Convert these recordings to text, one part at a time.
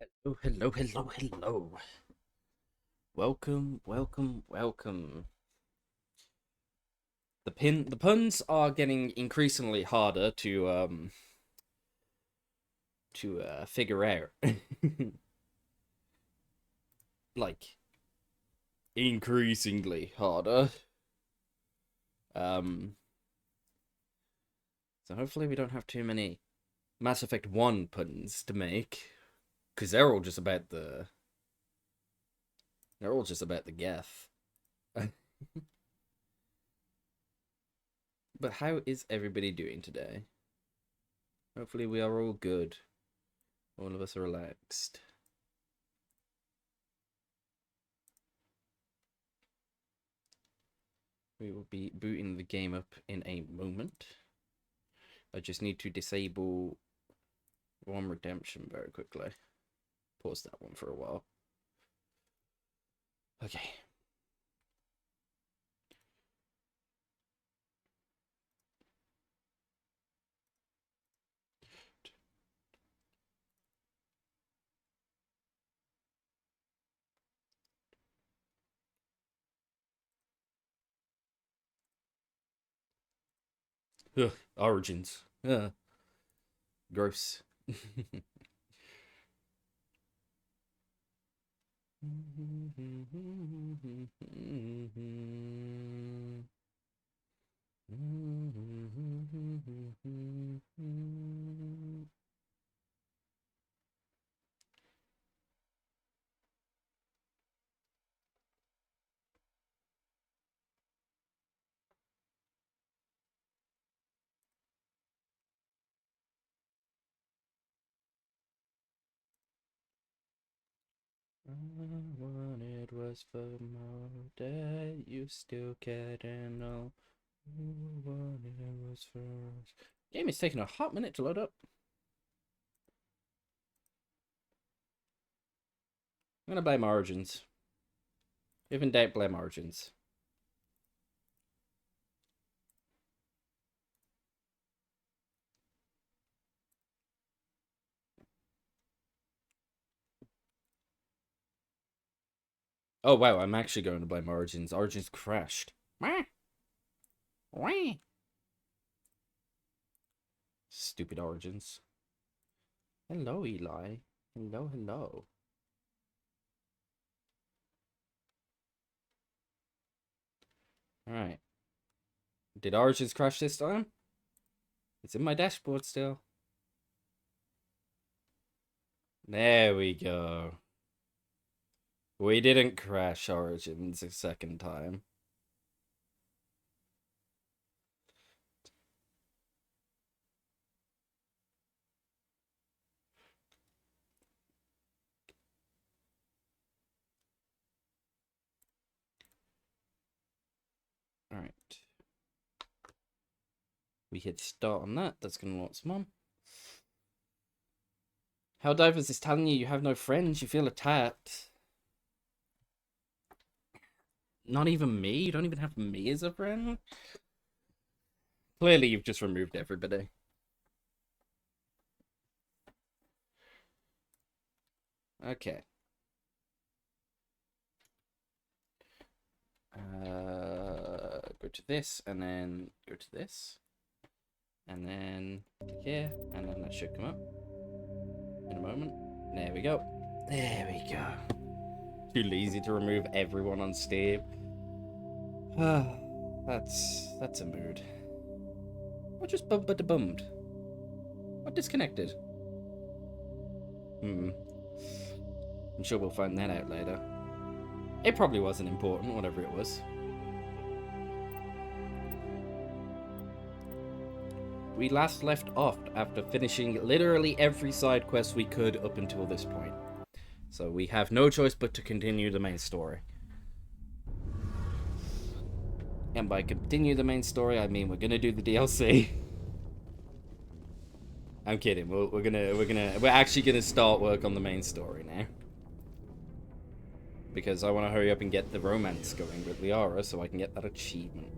Hello, hello, hello, hello. Welcome, welcome, welcome. The puns are getting increasingly harder to figure out. Like increasingly harder. Um so hopefully we don't have too many Mass Effect 1 puns to make, cuz they're all just about the Geth. But how is everybody doing today? Hopefully we are all good. All of us are relaxed. We will be booting the game up in a moment. I just need to disable one redemption very quickly. Pause that one for a while. Okay. Ugh, origins. Gross. All I wanted was for more that you still cared and all you wanted was for us. Game is taking a hot minute to load up. I'm gonna blame Origins. If in doubt, blame Origins. Oh wow, I'm actually going to blame Origins. Origins crashed. Stupid Origins. Hello, Eli. Hello, hello. Alright. Did Origins crash this time? It's in my dashboard still. There we go. We didn't crash Origins a second time. Alright. We hit start on that. That's going to launch some on. Helldivers is telling you have no friends. You feel attacked. Not even me? You don't even have me as a friend? Clearly, you've just removed everybody. Okay. Go to this, and then go to this. And then here, and then that should come up in a moment. There we go. There we go. Too lazy to remove everyone on Steam. That's a mood. What just bummed? What disconnected? I'm sure we'll find that out later. It probably wasn't important, whatever it was. We last left off after finishing literally every side quest we could up until this point. So we have no choice but to continue the main story. And by continue the main story, I mean we're gonna do the DLC. I'm kidding. We're actually gonna start work on the main story now. Because I want to hurry up and get the romance going with Liara so I can get that achievement.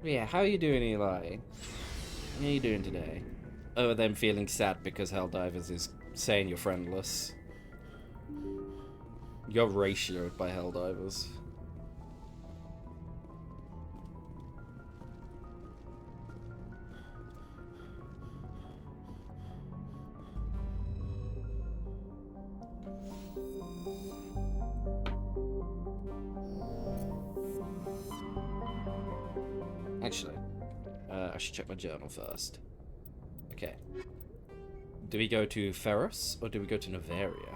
But yeah, how are you doing, Eli? How are you doing today? Other than feeling sad because Helldivers is saying you're friendless. You're ratioed by Helldivers. Actually, I should check my journal first. Okay. Do we go to Ferris or do we go to Novaria?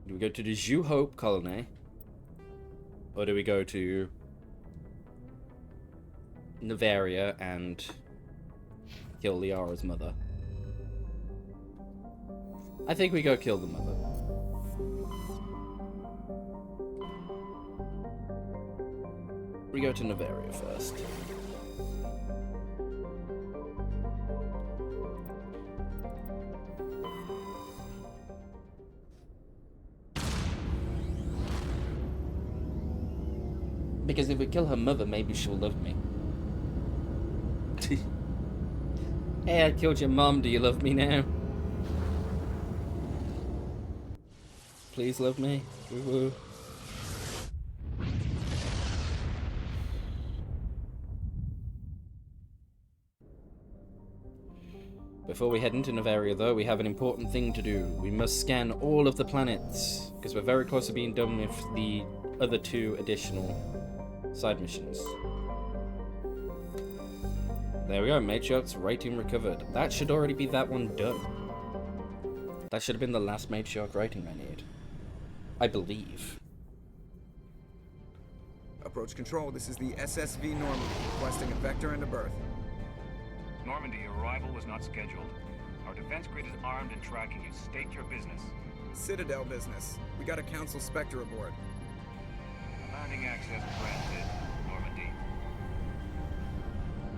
Do we go to the Zhu Hope colony? Or do we go to Novaria and kill Liara's mother? I think we go kill the mother. We go to Novaria first. Because if we kill her mother, maybe she'll love me. Hey, I killed your mom. Do you love me now? Please love me. Woo-woo. Before we head into Novaria, though, we have an important thing to do. We must scan all of the planets, because we're very close to being done with the other 2 additional side missions. There we go, matriarch's rating recovered. That should already be that one done. That should have been the last matriarch rating I need. I believe. Approach control, this is the SSV Normandy, requesting a vector and a berth. Normandy, your arrival was not scheduled. Our defense grid is armed and tracking you. State your business. Citadel business. We got a Council Spectre aboard. Landing access granted, Normandy.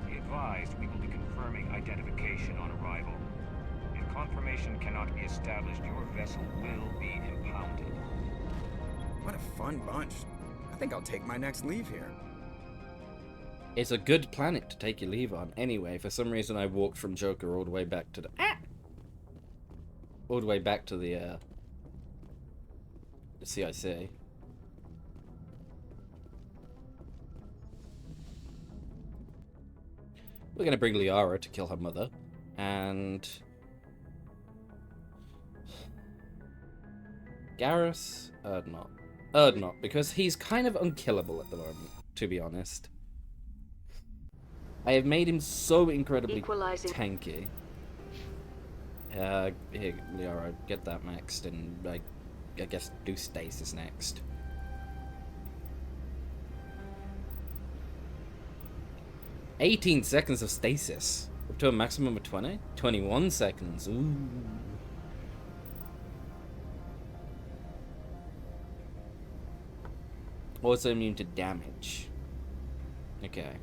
Be advised, we will be confirming identification on arrival. If confirmation cannot be established, your vessel will be impounded. What a fun bunch. I think I'll take my next leave here. It's a good planet to take your leave on. Anyway, for some reason I walked from Joker all the way back to the... all the way back to the CIC. We're gonna bring Liara to kill her mother, and Garrus, Erdnot, because he's kind of unkillable at the moment, to be honest. I have made him so incredibly tanky. Here, Liara, get that maxed, and I guess do stasis next. "18 seconds of stasis. Up to a maximum of 20? 21 seconds. Ooh. Also immune to damage. Okay.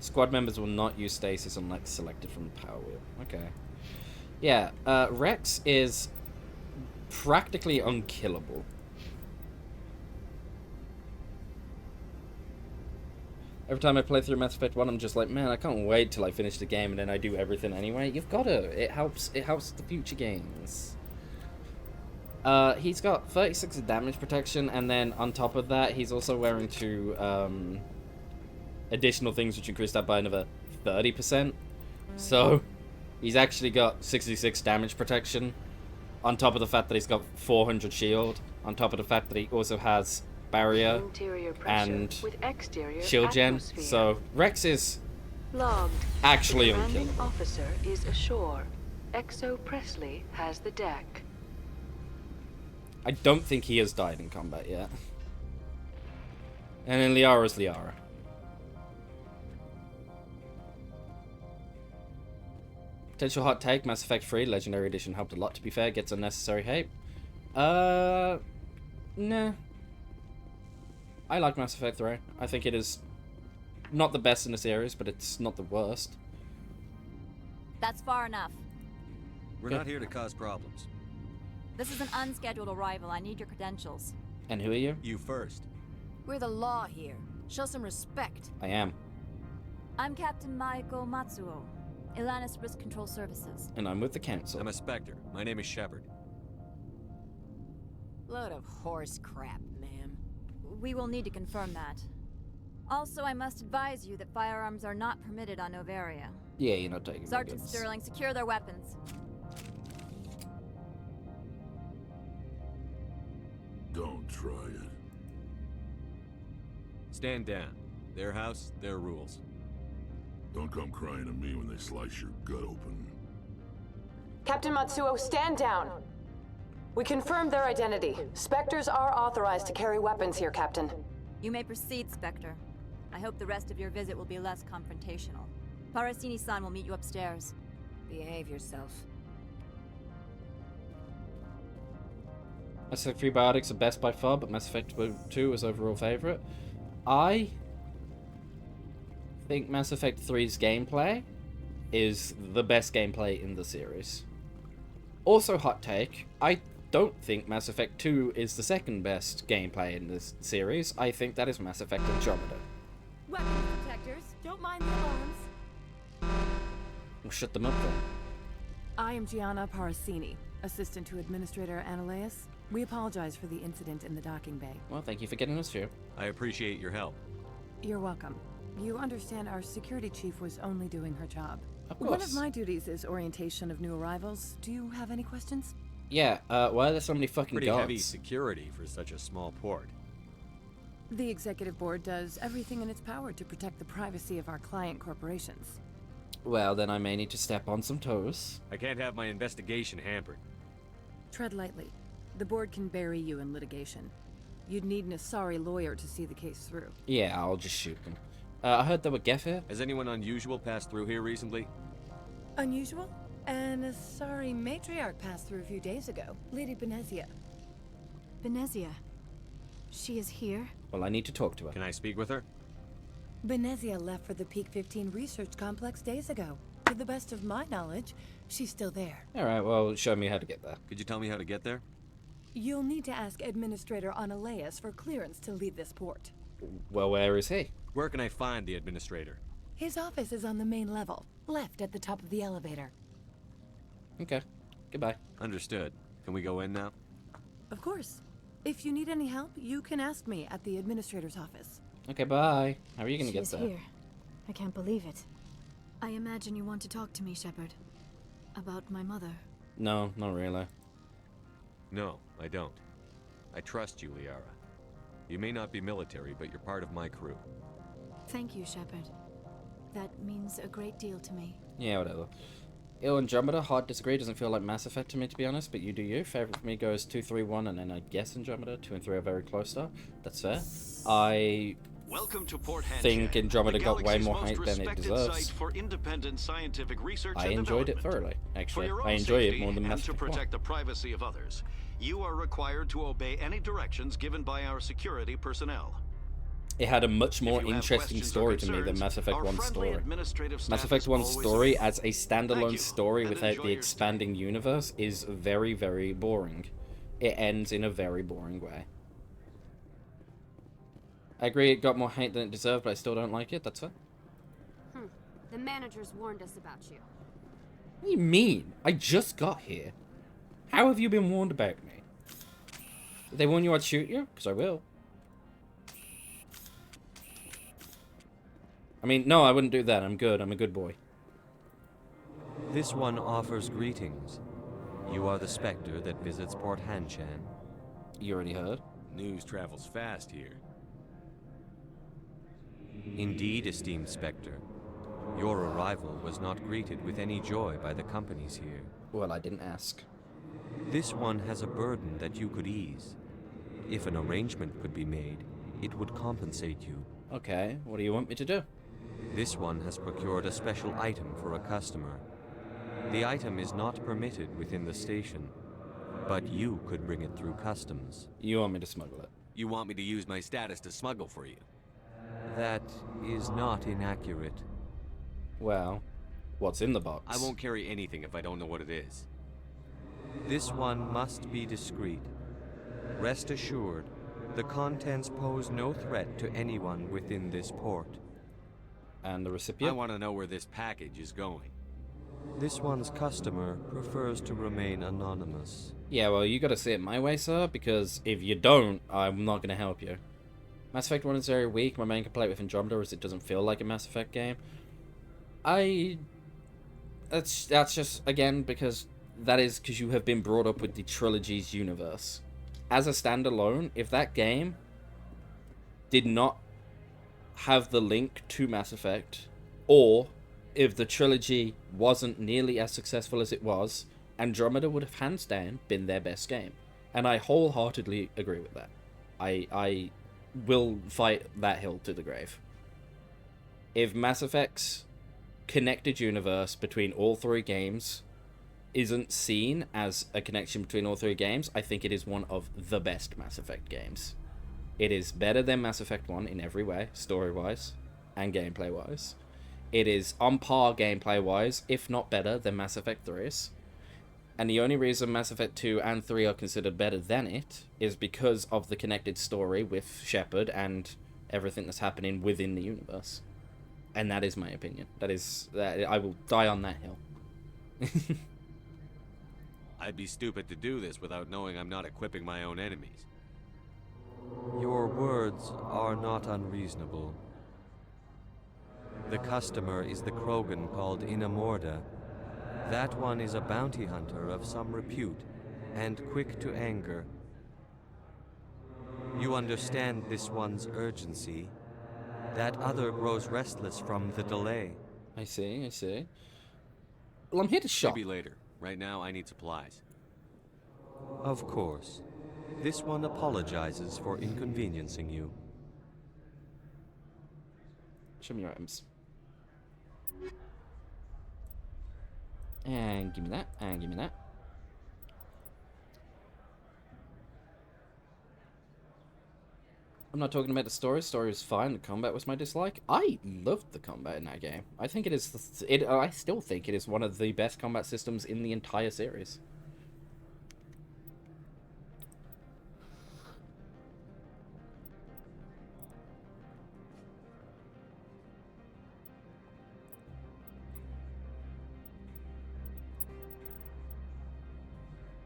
Squad members will not use stasis unless selected from the power wheel. Okay. Yeah, Rex is practically unkillable. Every time I play through Mass Effect 1, I'm just like, man, I can't wait till I finish the game, and then I do everything anyway. You've got to. It helps the future games. He's got 36 damage protection, and then on top of that, he's also wearing 2 additional things which increase that by another 30%. So, he's actually got 66 damage protection, on top of the fact that he's got 400 shield, on top of the fact that he also has barrier and shield gen. So Rex is actually unkillable. The officer is ashore. Exo Presley has the deck. I don't think he has died in combat yet. And then Liara's Liara. Potential hot take: Mass Effect 3 Legendary Edition helped a lot. To be fair, gets unnecessary hate. Nah. I like Mass Effect 3. I think it is not the best in the series, but it's not the worst. That's far enough. We're not here to cause problems. This is an unscheduled arrival. I need your credentials. And who are you? You first. We're the law here. Show some respect. I am. I'm Captain Maiko Matsuo, Ilanis Risk Control Services. And I'm with the council. I'm a Spectre. My name is Shepard. Load of horse crap, ma'am. We will need to confirm that. Also, I must advise you that firearms are not permitted on Novaria. Yeah, you're not taking my Sergeant guns. Sterling, secure their weapons. Don't try it. Stand down. Their house, their rules. Don't come crying to me when they slice your gut open. Captain Matsuo, stand down. We confirmed their identity. Spectres are authorized to carry weapons here, Captain. You may proceed, Spectre. I hope the rest of your visit will be less confrontational. Parasini-san will meet you upstairs. Behave yourself. Mass Effect 3 Biotics are best by far, but Mass Effect 2 is overall favorite. I think Mass Effect 3's gameplay is the best gameplay in the series. Also, hot take, I don't think Mass Effect 2 is the second best gameplay in this series. I think that is Mass Effect Andromeda. Weapons protectors, don't mind the alarms. We'll shut them up then. I am Gianna Parasini, assistant to Administrator Ananias. We apologize for the incident in the docking bay. Well, thank you for getting us here. I appreciate your help. You're welcome. You understand our security chief was only doing her job. Of course. One of my duties is orientation of new arrivals. Do you have any questions? Yeah, why are there so many fucking Pretty guards? heavy security for such a small port. The executive board does everything in its power to protect the privacy of our client corporations. Well, then I may need to step on some toes. I can't have my investigation hampered. Tread lightly. The board can bury you in litigation. You'd need an Asari lawyer to see the case through. Yeah, I'll just shoot them. I heard there were Geth here. Has anyone unusual passed through here recently? Unusual? An Asari matriarch passed through a few days ago. Lady Benezia. Benezia. She is here? Well, I need to talk to her. Can I speak with her? Benezia left for the Peak 15 research complex days ago. To the best of my knowledge, she's still there. Alright, well, show me how to get there. Could you tell me how to get there? You'll need to ask Administrator Ananias for clearance to leave this port. Well, where is he? Where can I find the administrator? His office is on the main level, left at the top of the elevator. Okay, goodbye. Understood. Can we go in now? Of course. If you need any help, you can ask me at the Administrator's office. Okay, bye. How are you gonna get She's there? here. I can't believe it. I imagine you want to talk to me, Shepard. About my mother. No, not really. No, I don't. I trust you, Liara. You may not be military, but you're part of my crew. Thank you, Shepard. That means a great deal to me. Yeah, whatever. Andromeda, hard disagree, doesn't feel like Mass Effect to me, to be honest, but you do you. Favorite for me goes 2, 3, 1, and then I guess Andromeda. 2 and 3 are very close though. That's fair. I Welcome to Port Hanshan, think Andromeda the got way galaxy's more most hype than it respected deserves. site for independent scientific research I and enjoyed it development. thoroughly, actually. For your own I enjoy it safety more than Mass and to Effect 1. protect the privacy of others, you are required to obey any directions given by our security personnel. It had a much more If you have interesting questions or story to me than concerns, Mass Effect our 1's friendly story. administrative Mass staff Effect is 1's always story available. as a Thank standalone you, story and without enjoy the your expanding universe is very, very boring. It ends in a very boring way. I agree it got more hate than it deserved, but I still don't like it, that's fair. The managers warned us about you. What do you mean? I just got here. How have you been warned about me? Did they warn you I'd shoot you? Because I will. I mean, no, I wouldn't do that. I'm good. I'm a good boy. This one offers greetings. You are the Spectre that visits Port Hanshan. You already heard. News travels fast here. Indeed, esteemed Spectre. Your arrival was not greeted with any joy by the companies here. Well, I didn't ask. This one has a burden that you could ease. If an arrangement could be made, it would compensate you. Okay, what do you want me to do? This one has procured a special item for a customer. The item is not permitted within the station, but you could bring it through customs. You want me to smuggle it? You want me to use my status to smuggle for you? That is not inaccurate. Well, what's in the box? I won't carry anything if I don't know what it is. This one must be discreet. Rest assured, the contents pose no threat to anyone within this port. And the I recipient? want to know where this package is going. This one's customer prefers to remain anonymous. Yeah, well, you gotta see it my way, sir, because if you don't, I'm not gonna help you. Mass Effect 1 is very weak. My main complaint with Andromeda is it doesn't feel like a Mass Effect game. That's just, again, because that is because you have been brought up with the trilogy's universe. As a standalone, if that game did not have the link to Mass Effect, or if the trilogy wasn't nearly as successful as it was, Andromeda would have hands down been their best game. And I wholeheartedly agree with that. I will fight that hill to the grave. If Mass Effect's connected universe between all three games isn't seen as a connection between all three games, I think it is one of the best Mass Effect games. It is better than Mass Effect 1 in every way, story-wise and gameplay-wise. It is on par gameplay-wise, if not better, than Mass Effect 3's. And the only reason Mass Effect 2 and 3 are considered better than it is because of the connected story with Shepard and everything that's happening within the universe. And that is my opinion. That I will die on that hill. I'd be stupid to do this without knowing I'm not equipping my own enemies. Your words are not unreasonable. The customer is the Krogan called Inamorda. That one is a bounty hunter of some repute, and quick to anger. You understand this one's urgency. That other grows restless from the delay. I see. Well, I'm here to shop. Maybe later. Right now, I need supplies. Of course. This one apologizes for inconveniencing you. Show me your items. And give me that, and give me that. I'm not talking about the story. Story was fine. The combat was my dislike. I loved the combat in that game. I think it is. I still think it is one of the best combat systems in the entire series.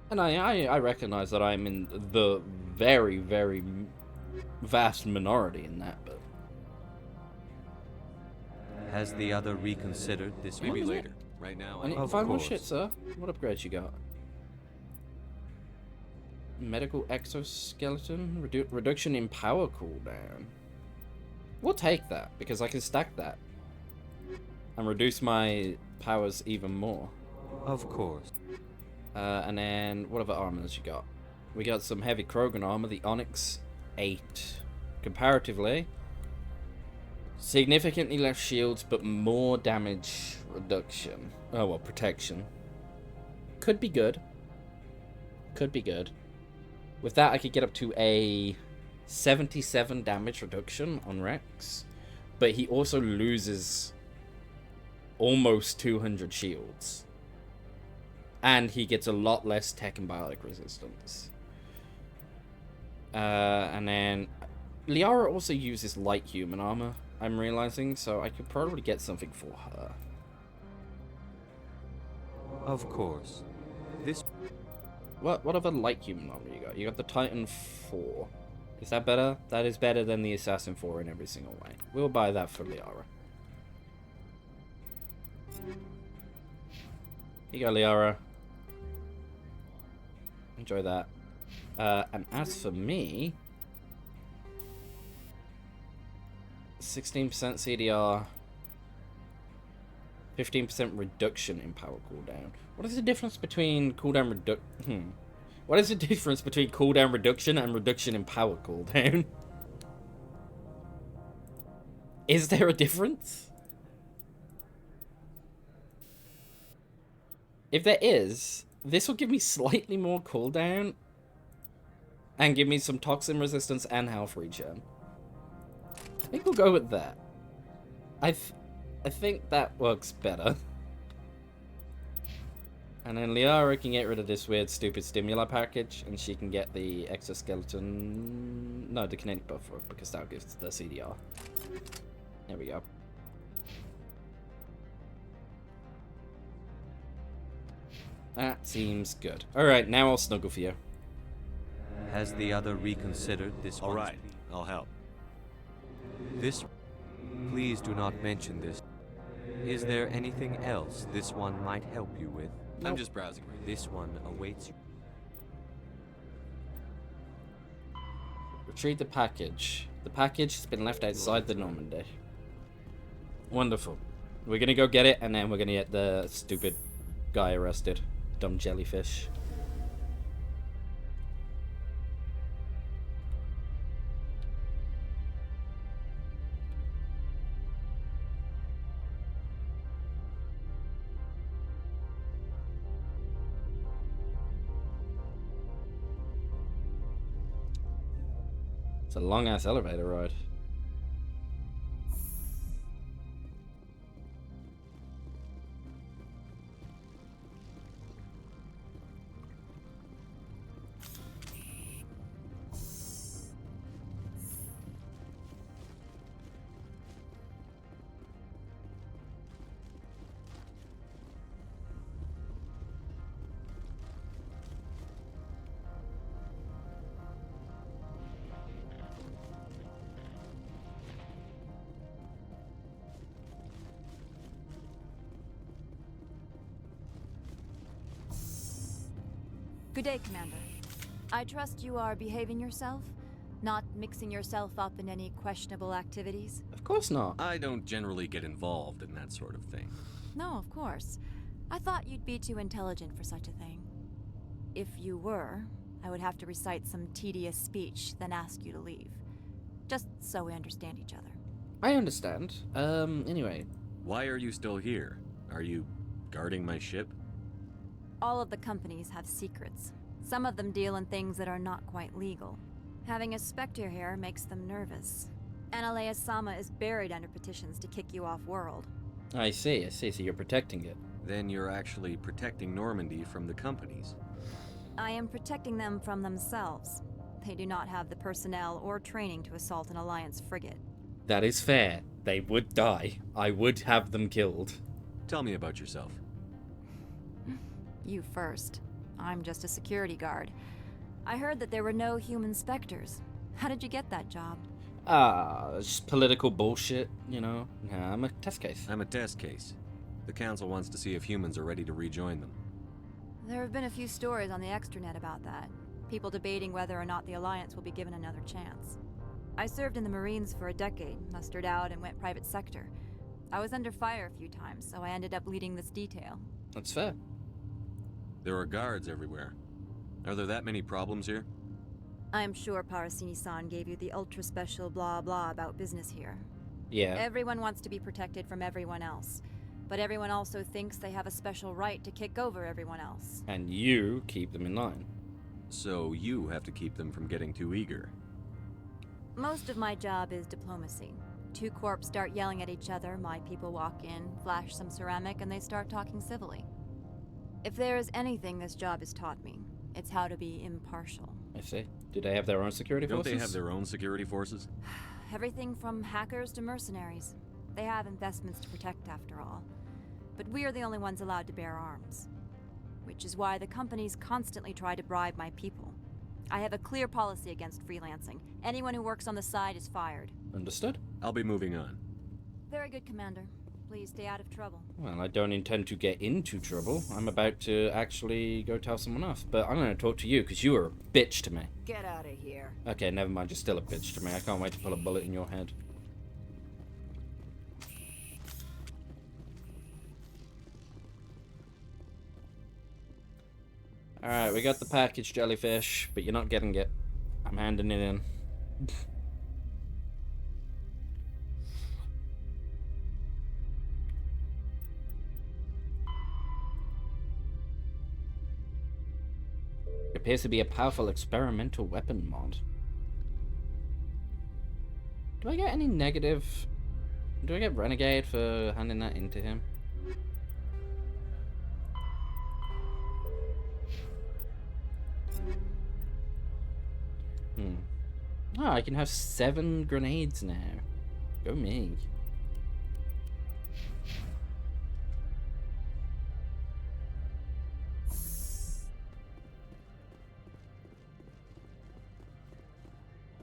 And I recognize that I'm in the very, very vast minority in that, but... Has the other reconsidered this Maybe one? later. Right now, I need to find more shit, sir. What upgrades you got? Medical exoskeleton? Reduction in power cooldown. We'll take that, because I can stack that. And reduce my powers even more. Of course. And then, what other armors you got? We got some heavy Krogan armor, the Onyx 8. Comparatively, significantly less shields, but more damage reduction. Oh, well, protection. Could be good. Could be good. With that, I could get up to a 77 damage reduction on Rex. But he also loses almost 200 shields. And he gets a lot less tech and biotic resistance. And then Liara also uses light human armor, I'm realizing, so I could probably get something for her. Of course. This... What other light human armor you got? You got the Titan 4. Is that better? That is better than the Assassin 4 in every single way. We'll buy that for Liara. Here you go, Liara. Enjoy that. And as for me, 16% CDR, 15% reduction in power cooldown. What is the difference between cooldown What is the difference between cooldown reduction and reduction in power cooldown? Is there a difference? If there is, this will give me slightly more cooldown and give me some toxin resistance and health regen. I think we'll go with that. I think that works better. And then Liara can get rid of this weird stupid stimuli package, and she can get the exoskeleton... No, the kinetic buffer, because that gives the CDR. There we go. That seems good. Alright, now I'll snuggle for you. Has the other reconsidered this one? All right, I'll help. This... Please do not mention this. Is there anything else this one might help you with? I'm just browsing. This one awaits you. Retrieve the package. The package has been left outside the Normandy. Wonderful. We're gonna go get it, and then we're gonna get the stupid guy arrested. Dumb jellyfish. It's a long-ass elevator ride. Good day, Commander. I trust you are behaving yourself? Not mixing yourself up in any questionable activities? Of course not. I don't generally get involved in that sort of thing. No, of course. I thought you'd be too intelligent for such a thing. If you were, I would have to recite some tedious speech, then ask you to leave. Just so we understand each other. I understand. Anyway. Why are you still here? Are you guarding my ship? All of the companies have secrets. Some of them deal in things that are not quite legal. Having a Spectre here makes them nervous. Analea Sama is buried under petitions to kick you off-world. I see. So you're protecting it. Then you're actually protecting Normandy from the companies. I am protecting them from themselves. They do not have the personnel or training to assault an Alliance frigate. That is fair. They would die. I would have them killed. Tell me about yourself. You first. I'm just a security guard. I heard that there were no human Spectres. How did you get that job? Just political bullshit, you know? Nah, I'm a test case. I'm a test case. The Council wants to see if humans are ready to rejoin them. There have been a few stories on the extranet about that. People debating whether or not the Alliance will be given another chance. I served in the Marines for a decade, mustered out, and went private sector. I was under fire a few times, so I ended up leading this detail. That's fair. There are guards everywhere. Are there that many problems here? I am sure Parasini-san gave you the ultra-special blah blah about business here. Yeah. Everyone wants to be protected from everyone else. But everyone also thinks they have a special right to kick over everyone else. And you keep them in line. So you have to keep them from getting too eager. Most of my job is diplomacy. Two corps start yelling at each other, my people walk in, flash some ceramic, and they start talking civilly. If there is anything this job has taught me, it's how to be impartial. I see. Do they have their own security forces? Don't they have their own security forces? Everything from hackers to mercenaries. They have investments to protect, after all. But we are the only ones allowed to bear arms. Which is why the companies constantly try to bribe my people. I have a clear policy against freelancing. Anyone who works on the side is fired. Understood. I'll be moving on. Very good, Commander. Please stay out of trouble. Well, I don't intend to get into trouble. I'm about to actually go tell someone else. But I'm going to talk to you, because you are a bitch to me. Get out of here. Okay, never mind. You're still a bitch to me. I can't wait to pull a bullet in your head. Alright, we got the package, jellyfish, but you're not getting it. I'm handing it in. It appears to be a powerful experimental weapon mod. Do I get any negative... Do I get Renegade for handing that into him? Oh, I can have 7 grenades now. Go me.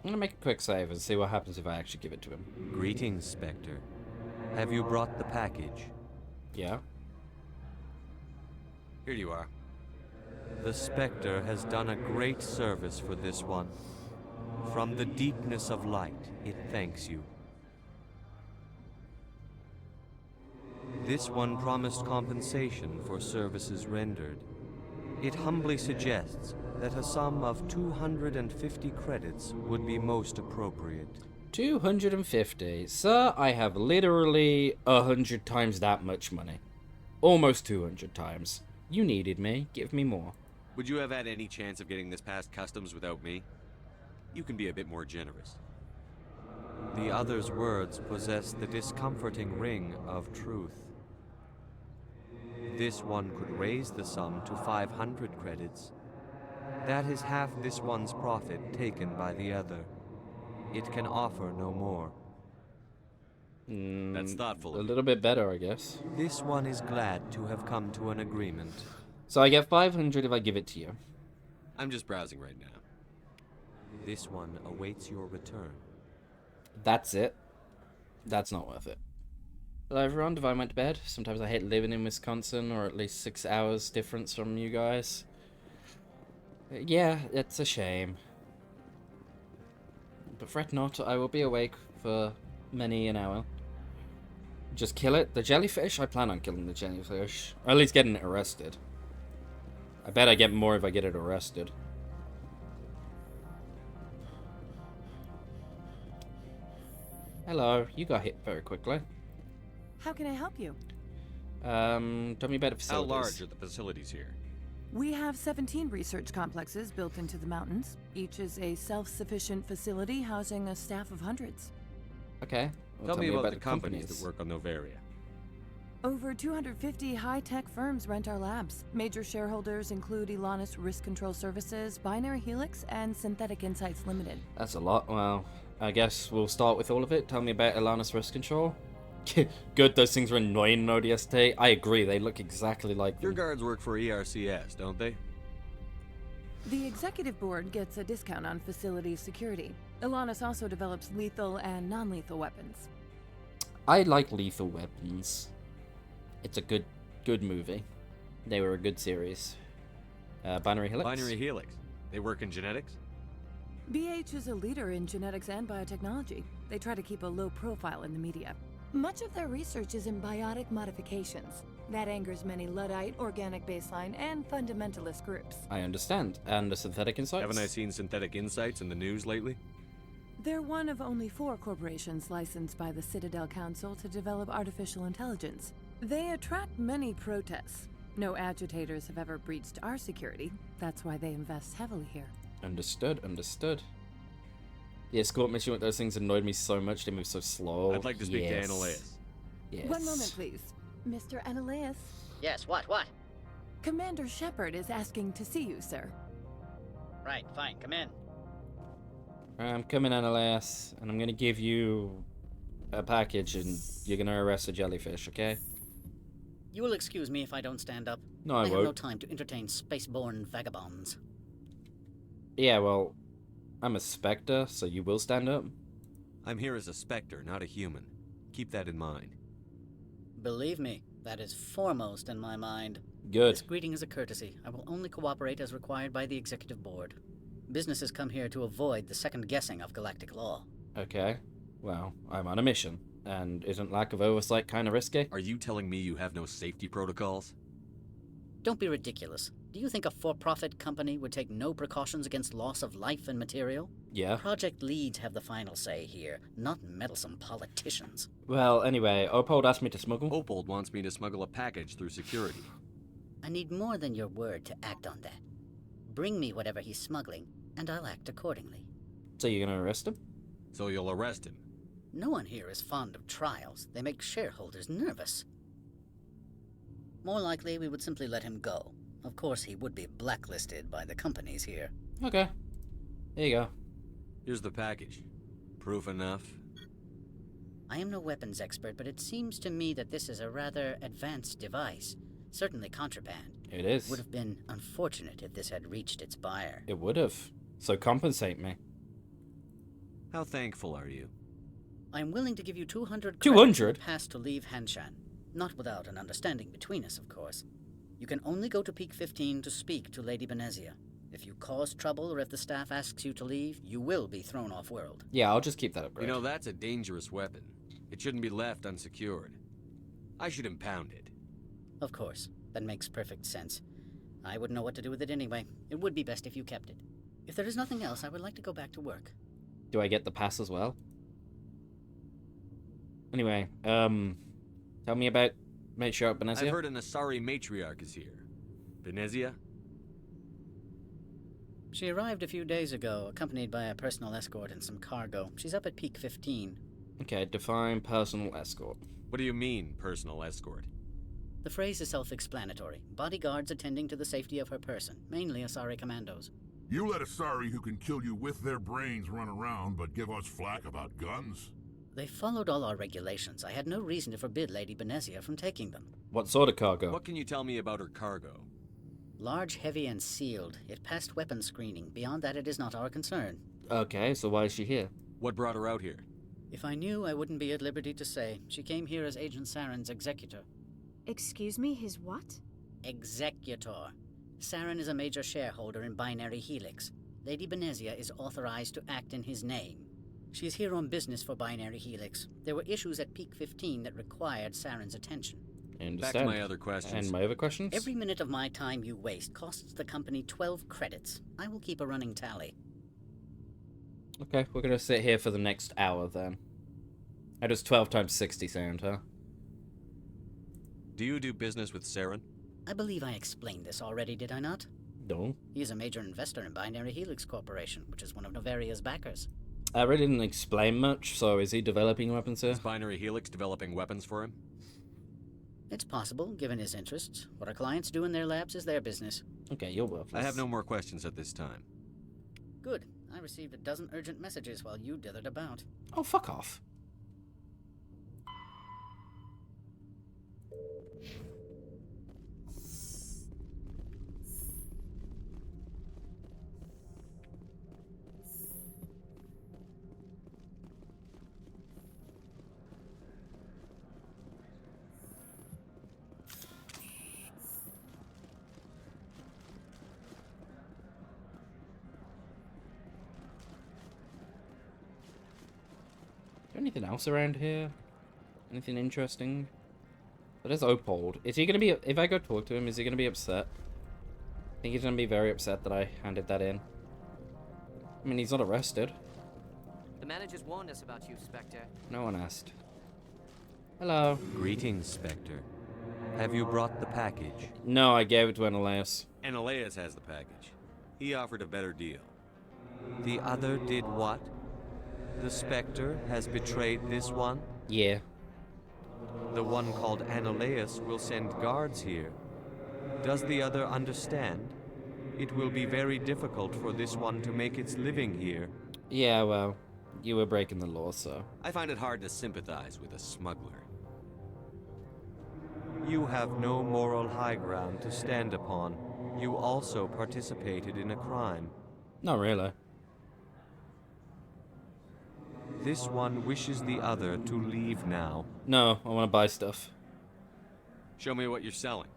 gonna make a quick save and see what happens if I actually give it to him. Greetings, Spectre. Have you brought the package? Yeah. Here you are. The Spectre has done a great service for this one. From the deepness of light, it thanks you. This one promised compensation for services rendered. It humbly suggests that a sum of 250 credits would be most appropriate. 250. Sir, I have literally 100 times that much money. Almost 200 times. You needed me. Give me more. Would you have had any chance of getting this past customs without me? You can be a bit more generous. The other's words possess the discomforting ring of truth. This one could raise the sum to 500 credits. That is half this one's profit taken by the other. It can offer no more. That's thoughtful. A little bit better, I guess. This one is glad to have come to an agreement. So I get 500 if I give it to you. I'm just browsing right now. This one awaits your return. That's it. That's not worth it. Hello everyone, Divine went to bed. Sometimes I hate living in Wisconsin, or at least 6 hours difference from you guys. Yeah, it's a shame. But fret not, I will be awake for many an hour. Just kill it. The jellyfish? I plan on killing the jellyfish. Or at least getting it arrested. I bet I get more if I get it arrested. Hello, you got hit very quickly. How can I help you? Tell me about the facilities. How large are the facilities here? We have 17 research complexes built into the mountains. Each is a self-sufficient facility housing a staff of hundreds. Okay. Well, tell me about the companies that work on Novaria. Over 250 high-tech firms rent our labs. Major shareholders include Elanus Risk Control Services, Binary Helix, and Synthetic Insights Limited. That's a lot. Well, I guess we'll start with all of it. Tell me about Elanus Risk Control. Good, those things are annoying in ODST. I agree, they look exactly like them. Your guards work for ERCS, don't they? The executive board gets a discount on facility security. Elanus also develops lethal and non-lethal weapons. I like lethal weapons. It's a good movie. They were a good series. Binary Helix? Binary Helix. They work in genetics? BH is a leader in genetics and biotechnology. They try to keep a low profile in the media. Much of their research is in biotic modifications. That angers many Luddite, organic baseline, and fundamentalist groups. I understand. And the Synthetic Insights? Haven't I seen Synthetic Insights in the news lately? They're one of only 4 corporations licensed by the Citadel Council to develop artificial intelligence. They attract many protests. No agitators have ever breached our security. That's why they invest heavily here. Understood, understood. The escort mission with those things annoyed me so much. They move so slow. I'd like to speak to Analaeus. Yes. One moment, please. Mr. Analaeus? Yes, what? Commander Shepard is asking to see you, sir. Right, fine, come in. I'm coming, Analaeus, and I'm gonna give you a package, and you're gonna arrest a jellyfish, okay? You will excuse me if I don't stand up. No, I have won't. no time to entertain spaceborne vagabonds. Yeah, well, I'm a Spectre, so you will stand up? I'm here as a Spectre, not a human. Keep that in mind. Believe me, that is foremost in my mind. Good. This greeting is a courtesy. I will only cooperate as required by the Executive Board. Businesses come here to avoid the second guessing of galactic law. Okay. Well, I'm on a mission. And isn't lack of oversight kind of risky? Are you telling me you have no safety protocols? Don't be ridiculous. Do you think a for-profit company would take no precautions against loss of life and material? Yeah. Project leads have the final say here, not meddlesome politicians. Well, anyway, Opold asked me to smuggle. Opold wants me to smuggle a package through security. I need more than your word to act on that. Bring me whatever he's smuggling, and I'll act accordingly. So you're gonna arrest him? So you'll arrest him? No one here is fond of trials. They make shareholders nervous. More likely, we would simply let him go. Of course, he would be blacklisted by the companies here. Okay. There you go. Here's the package. Proof enough? I am no weapons expert, but it seems to me that this is a rather advanced device. Certainly contraband. It is. Would have been unfortunate if this had reached its buyer. It would have. So compensate me. How thankful are you? I'm willing to give you 200 200? pass to leave Hanshan. Not without an understanding between us, of course. You can only go to Peak 15 to speak to Lady Benezia. If you cause trouble or if the staff asks you to leave, you will be thrown off-world. Yeah, I'll just keep that upgrade. You know, that's a dangerous weapon. It shouldn't be left unsecured. I should impound it. Of course. That makes perfect sense. I wouldn't know what to do with it anyway. It would be best if you kept it. If there is nothing else, I would like to go back to work. Do I get the pass as well? Anyway, tell me about Matriarch Benezia. I've heard an Asari matriarch is here. Benezia? She arrived a few days ago, accompanied by a personal escort and some cargo. She's up at Peak 15. Okay, define personal escort. What do you mean, personal escort? The phrase is self-explanatory. Bodyguards attending to the safety of her person, mainly Asari commandos. You let Asari who can kill you with their brains run around, but give us flack about guns? They followed all our regulations. I had no reason to forbid Lady Benezia from taking them. What sort of cargo? What can you tell me about her cargo? Large, heavy, and sealed. It passed weapons screening. Beyond that, it is not our concern. Okay, so why is she here? What brought her out here? If I knew, I wouldn't be at liberty to say. She came here as Agent Saren's executor. Excuse me, his what? Executor. Saren is a major shareholder in Binary Helix. Lady Benezia is authorized to act in his name. She is here on business for Binary Helix. There were issues at Peak 15 that required Saren's attention. Understand. Back to my other questions. And my other questions? Every minute of my time you waste costs the company 12 credits. I will keep a running tally. Okay, we're gonna sit here for the next hour then. How does 12 times 60 sound, huh? Do you do business with Saren? I believe I explained this already, did I not? No. He is a major investor in Binary Helix Corporation, which is one of Novaria's backers. I really didn't explain much, so is he developing weapons here? Is Binary Helix developing weapons for him? It's possible, given his interests. What our clients do in their labs is their business. Okay, you're worthless. I have no more questions at this time. Good. I received a dozen urgent messages while you dithered about. Oh, fuck off. Anything else around here? Anything interesting? But there's Opold. Is he gonna be... If I go talk to him, is he gonna be upset? I think he's gonna be very upset that I handed that in. I mean, he's not arrested. The managers warned us about you, Spectre. No one asked. Hello. Greetings, Spectre. Have you brought the package? No, I gave it to Ananias. Ananias has the package. He offered a better deal. The other did what? The Spectre has betrayed this one? Yeah. The one called Ananias will send guards here. Does the other understand? It will be very difficult for this one to make its living here. Yeah, well, you were breaking the law, so... I find it hard to sympathize with a smuggler. You have no moral high ground to stand upon. You also participated in a crime. Not really. This one wishes the other to leave now. No, I want to buy stuff. Show me what you're selling.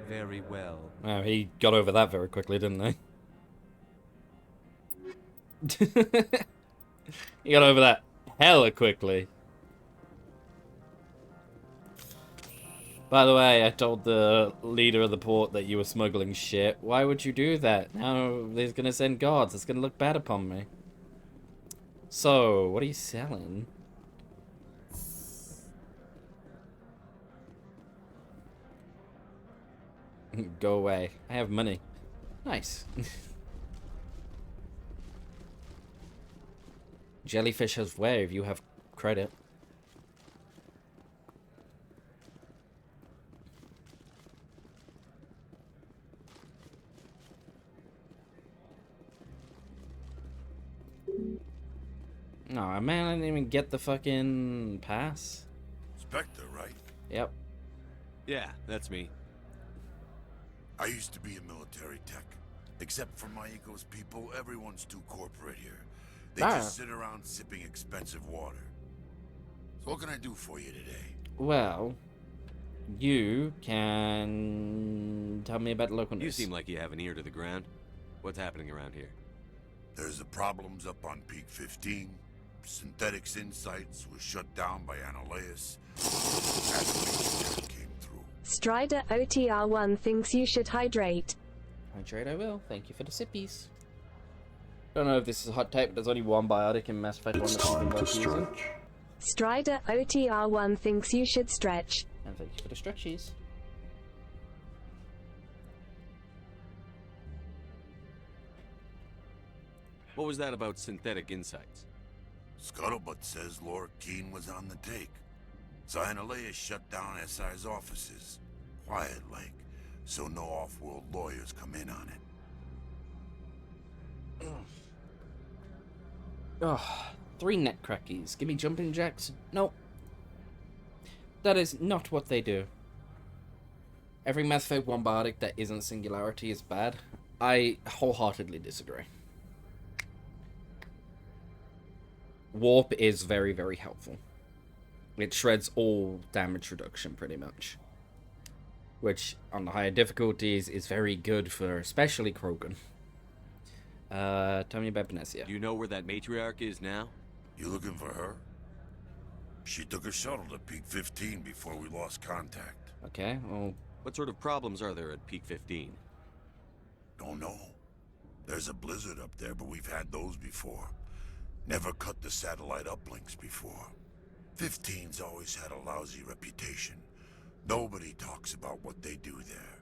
Very well. Oh, he got over that very quickly, didn't he? He got over that hella quickly. By the way, I told the leader of the port that you were smuggling shit. Why would you do that? Now they're gonna send guards. It's gonna look bad upon me. So, what are you selling? Go away. I have money. Nice. Jellyfish has wave. You have credit. No, man, I didn't even get the fucking pass. Spectre, right? Yep. Yeah, that's me. I used to be in military tech. Except for my eco's people, everyone's too corporate here. They just sit around sipping expensive water. So what can I do for you today? Well, you can tell me about the local news. You seem like you have an ear to the ground. What's happening around here? There's the problems up on Peak 15. Synthetics Insights was shut down by Analeas. Came through. Strider OTR1 thinks you should hydrate. Hydrate I will. Thank you for the sippies. Don't know if this is a hot take, but there's only one biotic in Mass Effect 1 that I've been worth using. Strider OTR1 thinks you should stretch. And thank you for the stretchies. What was that about Synthetic Insights? Scuttlebutt says Laura Keene was on the take. So Analeas shut down SI's offices. Quiet like, so no off-world lawyers come in on it. Oh, 3 net crackies. Give me jumping jacks. No. That is not what they do. Every Mass Effect 1 biotic that isn't Singularity is bad. I wholeheartedly disagree. Warp is very, very helpful. It shreds all damage reduction, pretty much. Which, on the higher difficulties, is very good for especially Krogan. Tell me about Benesia. Do you know where that matriarch is now? You looking for her? She took a shuttle to Peak 15 before we lost contact. Okay, well... What sort of problems are there at Peak 15? Don't know. There's a blizzard up there, but we've had those before. Never cut the satellite uplinks before. 15's always had a lousy reputation. Nobody talks about what they do there.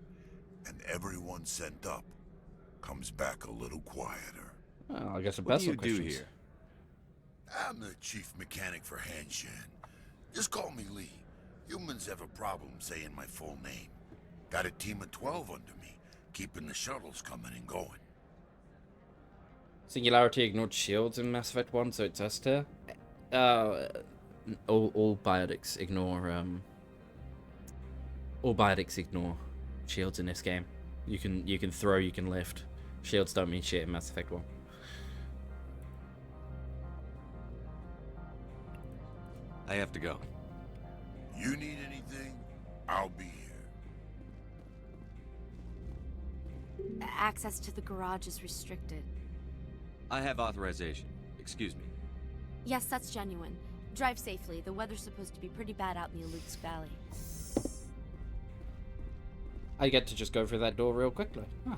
And everyone sent up comes back a little quieter. Well, I guess the What best do you do here? I'm the chief mechanic for Hanshan. Just call me Lee. Humans have a problem saying my full name. Got a team of 12 under me, keeping the shuttles coming and going. Singularity ignored shields in Mass Effect 1, so it's us to. All biotics ignore all biotics ignore shields in this game. You can throw, you can lift. Shields don't mean shit in Mass Effect 1. I have to go. You need anything? I'll be here. Access to the garage is restricted. I have authorization. Excuse me. Yes, that's genuine. Drive safely. The weather's supposed to be pretty bad out in the Alux Valley. I get to just go through that door real quickly. Huh.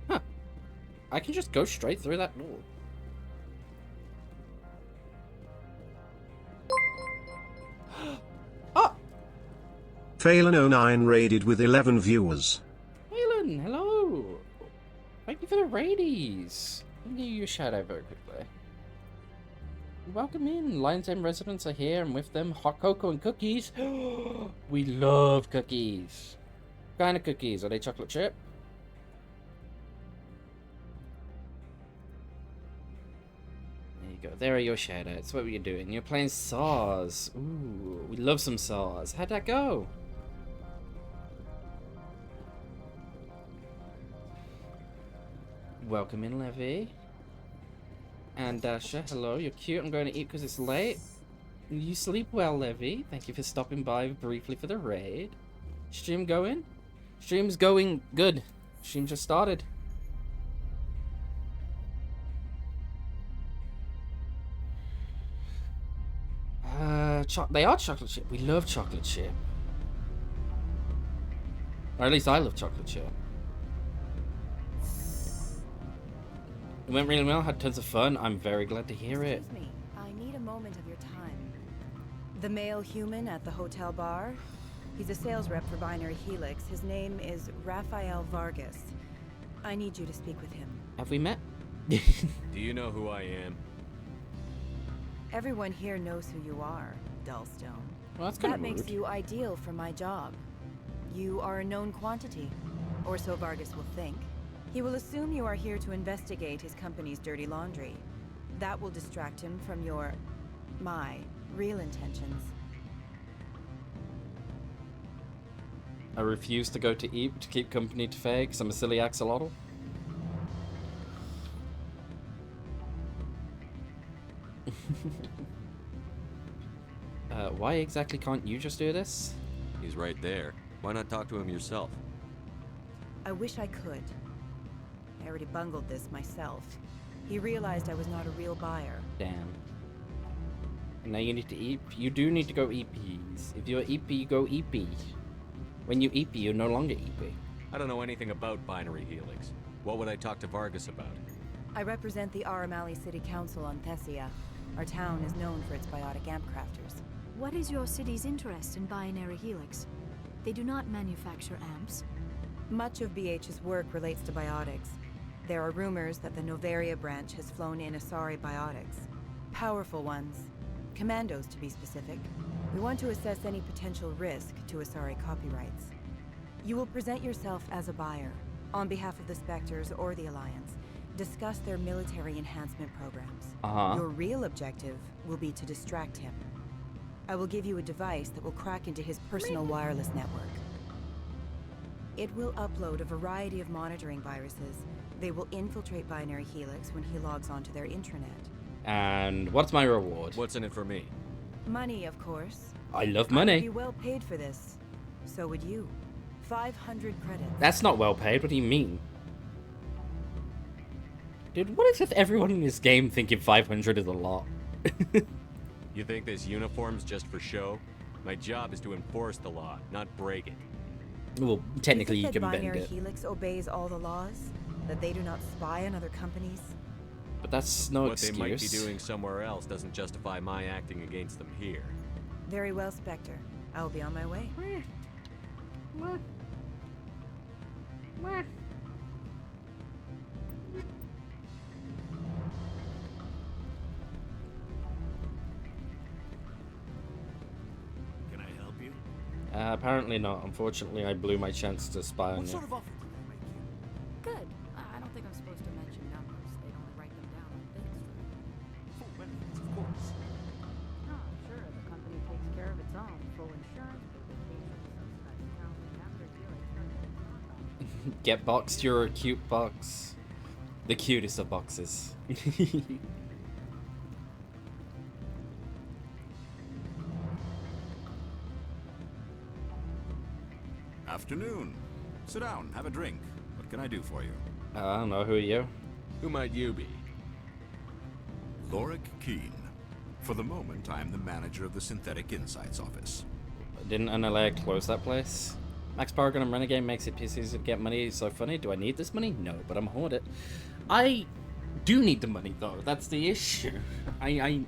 Huh. I can just go straight through that door. Phelan09 raided with 11 viewers. Phelan, hello. Thank you for the raidies. Let me give you a shout out very quickly. Welcome in. Lion's Den residents are here, and with them, hot cocoa and cookies. We love cookies. What kind of cookies? Are they chocolate chip? There you go. There are your shout outs. What were you doing? You're playing SARS. Ooh, we love some SARS. How'd that go? Welcome in, Levy. And Dasha, hello, you're cute. I'm going to eat because it's late. You sleep well, Levy. Thank you for stopping by briefly for the raid. Stream going? Stream's going good. Stream just started. They are chocolate chip. We love chocolate chip. Or at least I love chocolate chip. It went really well, had tons of fun. I'm very glad to hear it. Excuse me, I need a moment of your time. The male human at the hotel bar? He's a sales rep for Binary Helix. His name is Rafael Vargas. I need you to speak with him. Have we met? Do you know who I am? Everyone here knows who you are, Dullstone. Well, that's kind That of makes rude. you ideal for my job. You are a known quantity, or so Vargas will think. He will assume you are here to investigate his company's dirty laundry. That will distract him from my real intentions. I refuse to go to eat to keep company to Faye because I'm a silly axolotl. Why exactly can't you just do this? He's right there. Why not talk to him yourself? I wish I could. I already bungled this myself. He realized I was not a real buyer. Damn. Now you need to EP. You do need to go EPs. If you're EP, you go EP. When you EP, you're no longer EP. I don't know anything about Binary Helix. What would I talk to Vargas about? I represent the Aramali City Council on Thessia. Our town is known for its biotic amp crafters. What is your city's interest in Binary Helix? They do not manufacture amps. Much of BH's work relates to biotics. There are rumors that the Novaria branch has flown in Asari biotics. Powerful ones. Commandos, to be specific. We want to assess any potential risk to Asari copyrights. You will present yourself as a buyer, on behalf of the Spectres or the Alliance. Discuss their military enhancement programs. Your real objective will be to distract him. I will give you a device that will crack into his personal wireless network. It will upload a variety of monitoring viruses. They will infiltrate Binary Helix when he logs onto their intranet. And what's my reward? What's in it for me? Money, of course. I love I money. would be well paid for this. So would you. 500 credits. That's not well paid. What do you mean? Dude, what is with everyone in this game thinking 500 is a lot? You think this uniform's just for show? My job is to enforce the law, not break it. Well, technically you think can that bend Binary it. Helix obeys all the laws? That they do not spy on other companies? But that's no excuse. What they might be doing somewhere else doesn't justify my acting against them here. Very well, Spectre. I will be on my way. Can I help you? Apparently not. Unfortunately, I blew my chance to spy on you. Of offer did they make you? Good. I don't think I'm supposed to mention numbers. They'd only write them down on bids. Full benefits, of course. Oh, sure. The company takes care of its own. Full insurance, full vacation, subsidized housing, after deal, Get boxed, you're a cute box. The cutest of boxes. Afternoon. Sit down, have a drink. What can I do for you? I don't know, who are you? Who might you be? Lorik Keen. For the moment, I am the manager of the Synthetic Insights office. Didn't Annihilate close that place? Max Paragon and Renegade makes it easy to get money. So funny. Do I need this money? No, but I'm hoard it. I do need the money though. That's the issue. I need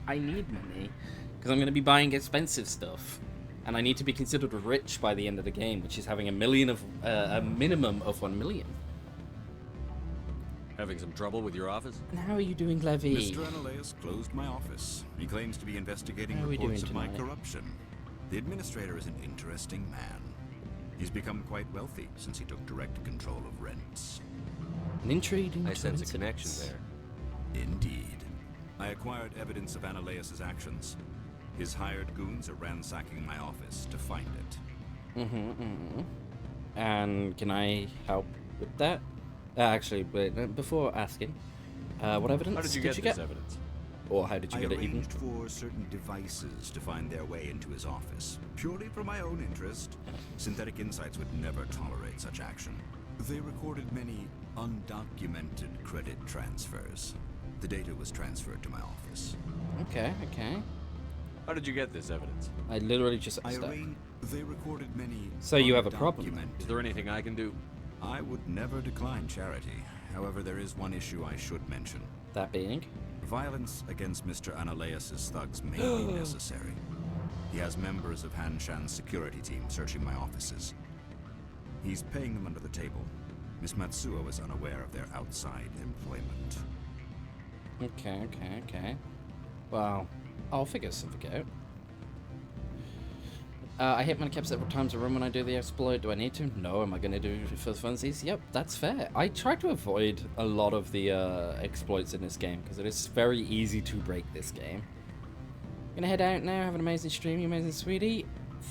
money because I'm gonna be buying expensive stuff, and I need to be considered rich by the end of the game, which is having a minimum of 1 million. Having some trouble with your office? And how are you doing, Levy? Mr. Annihilus closed my office. He claims to be investigating How are we reports doing of my tonight? corruption. The administrator is an interesting man. He's become quite wealthy since he took direct control of rents. An intriguing I sense a coincidence. connection there. Indeed. I acquired evidence of Annihilus' actions. His hired goons are ransacking my office to find it. And can I help with that? Actually, but before asking, what evidence How did you get this evidence? Or how did you I get it even? arranged for certain devices to find their way into his office. Purely for my own interest, Synthetic Insights would never tolerate such action. They recorded many undocumented credit transfers. The data was transferred to my office. Okay. How did you get this evidence? I literally just They recorded many. So you have a problem. undocumented- Is there anything I can do? I would never decline charity. However, there is one issue I should mention. That being? Violence against Mr. Annihilus' thugs may be necessary. He has members of Hanshan's security team searching my offices. He's paying them under the table. Miss Matsuo is unaware of their outside employment. Okay. Well, I'll figure something out. I hit my caps several times a room when I do the exploit. Do I need to? No. Am I going to do it for the funsies? Yep, that's fair. I try to avoid a lot of the exploits in this game because it is very easy to break this game. Gonna head out now. Have an amazing stream, you amazing sweetie.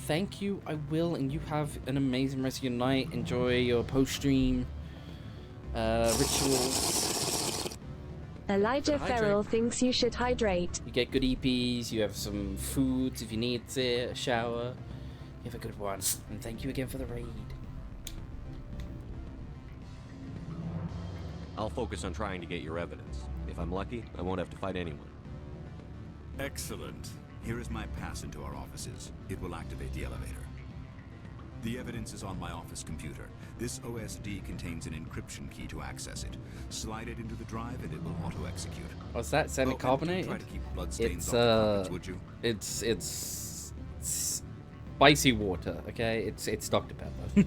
Thank you. I will, and you have an amazing rest of your night. Enjoy your post-stream rituals. Elijah Farrell thinks you should hydrate. You get good EPs, you have some foods if you need it, a shower. You have a good one. And thank you again for the raid. I'll focus on trying to get your evidence. If I'm lucky, I won't have to fight anyone. Excellent. Here is my pass into our offices. It will activate the elevator. The evidence is on my office computer. This OSD contains an encryption key to access it. Slide it into the drive and it will auto-execute. What's that? Semi-carbonated? Try to keep bloodstains It's off the carpets, would you? It's spicy water, okay? It's Dr. Pepper.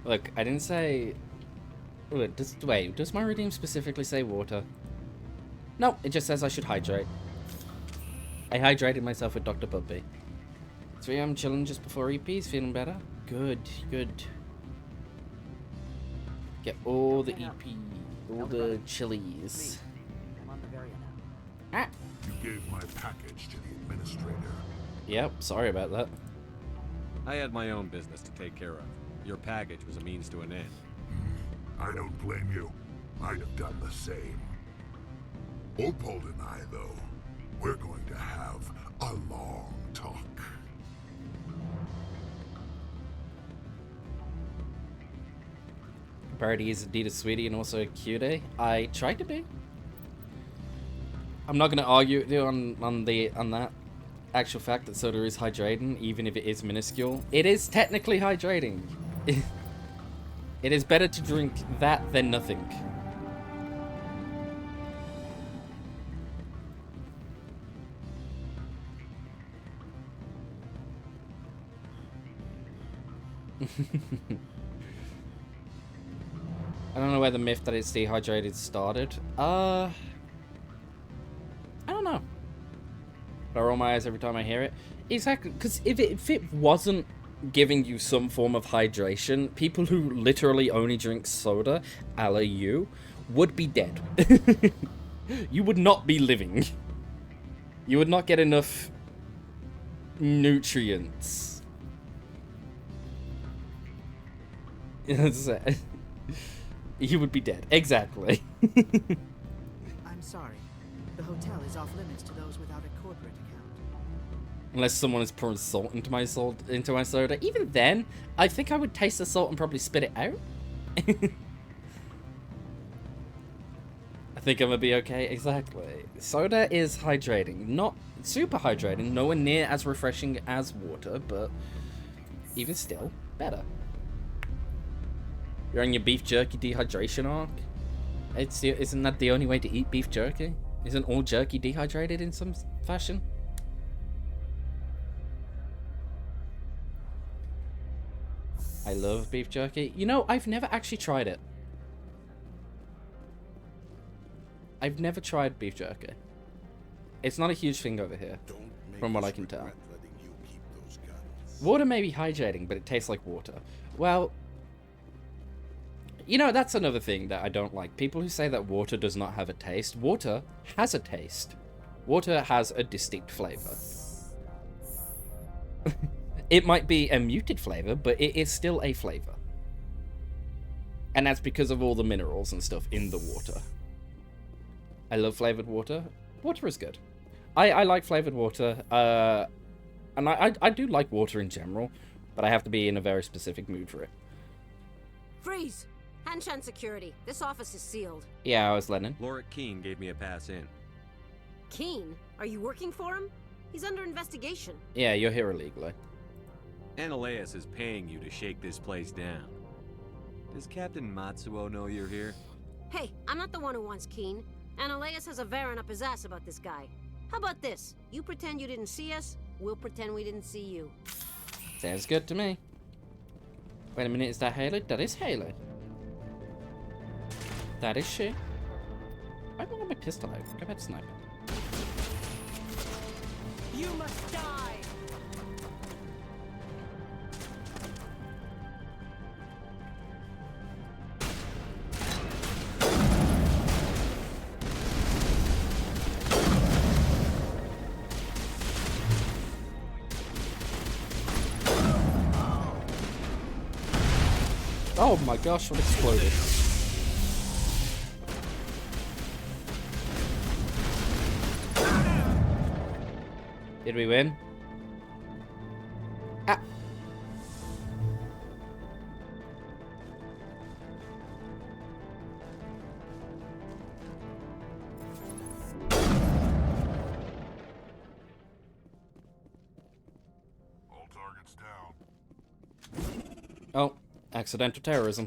Look, I didn't say. Wait, does my redeem specifically say water? No, it just says I should hydrate. I hydrated myself with Dr. Puppy. 3 AM chilling just before EPs, feeling better? Good, good. Get all the EP, all the chilies. I'm on the very now. You gave my package to the administrator. Yep, sorry about that. I had my own business to take care of. Your package was a means to an end. I don't blame you. I'd have done the same. Opal and I, though, we're going to have a long talk. Baridi is indeed a sweetie and also a cutie. I tried to be. I'm not going to argue with you on that actual fact that soda is hydrating, even if it is minuscule. It is technically hydrating. It is better to drink that than nothing. I don't know where the myth that it's dehydrated started. I don't know. But I roll my eyes every time I hear it. Exactly, because if it wasn't giving you some form of hydration, people who literally only drink soda, a la you, would be dead. You would not be living. You would not get enough nutrients. You would be dead. Exactly. I'm sorry. The hotel is off limits to those without a corporate account. Unless someone is pouring salt into my soda. Even then, I think I would taste the salt and probably spit it out. I think I'm gonna be okay. Exactly. Soda is hydrating. Not super hydrating. Nowhere near as refreshing as water, but even still, better. You're on your beef jerky dehydration arc? Isn't that the only way to eat beef jerky? Isn't all jerky dehydrated in some fashion? I love beef jerky. You know, I've never actually tried it. I've never tried beef jerky. It's not a huge thing over here, from what I can tell. Water may be hydrating, but it tastes like water. Well, you know, that's another thing that I don't like. People who say that water does not have a taste. Water has a taste. Water has a distinct flavor. It might be a muted flavor, but it is still a flavor. And that's because of all the minerals and stuff in the water. I love flavored water. Water is good. I like flavored water. And I do like water in general, but I have to be in a very specific mood for it. Freeze! Hanshan security. This office is sealed. Yeah, I was Lennon. Lorik Keene gave me a pass in. Keene? Are you working for him? He's under investigation. Yeah, you're here illegally. Analeas is paying you to shake this place down. Does Captain Matsuo know you're here? Hey, I'm not the one who wants Keene. Analeas has a Varen up his ass about this guy. How about this? You pretend you didn't see us, we'll pretend we didn't see you. Sounds good to me. Wait a minute, is that Haley? That is Haley. That is she. I don't have my pistol out. Go ahead, sniper. You must die! Oh my gosh, what exploded? Did we win? Ah. All targets down. Oh, accidental terrorism.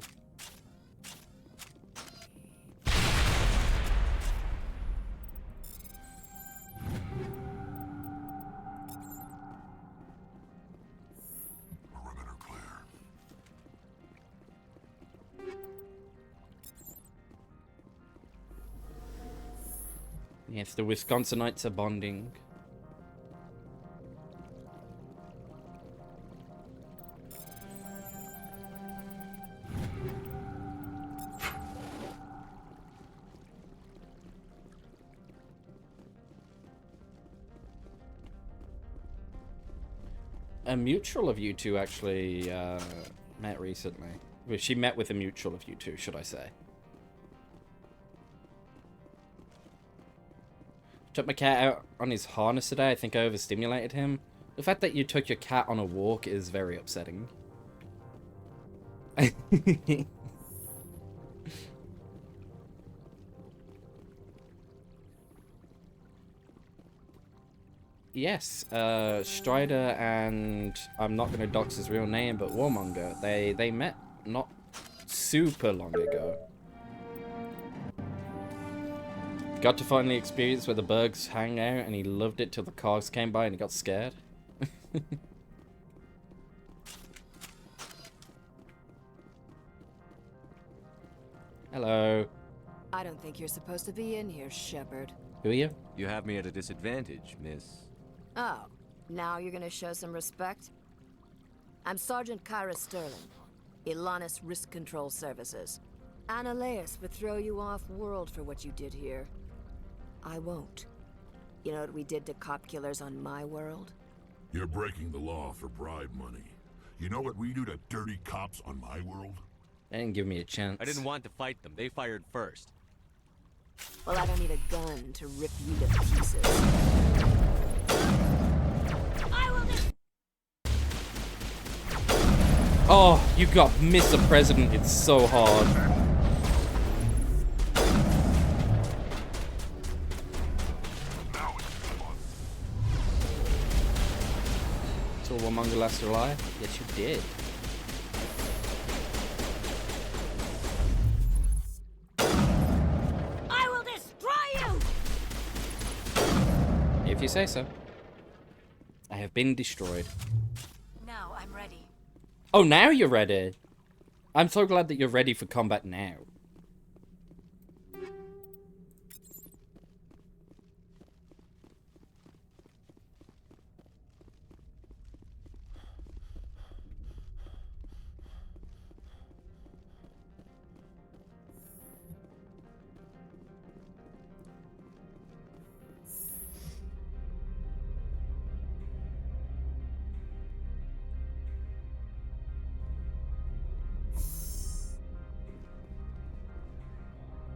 Perimeter clear. Yes, the Wisconsinites are bonding. A mutual of you two actually met recently. Well, she met with a mutual of you two, should I say. Took my cat out on his harness today. I think I overstimulated him. The fact that you took your cat on a walk is very upsetting. Yes, Strider and I'm not going to dox his real name, but Warmonger, they met not super long ago. Got to finally experience where the bugs hang out, and he loved it till the cars came by and he got scared. Hello. I don't think you're supposed to be in here, Shepard. Who are you? You have me at a disadvantage, miss. Oh, now you're gonna show some respect? I'm Sergeant Kyra Sterling, Ilanis Risk Control Services. Annaleus would throw you off-world for what you did here. I won't. You know what we did to cop killers on my world? You're breaking the law for bribe money. You know what we do to dirty cops on my world? They didn't give me a chance. I didn't want to fight them. They fired first. Well, I don't need a gun to rip you to pieces. Oh, you got Mr. President. It's so hard. So Warmonger last alive? Yes, you did. I will destroy you! If you say so. I have been destroyed. Now I'm ready. Oh, now you're ready. I'm so glad that you're ready for combat now.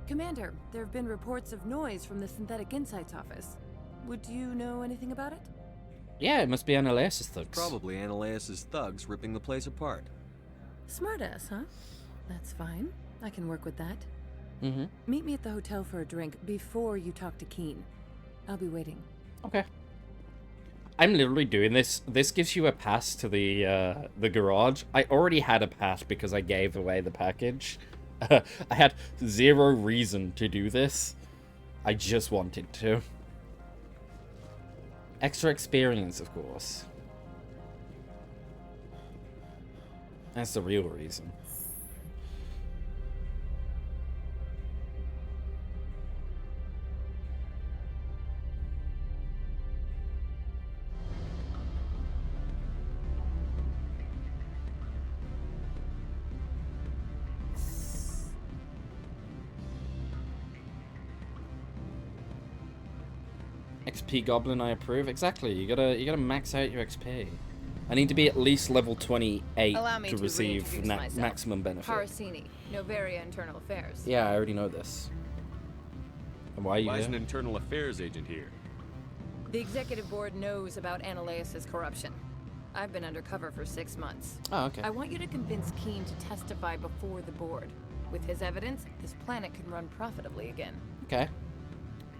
Commander, there have been reports of noise from the Synthetic Insights office. Would you know anything about it? Yeah, it must be Annaleus' thugs. Probably Annaleus' thugs ripping the place apart. Smartass, huh? That's fine. I can work with that. Mm-hmm. Meet me at the hotel for a drink before you talk to Keen. I'll be waiting. Okay. I'm literally doing this. This gives you a pass to the garage. I already had a pass because I gave away the package. I had zero reason to do this. I just wanted to. Extra experience, of course. That's the real reason. XP Goblin, I approve. Exactly. You gotta max out your XP. I need to be at least level 28 to receive maximum benefit. Parasini, Novaria Internal Affairs. Yeah, I already know this. And why are you Why is here? an internal affairs agent here? The executive board knows about Ananias' corruption. I've been undercover for 6 months. Oh, okay. I want you to convince Keen to testify before the board. With his evidence, this planet can run profitably again. Okay.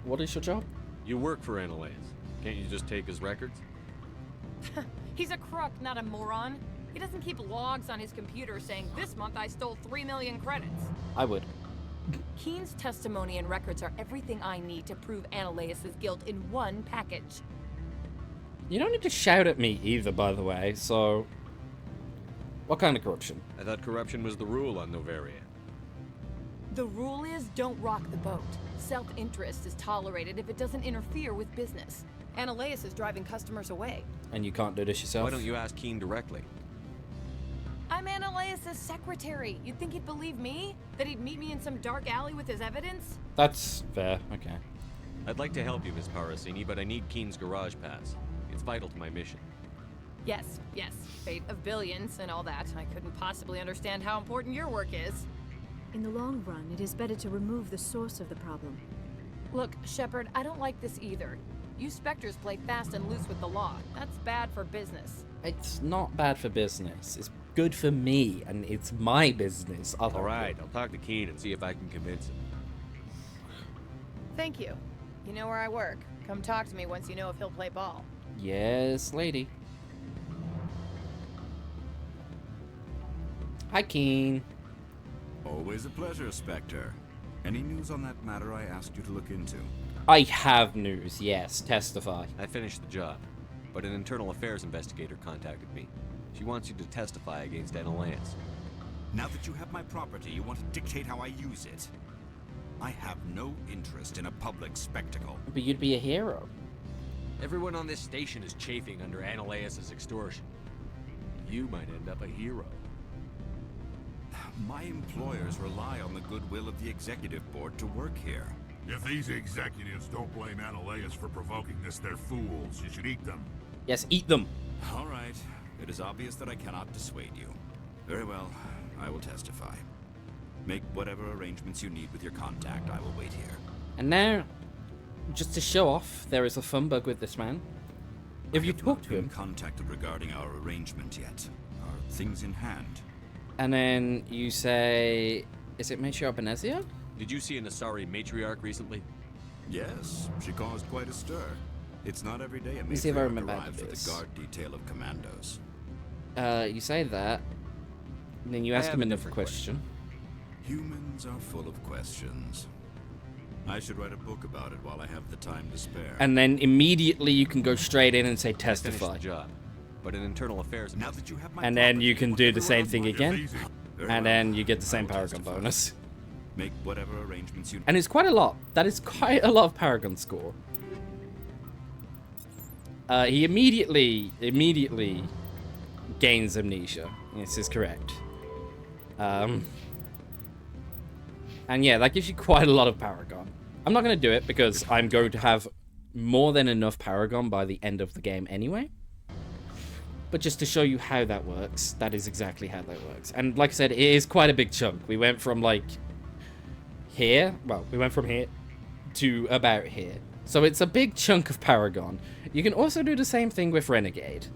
What is your job? You work for Ananias. Can't you just take his records? He's a crook, not a moron. He doesn't keep logs on his computer saying, this month I stole 3 million credits. I would. Keen's testimony and records are everything I need to prove Ananias' guilt in one package. You don't need to shout at me either, by the way, so... What kind of corruption? I thought corruption was the rule on Noveria. The rule is, don't rock the boat. Self-interest is tolerated if it doesn't interfere with business. Ananias is driving customers away. And you can't do this yourself? Why don't you ask Keen directly? I'm Ananias' secretary. You'd think he'd believe me? That he'd meet me in some dark alley with his evidence? That's fair, okay. I'd like to help you, Miss Parasini, but I need Keen's garage pass. It's vital to my mission. Yes, yes. Fate of billions and all that. I couldn't possibly understand how important your work is. In the long run, it is better to remove the source of the problem. Look, Shepard, I don't like this either. You Spectres play fast and loose with the law. That's bad for business. It's not bad for business. It's good for me, and it's my business. Alright, I'll talk to Keen and see if I can convince him. Thank you. You know where I work. Come talk to me once you know if he'll play ball. Yes, lady. Hi, Keen. Always a pleasure, Spectre. Any news on that matter I asked you to look into? I have news, yes. Testify. I finished the job, but an internal affairs investigator contacted me. She wants you to testify against Ananias. Now that you have my property, you want to dictate how I use it. I have no interest in a public spectacle. But you'd be a hero. Everyone on this station is chafing under Ananias' extortion. You might end up a hero. My employers rely on the goodwill of the executive board to work here. If these executives don't blame Ananias for provoking this, they're fools. You should eat them. Yes, eat them. All right. It is obvious that I cannot dissuade you. Very well. I will testify. Make whatever arrangements you need with your contact. I will wait here. And now, just to show off, there is a fun bug with this man. If you talk to him, contacted regarding our arrangement yet. Are things in hand? And then you say, is it Matriarch Benezia? Did you see an Asari matriarch recently? Yes, she caused quite a stir. It's not every day a me see if I matriarch remember arrives with this. a guard detail of commandos. You say that, and then you ask him another question. Humans are full of questions. I should write a book about it while I have the time to spare. And then immediately you can go straight in and say testify. I finished the job, but an internal affairs. Now that you have my and then you can do the same thing again, Very and well. then you get the same I will Paragon testify. bonus. Make whatever arrangements you. And it's quite a lot. That is quite a lot of Paragon score. He immediately gains amnesia. This is correct. And yeah, that gives you quite a lot of Paragon. I'm not going to do it because I'm going to have more than enough Paragon by the end of the game anyway. But just to show you how that works, that is exactly how that works. And like I said, it is quite a big chunk. We went from like here, well, we went from here to about here. So it's a big chunk of Paragon. You can also do the same thing with Renegade.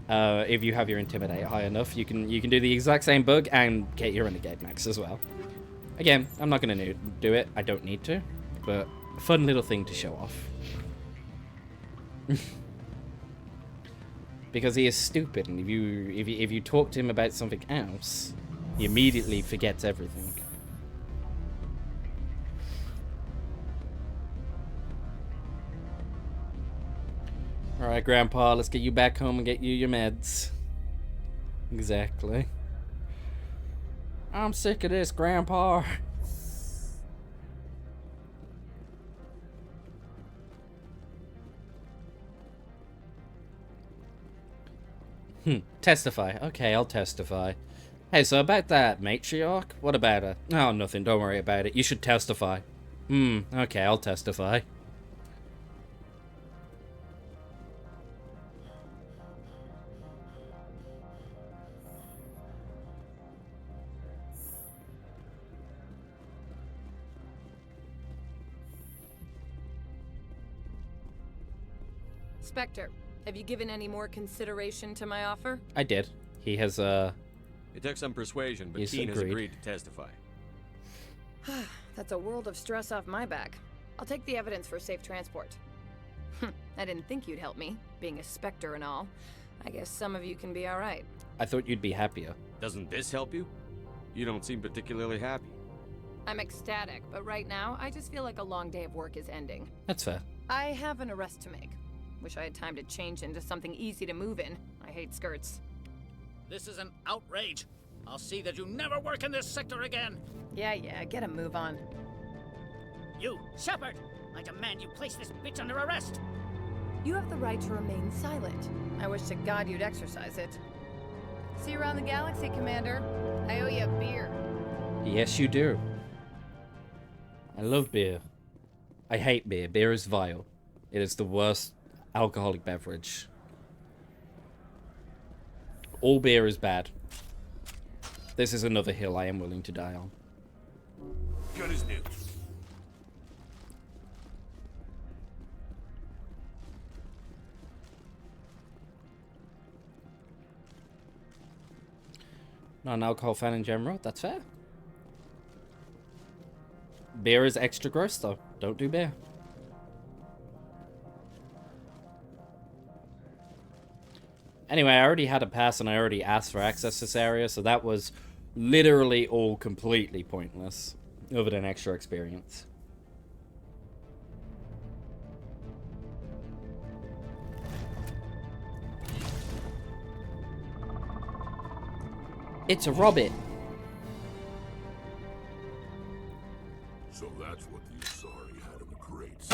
If you have your Intimidate high enough, you can do the exact same bug and get your Renegade max as well. Again, I'm not going to do it. I don't need to, but a fun little thing to show off. Because he is stupid, and if you talk to him about something else, he immediately forgets everything. Alright, Grandpa, let's get you back home and get you your meds. Exactly. I'm sick of this, Grandpa. Testify. Okay, I'll testify. Hey, so about that matriarch, what about her? Oh, nothing, don't worry about it. You should testify. Okay, I'll testify. Spectre, have you given any more consideration to my offer? I did. He has, It took some persuasion, but He's Keen has agreed. agreed to testify. That's a world of stress off my back. I'll take the evidence for safe transport. I didn't think you'd help me, being a Spectre and all. I guess some of you can be alright. I thought you'd be happier. Doesn't this help you? You don't seem particularly happy. I'm ecstatic, but right now, I just feel like a long day of work is ending. That's fair. I have an arrest to make. Wish I had time to change into something easy to move in. I hate skirts. This is an outrage. I'll see that you never work in this sector again. Yeah, get a move on. You, Shepard! I demand you place this bitch under arrest! You have the right to remain silent. I wish to God you'd exercise it. See you around the galaxy, Commander. I owe you a beer. Yes, you do. I love beer. I hate beer. Beer is vile. It is the worst alcoholic beverage. All beer is bad. This is another hill I am willing to die on. Good as new. Not an alcohol fan in general, that's fair. Beer is extra gross though. Don't do beer. Anyway, I already had a pass and I already asked for access to this area, so that was literally all completely pointless, other than extra experience. It's a Robert. So that's what the Asari had in the crates.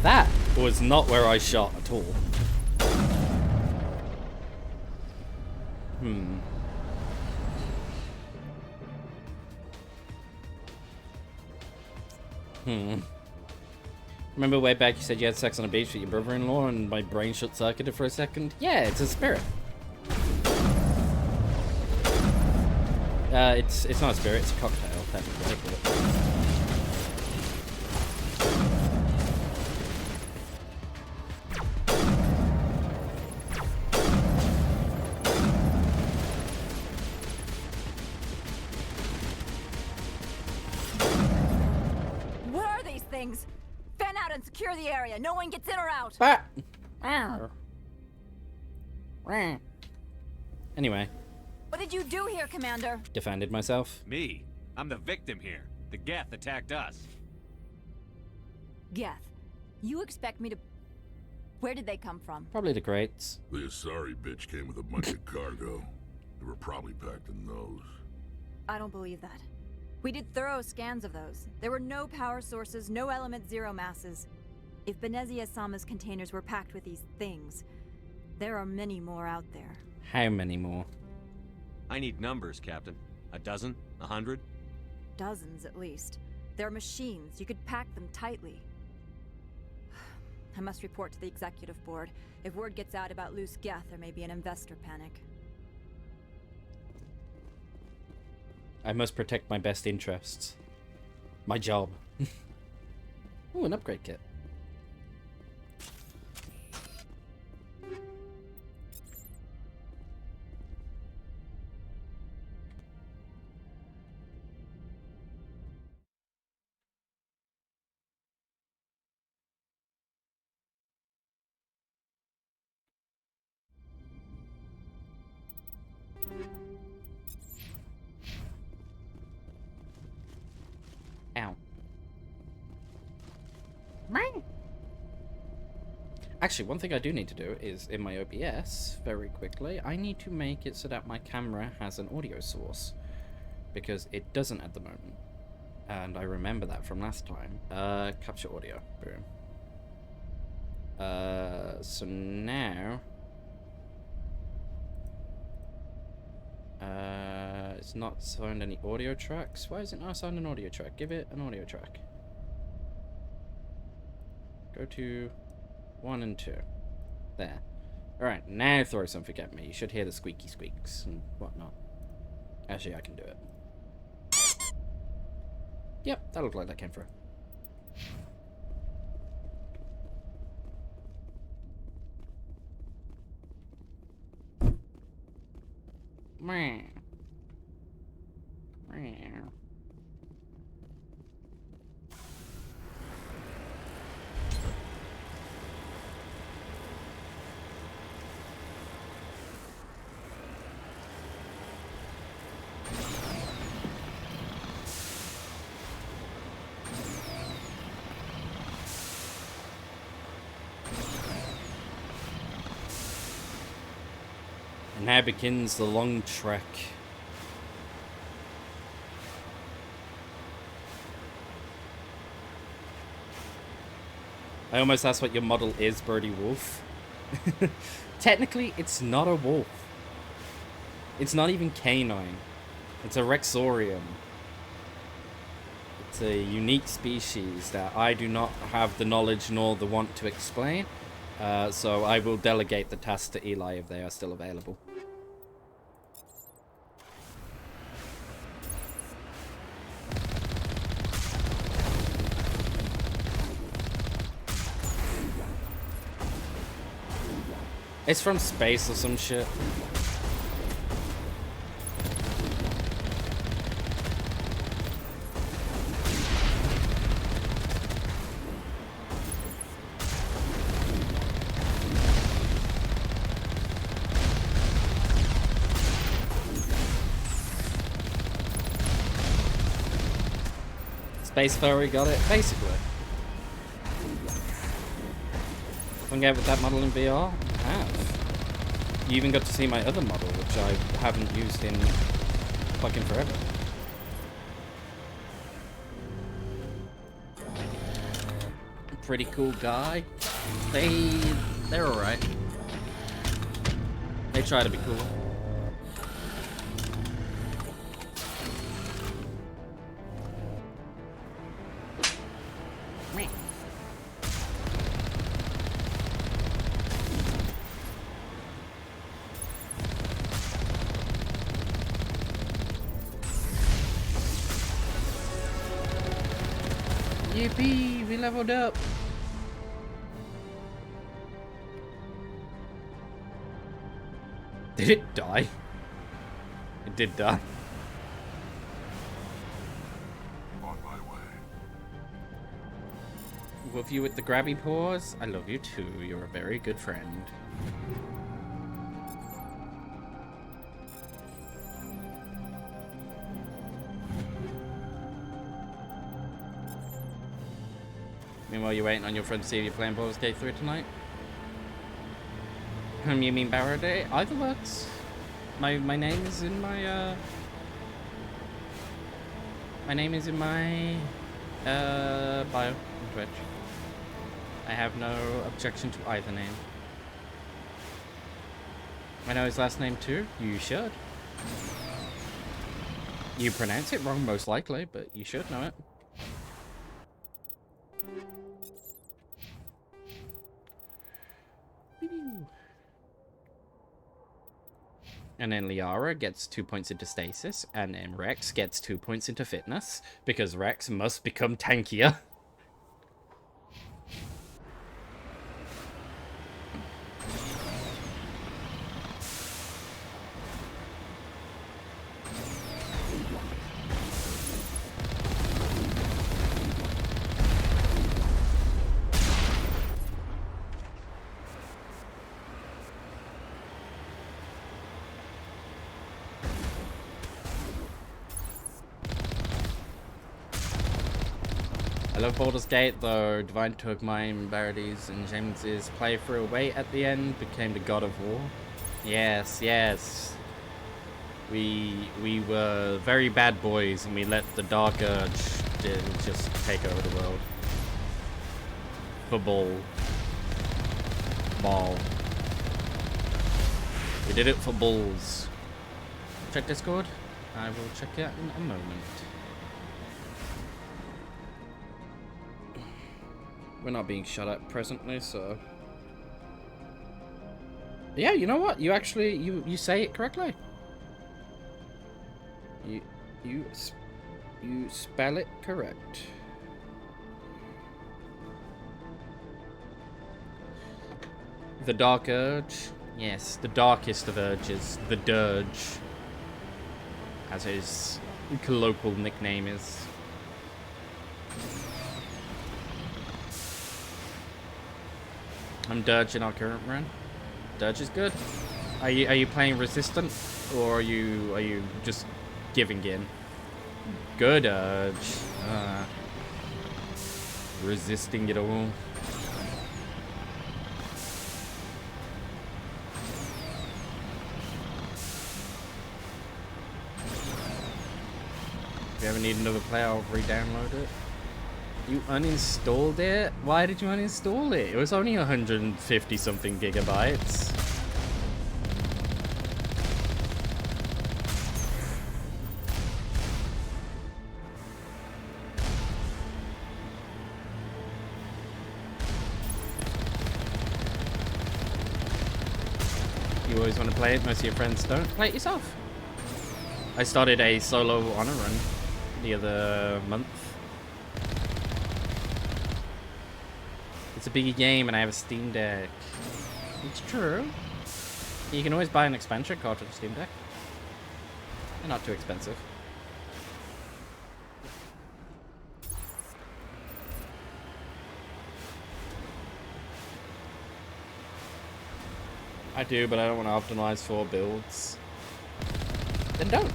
That was not where I shot at all. Remember way back you said you had sex on a beach with your brother-in-law and my brain short-circuited for a second? Yeah, it's a spirit. It's not a spirit, it's a cocktail, technically. What are these things? Fan out and secure the area. No one gets in or out. Anyway, What did you do here, Commander? defended myself. Me? I'm the victim here. The Geth attacked us. Geth, you expect me to... Where did they come from? Probably the crates. The Asari bitch came with a bunch of cargo. They were probably packed in those. I don't believe that. We did thorough scans of those. There were no power sources, no element zero masses. If Benezia Sama's containers were packed with these things, there are many more out there. How many more? I need numbers, Captain. A dozen? 100? Dozens, at least. They're machines. You could pack them tightly. I must report to the executive board. If word gets out about loose Geth, there may be an investor panic. I must protect my best interests. My job. Ooh, an upgrade kit. Ow. Actually, one thing I do need to do is, in my OBS, very quickly, I need to make it so that my camera has an audio source. Because it doesn't at the moment. And I remember that from last time. Capture audio. Boom. So now... it's not assigned any audio tracks. Why is it not assigned an audio track? Give it an audio track. Go to 1 and 2. There. Alright, now throw something at me. You should hear the squeaky squeaks and whatnot. Actually, I can do it. Yep, that looked like that came through. Meow. Meow. And now begins the long trek. I almost asked what your model is, Birdie Wolf. Technically, it's not a wolf. It's not even canine. It's a Rexorium. It's a unique species that I do not have the knowledge nor the want to explain. So I will delegate the task to Eli if they are still available. It's from space or some shit. Space Furry got it, basically. Hung out with that model in VR? I have. You even got to see my other model, which I haven't used in fucking forever. Pretty cool guy. They're alright. They try to be cool. Yippee! We leveled up! Did it die? It did die. On my way. Love you with the grabby paws? I love you too. You're a very good friend. Meanwhile, you're waiting on your friend to see if you're playing Baldur's Gate 3 tonight? You mean Baridi? Either works. My name is in my my name is in my bio on Twitch. I have no objection to either name. I know his last name too. You should. You pronounce it wrong most likely, but you should know it. And then Liara gets 2 points into stasis, and then Rex gets 2 points into fitness, because Rex must become tankier. I love Baldur's Gate, though Divine took mine, Baridy's, and James's playthrough away at the end, became the God of War. Yes, yes. We were very bad boys, and we let the Dark Urge just take over the world. Football. Ball. We did it for balls. Check Discord? I will check it in a moment. We're not being shot at presently, so... Yeah, you know what? You actually, you say it correctly. You spell it correct. The Dark Urge? Yes, the darkest of urges. The Dirge. as his colloquial nickname is. I'm Dirge in our current run. Dirge is good. Are you playing resistant, or are you just giving in? Good Dirge. Resisting it all. If you ever need another player, I'll re-download it. You uninstalled it? Why did you uninstall it? It was only 150 something gigabytes. You always want to play it, most of your friends don't. Play it yourself. I started a solo honor run the other month. It's a biggie game and I have a Steam Deck. It's true. You can always buy an expansion card for the Steam Deck. They're not too expensive. I do, but I don't want to optimize for builds. Then don't.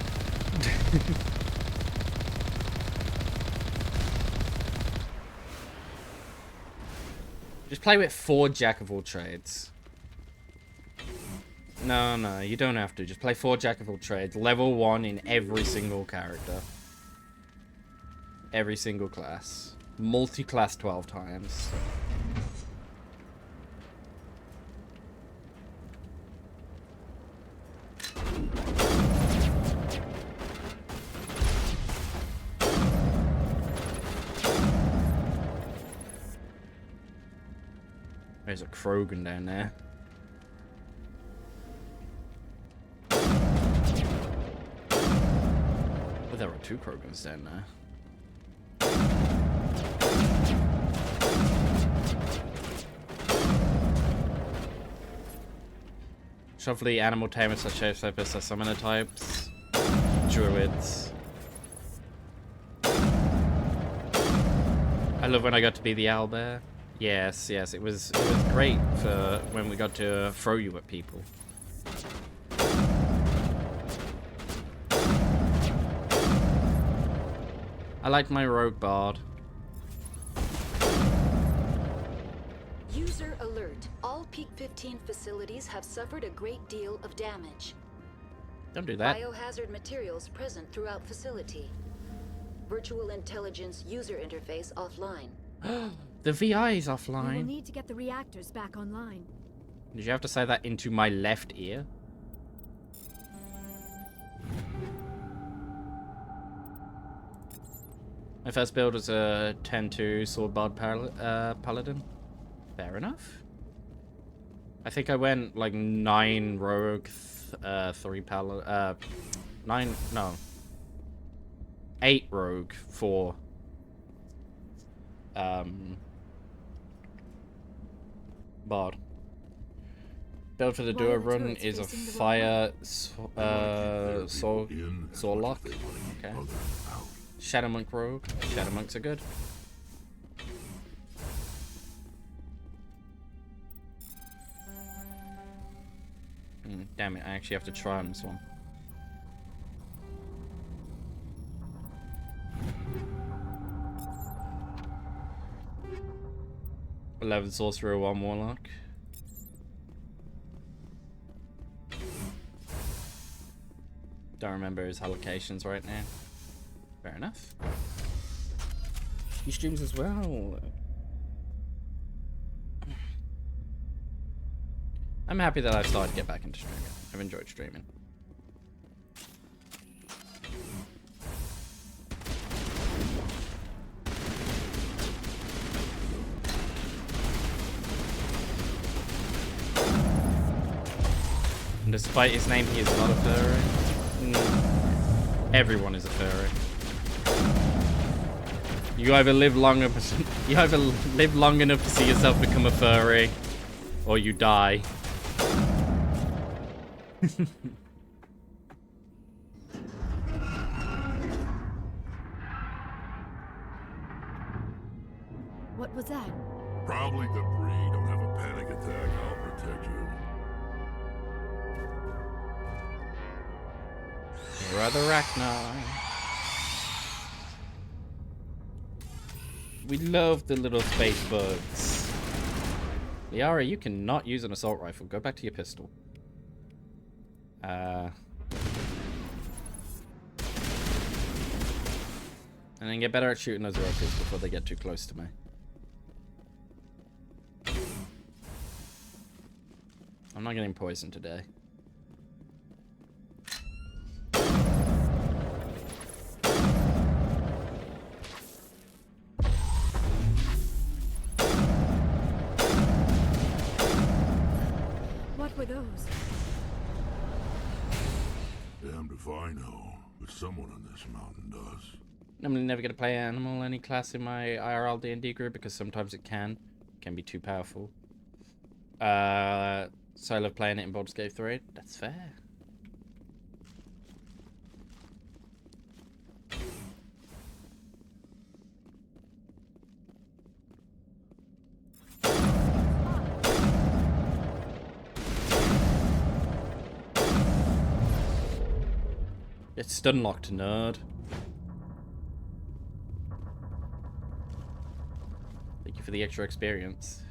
Just play with 4 Jack of all trades. No, you don't have to. Just play 4 Jack of all trades. Level 1 in every single character. Every single class. Multi-class 12 times. There's a Krogan down there. Oh, there are 2 Krogans down there. Hopefully animal tamers such as summoner types. Druids. I love when I got to be the owlbear. Yes, it was great for when we got to throw you at people. I like my rogue bard. User alert. All Peak 15 facilities have suffered a great deal of damage. Don't do that. Biohazard materials present throughout facility. Virtual intelligence user interface offline. The VI is We will offline. need to get the reactors back online. Did you have to say that into my left ear? My first build was a 10-2 sword bard paladin. Fair enough. I think I went like 9 rogue, 3 paladin, 8 rogue, 4 bard. Build for the duo run is a fire Zorlock. Okay. Shadow Monk rogue. Shadow Monks are good. Damn it, I actually have to try on this one. Eleven Sorcerer, 1 Warlock. Don't remember his allocations right now. Fair enough. He streams as well. I'm happy that I've started to get back into streaming. I've enjoyed streaming. And despite his name, he is not a furry. Everyone is a furry. You either live long enough to see yourself become a furry, or you die. What was that? Probably debris. Don't have a panic attack. I'll protect you. Brother Ragnar. We love the little space bugs. Liara, you cannot use an assault rifle. Go back to your pistol. And then get better at shooting those rockets before they get too close to me. I'm not getting poisoned today. What were those? Damned if I know, but someone on this mountain does. I'm never going to play animal any class in my IRL D&D group because sometimes it can be too powerful. So I love playing it in Baldur's Gate 3. That's fair. It's stun locked, nerd. Thank you for the extra experience.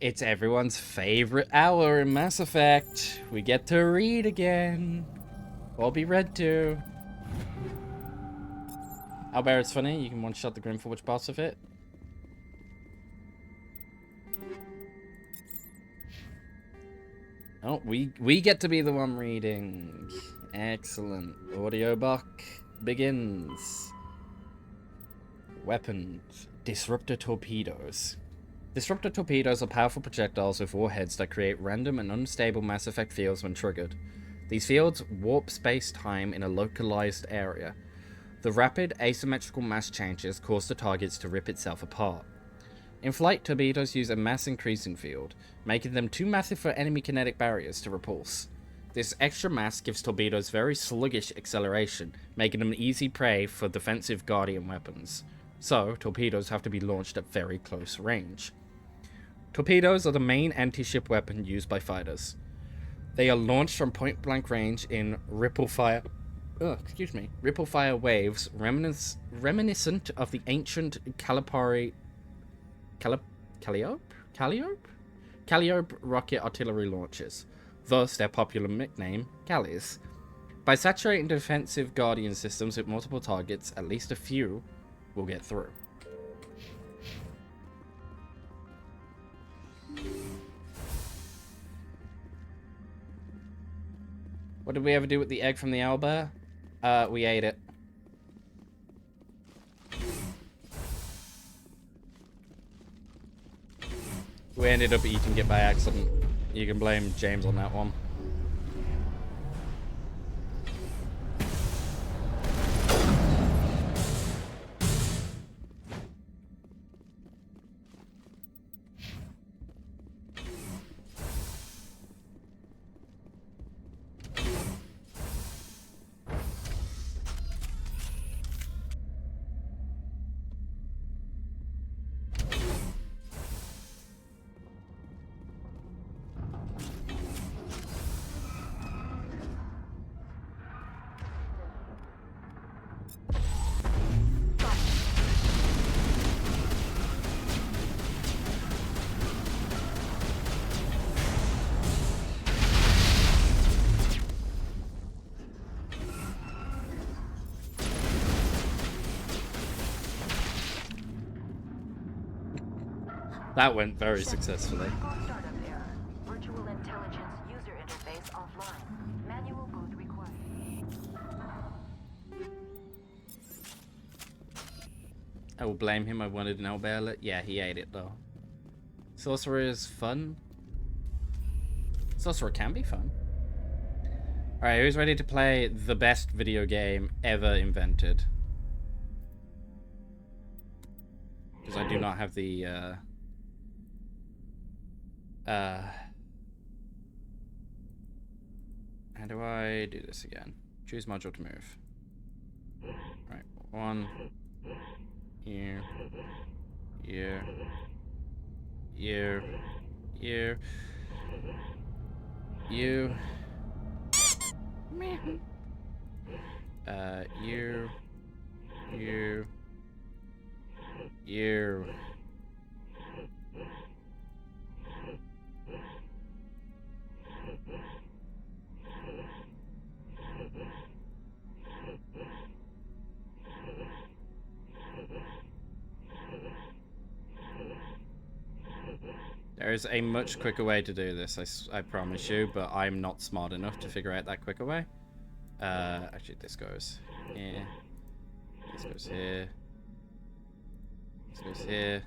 It's everyone's favorite hour in Mass Effect. We get to read again. Or be read to. Owlbear, it's funny. You can one-shot the Grimforge boss with it. Oh, we get to be the one reading. Excellent. Audiobook begins. Weapons. Disruptor torpedoes. Disruptor torpedoes are powerful projectiles with warheads that create random and unstable Mass Effect fields when triggered. These fields warp space-time in a localized area. The rapid asymmetrical mass changes cause the targets to rip itself apart. In flight, torpedoes use a mass increasing field, making them too massive for enemy kinetic barriers to repulse. This extra mass gives torpedoes very sluggish acceleration, making them easy prey for defensive Guardian weapons. So, torpedoes have to be launched at very close range. Torpedoes are the main anti-ship weapon used by fighters. They are launched from point-blank range in ripple fire waves reminiscent of the ancient Calliope rocket artillery launches, thus their popular nickname, Galleys. By saturating defensive Guardian systems with multiple targets, at least a few will get through. What did we ever do with the egg from the owlbear? We ate it. We ended up eating it by accident. You can blame James on that one. That went very successfully. Startup error. Virtual intelligence user interface offline. Manual boot required. I will blame him. I wanted an owlbear. Yeah, he ate it though. Sorcerer is fun. Sorcerer can be fun. Alright, who's ready to play the best video game ever invented? Because I do not have the how do I do this again? Choose module to move. Right, 1 here, here, here, here, you, you, you, you. There is a much quicker way to do this, I promise you, but I'm not smart enough to figure out that quicker way. Actually, this goes here. This goes here. This goes here.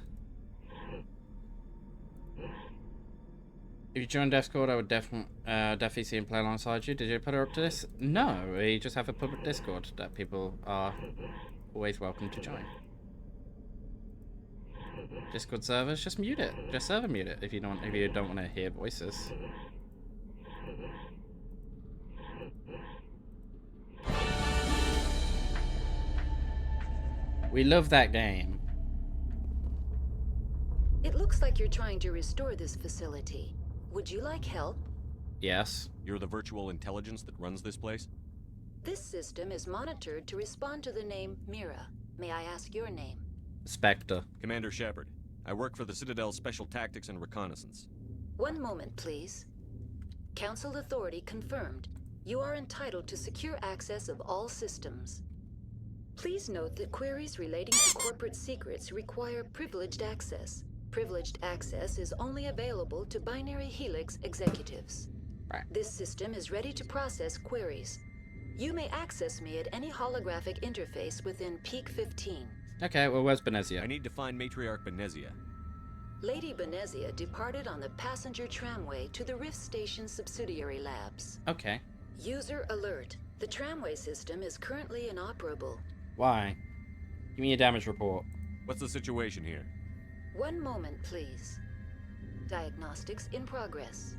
If you join Discord, I would definitely see him play alongside you. Did you put her up to this? No, we just have a public Discord that people are always welcome to join. Discord servers, just mute it. Just server mute it if you don't want to hear voices. We love that game. It looks like you're trying to restore this facility. Would you like help? Yes. You're the virtual intelligence that runs this place? This system is monitored to respond to the name Mira. May I ask your name? Spectre. Commander Shepard. I work for the Citadel's Special Tactics and Reconnaissance. One moment, please. Council authority confirmed. You are entitled to secure access of all systems. Please note that queries relating to corporate secrets require privileged access. Privileged access is only available to Binary Helix executives. Right. This system is ready to process queries. You may access me at any holographic interface within Peak 15. Okay, well, where's Benezia? I need to find Matriarch Benezia. Lady Benezia departed on the passenger tramway to the Rift Station subsidiary labs. Okay. User alert. The tramway system is currently inoperable. Why? Give me a damage report. What's the situation here? One moment, please. Diagnostics in progress.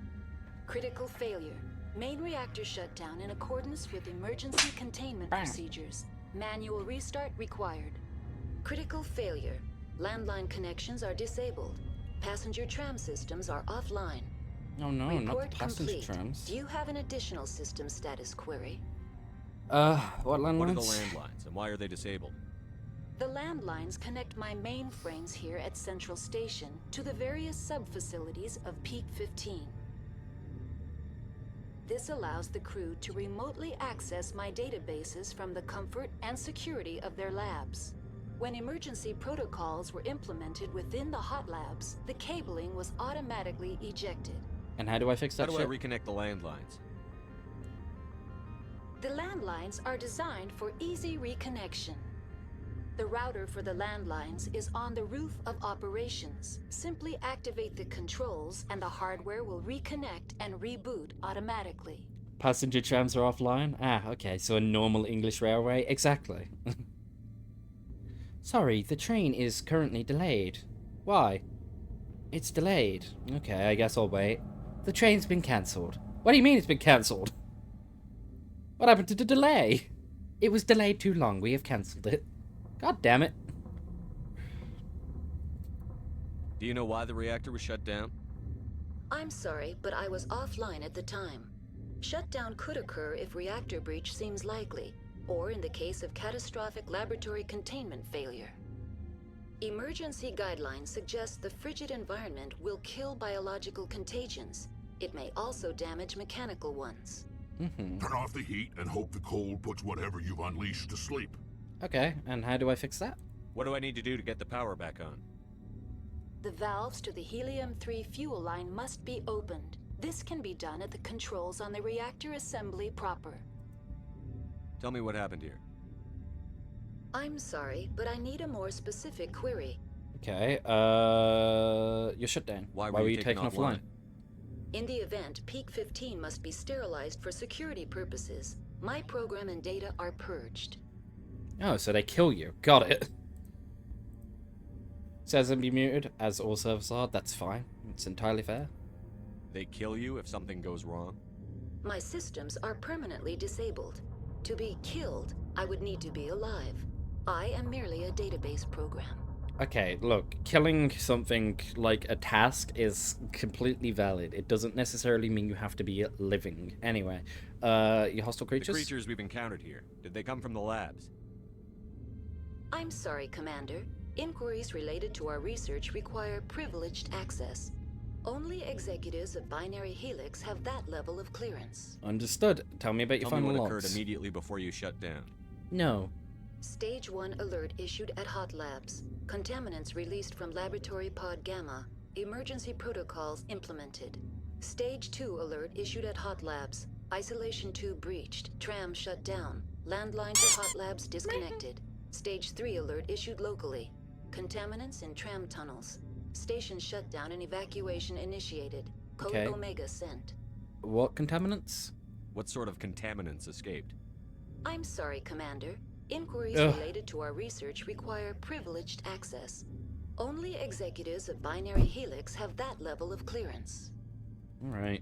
Critical failure. Main reactor shut down in accordance with emergency containment procedures. Manual restart required. Critical failure. Landline connections are disabled. Passenger tram systems are offline. Oh no, Report not the passenger complete. trams. Do you have an additional system status query? What landlines? What are the landlines, and why are they disabled? The landlines connect my mainframes here at Central Station to the various sub-facilities of Peak 15. This allows the crew to remotely access my databases from the comfort and security of their labs. When emergency protocols were implemented within the hot labs, the cabling was automatically ejected. And how do I fix that How do shit? I reconnect the landlines? The landlines are designed for easy reconnection. The router for the landlines is on the roof of operations. Simply activate the controls and the hardware will reconnect and reboot automatically. Passenger trams are offline? Ah, okay, so a normal English railway? Exactly. Sorry, the train is currently delayed. Why? It's delayed. Okay, I guess I'll wait. The train's been cancelled. What do you mean it's been cancelled? What happened to the delay? It was delayed too long. We have cancelled it. God damn it. Do you know why the reactor was shut down? I'm sorry, but I was offline at the time. Shutdown could occur if reactor breach seems likely, or in the case of catastrophic laboratory containment failure. Emergency guidelines suggest the frigid environment will kill biological contagions. It may also damage mechanical ones. Turn off the heat and hope the cold puts whatever you've unleashed to sleep. Okay, and how do I fix that? What do I need to do to get the power back on? The valves to the helium-3 fuel line must be opened. This can be done at the controls on the reactor assembly proper. Tell me what happened here. I'm sorry, but I need a more specific query. Okay, you're shut down. Why were you taken offline? In the event, Peak 15 must be sterilized for security purposes. My program and data are purged. Oh, so they kill you. Got it. Says and be muted, as all servers are. That's fine. It's entirely fair. They kill you if something goes wrong? My systems are permanently disabled. To be killed, I would need to be alive. I am merely a database program. Okay, look, killing something like a task is completely valid. It doesn't necessarily mean you have to be living. Anyway, you hostile creatures? The creatures we've encountered here, did they come from the labs? I'm sorry, Commander. Inquiries related to our research require privileged access. Only executives of Binary Helix have that level of clearance. Understood. Tell me about your Tell me final what logs. occurred immediately before you shut down. No. Stage 1 alert issued at Hot Labs. Contaminants released from Laboratory Pod Gamma. Emergency protocols implemented. Stage 2 alert issued at Hot Labs. Isolation tube breached. Tram shut down. Landline to Hot Labs disconnected. Stage 3 alert issued locally. Contaminants in tram tunnels. Station shutdown and evacuation initiated. Code Okay. Omega sent. What contaminants? What sort of contaminants escaped? I'm sorry, Commander. Inquiries Ugh. related to our research require privileged access. Only executives of Binary Helix have that level of clearance. Alright.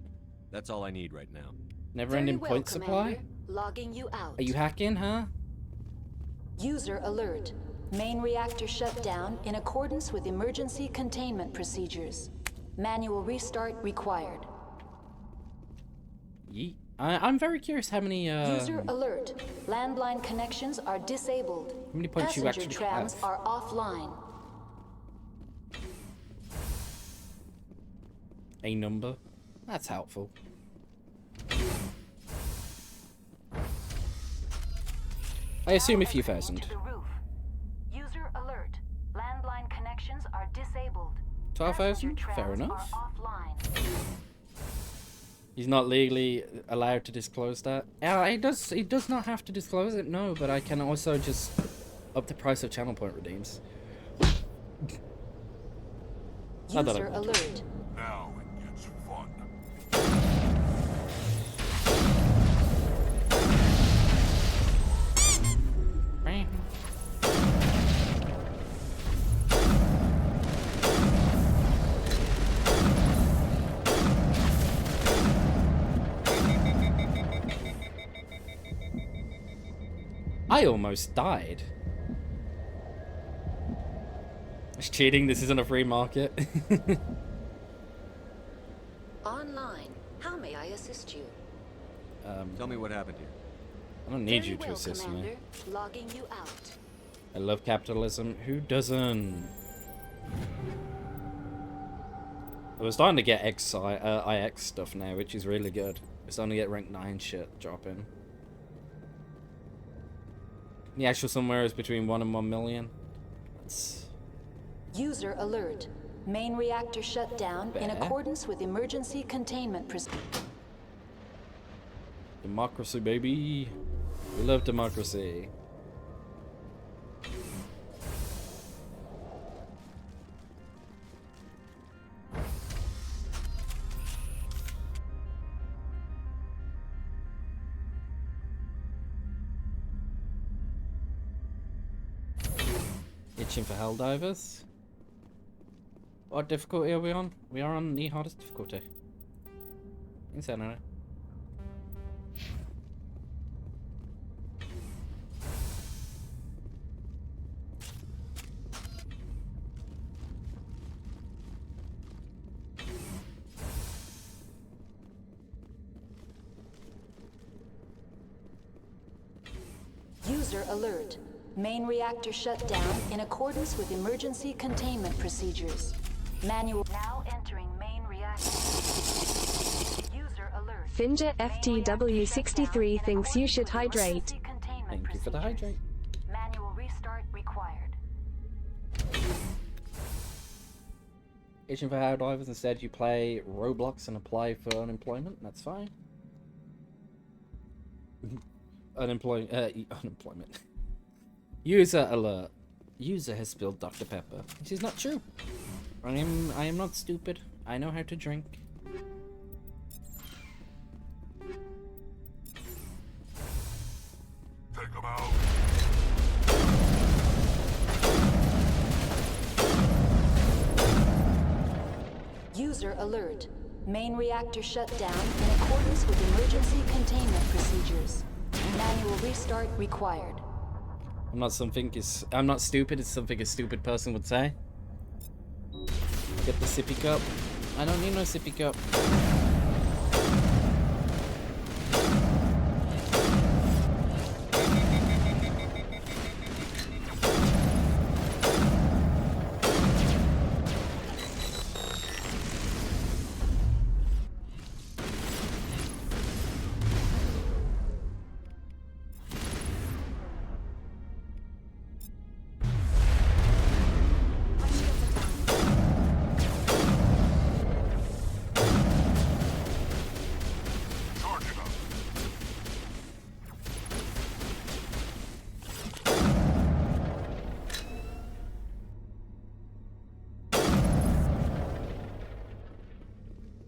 That's all I need right now. Never-ending Very well, point supply? Commander. Logging you out. Are you hacking, huh? User alert. Main reactor shut down in accordance with emergency containment procedures. Manual restart required. Yeet. I'm very curious how many, User alert. Landline connections are disabled. how many points you Passenger actually trams have. are offline. A number? That's helpful. I assume a few thousand. User alert. Landline connections are disabled. 12,000? Fair enough. He's not legally allowed to disclose that. He does not have to disclose it, no, but I can also just up the price of channel point redeems. User alert. Now it gets fun. I almost died. It's cheating, this isn't a free market. Online. How may I assist you? Tell me what happened here. I don't need Very you to well, assist Commander. me. Logging you out. I love capitalism. Who doesn't? We're starting to get IX stuff now, which is really good. We're starting to get rank 9 shit dropping. The actual somewhere is between 1 and 1 million. That's... User alert. Main reactor shut down in Bear. accordance with emergency containment procedures. Democracy, baby. We love democracy. Itching for Helldivers. What difficulty are we on? We are on the hardest difficulty. Insanity. User alert. Main reactor shut down in accordance with emergency containment procedures. Manual now entering main reactor. User alert. Finger FTW63 thinks you should hydrate. Thank you for the hydrate. Manual restart required. Itching for Helldivers, instead you play Roblox and apply for unemployment. That's fine. Unemployment. User alert. User has spilled Dr. Pepper. This is not true. I am not stupid. I know how to drink. Take them out. User alert. Main reactor shut down in accordance with emergency containment procedures. Manual restart required. I'm not stupid, it's something a stupid person would say. Get the sippy cup. I don't need no sippy cup.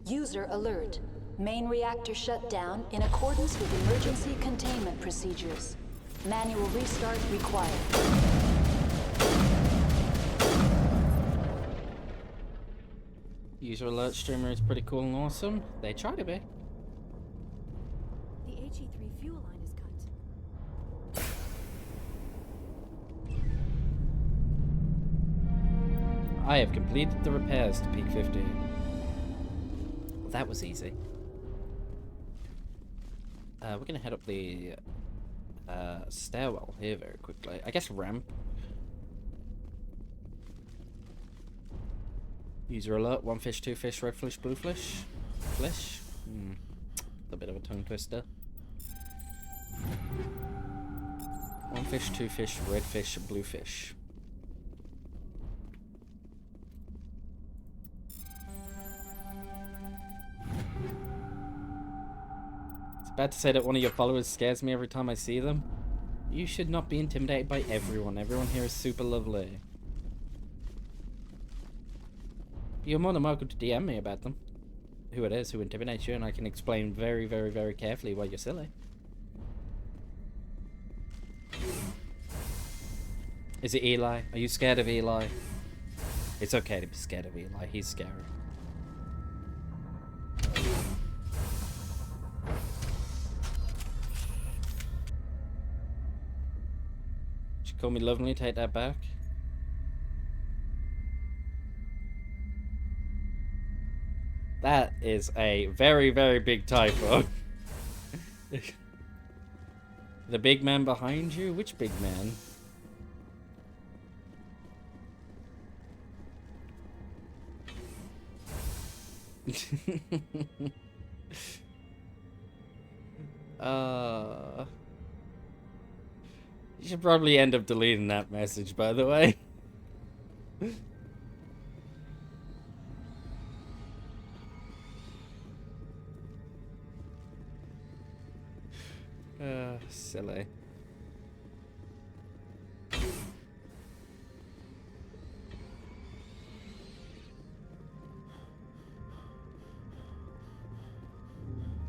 User alert. Main reactor shut down in accordance with emergency containment procedures. Manual restart required. User alert streamer is pretty cool and awesome. They try to be. The HE3 fuel line is cut. I have completed the repairs to peak 15. That was easy. We're gonna head up the stairwell here very quickly. I guess ramp. User alert, 1 fish, 2 fish, red fish, blue fish. Fish? A bit of a tongue twister. 1 fish, 2 fish, red fish, blue fish. It's bad to say that one of your followers scares me every time I see them. You should not be intimidated by everyone. Everyone here is super lovely. You're more than welcome to DM me about them. Who it is, who intimidates you, and I can explain very, very, very carefully why you're silly. Is it Eli? Are you scared of Eli? It's okay to be scared of Eli. He's scary. She called me lovely. Take that back. That is a very, very big typo. The big man behind you? Which big man? You should probably end up deleting that message, by the way. Silly. Can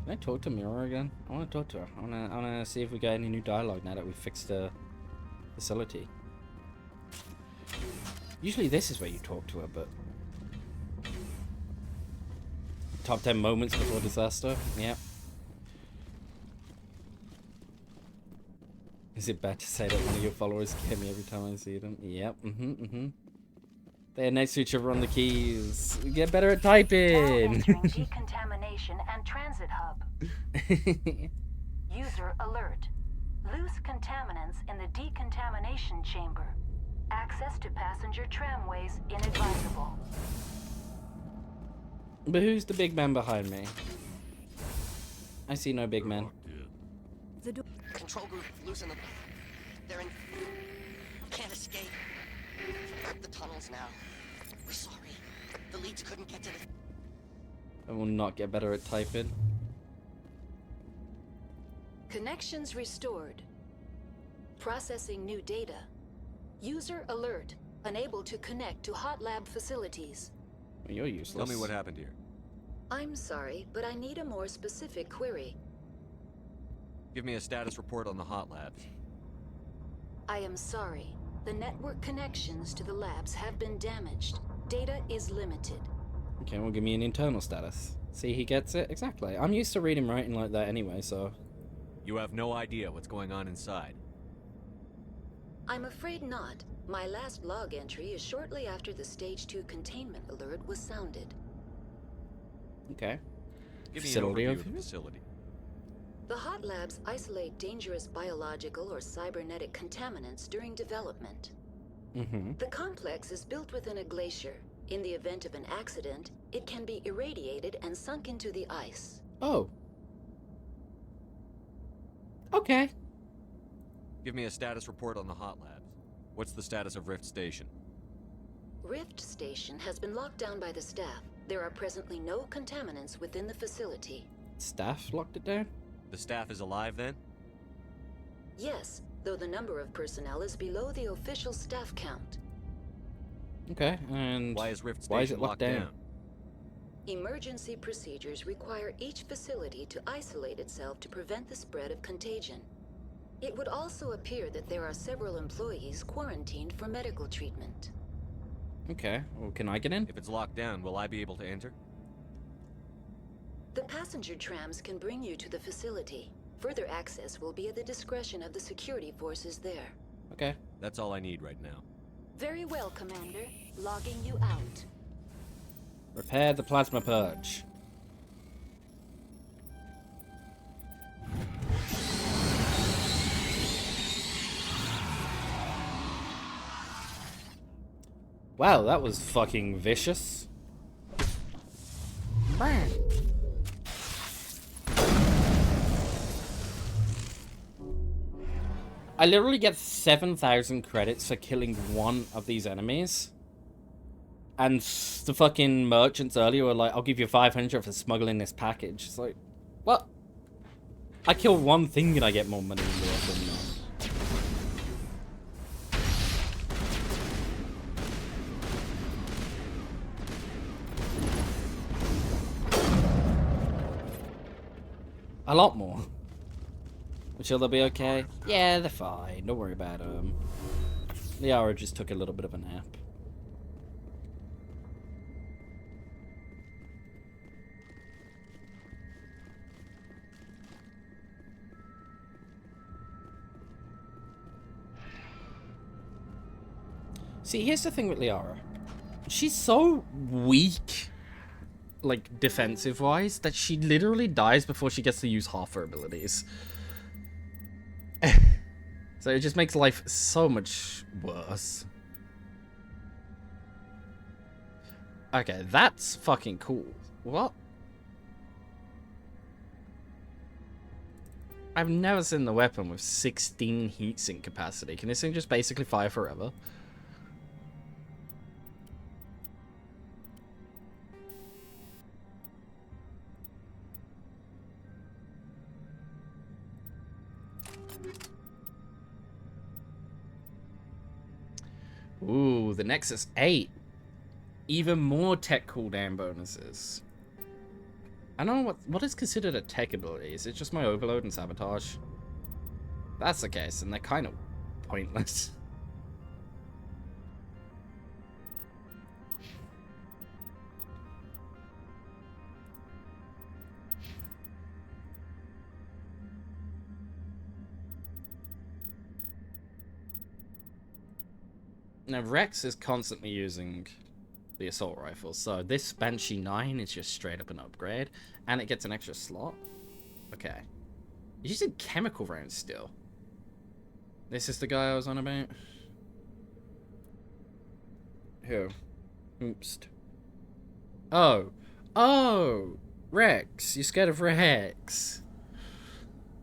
I talk to Mira again? I want to talk to her. I want to see if we got any new dialogue now that we've fixed the facility. Usually this is where you talk to her, but... Top 10 moments before disaster? Yep. Is it bad to say that one of your followers scare me every time I see them? Yep, They're next to each other on the keys. Get better at typing! Entering decontamination and transit hub. User alert. Loose contaminants in the decontamination chamber. Access to passenger tramways inadvisable. But who's the big man behind me? I see no big man. The door. Control group, loosen them. They're in. Can't escape. The tunnels now. We're sorry. The leads couldn't get to the. I will not get better at typing. Connections restored. Processing new data. User alert. Unable to connect to hot lab facilities. Well, you're useless. Tell me what happened here. I'm sorry, but I need a more specific query. Give me a status report on the hot labs. I am sorry. The network connections to the labs have been damaged. Data is limited. Okay, well, give me an internal status. See, he gets it? Exactly. I'm used to reading writing like that anyway, so... You have no idea what's going on inside. I'm afraid not. My last log entry is shortly after the Stage 2 containment alert was sounded. Okay. Give me an overview of the facility. The hot labs isolate dangerous biological or cybernetic contaminants during development. The complex is built within a glacier. In the event of an accident, it can be irradiated and sunk into the ice. Oh. Okay. Give me a status report on the hot labs. What's the status of Rift Station? Rift Station has been locked down by the staff. There are presently no contaminants within the facility. Staff locked it down? The staff is alive then? Yes, though the number of personnel is below the official staff count. Okay, and why is Rift why is Station it locked down? Emergency procedures require each facility to isolate itself to prevent the spread of contagion. It would also appear that there are several employees quarantined for medical treatment. Okay, well, can I get in? If it's locked down, will I be able to enter? The passenger trams can bring you to the facility. Further access will be at the discretion of the security forces there. Okay. That's all I need right now. Very well, Commander. Logging you out. Repair the plasma purge. Wow, that was fucking vicious. I literally get 7,000 credits for killing one of these enemies. And the fucking merchants earlier were like, I'll give you 500 for smuggling this package. It's like, what? I kill one thing and I get more money than the rest of them. A lot more. Which will they be okay? Yeah, they're fine. Don't worry about them. Liara just took a little bit of a nap. See, here's the thing with Liara. She's so weak, like, defensive-wise, that she literally dies before she gets to use half her abilities. So it just makes life so much worse. Okay, that's fucking cool. What? I've never seen the weapon with 16 heatsink capacity. Can this thing just basically fire forever? Ooh, the Nexus 8. Even more tech cooldown bonuses. I don't know what is considered a tech ability. Is it just my overload and sabotage? If that's the case, and they're kind of pointless. Now, Rex is constantly using the assault rifle, so this Banshee 9 is just straight up an upgrade, and it gets an extra slot. Okay. He's using chemical rounds still. This is the guy I was on about? Who? Oops. Oh. Oh! Rex! You're scared of Rex.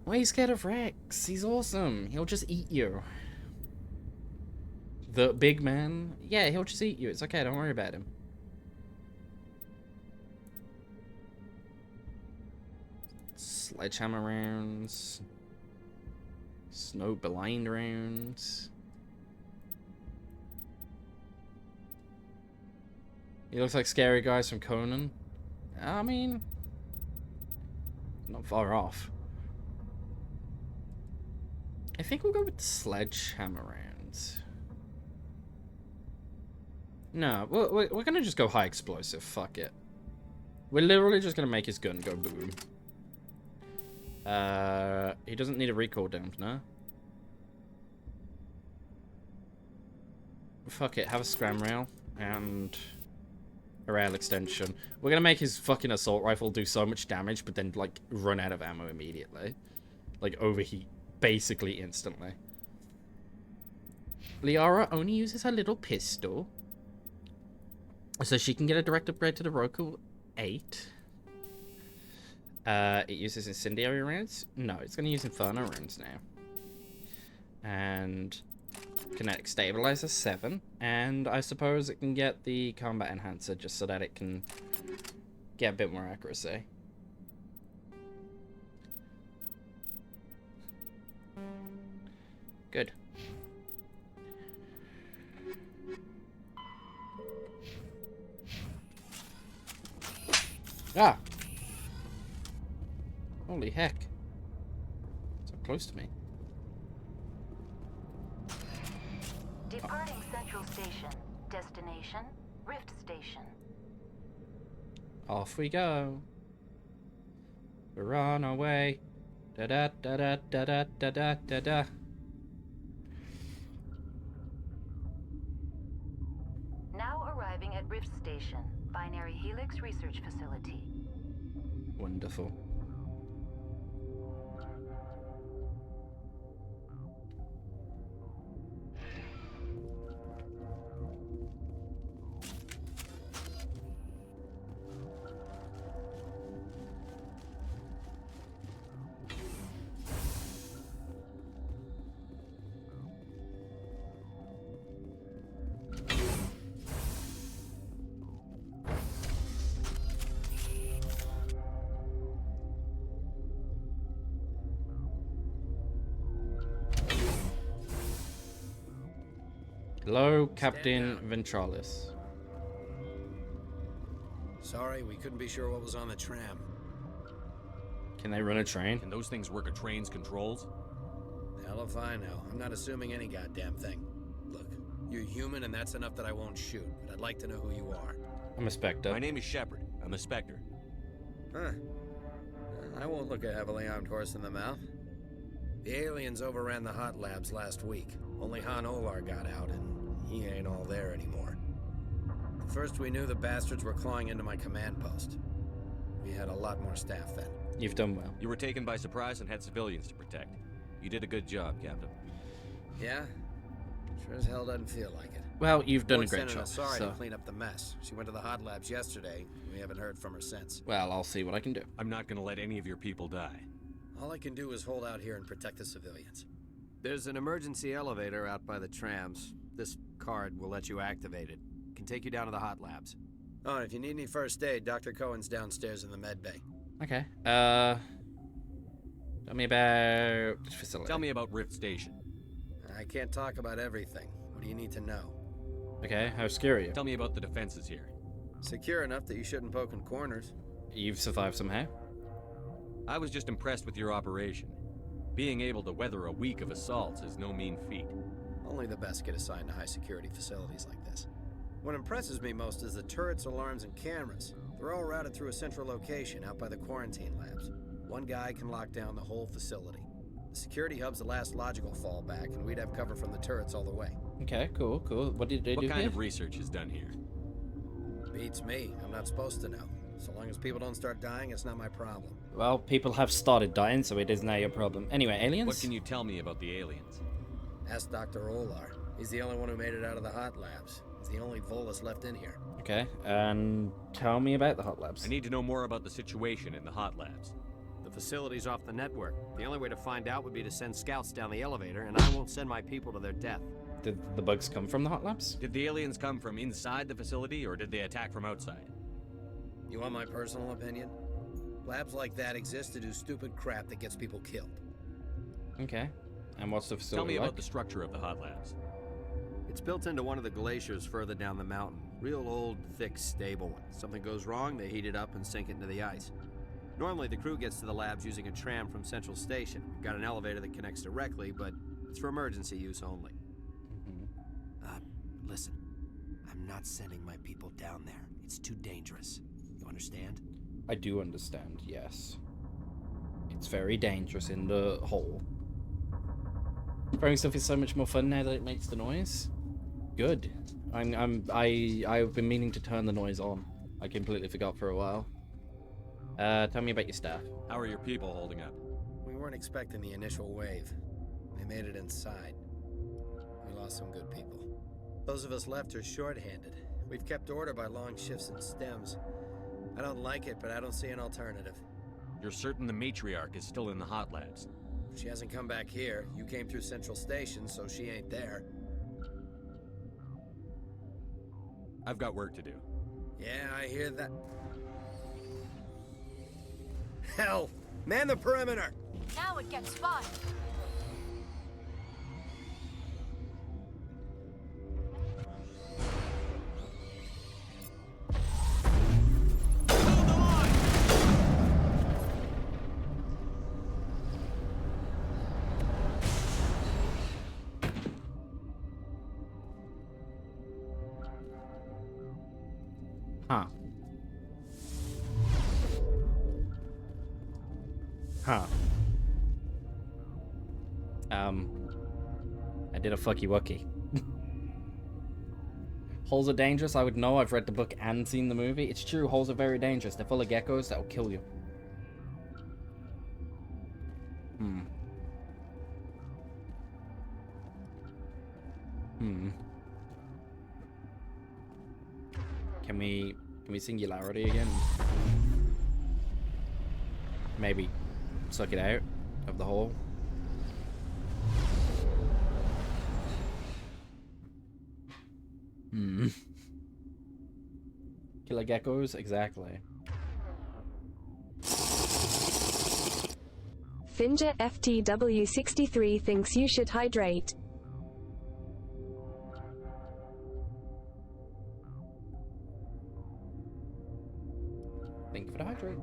Why are you scared of Rex? He's awesome. He'll just eat you. The big man? Yeah, he'll just eat you. It's okay, don't worry about him. Sledgehammer rounds. Snow blind rounds. He looks like scary guys from Conan. I mean, not far off. I think we'll go with the sledgehammer rounds. No, we're gonna just go high explosive. Fuck it. We're literally just gonna make his gun go boom. He doesn't need a recoil dampener. Fuck it, have a scram rail and a rail extension. We're gonna make his fucking assault rifle do so much damage, but then like run out of ammo immediately, like overheat basically instantly. Liara only uses her little pistol, so she can get a direct upgrade to the Roku 8. It uses incendiary rounds. No, it's gonna use inferno rounds now. And kinetic stabilizer 7, and I suppose it can get the combat enhancer just so that it can get a bit more accuracy. Good. Ah! Holy heck. So close to me. Departing Central Station. Destination, Rift Station. Off we go. We're on our way. Da da da da da da da da da da. Now arriving at Rift Station, Binary Helix Research Facility. Wonderful. Hello, Captain Ventralis. Sorry, we couldn't be sure what was on the tram. Can they run a train? Can those things work a train's controls? Hell if I know. I'm not assuming any goddamn thing. Look, you're human and that's enough that I won't shoot, but I'd like to know who you are. I'm a Spectre. My name is Shepard. I'm a Spectre. Huh. I won't look a heavily armed horse in the mouth. The aliens overran the hot labs last week. Only Han Olar got out, and he ain't all there anymore. First we knew the bastards were clawing into my command post. We had a lot more staff then. You've done well. You were taken by surprise and had civilians to protect. You did a good job, Captain. Yeah? Sure as hell doesn't feel like it. Well, you've done a Ford great sent an job. Asari So. to clean up the mess. She went to the hot labs yesterday. We haven't heard from her since. Well, I'll see what I can do. I'm not gonna let any of your people die. All I can do is hold out here and protect the civilians. There's an emergency elevator out by the trams. This card will let you activate it. Can take you down to the hot labs. Oh, and if you need any first aid, Dr. Cohen's downstairs in the med bay. Okay. Tell me about this facility. Tell me about Rift Station. I can't talk about everything. What do you need to know? Okay, how scary are you? Tell me about the defenses here. Secure enough that you shouldn't poke in corners. You've survived somehow? I was just impressed with your operation. Being able to weather a week of assaults is no mean feat. Only the best get assigned to high-security facilities like this. What impresses me most is the turrets, alarms, and cameras. They're all routed through a central location out by the quarantine labs. One guy can lock down the whole facility. The security hub's the last logical fallback, and we'd have cover from the turrets all the way. Okay, cool, cool. What did they do What kind here? of research is done here? Beats me. I'm not supposed to know. So long as people don't start dying, it's not my problem. Well, people have started dying, so it is now your problem. Anyway, aliens? What can you tell me about the aliens? Ask Dr. Olar. He's the only one who made it out of the hot labs. He's the only Volus left in here. Okay, and tell me about the hot labs. I need to know more about the situation in the hot labs. The facility's off the network. The only way to find out would be to send scouts down the elevator, and I won't send my people to their death. Did the bugs come from the hot labs? Did the aliens come from inside the facility, or did they attack from outside? You want my personal opinion? Labs like that exist to do stupid crap that gets people killed. Okay, and what's the facility Tell me like? about the structure of the hot labs. It's built into one of the glaciers further down the mountain. Real old, thick, stable one. Something goes wrong, they heat it up and sink it into the ice. Normally, the crew gets to the labs using a tram from Central Station. We've got an elevator that connects directly, but it's for emergency use only. Listen, I'm not sending my people down there. It's too dangerous. You understand? I do understand, yes. It's very dangerous in the hole. Throwing stuff is so much more fun now that it makes the noise. Good. I've been meaning to turn the noise on. I completely forgot for a while. Tell me about your staff. How are your people holding up? We weren't expecting the initial wave. They made it inside. We lost some good people. Those of us left are short-handed. We've kept order by long shifts and stems. I don't like it, but I don't see an alternative. You're certain the matriarch is still in the hot labs? She hasn't come back here. You came through Central Station, so she ain't there. I've got work to do. Yeah, I hear that. Hell! Man the perimeter! Now it gets fun. Huh. Huh. I did a fucky wucky. Holes are dangerous. I would know. I've read the book and seen the movie. It's true. Holes are very dangerous. They're full of geckos that will kill you. Hmm. Hmm. Can we singularity again? Maybe suck it out of the hole. Hmm. Killer geckos? Exactly. Finger FTW63 thinks you should hydrate. Thank you for the hydrate.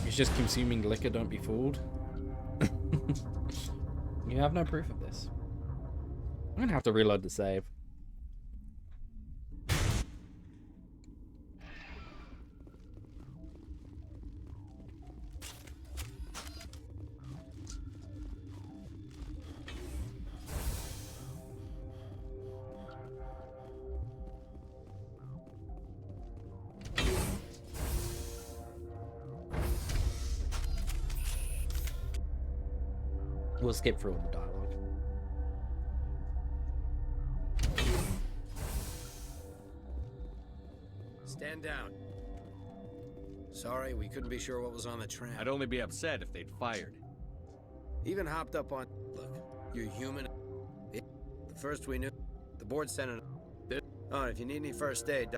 He's just consuming liquor, don't be fooled. You have no proof of this. I'm gonna have to reload the save. We'll skip through all the dialogue. Stand down. Sorry, we couldn't be sure what was on the tram. I'd only be upset if they'd fired. Even hopped up on... Look, you're human. The first we knew, the board sent an... Oh, if you need any first aid...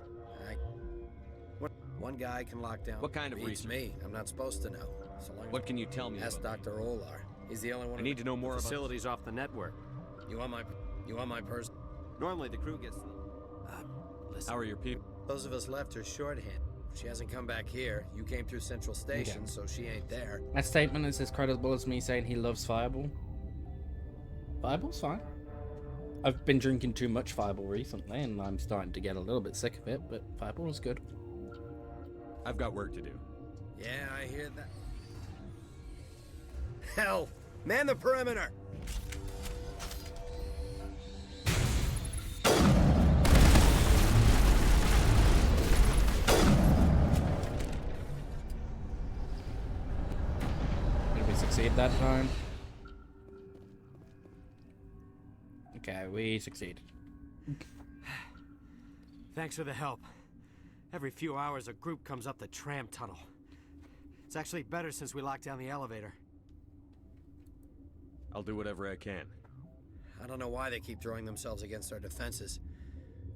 One guy can lock down... What kind of research? Me. I'm not supposed to know. So long what can you tell me? Ask Dr. Olar. He's the only one. I need to know more about facilities off the network. You want my person? Normally the crew gets. Listen. How are your people? Those of us left are shorthand. She hasn't come back here. You came through Central Station, so she ain't there. That statement is as credible as me saying he loves Fireball. Fireball's fine. I've been drinking too much Fireball recently, and I'm starting to get a little bit sick of it. But Fireball's good. I've got work to do. Yeah, I hear that. Hell! Man the perimeter! Did we succeed that time? Okay, we succeeded. Thanks for the help. Every few hours a group comes up the tram tunnel. It's actually better since we locked down the elevator. I'll do whatever I can. I don't know why they keep throwing themselves against our defenses.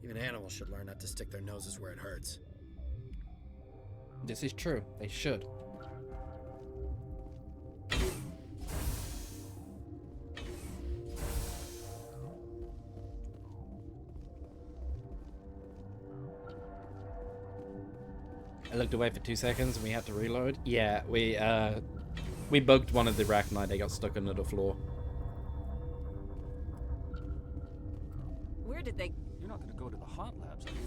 Even animals should learn not to stick their noses where it hurts. This is true. They should. I looked away for 2 seconds and we had to reload. Yeah, we bugged one of the Arachnite. They got stuck under the floor. Where did they... You're not gonna go to the hot labs, are you?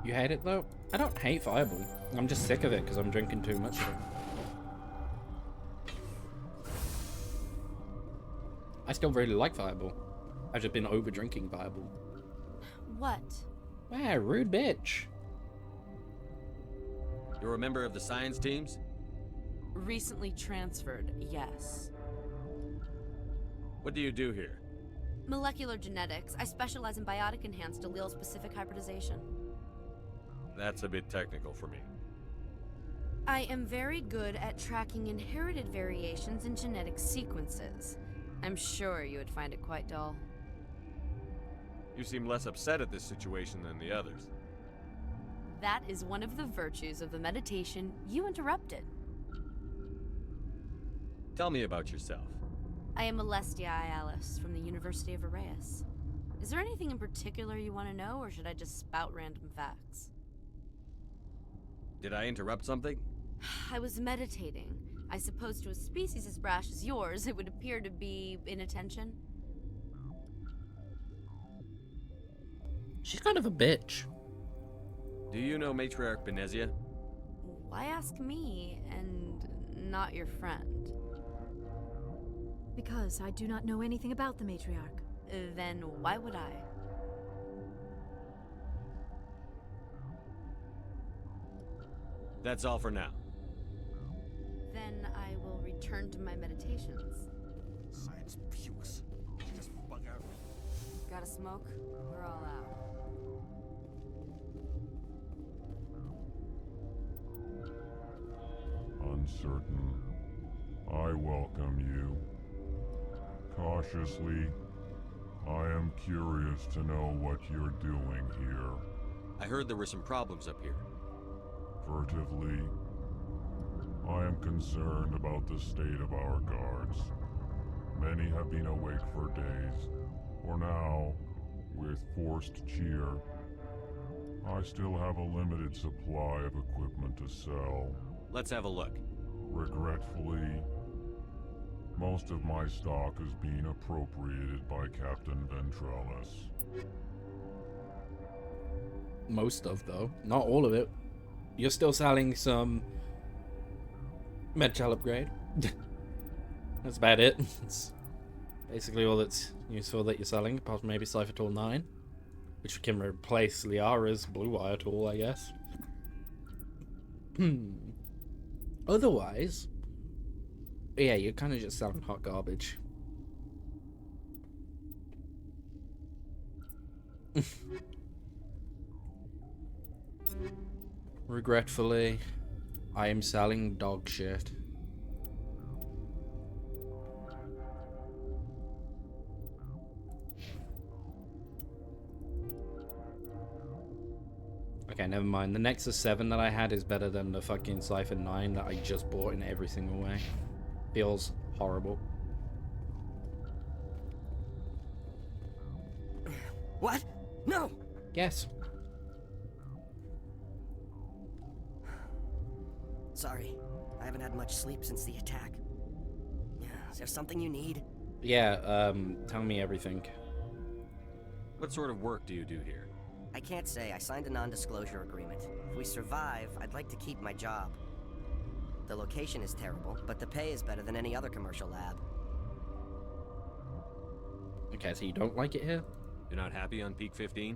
You hate it though? I don't hate Fireball. I'm just sick of it because I'm drinking too much of it. I still really like Fireball. I've just been over drinking Fireball. What? Wow, rude bitch. You're a member of the science teams? Recently transferred, yes. What do you do here? Molecular genetics. I specialize in biotic-enhanced allele-specific hybridization. That's a bit technical for me. I am very good at tracking inherited variations in genetic sequences. I'm sure you would find it quite dull. You seem less upset at this situation than the others. That is one of the virtues of the meditation you interrupted. Tell me about yourself. I am Alestia Alice from the University of Arraeus. Is there anything in particular you want to know, or should I just spout random facts? Did I interrupt something? I was meditating. I suppose to a species as brash as yours, it would appear to be inattention. She's kind of a bitch. Do you know Matriarch Benezia? Why ask me and not your friend? Because I do not know anything about the matriarch. Then why would I? That's all for now. Then I will return to my meditations. Science pukes. Just bug out. Got a smoke? We're all out. Uncertain. I welcome you. Cautiously, I am curious to know what you're doing here. I heard there were some problems up here. Furtively, I am concerned about the state of our guards. Many have been awake for days, or now, with forced cheer. I still have a limited supply of equipment to sell. Let's have a look. Regretfully, most of my stock is being appropriated by Captain Ventrellis. Most of, though. Not all of it. You're still selling some Medchal upgrade. That's about it. It's basically all that's useful that you're selling, apart from maybe Cypher Tool 9, which can replace Liara's Blue Wire Tool, I guess. Otherwise, yeah, you're kind of just selling hot garbage. Regretfully, I am selling dog shit. Okay, never mind. The Nexus 7 that I had is better than the fucking Cypher 9 that I just bought in every single way. Feels horrible. What? No! Yes. Sorry, I haven't had much sleep since the attack. Is there something you need? Yeah, tell me everything. What sort of work do you do here? I can't say. I signed a non-disclosure agreement. If we survive, I'd like to keep my job. The location is terrible, but the pay is better than any other commercial lab. Okay, so you don't like it here? You're not happy on Peak 15?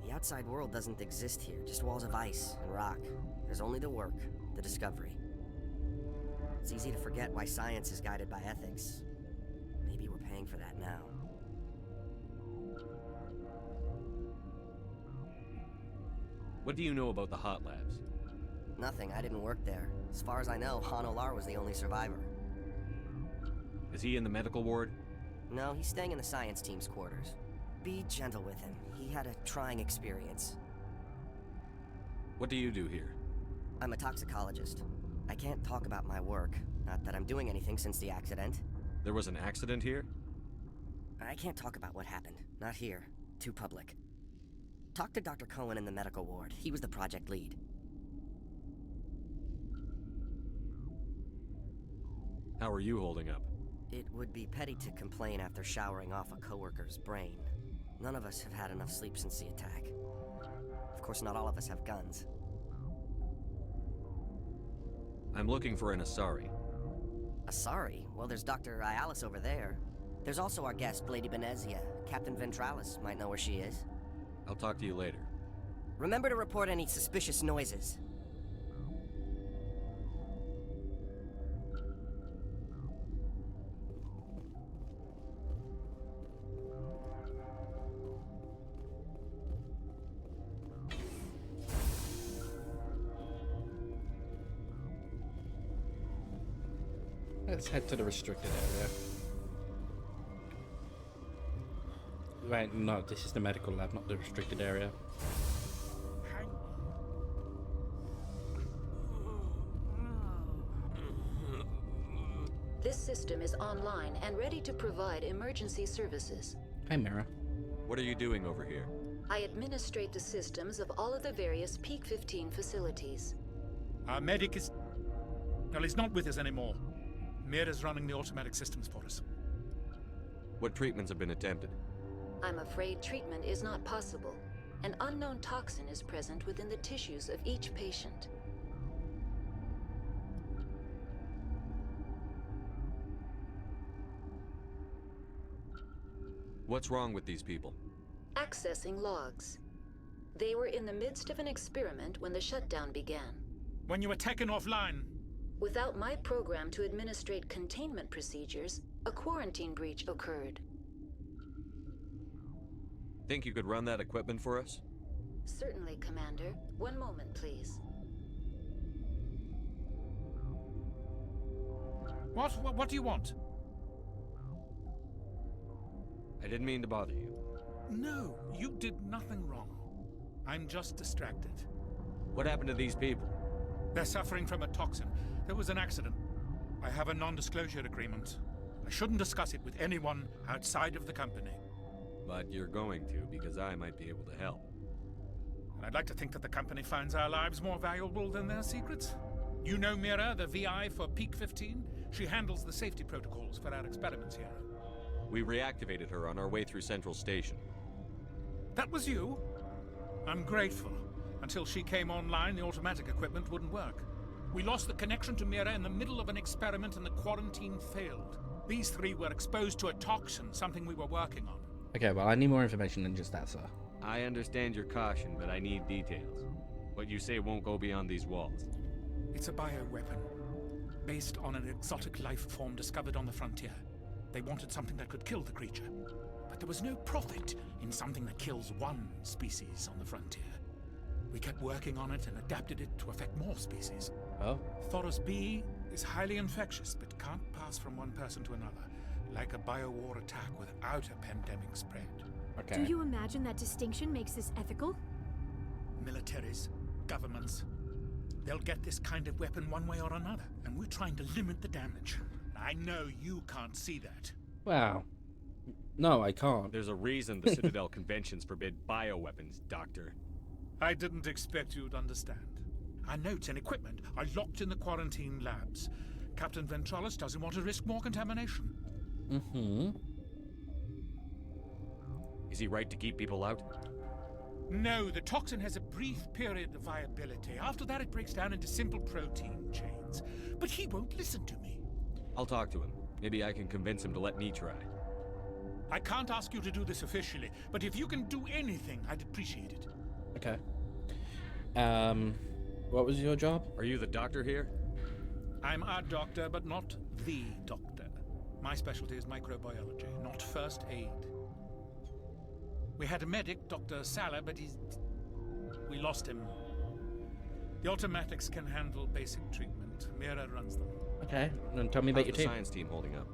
The outside world doesn't exist here, just walls of ice and rock. There's only the work, the discovery. It's easy to forget why science is guided by ethics. Maybe we're paying for that now. What do you know about the hot labs? Nothing, I didn't work there. As far as I know, Han Olar was the only survivor. Is he in the medical ward? No, he's staying in the science team's quarters. Be gentle with him. He had a trying experience. What do you do here? I'm a toxicologist. I can't talk about my work. Not that I'm doing anything since the accident. There was an accident here? I can't talk about what happened. Not here. Too public. Talk to Dr. Cohen in the medical ward. He was the project lead. How are you holding up? It would be petty to complain after showering off a coworker's brain. None of us have had enough sleep since the attack. Of course, not all of us have guns. I'm looking for an Asari. Asari? Well, there's Dr. Ayalis over there. There's also our guest, Lady Benezia. Captain Ventralis might know where she is. I'll talk to you later. Remember to report any suspicious noises. Let's head to the restricted area. Right, no, this is the medical lab, not the restricted area. This system is online and ready to provide emergency services. Hi, Mira. What are you doing over here? I administrate the systems of all of the various Peak 15 facilities. Our medic is... well, he's not with us anymore. Mira's running the automatic systems for us. What treatments have been attempted? I'm afraid treatment is not possible. An unknown toxin is present within the tissues of each patient. What's wrong with these people? Accessing logs. They were in the midst of an experiment when the shutdown began. When you were taken offline... Without my program to administrate containment procedures, a quarantine breach occurred. Think you could run that equipment for us? Certainly, Commander. One moment, please. What do you want? I didn't mean to bother you. No, you did nothing wrong. I'm just distracted. What happened to these people? They're suffering from a toxin. There was an accident. I have a non-disclosure agreement. I shouldn't discuss it with anyone outside of the company. But you're going to, because I might be able to help. And I'd like to think that the company finds our lives more valuable than their secrets. You know Mira, the VI for Peak 15? She handles the safety protocols for our experiments here. We reactivated her on our way through Central Station. That was you? I'm grateful. Until she came online, the automatic equipment wouldn't work. We lost the connection to Mira in the middle of an experiment and the quarantine failed. These three were exposed to a toxin, something we were working on. Okay, well, I need more information than just that, sir. I understand your caution, but I need details. What you say won't go beyond these walls. It's a bioweapon, based on an exotic life form discovered on the frontier. They wanted something that could kill the creature, but there was no profit in something that kills one species on the frontier. We kept working on it and adapted it to affect more species. Oh? Thoros B is highly infectious, but can't pass from one person to another, like a biowar attack without a pandemic spread. Okay. Do you imagine that distinction makes this ethical? Militaries, governments, they'll get this kind of weapon one way or another, and we're trying to limit the damage. I know you can't see that. Wow. No, I can't. There's a reason the Citadel conventions forbid bioweapons, Doctor. I didn't expect you'd understand. Our notes and equipment are locked in the quarantine labs. Captain Ventralis doesn't want to risk more contamination. Mm-hmm. Is he right to keep people out? No, the toxin has a brief period of viability. After that, it breaks down into simple protein chains. But he won't listen to me. I'll talk to him. Maybe I can convince him to let me try. I can't ask you to do this officially, but if you can do anything, I'd appreciate it. Okay. What was your job? Are you the doctor here? I'm a doctor, but not the doctor. My specialty is microbiology, not first aid. We had a medic, Dr. Salah, but we lost him. The automatics can handle basic treatment. Mira runs them. Okay, then tell me about your How's the team. science team holding up?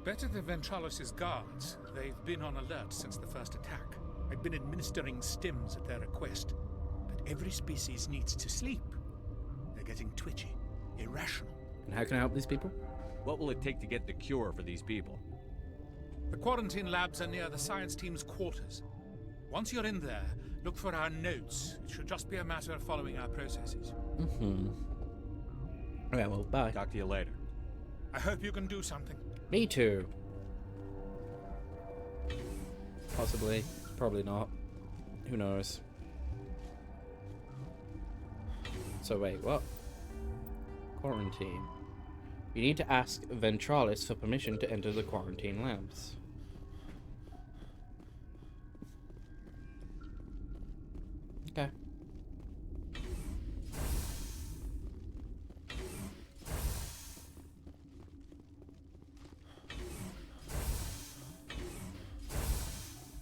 Better than Ventralis' guards. They've been on alert since the first attack. I've been administering stims at their request. But every species needs to sleep. They're getting twitchy, irrational, And how can I help these people? What will it take to get the cure for these people? The quarantine labs are near the science team's quarters. Once you're in there, look for our notes. It should just be a matter of following our processes. Mm-hmm. Yeah, well, bye. Talk to you later. I hope you can do something. Me too. Possibly. Probably not. Who knows? So wait, what? Quarantine. You need to ask Ventralis for permission to enter the quarantine labs. Okay.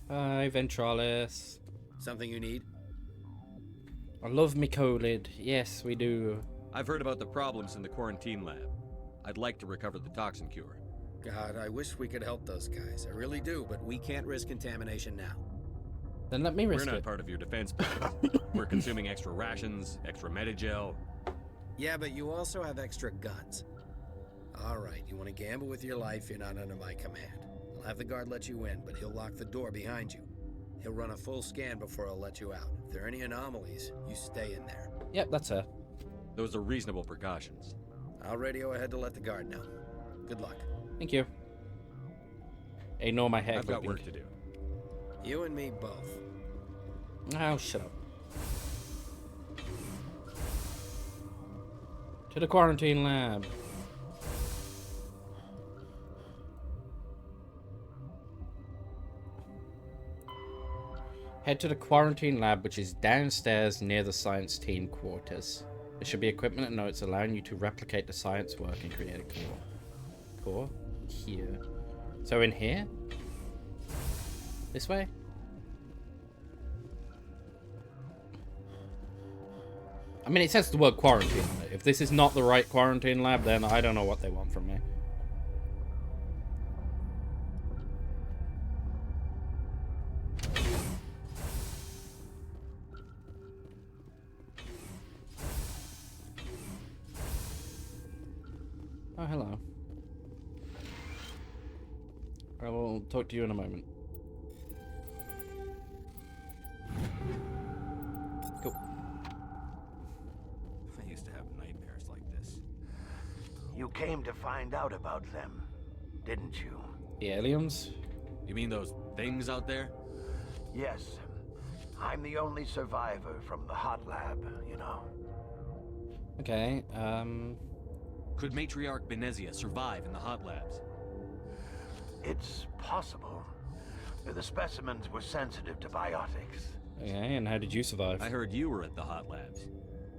Hi, Ventralis. Something you need? I love me colid. Yes, we do. I've heard about the problems in the quarantine lab. I'd like to recover the toxin cure. God, I wish we could help those guys. I really do, but we can't risk contamination now. Then let me risk We're not it. part of your defense plan. We're consuming extra rations, extra Medigel. Yeah, but you also have extra guns. All right, you want to gamble with your life, you're not under my command. I'll have the guard let you in, but he'll lock the door behind you. He'll run a full scan before he'll let you out. If there are any anomalies, you stay in there. Yep, that's her. Those are reasonable precautions. I'll radio ahead to let the guard know. Good luck. Thank you. Ignore my hair I've got clipping. work to do. You and me both. Oh, shut up. To the quarantine lab. Head to the quarantine lab, which is downstairs near the science team quarters. There should be equipment and notes allowing you to replicate the science work and create a core. Core? Here. So in here? This way? I mean, it says the word quarantine on it. If this is not the right quarantine lab, then I don't know what they want from me. Oh, hello. I will talk to you in a moment. Cool. I used to have nightmares like this. You came to find out about them, didn't you? The aliens? You mean those things out there? Yes. I'm the only survivor from the hot lab, you know. Okay, Could Matriarch Benezia survive in the hot labs? It's possible. The specimens were sensitive to biotics. Okay, and how did you survive? I heard you were at the hot labs.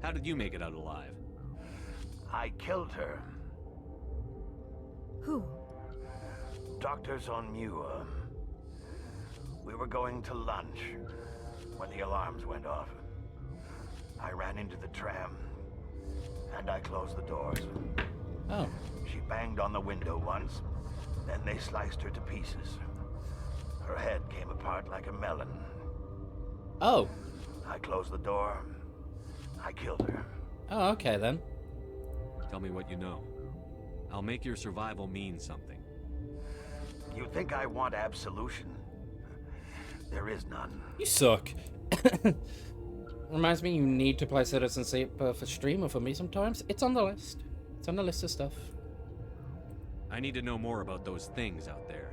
How did you make it out alive? I killed her. Who? Doctors on Muir. We were going to lunch when the alarms went off. I ran into the tram, and I closed the doors. Oh. She banged on the window once, then they sliced her to pieces. Her head came apart like a melon. Oh. I closed the door. I killed her. Oh, okay then. Tell me what you know. I'll make your survival mean something. You think I want absolution? There is none. You suck. Reminds me you need to play Citizen Sleep for stream or for me sometimes. It's on the list. It's on the list of stuff. I need to know more about those things out there.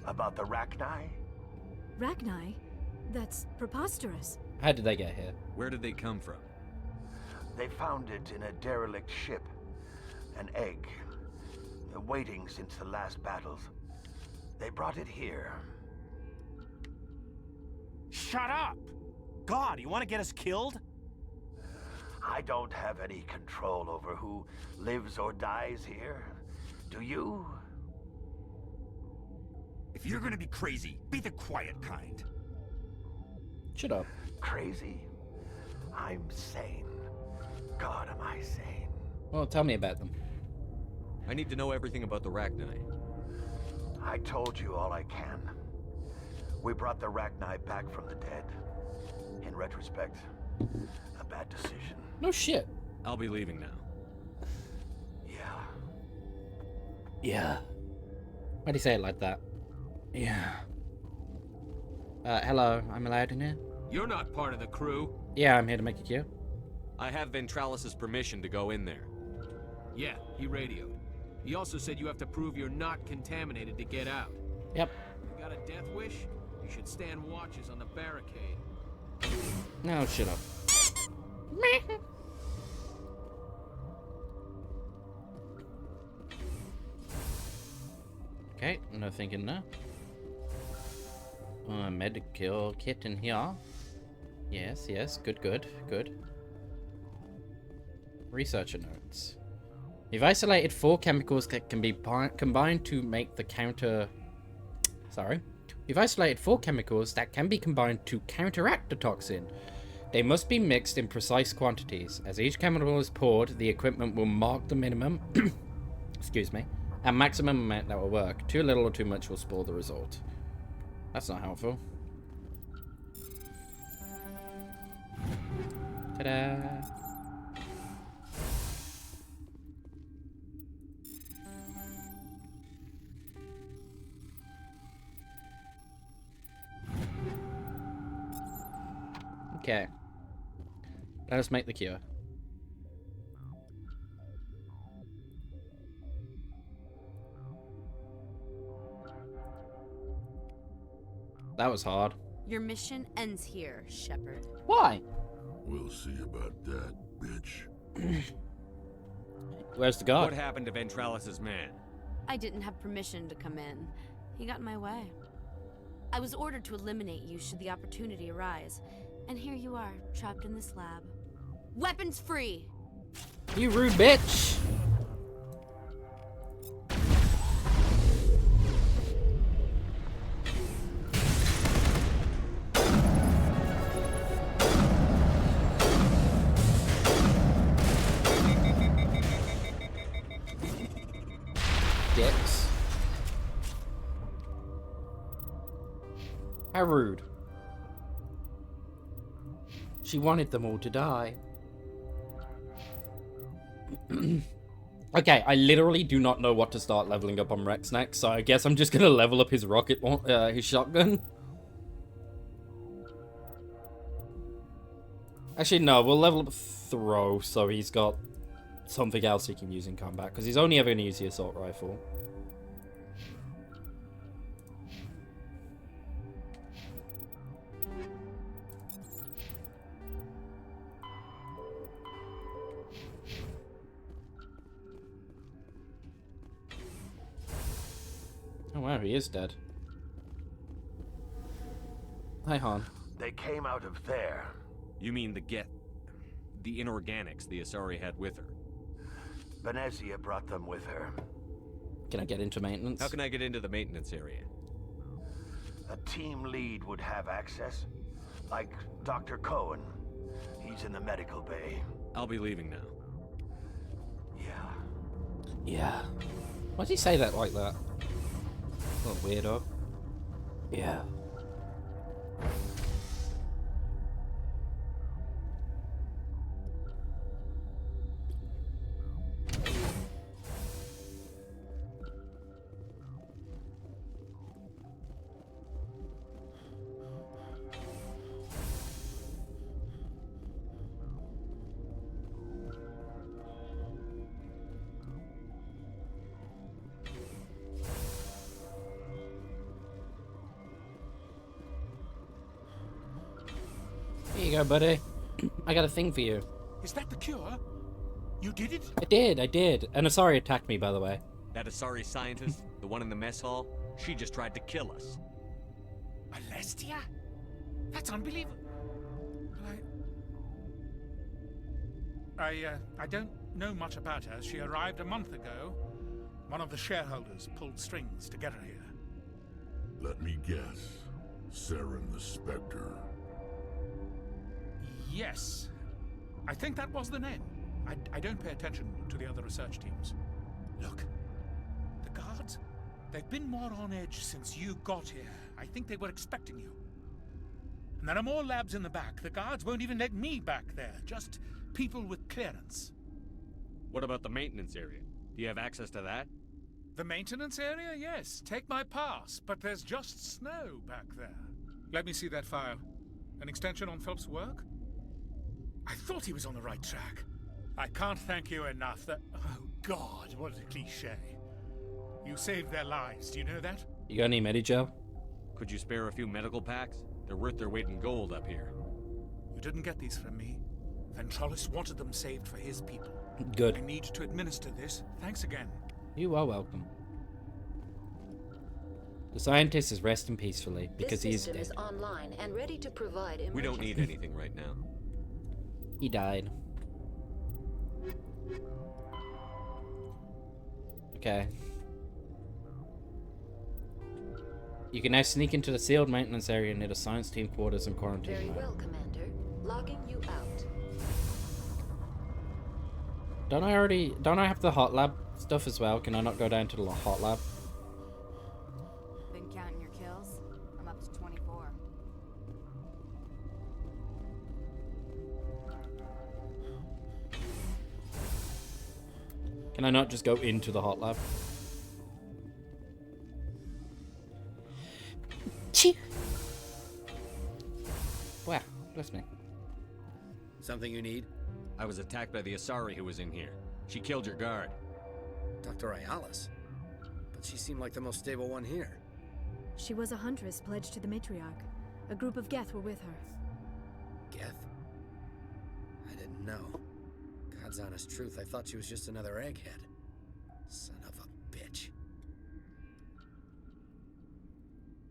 About the Rachni? Rachni? That's preposterous. How did they get here? Where did they come from? They found it in a derelict ship. An egg. Waiting since the last battles. They brought it here. Shut up! God, you want to get us killed? I don't have any control over who lives or dies here. Do you? If you're gonna be crazy, be the quiet kind. Shut up. Crazy? I'm sane. God, am I sane? Well, tell me about them. I need to know everything about the Rachni. I told you all I can. We brought the Rachni back from the dead. In retrospect, a bad decision. No shit. I'll be leaving now. Yeah. Why do you say it like that? Yeah. Hello, I'm allowed in here? You're not part of the crew. Yeah, I'm here to make a queue. I have Ventralis' permission to go in there. Yeah, he radioed. He also said you have to prove you're not contaminated to get out. Yep. You got a death wish? You should stand watches on the barricade. No, shut up. Okay, no thinking now. Medical kit in here. Yes, yes, good, good, good. Researcher notes. You've isolated 4 chemicals that can be combined to make the counter... Sorry. You've isolated 4 chemicals that can be combined to counteract the toxin. They must be mixed in precise quantities. As each chemical is poured, the equipment will mark the minimum... excuse me. And maximum amount that will work. Too little or too much will spoil the result. That's not helpful. Ta-da! Okay. Let us make the cure. That was hard. Your mission ends here, Shepard. Why? We'll see about that, bitch. Where's the guard? What happened to Ventralis' man? I didn't have permission to come in. He got in my way. I was ordered to eliminate you should the opportunity arise. And here you are, trapped in this lab. Weapons free! You rude bitch! Dicks. How rude. She wanted them all to die. Okay, I literally do not know what to start leveling up on Rex next, so I guess I'm just gonna level up his his shotgun. Actually, no, we'll level up throw, so he's got something else he can use in combat, because he's only ever gonna use the assault rifle. Oh wow, he is dead. Hi, Han. They came out of there. You mean the inorganics the Asari had with her? Venezia brought them with her. Can I get into maintenance? How can I get into the maintenance area? A team lead would have access. Like Dr. Cohen. He's in the medical bay. I'll be leaving now. Yeah. Yeah. Why does he say that like that? What a weirdo. Yeah. Here you go, buddy. I got a thing for you. Is that the cure? You did it? I did. And Asari attacked me, by the way. That Asari scientist, the one in the mess hall, she just tried to kill us. Alestia? That's unbelievable. I don't know much about her. She arrived a month ago. One of the shareholders pulled strings to get her here. Let me guess. Saren the Spectre. Yes. I think that was the name. I don't pay attention to the other research teams. Look. The guards? They've been more on edge since you got here. I think they were expecting you. And there are more labs in the back. The guards won't even let me back there. Just people with clearance. What about the maintenance area? Do you have access to that? The maintenance area? Yes. Take my pass, but there's just snow back there. Let me see that file. An extension on Phelps' work? I thought he was on the right track. I can't thank you enough that... Oh, God, what a cliche. You saved their lives, do you know that? You got any Medigel? Could you spare a few medical packs? They're worth their weight in gold up here. You didn't get these from me. Ventrollis wanted them saved for his people. Good. I need to administer this. Thanks again. You are welcome. The scientist is resting peacefully because this he's system dead. is online and ready to provide emergency. We don't need anything right now. He died. Okay. You can now sneak into the sealed maintenance area near the science team quarters and quarantine. Very well, Commander. Logging you out. Don't I have the hot lab stuff as well? Can I not go down to the hot lab? Been counting your kills? I'm up to 24. Can I not just go into the hot lab? Wow, bless me. Something you need? I was attacked by the Asari who was in here. She killed your guard. Dr. Ayalis? But she seemed like the most stable one here. She was a huntress pledged to the matriarch. A group of Geth were with her. Geth? I didn't know. God's honest truth, I thought she was just another egghead. Son of a bitch.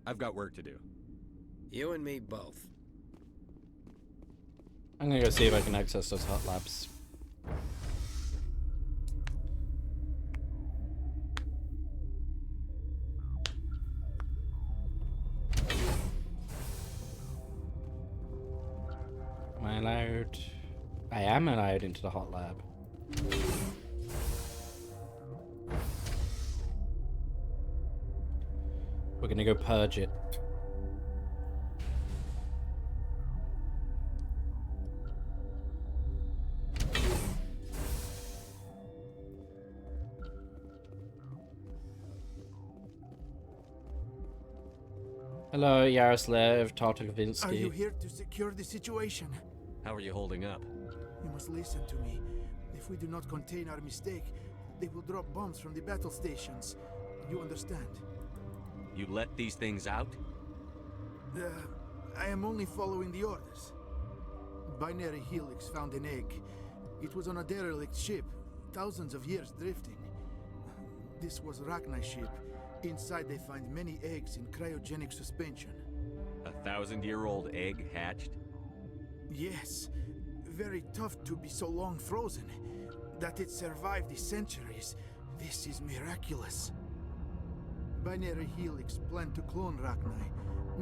I've got work to do. You and me both. I'm gonna go see if I can access those hot labs. Am I allowed? I am allowed into the hot lab. We're gonna go purge it. Hello, Yaroslav Tartakovinsky. Are you here to secure the situation? How are you holding up? You must listen to me. If we do not contain our mistake, they will drop bombs from the battle stations. You understand? You let these things out? I am only following the orders. Binary Helix found an egg. It was on a derelict ship, thousands of years drifting. This was Rachni's ship. Inside they find many eggs in cryogenic suspension. 1,000-year-old egg hatched? Yes. Very tough to be so long frozen. That it survived the centuries. This is miraculous. Binary Helix planned to clone Rachni,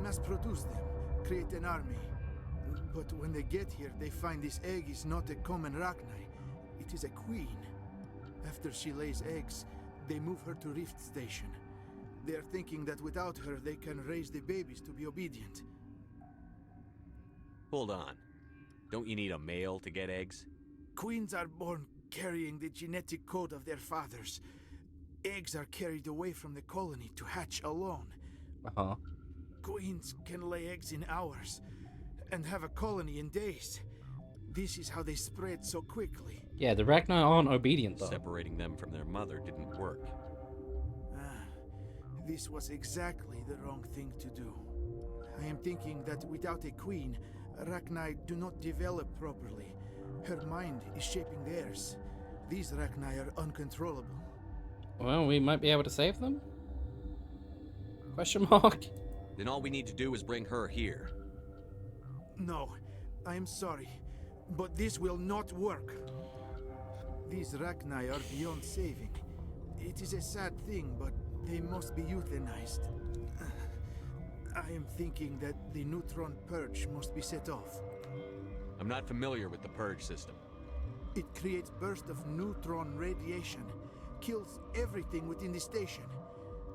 mass produce them, create an army. But when they get here, they find this egg is not a common Rachni. It is a queen. After she lays eggs, they move her to Rift Station. They are thinking that without her, they can raise the babies to be obedient. Hold on. Don't you need a male to get eggs? Queens are born carrying the genetic code of their fathers. Eggs are carried away from the colony to hatch alone. Uh-huh. Queens can lay eggs in hours and have a colony in days. This is how they spread so quickly. Yeah, the Rachni aren't obedient though. Separating them from their mother didn't work. This was exactly the wrong thing to do. I am thinking that without a queen, Rachni do not develop properly. Her mind is shaping theirs. These Rachni are uncontrollable. Well, we might be able to save them? Question mark? Then all we need to do is bring her here. No, I am sorry, but this will not work. These Rachni are beyond saving. It is a sad thing, but they must be euthanized. I am thinking that the neutron purge must be set off. I'm not familiar with the purge system. It creates bursts of neutron radiation, kills everything within the station.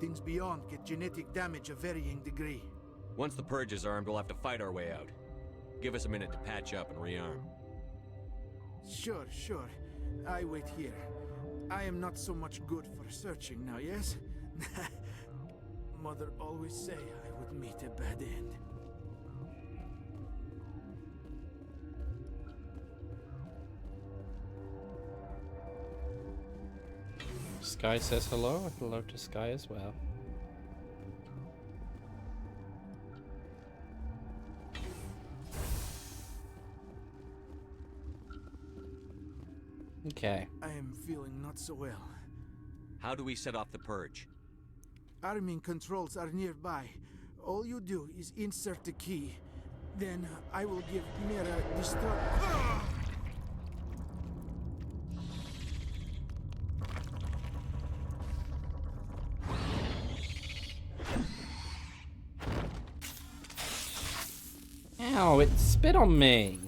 Things beyond get genetic damage of varying degree. Once the purge is armed, we'll have to fight our way out. Give us a minute to patch up and rearm. Sure. I wait here. I am not so much good for searching now, yes? Mother always say I would meet a bad end. Sky says hello. Hello to Sky as well. Okay. I am feeling not so well. How do we set off the purge? Arming controls are nearby. All you do is insert the key. Then I will give Mira destruct. Ow, it spit on me.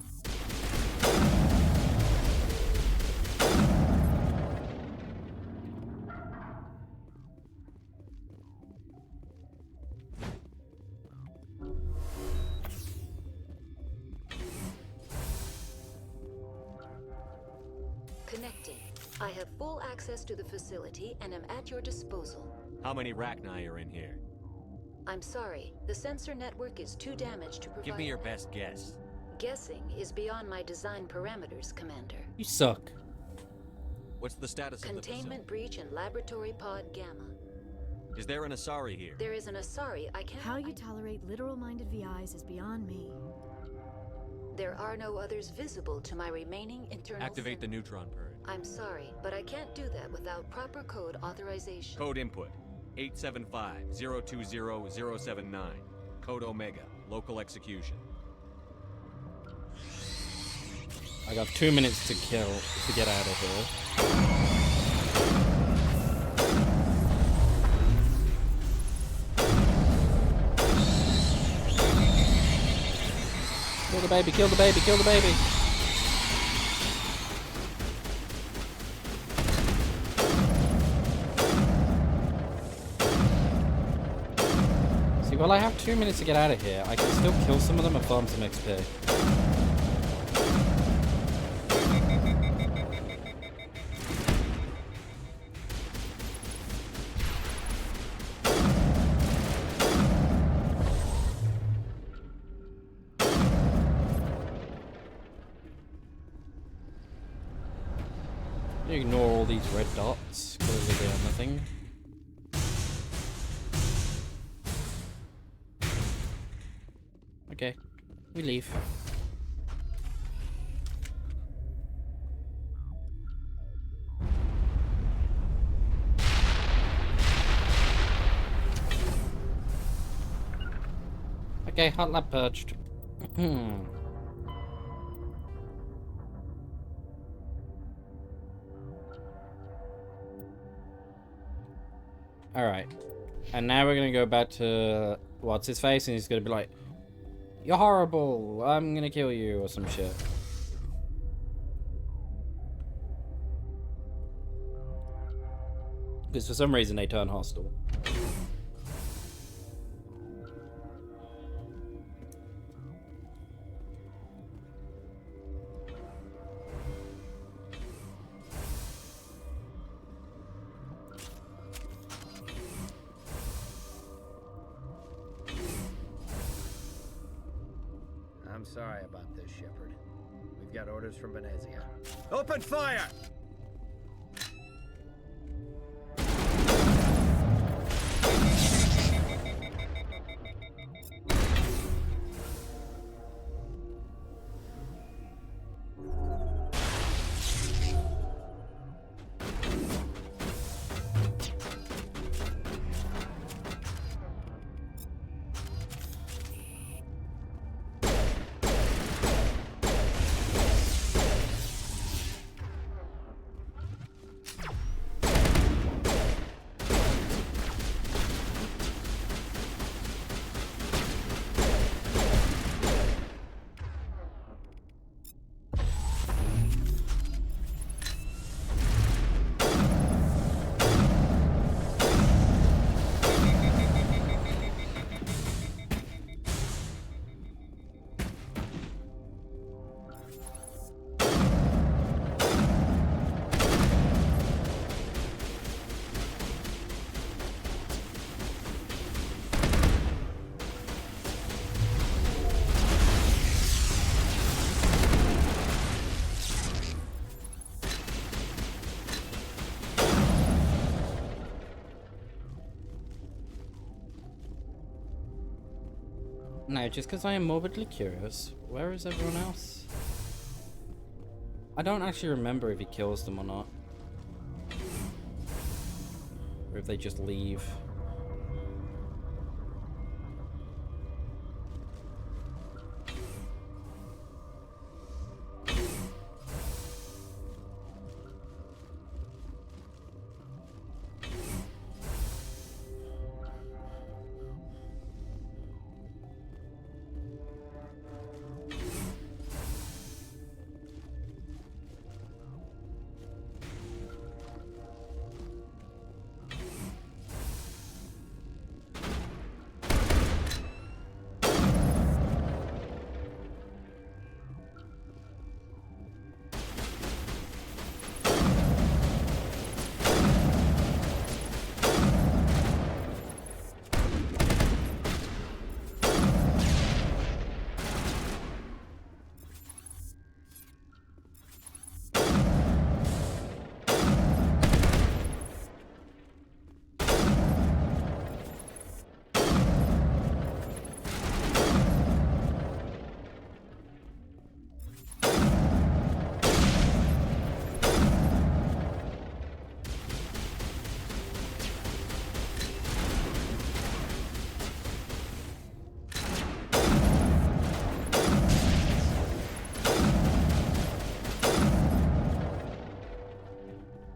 Connecting. I have full access to the facility and am at your disposal. How many Rachni are in here? I'm sorry, the sensor network is too damaged to provide... Give me your best guess. Guessing is beyond my design parameters, Commander. You suck. What's the status of the Containment breach in Laboratory Pod Gamma. Is there an Asari here? There is an Asari I can't... How you tolerate literal-minded VIs is beyond me. There are no others visible to my remaining internal... Activate the neutron purge. I'm sorry, but I can't do that without proper code authorization. Code input. 875-020-079. Code Omega. Local execution. I got 2 minutes to get out of here. Kill the baby, kill the baby, kill the baby. See, while I have 2 minutes to get out of here, I can still kill some of them and farm some XP. Ignore all these red dots, clearly they are nothing. Okay, we leave. Okay, hot lab purged. Alright. And now we're gonna go back to what's his face and he's gonna be like, "You're horrible, I'm gonna kill you," or some shit. Because for some reason they turn hostile. I'm sorry about this, Shepard. We've got orders from Venezia. Open fire! know, just because I am morbidly curious, where is everyone else? I don't actually remember if he kills them or not. Or if they just leave.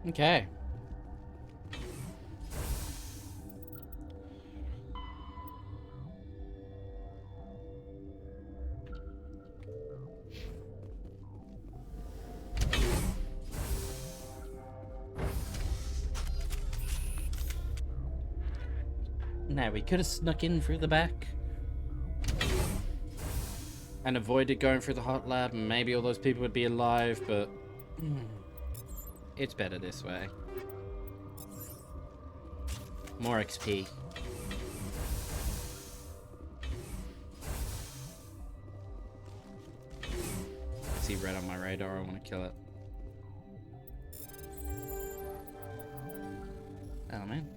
Okay. Now, we could have snuck in through the back and avoided going through the hot lab, and maybe all those people would be alive, but it's better this way. More XP. I see red on my radar, I want to kill it. Oh man.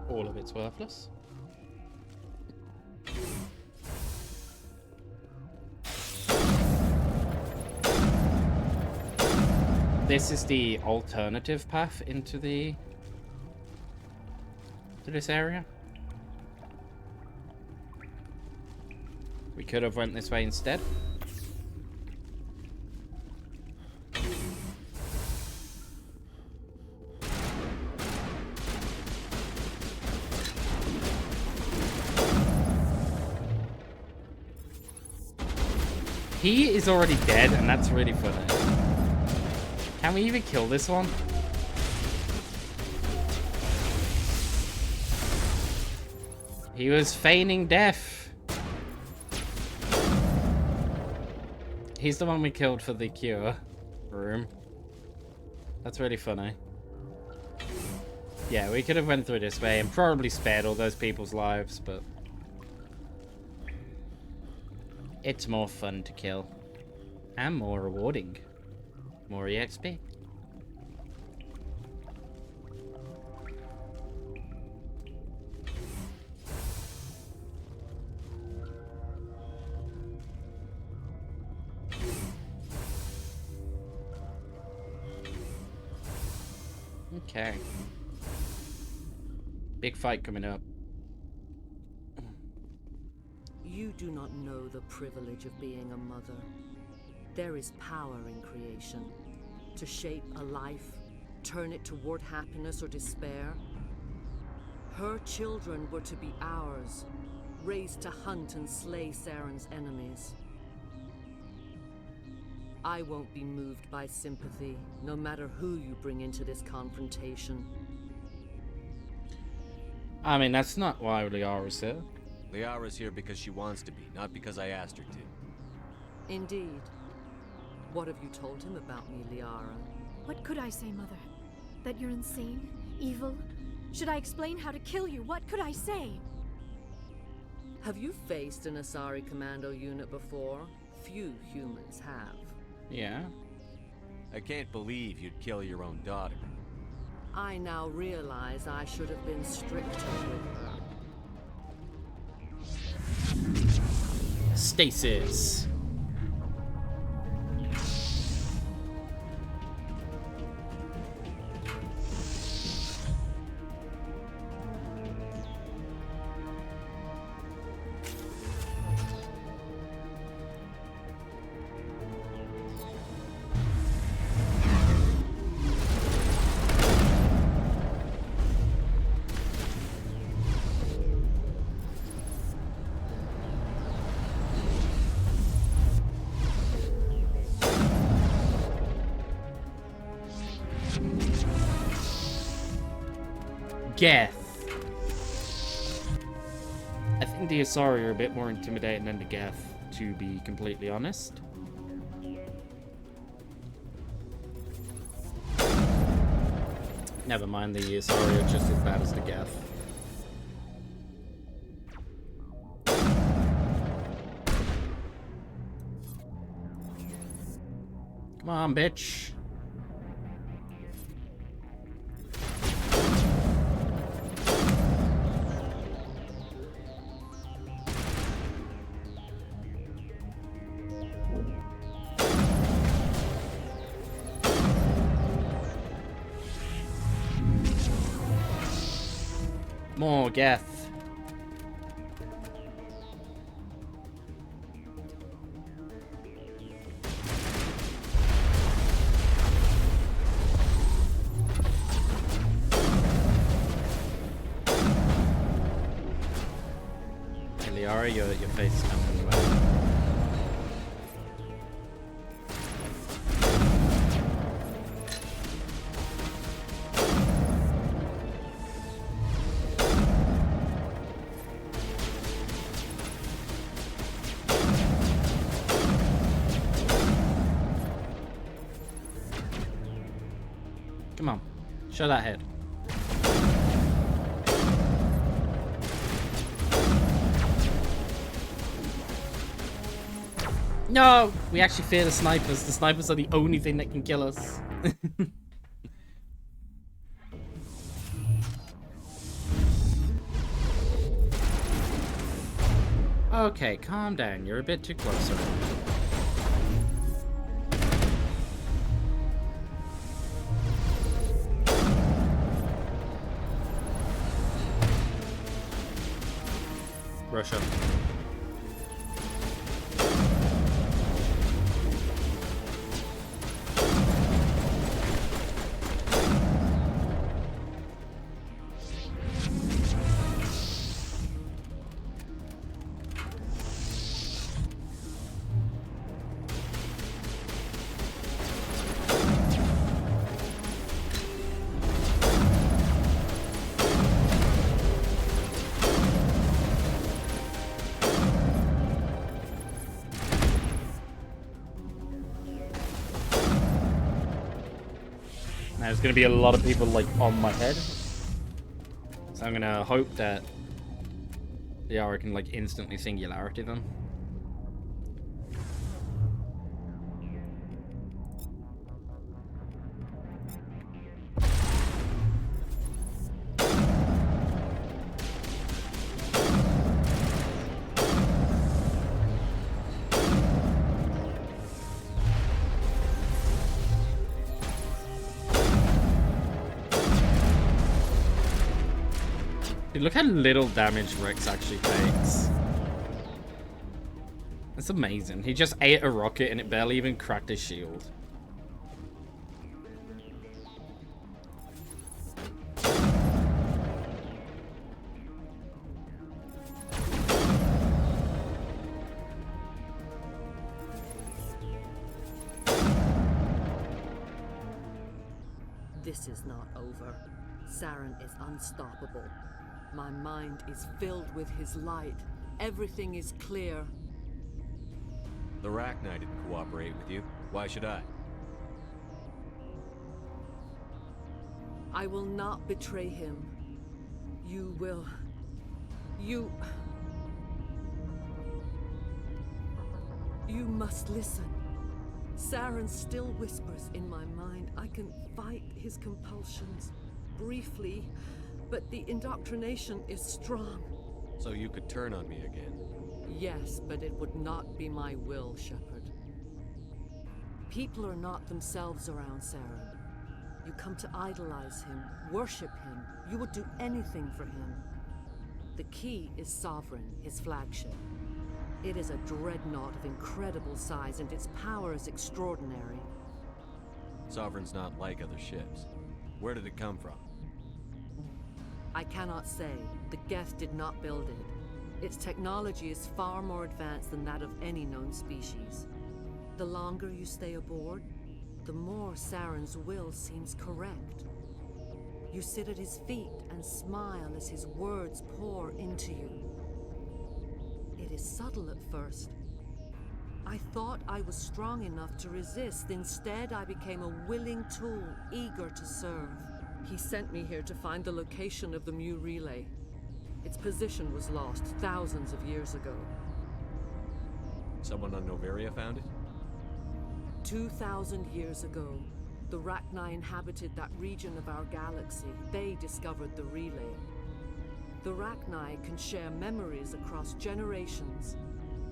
All of it's worthless. This is the alternative path into this area. We could have went this way instead. He is already dead, and that's really funny. Can we even kill this one? He was feigning death. He's the one we killed for the cure room. That's really funny. Yeah, we could have went through this way and probably spared all those people's lives, but it's more fun to kill and more rewarding. More EXP. Okay. Big fight coming up. You do not know the privilege of being a mother. There is power in creation. To shape a life, turn it toward happiness or despair. Her children were to be ours, raised to hunt and slay Saren's enemies. I won't be moved by sympathy, no matter who you bring into this confrontation. I mean, that's not why Liara's here. Liara's here because she wants to be, not because I asked her to. Indeed. What have you told him about me, Liara? What could I say, Mother? That you're insane? Evil? Should I explain how to kill you? What could I say? Have you faced an Asari commando unit before? Few humans have. Yeah. I can't believe you'd kill your own daughter. I now realize I should have been stricter with her. Stasis. Geth. I think the Asari are a bit more intimidating than the Geth, to be completely honest. Never mind, the Asari are just as bad as the Geth. Come on, bitch. More Geth. Hey, Liara, your face is coming away. Come on, show that head. No! We actually fear the snipers. The snipers are the only thing that can kill us. Okay, calm down. You're a bit too close already. Russia. Now, there's going to be a lot of people, like, on my head. So I'm going to hope that the Yara can, like, instantly singularity them. Dude, look how little damage Rex actually takes. That's amazing. He just ate a rocket and it barely even cracked his shield. This is not over. Saren is unstoppable. My mind is filled with his light. Everything is clear. The Rachni didn't cooperate with you. Why should I? I will not betray him. You will. You must listen. Saren still whispers in my mind. I can fight his compulsions. briefly, but the indoctrination is strong. So you could turn on me again. Yes, but it would not be my will, Shepard. People are not themselves around Saren. You come to idolize him, worship him. You would do anything for him. The key is Sovereign, his flagship. It is a dreadnought of incredible size, and its power is extraordinary. Sovereign's not like other ships. Where did it come from? I cannot say. The Geth did not build it. Its technology is far more advanced than that of any known species. The longer you stay aboard, the more Saren's will seems correct. You sit at his feet and smile as his words pour into you. It is subtle at first. I thought I was strong enough to resist. Instead, I became a willing tool, eager to serve. He sent me here to find the location of the Mu relay. Its position was lost thousands of years ago. Someone on Noveria found it? 2,000 years ago, the Rachni inhabited that region of our galaxy. They discovered the relay. The Rachni can share memories across generations.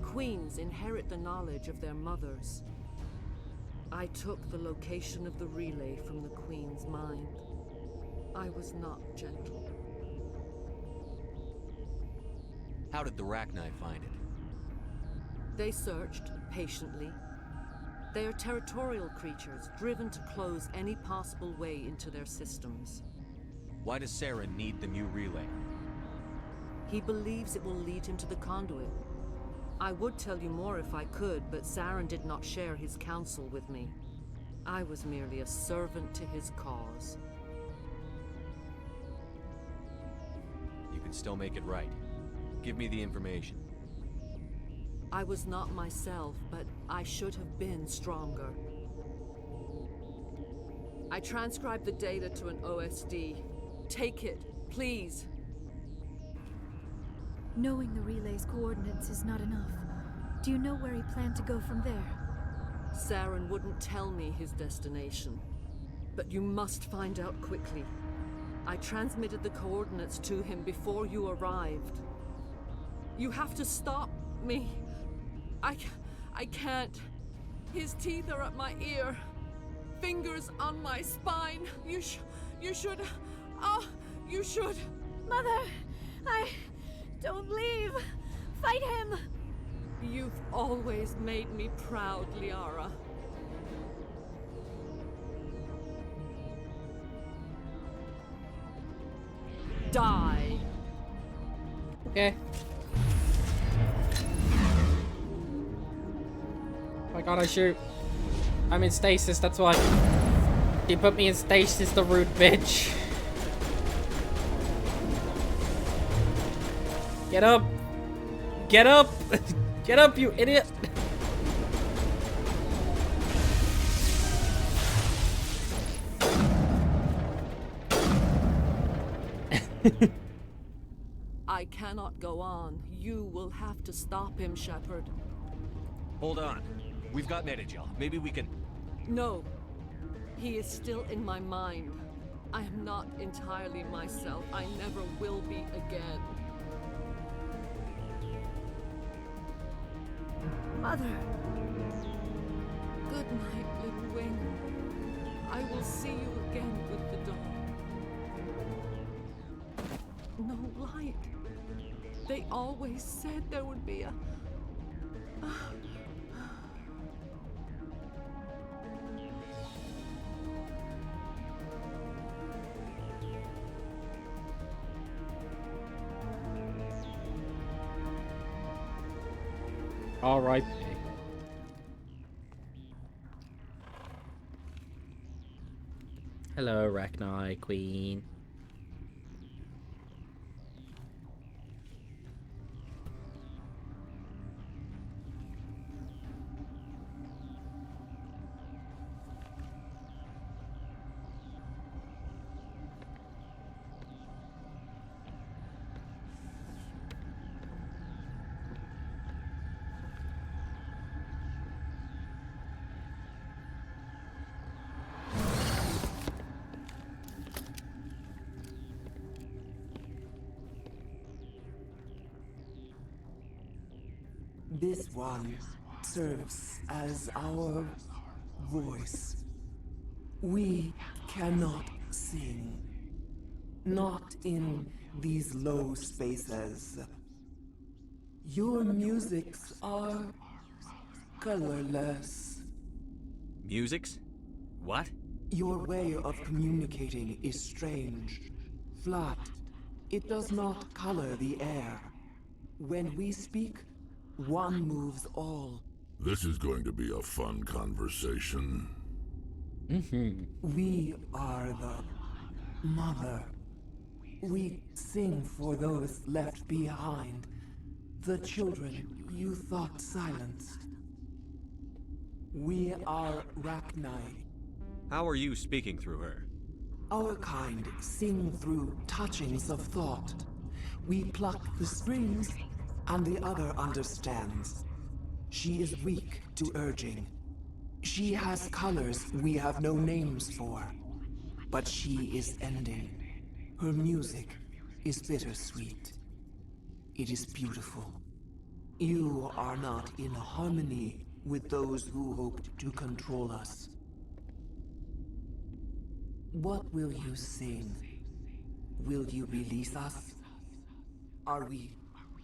Queens inherit the knowledge of their mothers. I took the location of the relay from the Queen's mind. I was not gentle. How did the Rachni find it? They searched patiently. They are territorial creatures, driven to close any possible way into their systems. Why does Saren need the Mu relay? He believes it will lead him to the conduit. I would tell you more if I could, but Saren did not share his counsel with me. I was merely a servant to his cause. You can still make it right. Give me the information. I was not myself, but I should have been stronger. I transcribed the data to an OSD. Take it, please. Knowing the relay's coordinates is not enough. Do you know where he planned to go from there? Saren wouldn't tell me his destination. But you must find out quickly. I transmitted the coordinates to him before you arrived. You have to stop me. I can't. His teeth are at my ear. Fingers on my spine. You should. Oh, you should. Mother, don't leave. Fight him. You've always made me proud, Liara. Die. Okay. Oh my god, I shoot. I'm in stasis, that's why. He put me in stasis, the rude bitch. Get up! Get up! Get up, you idiot! I cannot go on. You will have to stop him, Shepard. Hold on. We've got Metagel. Maybe we can... No. He is still in my mind. I am not entirely myself. I never will be again. Mother. Good night, little wing. I will see you again with the dawn. No light. They always said there would be a... R.I.P. Hello, Rachni Queen. This one serves as our voice. We cannot sing. Not in these low spaces. Your musics are colorless. Musics? What? Your way of communicating is strange. Flat. It does not color the air. When we speak, one moves all. This is going to be a fun conversation. We are the mother. We sing for those left behind. The children you thought silenced. We are Rachni. How are you speaking through her? Our kind sing through touchings of thought. We pluck the strings, and the other understands. She is weak to urging. She has colors we have no names for. But she is ending. Her music is bittersweet. It is beautiful. You are not in harmony with those who hoped to control us. What will you sing? Will you release us? Are we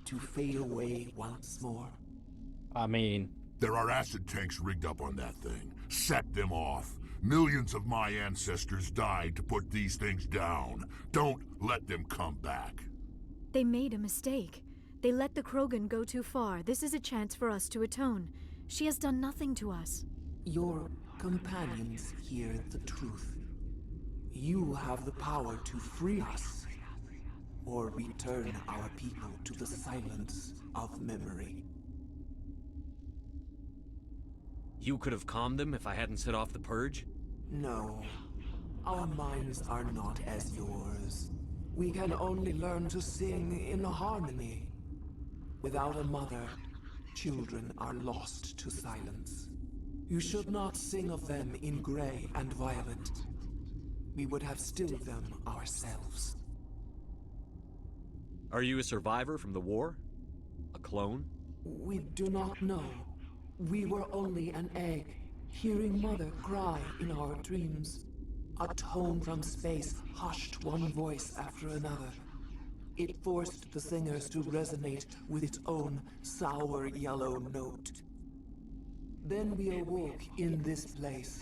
to fade away once more? I mean... There are acid tanks rigged up on that thing. Set them off. Millions of my ancestors died to put these things down. Don't let them come back. They made a mistake. They let the Krogan go too far. This is a chance for us to atone. She has done nothing to us. Your companions hear the truth. You have the power to free us, or return our people to the silence of memory. You could have calmed them if I hadn't set off the purge? No. Our minds are not as yours. We can only learn to sing in harmony. Without a mother, children are lost to silence. You should not sing of them in gray and violet. We would have stilled them ourselves. Are you a survivor from the war? A clone? We do not know. We were only an egg, hearing Mother cry in our dreams. A tone from space hushed one voice after another. It forced the singers to resonate with its own sour yellow note. Then we awoke in this place,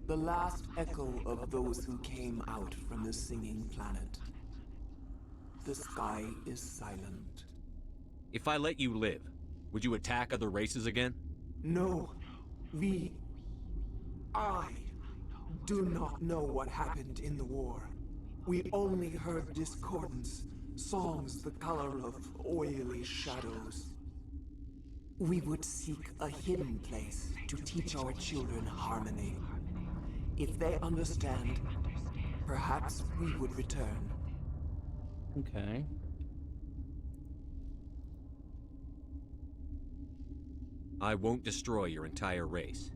the last echo of those who came out from the singing planet. The sky is silent. If I let you live, would you attack other races again? No, I do not know what happened in the war. We only heard discordance, songs the color of oily shadows. We would seek a hidden place to teach our children harmony. If they understand, perhaps we would return. Okay. I won't destroy your entire race.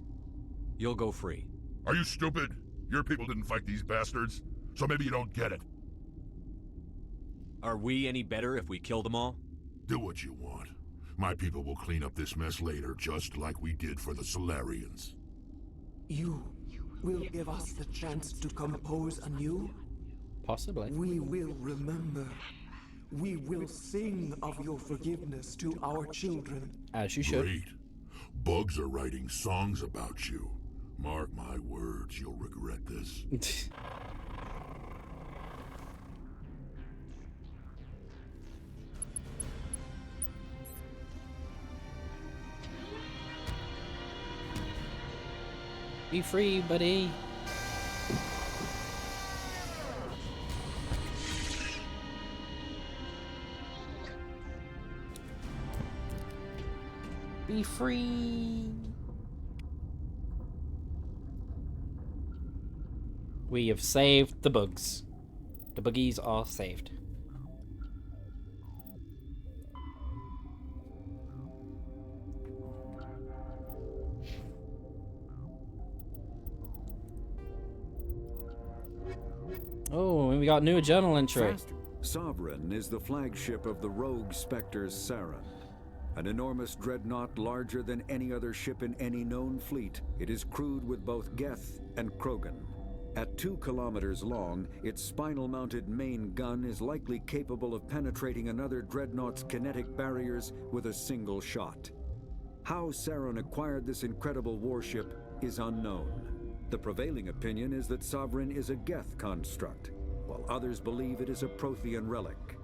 You'll go free. Are you stupid? Your people didn't fight these bastards, so maybe you don't get it. Are we any better if we kill them all? Do what you want. My people will clean up this mess later, just like we did for the Solarians. You will give us the chance to compose anew? Possibly. We will remember. We will sing of your forgiveness to our children. As you should. Great. Bugs are writing songs about you. Mark my words, you'll regret this. Be free, buddy. Be free. We have saved the bugs. The buggies are saved. Oh, and we got new journal entry. Sovereign is the flagship of the rogue specters Saren. An enormous dreadnought larger than any other ship in any known fleet, it is crewed with both Geth and Krogan. At 2 kilometers long, its spinal-mounted main gun is likely capable of penetrating another dreadnought's kinetic barriers with a single shot. How Saren acquired this incredible warship is unknown. The prevailing opinion is that Sovereign is a Geth construct, while others believe it is a Prothean relic.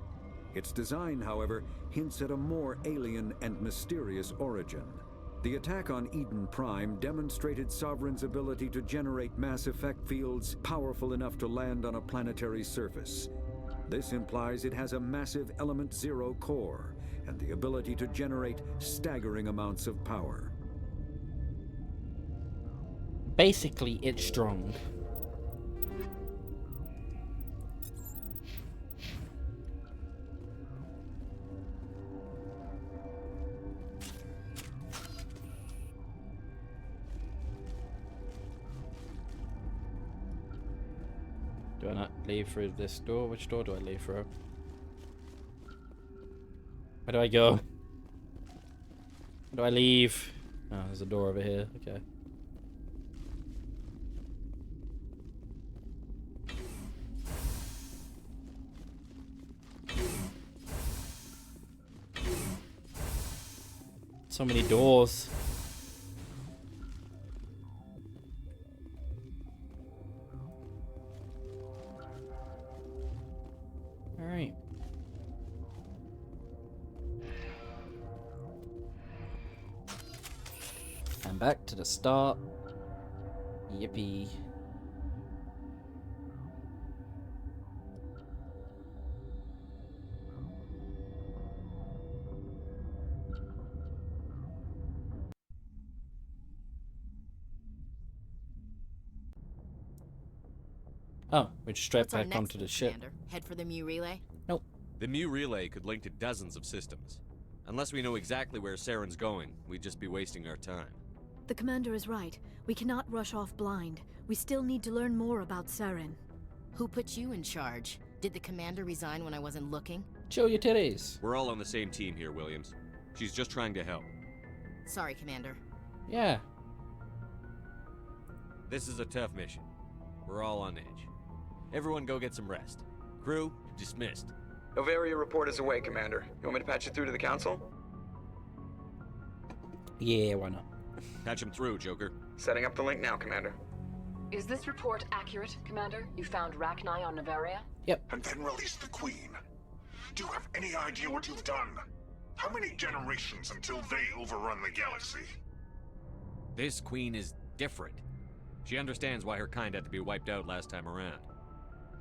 Its design, however, hints at a more alien and mysterious origin. The attack on Eden Prime demonstrated Sovereign's ability to generate mass effect fields powerful enough to land on a planetary surface. This implies it has a massive Element Zero core and the ability to generate staggering amounts of power. Basically, it's strong. Do I not leave through this door? Which door do I leave through? Where do I go? Where do I leave? Oh, there's a door over here. Okay. So many doors. Alright. And back to the start. Yippee. Oh, we're just straight What's our back next onto the move, ship. Commander? Head for the Mu relay? Nope. The Mu relay could link to dozens of systems. Unless we know exactly where Saren's going, we'd just be wasting our time. The commander is right. We cannot rush off blind. We still need to learn more about Saren. Who put you in charge? Did the commander resign when I wasn't looking? Show your titties. We're all on the same team here, Williams. She's just trying to help. Sorry, Commander. Yeah. This is a tough mission. We're all on edge. Everyone go get some rest. Crew, dismissed. Novaria report is away, Commander. You want me to patch it through to the Council? Yeah, why not? Patch him through, Joker. Setting up the link now, Commander. Is this report accurate, Commander? You found Rachni on Novaria? Yep. And then released the Queen. Do you have any idea what you've done? How many generations until they overrun the galaxy? This Queen is different. She understands why her kind had to be wiped out last time around.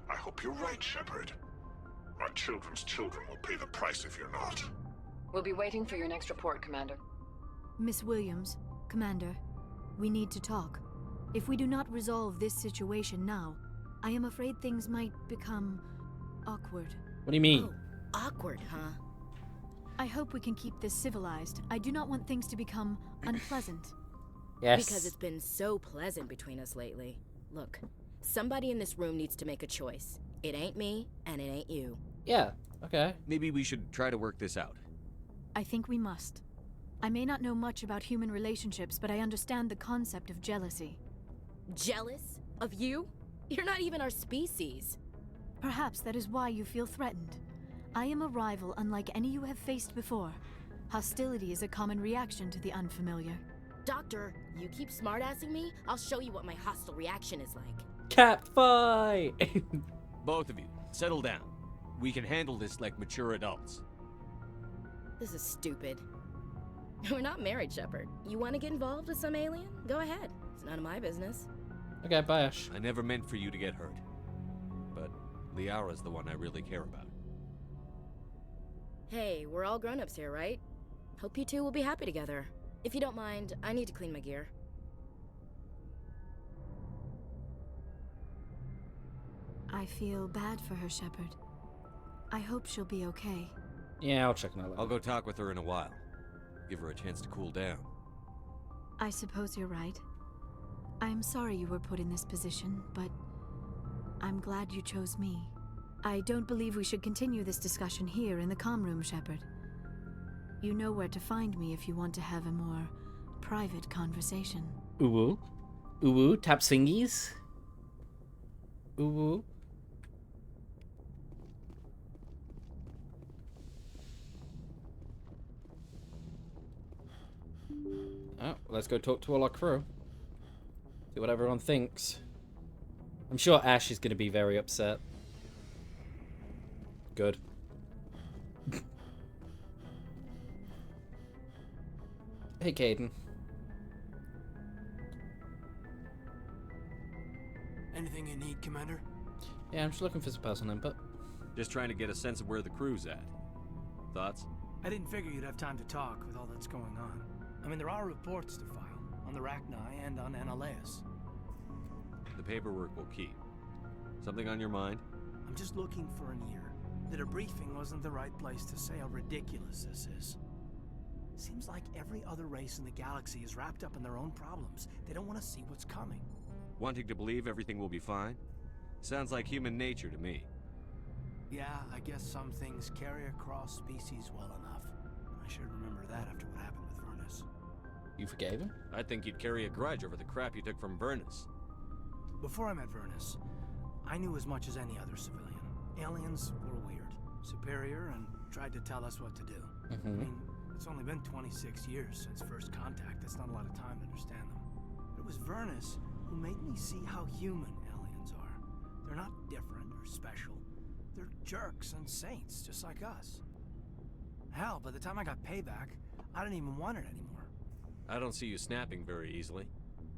I hope you're right, Shepard. Our children's children will pay the price if you're not. We'll be waiting for your next report, Commander. Miss Williams, Commander, we need to talk. If we do not resolve this situation now, I am afraid things might become awkward. What do you mean? Oh, awkward, huh? I hope we can keep this civilized. I do not want things to become unpleasant. Yes. Because it's been so pleasant between us lately. Look, somebody in this room needs to make a choice. It ain't me, and it ain't you. Yeah, okay. Maybe we should try to work this out. I think we must. I may not know much about human relationships, but I understand the concept of jealousy. Jealous? Of you? You're not even our species. Perhaps that is why you feel threatened. I am a rival unlike any you have faced before. Hostility is a common reaction to the unfamiliar. Doctor, you keep smartassing me, I'll show you what my hostile reaction is like. Cat fight! Both of you, settle down. We can handle this like mature adults. This is stupid. We're not married, Shepard. You want to get involved with some alien? Go ahead. It's none of my business. Okay, bye, Ash. I never meant for you to get hurt. But Liara's the one I really care about. Hey, we're all grown-ups here, right? Hope you two will be happy together. If you don't mind, I need to clean my gear. I feel bad for her, Shepard. I hope she'll be okay. Yeah, I'll check on her later. I'll go talk with her in a while. Give her a chance to cool down. I suppose you're right. I'm sorry you were put in this position, but I'm glad you chose me. I don't believe we should continue this discussion here in the comm room, Shepard. You know where to find me if you want to have a more private conversation. Uwu. Uwu, tap thingies. Uwu. Oh, let's go talk to all our crew. See what everyone thinks. I'm sure Ash is going to be very upset. Good. Hey, Caden. Anything you need, Commander? Yeah, I'm just looking for some personal input. Just trying to get a sense of where the crew's at. Thoughts? I didn't figure you'd have time to talk with all that's going on. I mean, there are reports to file on the Rachni and on Annaleus. The paperwork will keep. Something on your mind? I'm just looking for an ear. The debriefing wasn't the right place to say how ridiculous this is. Seems like every other race in the galaxy is wrapped up in their own problems. They don't want to see what's coming. Wanting to believe everything will be fine? Sounds like human nature to me. Yeah, I guess some things carry across species well enough. I should remember that after what happened with Vernus. You forgave him? I think you'd carry a grudge over the crap you took from Vernus. Before I met Vernus, I knew as much as any other civilian. Aliens were weird, superior, and tried to tell us what to do. I mean, it's only been 26 years since first contact. That's not a lot of time to understand them. But it was Vernus who made me see how human aliens are. They're not different or special. They're jerks and saints, just like us. Hell, by the time I got payback, I didn't even want it anymore. I don't see you snapping very easily.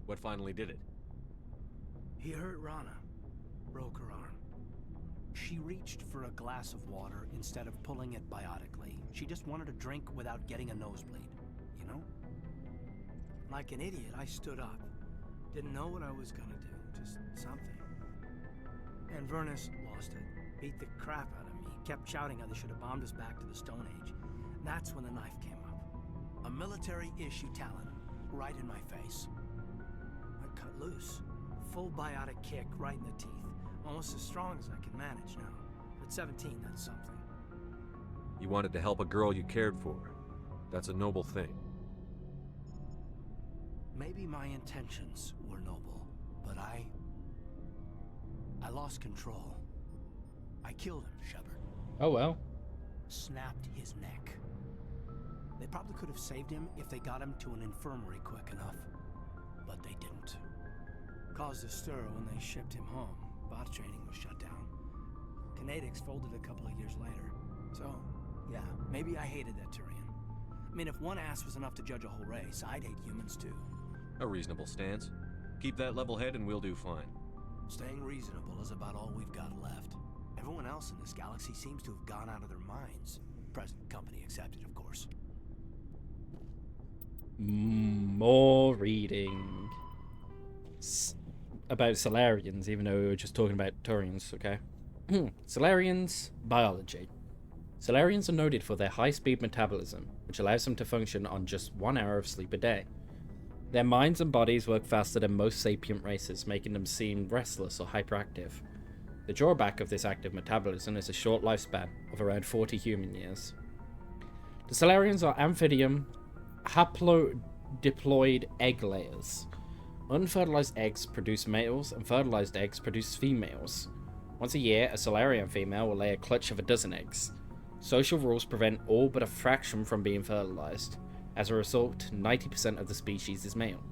What finally did it? He hurt Rana. Broke her arm. She reached for a glass of water instead of pulling it biotically. She just wanted a drink without getting a nosebleed, you know? Like an idiot, I stood up. Didn't know what I was gonna do, just something. And Vernus lost it. Beat the crap out of me. Kept shouting how they should have bombed us back to the Stone Age. That's when the knife came up. A military-issue talon, right in my face. I cut loose. Full biotic kick right in the teeth. Almost as strong as I can manage now. At 17, that's something. You wanted to help a girl you cared for. That's a noble thing. Maybe my intentions were noble, but I lost control. I killed him, Shepard. Oh well. Snapped his neck. They probably could have saved him if they got him to an infirmary quick enough. But they didn't. Caused a stir when they shipped him home. Bot training was shut down. Kinetics folded a couple of years later. So, yeah, maybe I hated that Turian. I mean, if one ass was enough to judge a whole race, I'd hate humans too. A reasonable stance. Keep that level head and we'll do fine. Staying reasonable is about all we've got left. Everyone else in this galaxy seems to have gone out of their minds. Present company accepted, of course. More reading. About Solarians, even though we were just talking about Turians, okay? Solarians, biology. Solarians are noted for their high-speed metabolism, which allows them to function on just 1 hour of sleep a day. Their minds and bodies work faster than most sapient races, making them seem restless or hyperactive. The drawback of this active metabolism is a short lifespan of around 40 human years. The Solarians are amphibian, haplodiploid egg layers. Unfertilized eggs produce males, and fertilized eggs produce females. Once a year, a Solarian female will lay a clutch of a dozen eggs. Social rules prevent all but a fraction from being fertilized. As a result, 90% of the species is male.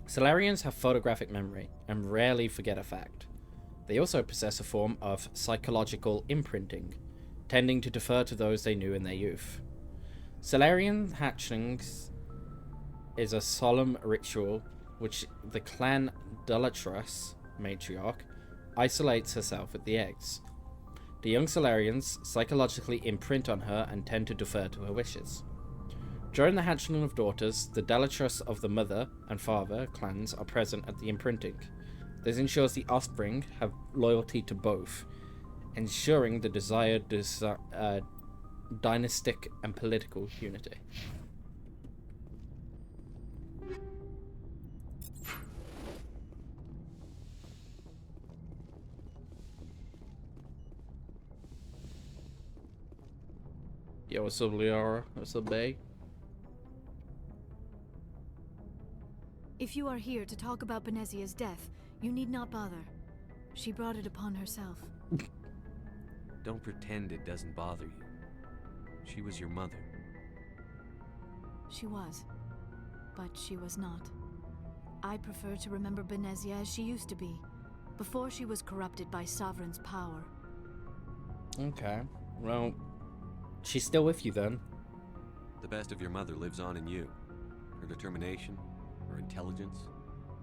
Solarians have photographic memory, and rarely forget a fact. They also possess a form of psychological imprinting, tending to defer to those they knew in their youth. Solarian hatchlings is a solemn ritual which the clan Delatras matriarch isolates herself with the eggs. The young Solarians psychologically imprint on her and tend to defer to her wishes. During the hatchling of daughters, the Delatras of the mother and father clans are present at the imprinting. This ensures the offspring have loyalty to both, ensuring the desired dynastic and political unity. Yo, what's up, Liara? What's up, bae? If you are here to talk about Benezia's death, you need not bother. She brought it upon herself. Don't pretend it doesn't bother you. She was your mother. She was. But she was not. I prefer to remember Benezia as she used to be, before she was corrupted by Sovereign's power. Okay. Well, she's still with you then. The best of your mother lives on in you. Her determination, her intelligence,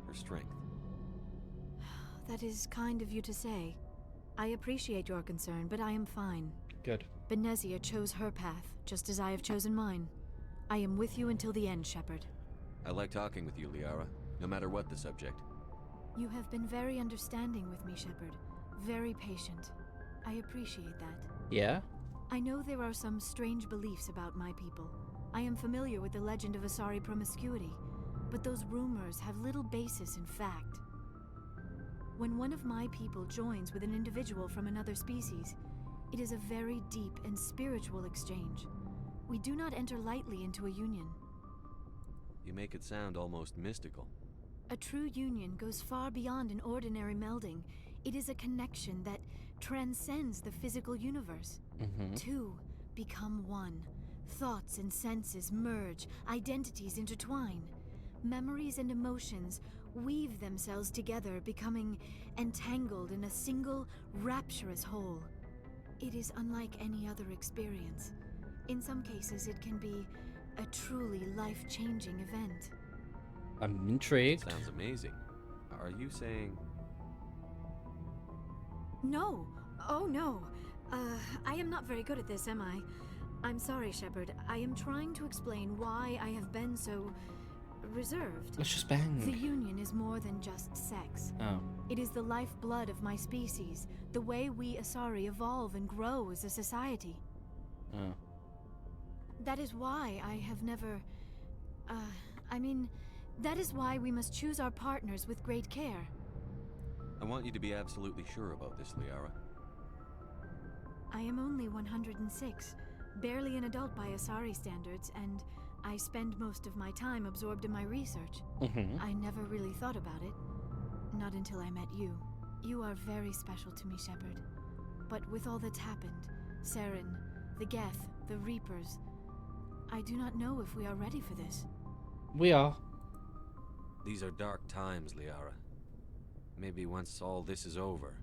her strength. That is kind of you to say. I appreciate your concern, but I am fine. Good. Benezia chose her path, just as I have chosen mine. I am with you until the end, Shepard. I like talking with you, Liara, no matter what the subject. You have been very understanding with me, Shepard. Very patient. I appreciate that. Yeah? I know there are some strange beliefs about my people. I am familiar with the legend of Asari promiscuity, but those rumors have little basis in fact. When one of my people joins with an individual from another species, it is a very deep and spiritual exchange. We do not enter lightly into a union. You make it sound almost mystical. A true union goes far beyond an ordinary melding. It is a connection that transcends the physical universe. Two become one. Thoughts and senses merge, identities intertwine. Memories and emotions weave themselves together, becoming entangled in a single, rapturous whole. It is unlike any other experience. In some cases, it can be a truly life-changing event. I'm intrigued. Sounds amazing. Are you saying... No. Oh, no. I am not very good at this, am I? I'm sorry, Shepard. I am trying to explain why I have been so... reserved. Let's just bang. The union is more than just sex. Oh. It is the lifeblood of my species, the way we Asari evolve and grow as a society. Oh. That is why I have never... that is why we must choose our partners with great care. I want you to be absolutely sure about this, Liara. I am only 106, barely an adult by Asari standards, and I spend most of my time absorbed in my research. I never really thought about it. Not until I met you. You are very special to me, Shepard. But with all that's happened, Saren, the Geth, the Reapers, I do not know if we are ready for this. We are. These are dark times, Liara. Maybe once all this is over.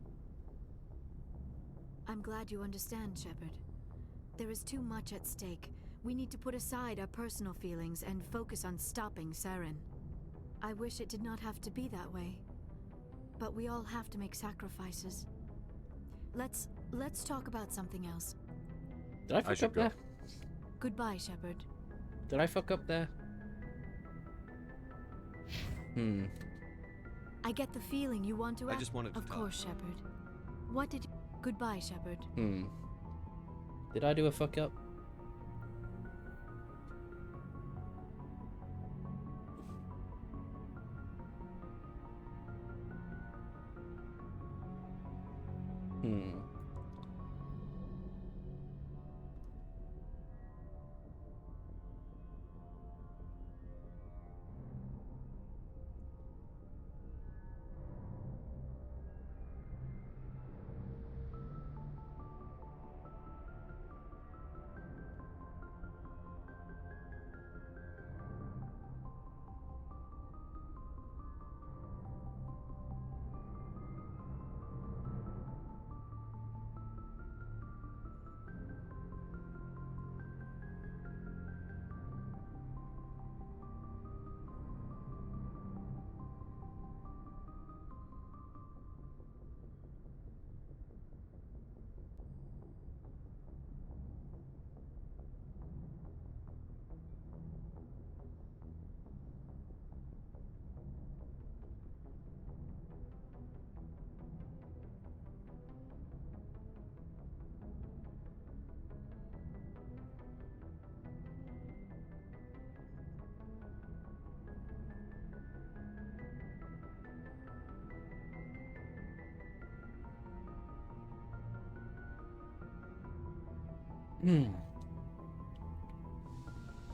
I'm glad you understand, Shepard. There is too much at stake. We need to put aside our personal feelings and focus on stopping Saren. I wish it did not have to be that way. But we all have to make sacrifices. Let's talk about something else. Did I fuck up there? Goodbye, Shepard. Did I fuck up there? I get the feeling you want to I just wanted to Of talk. course, Shepard. What did you... Goodbye, Shepard. Did I do a fuck up?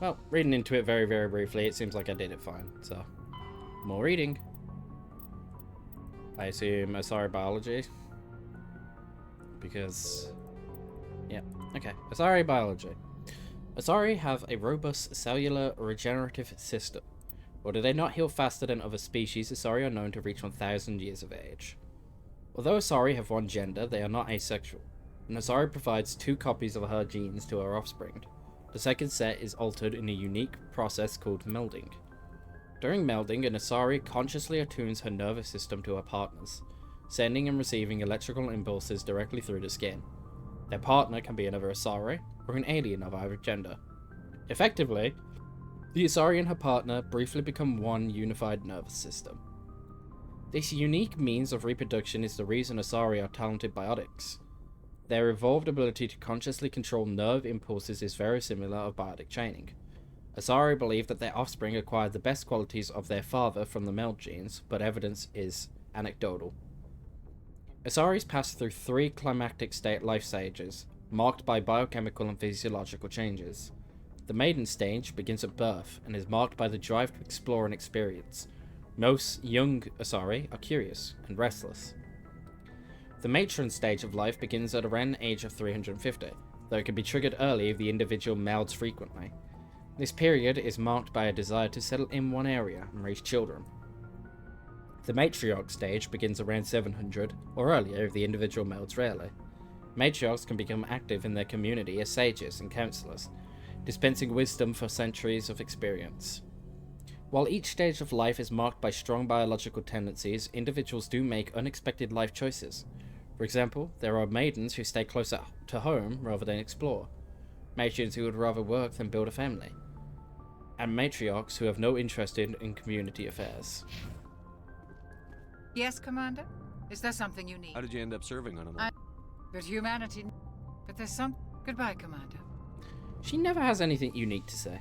Well, reading into it very, very briefly, it seems like I did it fine. So, more reading. I assume Asari biology. Because, yeah, okay. Asari biology. Asari have a robust cellular regenerative system. Although they not heal faster than other species, Asari are known to reach 1,000 years of age. Although Asari have one gender, they are not asexual. An Asari provides 2 copies of her genes to her offspring. The second set is altered in a unique process called melding. During melding, an Asari consciously attunes her nervous system to her partner's, sending and receiving electrical impulses directly through the skin. Their partner can be another Asari, or an alien of either gender. Effectively, the Asari and her partner briefly become one unified nervous system. This unique means of reproduction is the reason Asari are talented biotics. Their evolved ability to consciously control nerve impulses is very similar of biotic chaining. Asari believe that their offspring acquired the best qualities of their father from the meld genes, but evidence is anecdotal. Asaris pass through 3 climactic state life stages, marked by biochemical and physiological changes. The maiden stage begins at birth and is marked by the drive to explore and experience. Most young Asari are curious and restless. The matron stage of life begins at around the age of 350, though it can be triggered early if the individual melds frequently. This period is marked by a desire to settle in one area and raise children. The matriarch stage begins around 700 or earlier if the individual melds rarely. Matriarchs can become active in their community as sages and counselors, dispensing wisdom for centuries of experience. While each stage of life is marked by strong biological tendencies, individuals do make unexpected life choices. For example, there are maidens who stay closer to home rather than explore, matrons who would rather work than build a family, and matriarchs who have no interest in community affairs. Yes, Commander? Is there something you need? How did you end up serving on an But humanity... But there's some... Goodbye, Commander. She never has anything unique to say.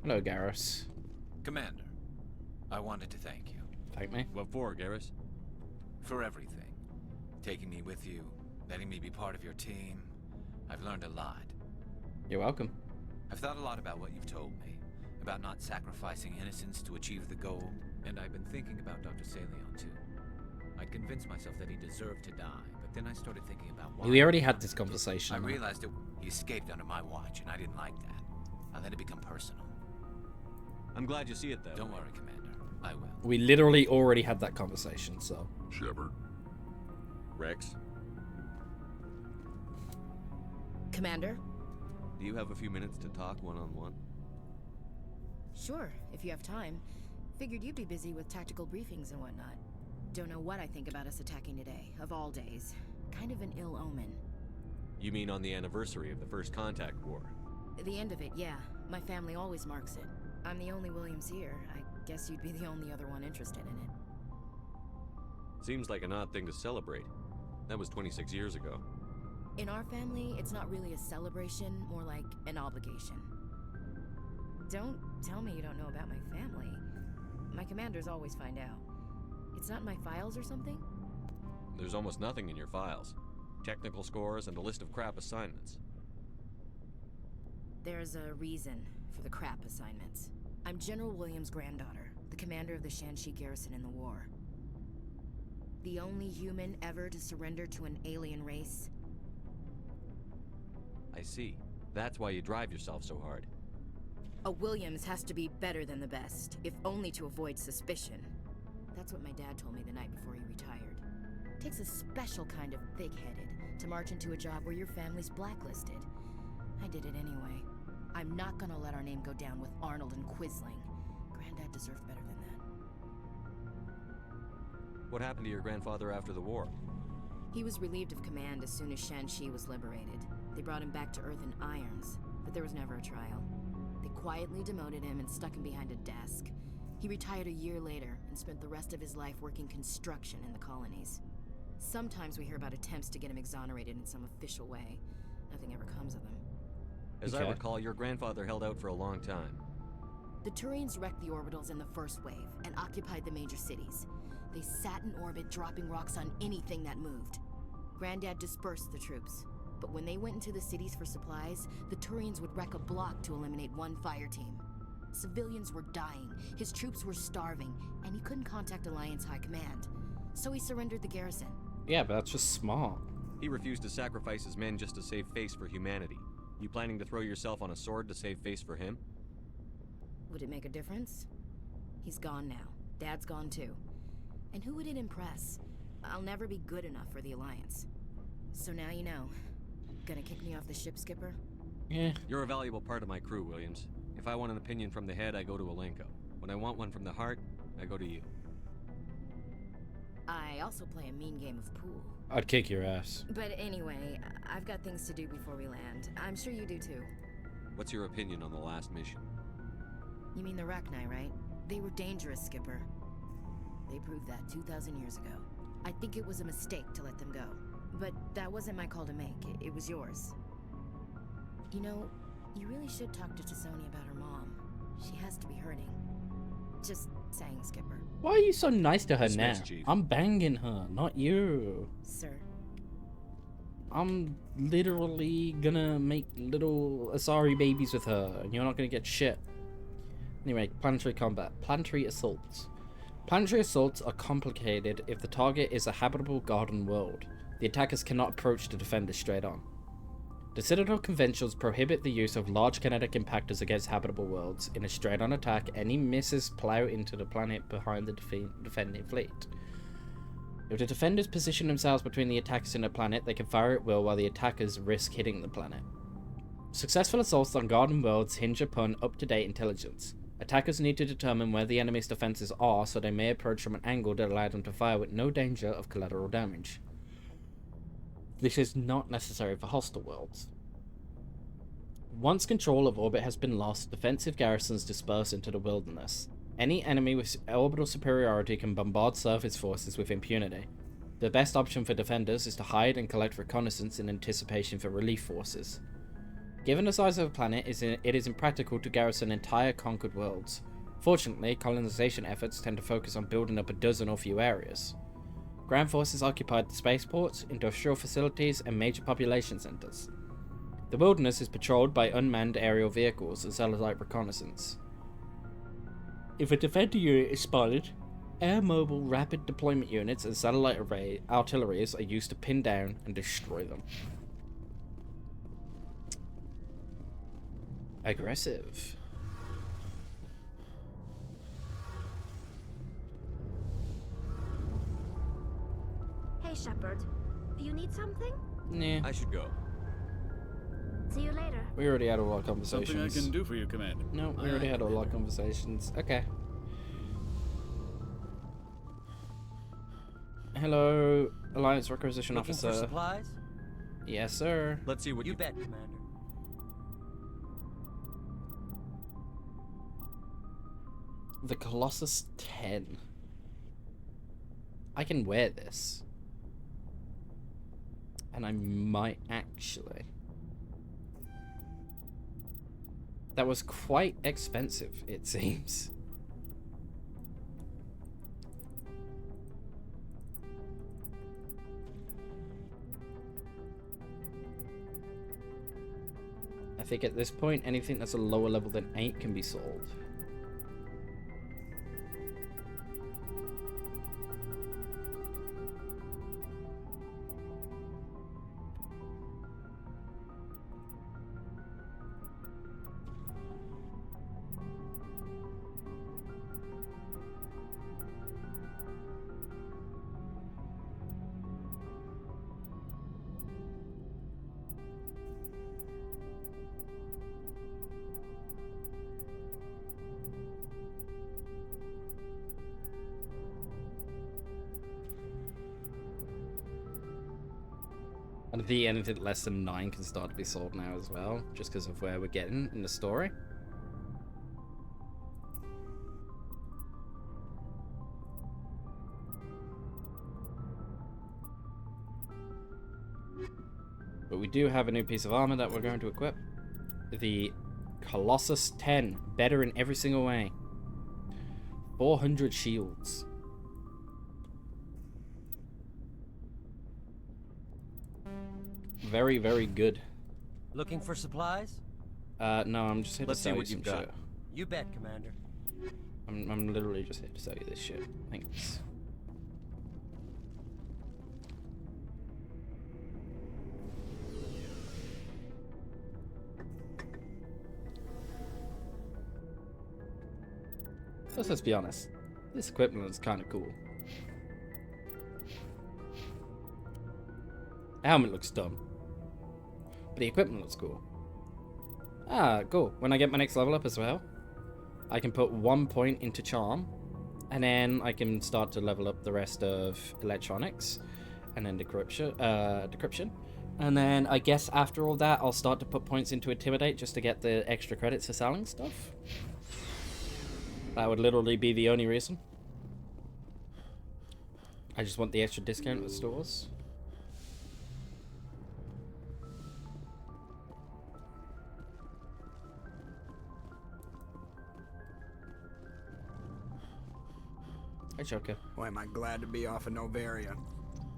Hello, Garrus. Commander, I wanted to thank you. Thank me? What for, Garrus? For everything. Taking me with you, letting me be part of your team. I've learned a lot. You're welcome. I've thought a lot about what you've told me, about not sacrificing innocence to achieve the goal, and I've been thinking about Dr. Saleon too. I'd convinced myself that he deserved to die, but then I started thinking about why. We already had this conversation. I realized that he escaped under my watch, and I didn't like that. I let it become personal. I'm glad you see it, though. Don't worry, Commander. I will. We literally already had that conversation, so... Shepard. Rex? Commander? Do you have a few minutes to talk one-on-one? Sure, if you have time. Figured you'd be busy with tactical briefings and whatnot. Don't know what I think about us attacking today, of all days. Kind of an ill omen. You mean on the anniversary of the First Contact War? The end of it, yeah. My family always marks it. I'm the only Williams here. I guess you'd be the only other one interested in it. Seems like an odd thing to celebrate. That was 26 years ago. In our family, it's not really a celebration, more like an obligation. Don't tell me you don't know about my family. My commanders always find out. It's not in my files or something? There's almost nothing in your files. Technical scores and a list of crap assignments. There's a reason for the crap assignments. I'm General Williams' granddaughter, the commander of the Shanxi garrison in the war. The only human ever to surrender to an alien race. I see. That's why you drive yourself so hard. A Williams has to be better than the best, if only to avoid suspicion. That's what my dad told me the night before he retired. Takes a special kind of thick-headed to march into a job where your family's blacklisted. I did it anyway. I'm not gonna let our name go down with Arnold and Quisling. Granddad deserved better than that. What happened to your grandfather after the war? He was relieved of command as soon as Shanxi was liberated. They brought him back to Earth in irons, but there was never a trial. They quietly demoted him and stuck him behind a desk. He retired a year later and spent the rest of his life working construction in the colonies. Sometimes we hear about attempts to get him exonerated in some official way. Nothing ever comes of them. As I recall, your grandfather held out for a long time. The Turians wrecked the orbitals in the first wave and occupied the major cities. They sat in orbit, dropping rocks on anything that moved. Granddad dispersed the troops, but when they went into the cities for supplies, the Turians would wreck a block to eliminate one fire team. Civilians were dying, his troops were starving, and he couldn't contact Alliance High Command. So he surrendered the garrison. Yeah, but that's just smart. He refused to sacrifice his men just to save face for humanity. You planning to throw yourself on a sword to save face for him? Would it make a difference? He's gone now. Dad's gone too. And who would it impress? I'll never be good enough for the Alliance. So now you know. Gonna kick me off the ship, Skipper? Yeah. You're a valuable part of my crew, Williams. If I want an opinion from the head, I go to Alenko. When I want one from the heart, I go to you. I also play a mean game of pool. I'd kick your ass. But anyway, I've got things to do before we land. I'm sure you do too. What's your opinion on the last mission? You mean the Rachni, right? They were dangerous, Skipper. They proved that 2,000 years ago. I think it was a mistake to let them go. But that wasn't my call to make. It was yours. You know, you really should talk to Tisoni about her mom. She has to be hurting. Just saying, Skipper. Why are you so nice to her now? Dismissed, Chief. I'm banging her, not you. Sir. I'm literally gonna make little Asari babies with her, and you're not gonna get shit. Anyway, planetary combat. Planetary assaults. Planetary assaults are complicated if the target is a habitable garden world. The attackers cannot approach the defenders straight on. The Citadel Conventions prohibit the use of large kinetic impactors against habitable worlds. In a straight-on attack, any misses plow into the planet behind the defending fleet. If the defenders position themselves between the attackers and the planet, they can fire at will while the attackers risk hitting the planet. Successful assaults on garden worlds hinge upon up-to-date intelligence. Attackers need to determine where the enemy's defenses are, so they may approach from an angle that allows them to fire with no danger of collateral damage. This is not necessary for hostile worlds. Once control of orbit has been lost, defensive garrisons disperse into the wilderness. Any enemy with orbital superiority can bombard surface forces with impunity. The best option for defenders is to hide and collect reconnaissance in anticipation for relief forces. Given the size of the planet, it is impractical to garrison entire conquered worlds. Fortunately, colonization efforts tend to focus on building up a dozen or few areas. Ground forces occupied the spaceports, industrial facilities, and major population centers. The wilderness is patrolled by unmanned aerial vehicles as well as light reconnaissance. If a defender unit is spotted, air mobile rapid deployment units and satellite array artilleries are used to pin down and destroy them. Aggressive. Hey, Shepard. Do you need something? Nah. I should go. See you later. We already had a lot of conversations. Something I can do for you, Commander. No, we already had a lot of conversations. Okay. Hello, Alliance Requisition Looking Officer. for supplies? Yes, sir. Let's see what You bet, Commander. The Colossus 10. I can wear this. And I might actually. That was quite expensive, it seems. I think at this point, anything that's a lower level than 8 can be sold. And I think anything less than 9 can start to be sold now as well, just because of where we're getting in the story. But we do have a new piece of armor that we're going to equip. The Colossus 10. Better in every single way. 400 shields. Very, very good. Looking for supplies? No, I'm just here Let's to see sell what you you've some got. shit. You bet, Commander. I'm literally just here to sell you this shit. Thanks. Let's be honest. This equipment is kind of cool. The helmet looks dumb. But the equipment looks cool. Ah, cool. When I get my next level up as well, I can put 1 point into charm. And then I can start to level up the rest of electronics. And then decryption. And then I guess after all that, I'll start to put points into intimidate just to get the extra credits for selling stuff. That would literally be the only reason. I just want the extra discount at the stores. Hi, Joker. Boy, am I glad to be off of Novaria.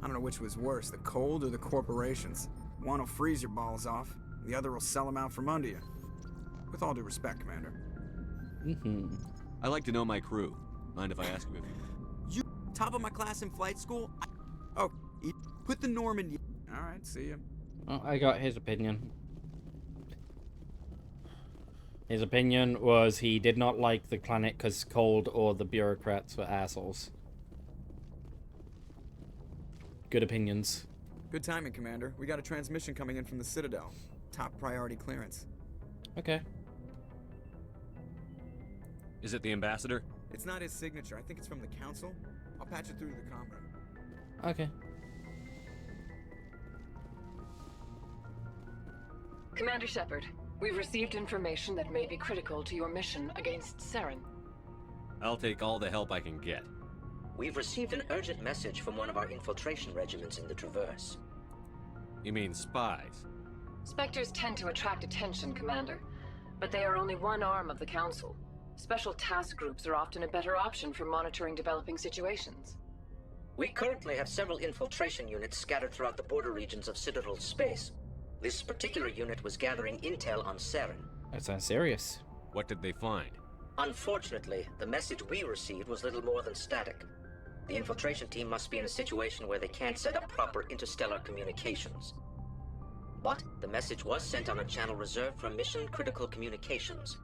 I don't know which was worse, the cold or the corporations. One will freeze your balls off, the other will sell them out from under you. With all due respect, Commander. I like to know my crew. Mind if I ask you a few? You top of my class in flight school? Oh, put the Normandy. Alright, see ya. Oh, I got his opinion. His opinion was he did not like the planet because cold or the bureaucrats were assholes. Good opinions. Good timing, Commander. We got a transmission coming in from the Citadel. Top priority clearance. Okay. Is it the ambassador? It's not his signature. I think it's from the council. I'll patch it through to the comm room. Okay. Commander Shepard, we've received information that may be critical to your mission against Saren. I'll take all the help I can get. We've received an urgent message from one of our infiltration regiments in the Traverse. You mean spies? Spectres tend to attract attention, Commander, but they are only one arm of the Council. Special task groups are often a better option for monitoring developing situations. We currently have several infiltration units scattered throughout the border regions of Citadel space. This particular unit was gathering intel on Saren. That sounds serious. What did they find? Unfortunately, the message we received was little more than static. The infiltration team must be in a situation where they can't set up proper interstellar communications. But the message was sent on a channel reserved for mission-critical communications.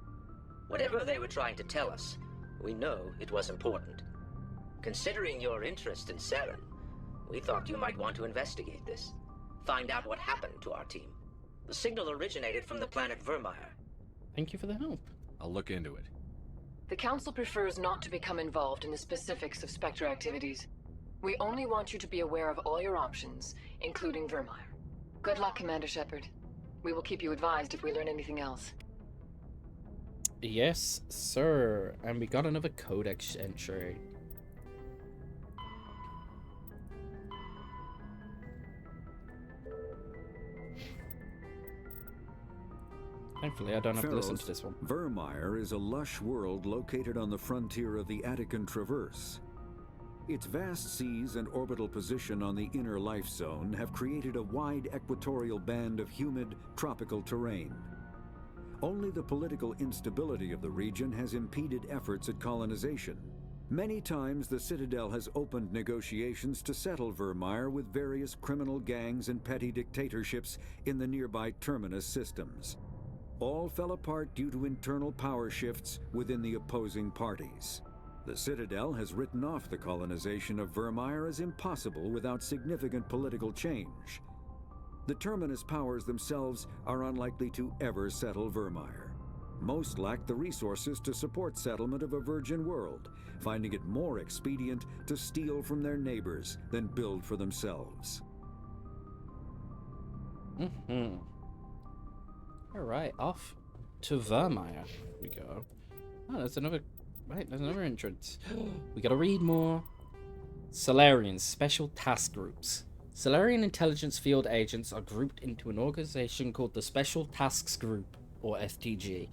Whatever they were trying to tell us, we know it was important. Considering your interest in Saren, we thought you might want to investigate this. Find out what happened to our team. The signal originated from the planet Vermeer. Thank you for the help. I'll look into it. The Council prefers not to become involved in the specifics of Spectre activities. We only want you to be aware of all your options, including Vermeer. Good luck, Commander Shepard. We will keep you advised if we learn anything else. Yes, sir. And we got another codex entry. Thankfully, I don't have to listen to this one. Vermeer is a lush world located on the frontier of the Attican Traverse. Its vast seas and orbital position on the inner life zone have created a wide equatorial band of humid, tropical terrain. Only the political instability of the region has impeded efforts at colonization. Many times the Citadel has opened negotiations to settle Vermeer with various criminal gangs and petty dictatorships in the nearby Terminus systems. All fell apart due to internal power shifts within the opposing parties. The Citadel has written off the colonization of Vermeer as impossible without significant political change. The Terminus powers themselves are unlikely to ever settle Vermeer. Most lack the resources to support settlement of a virgin world, finding it more expedient to steal from their neighbors than build for themselves. Alright, off to Vermeer we go. Oh, there's another... Right, there's another entrance. We gotta read more. Solarians, special task groups. Solarian intelligence field agents are grouped into an organization called the Special Tasks Group, or STG.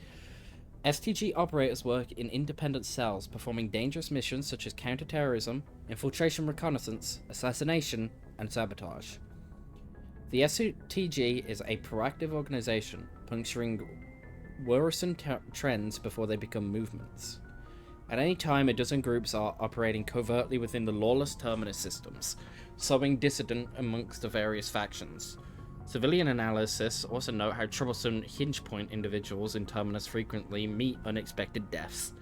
STG operators work in independent cells, performing dangerous missions such as counterterrorism, infiltration reconnaissance, assassination, and sabotage. The STG is a proactive organization, puncturing worrisome trends before they become movements. At any time, a dozen groups are operating covertly within the lawless Terminus systems, sowing dissident amongst the various factions. Civilian analysis also note how troublesome hinge point individuals in Terminus frequently meet unexpected deaths.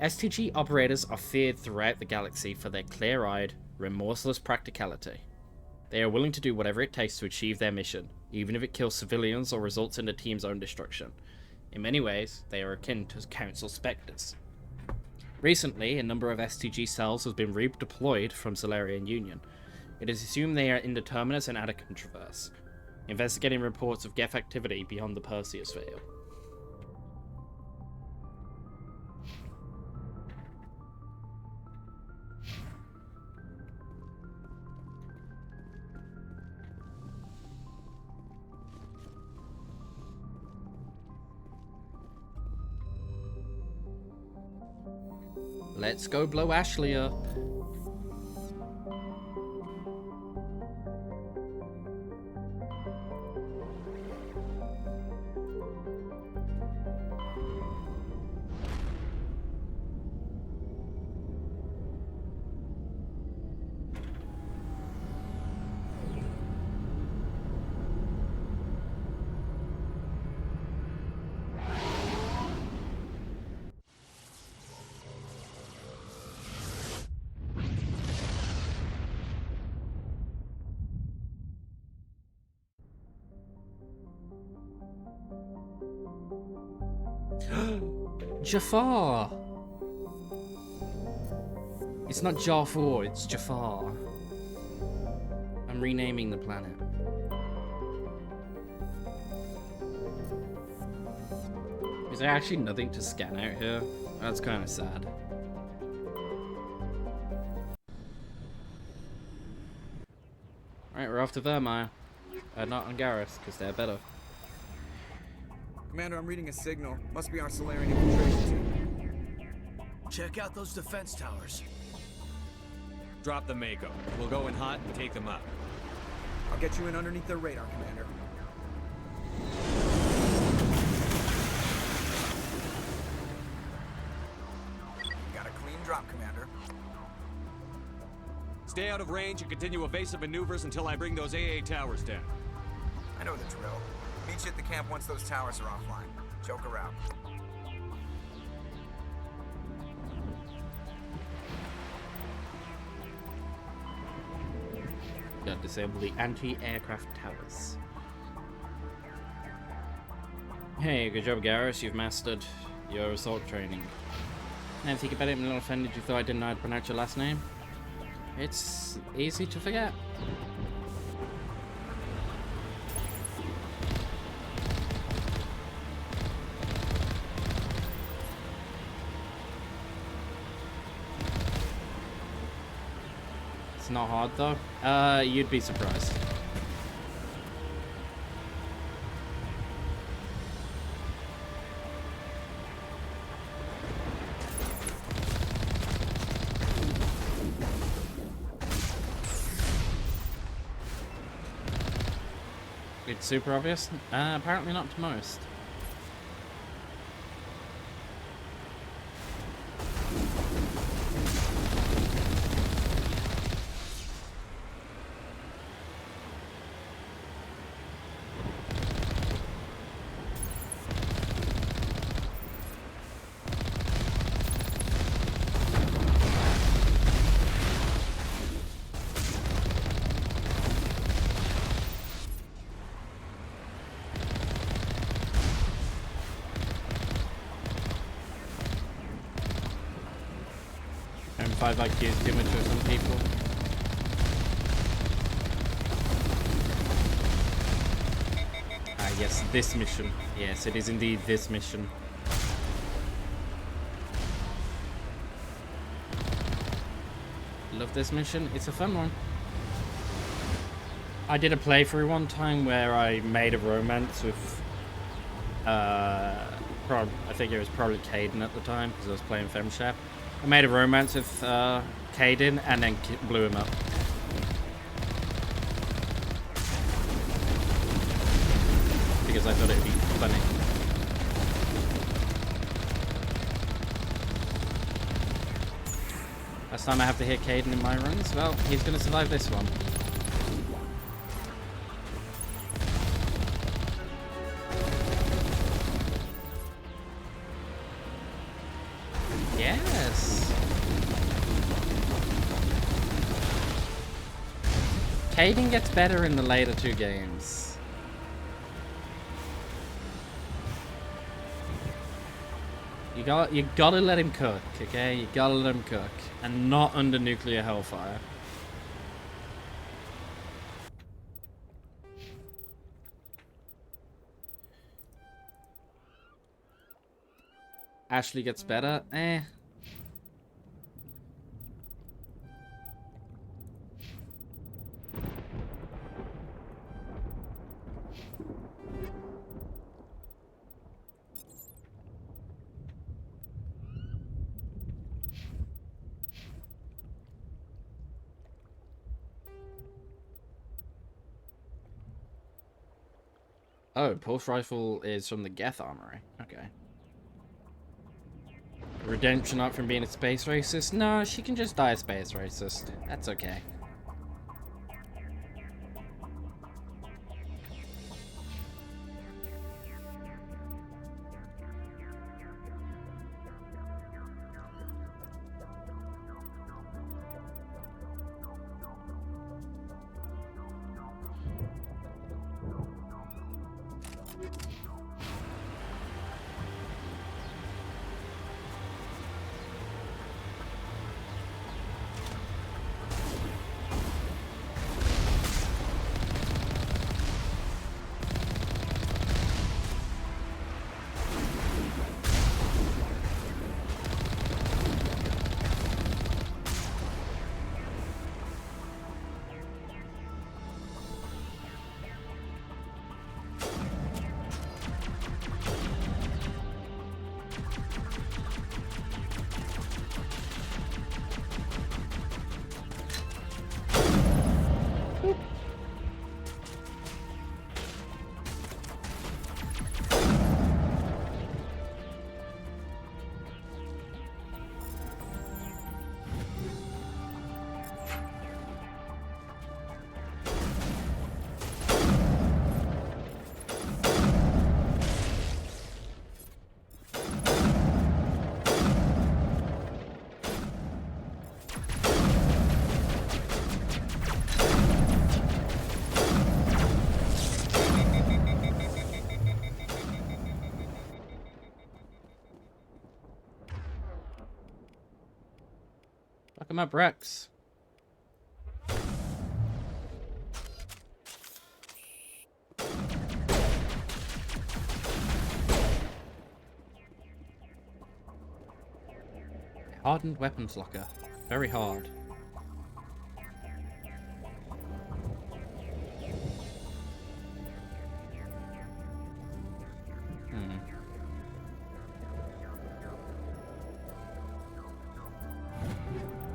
STG operators are feared throughout the galaxy for their clear-eyed, remorseless practicality. They are willing to do whatever it takes to achieve their mission, even if it kills civilians or results in the team's own destruction. In many ways, they are akin to Council Spectres. Recently, a number of STG cells has been redeployed from Solarian Union. It is assumed they are in the Terminus and Attica Traverse, investigating reports of Geth activity beyond the Perseus Veil. Let's go blow Ashley up. Jafar! It's not Jafar, it's Jafar. I'm renaming the planet. Is there actually nothing to scan out here? That's kind of sad. Alright, we're off to Vermeer. Not on Garrus, because they're better. Commander, I'm reading a signal. Must be our Solarian infiltration team. Check out those defense towers. Drop the Mako. We'll go in hot and take them out. I'll get you in underneath their radar, Commander. Got a clean drop, Commander. Stay out of range and continue evasive maneuvers until I bring those AA towers down. I know the drill. Meet you at the camp once those towers are offline. Joker out. Gotta disable the anti-aircraft towers. Hey, good job, Garrus. You've mastered your assault training. Now think about it, I'm a little offended you thought I didn't know how to pronounce your last name. It's easy to forget. It's not hard though. You'd be surprised. It's super obvious? Apparently not to most. M5 IQ is too much for some people. Ah, yes, this mission. Yes, it is indeed this mission. Love this mission. It's a fun one. I did a playthrough one time where I made a romance with, I think it was probably Caden at the time, because I was playing FemShep. I made a romance with Caden and then blew him up. Because I thought it'd be funny. Last time I have to hit Caden in my runs, well, he's gonna survive this one. Yes! Caden gets better in the later 2 games. You gotta let him cook, okay? You gotta let him cook. And not under nuclear hellfire. Ashley gets better? Eh. Oh, pulse rifle is from the Geth Armory. Okay. Redemption arc from being a space racist? No, she can just die a space racist. That's okay. Fuck him up, Rex. Hardened weapons locker. Very hard.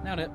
Nailed it.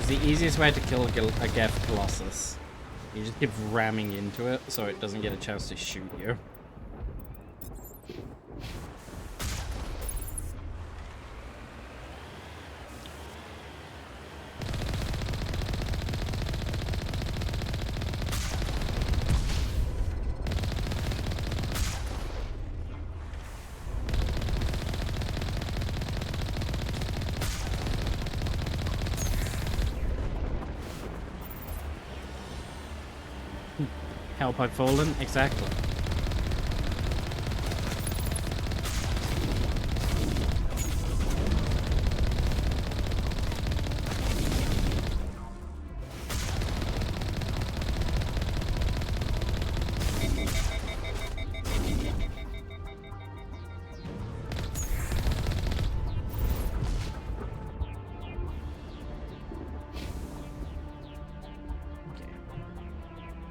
The easiest way to kill a Geth Colossus. You just keep ramming into it so it doesn't get a chance to shoot you. Help, I've fallen? Exactly.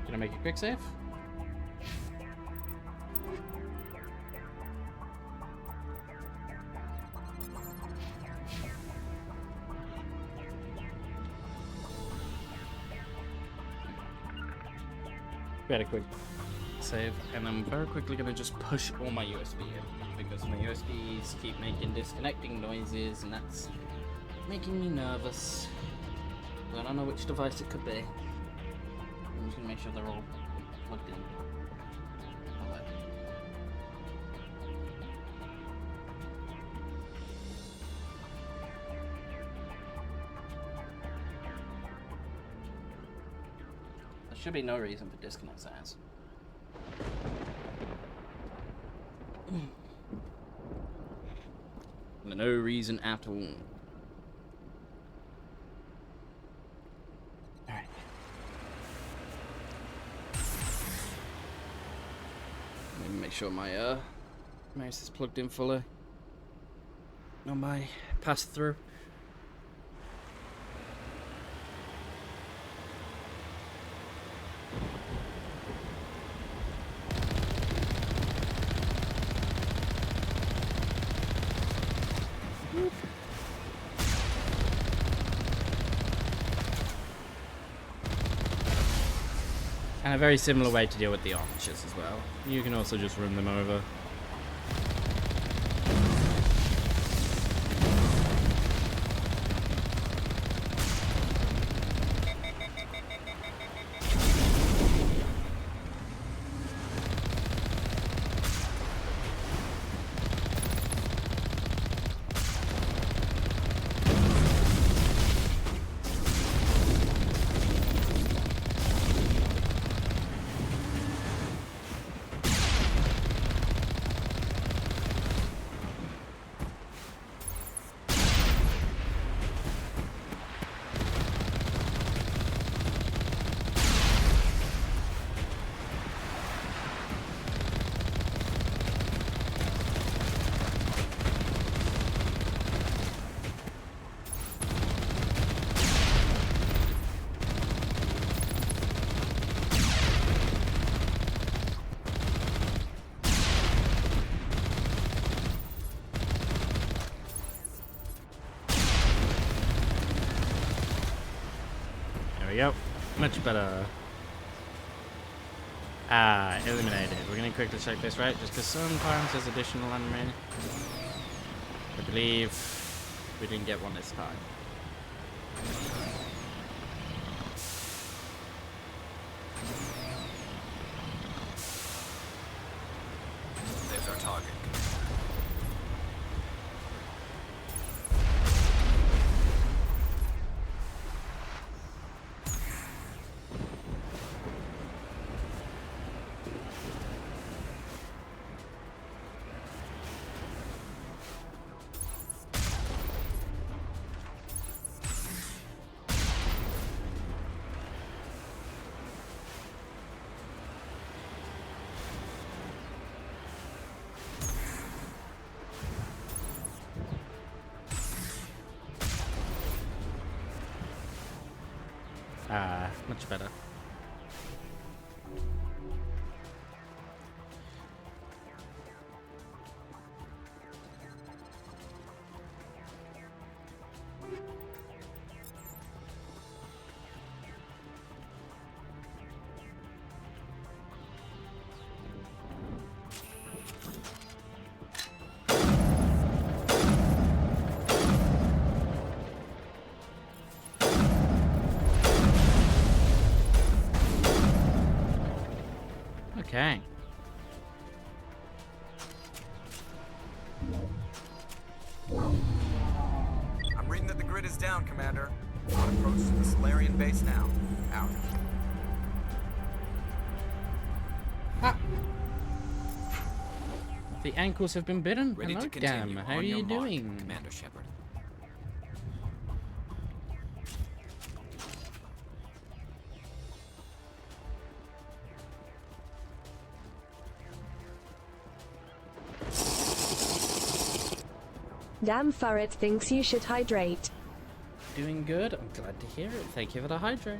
Gonna make a quick save? Very quick save, and I'm very quickly gonna just push all my USB in because my USBs keep making disconnecting noises, and that's making me nervous. I don't know which device it could be. I'm just gonna make sure they're all plugged in. Oh, there should be no reason for disconnect sounds. No reason at all. Alright. Let me make sure my mouse is plugged in fully on my pass through. And a very similar way to deal with the archers as well. You can also just run them over. Yep, much better. Eliminated. We're gonna quickly check this, right? Just because sometimes there's additional enemy. I believe we didn't get one this time. There's our target. Much better. Okay. I'm reading that the grid is down, Commander. On approach to the Solarian base now. Out. The ankles have been bitten. Ready Hello, to continue. Gam. How are On your you mark, doing? Commander Shepard. Damn Furret thinks you should hydrate. Doing good. I'm glad to hear it. Thank you for the hydrate.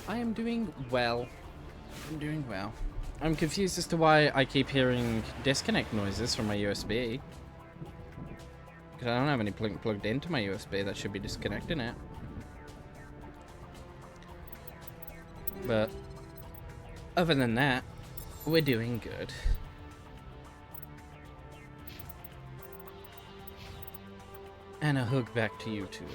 I am doing well. I'm doing well. I'm confused as to why I keep hearing disconnect noises from my USB. Because I don't have any plugged into my USB that should be disconnecting it. But other than that, we're doing good. And a hug back to you two.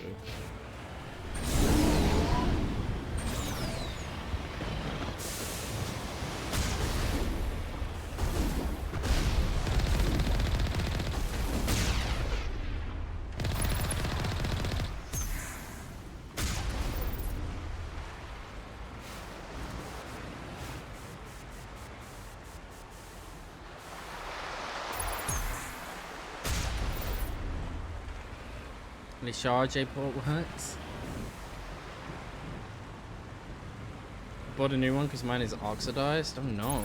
The charge port works. Bought a new one because mine is oxidized. Oh no.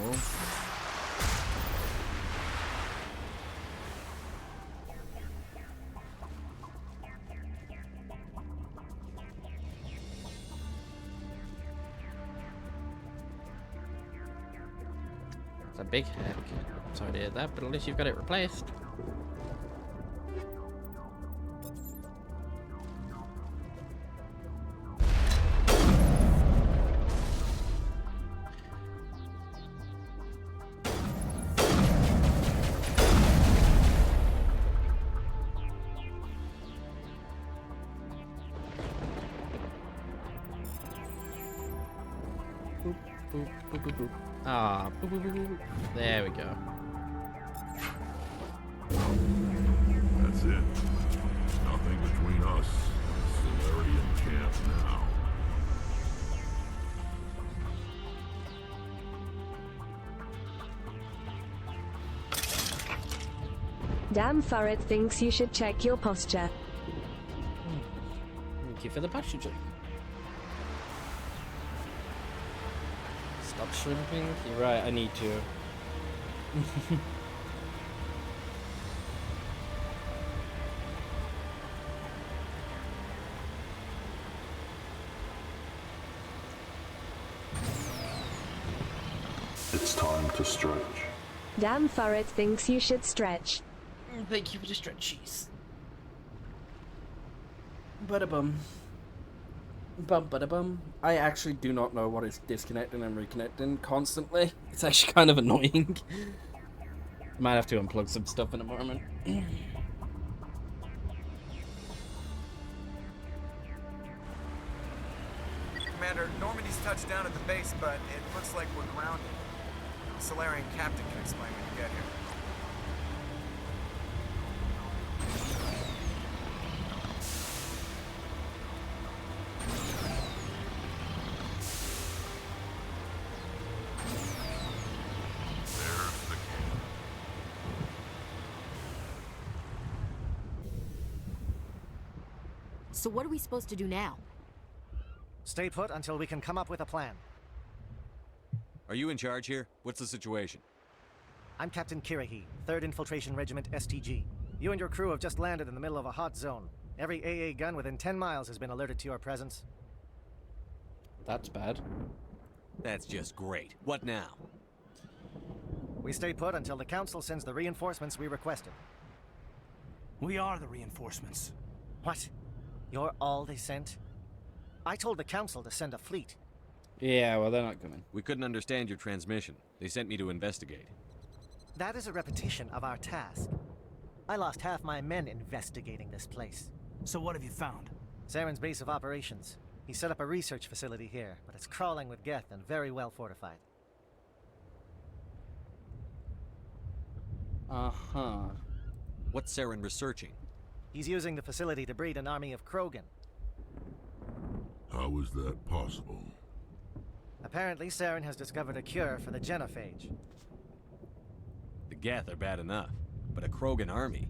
It's a big heck. Sorry to hear that, but at least you've got it replaced. Ah, boop, boop, boop, boop. There we go. That's it. Nothing between us and Solarian camp now. Damn Furret thinks you should check your posture. Thank you for the posture check. Stop shrimping? You're right, I need to. It's time to stretch. Damn Furret thinks you should stretch. Thank you for the stretchies. Ba-da-bum. Bum-ba-da-bum. I actually do not know what is disconnecting and reconnecting constantly. It's actually kind of annoying. Might have to unplug some stuff in a moment. Commander, Normandy's touched down at the base, but it looks like we're grounded. The Solarian captain can explain when you get here. So what are we supposed to do now? Stay put until we can come up with a plan. Are you in charge here? What's the situation? I'm Captain Kirahi, 3rd Infiltration Regiment STG. You and your crew have just landed in the middle of a hot zone. Every AA gun within 10 miles has been alerted to your presence. That's bad. That's just great. What now? We stay put until the Council sends the reinforcements we requested. We are the reinforcements. What? You're all they sent? I told the Council to send a fleet. Yeah, well, they're not coming. We couldn't understand your transmission. They sent me to investigate. That is a repetition of our task. I lost half my men investigating this place. So what have you found? Saren's base of operations. He set up a research facility here, but it's crawling with Geth and very well fortified. Uh-huh. What's Saren researching? He's using the facility to breed an army of Krogan. How is that possible? Apparently, Saren has discovered a cure for the genophage. The Geth are bad enough, but a Krogan army?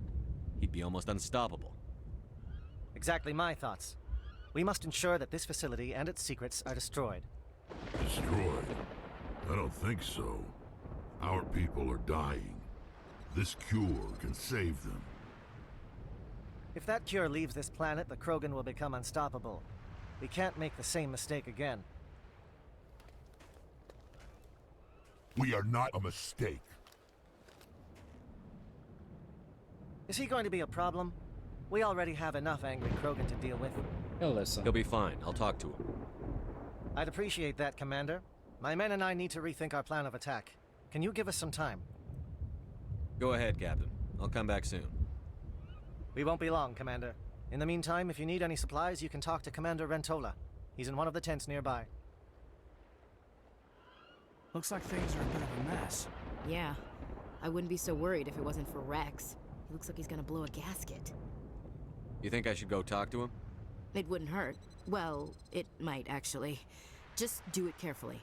He'd be almost unstoppable. Exactly my thoughts. We must ensure that this facility and its secrets are destroyed. Destroyed? I don't think so. Our people are dying. This cure can save them. If that cure leaves this planet, the Krogan will become unstoppable. We can't make the same mistake again. We are not a mistake. Is he going to be a problem? We already have enough angry Krogan to deal with. He'll listen. He'll be fine. I'll talk to him. I'd appreciate that, Commander. My men and I need to rethink our plan of attack. Can you give us some time? Go ahead, Captain. I'll come back soon. We won't be long, Commander. In the meantime, if you need any supplies, you can talk to Commander Rentola. He's in one of the tents nearby. Looks like things are a bit of a mess. Yeah. I wouldn't be so worried if it wasn't for Rex. He looks like he's gonna blow a gasket. You think I should go talk to him? It wouldn't hurt. Well, it might, actually. Just do it carefully.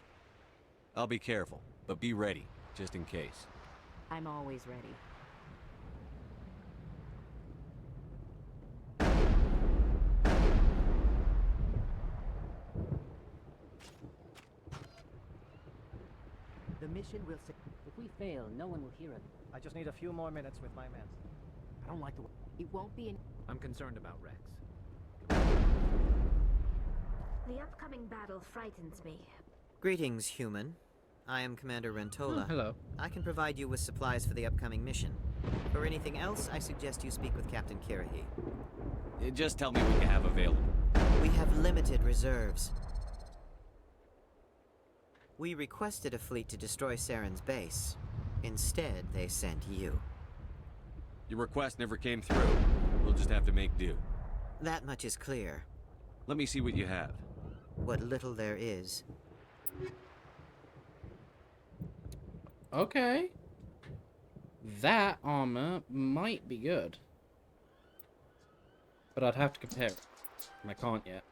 I'll be careful, but be ready, just in case. I'm always ready. The mission will if we fail, no one will hear it. I just need a few more minutes with my men. I don't like the... It won't be in... I'm concerned about Rex. The upcoming battle frightens me. Greetings, human. I am Commander Rentola. Oh, hello. I can provide you with supplies for the upcoming mission. For anything else, I suggest you speak with Captain Kirahi. Just tell me what you have available. We have limited reserves. We requested a fleet to destroy Saren's base. Instead, they sent you. Your request never came through. We'll just have to make do. That much is clear. Let me see what you have. What little there is. Okay. That armor might be good. But I'd have to compare it. And I can't yet.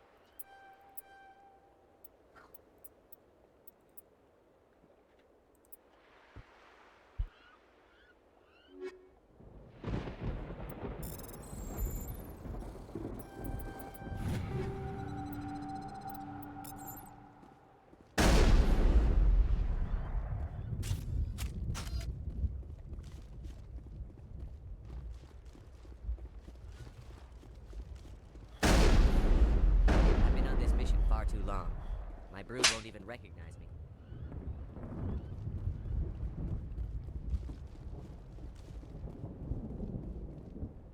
Too long. My brood won't even recognize me.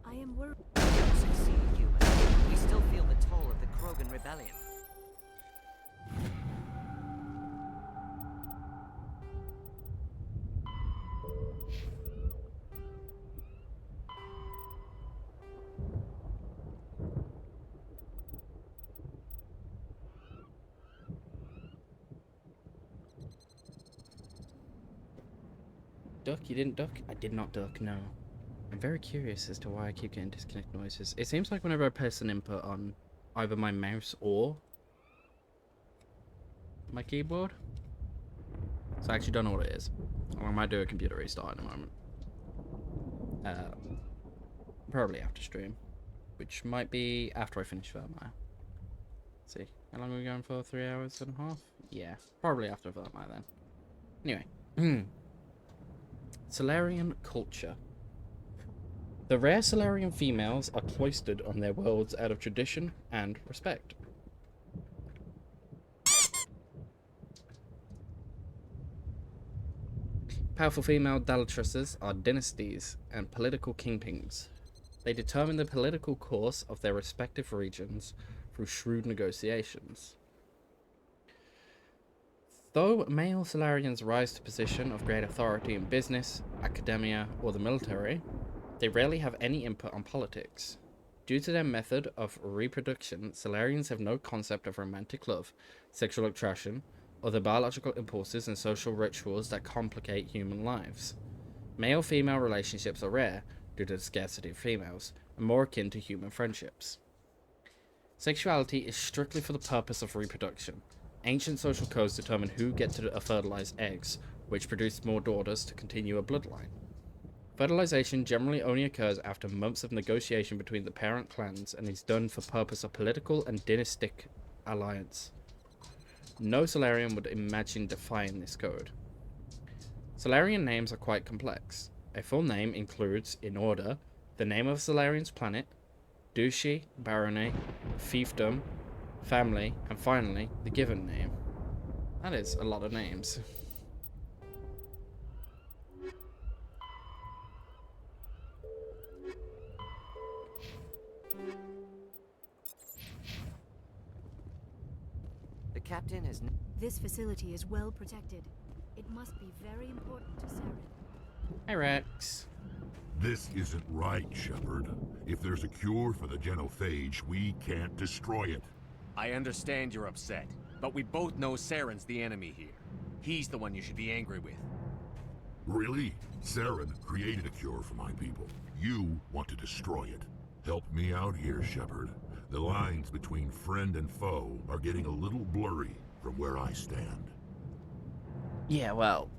I am worried. We don't succeed, human. We still feel the toll of the Krogan rebellion. Duck? You didn't duck? I did not duck, no. I'm very curious as to why I keep getting disconnect noises. It seems like whenever I press an input on either my mouse or my keyboard. So I actually don't know what it is. I might do a computer restart in a moment. Probably after stream. Which might be after I finish Vermeer. Let's see. How long are we going for? 3 hours and a half? Yeah. Probably after Vermeer then. Anyway. Solarian culture. The rare Solarian females are cloistered on their worlds out of tradition and respect. Powerful female Dalatresses are dynasties and political kingpins. They determine the political course of their respective regions through shrewd negotiations. Though male Solarians rise to position of great authority in business, academia, or the military, They rarely have any input on politics. Due to their method of reproduction, Solarians have no concept of romantic love, sexual attraction, or the biological impulses and social rituals that complicate human lives. Male-female relationships are rare, due to the scarcity of females, and more akin to human friendships. Sexuality is strictly for the purpose of reproduction. Ancient social codes determine who get to fertilize eggs, which produce more daughters to continue a bloodline. Fertilization generally only occurs after months of negotiation between the parent clans and is done for purpose of political and dynastic alliance. No Solarian would imagine defying this code. Solarian names are quite complex. A full name includes, in order, the name of a Solarian's planet, duchy, barony, fiefdom, family, and finally, the given name. That is a lot of names. The captain has... This facility is well protected. It must be very important to Saren. Hey, Rex. This isn't right, Shepard. If there's a cure for the genophage, we can't destroy it. I understand you're upset, but we both know Saren's the enemy here. He's the one you should be angry with. Really? Saren created a cure for my people. You want to destroy it. Help me out here, Shepard. The lines between friend and foe are getting a little blurry from where I stand. Yeah, well...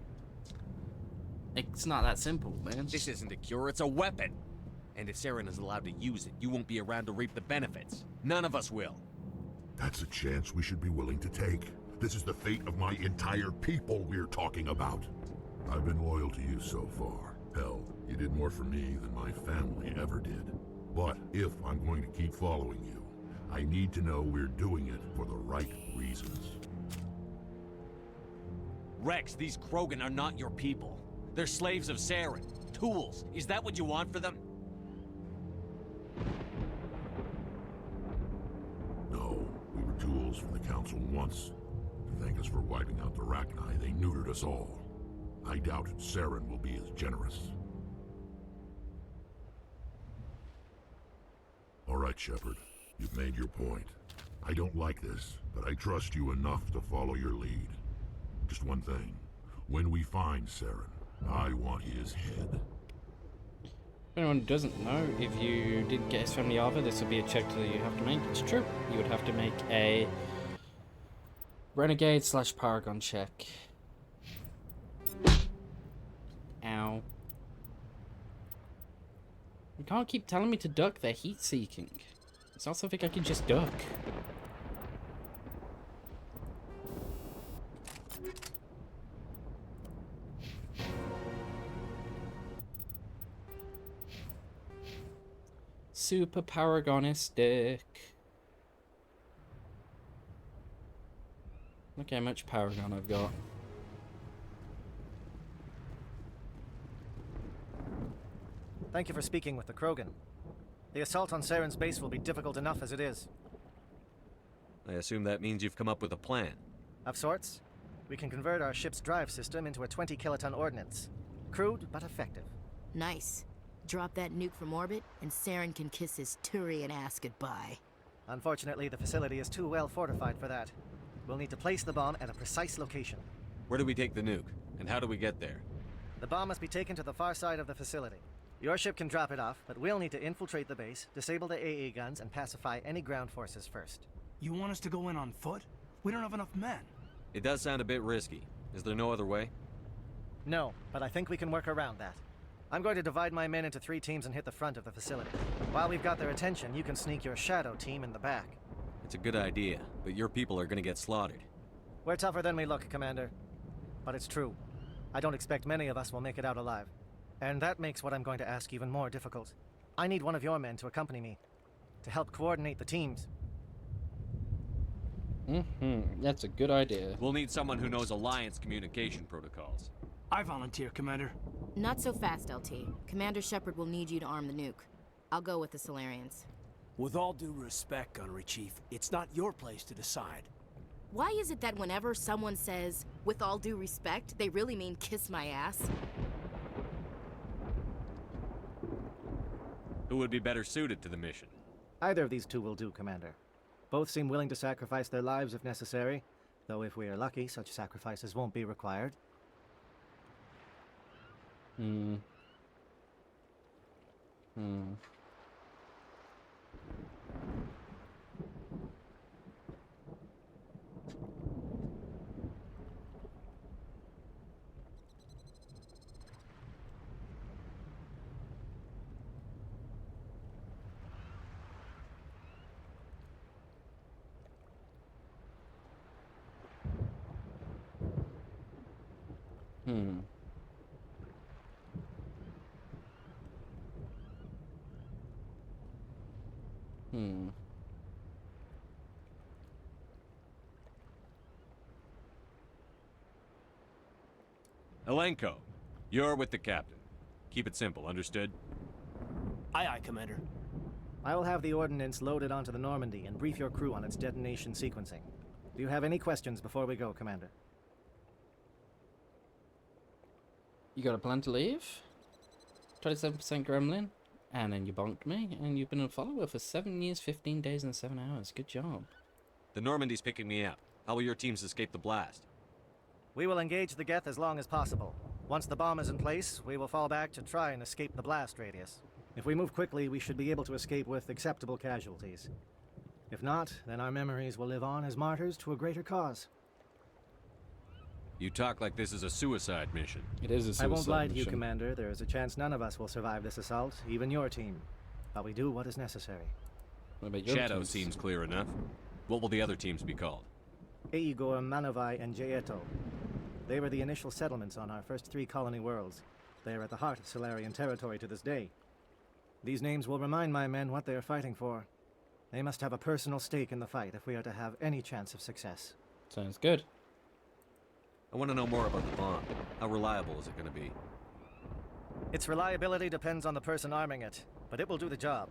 it's not that simple, man. This isn't a cure, it's a weapon! And if Saren is allowed to use it, you won't be around to reap the benefits. None of us will. That's a chance we should be willing to take. This is the fate of my entire people we're talking about. I've been loyal to you so far. Hell, you did more for me than my family ever did. But if I'm going to keep following you, I need to know we're doing it for the right reasons. Rex, these Krogan are not your people. They're slaves of Saren. Tools. Is that what you want for them? No, we were tools for the Council once. To thank us for wiping out the Rachni, they neutered us all. I doubt Saren will be as generous. All right, Shepard. You've made your point. I don't like this, but I trust you enough to follow your lead. Just one thing. When we find Saren, I want his head. If anyone doesn't know, if you didn't get his family over, this would be a check that you have to make. It's true. You would have to make a Renegade / Paragon check. Ow. You can't keep telling me to duck, they're heat-seeking. It's not something I can just duck. Super Paragonistic. Look how much Paragon I've got. Thank you for speaking with the Krogan. The assault on Saren's base will be difficult enough as it is. I assume that means you've come up with a plan. Of sorts. We can convert our ship's drive system into a 20-kiloton ordnance. Crude, but effective. Nice. Drop that nuke from orbit, and Saren can kiss his Turian ass goodbye. Unfortunately, the facility is too well fortified for that. We'll need to place the bomb at a precise location. Where do we take the nuke? And how do we get there? The bomb must be taken to the far side of the facility. Your ship can drop it off, but we'll need to infiltrate the base, disable the AA guns, and pacify any ground forces first. You want us to go in on foot? We don't have enough men. It does sound a bit risky. Is there no other way? No, but I think we can work around that. I'm going to divide my men into 3 teams and hit the front of the facility. While we've got their attention, you can sneak your shadow team in the back. It's a good idea, but your people are gonna get slaughtered. We're tougher than we look, Commander. But it's true. I don't expect many of us will make it out alive. And that makes what I'm going to ask even more difficult. I need one of your men to accompany me, to help coordinate the teams. That's a good idea. We'll need someone who knows Alliance communication protocols. I volunteer, Commander. Not so fast, LT. Commander Shepard will need you to arm the nuke. I'll go with the Solarians. With all due respect, Gunnery Chief, it's not your place to decide. Why is it that whenever someone says, with all due respect, they really mean kiss my ass? Who would be better suited to the mission? Either of these two will do, Commander. Both seem willing to sacrifice their lives if necessary, though if we are lucky, such sacrifices won't be required. Hmm. Elenko, you're with the captain. Keep it simple, understood? Aye, aye, Commander. I will have the ordnance loaded onto the Normandy and brief your crew on its detonation sequencing. Do you have any questions before we go, Commander? You got a plan to leave? 27% gremlin? And then you bonked me, and you've been a follower for 7 years, 15 days, and 7 hours. Good job. The Normandy's picking me up. How will your teams escape the blast? We will engage the Geth as long as possible. Once the bomb is in place, we will fall back to try and escape the blast radius. If we move quickly, we should be able to escape with acceptable casualties. If not, then our memories will live on as martyrs to a greater cause. You talk like this is a suicide mission. It is a suicide I won't lie to you, mission. Commander. There is a chance none of us will survive this assault, even your team. But we do what is necessary. What about your Shadow teams? seems clear enough. What will the other teams be called? Igor, Manovai, and Jaeto. They were the initial settlements on our first 3 colony worlds. They are at the heart of Solarian territory to this day. These names will remind my men what they are fighting for. They must have a personal stake in the fight if we are to have any chance of success. Sounds good. I want to know more about the bomb. How reliable is it going to be? Its reliability depends on the person arming it, but it will do the job.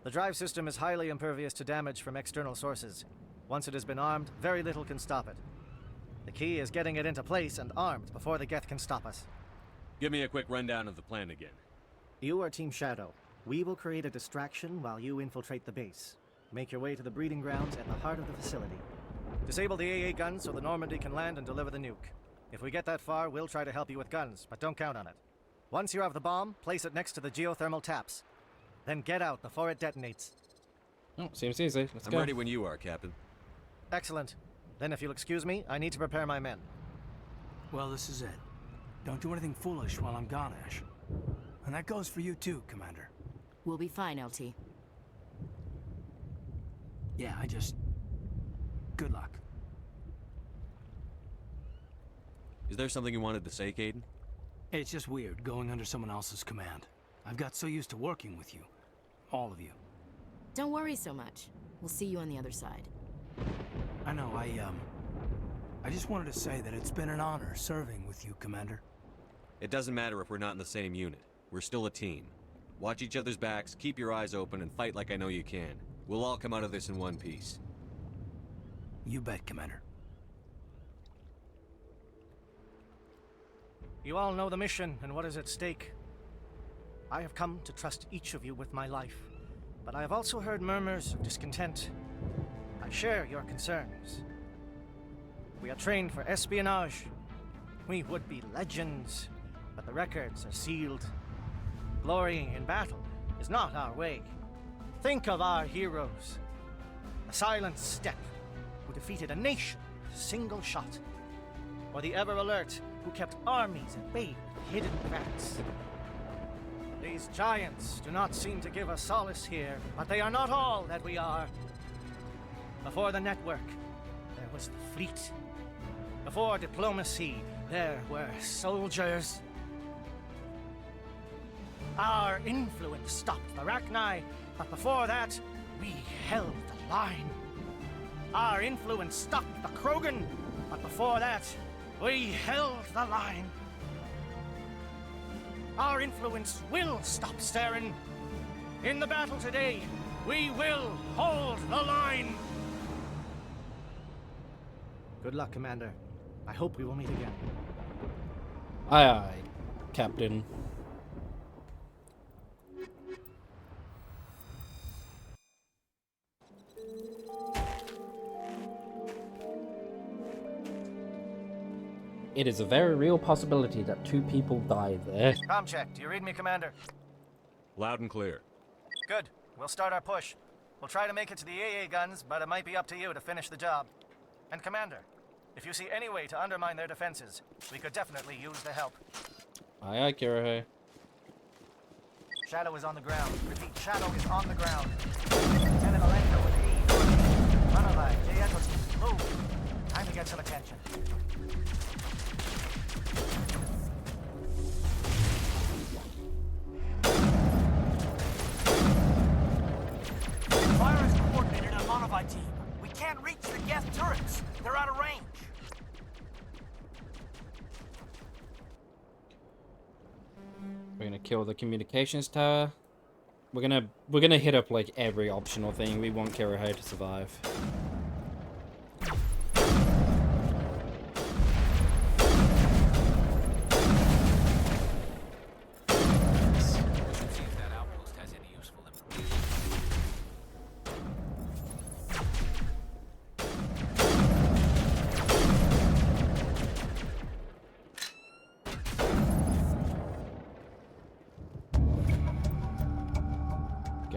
The drive system is highly impervious to damage from external sources. Once it has been armed, very little can stop it. The key is getting it into place and armed before the Geth can stop us. Give me a quick rundown of the plan again. You are Team Shadow. We will create a distraction while you infiltrate the base. Make your way to the breeding grounds at the heart of the facility. Disable the AA guns so the Normandy can land and deliver the nuke. If we get that far, we'll try to help you with guns, but don't count on it. Once you have the bomb, place it next to the geothermal taps. Then get out before it detonates. Oh, seems easy. Let's go. I'm ready when you are, Captain. Excellent. Then if you'll excuse me, I need to prepare my men. Well, this is it. Don't do anything foolish while I'm gone, Ash. And that goes for you too, Commander. We'll be fine, LT. Yeah, good luck. Is there something you wanted to say, Caden? It's just weird going under someone else's command. I've got so used to working with you. All of you. Don't worry so much. We'll see you on the other side. I know, I just wanted to say that it's been an honor serving with you, Commander. It doesn't matter if we're not in the same unit. We're still a team. Watch each other's backs, keep your eyes open, and fight like I know you can. We'll all come out of this in one piece. You bet, Commander. You all know the mission and what is at stake. I have come to trust each of you with my life, but I have also heard murmurs of discontent. I share your concerns. We are trained for espionage. We would be legends, but the records are sealed. Glory in battle is not our way. Think of our heroes. The silent step who defeated a nation with a single shot. Or the ever-alert who kept armies at bay with hidden threats. These giants do not seem to give us solace here, but they are not all that we are. Before the network, there was the fleet. Before diplomacy, there were soldiers. Our influence stopped the Rachni, but before that, we held the line. Our influence stopped the Krogan, but before that, we held the line. Our influence will stop Saren. In the battle today, we will hold the line. Good luck, Commander. I hope we will meet again. Aye, aye, Captain. It is a very real possibility that 2 people died there. Com check. Do you read me, Commander? Loud and clear. Good. We'll start our push. We'll try to make it to the AA guns, but it might be up to you to finish the job. And Commander, if you see any way to undermine their defenses, we could definitely use the help. Aye, aye, Kirihei. Shadow is on the ground. Repeat, Shadow is on the ground. Lieutenant Alenko with E. Runaby, J. Edwards, move. Time to get some attention. Fire is coordinated on Monavai team. We can't reach the Geth turrets. They're out of range. We're gonna kill the communications tower. We're gonna hit up like every optional thing. We want Kirihei to survive.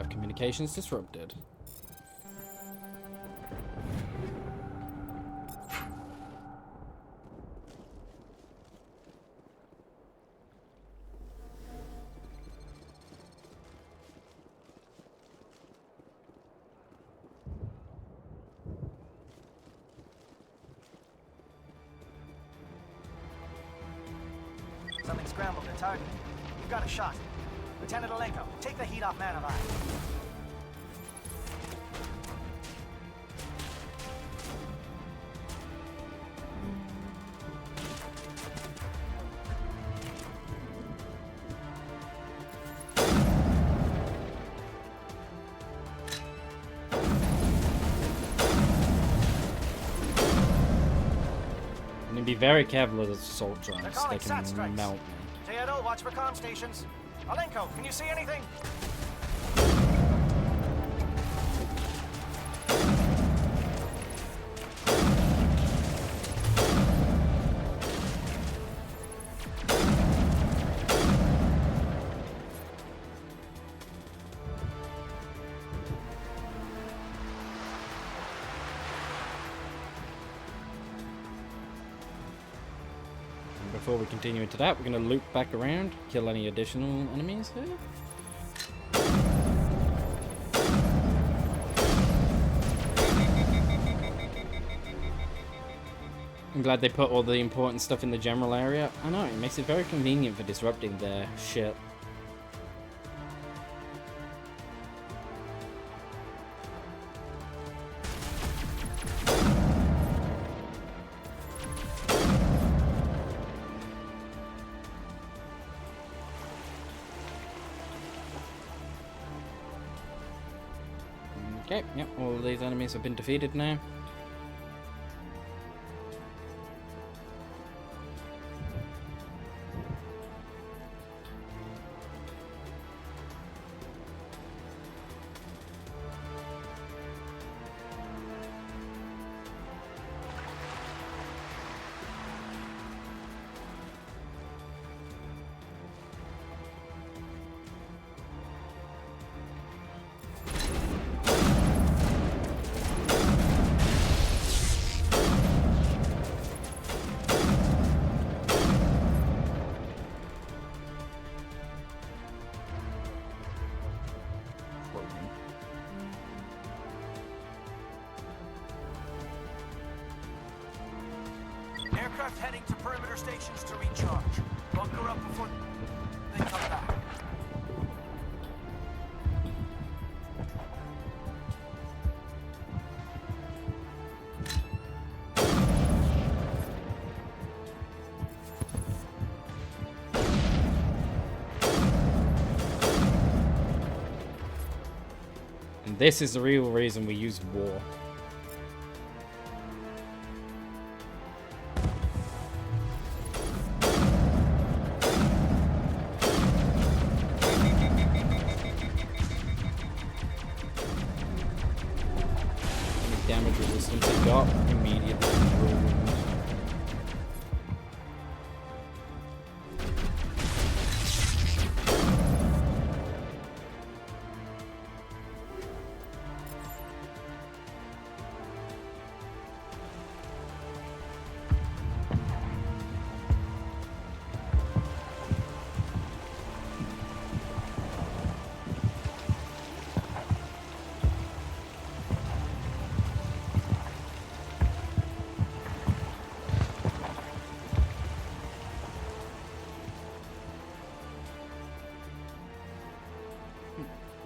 Communications disrupted. Something scrambled the target. You've got a shot. Lieutenant Alenko, take the heat off Manavai. And be very careful of the assault drones. They can melt me. J.Edo, watch for comm stations. Alenko, can you see anything? Before we continue into that, we're going to loop back around, kill any additional enemies here. I'm glad they put all the important stuff in the general area. I know, it makes it very convenient for disrupting their shit. Okay, yep, all of these enemies have been defeated now. Aircraft heading to perimeter stations to recharge. Bunker up before they come back. And this is the real reason we use war. Damage resistance it got immediately.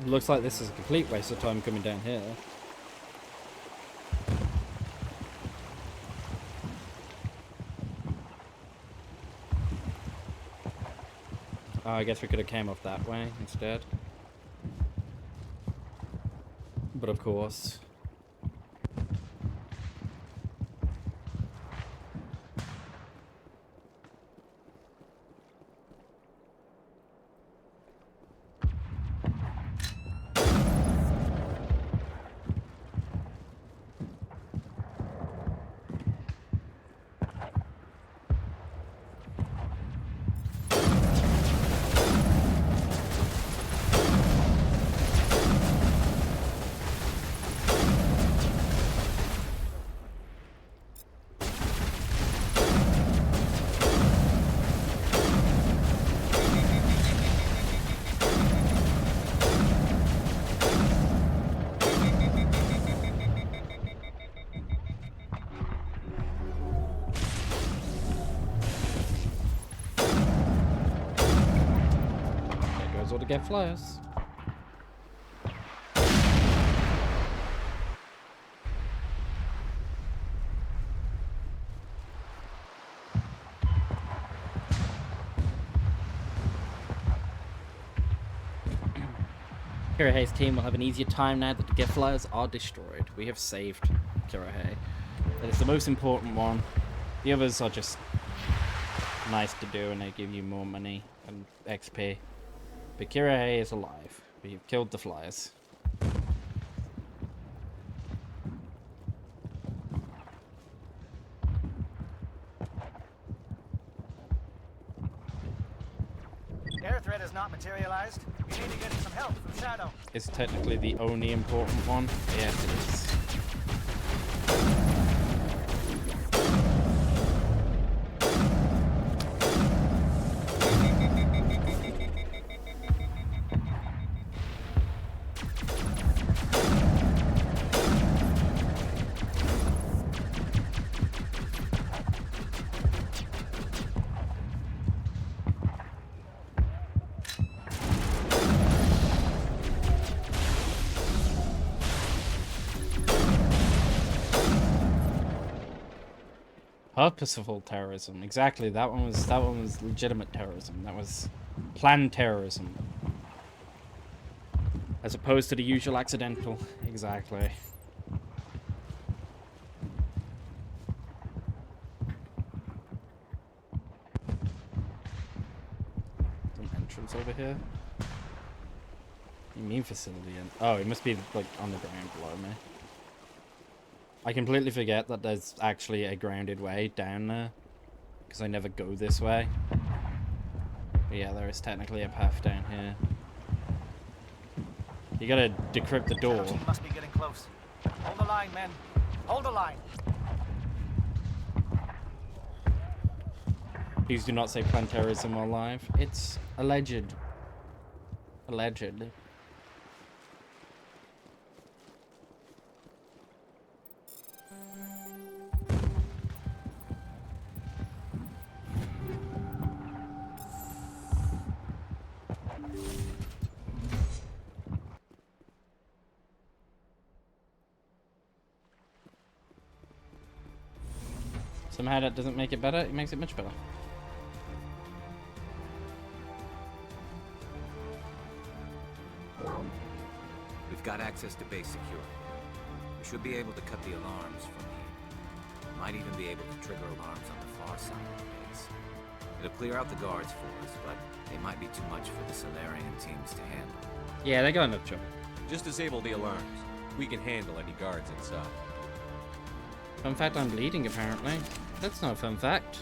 Looks like this is a complete waste of time coming down here. Oh, I guess we could have came off that way instead. But of course. Or to get flyers. Kirihei's team will have an easier time now that the gift flyers are destroyed. We have saved Kirihei. That is the most important one. The others are just nice to do and they give you more money and XP. But Kirihei is alive. We've killed the flyers. Air threat has not materialized. You need to get some help from Shadow. It's technically the only important one. Yes, it is. Purposeful terrorism. Exactly. That one was legitimate terrorism. That was planned terrorism. As opposed to the usual accidental. Exactly. An entrance over here. You mean facility? Oh, it must be like on the ground below me. I completely forget that there's actually a grounded way down there, because I never go this way. But yeah, there is technically a path down here. You gotta decrypt the door. Shadow team must be getting close. Hold the line, men. Hold the line. Please do not say planned terrorism while live. It's alleged. Alleged. Somehow that doesn't make it better, it makes it much better. We've got access to base security. We should be able to cut the alarms from here. Might even be able to trigger alarms on the far side of the base. It'll clear out the guards for us, but they might be too much for the Solarian teams to handle. Yeah, they got enough trouble. Just disable the alarms. We can handle any guards inside. Fun fact, I'm bleeding apparently. That's not a fun fact.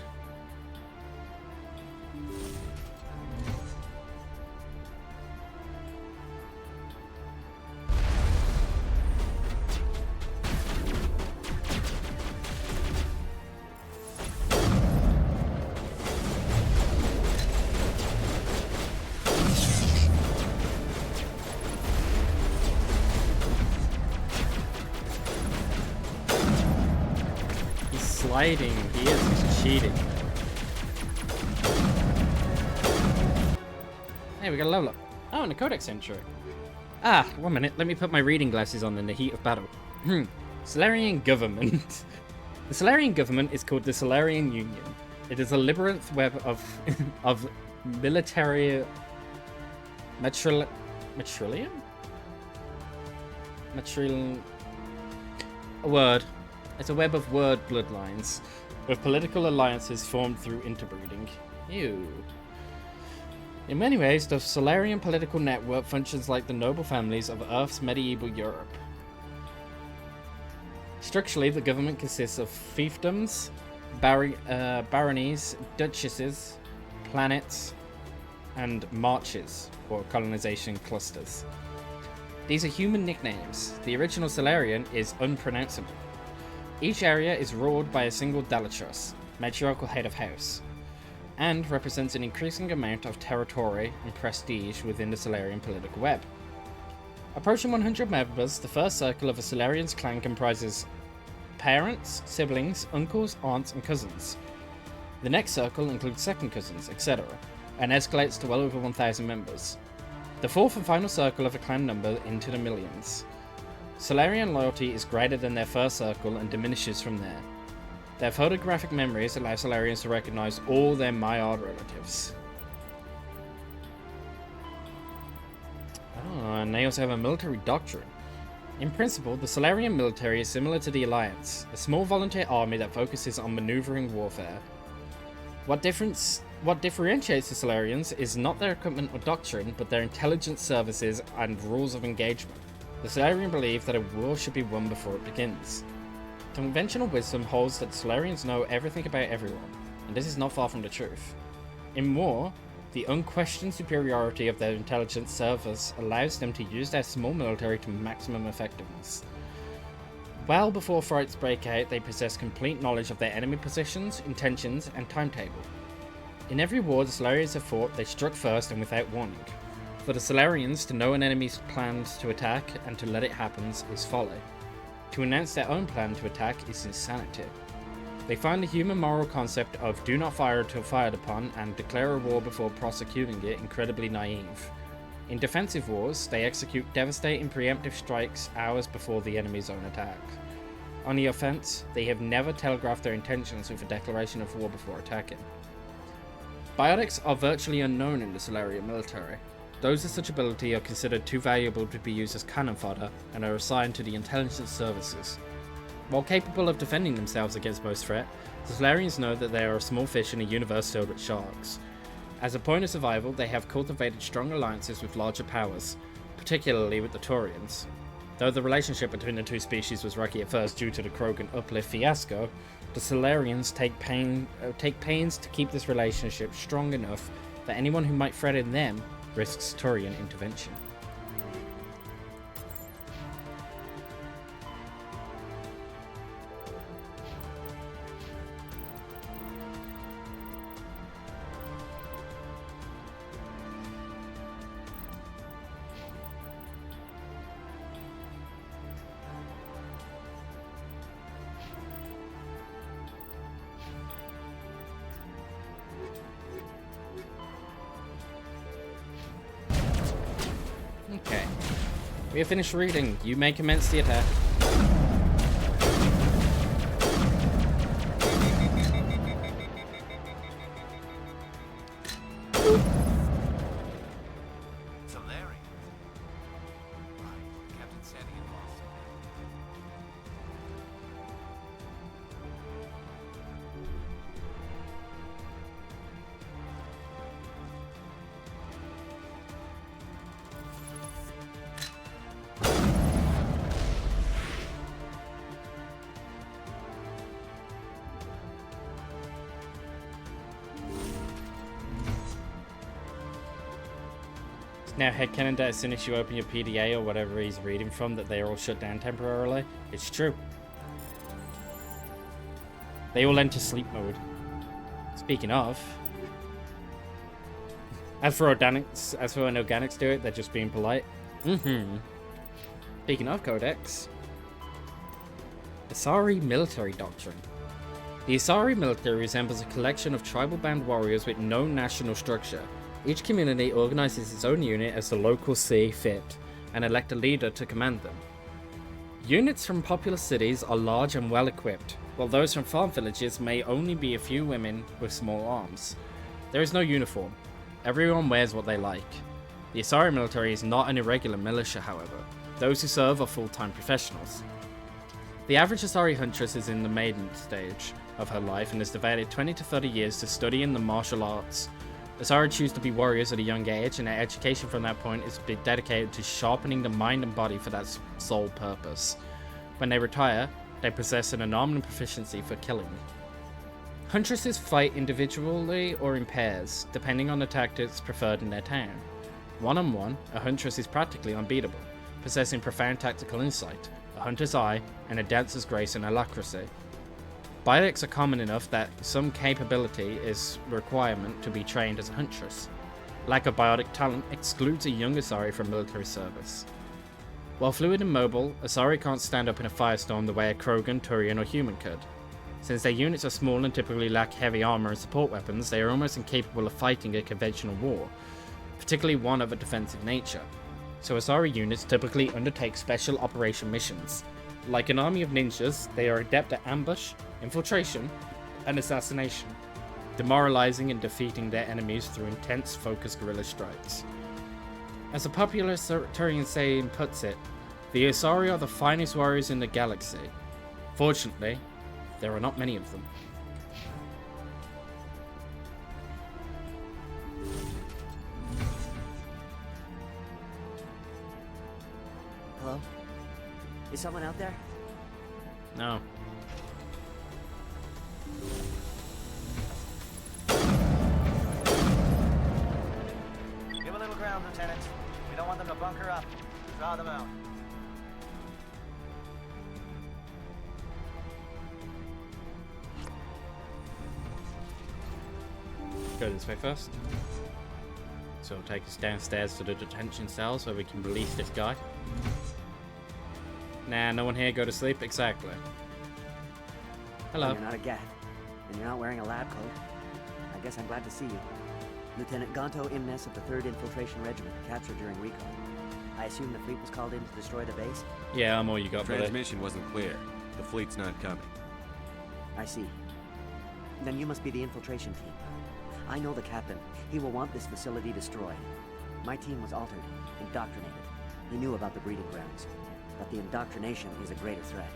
Sliding, he is, he's cheating. Hey, we got a level up. Oh, and a codex entry. Ah, 1 minute. Let me put my reading glasses on in the heat of battle. Solarian government. The Solarian government is called the Solarian Union. It is a labyrinth web of military matrilineal? A word. It's a web of word bloodlines, with political alliances formed through interbreeding. Ew. In many ways, the Solarian political network functions like the noble families of Earth's medieval Europe. Structurally, the government consists of fiefdoms, baronies, duchesses, planets, and marches, or colonization clusters. These are human nicknames. The original Solarian is unpronounceable. Each area is ruled by a single Dalatrus, matriarchal head of house, and represents an increasing amount of territory and prestige within the Solarian political web. Approaching 100 members, the first circle of a Solarian's clan comprises parents, siblings, uncles, aunts, and cousins. The next circle includes second cousins, etc., and escalates to well over 1,000 members. The fourth and final circle of a clan number into the millions. Solarian loyalty is greater than their first circle and diminishes from there. Their photographic memories allow Solarians to recognize all their Maillard relatives. And they also have a military doctrine. In principle, the Solarian military is similar to the Alliance, a small volunteer army that focuses on maneuvering warfare. What differentiates the Solarians is not their equipment or doctrine, but their intelligence services and rules of engagement. The Solarian believe that a war should be won before it begins. Conventional wisdom holds that the Solarians know everything about everyone, and this is not far from the truth. In war, the unquestioned superiority of their intelligence service allows them to use their small military to maximum effectiveness. Well before fights break out, they possess complete knowledge of their enemy positions, intentions, and timetable. In every war the Solarians have fought, they struck first and without warning. For the Solarians, to know an enemy's plans to attack and to let it happen is folly. To announce their own plan to attack is insanity. They find the human moral concept of do not fire until fired upon and declare a war before prosecuting it incredibly naive. In defensive wars, they execute devastating preemptive strikes hours before the enemy's own attack. On the offense, they have never telegraphed their intentions with a declaration of war before attacking. Biotics are virtually unknown in the Solarian military. Those with such ability are considered too valuable to be used as cannon fodder and are assigned to the intelligence services. While capable of defending themselves against most threat, the Solarians know that they are a small fish in a universe filled with sharks. As a point of survival, they have cultivated strong alliances with larger powers, particularly with the Taurians. Though the relationship between the two species was rocky at first due to the Krogan uplift fiasco, the Solarians take pains to keep this relationship strong enough that anyone who might threaten them risks Taurian intervention. Okay. We have finished reading. You may commence the attack. Now headcanon that as soon as you open your PDA or whatever he's reading from that they are all shut down temporarily. It's true. They all enter sleep mode. Speaking of, as for when organics do it, they're just being polite. Speaking of Codex, Asari military doctrine. The Asari military resembles a collection of tribal band warriors with no national structure. Each community organizes its own unit as the local see fit, and elect a leader to command them. Units from populous cities are large and well equipped, while those from farm villages may only be a few women with small arms. There is no uniform. Everyone wears what they like. The Asari military is not an irregular militia, however. Those who serve are full-time professionals. The average Asari huntress is in the maiden stage of her life and has devoted 20 to 30 years to studying the martial arts. Asari choose to be warriors at a young age, and their education from that point is dedicated to sharpening the mind and body for that sole purpose. When they retire, they possess an anomalous proficiency for killing. Huntresses fight individually or in pairs, depending on the tactics preferred in their town. One-on-one, a huntress is practically unbeatable, possessing profound tactical insight, a hunter's eye, and a dancer's grace and alacrity. Biotics are common enough that some capability is a requirement to be trained as a huntress. Lack of biotic talent excludes a young Asari from military service. While fluid and mobile, Asari can't stand up in a firestorm the way a Krogan, Turian, or human could. Since their units are small and typically lack heavy armor and support weapons, they are almost incapable of fighting a conventional war, particularly one of a defensive nature. So Asari units typically undertake special operation missions. Like an army of ninjas, they are adept at ambush, infiltration, and assassination, demoralizing and defeating their enemies through intense, focused guerrilla strikes. As a popular Turian saying puts it, the Asari are the finest warriors in the galaxy. Fortunately, there are not many of them. Hello? Is someone out there? No. Give a little ground, Lieutenant. We don't want them to bunker up. Draw them out. Go this way first. So it'll take us downstairs to the detention cells where we can release this guy. Nah, no one here, go to sleep? Exactly. Hello. You're not a Gath, and you're not wearing a lab coat. I guess I'm glad to see you. Lieutenant Gonto Imnes of the 3rd Infiltration Regiment, captured during recon. I assume the fleet was called in to destroy the base? Yeah, I'm all you got, brother. Transmission wasn't clear. The fleet's not coming. I see. Then you must be the infiltration team. I know the captain. He will want this facility destroyed. My team was altered, indoctrinated. He knew about the breeding grounds. But the indoctrination is a greater threat,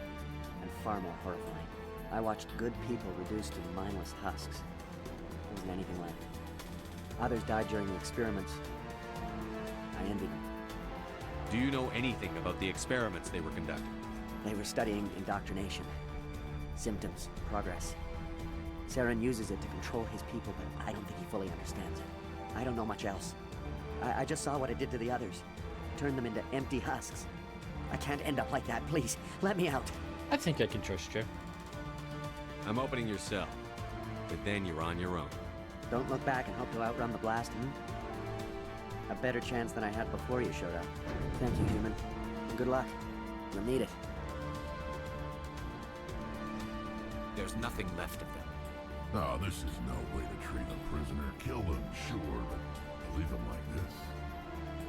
and far more horrifying. I watched good people reduced to mindless husks. There wasn't anything left. Others died during the experiments. I envied them. Do you know anything about the experiments they were conducting? They were studying indoctrination. Symptoms, progress. Saren uses it to control his people, but I don't think he fully understands it. I don't know much else. I just saw what it did to the others. Turned them into empty husks. I can't end up like that, please. Let me out. I think I can trust you. I'm opening your cell, but then you're on your own. Don't look back and hope to outrun the blast, A better chance than I had before you showed up. Thank you, human. And good luck. You'll need it. There's nothing left of them. No, this is no way to treat a prisoner. Kill them, sure, but leave them like this.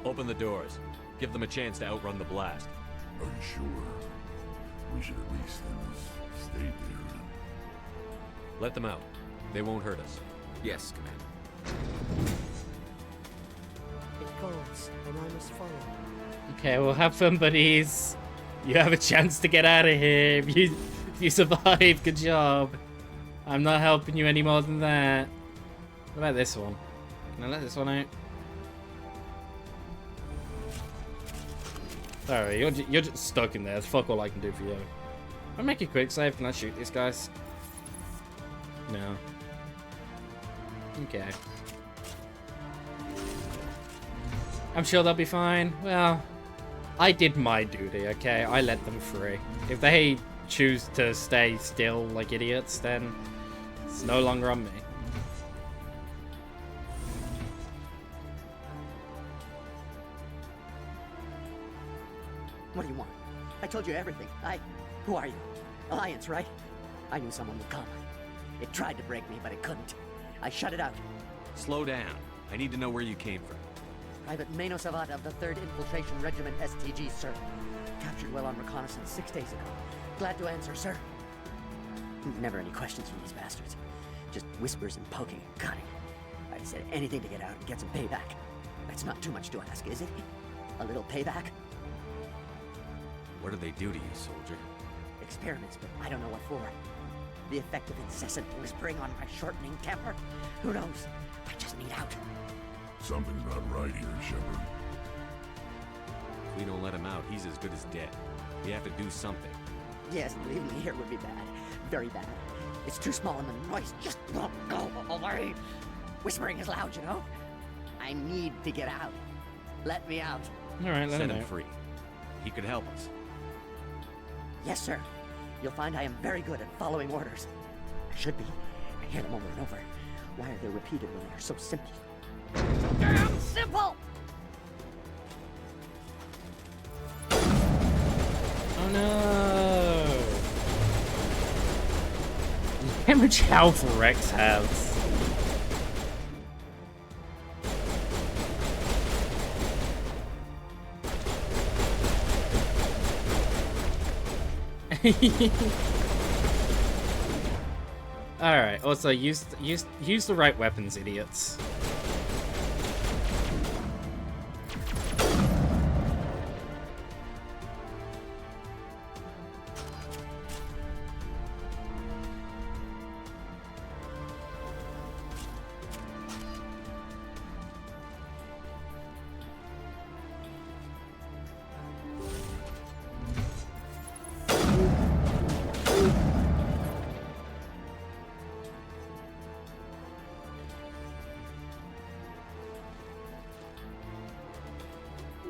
Open the doors. Give them a chance to outrun the blast. Are you sure? We should at least stay there and... Let them out. They won't hurt us. Yes, Commander. It calls, and I must follow. Okay, we'll have fun, buddies. You have a chance to get out of here. If you survive, good job. I'm not helping you any more than that. What about this one? Can I let this one out? Sorry, you're just stuck in there. There's fuck all I can do for you. I'll make a quick save. Can I shoot these guys? No. Okay. I'm sure they'll be fine. Well, I did my duty, okay? I let them free. If they choose to stay still like idiots, then it's no longer on me. What do you want? I told you everything. Who are you? Alliance, right? I knew someone would come. It tried to break me, but it couldn't. I shut it out. Slow down. I need to know where you came from. Private Mano Savat of the 3rd Infiltration Regiment STG, sir. Captured while on reconnaissance 6 days ago. Glad to answer, sir. Never any questions from these bastards. Just whispers and poking and cutting. I said anything to get out and get some payback. That's not too much to ask, is it? A little payback? What do they do to you, soldier? Experiments, but I don't know what for. The effect of incessant whispering on my shortening temper? Who knows? I just need out. Something's not right here, Shepard. If we don't let him out, he's as good as dead. We have to do something. Yes, leaving me here would be bad. Very bad. It's too small and the noise just won't go away. Whispering is loud, you know? I need to get out. Let me out. Alright, let Set him him out. free. He could help us. Yes, sir. You'll find I am very good at following orders. I should be. I hear them over and over. Why are they repeated when they are so simple? Damn simple! Oh no! How much health Rex has? Alright, also use the right weapons, idiots.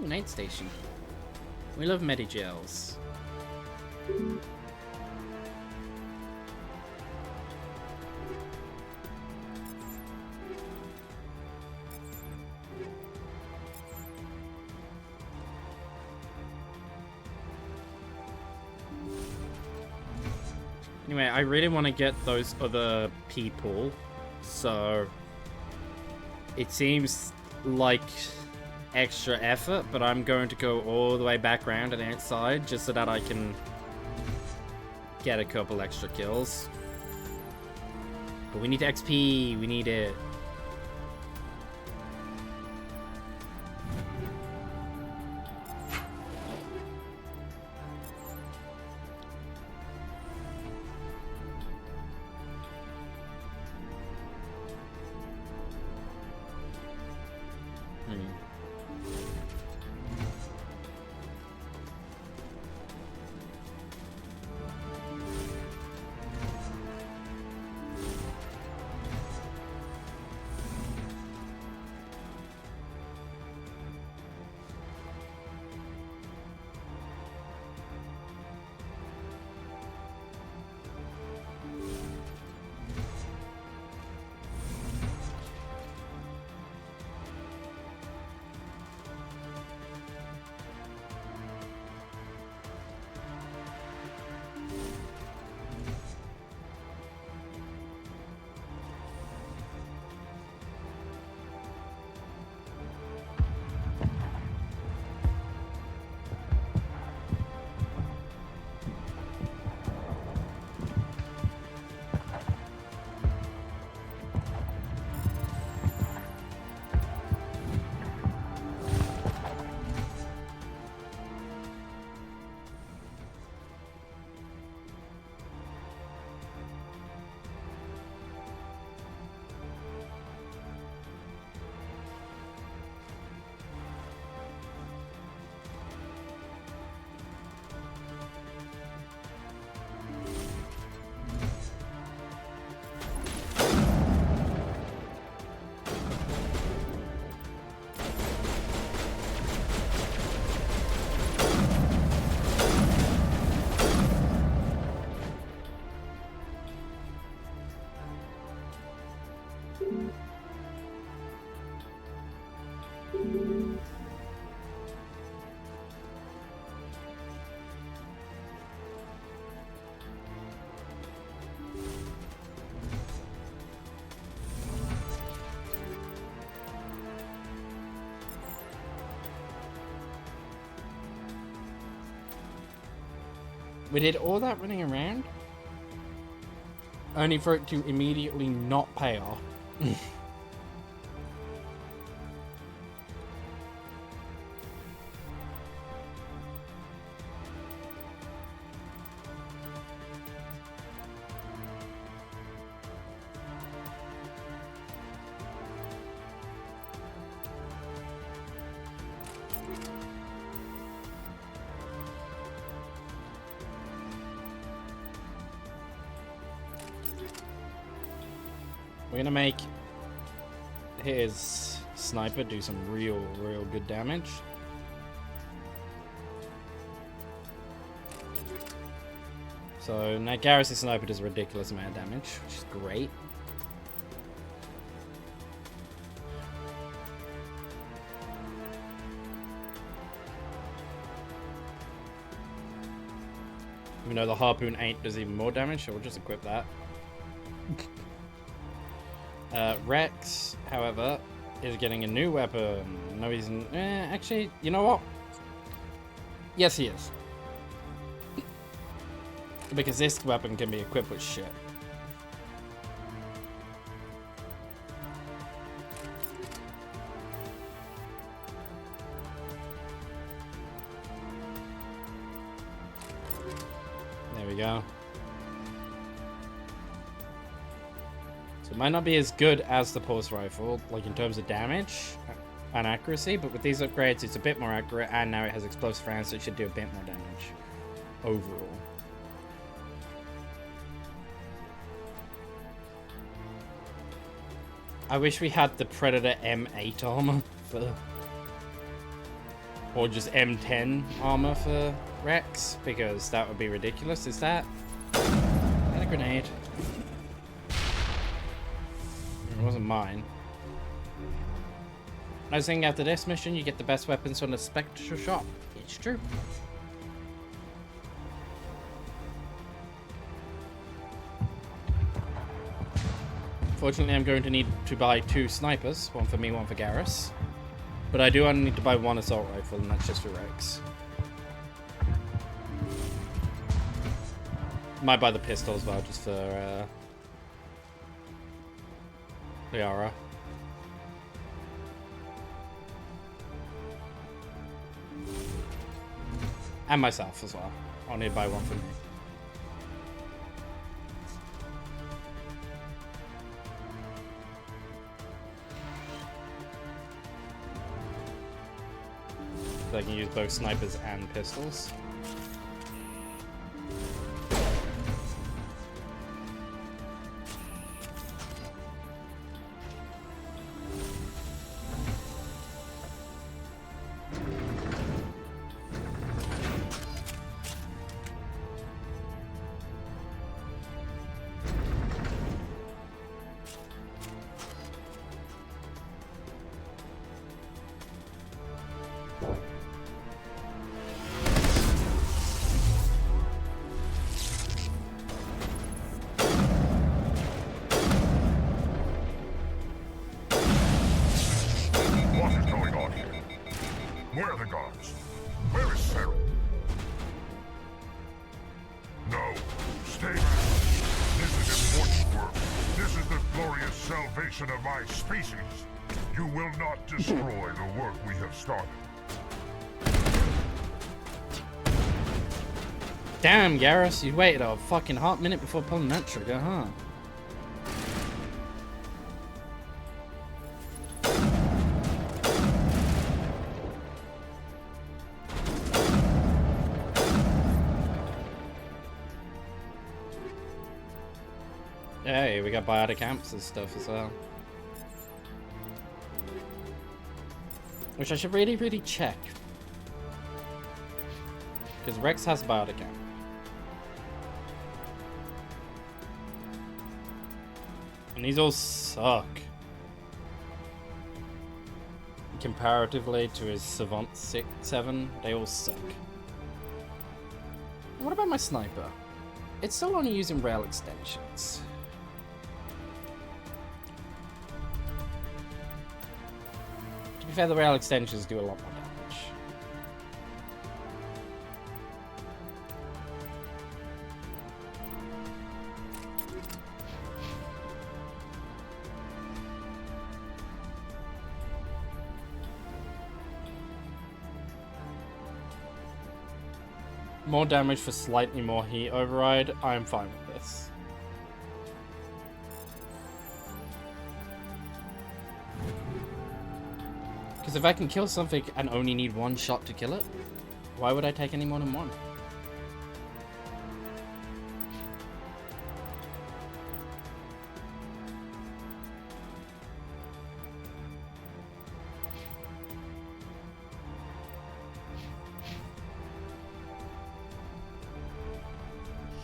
Ooh, night station. We love Medigels. Anyway, I really want to get those other people, so it seems like extra effort, but I'm going to go all the way back around and outside just so that I can get a couple extra kills. But we need XP, we need it. We did all that running around, only for it to immediately not pay off. We're gonna make his sniper do some real good damage. So now Garrus' sniper does a ridiculous amount of damage, which is great. Even though the harpoon 8 does even more damage, so we'll just equip that. Rex, however, is getting a new weapon. No, he's... actually, you know what? Yes, he is. Because this weapon can be equipped with shit. There we go. So it might not be as good as the pulse rifle, like in terms of damage and accuracy, but with these upgrades it's a bit more accurate, and now it has explosive rounds, so it should do a bit more damage overall. I wish we had the Predator M8 armor for... or just M10 armor for Rex, because that would be ridiculous. Is that... and a grenade. It wasn't mine. I was thinking after this mission you get the best weapons from the Spectral Shop. It's true. Fortunately, I'm going to need to buy 2 snipers. One for me, one for Garrus. But I do only need to buy 1 assault rifle, and that's just for Rex. Might buy the pistol as well, just for Liara. And myself as well. I'll need to buy 1 for me. So I can use both snipers and pistols. Of my species, you will not destroy the work we have started. Damn, Garrus, you waited a fucking hot minute before pulling that trigger, huh? Hey, we got biotic amps and stuff as well. Which I should really check. Because Rex has biotic amp. And these all suck. Comparatively to his Savant 7, they all suck. What about my sniper? It's still only using rail extensions. To be fair, the rail extensions do a lot more damage. More damage for slightly more heat override. I'm fine with this. Because if I can kill something and only need one shot to kill it, why would I take any more than one?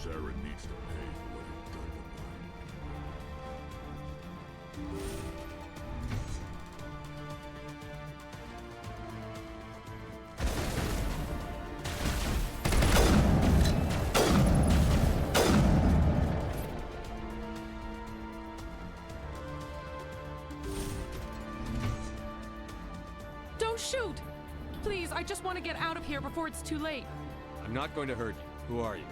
Sarah needs to pay for what he's done to Don't shoot! Please, I just want to get out of here before it's too late. I'm not going to hurt you. Who are you?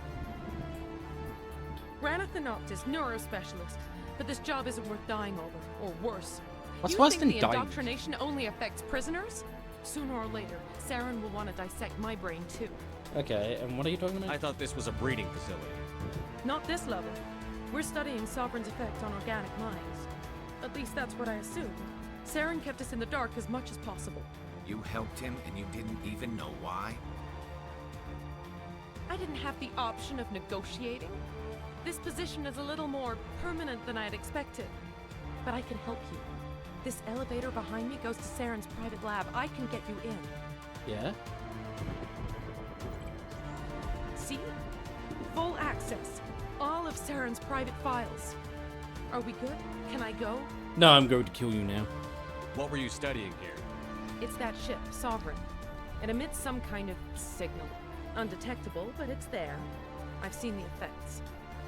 Rana Thanoptis, neurospecialist. But this job isn't worth dying over, or worse. What's you worse think than the dying? indoctrination only affects prisoners? Sooner or later, Saren will want to dissect my brain too. Okay, and what are you talking about? I thought this was a breeding facility. Not this level. We're studying Sovereign's effect on organic minds. At least that's what I assumed. Saren kept us in the dark as much as possible. You helped him and you didn't even know why? I didn't have the option of negotiating. This position is a little more permanent than I had expected. But I can help you. This elevator behind me goes to Saren's private lab. I can get you in. Yeah? See? Full access. All of Saren's private files. Are we good? Can I go? No, I'm going to kill you now. What were you studying here? It's that ship, Sovereign. It emits some kind of signal. Undetectable, but it's there. I've seen the effects.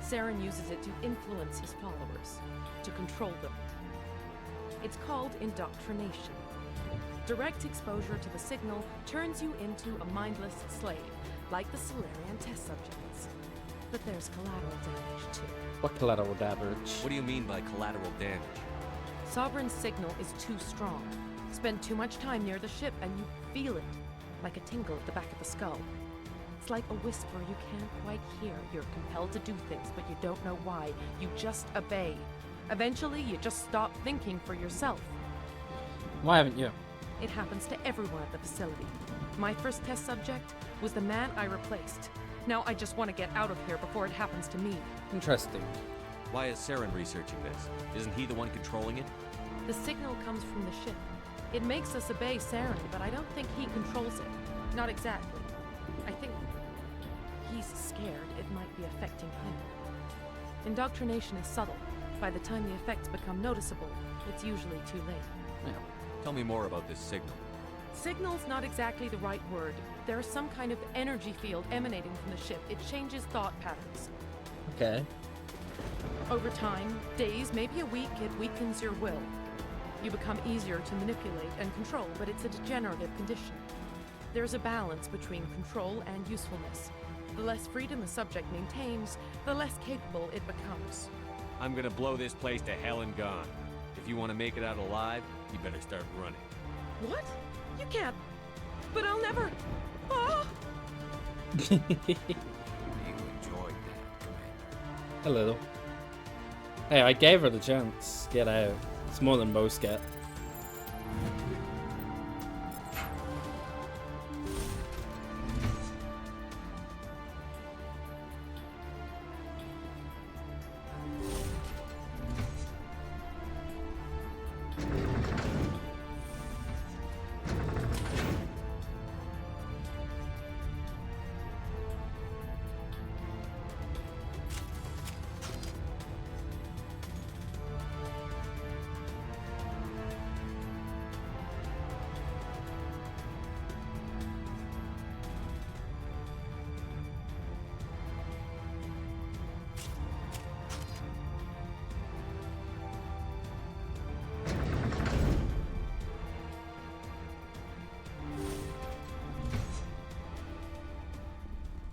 Saren uses it to influence his followers, to control them. It's called indoctrination. Direct exposure to the signal turns you into a mindless slave, like the Solarian test subjects. But there's collateral damage, too. What collateral damage? What do you mean by collateral damage? Sovereign's signal is too strong. Spend too much time near the ship and you feel it, like a tingle at the back of the skull. It's like a whisper you can't quite hear. You're compelled to do things, but you don't know why. You just obey. Eventually, you just stop thinking for yourself. Why haven't you? It happens to everyone at the facility. My first test subject was the man I replaced. Now I just want to get out of here before it happens to me. Interesting. Why is Saren researching this? Isn't he the one controlling it? The signal comes from the ship. It makes us obey Saren, but I don't think he controls it. Not exactly. I think he's scared it might be affecting him. Indoctrination is subtle. By the time the effects become noticeable, it's usually too late. Yeah. Tell me more about this signal. Signal's not exactly the right word. There's some kind of energy field emanating from the ship. It changes thought patterns. Okay. Over time, days, maybe a week, it weakens your will. You become easier to manipulate and control, but it's a degenerative condition. There's a balance between control and usefulness. The less freedom a subject maintains, the less capable it becomes. I'm gonna blow this place to hell and gone. If you want to make it out alive, you better start running. What? You can't. But I'll never. Ah! You enjoyed that, Commander. A little. Hey, I gave her the chance. Get out. It's more than most get.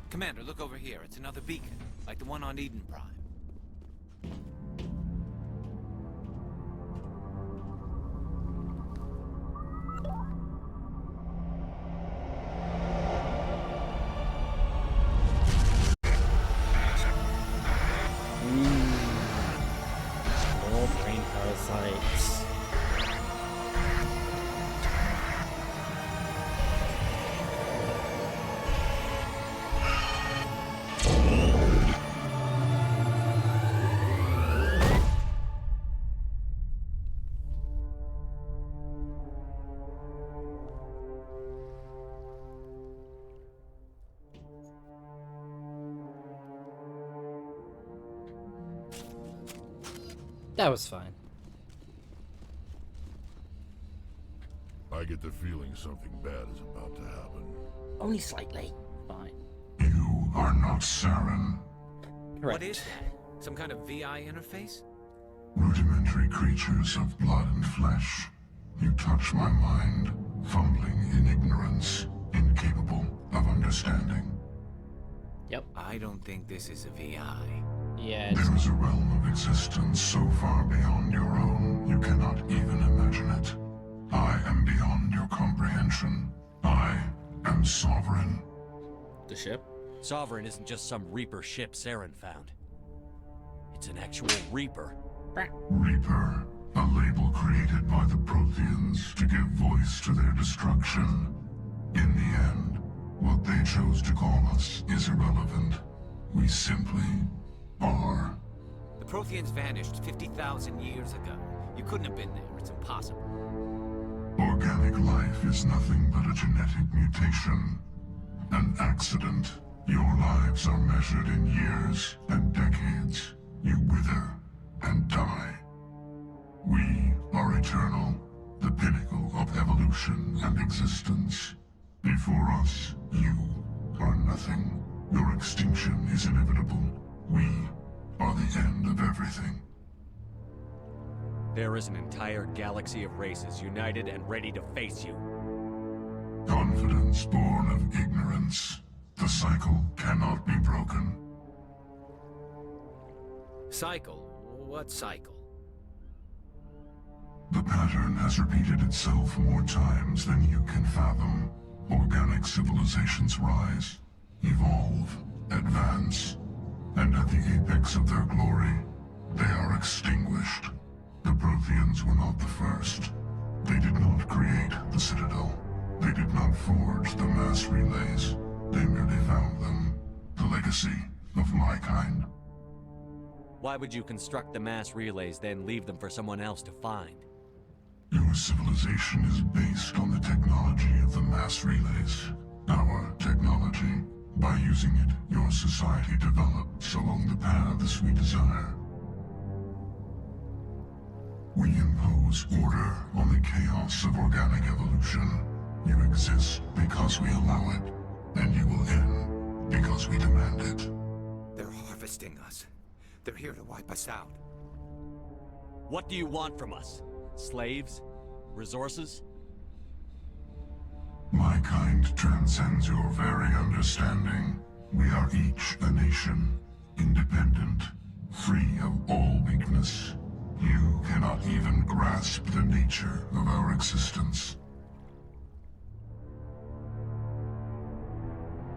Commander, look over here. It's another beacon, like the one on Eden Prime. That was fine. I get the feeling something bad is about to happen. Only slightly. Fine. You are not Saren. Correct. What is that? Some kind of VI interface? Rudimentary creatures of blood and flesh. You touch my mind, fumbling in ignorance, incapable of understanding. Yep. I don't think this is a VI. Yeah. There is a realm of existence so far beyond your own, you cannot even imagine it. I am beyond your comprehension. I am sovereign. The ship? Sovereign isn't just some Reaper ship Saren found. It's an actual Reaper. Reaper, a label created by the Protheans to give voice to their destruction. In the end, what they chose to call us is irrelevant. We simply are. The Protheans vanished 50,000 years ago. You couldn't have been there. It's impossible. Organic life is nothing but a genetic mutation. An accident. Your lives are measured in years and decades. You wither and die. We are eternal, the pinnacle of evolution and existence. Before us, you are nothing. Your extinction is inevitable. We are the end of everything. There is an entire galaxy of races united and ready to face you. Confidence born of ignorance. The cycle cannot be broken. Cycle? What cycle? The pattern has repeated itself more times than you can fathom. Organic civilizations rise, evolve, advance, and at the apex of their glory, they are extinguished. The Protheans were not the first. They did not create the Citadel. They did not forge the mass relays. They merely found them. The legacy of my kind. Why would you construct the mass relays, then leave them for someone else to find? Your civilization is based on the technology of the mass relays. Our technology. By using it, your society develops along the paths we desire. We impose order on the chaos of organic evolution. You exist because we allow it, and you will end because we demand it. They're harvesting us. They're here to wipe us out. What do you want from us? Slaves? Resources? My kind transcends your very understanding. We are each a nation, independent, free of all weakness. You cannot even grasp the nature of our existence.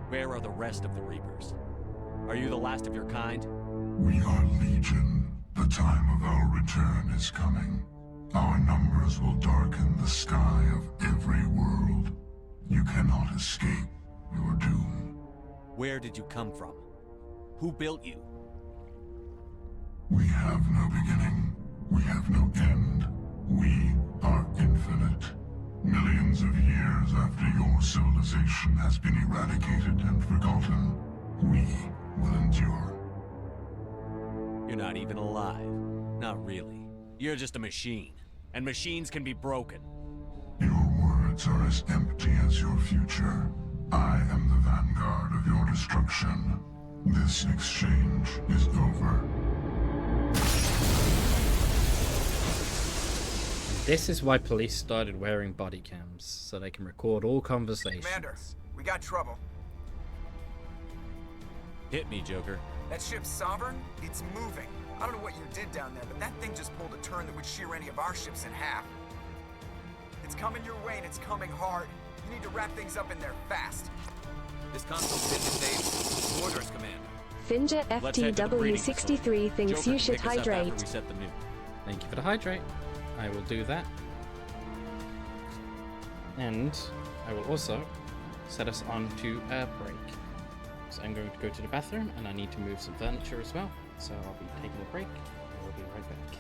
Where are the rest of the Reapers? Are you the last of your kind? We are Legion. The time of our return is coming. Our numbers will darken the sky of every world. You cannot escape your doom. Where did you come from? Who built you? We have no beginning. We have no end. We are infinite. Millions of years after your civilization has been eradicated and forgotten, we will endure. You're not even alive. Not really. You're just a machine. And machines can be broken. Your words are as empty as your future. I am the vanguard of your destruction. This exchange is over. This is why police started wearing body cams, so they can record all conversations. Commander, we got trouble. Hit me, Joker. That ship's Sovereign? It's moving. I don't know what you did down there, but that thing just pulled a turn that would shear any of our ships in half. It's coming your way, and it's coming hard. You need to wrap things up in there fast. This console's been disabled. Orders, Commander. Finja Let's head to the breeding FTW63 thinks Joker you can should pick us up after hydrate. we set the nuke. Thank you for the hydrate. I will do that. And I will also set us on to a break. So I'm going to go to the bathroom and I need to move some furniture as well. So I'll be taking a break. I will be right back.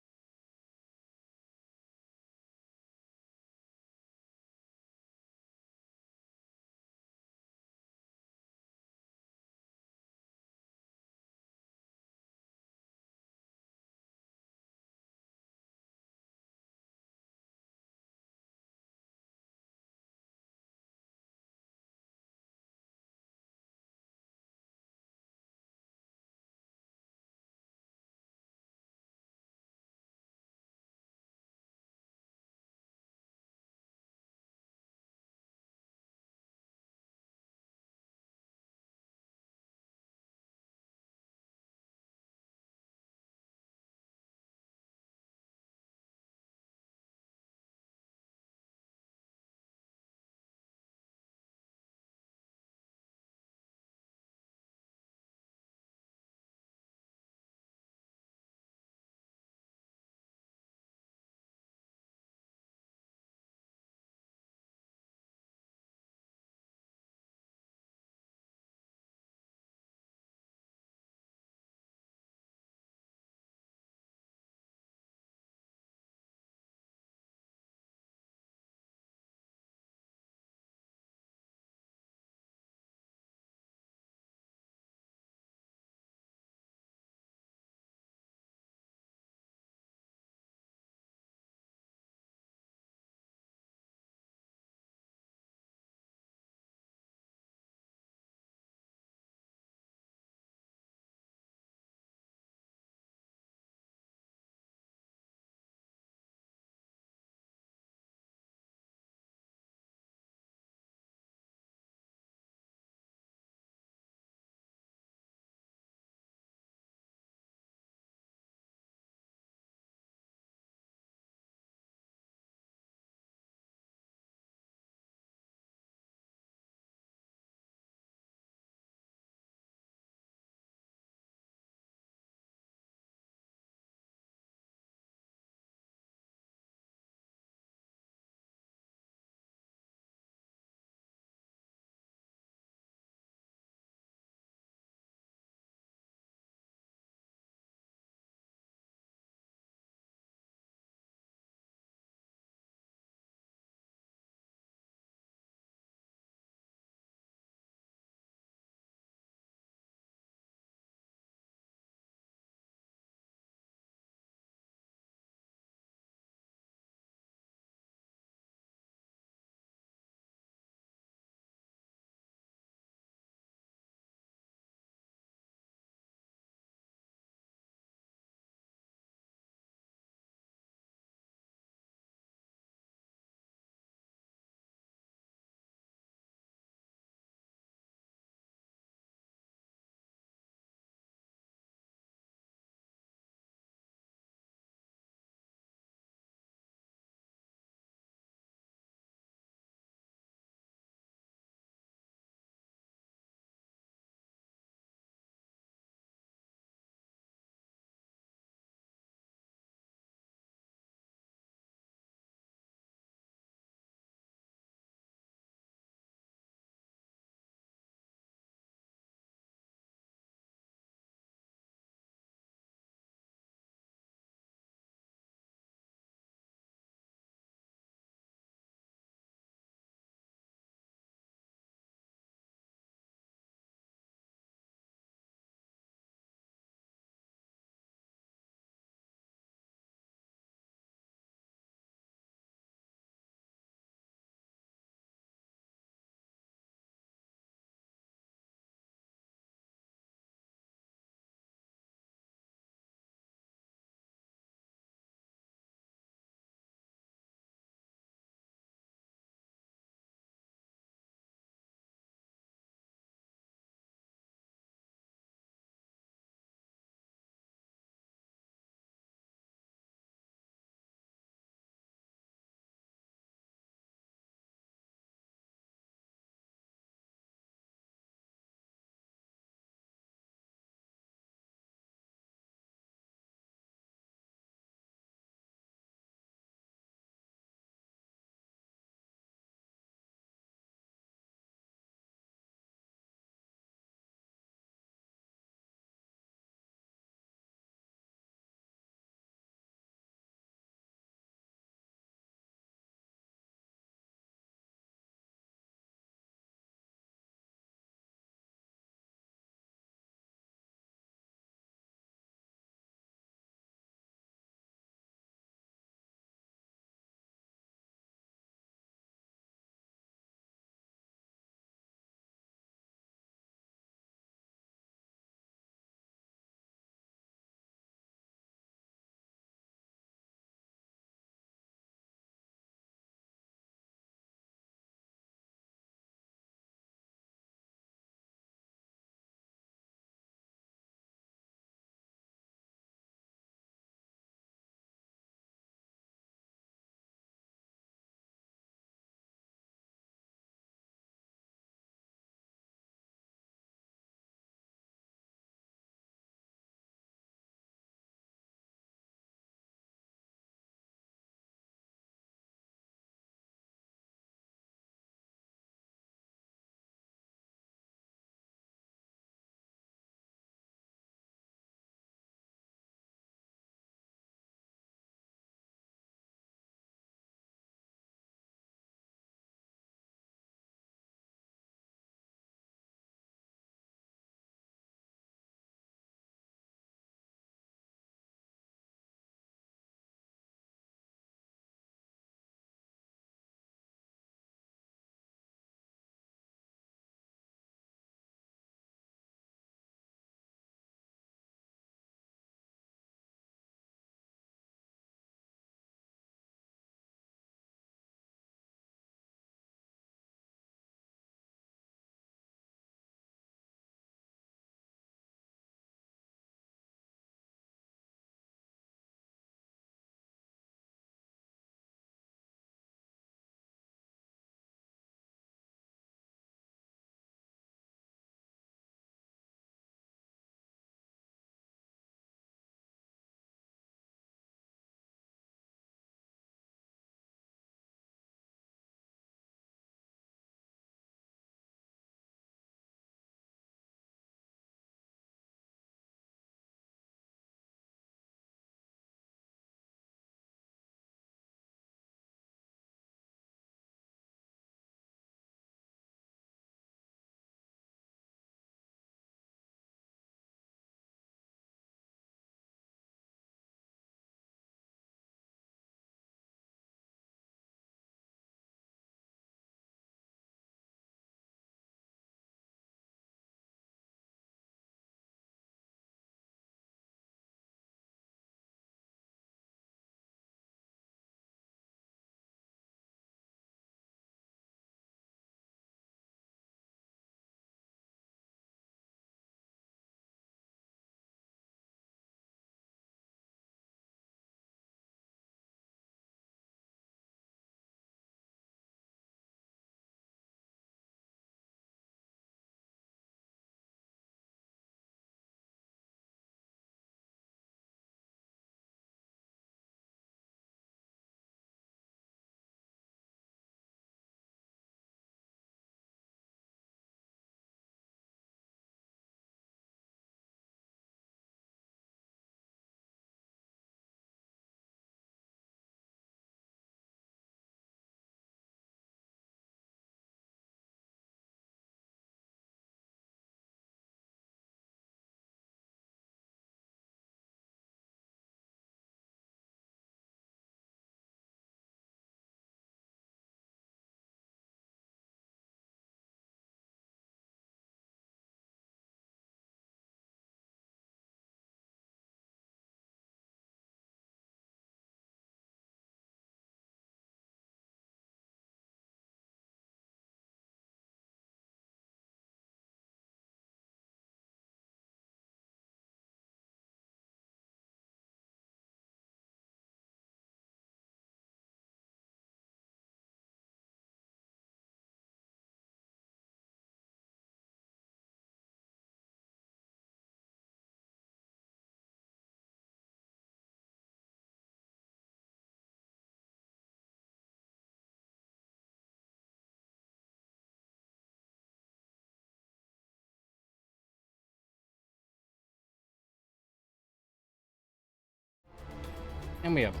And we are back.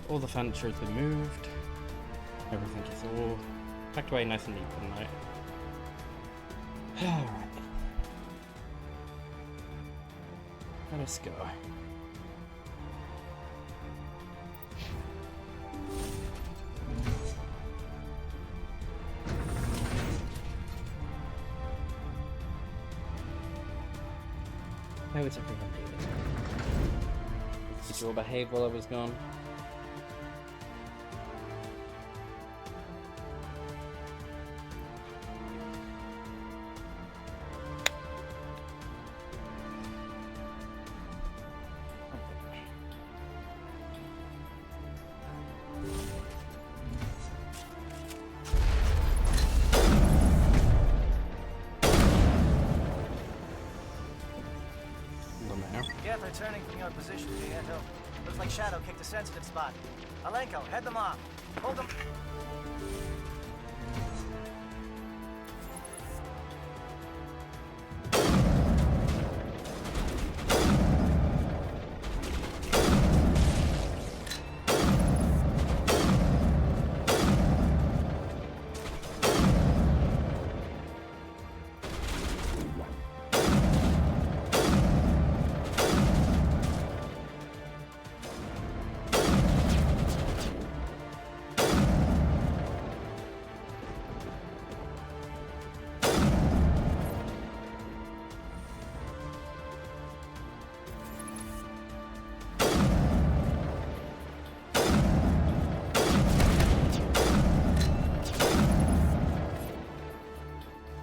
All the furniture has been moved. Everything is all packed away nice and neat for the night. Alright. Let us go. How is everyone doing? Did you all behave while I was gone? Get returning from your position, Gieto. Looks like Shadow kicked a sensitive spot. Alenko, head them off. Hold them.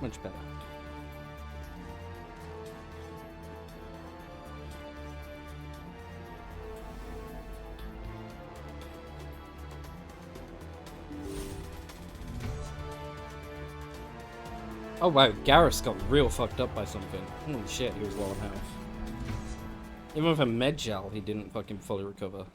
Much better. Oh wow, Garrus got real fucked up by something. Holy shit, he was low on health. Even with a med gel, he didn't fucking fully recover.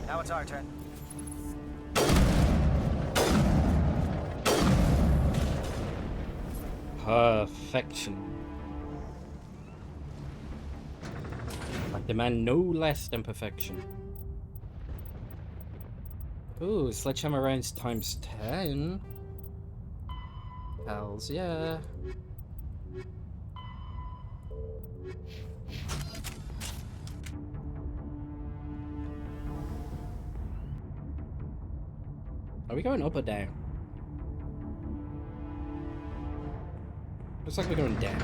Now it's our turn. Perfection. I demand no less than perfection. Ooh, sledgehammer rounds times 10. Hells yeah. Are we going up or down? Looks like we're going down.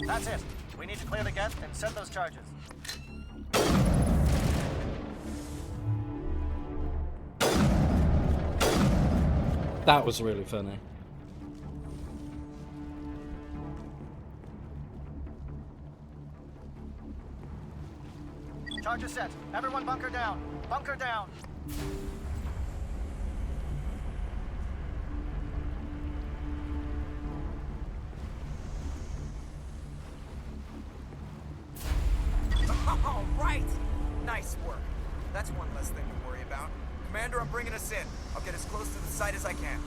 That's it. We need to clear the gate and set those charges. That was really funny. Charges set. Everyone bunker down. Bunker down. I'll get as close to the site as I can.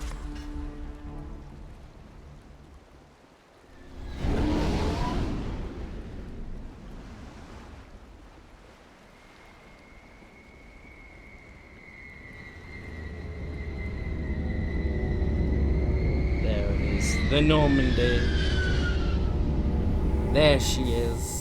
There it is. The Normandy. There she is.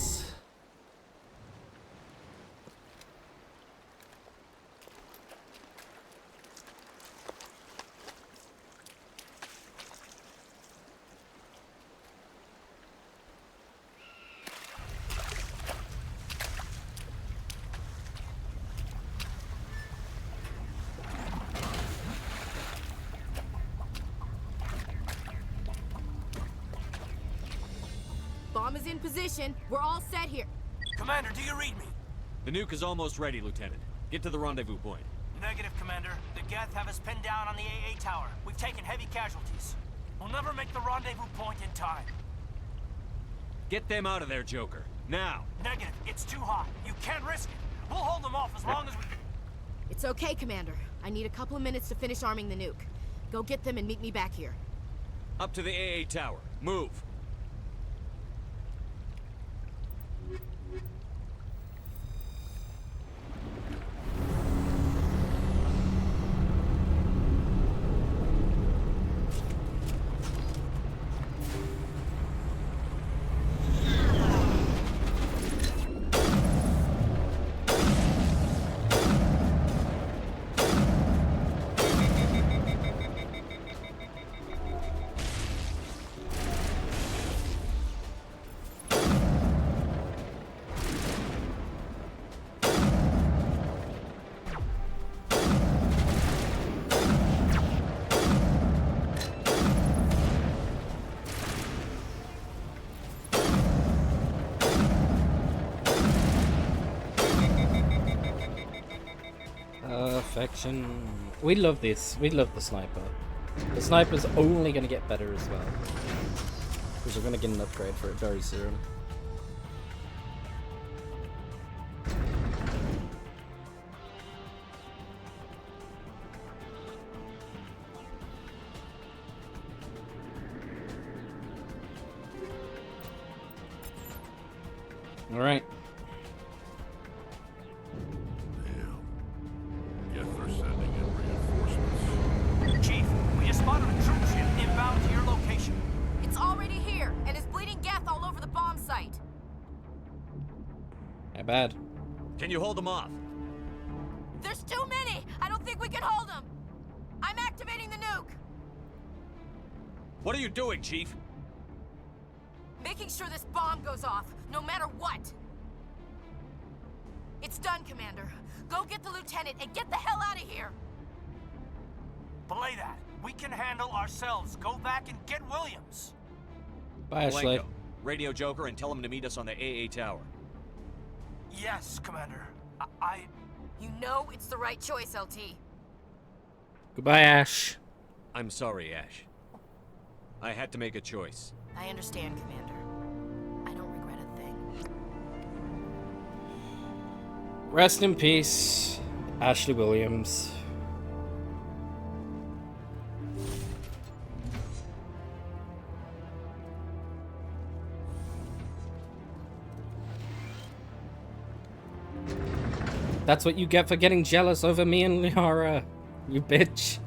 Bomb is in position. We're all set here. Commander, do you read me? The nuke is almost ready, Lieutenant. Get to the rendezvous point. Negative, Commander. The Geth have us pinned down on the AA tower. We've taken heavy casualties. We'll never make the rendezvous point in time. Get them out of there, Joker. Now! Negative. It's too hot. You can't risk it. We'll hold them off as long as we... It's okay, Commander. I need a couple of minutes to finish arming the nuke. Go get them and meet me back here. Up to the AA tower. Move! Perfection. We love this. We love the sniper. The sniper's only going to get better as well. Because we're going to get an upgrade for it very soon. Alright. Chief, we just spotted a troop ship inbound to your location. It's already here, and is bleeding Geth all over the bomb site. Not bad. Can you hold them off? There's too many! I don't think we can hold them! I'm activating the nuke! What are you doing, Chief? Making sure this bomb goes off, no matter what! It's done, Commander. Go get the lieutenant and get the hell out of here! Belay that. We can handle ourselves. Go back and get Williams. Bye, Ashley. Blanco, radio Joker and tell him to meet us on the AA tower. Yes, Commander. You know it's the right choice, LT. Goodbye, Ash. I'm sorry, Ash. I had to make a choice. I understand, Commander. I don't regret a thing. Rest in peace, Ashley Williams. That's what you get for getting jealous over me and Liara, you bitch.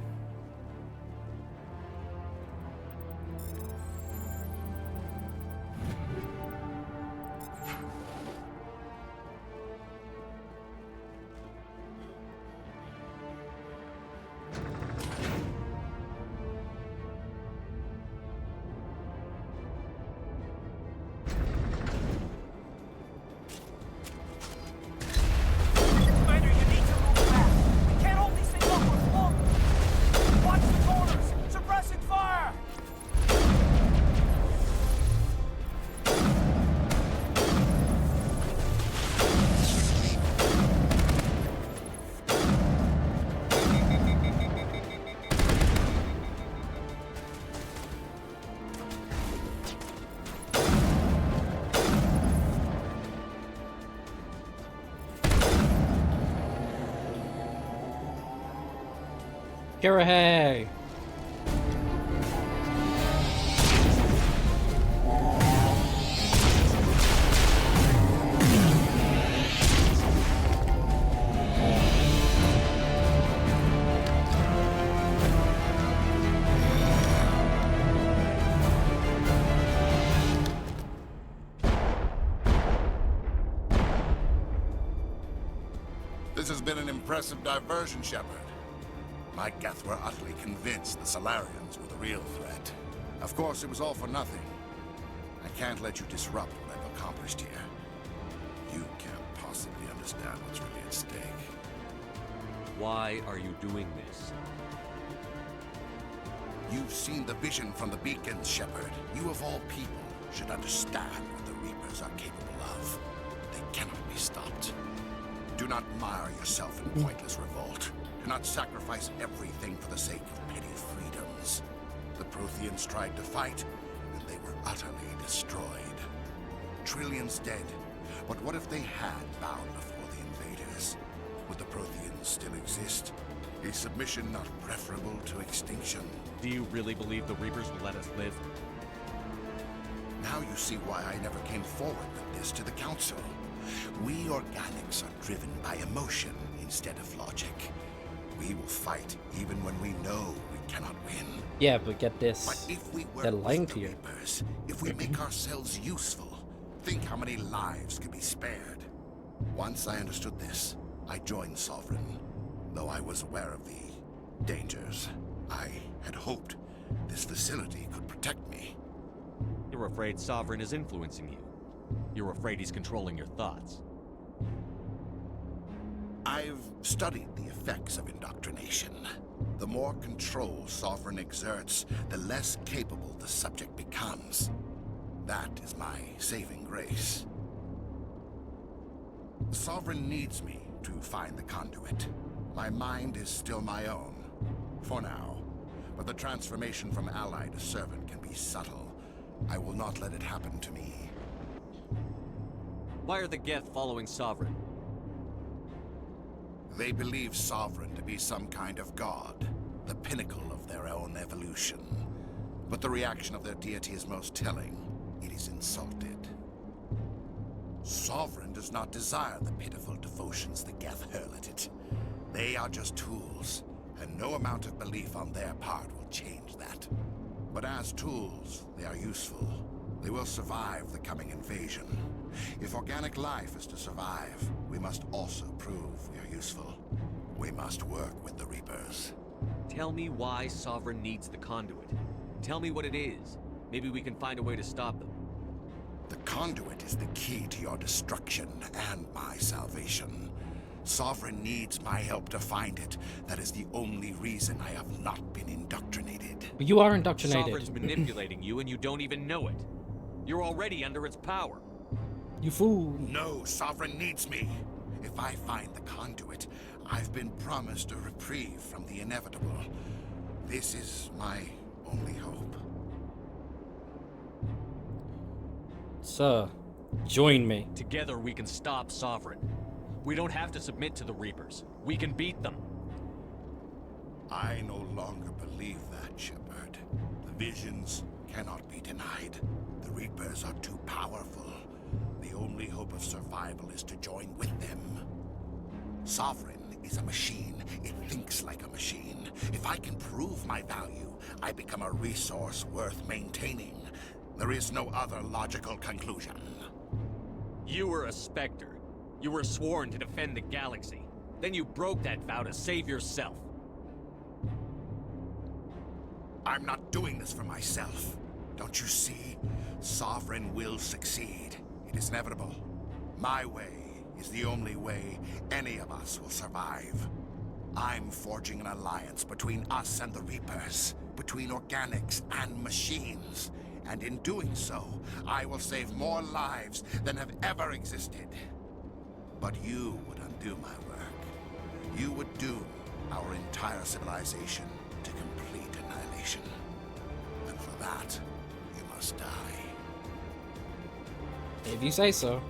Kirihei! This has been an impressive diversion, Shepard. My Geth were utterly convinced the Solarians were the real threat. Of course, it was all for nothing. I can't let you disrupt what I've accomplished here. You can't possibly understand what's really at stake. Why are you doing this? You've seen the vision from the beacons, Shepard. You of all people should understand what the Reapers are capable of. They cannot be stopped. Do not mire yourself in pointless revolt. Do not sacrifice everything for the sake of petty freedoms. The Protheans tried to fight, and they were utterly destroyed. Trillions dead. But what if they had bowed before the invaders? Would the Protheans still exist? Is submission not preferable to extinction? Do you really believe the Reapers will let us live? Now you see why I never came forward with this to the Council. We organics are driven by emotion instead of logic. We will fight even when we know we cannot win. Yeah, but get this. But if we They're work lying with to the you. Reapers, if we make ourselves useful, think how many lives could be spared. Once I understood this, I joined Sovereign. Though I was aware of the dangers, I had hoped this facility could protect me. You're afraid Sovereign is influencing you. You're afraid he's controlling your thoughts. I've studied the effects of indoctrination. The more control Sovereign exerts, the less capable the subject becomes. That is my saving grace. Sovereign needs me to find the conduit. My mind is still my own, for now. But the transformation from ally to servant can be subtle. I will not let it happen to me. Why are the Geth following Sovereign? They believe Sovereign to be some kind of god, the pinnacle of their own evolution. But the reaction of their deity is most telling. It is insulted. Sovereign does not desire the pitiful devotions the Geth hurl at it. They are just tools, and no amount of belief on their part will change that. But as tools, they are useful. They will survive the coming invasion. If organic life is to survive, we must also prove we are useful. We must work with the Reapers. Tell me why Sovereign needs the conduit. Tell me what it is. Maybe we can find a way to stop them. The conduit is the key to your destruction and my salvation. Sovereign needs my help to find it. That is the only reason I have not been indoctrinated. But you are indoctrinated. Sovereign's manipulating you and you don't even know it. You're already under its power. You fool. No, Sovereign needs me. If I find the conduit, I've been promised a reprieve from the inevitable. This is my only hope. Sir, join me. Together we can stop Sovereign. We don't have to submit to the Reapers. We can beat them. I no longer believe that, Shepard. The visions cannot be denied. The Reapers are too powerful. The only hope of survival is to join with them. Sovereign is a machine. It thinks like a machine. If I can prove my value, I become a resource worth maintaining. There is no other logical conclusion. You were a Spectre. You were sworn to defend the galaxy. Then you broke that vow to save yourself. I'm not doing this for myself. Don't you see? Sovereign will succeed. It is inevitable. My way is the only way any of us will survive. I'm forging an alliance between us and the Reapers, between organics and machines. And in doing so, I will save more lives than have ever existed. But you would undo my work. You would doom our entire civilization to complete annihilation. And for that, you must die. If you say so.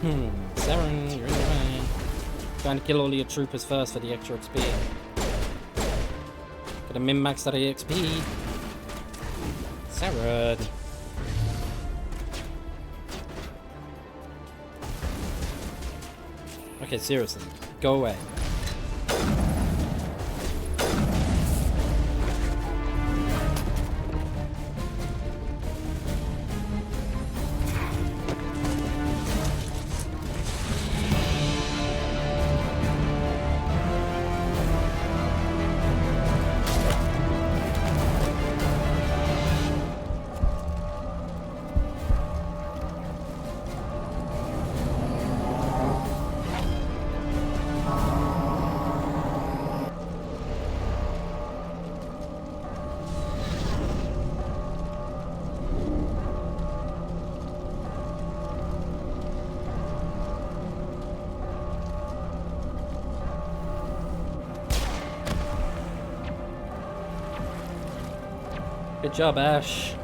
Saren, you're in the way. Trying to kill all your troopers first for the extra XP. Gotta min-max that EXP. Saren. Okay, seriously. Go away. Good job, Ash.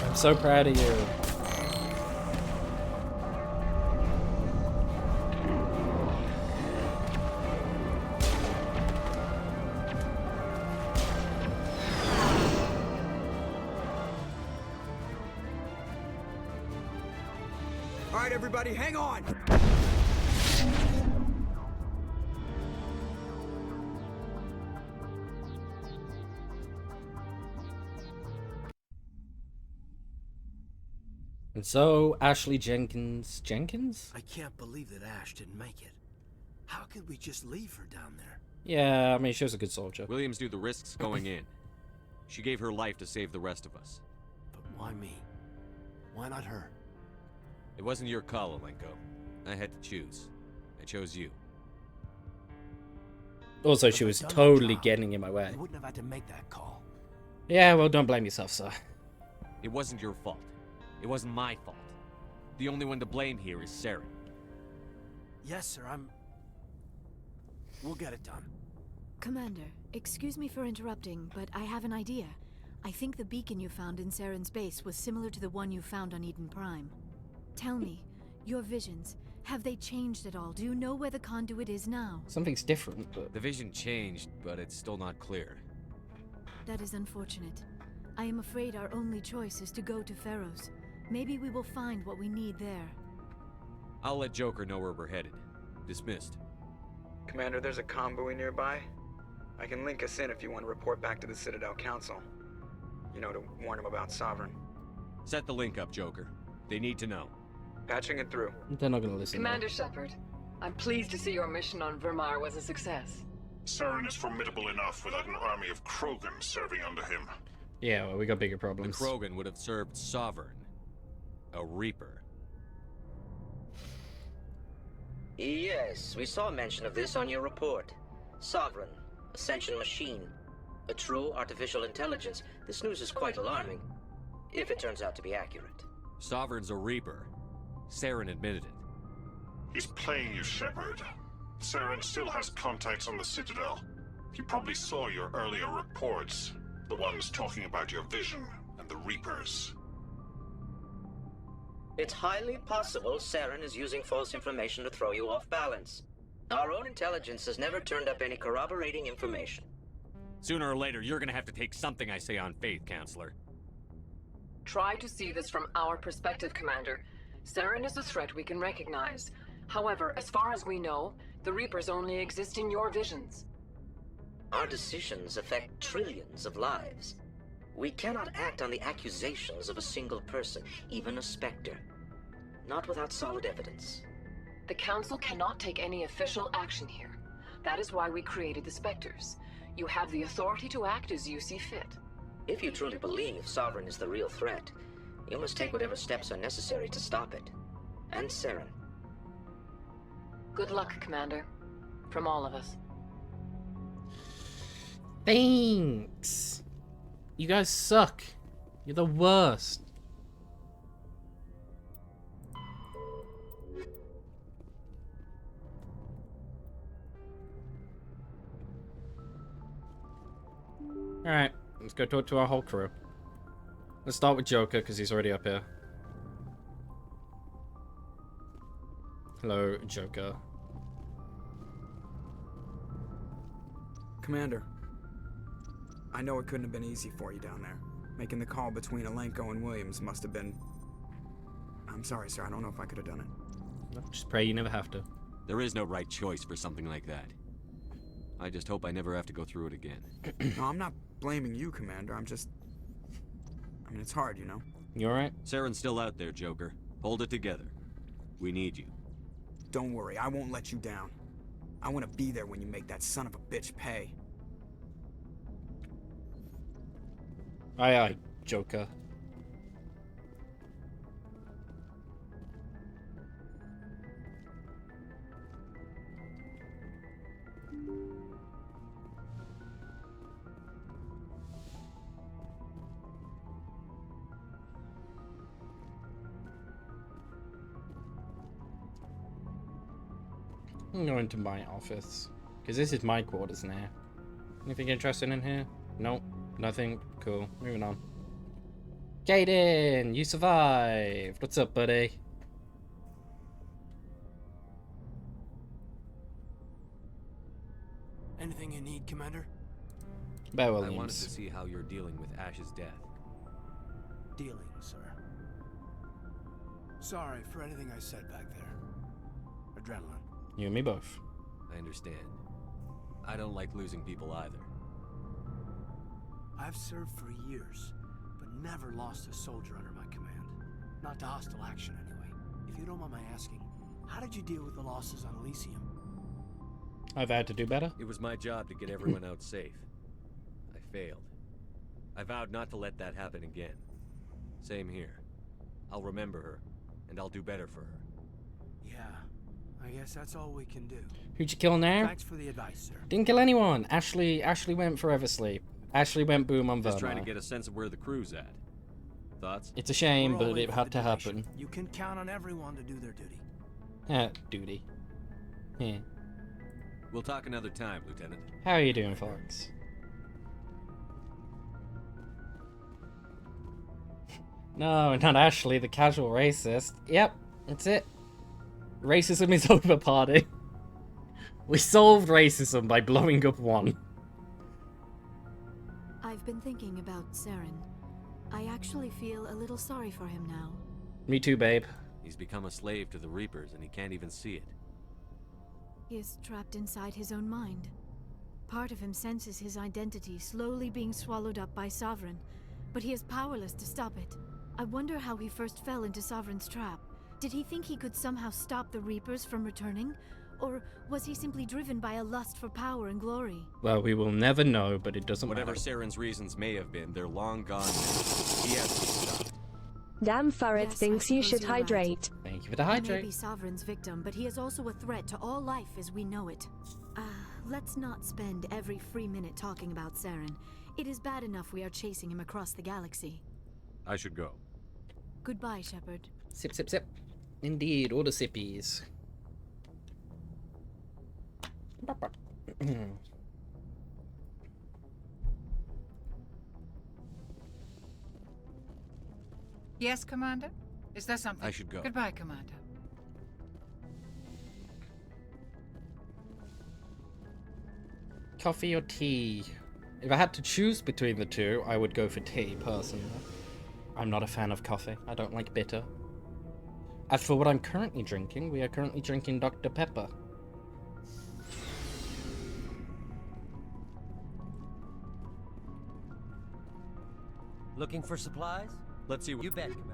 I'm so proud of you. All right, everybody, hang on. And so, Ashley Jenkins... Jenkins? I can't believe that Ash didn't make it. How could we just leave her down there? Yeah, I mean, she was a good soldier. Williams knew the risks going in. She gave her life to save the rest of us. But why me? Why not her? It wasn't your call, Alenko. I had to choose. I chose you. Also, she was totally getting in my way. You wouldn't have had to make that call. Yeah, well, don't blame yourself, sir. It wasn't your fault. It wasn't my fault. The only one to blame here is Saren. Yes, sir, We'll get it done. Commander, excuse me for interrupting, but I have an idea. I think the beacon you found in Saren's base was similar to the one you found on Eden Prime. Tell me, your visions, have they changed at all? Do you know where the conduit is now? Something's different, but... The vision changed, but it's still not clear. That is unfortunate. I am afraid our only choice is to go to Pharaoh's. Maybe we will find what we need there. I'll let Joker know where we're headed. Dismissed. Commander, there's a convoy nearby. I can link us in if you want to report back to the Citadel Council. You know, to warn them about Sovereign. Set the link up, Joker. They need to know. Patching it through. They're not gonna listen. Commander Shepard, I'm pleased to see your mission on Vermeer was a success. Saren is formidable enough without an army of Krogan serving under him. Yeah, well, we got bigger problems. The Krogan would have served Sovereign. A Reaper. Yes, we saw mention of this on your report. Sovereign, Ascension machine, a true artificial intelligence. This news is quite alarming, if it turns out to be accurate. Sovereign's a Reaper. Saren admitted it. He's playing you, Shepard. Saren still has contacts on the Citadel. He probably saw your earlier reports. The ones talking about your vision and the Reapers. It's highly possible Saren is using false information to throw you off balance. Our own intelligence has never turned up any corroborating information. Sooner or later, you're gonna have to take something I say on faith, Counselor. Try to see this from our perspective, Commander. Saren is a threat we can recognize. However, as far as we know, the Reapers only exist in your visions. Our decisions affect trillions of lives. We cannot act on the accusations of a single person, even a Spectre. Not without solid evidence. The Council cannot take any official action here. That is why we created the Spectres. You have the authority to act as you see fit. If you truly believe Sovereign is the real threat, you must take whatever steps are necessary to stop it. And Saren. Good luck, Commander. From all of us. Thanks. You guys suck. You're the worst. Alright, let's go talk to our whole crew. Let's start with Joker, because he's already up here. Hello, Joker. Commander, I know it couldn't have been easy for you down there. Making the call between Alenko and Williams must have been... I'm sorry, sir. I don't know if I could have done it. Just pray you never have to. There is no right choice for something like that. I just hope I never have to go through it again. No, I'm not blaming you, Commander. I'm just... I mean, it's hard, you know? You alright? Saren's still out there, Joker. Hold it together. We need you. Don't worry, I won't let you down. I want to be there when you make that son of a bitch pay. Aye, aye, Joker. I'm going to my office, because this is my quarters now. Anything interesting in here? Nope, nothing. Cool, moving on. Caden, you survived. What's up, buddy? Anything you need, Commander? Bear I Williams. wanted to see how you're dealing with Ash's death. Dealing, sir. Sorry for anything I said back there. Adrenaline. You and me both. I understand. I don't like losing people either. I've served for years, but never lost a soldier under my command. Not to hostile action, anyway. If you don't mind my asking, how did you deal with the losses on Elysium? I've had to do better. It was my job to get everyone out safe. I failed. I vowed not to let that happen again. Same here. I'll remember her, and I'll do better for her. Yeah, I guess that's all we can do. Who'd you kill now? Thanks for the advice, sir. Didn't kill anyone. Ashley went forever sleep. Ashley went boom on Just trying to Vermeer. get a sense of where the crew's at. Thoughts? It's a shame, We're all but in it for had the to duration. happen. You can count on everyone to do their duty. Duty. Yeah. We'll talk another time, Lieutenant. How are you doing, folks? No, not Ashley, the casual racist. Yep, that's it. Racism is over, party. We solved racism by blowing up one. I've been thinking about Saren. I actually feel a little sorry for him now. Me too, babe. He's become a slave to the Reapers, and he can't even see it. He is trapped inside his own mind. Part of him senses his identity slowly being swallowed up by Sovereign, but he is powerless to stop it. I wonder how he first fell into Sovereign's trap. Did he think he could somehow stop the Reapers from returning? Or was he simply driven by a lust for power and glory? Well, we will never know, but it doesn't Whatever matter. Saren's reasons may have been, they're long gone now. He has to be stopped. Damn Farret Yes, thinks I you suppose should you're right. hydrate. Thank you for the He may hydrate. be Sovereign's victim, but he is also a threat to all life as we know it. Let's not spend every free minute talking about Saren. It is bad enough we are chasing him across the galaxy. I should go. Goodbye, Shepard. Sip, sip, sip. Indeed, all the sippies. Yes, Commander? Is there something? I should go. Goodbye, Commander. Coffee or tea? If I had to choose between the two, I would go for tea, personally. I'm not a fan of coffee. I don't like bitter. As for what I'm currently drinking, we are currently drinking Dr. Pepper. Looking for supplies? Let's see what... You bet, Commander.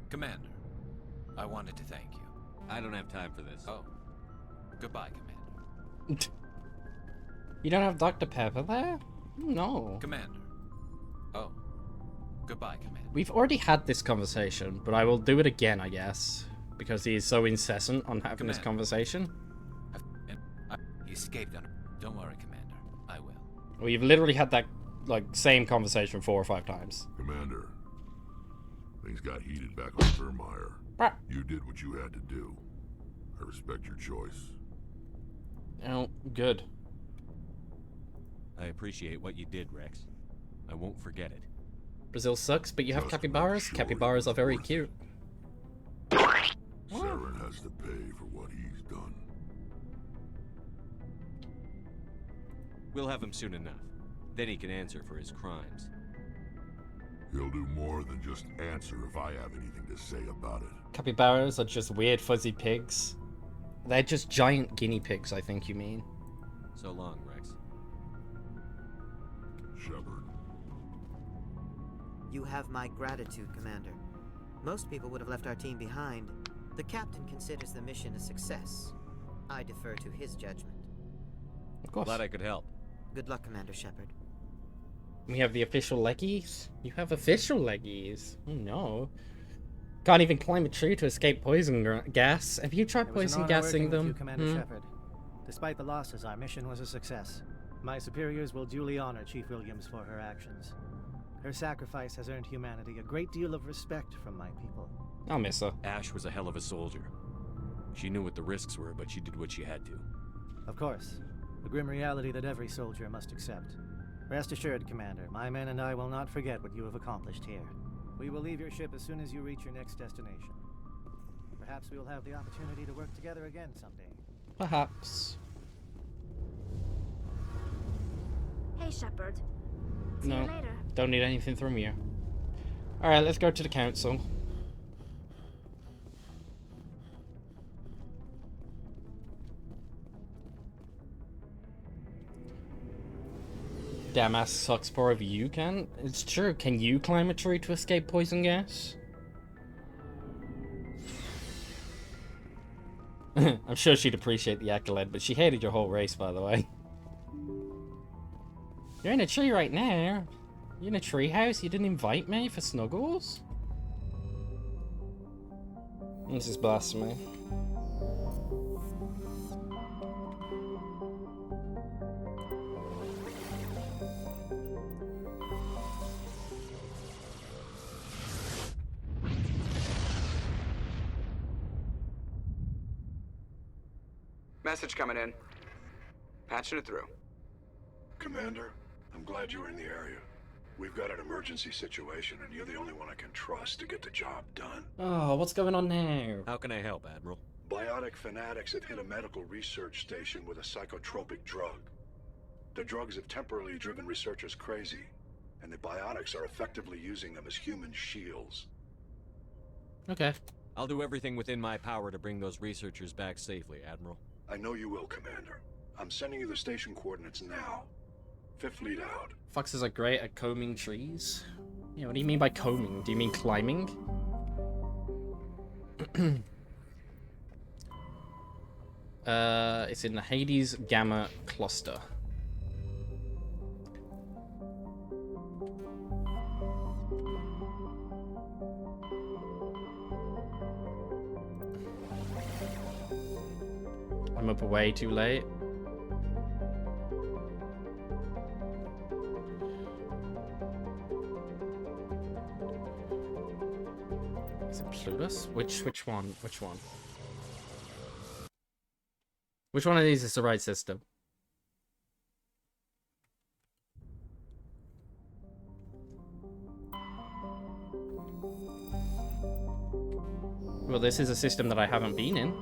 Commander, I wanted to thank you. I don't have time for this. Oh. Goodbye, Commander. You don't have Dr. Pepper there? No. Commander. Oh. Goodbye, Commander. We've already had this conversation, but I will do it again, I guess. Because he is so incessant on having this conversation. He escaped on... Don't worry, Commander. I will. We've literally had that, like, same conversation 4 or 5 times. Commander, things got heated back on Vermeer. You did what you had to do. I respect your choice. Oh, good. I appreciate what you did, Rex. I won't forget it. Brazil sucks, but you have Just capybaras? make sure Capybaras it are very was worth cute. Saren has to pay for what he's done. We'll have him soon enough. Then he can answer for his crimes. He'll do more than just answer if I have anything to say about it. Capybaras are just weird fuzzy pigs. They're just giant guinea pigs, I think you mean. So long, Rex. Shepard. You have my gratitude, Commander. Most people would have left our team behind. The captain considers the mission a success. I defer to his judgment. Of course. Glad I could help. Good luck, Commander Shepard. We have the official leggies? You have official leggies? Oh no. Can't even climb a tree to escape poison gas. Have you tried It was poison an honor gassing working with them? you, Commander Shepard. Despite the losses, our mission was a success. My superiors will duly honor Chief Williams for her actions. Her sacrifice has earned humanity a great deal of respect from my people. I'll miss her. Ash was a hell of a soldier. She knew what the risks were, but she did what she had to. Of course. The grim reality that every soldier must accept. Rest assured, Commander, my men and I will not forget what you have accomplished here. We will leave your ship as soon as you reach your next destination. Perhaps we will have the opportunity to work together again someday. Perhaps. Hey, Shepard. See No, you later. don't need anything from you. Alright, let's go to the council. Damn ass sucks for if you can. It's true. Can you climb a tree to escape poison gas? I'm sure she'd appreciate the accolade, but she hated your whole race, by the way. You're in a tree right now. You're in a tree house? You didn't invite me for snuggles? This is blasphemy. Message coming in. Patching it through. Commander, I'm glad you were in the area. We've got an emergency situation, and you're the only one I can trust to get the job done. Oh, what's going on now? How can I help, Admiral? Biotic fanatics have hit a medical research station with a psychotropic drug. The drugs have temporarily driven researchers crazy, and the biotics are effectively using them as human shields. Okay. I'll do everything within my power to bring those researchers back safely, Admiral. I know you will, Commander. I'm sending you the station coordinates now. Fifth lead out. Foxes are great at combing trees. Yeah, what do you mean by combing? Do you mean climbing? It's in the Hades Gamma cluster. I'm up way too late. Is it Plutus? Which one? Which one? Which one of these is the right system? Well, this is a system that I haven't been in.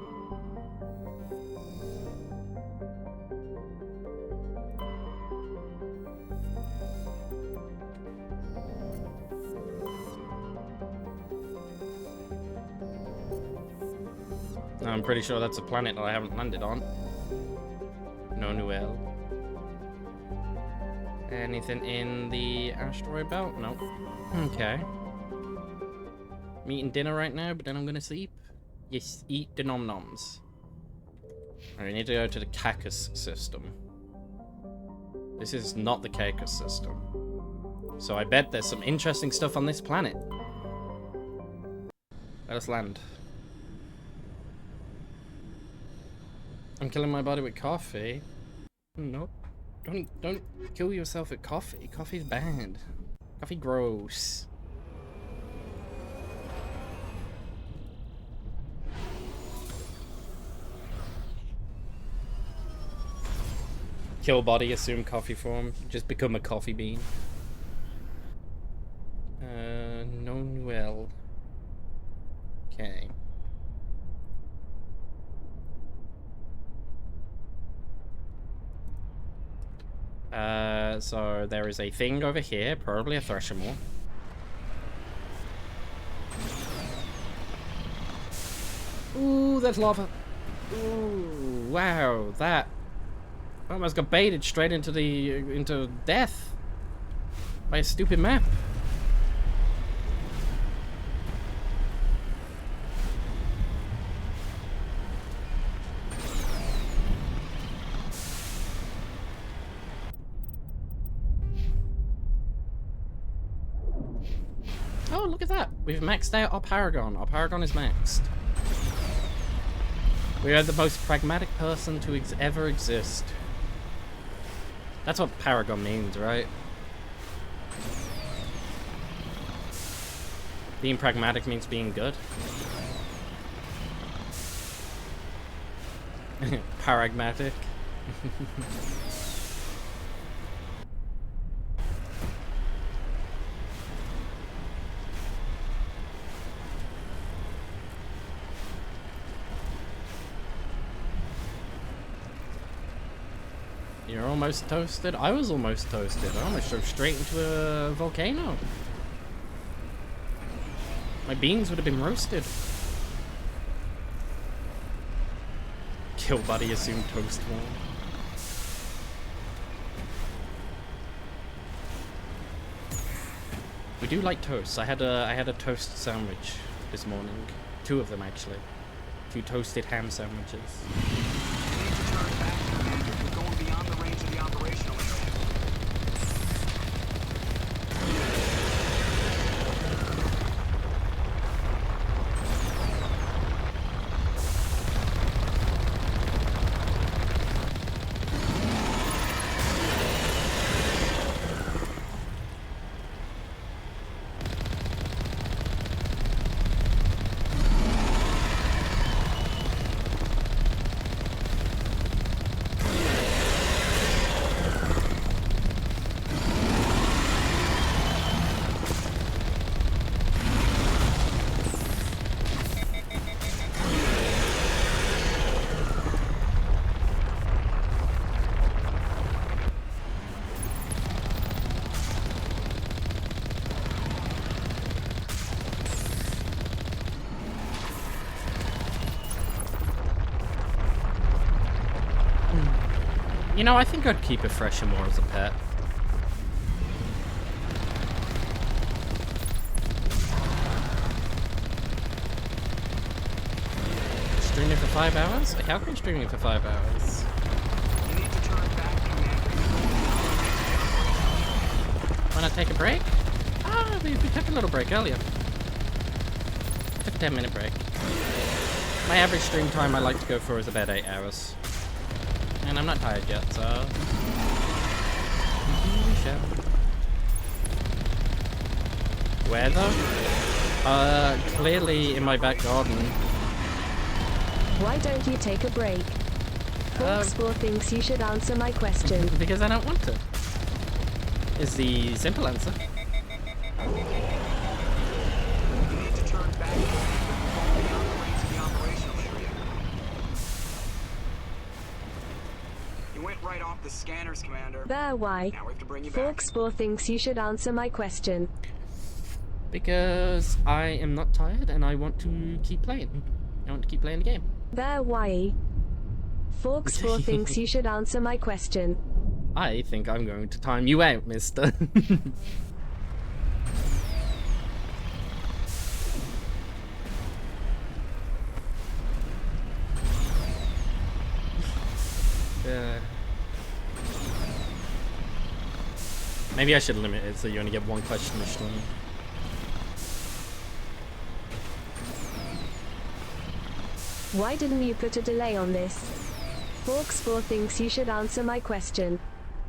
I'm pretty sure that's a planet that I haven't landed on. No Noel. Anything in the asteroid belt? Nope. Okay. I'm eating dinner right now, but then I'm gonna sleep. Yes, eat the nom-noms. I need to go to the Cacus system. This is not the Cacus system. So I bet there's some interesting stuff on this planet. Let us land. I'm killing my body with coffee. Nope. Don't kill yourself with coffee. Coffee's bad. Coffee gross. Kill body, assume coffee form. Just become a coffee bean. Known well. Okay. So there is a thing over here, probably a Threshamore. Ooh, that's lava. Ooh, wow, that almost got baited straight into death by a stupid map. Oh, look at that. We've maxed out our Paragon. Our Paragon is maxed. We are the most pragmatic person to ever exist. That's what Paragon means, right? Being pragmatic means being good. Paragmatic. You're almost toasted? I was almost toasted. I almost drove straight into a volcano. My beans would have been roasted. Kill buddy, assume toast form. We do like toast. I had a toast sandwich this morning. 2 of them actually. 2 toasted ham sandwiches. You know, I think I'd keep a Threshamore as a pet. Streaming for 5 hours? How can I streaming for 5 hours? Wanna take a break? Ah, we took a little break earlier. Took a 10-minute break. My average stream time I like to go for is about 8 hours. And I'm not tired yet, so... Where though? Clearly in my back garden. Why don't you take a break? Forkspore thinks you should answer my question. Because I don't want to. Is the simple answer. Right off the scanners, Commander. There, why? Now we have to bring you back. Forkspore thinks you should answer my question. Because I am not tired and I want to keep playing. I want to keep playing the game. There, why? Forkspore thinks you should answer my question. I think I'm going to time you out, mister. Maybe I should limit it so you only get 1 question a stream. Why didn't you put a delay on this? Forkspore thinks you should answer my question.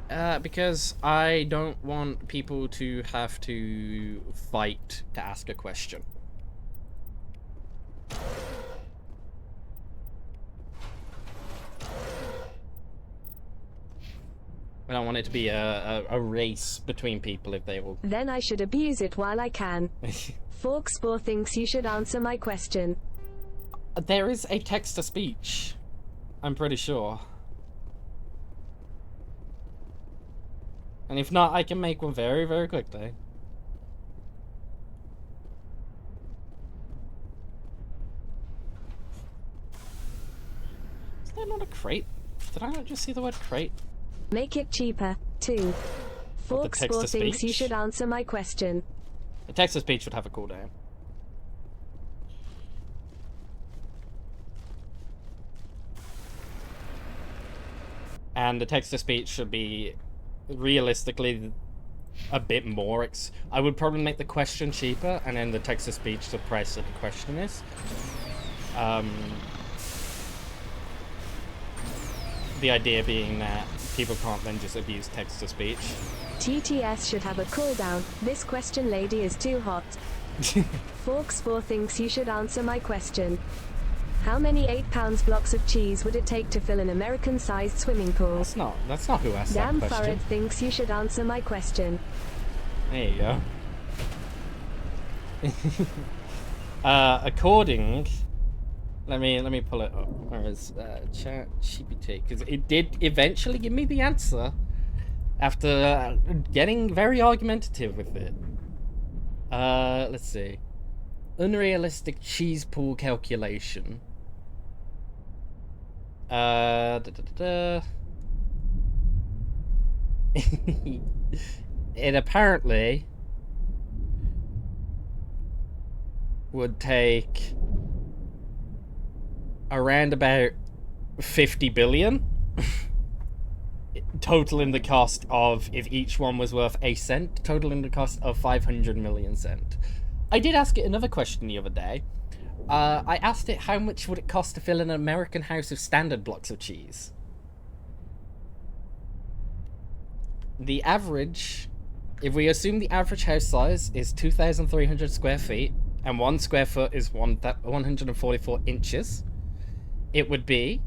Because I don't want people to have to fight to ask a question. I don't want it to be a race between people if they all... Then I should abuse it while I can. Forkspore thinks you should answer my question. There is a text-to-speech, I'm pretty sure. And if not, I can make one very, very quickly. Is there not a crate? Did I not just see the word crate? Make it cheaper, too. Forkspore thinks you should answer my question. The text-to-speech would have a cooldown. And the text-to-speech should be realistically a bit more. I would probably make the question cheaper, and then the text-to-speech the price that the question is. The idea being that people can't then just abuse text-to-speech. TTS should have a cooldown. This question lady is too hot. Forkspore thinks you should answer my question. How many 8-pound blocks of cheese would it take to fill an American-sized swimming pool? That's not who asked that question. Damn Furret thinks you should answer my question. There you go. According... Let me pull it up. Where is chat GPT? Because it did eventually give me the answer after getting very argumentative with it. Let's see. Unrealistic cheese pool calculation. It apparently would take around about 50 billion totaling the cost of, if each one was worth a cent, totaling the cost of 500 million cent. I did ask it another question the other day. I asked it how much would it cost to fill an American house of standard blocks of cheese. The average, if we assume the average house size is 2,300 square feet and 1 square foot is 144 inches, it would be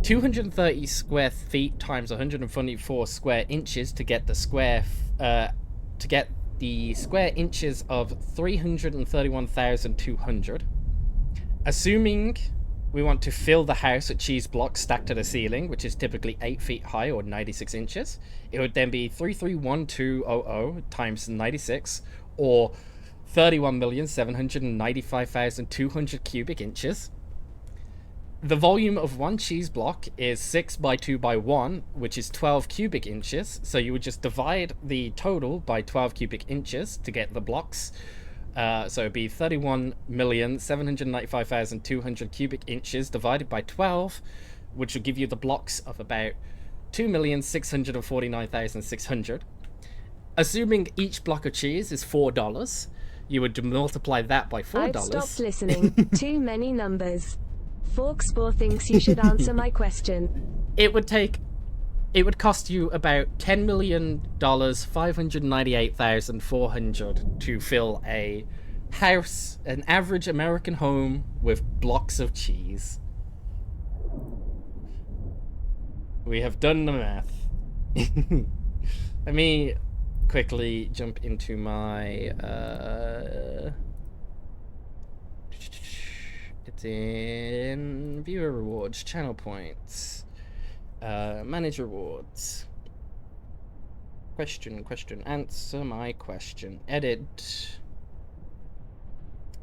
230 square feet times 144 square inches to get the square inches of 331,200. Assuming we want to fill the house with cheese blocks stacked to the ceiling, which is typically 8 feet high or 96 inches, it would then be 331,200 times 96, or 31,795,200 cubic inches. The volume of one cheese block is 6 by 2 by 1, which is 12 cubic inches. So you would just divide the total by 12 cubic inches to get the blocks. So it would be 31,795,200 cubic inches divided by 12, which would give you the blocks of about 2,649,600. Assuming each block of cheese is $4, you would multiply that by $4. I've stopped listening. Too many numbers. Forkspore thinks you should answer my question. It would cost you about $10 million, 598,400 to fill a house, an average American home with blocks of cheese. We have done the math. Let me quickly jump into my it's in viewer rewards, channel points, manage rewards, question, answer my question, edit.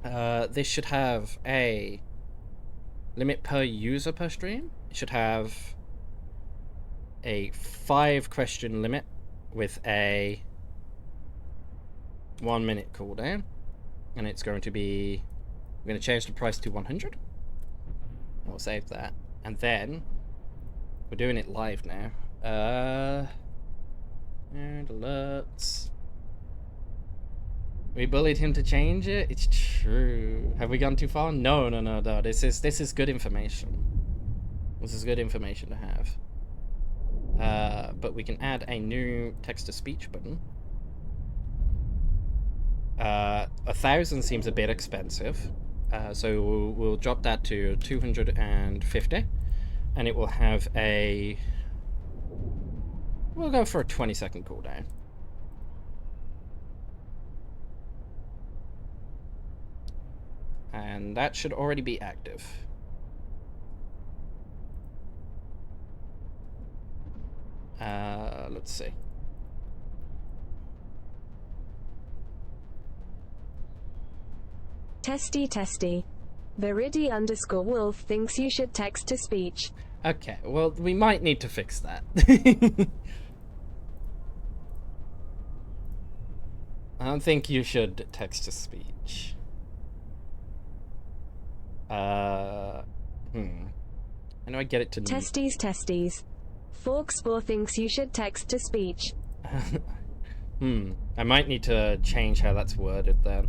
This should have a limit per user per stream. It should have a 5-question limit with a 1-minute cooldown, and it's going to be, I'm going to change the price to 100. We'll save that, and then we're doing it live now. And alerts. We bullied him to change it. It's true. Have we gone too far? No. This is good information. This is good information to have. But we can add a new text-to-speech button. 1,000 seems a bit expensive, so we'll drop that to 250, and it will have a We'll go for a 20-second cooldown. And that should already be active. Let's see. Testy testy. Baridi_wolf thinks you should text to speech. Okay, well, we might need to fix that. I don't think you should text to speech. How do I get it to... Testes. Forkspore thinks you should text to speech. I might need to change how that's worded then.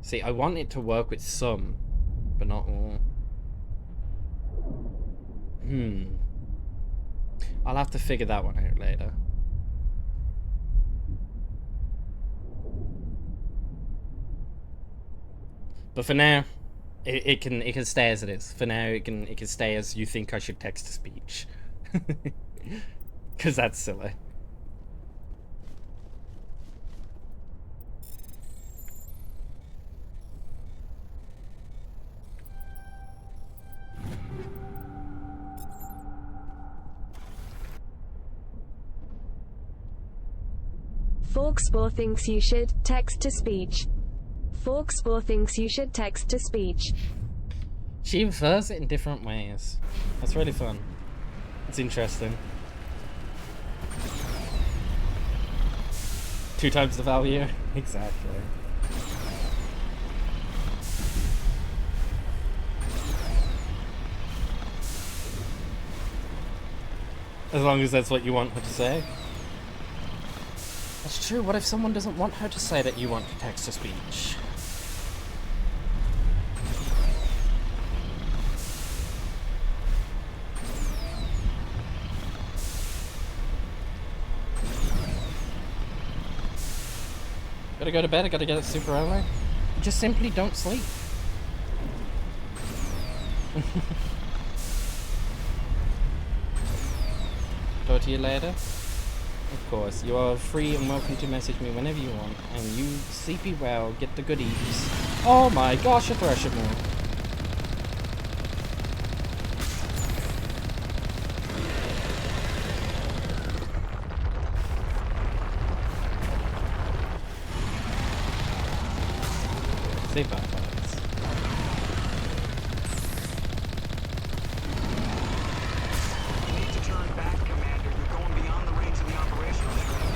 See, I want it to work with some, but not all. I'll have to figure that one out later. But for now, it can stay as it is. For now, it can stay as you think I should text to speech, because that's silly. Forkspore thinks you should text to speech. Forkspore thinks you should text to speech. She infers it in different ways. That's really fun. It's interesting. 2 times the value? Exactly. As long as that's what you want her to say. That's true. What if someone doesn't want her to say that you want text to speech? Gotta go to bed, I gotta get it super early. Just simply don't sleep. Talk to you later. Of course, you are free and welcome to message me whenever you want. And you sleepy well, get the goodies. Oh my gosh, a Threshamore. Say bye, buds. You need to turn back, Commander. You're going beyond the range of the operational training.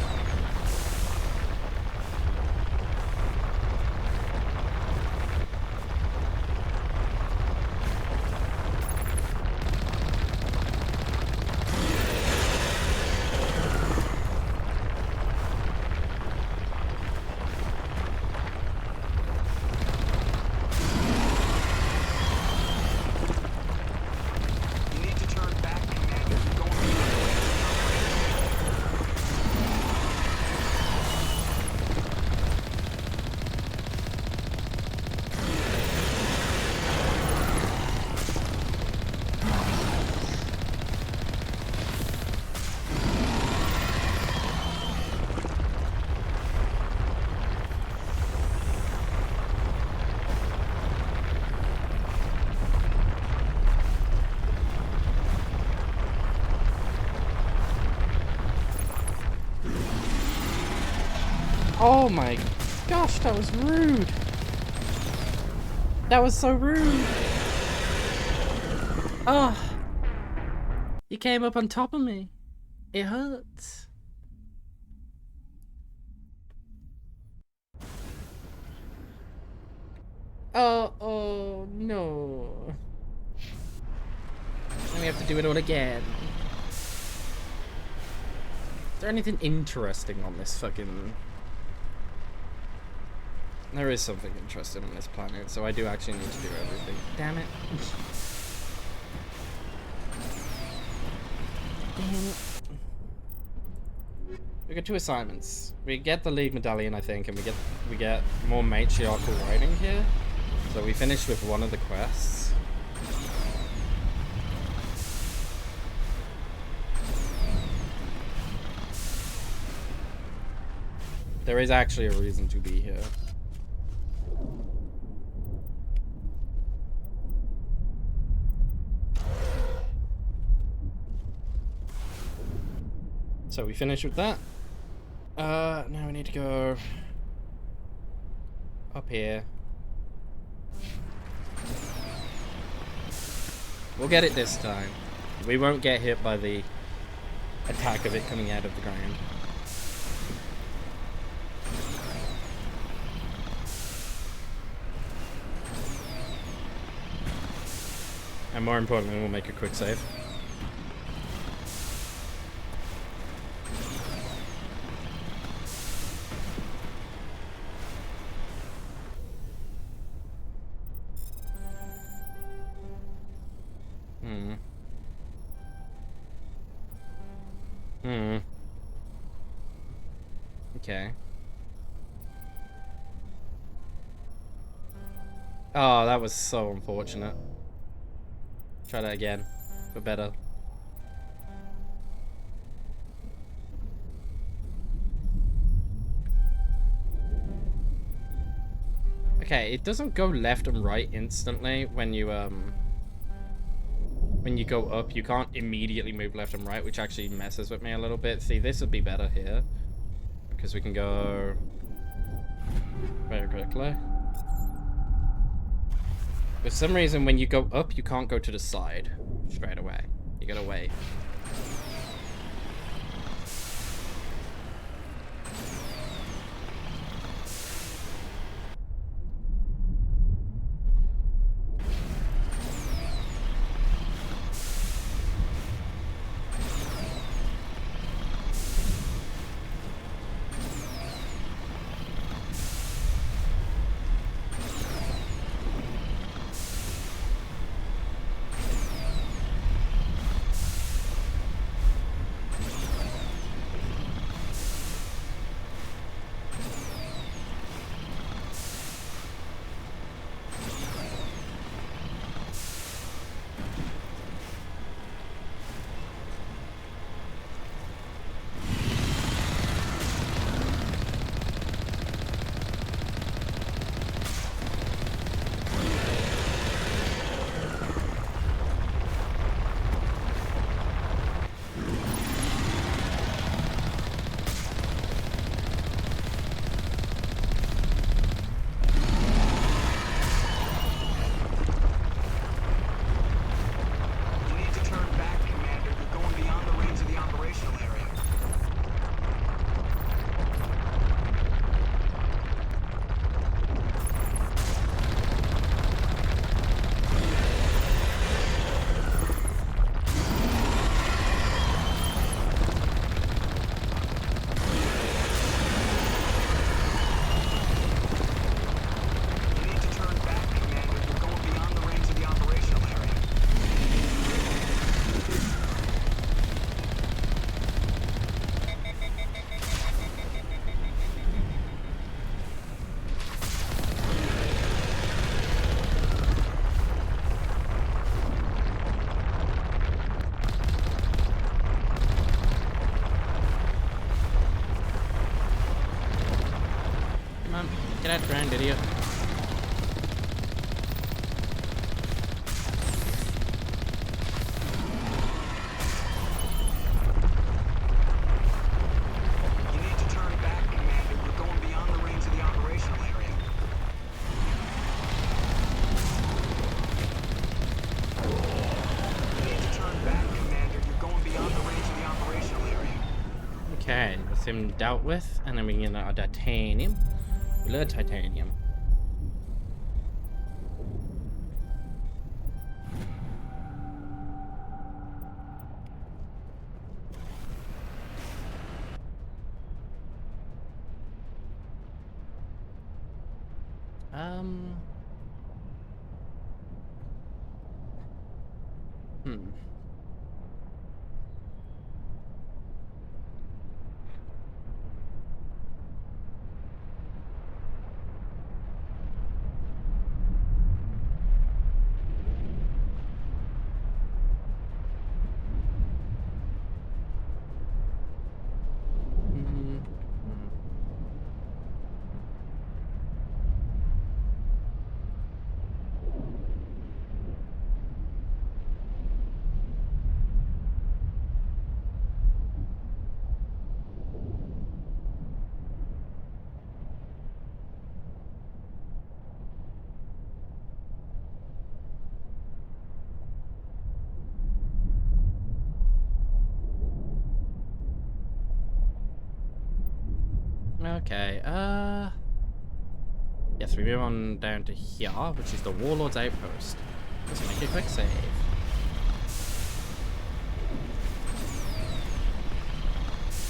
Oh my gosh, that was rude. That was so rude. Oh. You came up on top of me. It hurts. Oh no. Then we have to do it all again. Is there anything interesting on this fucking... There is something interesting on this planet, so I do actually need to do everything. Damn it. Damn it. We got 2 assignments. We get the lead medallion, I think, and we get more matriarchal writing here. So we finished with one of the quests. There is actually a reason to be here. So we finished with that. Now we need to go up here. We'll get it this time. We won't get hit by the attack of it coming out of the ground. And more importantly, we'll make a quick save. Okay. Oh, that was so unfortunate. Try that again, but better. Okay, it doesn't go left and right instantly when you go up. You can't immediately move left and right, which actually messes with me a little bit. See, this would be better here because we can go very quickly. For some reason, when you go up, you can't go to the side straight away. You gotta wait. Get out ground, idiot. You need to turn back, Commander. You're going beyond the range of the operational area. You need to turn back, Commander. You're going beyond the range of the operational area. Okay, that's him dealt with, and then we can get our titanium. Blood titanium. Okay, yes, we move on down to here, which is the Warlord's Outpost. Let's make a quick save.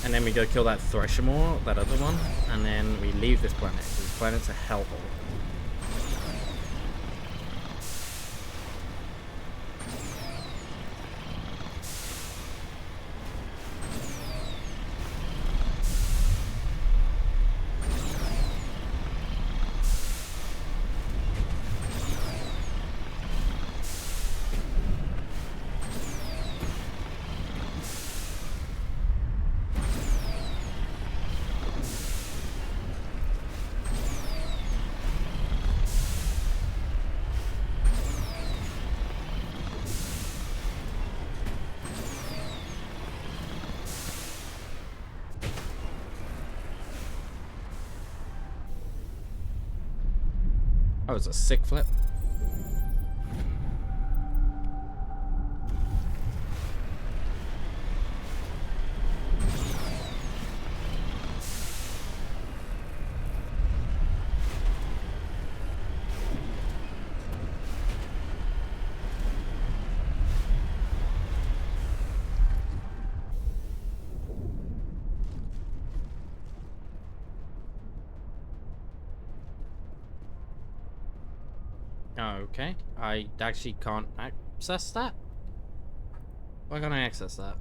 And then we go kill that Threshamore, that other one, and then we leave this planet. This planet's a hellhole. Oh, it's a sick flip. Okay, I actually can't access that. Why can't I access that?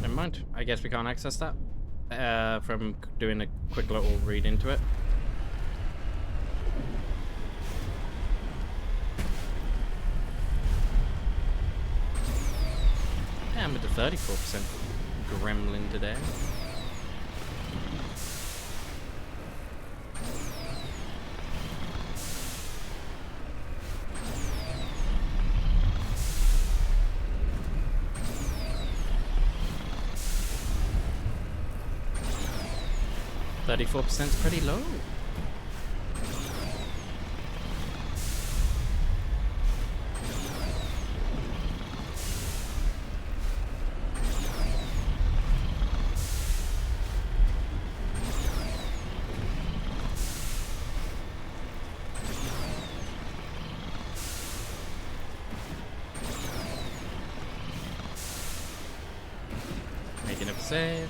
Never mind. I guess we can't access that from doing a quick little read into it. Yeah, I'm at the 34% gremlin today. %'s pretty low. Making up a save.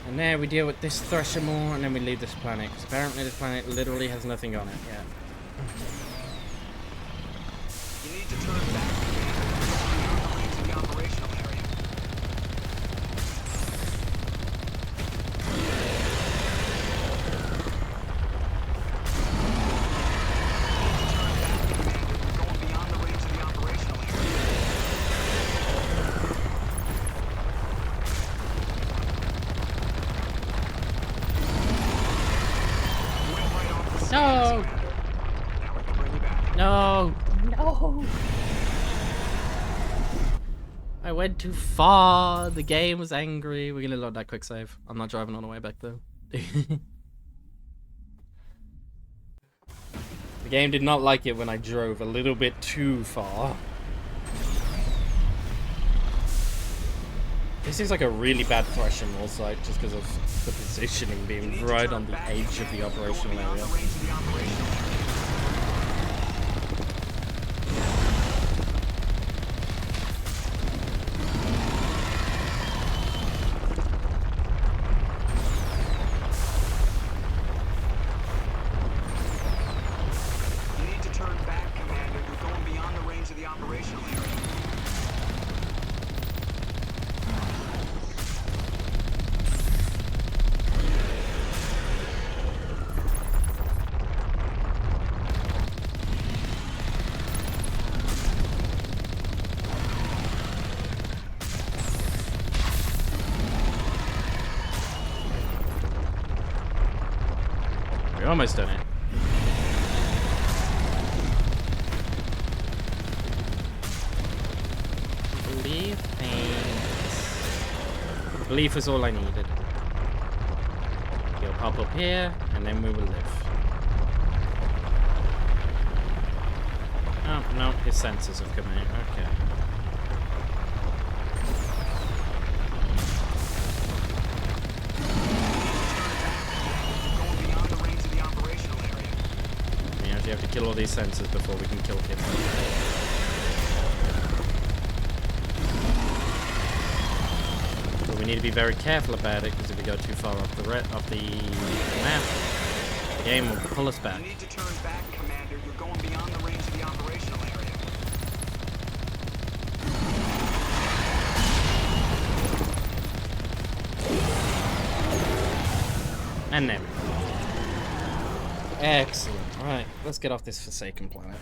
And there we deal with this Threshamore, and then we leave this planet, because apparently this planet literally has nothing on it yet. You need to turn back to the operational area. Going beyond the range of the operational area. No! No! No! I went too far. The game was angry. We're gonna load that quick save. I'm not driving on the way back though. The game did not like it when I drove a little bit too far. This seems like a really bad Threshing wall site just because of the positioning being right on the edge of the operational area. You need to turn back, Commander. You're going beyond the range of the operational area. We're almost done it. Believe things. Belief is all I needed. He'll pop up here, and then we will live. Oh, no, his sensors have come out. Okay. You have to kill all these sensors before we can kill him. But we need to be very careful about it, because if we go too far off the map, the game will pull us back. You need to turn back, Commander. You're going beyond the range of the operational area. And there we go. Excellent. Right, let's get off this forsaken planet.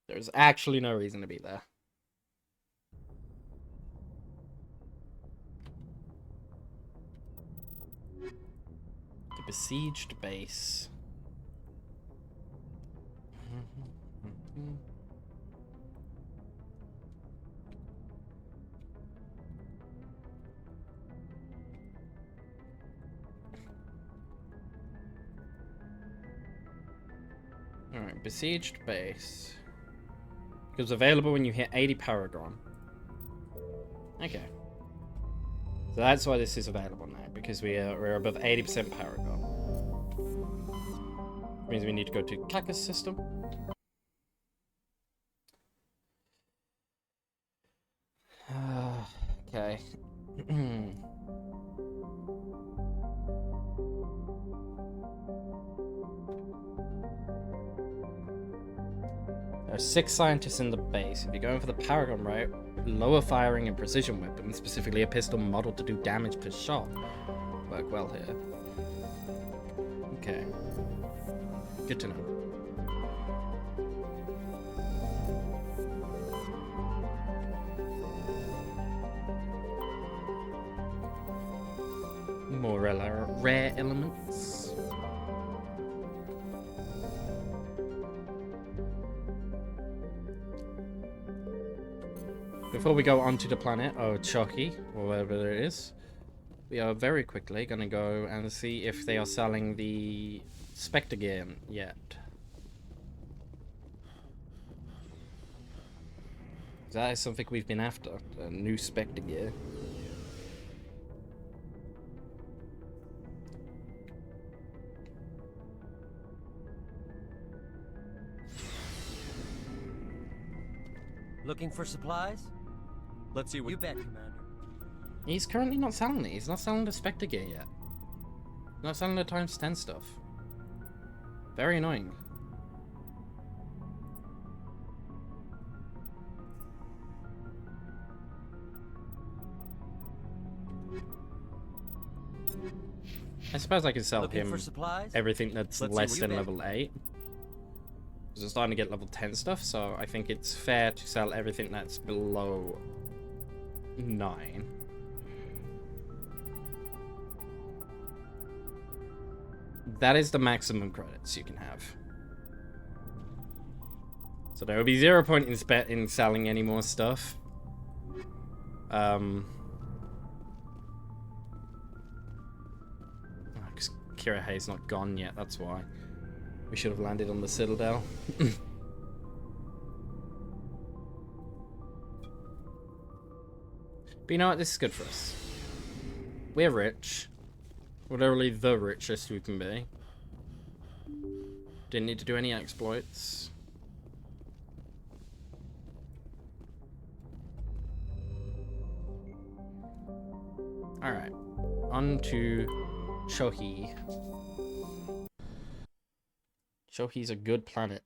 There's actually no reason to be there. The besieged base. Alright, besieged base. Becomes available when you hit 80 Paragon. Okay. So that's why this is available now, because we're above 80% Paragon. Means we need to go to Cacus system. Okay. There are 6 scientists in the base. If you're going for the Paragon route, lower firing and precision weapons, specifically a pistol modeled to do damage per shot, work well here. Okay. Good to know. More rare elements. Before we go onto the planet, or Chucky, or whatever it is, we are very quickly going to go and see if they are selling the Spectre gear yet. That is something we've been after, a new Spectre gear. Looking for supplies? Let's see what you bet, Commander. He's currently not selling it. He's not selling the Spectre gear yet. Not selling the times 10 stuff. Very annoying. I suppose I can sell Looking him for supplies? everything that's Let's less see than what you level 8. Because we're starting to get level 10 stuff, so I think it's fair to sell everything that's below 9. That is the maximum credits you can have. So there will be 0 point in selling any more stuff. Because Kira Hay's not gone yet, that's why. We should have landed on the Citadel. But you know what? This is good for us. We're rich. We're literally the richest we can be. Didn't need to do any exploits. Alright. On to Shohi. Shohi's a good planet.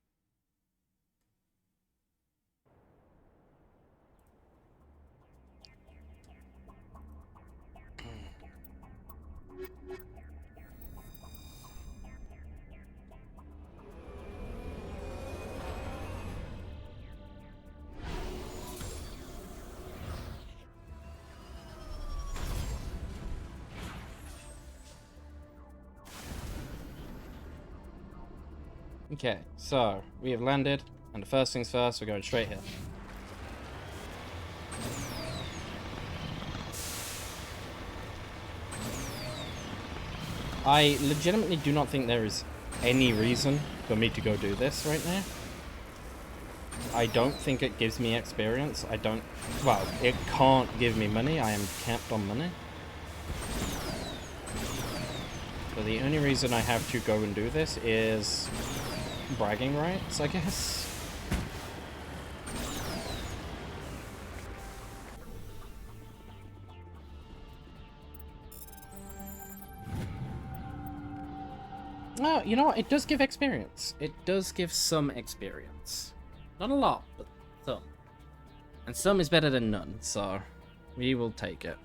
Okay, so we have landed, and the first things first, we're going straight here. I legitimately do not think there is any reason for me to go do this right now. I don't think it gives me experience. Well, it can't give me money. I am capped on money. So the only reason I have to go and do this is bragging rights, I guess. Oh, you know what? It does give experience. It does give some experience. Not a lot, but some. And some is better than none, so we will take it.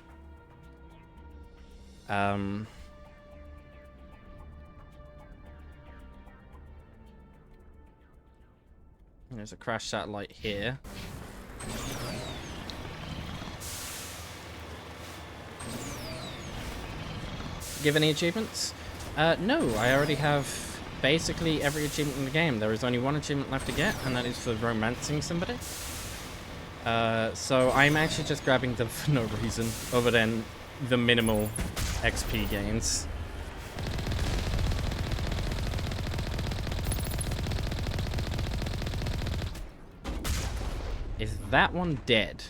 There's a crash satellite here. Give any achievements? No, I already have basically every achievement in the game. There is only one achievement left to get, and that is for romancing somebody. So I'm actually just grabbing them for no reason, other than the minimal XP gains. Is that one dead?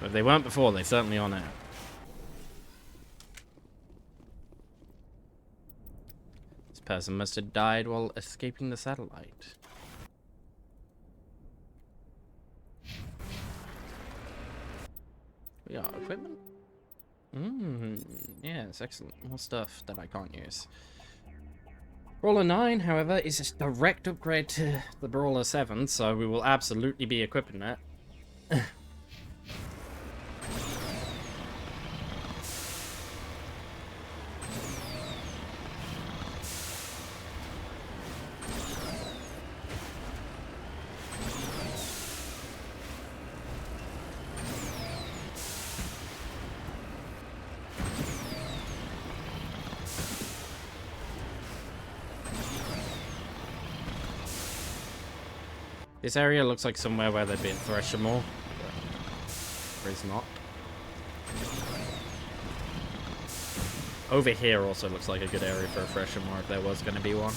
If they weren't before, they certainly are now. This person must have died while escaping the satellite. We got equipment? Yes, excellent. More stuff that I can't use. Brawler 9, however, is a direct upgrade to the Brawler 7, so we will absolutely be equipping that. This area looks like somewhere where there'd be a Thresher more, but there is not. Over here also looks like a good area for a Thresher more if there was going to be one.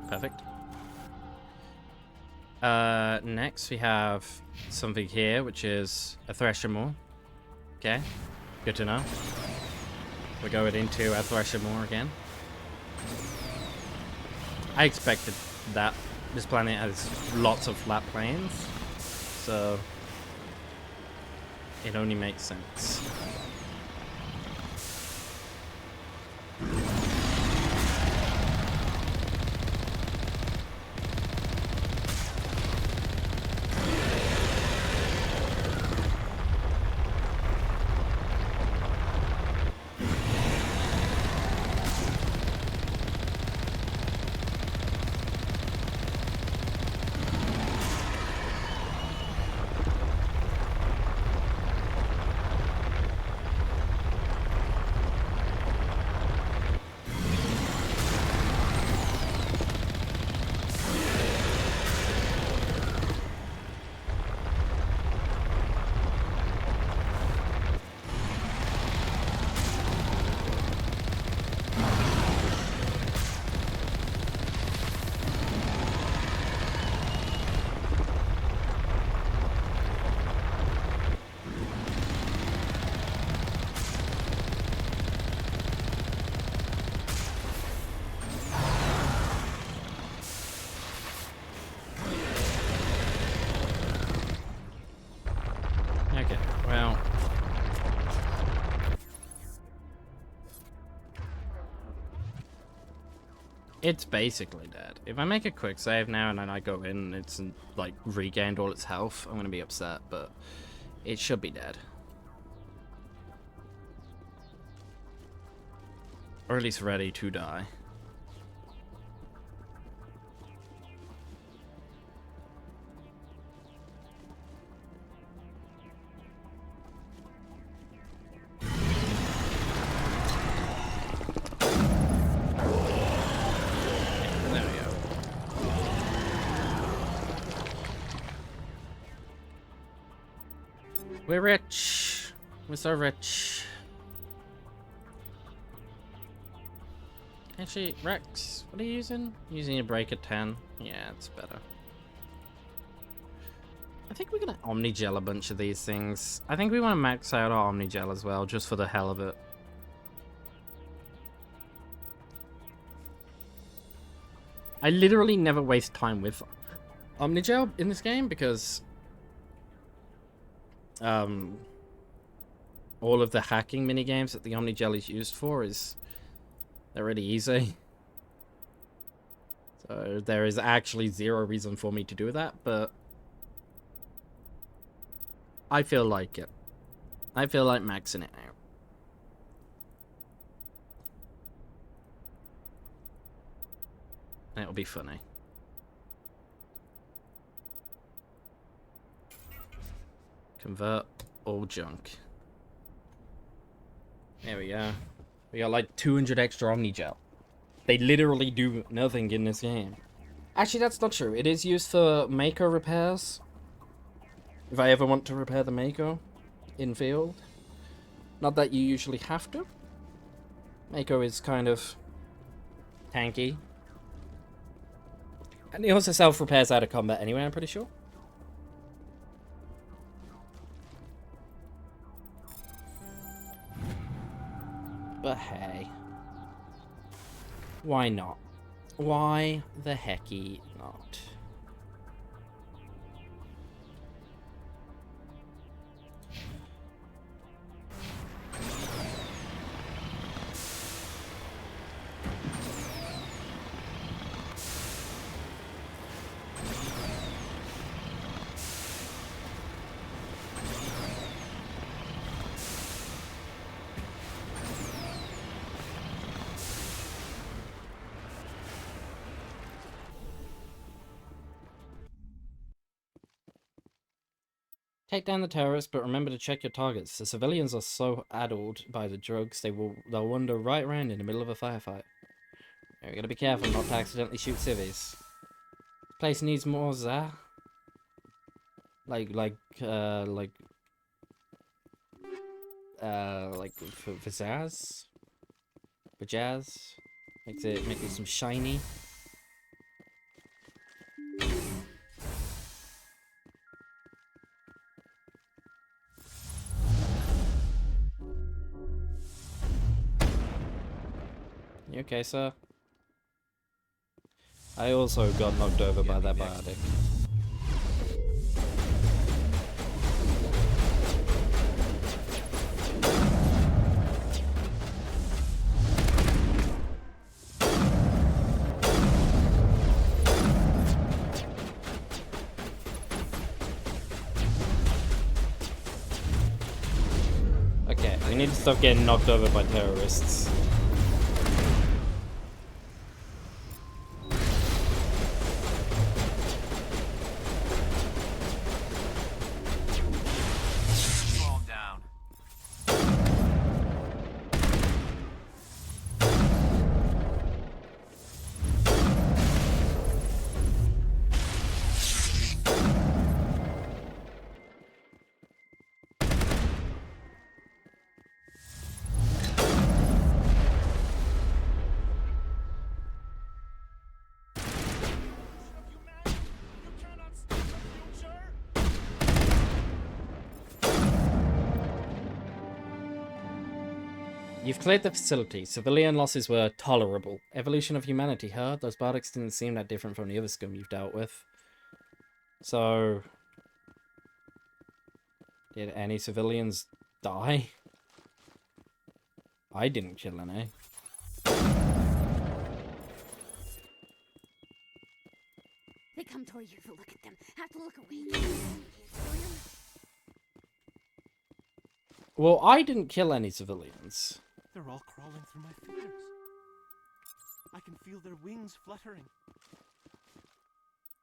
Perfect. Next we have something here, which is a Thresher more. Okay, good to know. We're going into a Thresher more again. I expected that. This planet has lots of flat plains, so it only makes sense. Well. It's basically dead. If I make a quick save now and then I go in and it's like regained all its health, I'm gonna be upset, but it should be dead. Or at least ready to die. We're rich. We're so rich. Actually, Rex, what are you using? Using a break at 10? Yeah, it's better. I think we're gonna Omnigel a bunch of these things. I think we want to max out our Omnigel as well, just for the hell of it. I literally never waste time with Omnigel in this game because all of the hacking minigames that the Omnigel is used for they're really easy. So there is actually zero reason for me to do that, but I feel like it. I feel like maxing it out. It'll be funny. Convert all junk. There we go. We got like 200 extra Omnigel. They literally do nothing in this game. Actually, that's not true. It is used for Mako repairs. If I ever want to repair the Mako in field. Not that you usually have to. Mako is kind of tanky. And he also self-repairs out of combat anyway, I'm pretty sure. But hey. Why not? Why the hecky not? Take down the terrorists, but remember to check your targets. The civilians are so addled by the drugs, they'll wander right around in the middle of a firefight. Yeah, we gotta be careful not to accidentally shoot civvies. This place needs more za. Like for Zaz? For jazz? Make it some shiny. You okay, sir? I also got knocked over by that biotic. Okay, we need to stop getting knocked over by terrorists. You've cleared the facility. Civilian losses were tolerable. Evolution of humanity, huh? Those bardics didn't seem that different from the other scum you've dealt with. So... Did any civilians die? I didn't kill any. They come toward you. Look at them. Have to look away. Well, I didn't kill any civilians. They're all crawling through my fingers. I can feel their wings fluttering.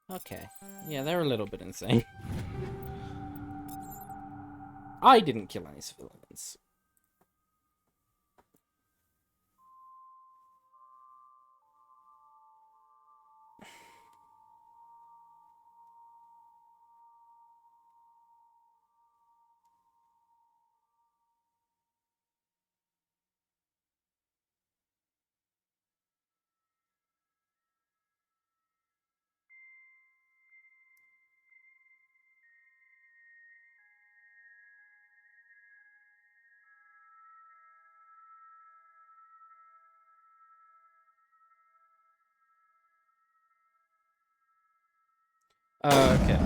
Okay. Yeah, they're a little bit insane. I didn't kill any civilians. Okay.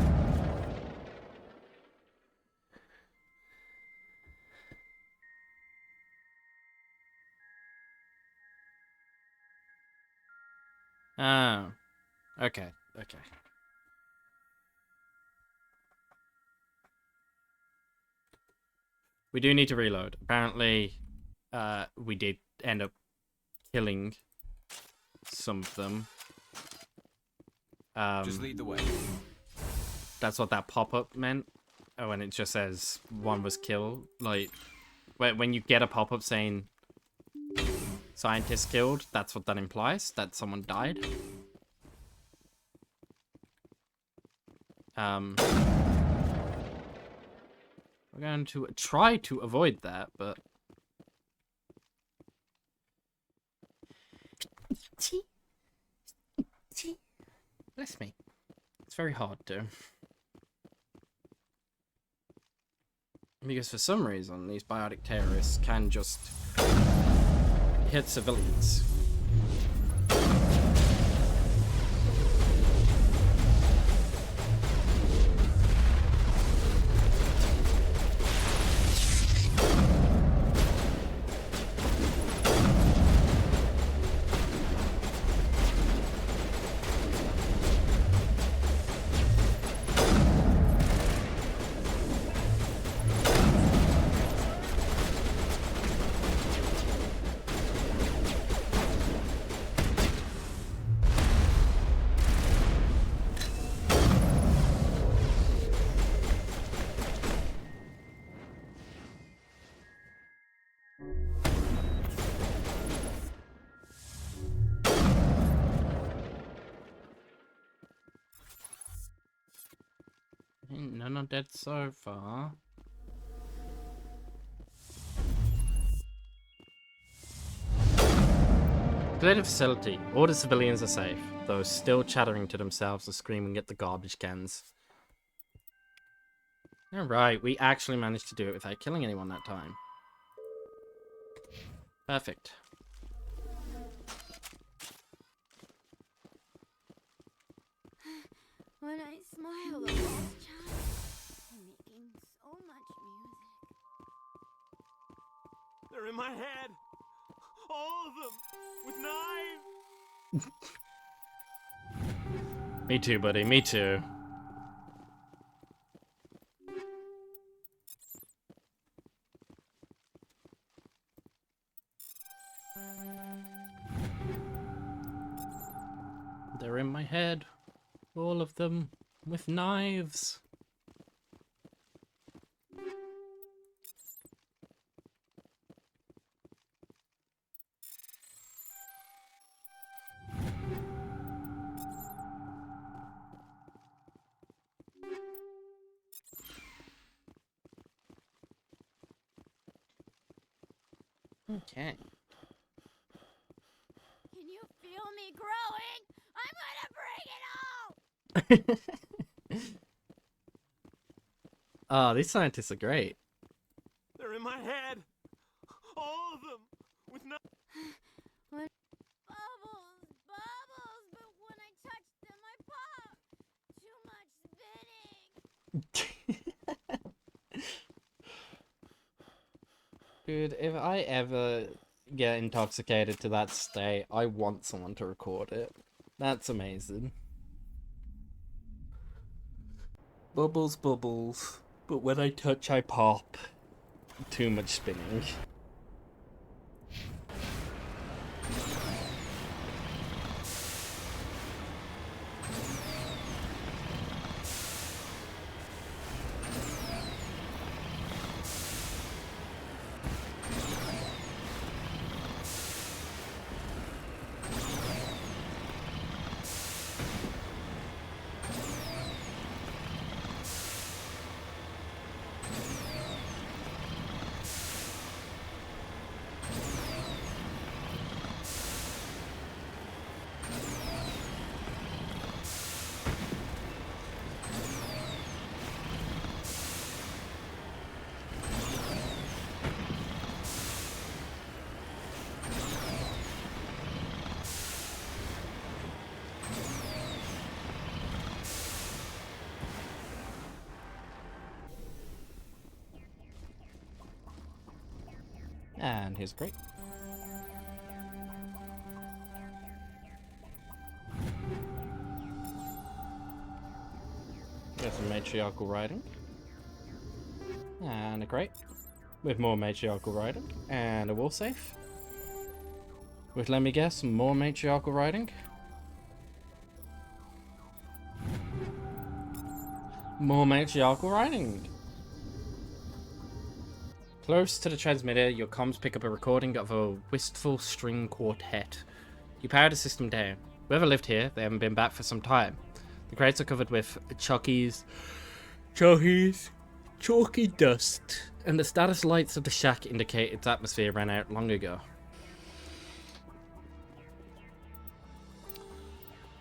Oh. Okay. Okay. We do need to reload. Apparently, we did end up killing some of them. Just lead the way. That's what that pop-up meant. Oh, and it just says one was killed. Like, when you get a pop-up saying scientist killed, that's what that implies. That someone died. We're going to try to avoid that, but... Bless me. It's very hard to. Because for some reason, these biotic terrorists can just hit civilians. None are dead so far. Clear the facility. All the civilians are safe. Those still chattering to themselves are screaming at the garbage cans. Alright, we actually managed to do it without killing anyone that time. Perfect. When I smile, the walls chime, making so much music. They're in my head. All of them. With knives. Me too, buddy. Me too. They're in my head. All of them with knives. Okay. Can you feel me growing? I'm gonna bring it all! Oh, these scientists are great. They're in my head. All of them. With knives. Bubbles, bubbles, but when I touch them, I pop. Too much spinning. Dude, if I ever get intoxicated to that state, I want someone to record it. That's amazing. Bubbles, bubbles. But when I touch, I pop. Too much spinning. And here's great. Got some matriarchal writing. And a crate. With more matriarchal writing. And a wall safe. With, let me guess, more matriarchal writing. More matriarchal writing. Close to the transmitter, your comms pick up a recording of a wistful string quartet. You power the system down. Whoever lived here, they haven't been back for some time. The crates are covered with chalky dust, and the status lights of the shack indicate its atmosphere ran out long ago.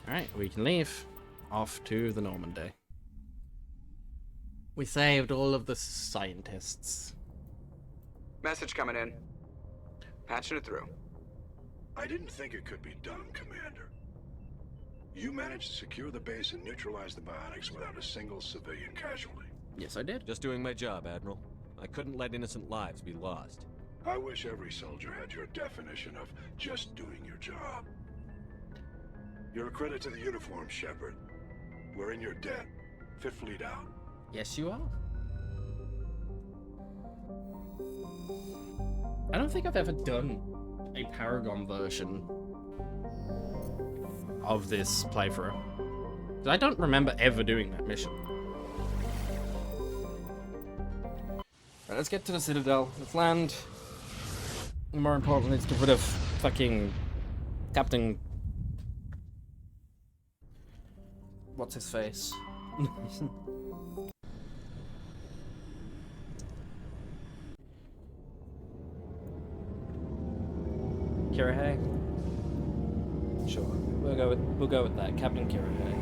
Alright, we can leave. Off to the Normandy. We saved all of the scientists. Message coming in. Patching it through. I didn't think it could be done, Commander. You managed to secure the base and neutralize the biotics without a single civilian casualty. Yes, I did. Just doing my job, Admiral. I couldn't let innocent lives be lost. I wish every soldier had your definition of just doing your job. You're a credit to the uniform, Shepard. We're in your debt. Fifth Fleet out. Yes, you are. I don't think I've ever done a Paragon version of this playthrough. I don't remember ever doing that mission. Right, let's get to the Citadel. Let's land. And more importantly, let's get rid of fucking Captain... What's his face? Kirahay? Sure. We'll go with that. Captain Kirahay.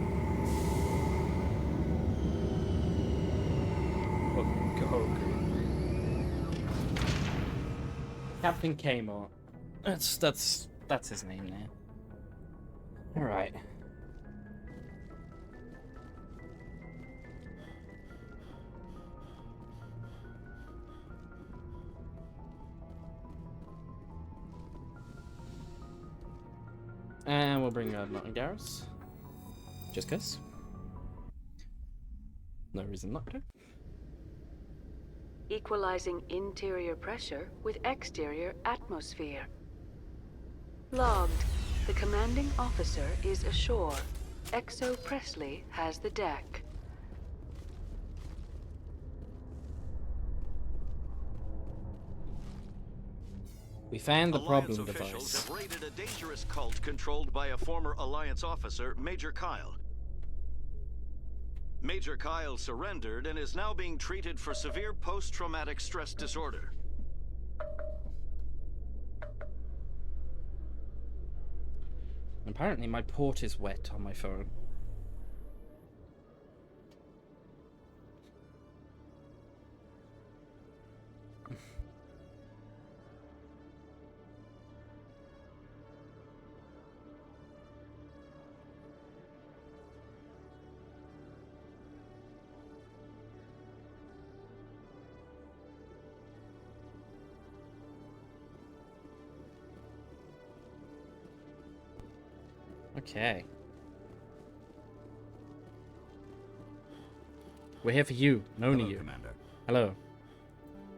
Captain Kmart. That's his name now. Alright. And we'll bring Martin Garrus. Just cause. No reason not to. Equalizing interior pressure with exterior atmosphere. Logged. The commanding officer is ashore. Exo Presley has the deck. We found the problem Alliance officials device. have raided a dangerous cult controlled by a former Alliance officer, Major Kyle. Major Kyle surrendered and is now being treated for severe post-traumatic stress disorder. Apparently my port is wet on my phone. Okay. We're here for you, and only Hello, you. Commander. Hello.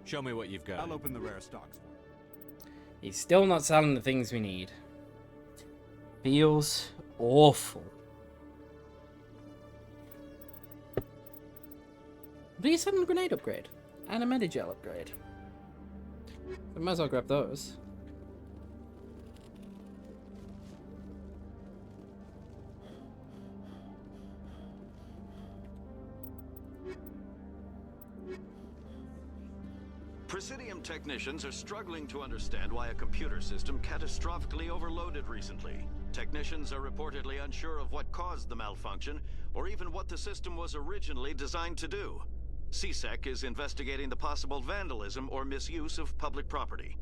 Show me what you've got. I'll open the rare stocks for you. He's still not selling the things we need. Feels awful. But he's selling a grenade upgrade and a medigel upgrade. We might as well grab those. Presidium technicians are struggling to understand why a computer system catastrophically overloaded recently. Technicians are reportedly unsure of what caused the malfunction, or even what the system was originally designed to do. CSEC is investigating the possible vandalism or misuse of public property.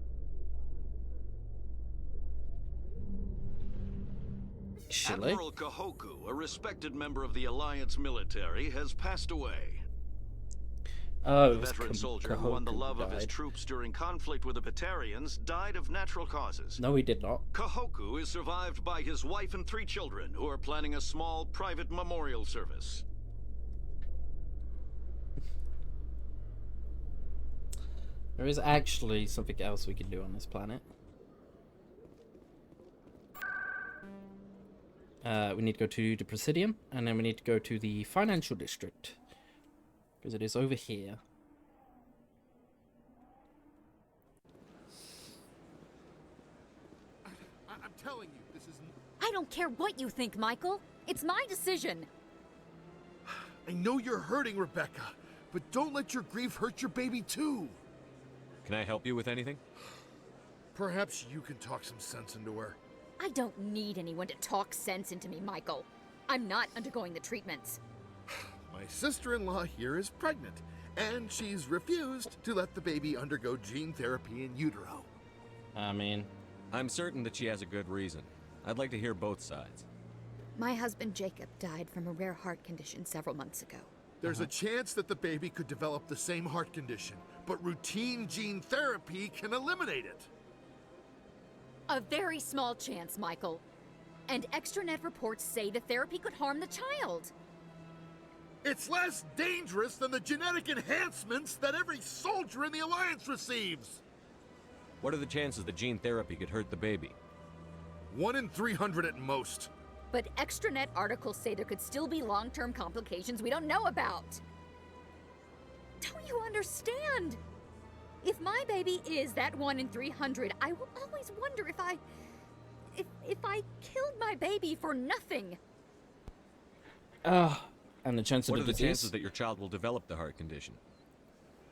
Chile? Admiral Kahoku, a respected member of the Alliance military, has passed away. Oh, The veteran soldier who won the love of his troops during conflict with the Batarians died of natural causes. No, he did not. Kahoku is survived by his wife and 3 children, who are planning a small private memorial service. There is actually something else we can do on this planet. We need to go to the Presidium, and then we need to go to the Financial District. Because it is over here. I'm telling you, this is... I don't care what you think, Michael. It's my decision. I know you're hurting, Rebecca, but don't let your grief hurt your baby too. Can I help you with anything? Perhaps you can talk some sense into her. I don't need anyone to talk sense into me, Michael. I'm not undergoing the treatments. My sister-in-law here is pregnant, and she's refused to let the baby undergo gene therapy in utero. I mean... I'm certain that she has a good reason. I'd like to hear both sides. My husband Jacob died from a rare heart condition several months ago. There's a chance that the baby could develop the same heart condition, but routine gene therapy can eliminate it. A very small chance, Michael. And extranet reports say the therapy could harm the child. It's less dangerous than the genetic enhancements that every soldier in the Alliance receives. What are the chances that gene therapy could hurt the baby? 1 in 300 at most. But extranet articles say there could still be long-term complications we don't know about. Don't you understand? If my baby is that 1 in 300, I will always wonder if I killed my baby for nothing. And the chance of What the are the disease? chances that your child will develop the heart condition?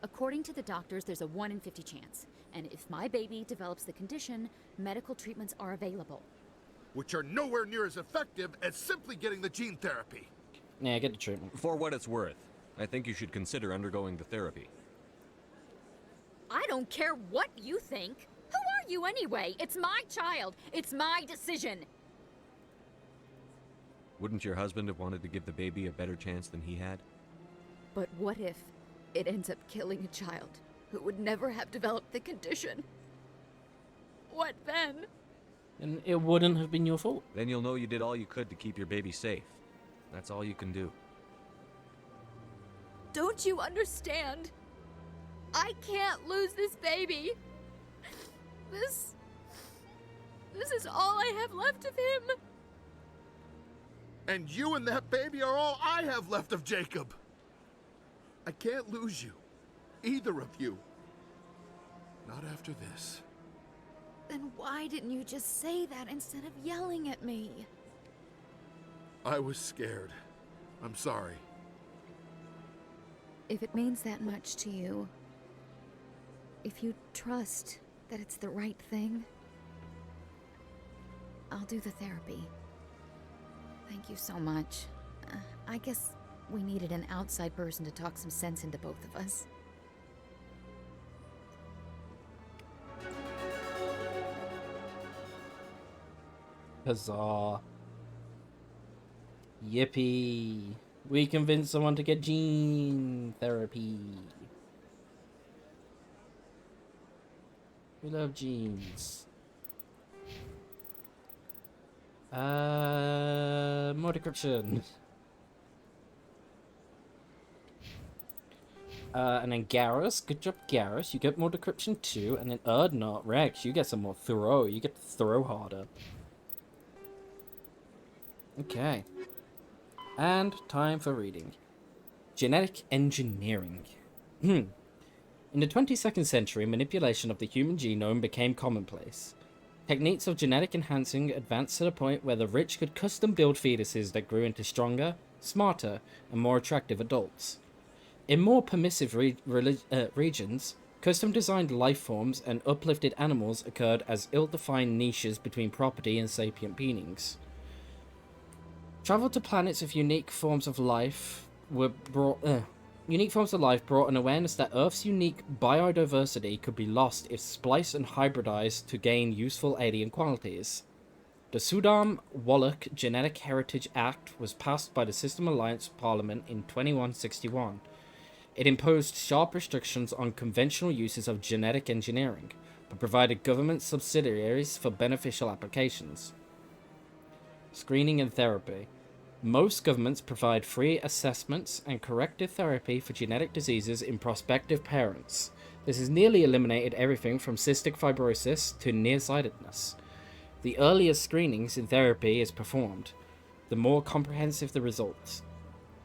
According to the doctors, there's a 1 in 50 chance. And if my baby develops the condition, medical treatments are available. Which are nowhere near as effective as simply getting the gene therapy. Yeah, get the treatment. For what it's worth, I think you should consider undergoing the therapy. I don't care what you think. Who are you anyway? It's my child. It's my decision. Wouldn't your husband have wanted to give the baby a better chance than he had? But what if it ends up killing a child who would never have developed the condition? What then? And it wouldn't have been your fault. Then you'll know you did all you could to keep your baby safe. That's all you can do. Don't you understand? I can't lose this baby. This is all I have left of him. And you and that baby are all I have left of Jacob. I can't lose you. Either of you. Not after this. Then why didn't you just say that instead of yelling at me? I was scared. I'm sorry. If it means that much to you, if you trust that it's the right thing, I'll do the therapy. Thank you so much. I guess we needed an outside person to talk some sense into both of us. Huzzah. Yippee. We convinced someone to get gene therapy. We love genes. More decryption. And then Garrus, good job Garrus, you get more decryption too, and then Erdnot, Rex, you get some more throw, you get to throw harder. Okay. And time for reading. Genetic engineering. In the 22nd century, manipulation of the human genome became commonplace. Techniques of genetic enhancing advanced to the point where the rich could custom build fetuses that grew into stronger, smarter, and more attractive adults. In more permissive regions, custom-designed life forms and uplifted animals occurred as ill-defined niches between property and sapient beings. Travel to planets of unique forms of life brought an awareness that Earth's unique biodiversity could be lost if spliced and hybridized to gain useful alien qualities. The Sudam-Wallach Genetic Heritage Act was passed by the System Alliance Parliament in 2161. It imposed sharp restrictions on conventional uses of genetic engineering, but provided government subsidiaries for beneficial applications. Screening and therapy. Most governments provide free assessments and corrective therapy for genetic diseases in prospective parents. This has nearly eliminated everything from cystic fibrosis to nearsightedness. The earlier screenings in therapy is performed, the more comprehensive the results.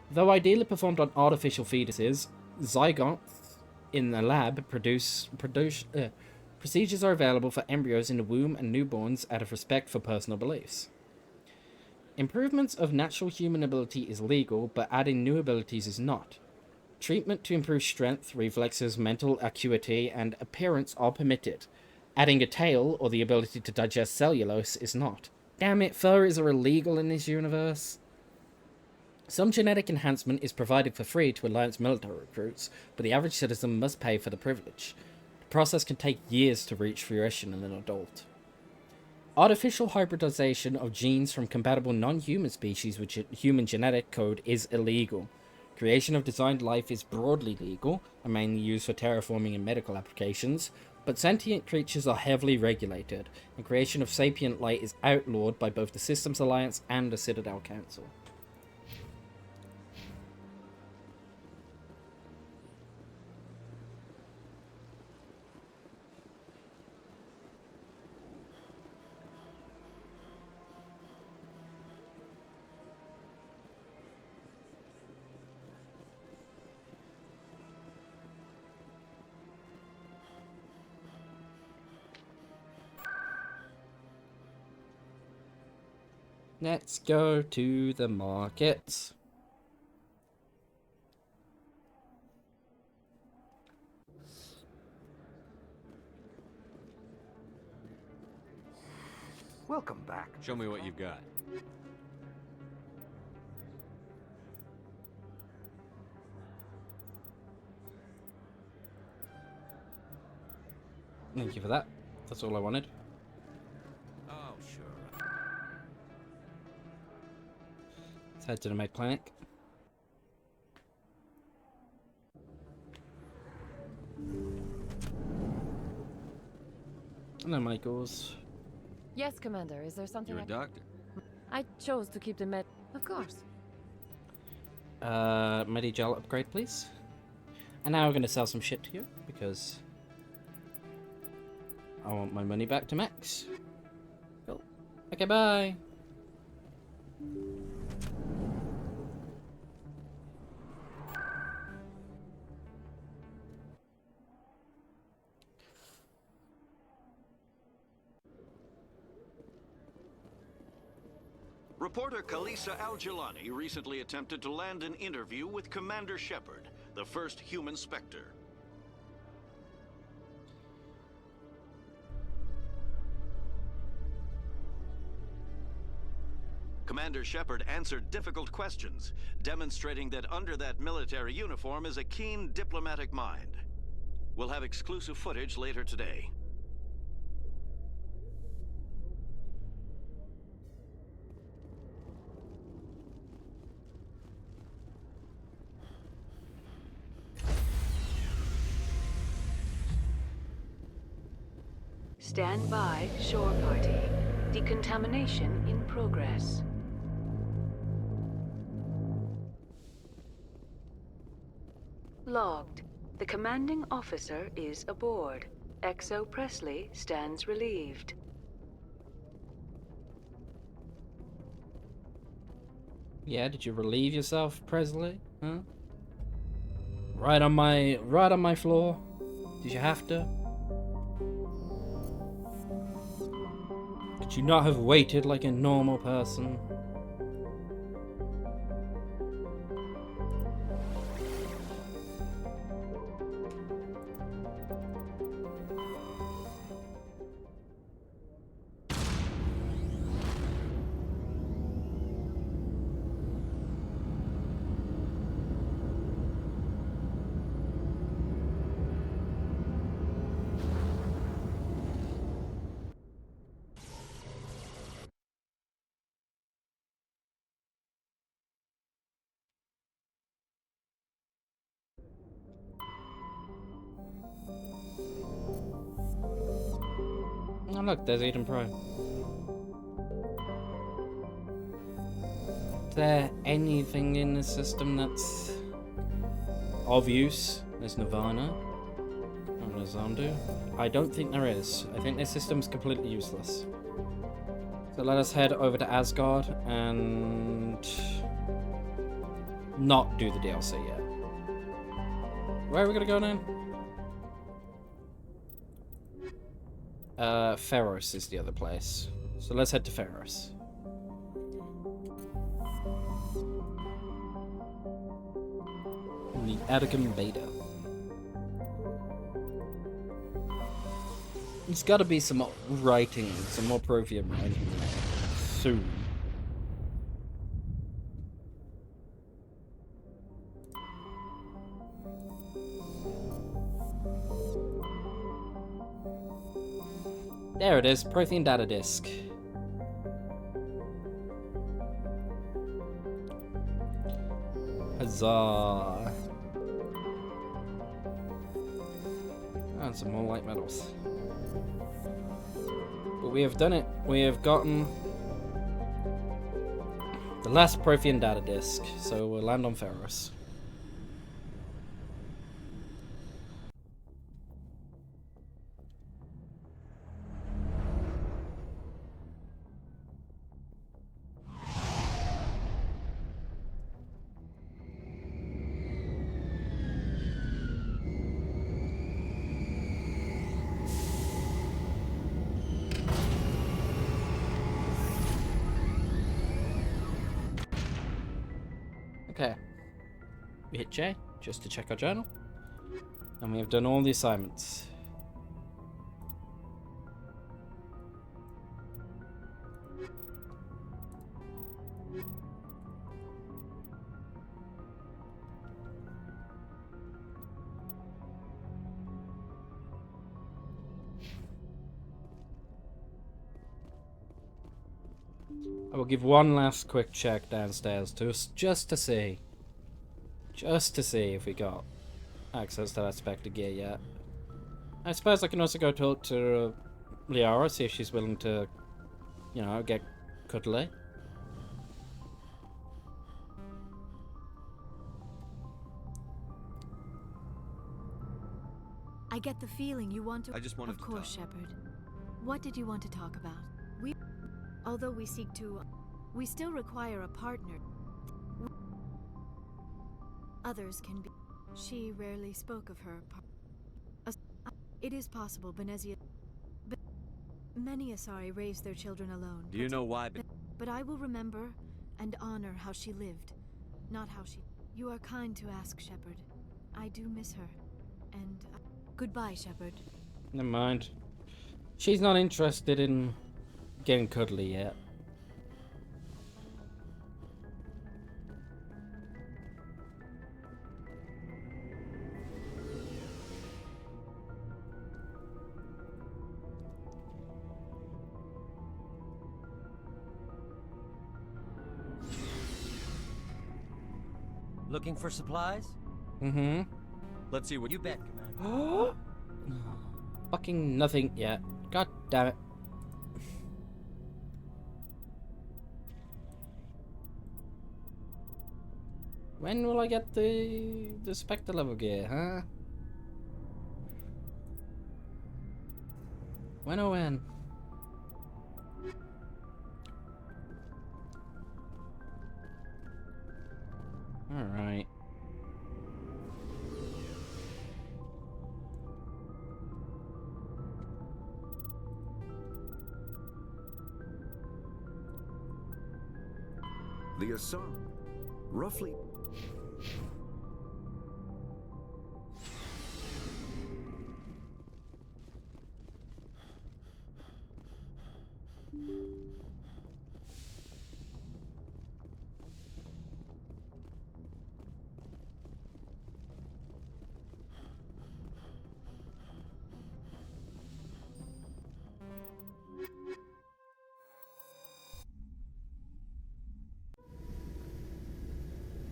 Though ideally performed on artificial fetuses, zygotes in the lab procedures are available for embryos in the womb and newborns out of respect for personal beliefs. Improvements of natural human ability is legal, but adding new abilities is not. Treatment to improve strength, reflexes, mental acuity, and appearance are permitted. Adding a tail or the ability to digest cellulose is not. Damn it, furries are illegal in this universe. Some genetic enhancement is provided for free to Alliance military recruits, but the average citizen must pay for the privilege. The process can take years to reach fruition in an adult. Artificial hybridization of genes from compatible non-human species with human genetic code is illegal. Creation of designed life is broadly legal and mainly used for terraforming and medical applications, but sentient creatures are heavily regulated, and creation of sapient life is outlawed by both the Systems Alliance and the Citadel Council. Let's go to the market. Welcome back. Show me what you've got. Thank you for that. That's all I wanted. Oh, sure. Let's head to the med clinic. Hello, Michaels. Yes, Commander. Is there something? You're a doctor. I chose to keep the med. Of course. Medigel upgrade, please. And now we're going to sell some shit to you because I want my money back to Max. Cool. Okay, bye. Reporter Kalisa Al-Jilani recently attempted to land an interview with Commander Shepard, the first human Spectre. Commander Shepard answered difficult questions, demonstrating that under that military uniform is a keen diplomatic mind. We'll have exclusive footage later today. Stand by, shore party. Decontamination in in progress. Logged. The commanding officer is aboard. XO Presley stands relieved. Yeah, did you relieve yourself, Presley? Huh? Right on my floor? Did you have to? Could you not have waited like a normal person? Oh look, there's Eden Prime. Is there anything in the system that's of use? There's Nirvana. And there's Zamdu. I don't think there is. I think this system's completely useless. So let us head over to Asgard and not do the DLC yet. Where are we gonna go now? Pharos is the other place. So let's head to Pharos. The Atticum Beta. There's gotta be some writing, some more Prothean writing soon. There it is, Prothean data disk. Huzzah. And some more light metals. But we have done it. We have gotten the last Prothean data disk, so we'll land on Pharos. Okay. We hit J, just to check our journal. And we have done all the assignments. I will give one last quick check downstairs just to see if we got access to that Spectre gear yet. I suppose I can also go talk to Liara, see if she's willing to, you know, get cuddly. I get the feeling you want to. I just wanted Of to course, talk. Shepard. What did you want to talk about? Although we seek to, we still require a partner. Others can be. She rarely spoke of her. It is possible Benezia. Many Asari raised their children alone. Do you know why? But I will remember and honor how she lived, not how she. You are kind to ask, Shepard. I do miss her, and goodbye, Shepard. Never mind. She's not interested in getting cuddly yet. Looking for supplies? Mm-hmm. Let's see what you bet, Commander. Fucking nothing yet. God damn it. When will I get the Spectre level gear, huh? When oh when? Alright. The assault, roughly.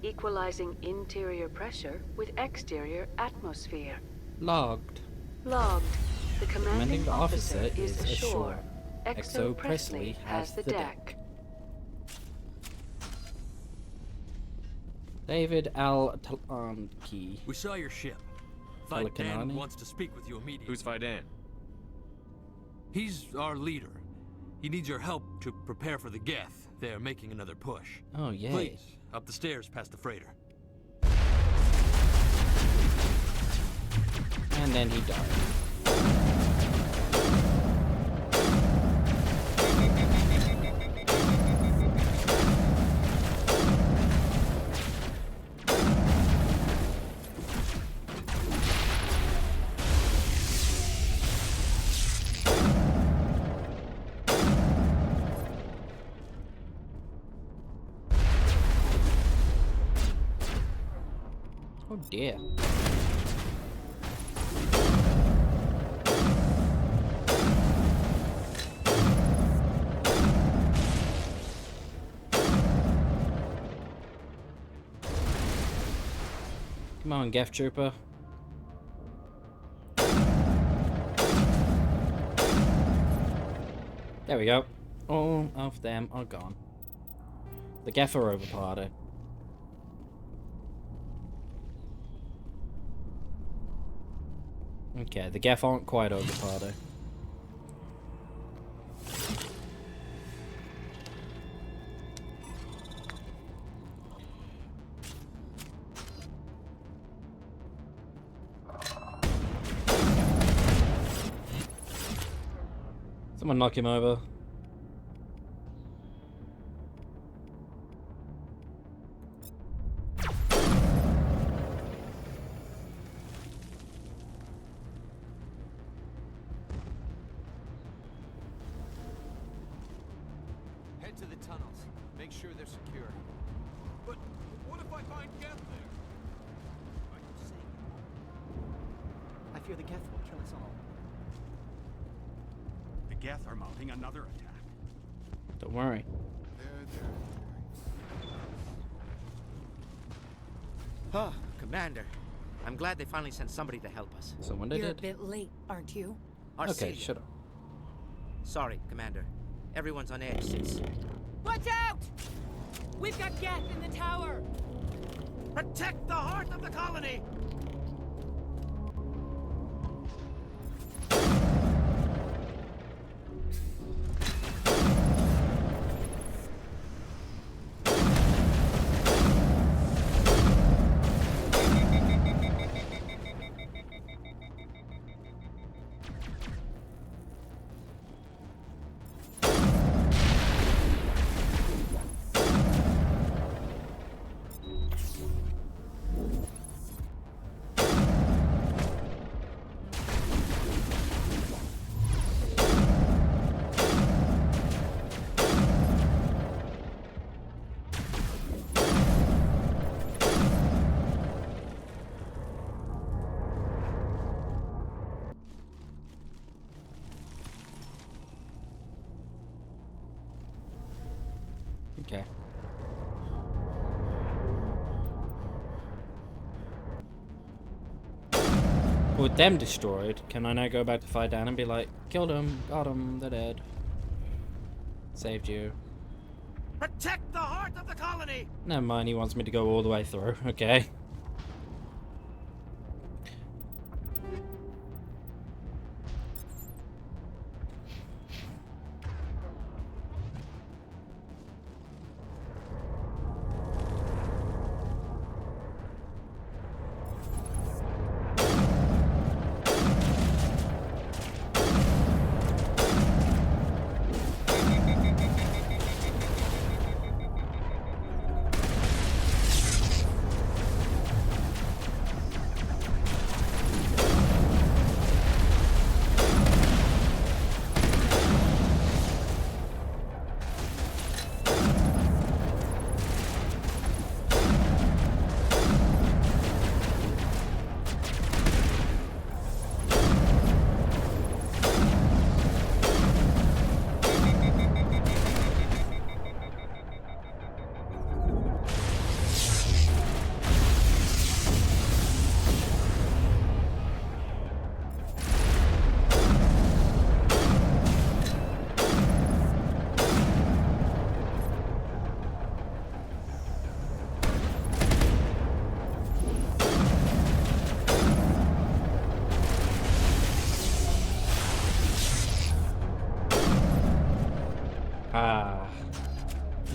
Equalizing interior pressure with exterior atmosphere. Logged. Logged. The commanding Commanding officer officer is is ashore. ashore. XO Presley has the deck. David Al-Talanki. We saw your ship. Fidan Talakanani? wants to speak with you immediately. Who's Fidan? He's our leader. He needs your help to prepare for the Geth. They're making another push. Oh, yay. Please, up the stairs past the freighter. And then he died. Oh dear. Come on, Geth Trooper. There we go. All of them are gone. The Geth are overpowered. Okay, the Geth aren't quite overpowered. Someone knock him over. Head to the tunnels. Make sure they're secure. But what if I find Geth there? I fear the Geth will kill us all. The Geth are mounting another attack. Don't worry. Oh, Commander. I'm glad they finally sent somebody to help us. Someone did. You're a bit late, aren't you? Okay, shut up. Sorry, Commander. Everyone's on edge since... Watch out! We've got Geth in the tower! Protect the heart of the colony! Okay. With them destroyed, can I now go back to Fidan and be like, killed them, got them, they're dead. Saved you. Protect the heart of the colony! Never mind, he wants me to go all the way through. Okay.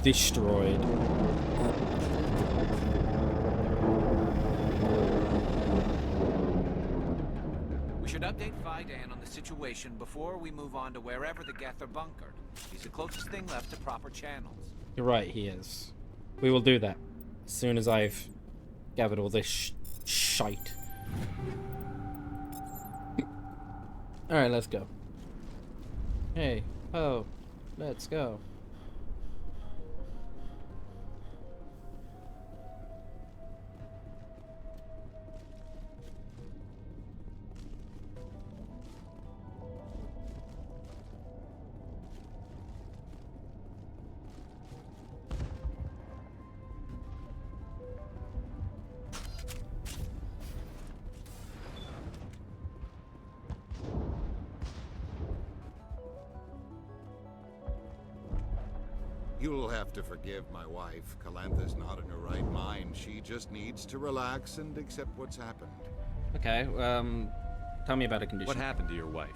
Destroyed. We should update Vidan on the situation before we move on to wherever the Geth are bunkered. He's the closest thing left to proper channels. You're right, he is. We will do that as soon as I've gathered all this shite. Alright, let's go. Hey, oh, let's go. You'll have to forgive my wife. Calantha's not in her right mind. She just needs to relax and accept what's happened. Okay, tell me about a condition. What happened to your wife?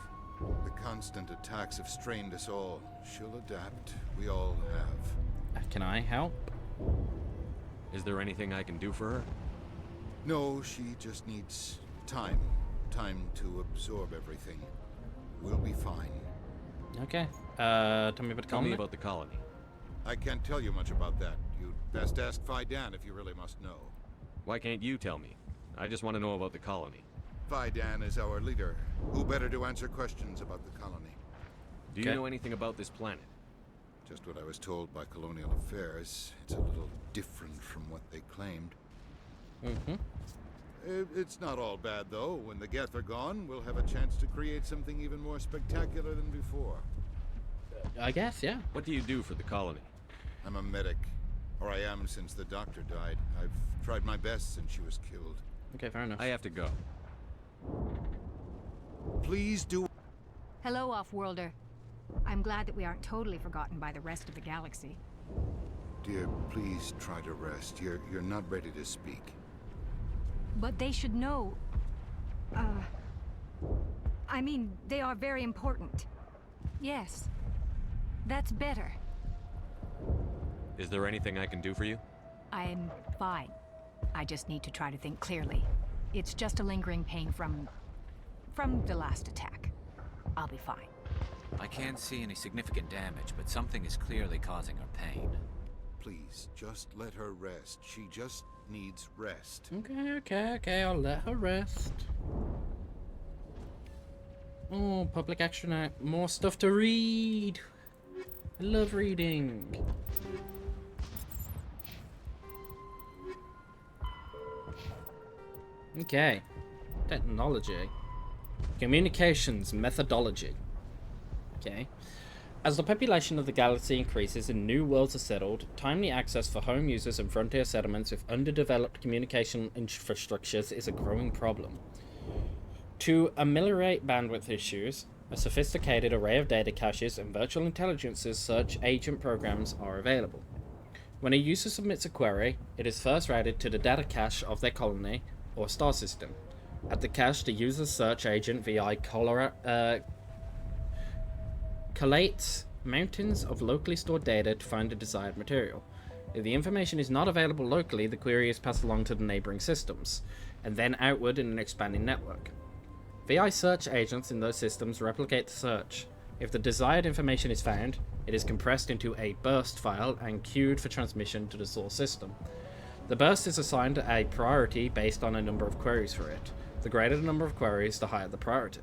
The constant attacks have strained us all. She'll adapt. We all have. Can I help? Is there anything I can do for her? No, she just needs time. Time to absorb everything. We'll be fine. Okay. Tell me about the colony. Tell me about the colony. I can't tell you much about that. You'd best ask Vidan if you really must know. Why can't you tell me? I just want to know about the colony. Vidan is our leader. Who better to answer questions about the colony? Do you know anything about this planet? Just what I was told by Colonial Affairs. It's a little different from what they claimed. It's not all bad, though. When the Geth are gone, we'll have a chance to create something even more spectacular than before. I guess, yeah. What do you do for the colony? I'm a medic. Or I am since the doctor died. I've tried my best since she was killed. Okay, fair enough. I have to go. Please do... Hello, Off-Worlder. I'm glad that we aren't totally forgotten by the rest of the galaxy. Dear, please try to rest. You're not ready to speak. But they should know... I mean, they are very important. Yes. That's better. Is there anything I can do for you? I'm fine. I just need to try to think clearly. It's just a lingering pain from the last attack. I'll be fine. I can't see any significant damage, but something is clearly causing her pain. Please, just let her rest. She just needs rest. Okay, I'll let her rest. Oh, public action, more stuff to read. I love reading. Okay. Technology. Communications methodology. Okay. As the population of the galaxy increases and new worlds are settled, timely access for home users and frontier settlements with underdeveloped communication infrastructures is a growing problem. To ameliorate bandwidth issues, a sophisticated array of data caches and virtual intelligences search agent programs are available. When a user submits a query, it is first routed to the data cache of their colony or star system. At the cache, the user's search agent VI collates mountains of locally stored data to find the desired material. If the information is not available locally, the query is passed along to the neighboring systems, and then outward in an expanding network. VI search agents in those systems replicate the search. If the desired information is found, it is compressed into a burst file and queued for transmission to the source system. The burst is assigned a priority based on a number of queries for it. The greater the number of queries, the higher the priority.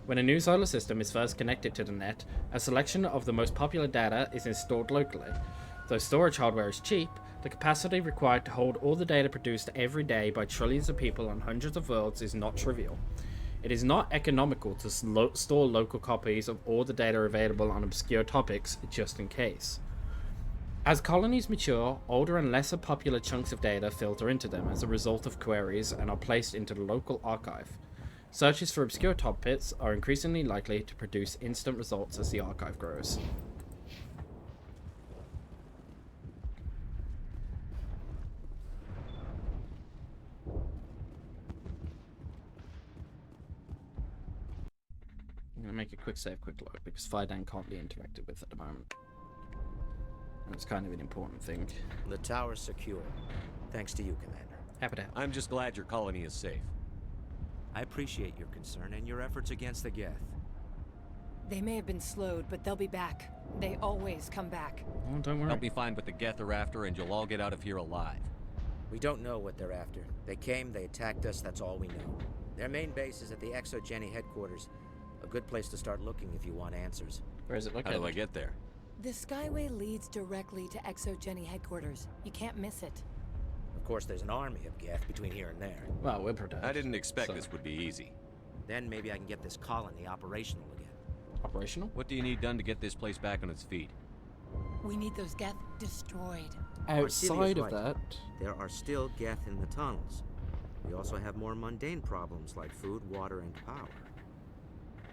When a new solar system is first connected to the net, a selection of the most popular data is installed locally. Though storage hardware is cheap, the capacity required to hold all the data produced every day by trillions of people on hundreds of worlds is not trivial. It is not economical to store local copies of all the data available on obscure topics just in case. As colonies mature, older and lesser popular chunks of data filter into them as a result of queries and are placed into the local archive. Searches for obscure topics are increasingly likely to produce instant results as the archive grows. I'm going to make a quick save, quick load, because Fidan can't be interacted with at the moment. And it's kind of an important thing. The tower's secure. Thanks to you, Commander. Happy to help. I'm just glad your colony is safe. I appreciate your concern and your efforts against the Geth. They may have been slowed, but they'll be back. They always come back. Oh, don't worry. I'll be fine what the Geth are after, and you'll all get out of here alive. We don't know what they're after. They came, they attacked us, that's all we know. Their main base is at the ExoGeni headquarters. A good place to start looking if you want answers. Where is it located? How do I get there? The Skyway leads directly to ExoGeni headquarters. You can't miss it. Of course, there's an army of Geth between here and there. Well, we're protected. I didn't expect this would be easy. Then maybe I can get this colony operational again. Operational? What do you need done to get this place back on its feet? We need those Geth destroyed. Outside of that, there are still Geth in the tunnels. We also have more mundane problems like food, water, and power.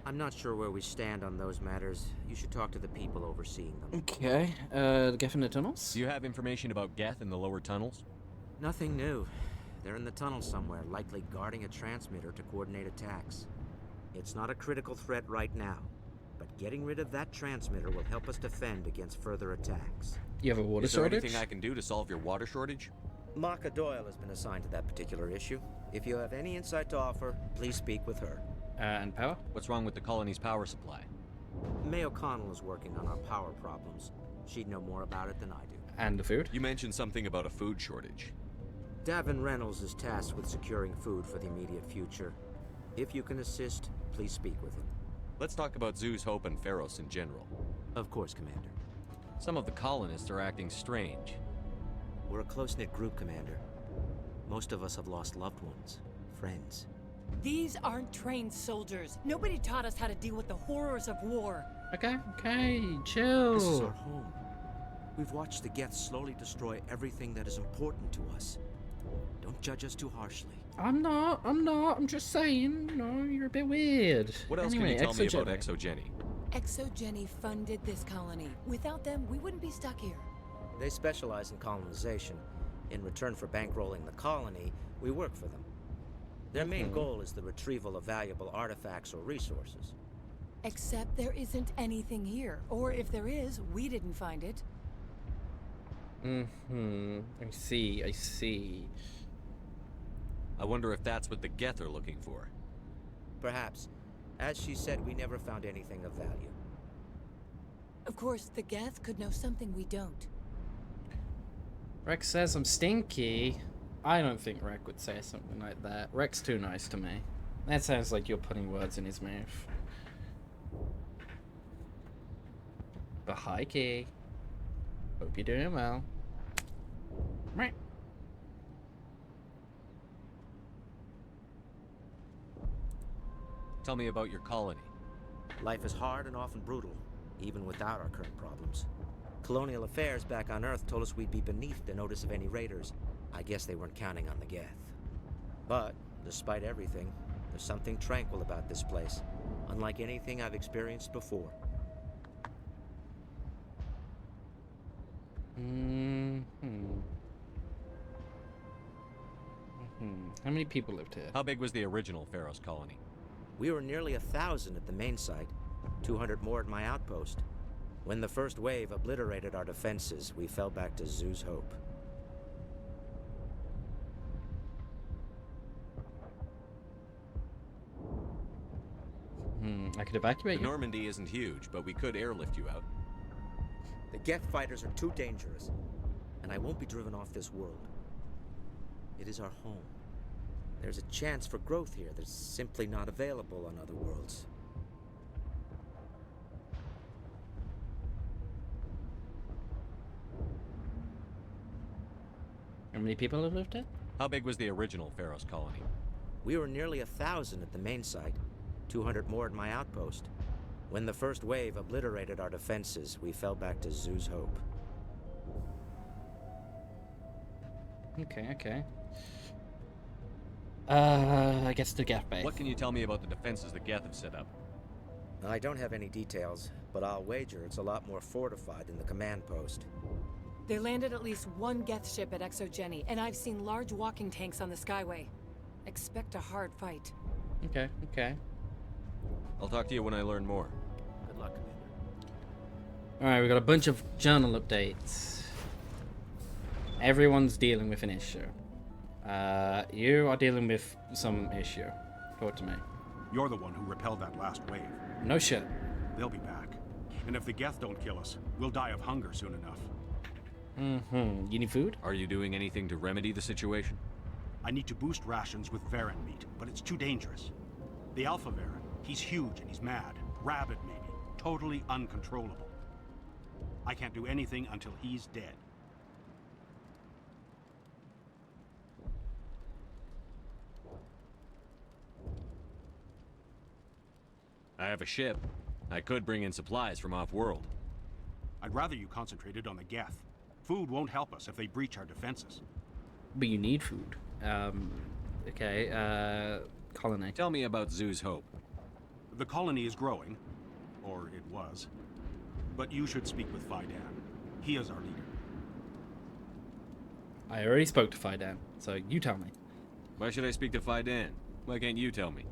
I'm not sure where we stand on those matters. You should talk to the people overseeing them. Okay, the Geth in the tunnels? Do you have information about Geth in the lower tunnels? Nothing new. They're in the tunnels somewhere, likely guarding a transmitter to coordinate attacks. It's not a critical threat right now, but getting rid of that transmitter will help us defend against further attacks. You have a water shortage? Is there shortage? anything I can do to solve your water shortage? Maka Doyle has been assigned to that particular issue. If you have any insight to offer, please speak with her. And power? What's wrong with the colony's power supply? May O'Connell is working on our power problems. She'd know more about it than I do. And the food? You mentioned something about a food shortage. Davin Reynolds is tasked with securing food for the immediate future. If you can assist, please speak with him. Let's talk about Zeus, Hope, and Pharos in general. Of course, Commander. Some of the colonists are acting strange. We're a close-knit group, Commander. Most of us have lost loved ones, friends. These aren't trained soldiers. Nobody taught us how to deal with the horrors of war. Okay, chill. This is our home. We've watched the Geth slowly destroy everything that is important to us. Don't judge us too harshly. I'm not. I'm just saying, you're a bit weird. What else can you tell me about ExoGeni? ExoGeni funded this colony. Without them, we wouldn't be stuck here. They specialize in colonization. In return for bankrolling the colony, we work for them. Their main goal is the retrieval of valuable artifacts or resources. Except there isn't anything here. Or if there is, we didn't find it. I see. I wonder if that's what the Geth are looking for. Perhaps. As she said, we never found anything of value. Of course, the Geth could know something we don't. Rex says I'm stinky. I don't think Rex would say something like that. Rex too nice to me. That sounds like you're putting words in his mouth. But hi, Key. Hope you're doing well. Right. Tell me about your colony. Life is hard and often brutal, even without our current problems. Colonial Affairs back on Earth told us we'd be beneath the notice of any raiders. I guess they weren't counting on the Geth. But, despite everything, there's something tranquil about this place, unlike anything I've experienced before. How many people lived here? How big was the original Pharaoh's colony? We were nearly 1,000 at the main site, 200 more at my outpost. When the first wave obliterated our defenses, we fell back to Zoo's Hope. I could evacuate The you. Normandy isn't huge, but we could airlift you out. The Geth fighters are too dangerous, and I won't be driven off this world. It is our home. There's a chance for growth here that's simply not available on other worlds. How many people have lived here? How big was the original Pharaoh's colony? We were nearly 1,000 at the main site, 200 more at my outpost. When the first wave obliterated our defenses, we fell back to Zoo's Hope. Okay. I guess the Geth base. What can you tell me about the defenses the Geth have set up? I don't have any details, but I'll wager it's a lot more fortified than the command post. They landed at least one Geth ship at Exogeny, and I've seen large walking tanks on the Skyway. Expect a hard fight. Okay. I'll talk to you when I learn more. Good luck, Commander. Alright, we got a bunch of journal updates. Everyone's dealing with an issue. You are dealing with some issue. Talk to me. You're the one who repelled that last wave. No shit. They'll be back. And if the Geth don't kill us, we'll die of hunger soon enough. You need food? Are you doing anything to remedy the situation? I need to boost rations with Varen meat, but it's too dangerous. The Alpha Varen, he's huge and he's mad. Rabid, maybe. Totally uncontrollable. I can't do anything until he's dead. I have a ship. I could bring in supplies from off-world. I'd rather you concentrated on the Geth. Food won't help us if they breach our defenses. But you need food. Colony. Tell me about Zoo's Hope. The colony is growing. Or it was. But you should speak with Fidan. He is our leader. I already spoke to Fidan, so you tell me. Why should I speak to Fidan? Why can't you tell me?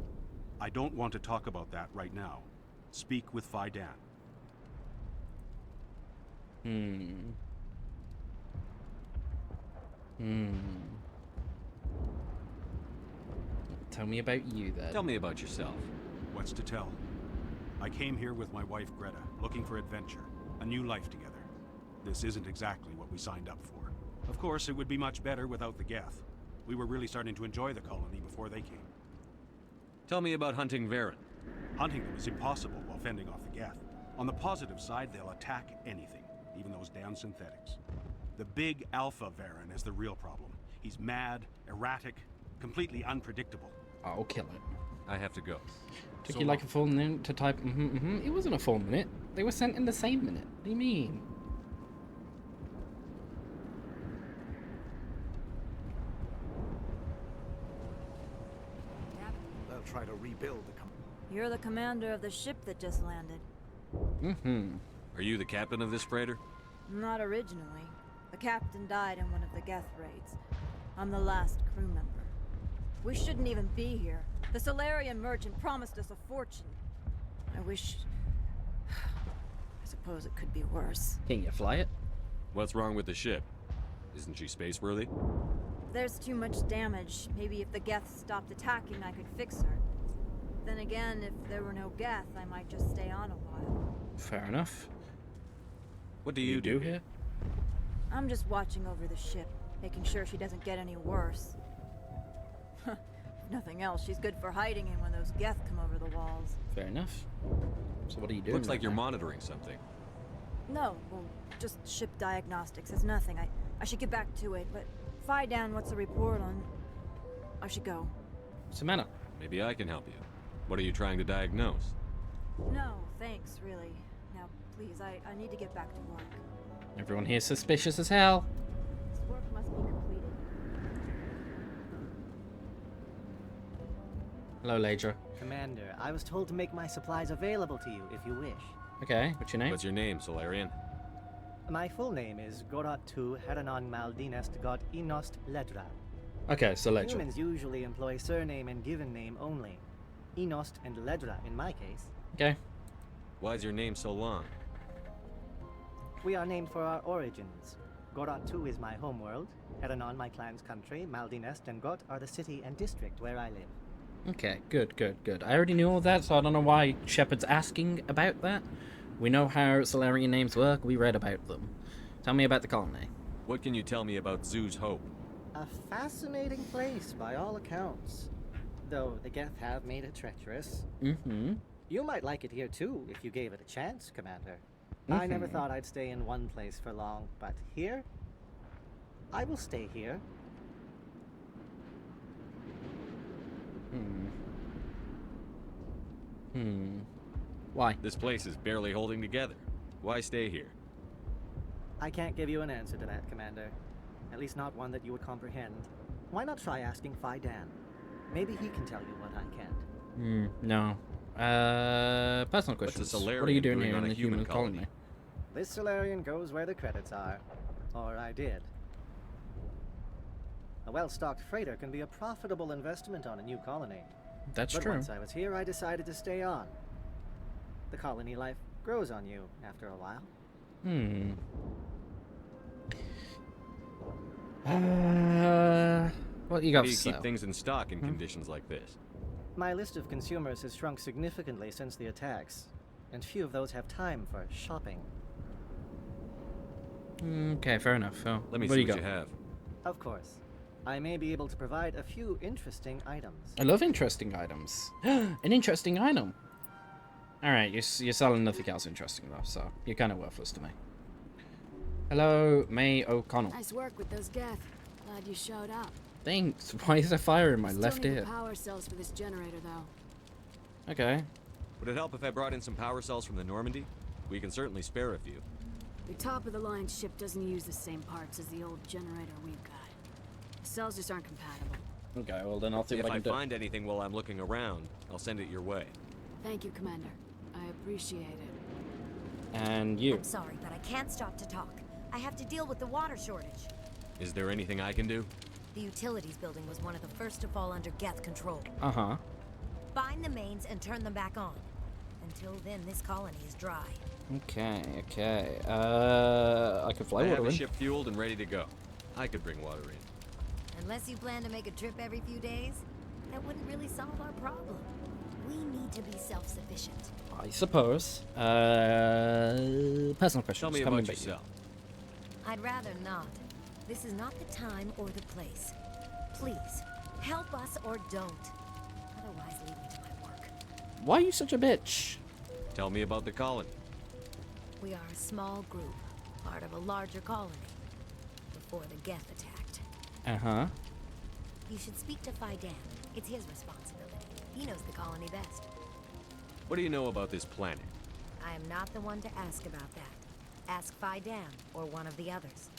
I don't want to talk about that right now. Speak with Fidan. Tell me about you, then. Tell me about yourself. What's to tell? I came here with my wife Greta, looking for adventure, a new life together. This isn't exactly what we signed up for. Of course, it would be much better without the Geth. We were really starting to enjoy the colony before they came. Tell me about hunting Varen. Hunting them is impossible while fending off the Geth. On the positive side, they'll attack anything, even those damn synthetics. The big Alpha Varen is the real problem. He's mad, erratic, completely unpredictable. I'll kill it. I have to go. Took you like a full minute to type It wasn't a full minute. They were sent in the same minute. What do you mean? They'll try to rebuild the You're the commander of the ship that just landed. Are you the captain of this freighter? Not originally. The captain died in one of the Geth raids. I'm the last crew member. We shouldn't even be here. The Solarian merchant promised us a fortune. I wish... I suppose it could be worse. Can you fly it? What's wrong with the ship? Isn't she space-worthy? There's too much damage. Maybe if the Geth stopped attacking, I could fix her. Then again, if there were no Geth, I might just stay on a while. Fair enough. What do you do here? I'm just watching over the ship, making sure she doesn't get any worse. If nothing else, she's good for hiding in when those Geth come over the walls. Fair enough. So what are you doing? Looks like you're monitoring something. No, well, just ship diagnostics. It's nothing. I should get back to it, but Fidan, what's the report on... I should go. What's the matter? Maybe I can help you. What are you trying to diagnose? No, thanks, really. Now, please, I need to get back to work. Everyone here's suspicious as hell. This work must be completed. Hello, Ladra. Commander, I was told to make my supplies available to you if you wish. Okay, what's your name? What's your name, Solarian? My full name is Goratu Heranon Maldinest God Inost Ledra. Okay, so Ledra. Humans usually employ surname and given name only. Inost and Ledra in my case. Okay. Why is your name so long? We are named for our origins. Goratu is my homeworld, Heranon my clan's country, Maldinest and Got are the city and district where I live. Okay, good. I already knew all that, so I don't know why Shepard's asking about that. We know how Solarian names work, we read about them. Tell me about the colony. What can you tell me about Zoo's Hope? A fascinating place by all accounts. Though the Geth have made it treacherous. Mm-hmm. You might like it here too, if you gave it a chance, Commander. I never thought I'd stay in one place for long, but here? I will stay here. Why? This place is barely holding together. Why stay here? I can't give you an answer to that, Commander. At least not one that you would comprehend. Why not try asking Phi Dan? Maybe he can tell you what I can't. No. Personal questions. What's a Solarian what are you doing doing here on in a the human human colony? This Solarian goes where the credits are. Or I did. A well-stocked freighter can be a profitable investment on a new colony. That's but true. Once I was here, I decided to stay on. The colony life grows on you after a while. What you got How do you for keep things in stock in conditions like this? My list of consumers has shrunk significantly since the attacks, and few of those have time for shopping. Okay, fair enough. So, Let me what see do what you have. Of course. I may be able to provide a few interesting items. I love interesting items. An interesting item. Alright, you're selling nothing else interesting though, so you're kind of worthless to me. Hello, May O'Connell. Nice work with those Geth. Glad you showed up. Thanks. Why is there fire in my left Still need ear? the power cells for this generator, though. Okay. Would it help if I brought in some power cells from the Normandy? We can certainly spare a few. The top-of-the-line ship doesn't use the same parts as the old generator we've got. The cells just aren't compatible. Okay, well then I'll see If what I I can do. find anything while I'm looking around, I'll send it your way. Thank you, Commander. I appreciate it. And you. I'm sorry, but I can't stop to talk. I have to deal with the water shortage. Is there anything I can do? The utilities building was one of the first to fall under Geth control. Uh-huh. Find the mains and turn them back on. Until then, this colony is dry. Okay. I can fly I water have a in. ship fueled and ready to go. I could bring water in. Unless you plan to make a trip every few days, that wouldn't really solve our problem. We need to be self-sufficient. I suppose. Personal questions. Tell me coming about back to you. yourself. I'd rather not. This is not the time or the place. Please, help us or don't. Otherwise, leave me to my work. Why are you such a bitch? Tell me about the colony. We are a small group, part of a larger colony. Before the Geth attacked. Uh-huh. You should speak to Phi Dan. It's his responsibility. He knows the colony best. What do you know about this planet? I am not the one to ask about that. Ask Phi Dan or one of the others.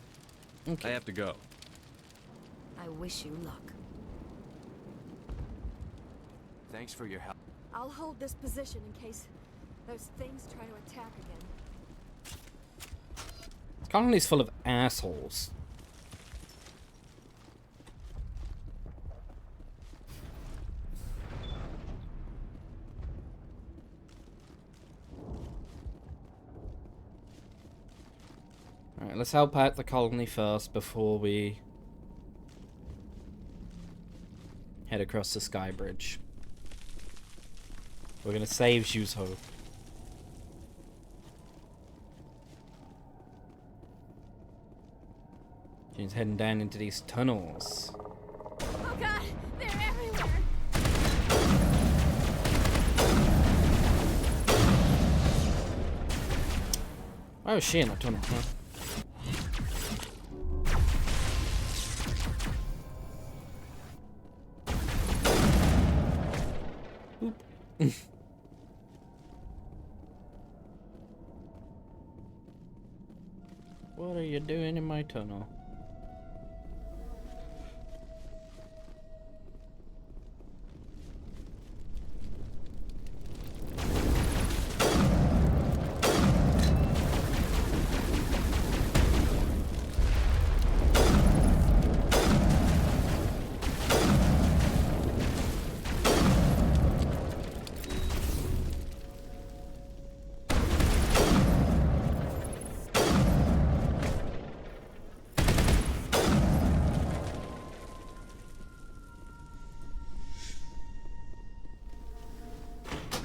I have to go. I wish you luck. Thanks for your help. I'll hold this position in case those things try to attack again. This colony's full of assholes. Alright, let's help out the colony first before we head across the sky bridge. We're gonna save Zhuzo. She's heading down into these tunnels. Oh god, they're everywhere! Why was she in a tunnel, huh? Oop. What are you doing in my tunnel?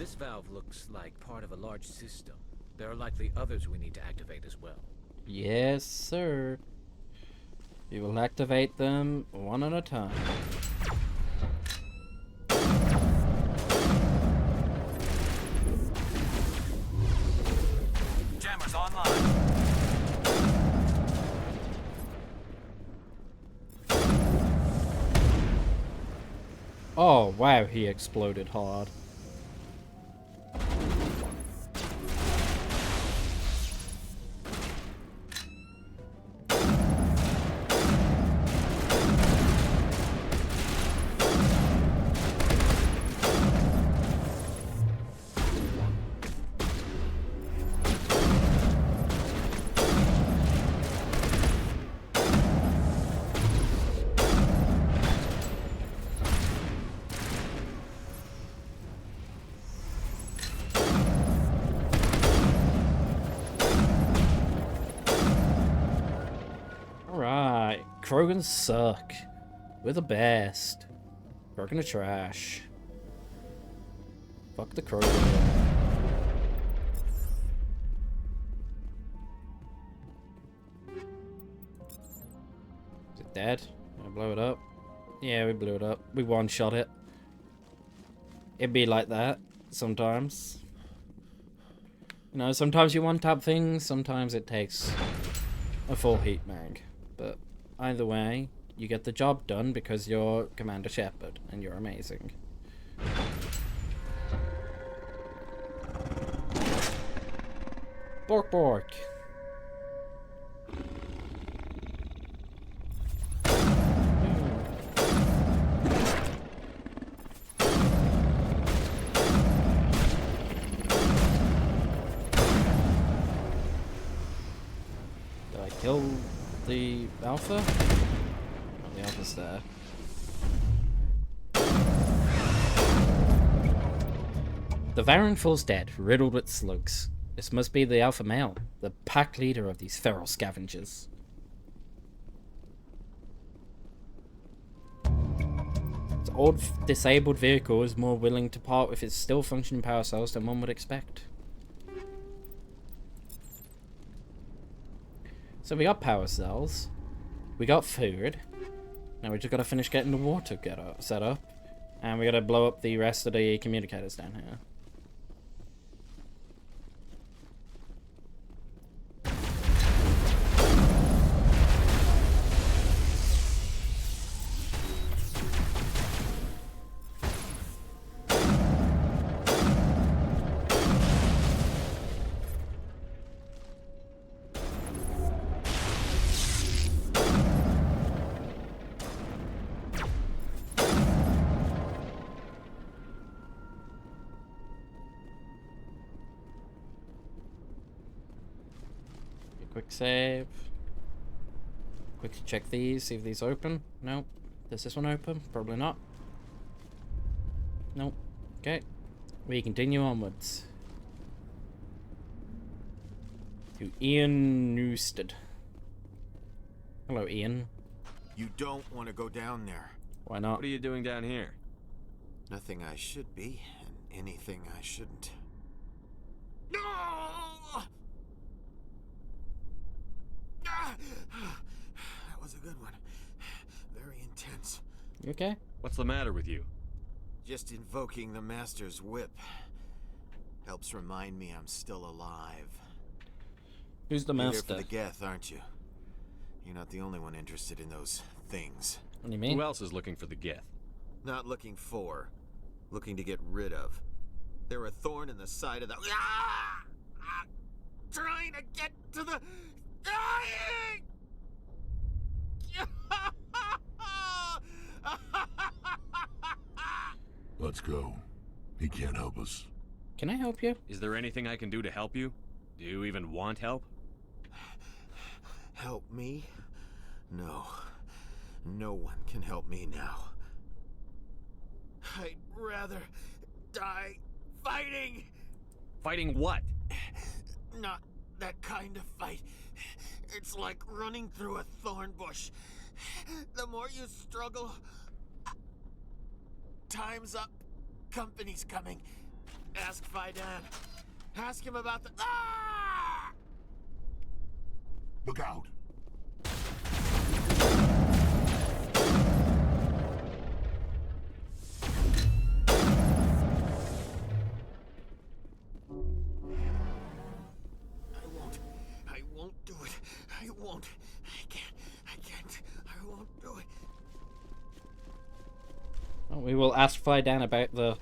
This valve looks like part of a large system. There are likely others we need to activate as well. Yes, sir. We will activate them one at a time. Jammers online. Oh, wow, he exploded hard. Alright, Krogans suck. We're the best. Krogan are trash. Fuck the Krogan. Is it dead? Can I blow it up? Yeah, we blew it up. We one-shot it. It'd be like that sometimes. You know, sometimes you one-tap things, sometimes it takes a full heat mag. But either way, you get the job done because you're Commander Shepard and you're amazing. Bork bork. Did I kill the alpha? Oh, the alpha's there. The Varan falls dead, riddled with slugs. This must be the alpha male, the pack leader of these feral scavengers. Its old disabled vehicle is more willing to part with its still functioning power cells than one would expect. So we got power cells, we got food, now we just gotta finish getting the water set up, and we gotta blow up the rest of the communicators down here. Quick save. Quickly check these, see if these open. Nope. Does this one open? Probably not. Nope. Okay. We continue onwards. To Ian Newstead. Hello, Ian. You don't want to go down there. Why not? What are you doing down here? Nothing I should be, and anything I shouldn't. No! That was a good one. Very intense. You okay? What's the matter with you? Just invoking the Master's whip helps remind me I'm still alive. Who's the You're Master? here for the Geth, aren't you? You're not the only one interested in those things. What do you mean? Who else is looking for the Geth? Not looking for. Looking to get rid of. They're a thorn in the side of the... Trying to get to the... Dying! Let's go. He can't help us. Can I help you? Is there anything I can do to help you? Do you even want help? Help me? No. No one can help me now. I'd rather die fighting! Fighting what? Not that kind of fight. It's like running through a thorn bush. The more you struggle... Time's up. Company's coming. Ask Fidan. Ask him about the... Ah! Look out! I won't do it. I won't. I can't. I won't do it. Well, we will ask Fidan about the...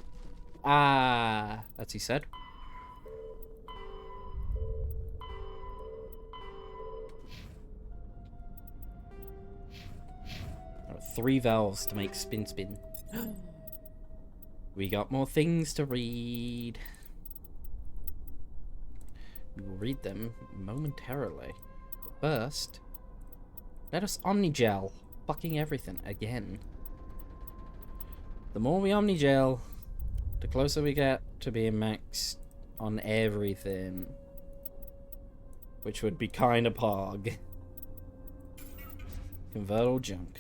Ah, as he said. There are 3 valves to make spin spin. We got more things to read. We will read them momentarily. But first, let us omnigel fucking everything again. The more we omnigel, the closer we get to being maxed on everything. Which would be kinda pog. Convert all junk.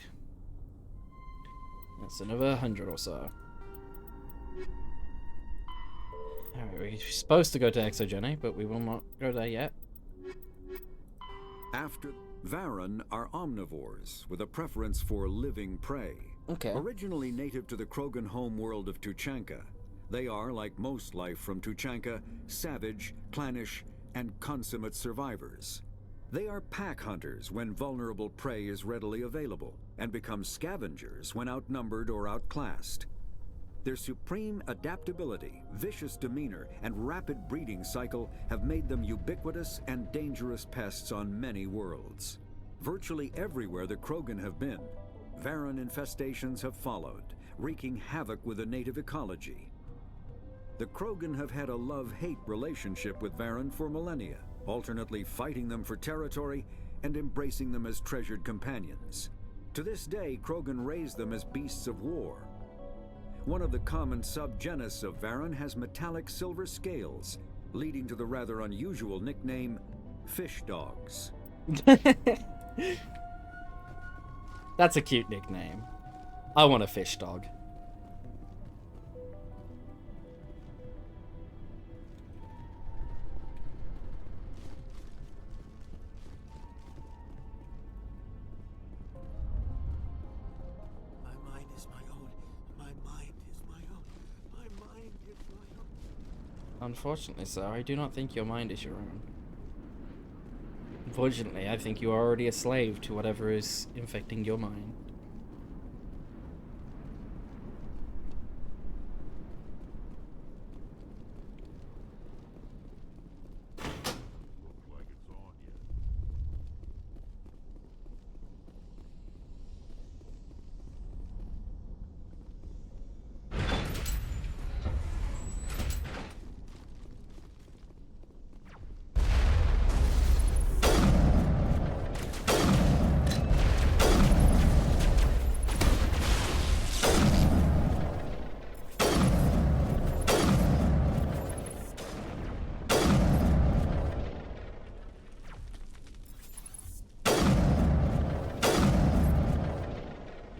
That's another 100 or so. Alright, we're supposed to go to Exogeny, but we will not go there yet. After Varen are omnivores with a preference for living prey. Okay. Originally native to the Krogan homeworld of Tuchanka, they are, like most life from Tuchanka, savage, clannish, and consummate survivors. They are pack hunters when vulnerable prey is readily available, and become scavengers when outnumbered or outclassed. Their supreme adaptability, vicious demeanor, and rapid breeding cycle have made them ubiquitous and dangerous pests on many worlds. Virtually everywhere the Krogan have been, Varen infestations have followed, wreaking havoc with the native ecology. The Krogan have had a love-hate relationship with Varen for millennia, alternately fighting them for territory and embracing them as treasured companions. To this day, Krogan raise them as beasts of war. One of the common subgenus of Varen has metallic silver scales, leading to the rather unusual nickname, fish dogs. That's a cute nickname. I want a fish dog. My mind is my own. My mind is my own. My mind is my own. Unfortunately, sir, I do not think your mind is your own. Unfortunately, I think you are already a slave to whatever is infecting your mind.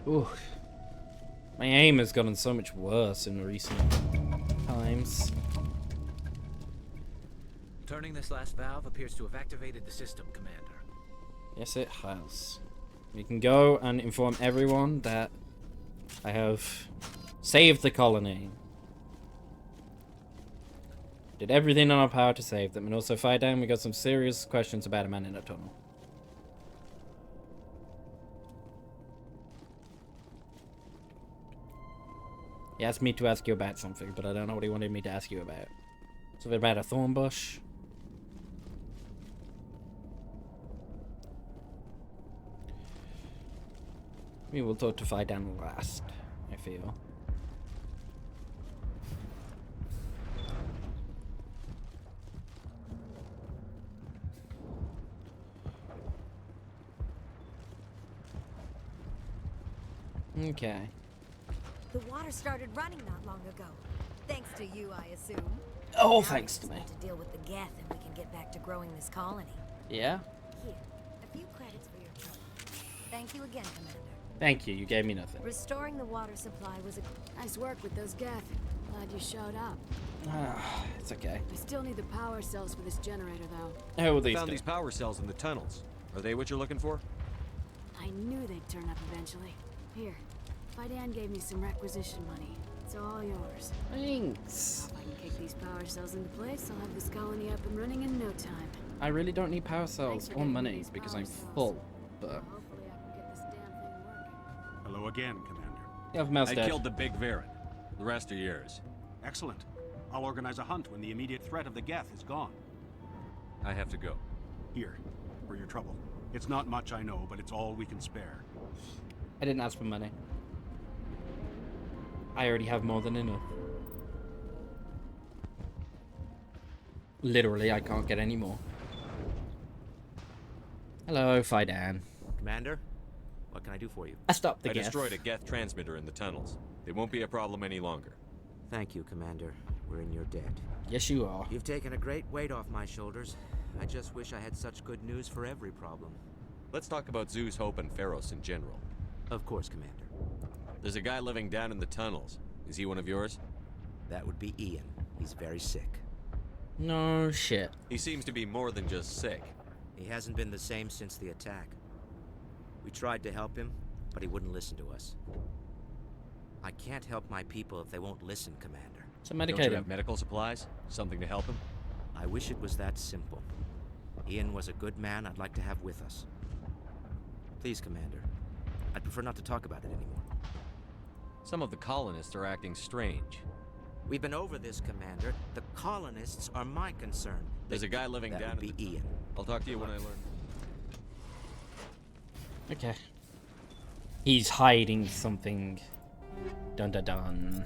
Ooh. My aim has gotten so much worse in recent times. Turning this last valve appears to have activated the system, Commander. Yes, it has. We can go and inform everyone that I have saved the colony. Did everything in our power to save them, and also fight down. We got some serious questions about a man in a tunnel. He asked me to ask you about something, but I don't know what he wanted me to ask you about. Something about a thorn bush. We will talk to Fidan last, I feel. Okay. The water started running not long ago. Thanks to you, I assume. Oh, Now thanks we to just me. need to deal with the Geth and we can get back to growing this colony. Yeah? Here, a few credits for your trouble. Thank you again, Commander. Thank you, you gave me nothing. Restoring the water supply was a... Nice work with those Geth. Glad you showed up. It's okay. I still need the power cells for this generator, though. Oh, I found these power cells in the tunnels. Are they what you're looking for? I knew they'd turn up eventually. Here, Fidan gave me some requisition money. It's all yours. Thanks. If I can kick these power cells into place, I'll have this colony up and running in no time. I really don't need power cells or money because I'm full, but... Hello again, Commander. You have mouse I dead. killed the big Varen. The rest are yours. Excellent. I'll organize a hunt when the immediate threat of the Geth is gone. I have to go. Here, for your trouble. It's not much, I know, but it's all we can spare. I didn't ask for money. I already have more than enough. Literally, I can't get any more. Hello, Fidan. Commander, what can I do for you? I stopped the I Geth. destroyed a Geth transmitter in the tunnels. It won't be a problem any longer. Thank you, Commander. We're in your debt. Yes, you are. You've taken a great weight off my shoulders. I just wish I had such good news for every problem. Let's talk about Zeus, Hope, and Pharos in general. Of course, Commander. There's a guy living down in the tunnels. Is he one of yours? That would be Ian. He's very sick. No shit. He seems to be more than just sick. He hasn't been the same since the attack. We tried to help him, but he wouldn't listen to us. I can't help my people if they won't listen, Commander. So Don't medicate you him. have medical supplies? Something to help him? I wish it was that simple. Ian was a good man I'd like to have with us. Please, Commander. I'd prefer not to talk about it anymore. Some of the colonists are acting strange. We've been over this, Commander. The colonists are my concern. There's a guy living that down would in be Ian. I'll talk to you when I learn. Okay. He's hiding something. Dun dun dun.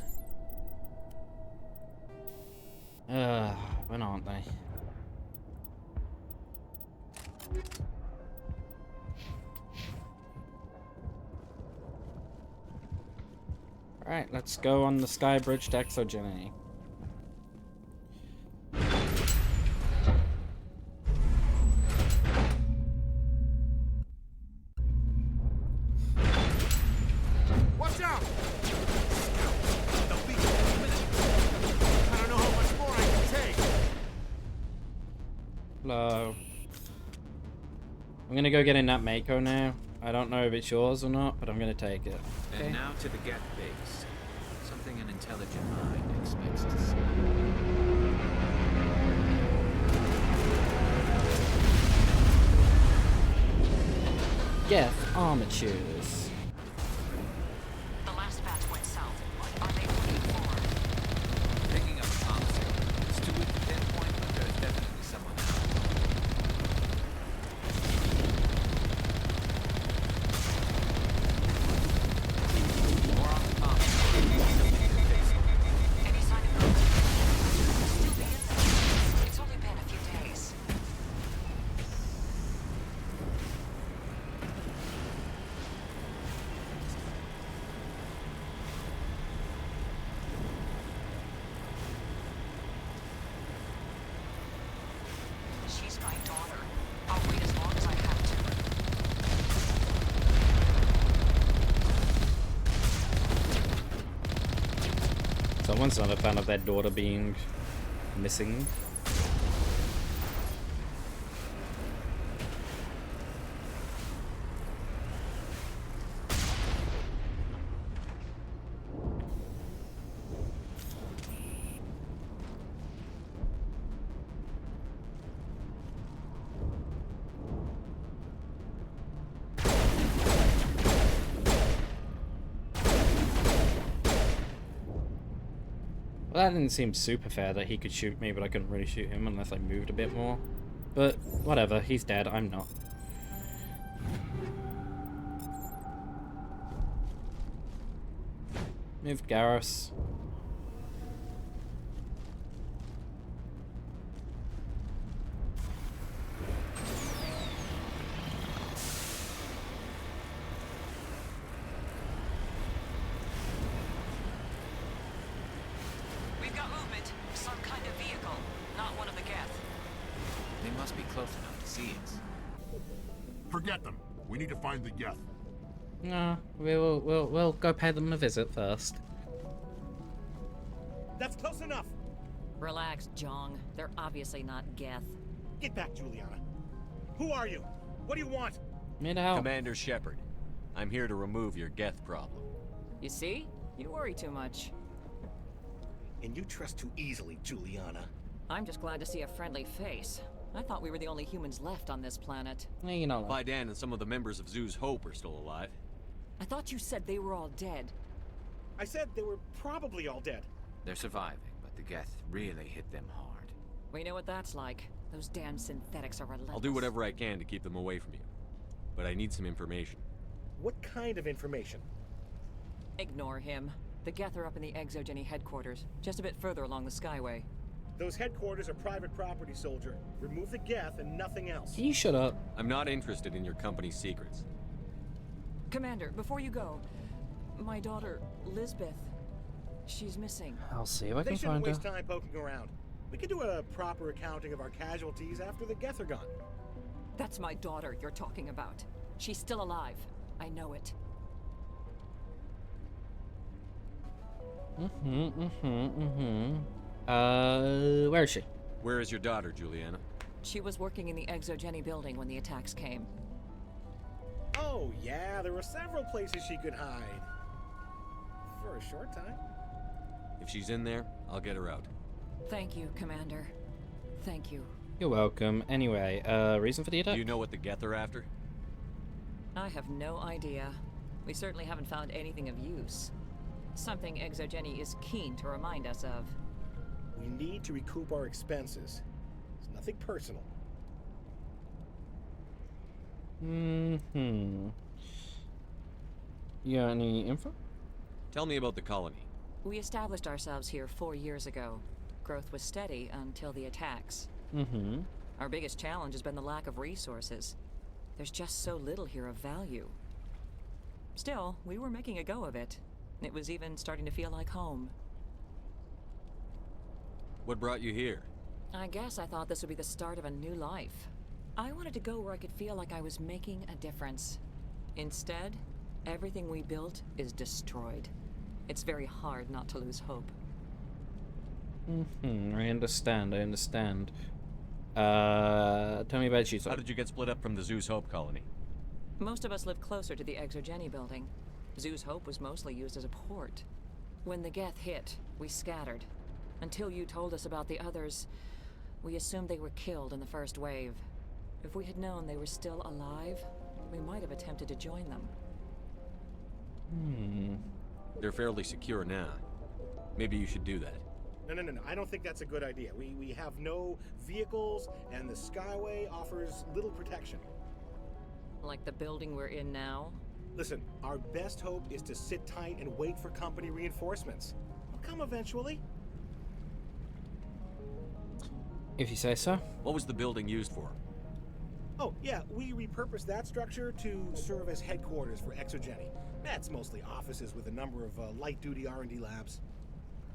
When aren't they? Alright, let's go on the sky bridge to Exogeny. Watch out! They'll be here in a minute. I don't know how much more I can take. Hello. I'm gonna go get in that Mako now. I don't know if it's yours or not, but I'm gonna take it. And Okay. now to the Geth base. Something an intelligent mind expects to see. Geth armatures. The last batch went south. Are they moving forward? Picking up Tom's signal. It's too weak to pinpoint, but there's definitely someone out. More on the top. Any sign of movement? Still be in there. It's only been a few days. She's my daughter. I'll wait as long as I have to. Someone's not a fan of their daughter being missing. Well, that didn't seem super fair that he could shoot me, but I couldn't really shoot him unless I moved a bit more. But whatever, he's dead, I'm not. Moved Garrus. We've got movement. Some kind of vehicle. Not one of the Geth. They must be close enough to see us. Forget them. We need to find the Geth. No, we'll go pay them a visit first. That's close enough. Relax, Jong. They're obviously not Geth. Get back, Juliana. Who are you? What do you want? Commander Shepard. I'm here to remove your Geth problem. You see? You worry too much. And you trust too easily, Juliana. I'm just glad to see a friendly face. I thought we were the only humans left on this planet. Yeah, you know. Vidan and some of the members of Zoo's Hope are still alive. I thought you said they were all dead. I said they were probably all dead. They're surviving, but the Geth really hit them hard. We know what that's like. Those damn synthetics are relentless. I'll do whatever I can to keep them away from you. But I need some information. What kind of information? Ignore him. The Geth are up in the Exogeny headquarters, just a bit further along the Skyway. Those headquarters are private property, soldier. Remove the Geth and nothing else. Can you shut up? I'm not interested in your company's secrets. Commander, before you go, my daughter, Lisbeth, she's missing. I'll see if I They can shouldn't find her. waste time poking around. We can do a proper accounting of our casualties after the Geth are gone. That's my daughter you're talking about. She's still alive. I know it. Where is she? Where is your daughter, Juliana? She was working in the Exogeny building when the attacks came. Oh, yeah, there were several places she could hide. For a short time. If she's in there, I'll get her out. Thank you, Commander. Thank you. You're welcome. Anyway, reason for the attack? Do you know what the Geth are after? I have no idea. We certainly haven't found anything of use. Something Exogeny is keen to remind us of. We need to recoup our expenses. It's nothing personal. You got any info? Tell me about the colony. We established ourselves here 4 years ago. Growth was steady until the attacks. Our biggest challenge has been the lack of resources. There's just so little here of value. Still, we were making a go of it. It was even starting to feel like home. What brought you here? I guess I thought this would be the start of a new life. I wanted to go where I could feel like I was making a difference. Instead, everything we built is destroyed. It's very hard not to lose hope. I understand. Tell me about you. How did you get split up from the Zoo's Hope colony? Most of us lived closer to the Exogeny building. Zoo's Hope was mostly used as a port. When the Geth hit, we scattered. Until you told us about the others, we assumed they were killed in the first wave. If we had known they were still alive, we might have attempted to join them. They're fairly secure now. Maybe you should do that. No. I don't think that's a good idea. We have no vehicles, and the Skyway offers little protection. Like the building we're in now? Listen, our best hope is to sit tight and wait for company reinforcements. They'll come eventually. If you say so. What was the building used for? Oh, yeah, we repurposed that structure to serve as headquarters for Exogeny. That's mostly offices with a number of light-duty R&D labs.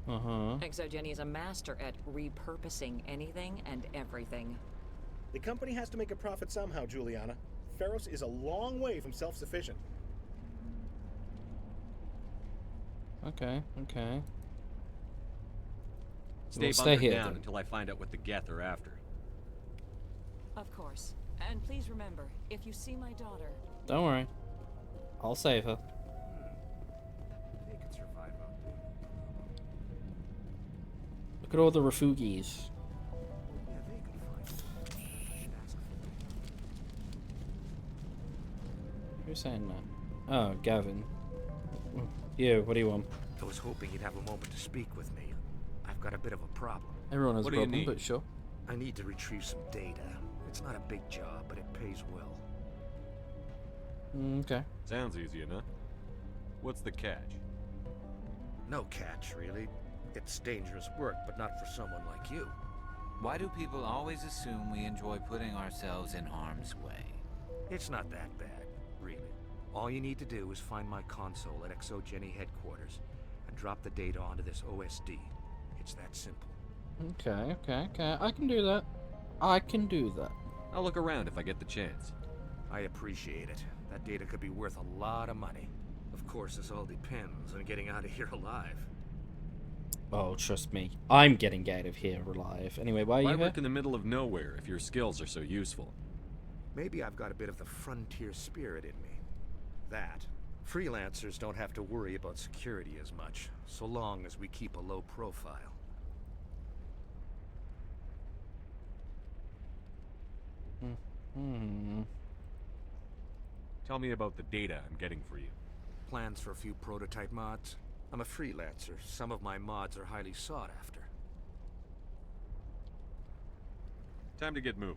Exogeny is a master at repurposing anything and everything. The company has to make a profit somehow, Juliana. Feros is a long way from self-sufficient. Okay. Stay bunkered down until I find out what the Geth are after. Of course. And please remember, if you see my daughter... Don't worry. I'll save her. They could survive out there. Look at all the refugis. Yeah, they could find Who's saying that? Oh, Gavin. Yeah, what do you want? I was hoping you'd have a moment to speak with me. I've got a bit of a problem. Everyone has a problem, but sure. I need to retrieve some data. It's not a big job, but it pays well. Okay. Sounds easy enough. What's the catch? No catch, really. It's dangerous work, but not for someone like you. Why do people always assume we enjoy putting ourselves in harm's way? It's not that bad, really. All you need to do is find my console at Exogeny headquarters and drop the data onto this OSD. It's that simple. Okay. I can do that. I'll look around if I get the chance. I appreciate it. That data could be worth a lot of money. Of course, this all depends on getting out of here alive. Oh, trust me. I'm getting out of here alive. Anyway, why are you Why here? work in the middle of nowhere if your skills are so useful? Maybe I've got a bit of the frontier spirit in me. That. Freelancers don't have to worry about security as much, so long as we keep a low profile. Tell me about the data I'm getting for you. Plans for a few prototype mods? I'm a freelancer. Some of my mods are highly sought after. Time to get moving.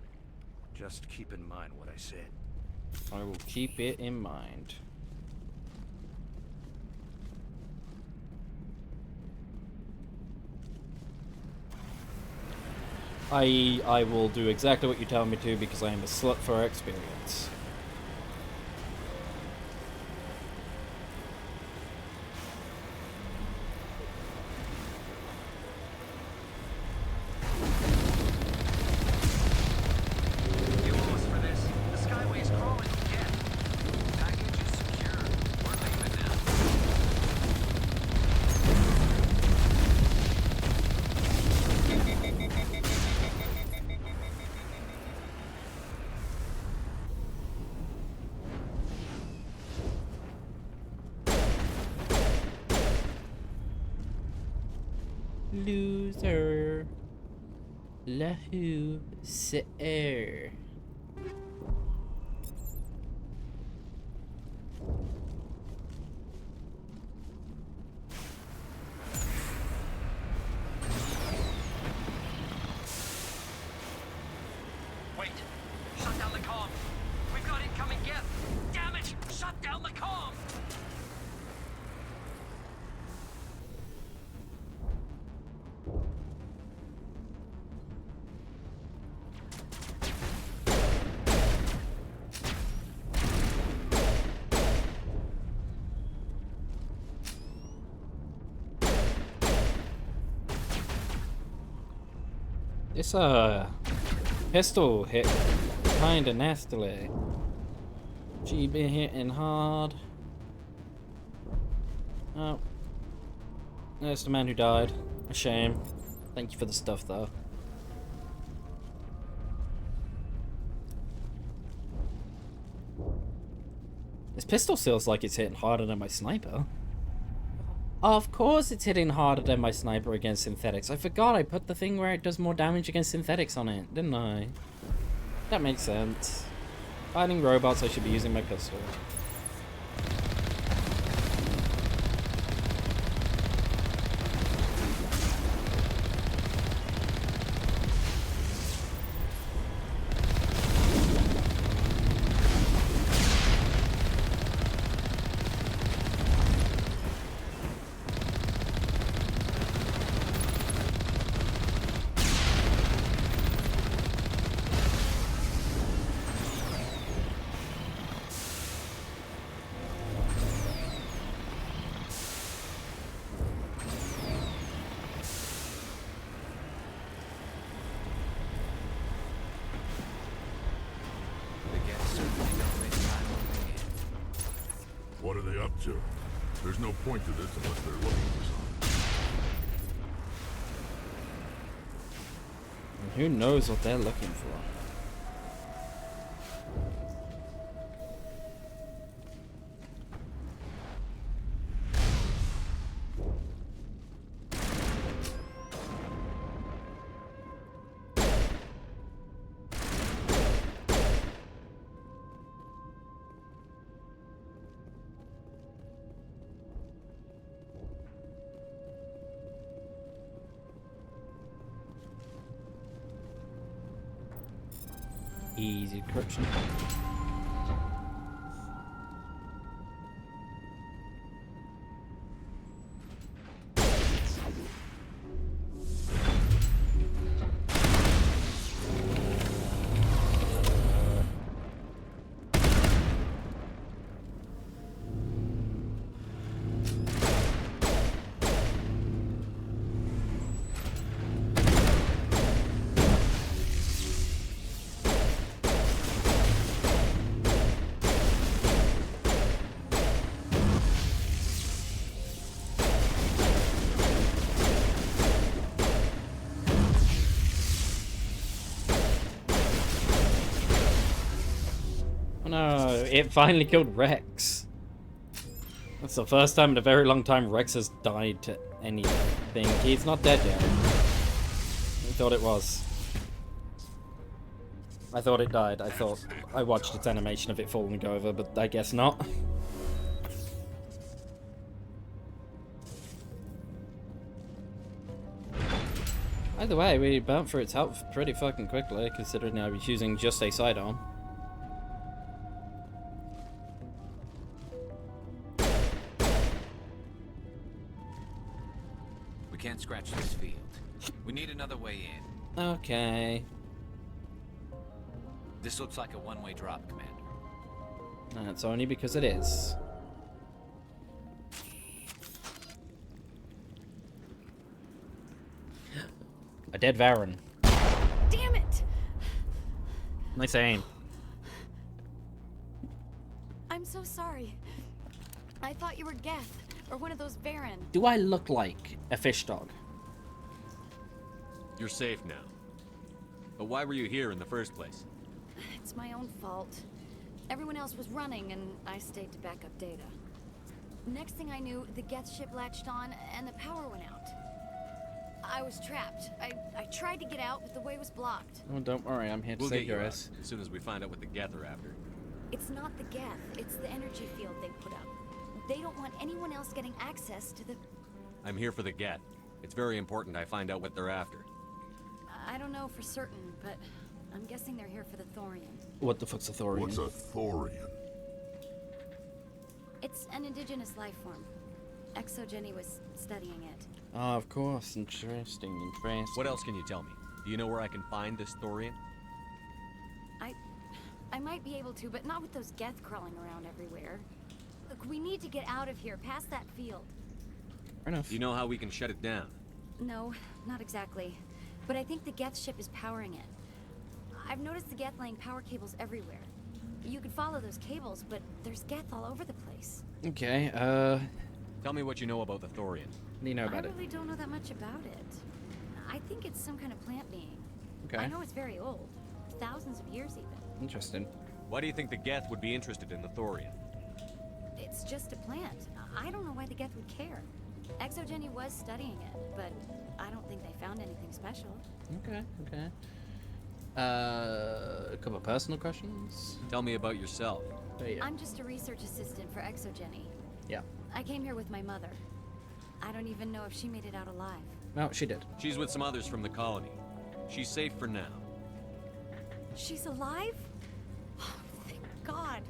Just keep in mind what I said. I will keep it in mind. I will do exactly what you tell me to because I am a slut for experience. Loser. Loser. Wait! Shut down the comm! We've got incoming geth! Damn it! Shut down the comm! This pistol hit kinda nastily. She been hitting hard. Oh. There's the man who died. A shame. Thank you for the stuff though. This pistol feels like it's hitting harder than my sniper. Of course it's hitting harder than my sniper against synthetics. I forgot I put the thing where it does more damage against synthetics on it, didn't I? That makes sense. Fighting robots, I should be using my pistol. What are they up to? There's no point to this unless they're looking for something. And who knows what they're looking for? Easy corruption. No, it finally killed Rex. That's the first time in a very long time Rex has died to anything. He's not dead yet. I thought it was. I thought it died. I watched its animation of it falling over, but I guess not. Either way, we burnt through its health pretty fucking quickly, considering I was using just a sidearm. We can't scratch this field. We need another way in. Okay. This looks like a one-way drop, Commander. That's only because it is. A dead Varen. Damn it! Nice aim. I'm so sorry. I thought you were Geth, or one of those Varen. Do I look like a fish dog? You're safe now. But why were you here in the first place? It's my own fault. Everyone else was running, and I stayed to back up data. Next thing I knew, the Geth ship latched on, and the power went out. I was trapped. I tried to get out, but the way was blocked. Oh, don't worry, I'm here to We'll save get you your out ass. as soon as we find out what the Geth are after. It's not the Geth, it's the energy field they put up. They don't want anyone else getting access to the... I'm here for the Geth. It's very important I find out what they're after. I don't know for certain, but I'm guessing they're here for the Thorian. What the fuck's a Thorian? What's a Thorian? It's an indigenous life form. ExoGenny was studying it. Oh, of course. Interesting. What else can you tell me? Do you know where I can find this Thorian? I might be able to, but not with those Geth crawling around everywhere. Look, we need to get out of here, past that field. Fair enough. Do you know how we can shut it down? No, not exactly. But I think the Geth ship is powering it. I've noticed the Geth laying power cables everywhere. You could follow those cables, but there's Geth all over the place. Okay, Tell me what you know about the Thorian. What do you know about it? I really don't know that much about it. I think it's some kind of plant being. Okay. I know it's very old. Thousands of years even. Interesting. Why do you think the Geth would be interested in the Thorian? It's just a plant. I don't know why the Geth would care. ExoGenny was studying it, but I don't think they found anything special. Okay. A couple of personal questions. Tell me about yourself. Oh, yeah. I'm just a research assistant for ExoGenny. Yeah. I came here with my mother. I don't even know if she made it out alive. No, she did. She's with some others from the colony. She's safe for now. She's alive? Oh, thank God.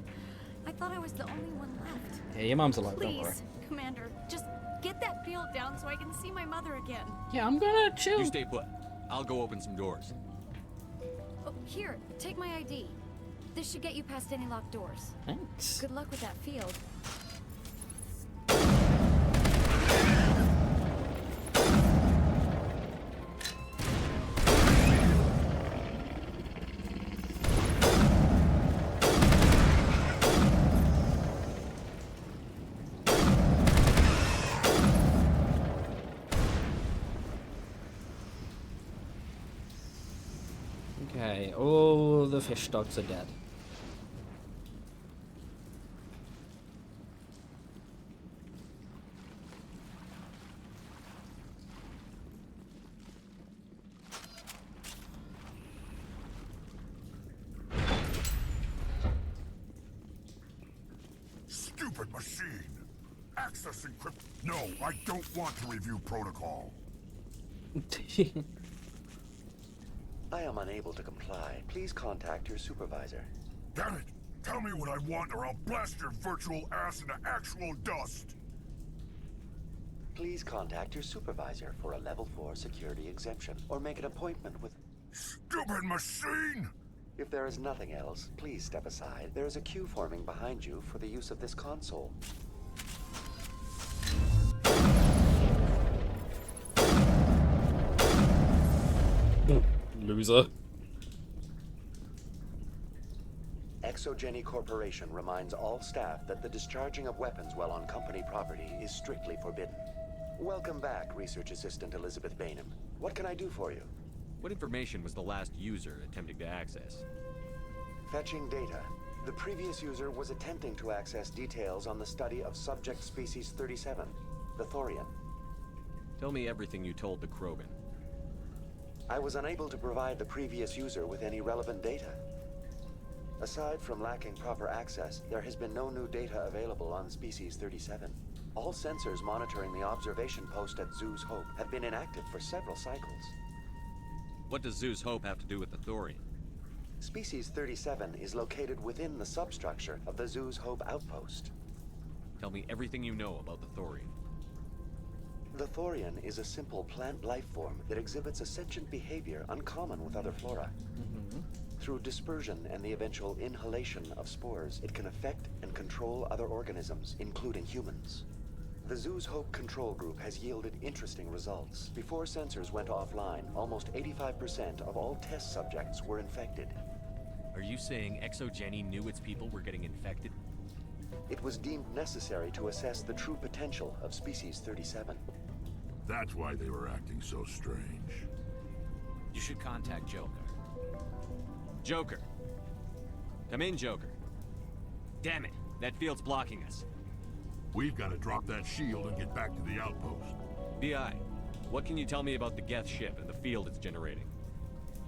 I thought I was the only one left. Yeah, your mom's alive, Please, don't worry. Commander, just get that field down so I can see my mother again. Yeah, I'm gonna chill. You stay put. I'll go open some doors. Oh, here, take my ID. This should get you past any locked doors. Thanks. Good luck with that field. Okay, all the fish dogs are dead. Stupid machine! Access encrypt. No, I don't want to review protocol. I am unable to comply. Please contact your supervisor. Damn it! Tell me what I want or I'll blast your virtual ass into actual dust! Please contact your supervisor for a level 4 security exemption, or make an appointment with... Stupid machine! If there is nothing else, please step aside. There is a queue forming behind you for the use of this console. Loser. ExoGenny Corporation reminds all staff that the discharging of weapons while on company property is strictly forbidden. Welcome back, Research Assistant Elizabeth Bainham. What can I do for you? What information was the last user attempting to access? Fetching data. The previous user was attempting to access details on the study of subject species 37, the Thorian. Tell me everything you told the Krogan. I was unable to provide the previous user with any relevant data. Aside from lacking proper access, there has been no new data available on species 37. All sensors monitoring the observation post at Zoo's Hope have been inactive for several cycles. What does Zoo's Hope have to do with the Thorian? Species 37 is located within the substructure of the Zoo's Hope outpost. Tell me everything you know about the Thorian. The Thorian is a simple plant life form that exhibits a sentient behavior uncommon with other flora. Through dispersion and the eventual inhalation of spores, it can affect and control other organisms, including humans. The Zoo's Hope control group has yielded interesting results. Before sensors went offline, almost 85% of all test subjects were infected. Are you saying ExoGeni knew its people were getting infected? It was deemed necessary to assess the true potential of species 37. That's why they were acting so strange. You should contact Joker. Joker! Come in, Joker. Damn it, that field's blocking us. We've got to drop that shield and get back to the outpost. BI, what can you tell me about the Geth ship and the field it's generating?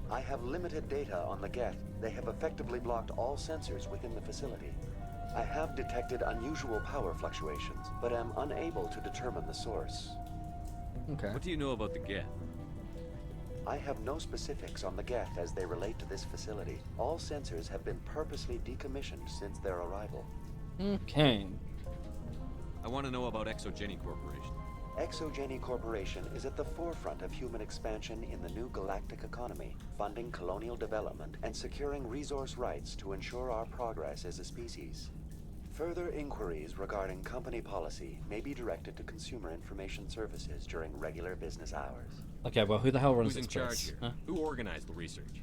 I have limited data on the Geth. They have effectively blocked all sensors within the facility. I have detected unusual power fluctuations, but am unable to determine the source. Okay. What do you know about the Geth? I have no specifics on the Geth as they relate to this facility. All sensors have been purposely decommissioned since their arrival. Okay. I want to know about ExoGeni Corporation. ExoGeni Corporation is at the forefront of human expansion in the new galactic economy, funding colonial development and securing resource rights to ensure our progress as a species. Further inquiries regarding company policy may be directed to Consumer Information Services during regular business hours. Okay, well, who the hell runs Who's in this charge place? here? Huh? Who organized the research?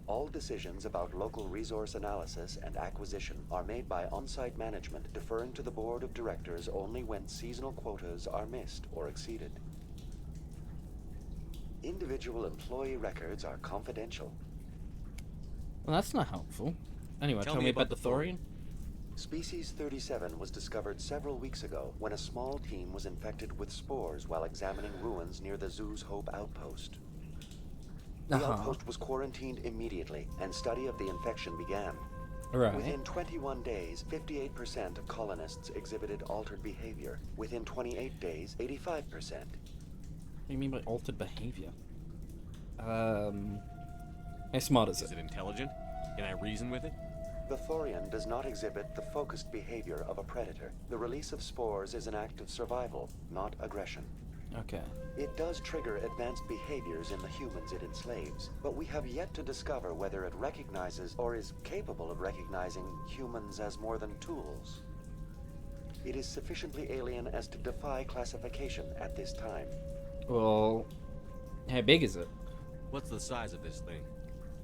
All decisions about local resource analysis and acquisition are made by on-site management, deferring to the board of directors only when seasonal quotas are missed or exceeded. Individual employee records are confidential. Well, that's not helpful. Anyway, tell me about the Thorian. Species 37 was discovered several weeks ago when a small team was infected with spores while examining ruins near the Zoo's Hope outpost. The outpost was quarantined immediately, and study of the infection began. Right. Within 21 days, 58% of colonists exhibited altered behavior. Within 28 days, 85%. What do you mean by altered behavior? How smart is it? Is it intelligent? Can I reason with it? The Thorian does not exhibit the focused behavior of a predator. The release of spores is an act of survival, not aggression. Okay. It does trigger advanced behaviors in the humans it enslaves, but we have yet to discover whether it recognizes or is capable of recognizing humans as more than tools. It is sufficiently alien as to defy classification at this time. Well, how big is it? What's the size of this thing?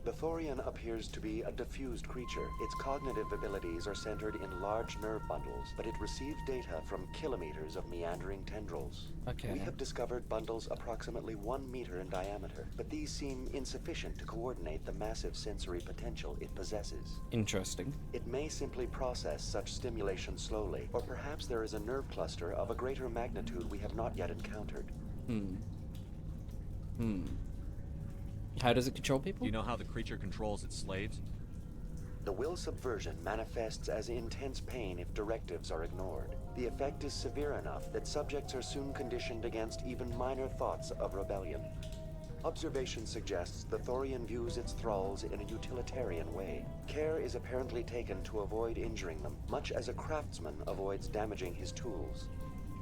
The Thorian appears to be a diffused creature. Its cognitive abilities are centered in large nerve bundles, but it receives data from kilometers of meandering tendrils. Okay. We have discovered bundles approximately 1 meter in diameter, but these seem insufficient to coordinate the massive sensory potential it possesses. Interesting. It may simply process such stimulation slowly, or perhaps there is a nerve cluster of a greater magnitude we have not yet encountered. How does it control people? Do you know how the creature controls its slaves? The will subversion manifests as intense pain if directives are ignored. The effect is severe enough that subjects are soon conditioned against even minor thoughts of rebellion. Observation suggests the Thorian views its thralls in a utilitarian way. Care is apparently taken to avoid injuring them, much as a craftsman avoids damaging his tools.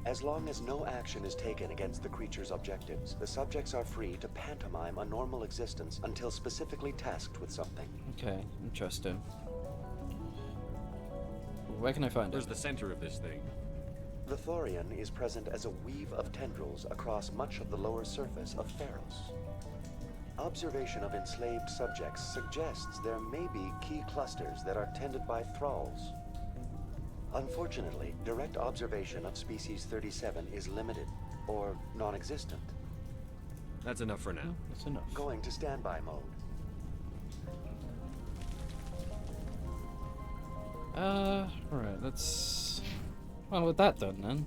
As long as no action is taken against the creature's objectives, the subjects are free to pantomime a normal existence until specifically tasked with something. Okay, interesting. Where can I find it? Where's the center of this thing? The Thorian is present as a weave of tendrils across much of the lower surface of Pharos. Observation of enslaved subjects suggests there may be key clusters that are tended by thralls. Unfortunately, direct observation of species 37 is limited, or non-existent. That's enough for now. That's enough. Going to standby mode. Right, let's... Well, with that done then,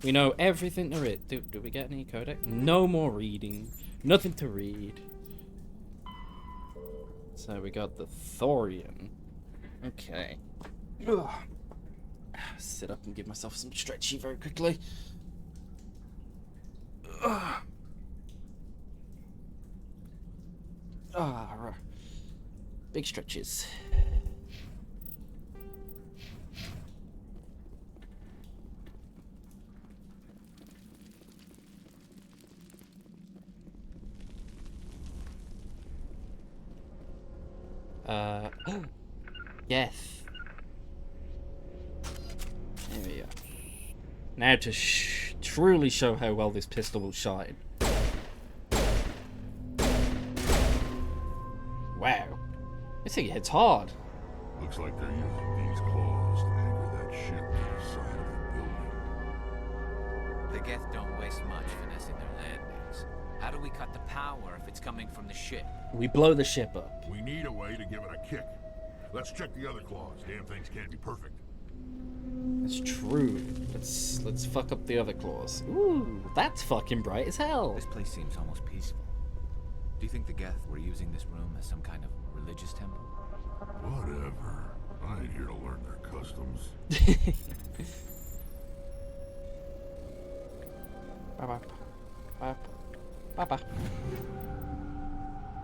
we know everything there is. Do we get any codex? No more reading. Nothing to read. So we got the Thorian. Okay. Ugh. Sit up and give myself some stretchy very quickly. Ugh. Ah, big stretches. Yes. There we go. Now to truly show how well this pistol will shine. Wow. This thing hits hard. Looks like they're using these claws to anchor that ship to the side of the building. The Geth don't waste much finessing their landings. How do we cut the power if it's coming from the ship? We blow the ship up. We need a way to give it a kick. Let's check the other claws. Damn things can't be perfect. That's true. Let's fuck up the other claws. Ooh, that's fucking bright as hell. This place seems almost peaceful. Do you think the Geth were using this room as some kind of religious temple? Whatever. I ain't here to learn their customs. Bye-bye.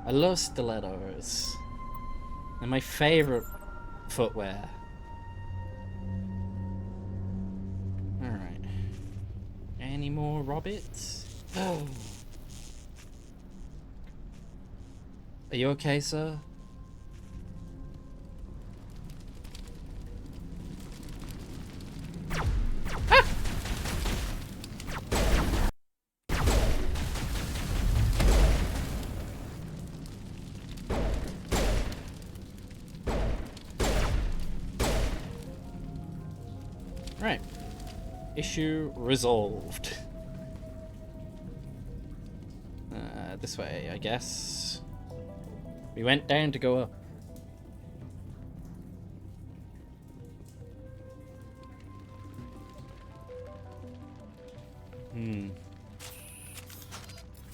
I love stilettos. They're my favorite footwear. Alright. Any more robbits? Oh. Are you okay, sir? Right. Issue resolved. This way, I guess. We went down to go up.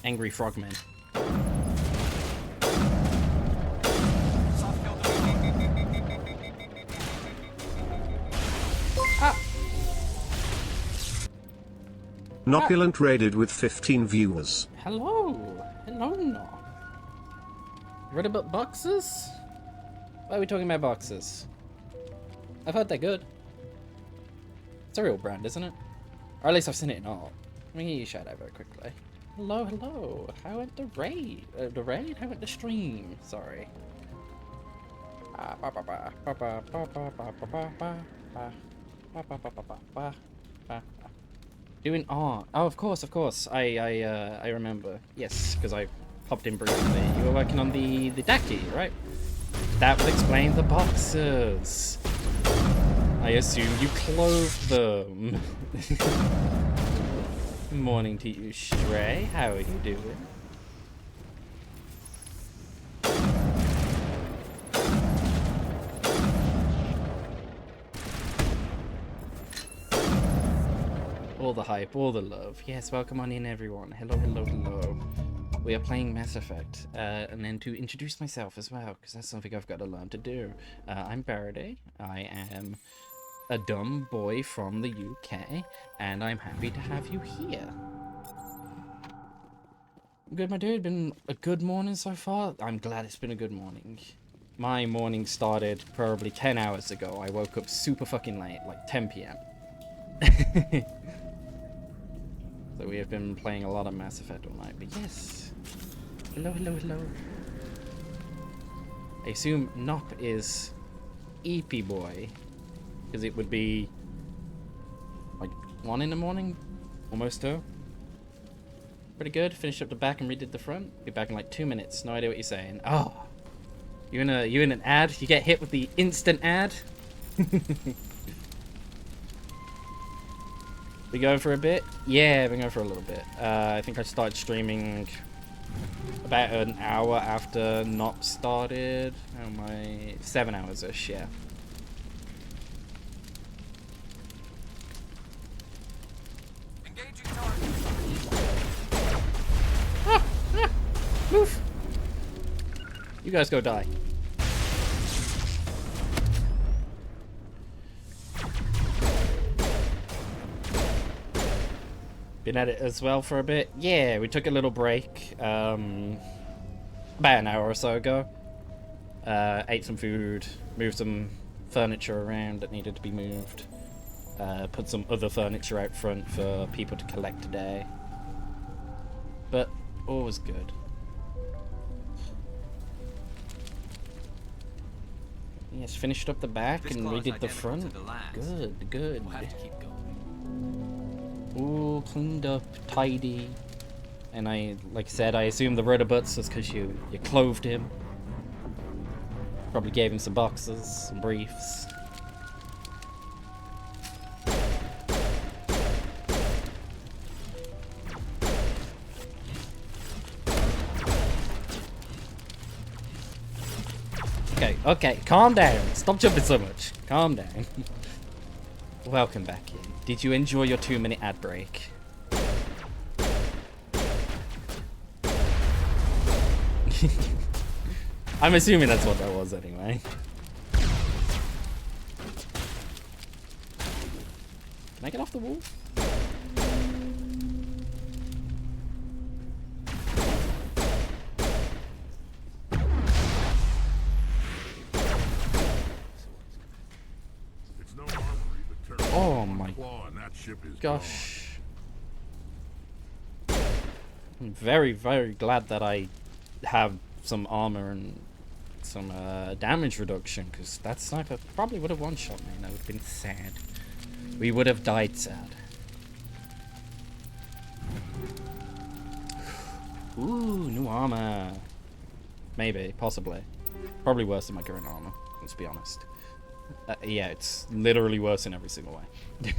Angry frogmen. Noculant raided with 15 viewers. Hello. Hello, no. Read about boxes? Why are we talking about boxes? I've heard they're good. It's a real brand, isn't it? Or at least I've seen it in all. Let me get you shout out very quickly. Hello, hello. How went the raid? The raid? How went the stream? Sorry. Doing art. Oh, of course. I remember. Yes, because I popped in briefly. You were working on the Daki, right? That would explain the boxes. I assume you clothed them. Morning to you, Stray. How are you doing? All the hype, all the love. Yes, welcome on in, everyone. Hello. We are playing Mass Effect. And then to introduce myself as well, because that's something I've got to learn to do. I'm Baridi. I am a dumb boy from the UK, and I'm happy to have you here. Good, my dude. Been a good morning so far? I'm glad it's been a good morning. My morning started probably 10 hours ago. I woke up super fucking late, like 10 p.m. So we have been playing a lot of Mass Effect all night, but yes. Hello. I assume Nop is EP boy, because it would be like 1 in the morning, almost 2. Pretty good. Finished up the back and redid the front. Be back in like 2 minutes. No idea what you're saying. Oh, you in an ad? You get hit with the instant ad. We going for a bit? Yeah, we're going for a little bit. I think I started streaming about an hour after Nop started. Oh my, 7 hours-ish, yeah. guys go die. Been at it as well for a bit. Yeah, we took a little break about an hour or so ago. Ate some food, moved some furniture around that needed to be moved. Put some other furniture out front for people to collect today. But all was good. Yes, finished up the back and redid the front. Good, good. We'll have to keep going. All cleaned up, tidy. And like I said, I assume the rudder butts was because you clothed him. Probably gave him some boxes, some briefs. Okay, calm down. Stop jumping so much. Calm down. Welcome back in. Did you enjoy your 2-minute ad break? I'm assuming that's what that was anyway. Can I get off the wall? Oh my gosh. I'm very, very glad that I have some armor and some damage reduction, because that sniper probably would have one-shot me and that would have been sad. We would have died sad. Ooh, new armor. Maybe, possibly. Probably worse than my current armor, let's be honest. Yeah, it's literally worse in every single way.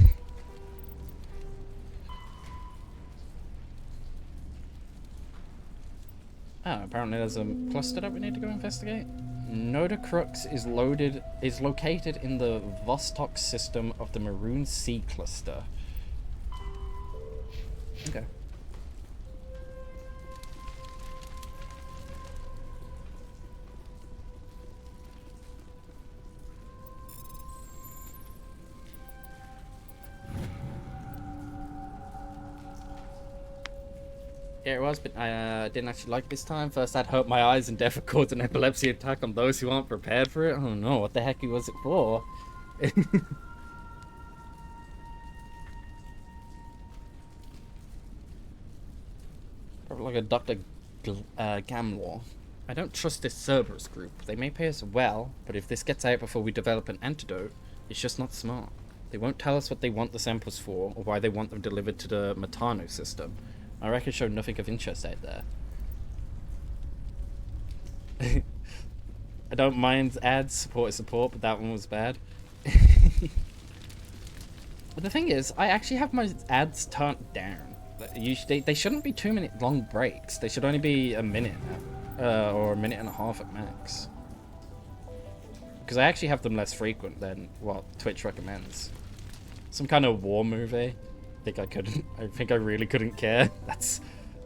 Oh, apparently there's a cluster that we need to go investigate. Nodacrux is located in the Vostok system of the Maroon Sea cluster. Okay. Yeah, it was, but I didn't actually like this time. First, I'd hurt my eyes and death caused an epilepsy attack on those who aren't prepared for it. I don't know, what the heck was it for? Probably like a Dr. Gamlaw. I don't trust this Cerberus group. They may pay us well, but if this gets out before we develop an antidote, it's just not smart. They won't tell us what they want the samples for, or why they want them delivered to the Matano system. My records show nothing of interest out there. I don't mind ads, support is support, but that one was bad. But the thing is, I actually have my ads turned down. Usually, they shouldn't be 2-minute long breaks. They should only be a minute, or a minute and a half at max. Because I actually have them less frequent than what Twitch recommends. Some kind of war movie. I think I really couldn't care.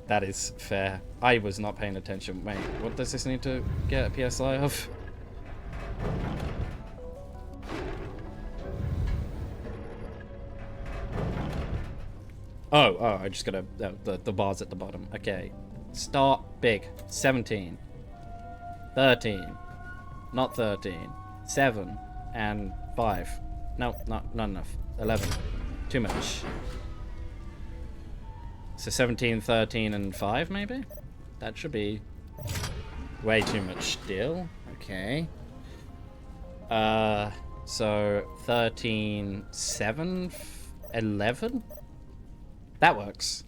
That is fair. I was not paying attention. Wait, what does this need to get a PSI of? Oh, I just got the bars at the bottom. Okay. Start big. 17. 13. Not 13. 7 and 5. No, not enough. 11. Too much. So 17, 13, and 5, maybe? That should be way too much still. Okay. So 13, 7, 11? That works.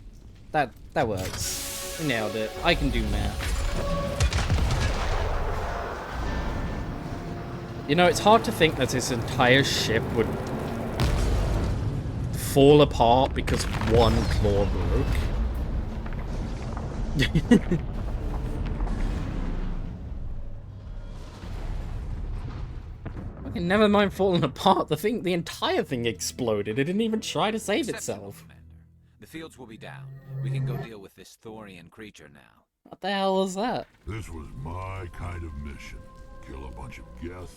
That works. We nailed it. I can do math. You know, it's hard to think that this entire ship would fall apart because one claw broke. Okay, never mind falling apart. The entire thing exploded. It didn't even try to save itself. Commander. The fields will be down. We can go deal with this Thorian creature now. What the hell was that? This was my kind of mission. Kill a bunch of Geth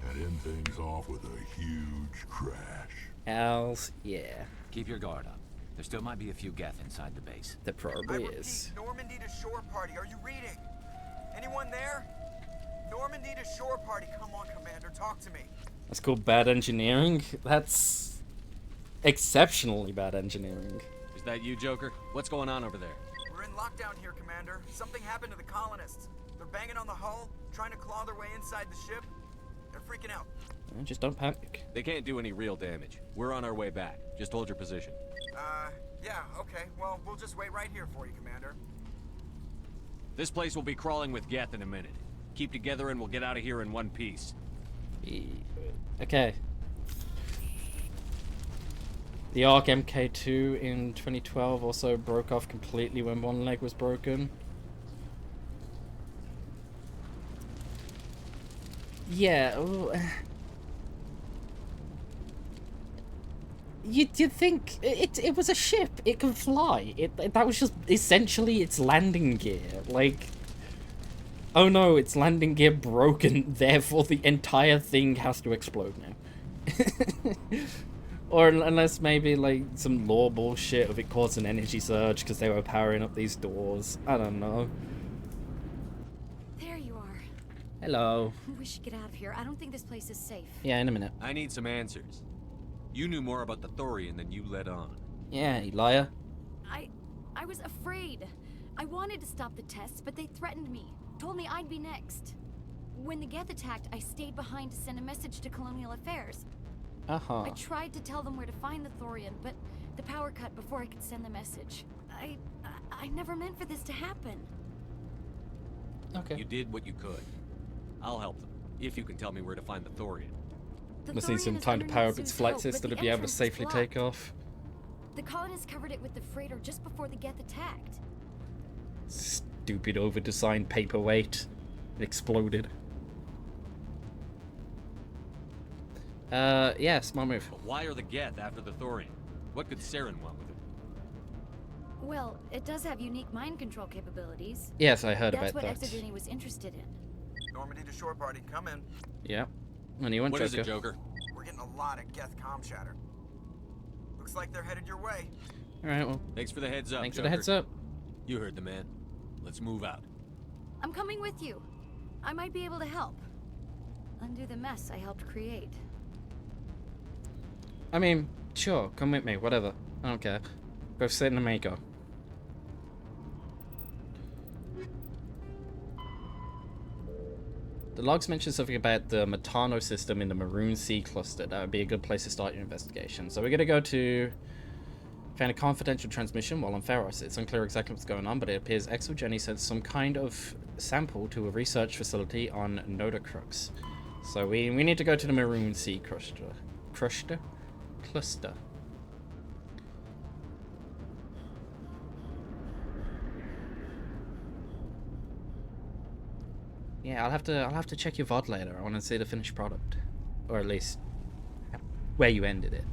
and end things off with a huge crash. Hells yeah. Keep your guard up. There still might be a few Geth inside the base. There probably is. Normandy to shore party. Are you reading? Anyone there? Normandy to shore party. Come on, Commander. Talk to me. That's called bad engineering. That's exceptionally bad engineering. Is that you, Joker? What's going on over there? We're in lockdown here, Commander. Something happened to the colonists. They're banging on the hull, trying to claw their way inside the ship. They're freaking out. Just don't panic. They can't do any real damage. We're on our way back. Just hold your position. Yeah, okay. Well, we'll just wait right here for you, Commander. This place will be crawling with Geth in a minute. Keep together and we'll get out of here in one piece. Okay. The Arc MK2 in 2012 also broke off completely when one leg was broken. Yeah. You'd think it was a ship. It can fly. That was just essentially its landing gear. Like, oh no, its landing gear broken. Therefore, the entire thing has to explode now. Or unless maybe like some lore bullshit of it caused an energy surge because they were powering up these doors. I don't know. There you are. Hello. We should get out of here. I don't think this place is safe. Yeah, in a minute. I need some answers. You knew more about the Thorian than you let on. Yeah, you liar. I was afraid. I wanted to stop the tests, but they threatened me. Told me I'd be next. When the Geth attacked, I stayed behind to send a message to Colonial Affairs. Uh-huh. I tried to tell them where to find the Thorian, but the power cut before I could send the message. I never meant for this to happen. Okay. You did what you could. I'll help them, if you can tell me where to find the Thorian. Must need some time to power up its flight system to be able to safely take off. The colonists covered it with the freighter just before the Geth attacked. Stupid over-designed paperweight. It exploded. Yeah, smart move. But why are the Geth after the Thorian? What could Saren want with it? Well, it does have unique mind control capabilities. Yes, I heard That's about what that. Exogeny was interested in. Normandy to shore party. Come in. Yeah. When you want, What Joker? is it, Joker? We're getting a lot of Geth comm chatter. Looks like they're headed your way. Alright, well. Thanks for the heads up, Thanks Joker. for the heads up. You heard the man. Let's move out. I'm coming with you. I might be able to help. Undo the mess I helped create. I mean, sure, come with me, whatever. I don't care. Go sit in the Mako. The logs mention something about the Metano system in the Maroon Sea cluster. That would be a good place to start your investigation. So we're going to go to... Found a confidential transmission while on Pharos. It's unclear exactly what's going on, but it appears Exogeny sent some kind of sample to a research facility on Nodacrux. So we need to go to the Maroon Sea cluster. Cluster. Yeah, I'll have to check your VOD later. I want to see the finished product, or at least where you ended it.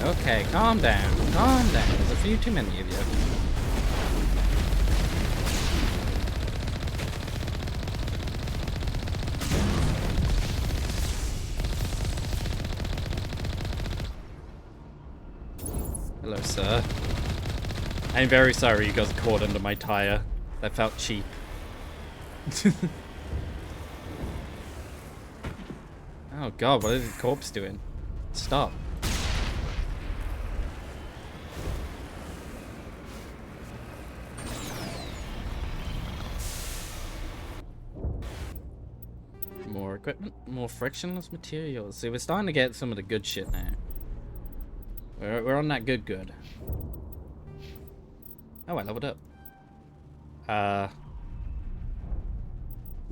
Okay, calm down. Calm down. There's a few too many of you. Hello, sir. I'm very sorry you got caught under my tire. That felt cheap. Oh god, what is the corpse doing? Stop. More equipment, more frictionless materials. See, we're starting to get some of the good shit now. We're on that good. Oh, I leveled up.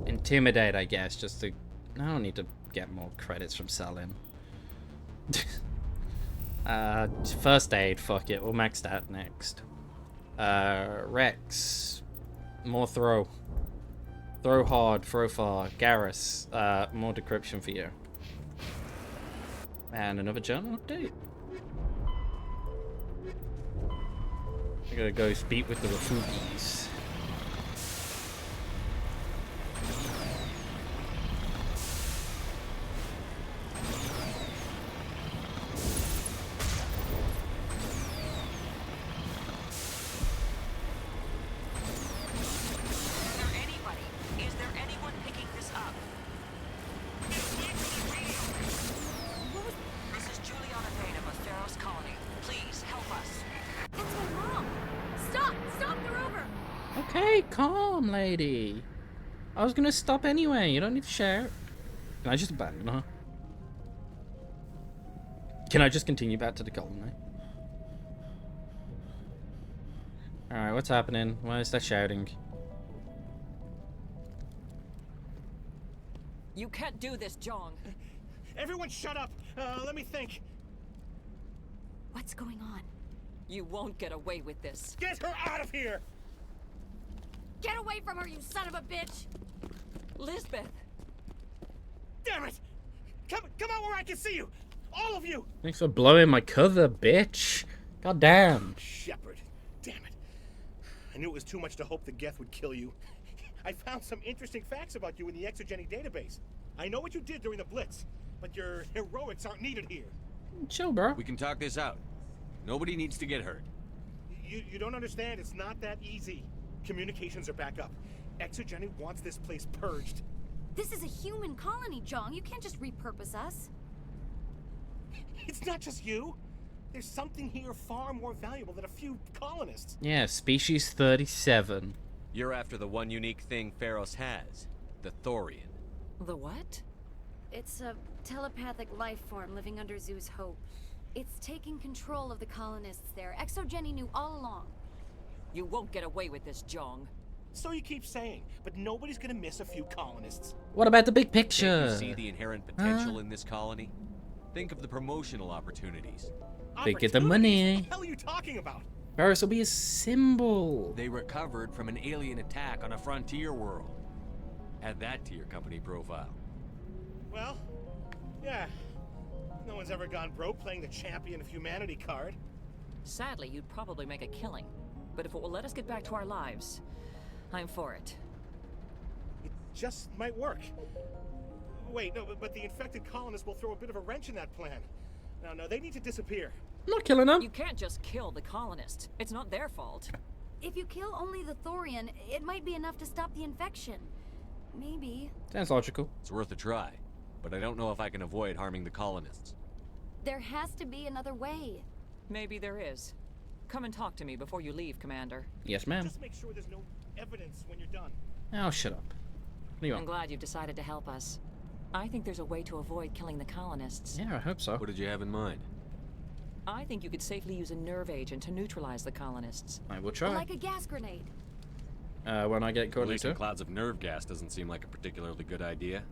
Intimidate, I guess, just to... I don't need to get more credits from selling. First aid, fuck it. We'll max that next. Rex. More throw. Throw hard, throw far. Garrus. More decryption for you. And another journal update. I gotta go speak with the Refugis. Okay, calm, lady. I was gonna stop anyway. You don't need to shout. Can I just abandon her? Can I just continue back to the colony? Alright, what's happening? Why is that shouting? You can't do this, Jong. Everyone shut up! Let me think. What's going on? You won't get away with this. Get her out of here! Get away from her, you son of a bitch! Lisbeth! Damn it! Come out where I can see you! All of you! Thanks for blowing my cover, bitch. God damn. Shepard. Damn it. I knew it was too much to hope the Geth would kill you. I found some interesting facts about you in the exogenic database. I know what you did during the Blitz, but your heroics aren't needed here. Chill, bro. We can talk this out. Nobody needs to get hurt. You don't understand. It's not that easy. Communications are back up. Exogeny wants this place purged. This is a human colony, Jong. You can't just repurpose us. It's not just you. There's something here far more valuable than a few colonists. Yeah, species 37. You're after the one unique thing Pharos has. The Thorian. The what? It's a telepathic life form living under Zeus' Hope. It's taking control of the colonists there. Exogeny knew all along. You won't get away with this, Jong. So you keep saying, but nobody's gonna miss a few colonists. What about the big picture? Can't you see the inherent potential in this colony? Think of the promotional opportunities. Think of the money. What the hell are you talking about? Paris will be a symbol. They recovered from an alien attack on a frontier world. Add that to your company profile. Well, yeah. No one's ever gone broke playing the champion of humanity card. Sadly, you'd probably make a killing. But if it will let us get back to our lives, I'm for it. It just might work. Wait, no, but the infected colonists will throw a bit of a wrench in that plan. No, they need to disappear. I'm not killing them. You can't just kill the colonists. It's not their fault. If you kill only the Thorian, it might be enough to stop the infection. Maybe. Sounds logical. It's worth a try, but I don't know if I can avoid harming the colonists. There has to be another way. Maybe there is. Come and talk to me before you leave, Commander. Yes, ma'am. Just make sure there's no evidence when you're done. Oh, shut up. What do you want? I'm glad you've decided to help us. I think there's a way to avoid killing the colonists. Yeah, I hope so. What did you have in mind? I think you could safely use a nerve agent to neutralize the colonists. I will try. Like a gas grenade. When I get caught Releasing clouds of nerve gas doesn't seem like a particularly good idea.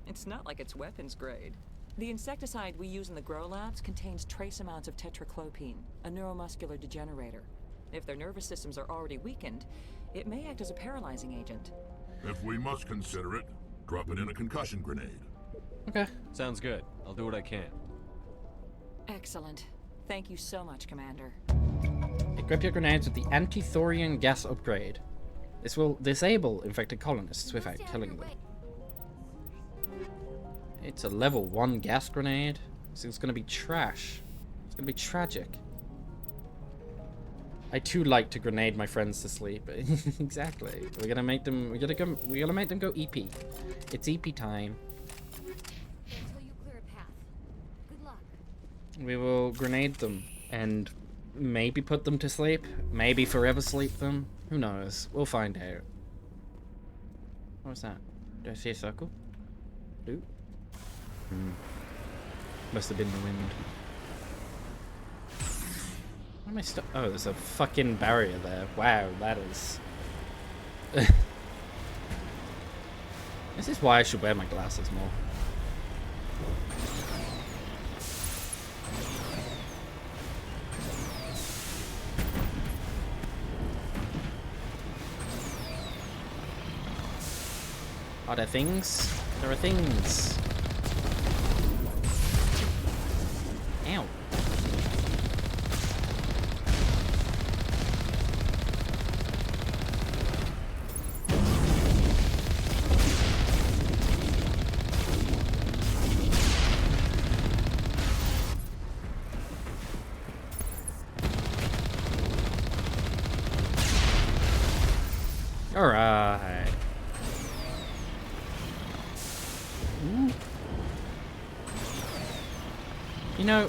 It's not like it's weapons grade. The insecticide we use in the grow labs contains trace amounts of tetraclopine, a neuromuscular degenerator. If their nervous systems are already weakened, it may act as a paralyzing agent. If we must consider it, drop it in a concussion grenade. Okay. Sounds good. I'll do what I can. Excellent. Thank you so much, Commander. Equip your grenades with the anti-thorian gas upgrade. This will disable infected colonists without killing them. It's a level 1 gas grenade, so it's gonna be trash. It's gonna be tragic. I too like to grenade my friends to sleep. Exactly. We're gonna make them. We're gonna make them go EP. It's EP time. Until you clear a path. Good luck. We will grenade them and maybe put them to sleep. Maybe forever sleep them. Who knows? We'll find out. What was that? Do I see a circle? Blue? Must have been the wind. Why am I stuck? Oh, there's a fucking barrier there. Wow, that is... This is why I should wear my glasses more. Are there things? There are things. Ow. Alright. You know,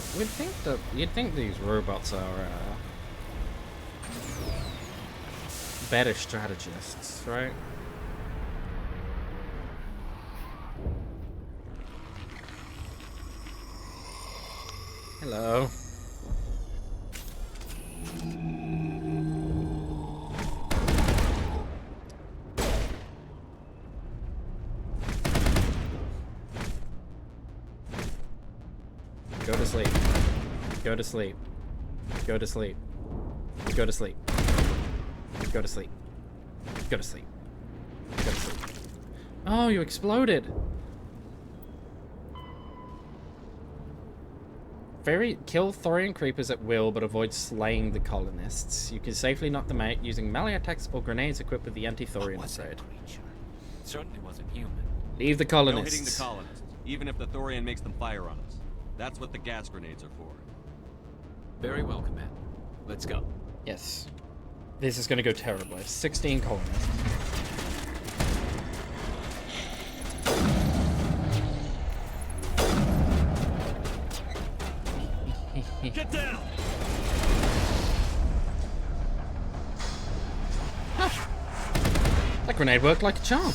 you'd think these robots are better strategists, right? Hello. Go to sleep. Go to sleep. Go to sleep. Go to sleep. Go to sleep. Go to sleep. Go to sleep. Oh, you exploded. Kill Thorian creepers at will, but avoid slaying the colonists. You can safely knock them out using melee attacks or grenades equipped with the anti-Thorian upgrade. It certainly wasn't human. Leave the No colonists. hitting the colonists, even if the Thorian makes them fire on us. That's what the gas grenades are for. Very well, Commander. Let's go. Yes. This is going to go terribly. 16 colonists. Get down! That grenade worked like a charm.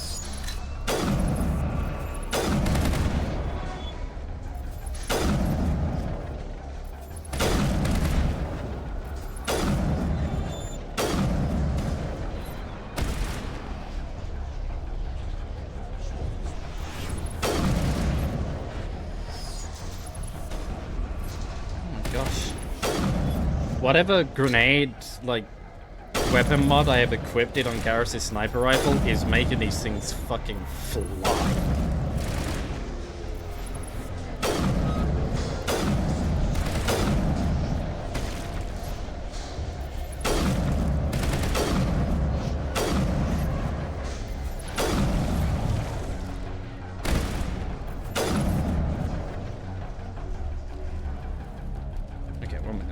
Whatever grenade, like, weapon mod I have equipped it on Garrus' sniper rifle is making these things fucking fly.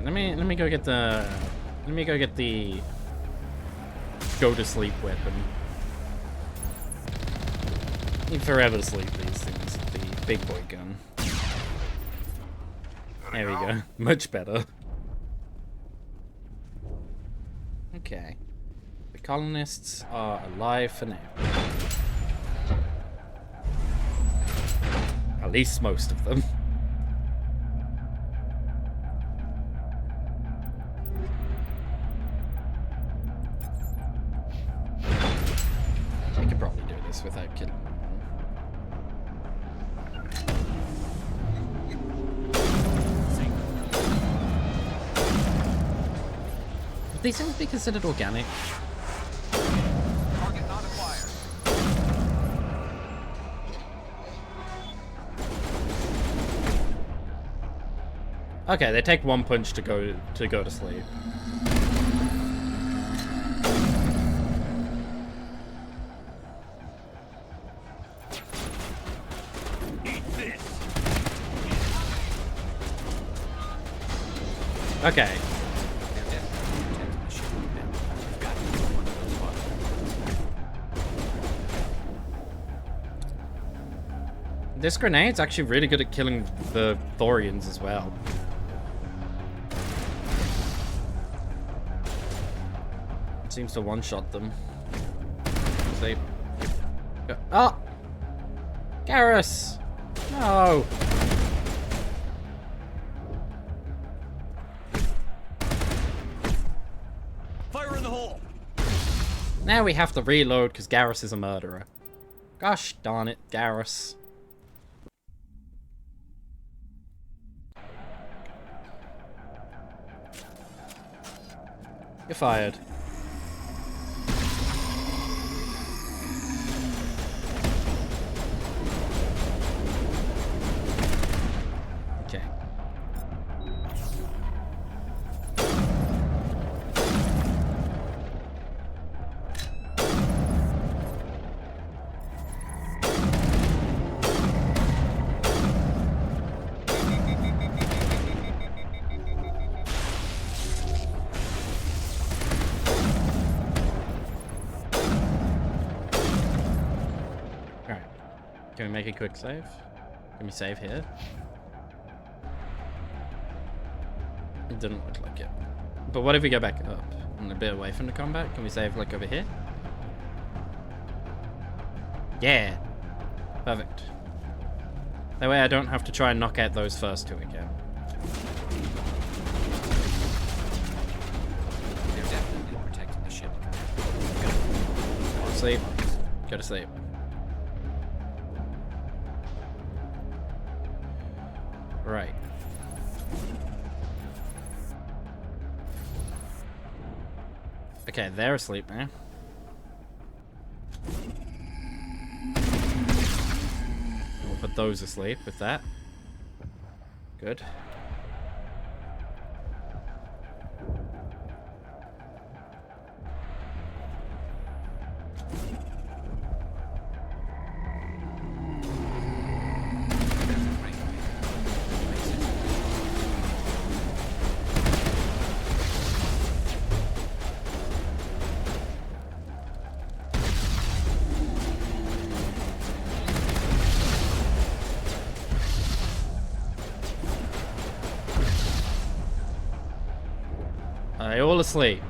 Let me go get the go to sleep weapon. Need forever sleep these things. The big boy gun. There we go. Much better. Okay. The colonists are alive for now. At least most of them. Without killing them. Would these things be considered organic? Target not acquired. Okay, they take one punch to go to sleep. Okay. This grenade's actually really good at killing the Thorians as well. It seems to one-shot them. See? Oh! Garrus! No! Now we have to reload because Garrus is a murderer. Gosh darn it, Garrus. You're fired. Can we make a quick save? Can we save here? It didn't look like it. But what if we go back up and a bit away from the combat? Can we save like over here? Yeah. Perfect. That way I don't have to try and knock out those first two again. They're definitely protecting the ship. Go to sleep. Go to sleep. Right. Okay, they're asleep now. We'll put those asleep with that. Good. All asleep.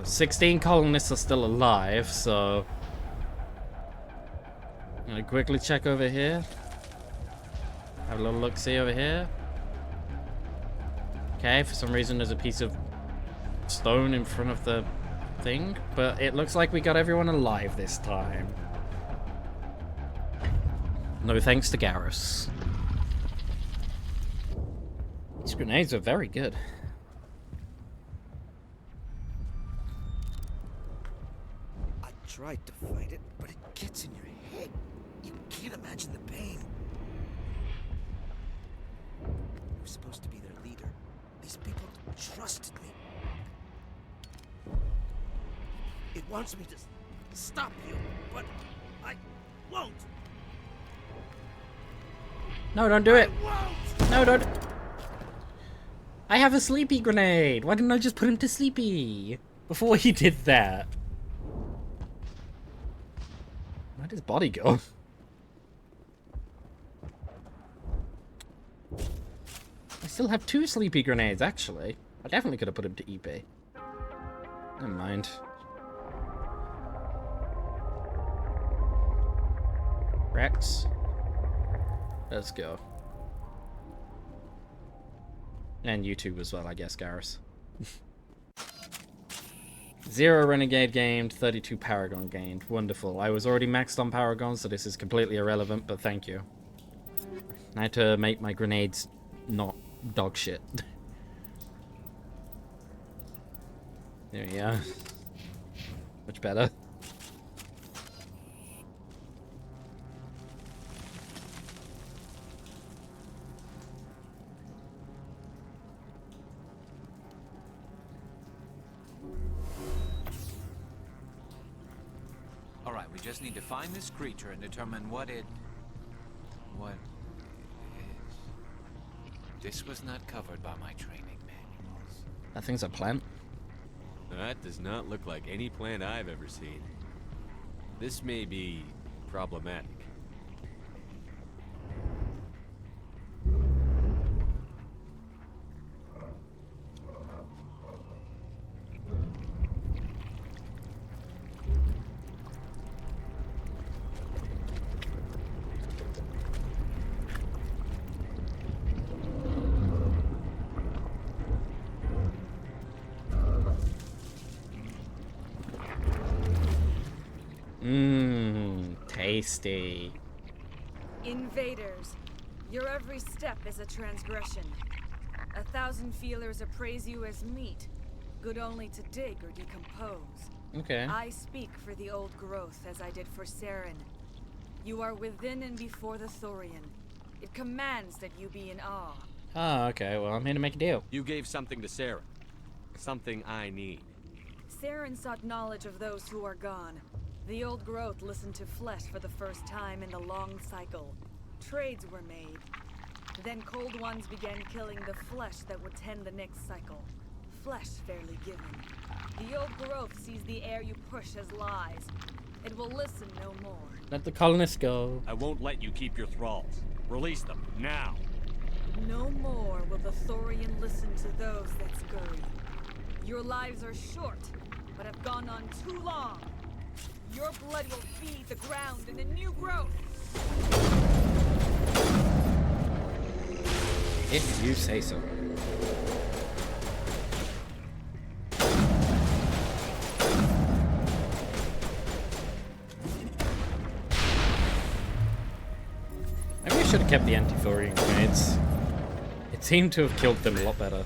16 colonists are still alive, so I'm gonna quickly check over here. Have a little look-see over here. Okay, for some reason there's a piece of stone in front of the thing, but it looks like we got everyone alive this time. No thanks to Garrus. These grenades are very good. I tried to fight it, but it gets in your head. You can't imagine the pain. I was supposed to be their leader. These people trusted me. It wants me to stop you, but I won't. No, don't do it. No, don't. I have a sleepy grenade. Why didn't I just put him to sleepy before he did that? Where'd his body go? I still have 2 sleepy grenades, actually. I definitely could have put him to EP. Never mind. Rex. Let's go. And YouTube as well, I guess, Garrus. 0 Renegade gained, 32 Paragon gained. Wonderful. I was already maxed on Paragon, so this is completely irrelevant, but thank you. I had to make my grenades not dog shit. There we go. Much better. Alright, we just need to find this creature and determine what it... what is. This was not covered by my training manuals. That thing's a plant. That does not look like any plant I've ever seen. This may be problematic. Tasty. Invaders, your every step is a transgression. 1,000 feelers appraise you as meat, good only to dig or decompose. Okay. I speak for the old growth as I did for Saren. You are within and before the Thorian. It commands that you be in awe. Oh, okay. Well, I'm here to make a deal. You gave something to Sarah. Something I need. Saren sought knowledge of those who are gone. The old growth listened to flesh for the first time in the long cycle. Trades were made. Then cold ones began killing the flesh that would tend the next cycle. Flesh fairly given. The old growth sees the air you push as lies. It will listen no more. Let the colonists go. I won't let you keep your thralls. Release them, now! No more will the Thorian listen to those that scurry. Your lives are short, but have gone on too long. Your blood will feed the ground in a new growth. If you say so. Maybe I should have kept the anti-Thorian grenades. It seemed to have killed them a lot better.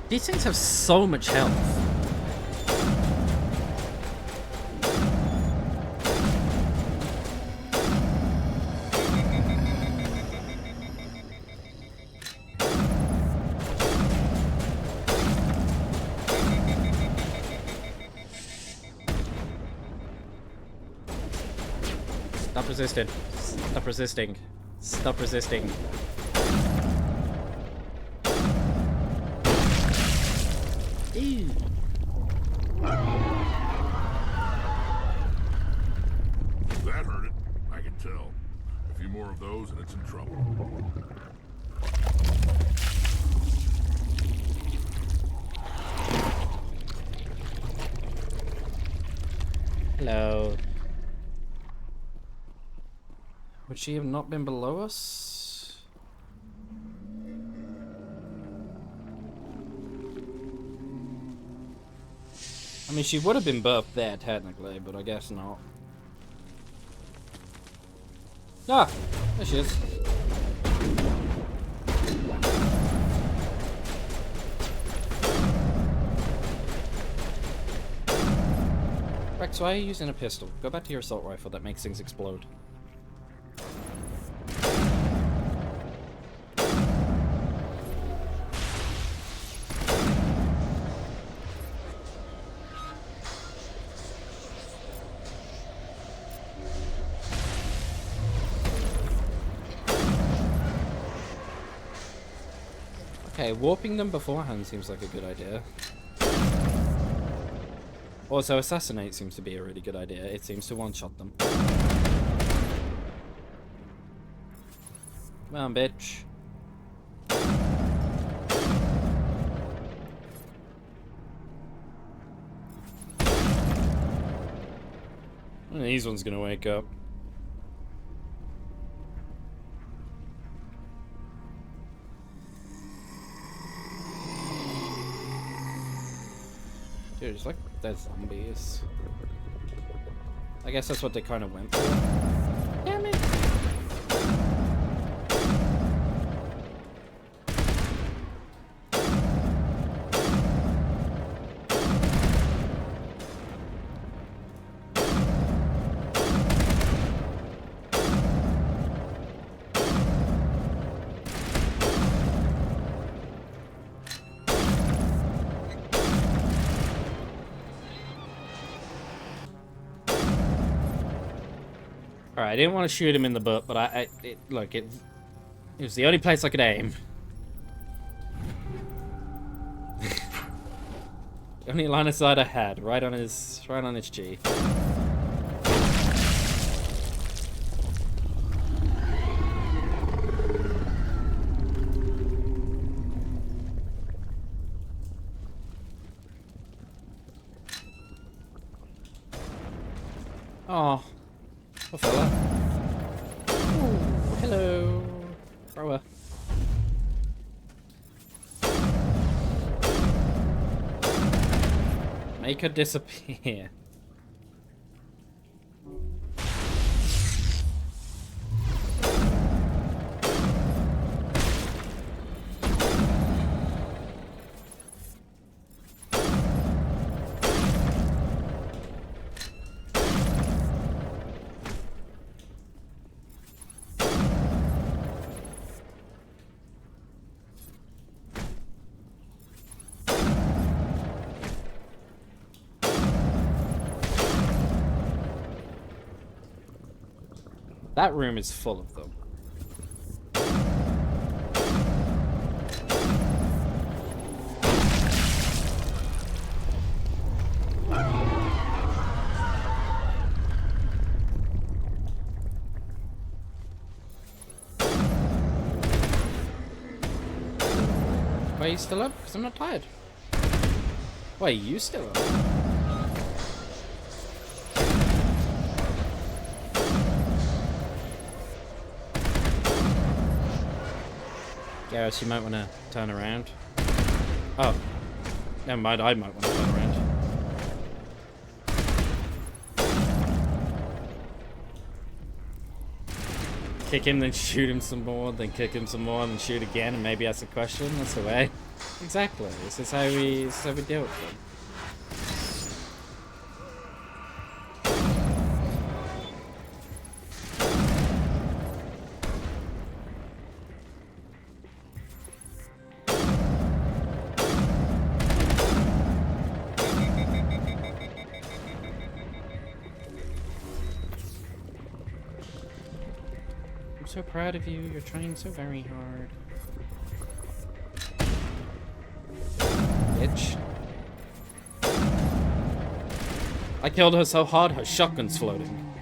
These things have so much health. Stop resisting. Stop resisting. Stop resisting. Ew. That hurt it. I can tell. A few more of those and it's in trouble. Hello. Would she have not been below us? I mean, she would have been buffed there, technically, but I guess not. Ah! There she is. Rex, why are you using a pistol? Go back to your assault rifle that makes things explode. Okay, warping them beforehand seems like a good idea. Also, assassinate seems to be a really good idea. It seems to one-shot them. Come on, bitch. One of these ones gonna wake up. Dude, it's like they're zombies. I guess that's what they kind of went for. Damn it! Alright, I didn't want to shoot him in the butt, but it was the only place I could aim. The only line of sight I had, right on his G. Oh. Poor fella. Ooh, hello. Thrower. Make her disappear. That room is full of them. Why are you still up? Because I'm not tired. Why are you still up? Garrus, you might want to turn around. Oh. Never mind, I might want to turn around. Kick him, then shoot him some more, then kick him some more, and then shoot again, and maybe ask a question. That's the way. Exactly. This is how we deal with them. I'm so proud of you. You're trying so very hard. Bitch. I killed her so hard, her shotgun's floating.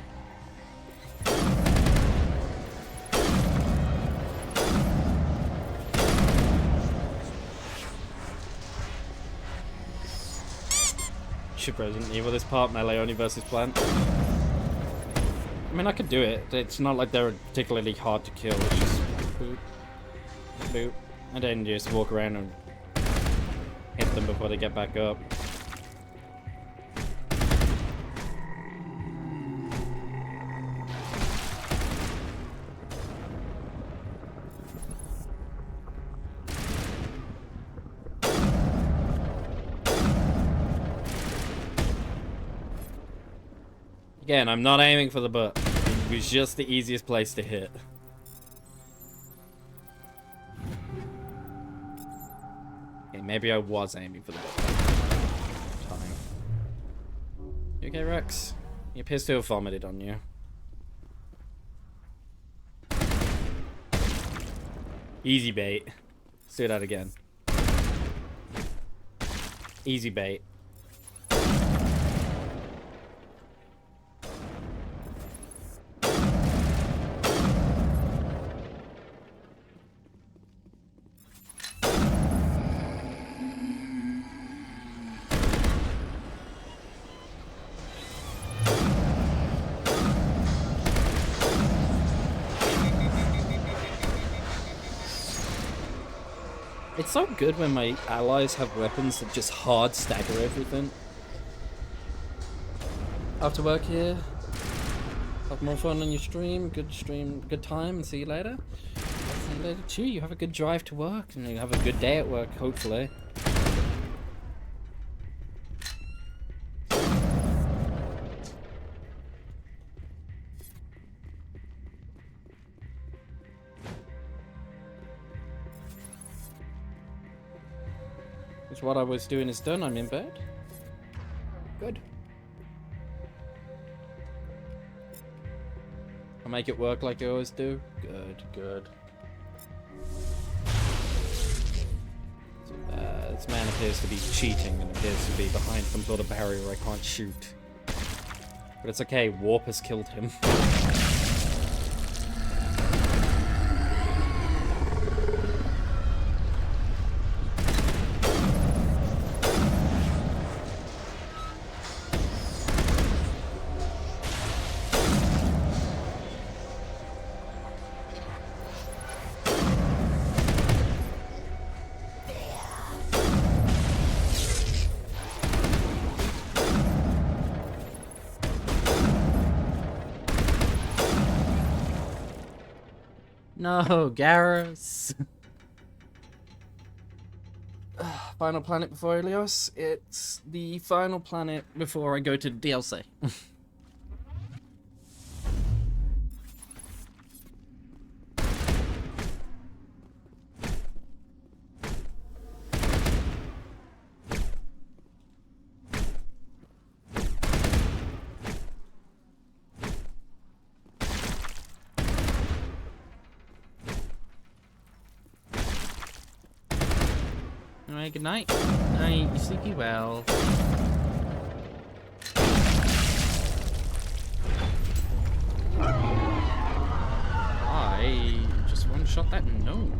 Shit, Resident Evil, this part, melee only versus plant. I mean, I could do it. It's not like they're particularly hard to kill. It's just boop, boop, and then you just walk around and hit them before they get back up. Again, I'm not aiming for the butt. It was just the easiest place to hit. Okay, maybe I was aiming for the butt. Time. You okay, Rex? You appears to have vomited on you. Easy bait. Let's do that again. Easy bait. It's so good when my allies have weapons that just hard stagger everything. After work here. Have more fun on your stream. Good time, and see you later. See you later too. You have a good drive to work, and you have a good day at work, hopefully. What I was doing is done. I'm in bed. Good. I'll make it work like I always do. Good, good. This man appears to be cheating and appears to be behind some sort of barrier I can't shoot. But it's okay, Warp has killed him. No, Garrus. Final planet before Helios. It's the final planet before I go to DLC. Bye, good night. Night, you sleepy well. I just one-shot that node.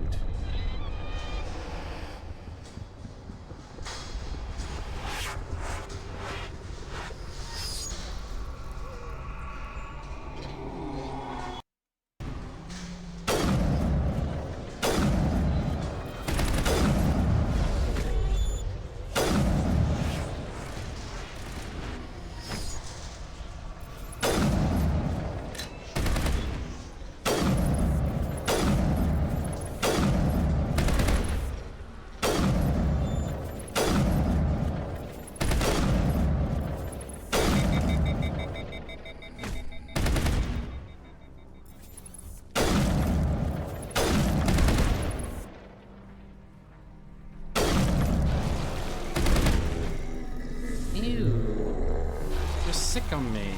Sick on me.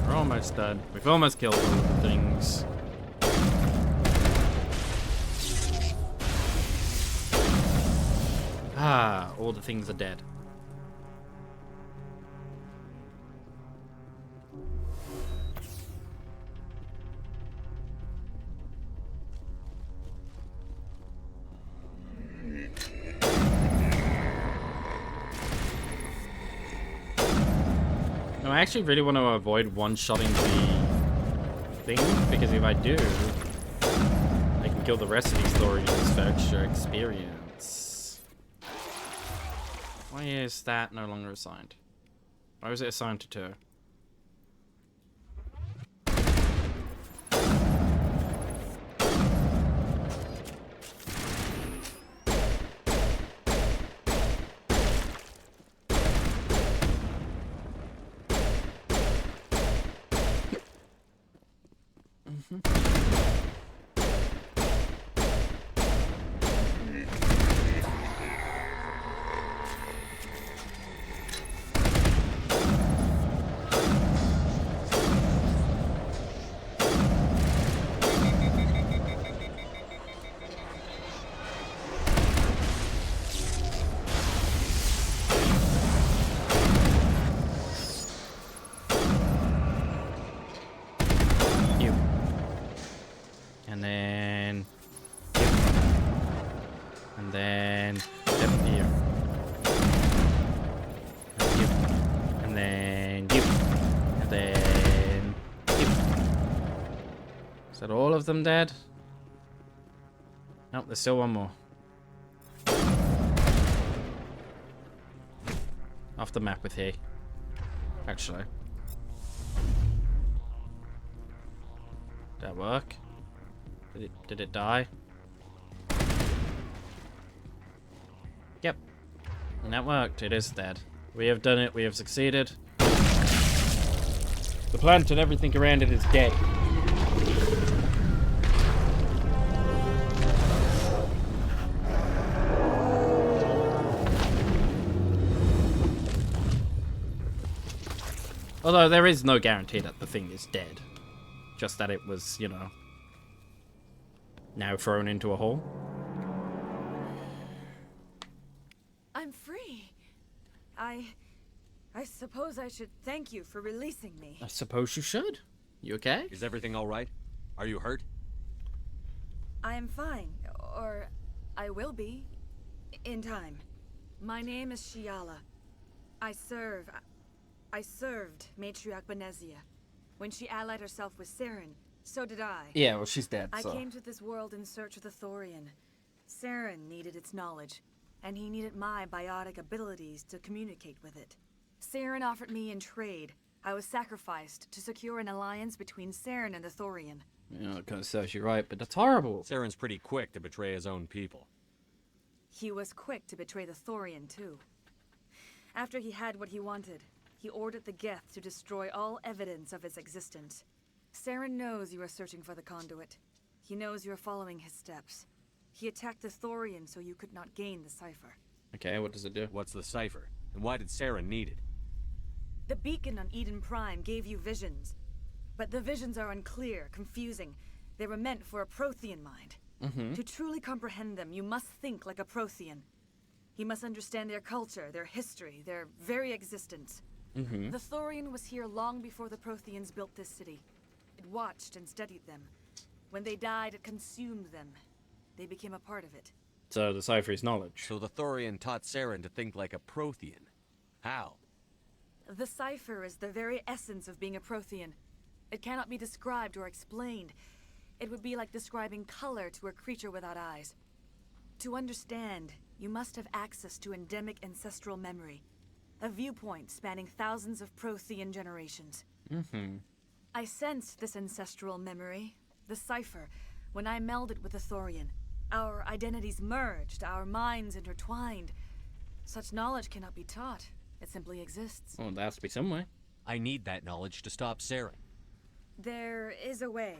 Almost done. We've almost killed all of the things. Ah, all the things are dead. No, I actually really want to avoid one-shotting the thing, because if I do, I can kill the rest of these Thorians for extra experience. Why is that no longer assigned? Why was it assigned to 2? All of them dead? Nope, there's still one more. Off the map with he. Actually. Did that work? Did it die? Yep. And that worked. It is dead. We have done it. We have succeeded. The plant and everything around it is dead. Although there is no guarantee that the thing is dead. Just that it was, you know, now thrown into a hole. I'm free. I suppose I should thank you for releasing me. I suppose you should. You okay? Is everything all right? Are you hurt? I am fine. Or I will be. In time. My name is Shiala. I served Matriarch Benezia. When she allied herself with Saren, so did I. Yeah, well, she's dead, I so. came to this world in search of the Thorian. Saren needed its knowledge, and he needed my biotic abilities to communicate with it. Saren offered me in trade I was sacrificed to secure an alliance between Saren and the Thorian. You know, it kind of serves you right, but that's horrible. Saren's pretty quick to betray his own people. He was quick to betray the Thorian, too. After he had what he wanted, he ordered the Geth to destroy all evidence of its existence. Saren knows you are searching for the conduit. He knows you are following his steps. He attacked the Thorian so you could not gain the cipher. Okay, what does it do? What's the cipher? And why did Saren need it? The beacon on Eden Prime gave you visions. But the visions are unclear, confusing. They were meant for a Prothean mind. To truly comprehend them, you must think like a Prothean. You must understand their culture, their history, their very existence. The Thorian was here long before the Protheans built this city. It watched and studied them. When they died, it consumed them. They became a part of it. So the cipher is knowledge. So the Thorian taught Saren to think like a Prothean. How? The cipher is the very essence of being a Prothean. It cannot be described or explained. It would be like describing color to a creature without eyes. To understand, you must have access to endemic ancestral memory. A viewpoint spanning thousands of Prothean generations. I sensed this ancestral memory, the cipher, when I melded with the Thorian. Our identities merged, our minds intertwined. Such knowledge cannot be taught. It simply exists. Oh, there has to be some way. I need that knowledge to stop Saren. There is a way.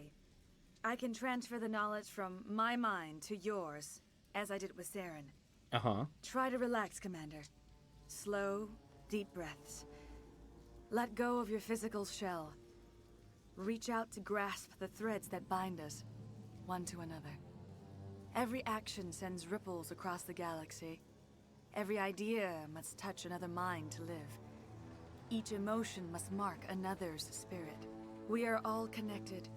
I can transfer the knowledge from my mind to yours, as I did with Saren. Try to relax, Commander. Slow, deep breaths. Let go of your physical shell. Reach out to grasp the threads that bind us, one to another. Every action sends ripples across the galaxy. Every idea must touch another mind to live. Each emotion must mark another's spirit. We are all connected.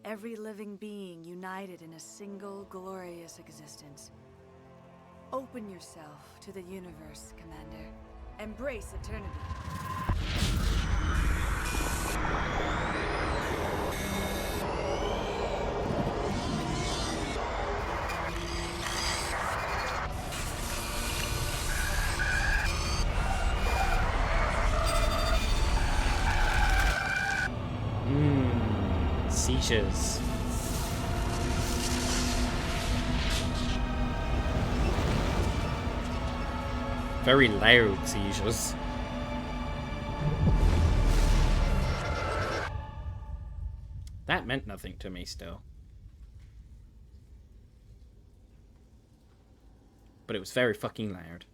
Every living being united in a single glorious existence. Open yourself to the universe, Commander. Embrace eternity. Seizures. Very loud seizures. That meant nothing to me still. But it was very fucking loud.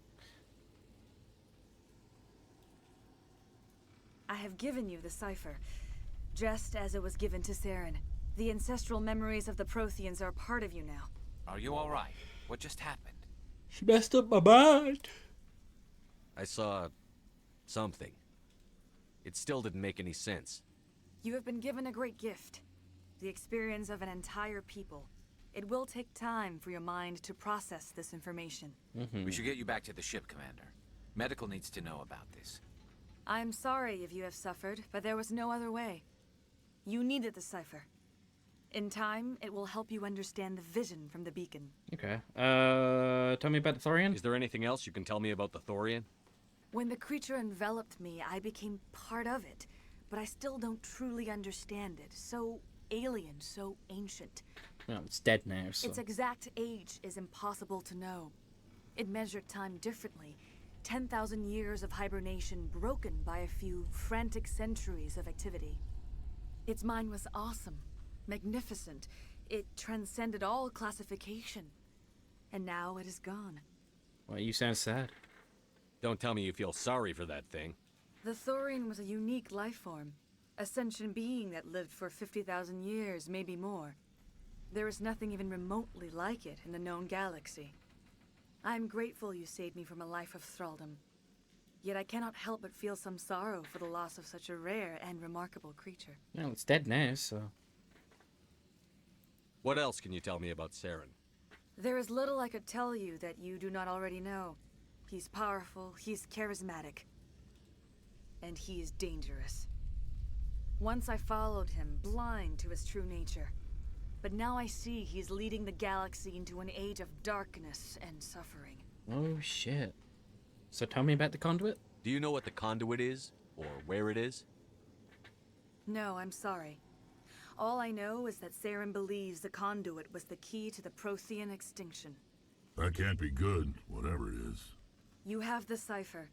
I have given you the cipher, just as it was given to Saren. The ancestral memories of the Protheans are part of you now. Are you alright? What just happened? She messed up my mind. I saw something. It still didn't make any sense. You have been given a great gift. The experience of an entire people. It will take time for your mind to process this information. We should get you back to the ship, Commander. Medical needs to know about this. I'm sorry if you have suffered, but there was no other way. You needed the cipher. In time, it will help you understand the vision from the beacon. Okay. Tell me about the Thorian. Is there anything else you can tell me about the Thorian? When the creature enveloped me, I became part of it, but I still don't truly understand it. So alien, so ancient. Well, it's dead now, so... Its exact age is impossible to know. It measured time differently. 10,000 years of hibernation broken by a few frantic centuries of activity. Its mind was awesome, magnificent. It transcended all classification. And now it is gone. Well, you sound sad. Don't tell me you feel sorry for that thing. The Thorian was a unique life form. A sentient being that lived for 50,000 years, maybe more. There is nothing even remotely like it in the known galaxy. I am grateful you saved me from a life of thraldom. Yet I cannot help but feel some sorrow for the loss of such a rare and remarkable creature. Well, it's dead now, so... What else can you tell me about Saren? There is little I could tell you that you do not already know. He's powerful, he's charismatic, and he is dangerous. Once I followed him, blind to his true nature. But now I see he's leading the galaxy into an age of darkness and suffering. Oh, shit. So tell me about the conduit? Do you know what the conduit is? Or where it is? No, I'm sorry. All I know is that Saren believes the conduit was the key to the Prothean extinction. That can't be good, whatever it is. You have the cipher.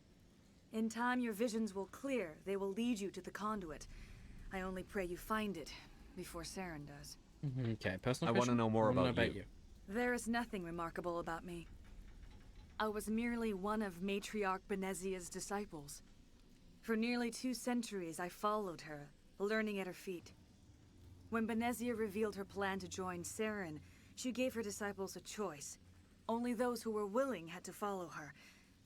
In time, your visions will clear. They will lead you to the conduit. I only pray you find it before Saren does. Okay, personal I want to question? know more I wanna about you. There is nothing remarkable about me. I was merely one of Matriarch Benezia's disciples. For nearly 2 centuries, I followed her, learning at her feet. When Benezia revealed her plan to join Saren, she gave her disciples a choice. Only those who were willing had to follow her.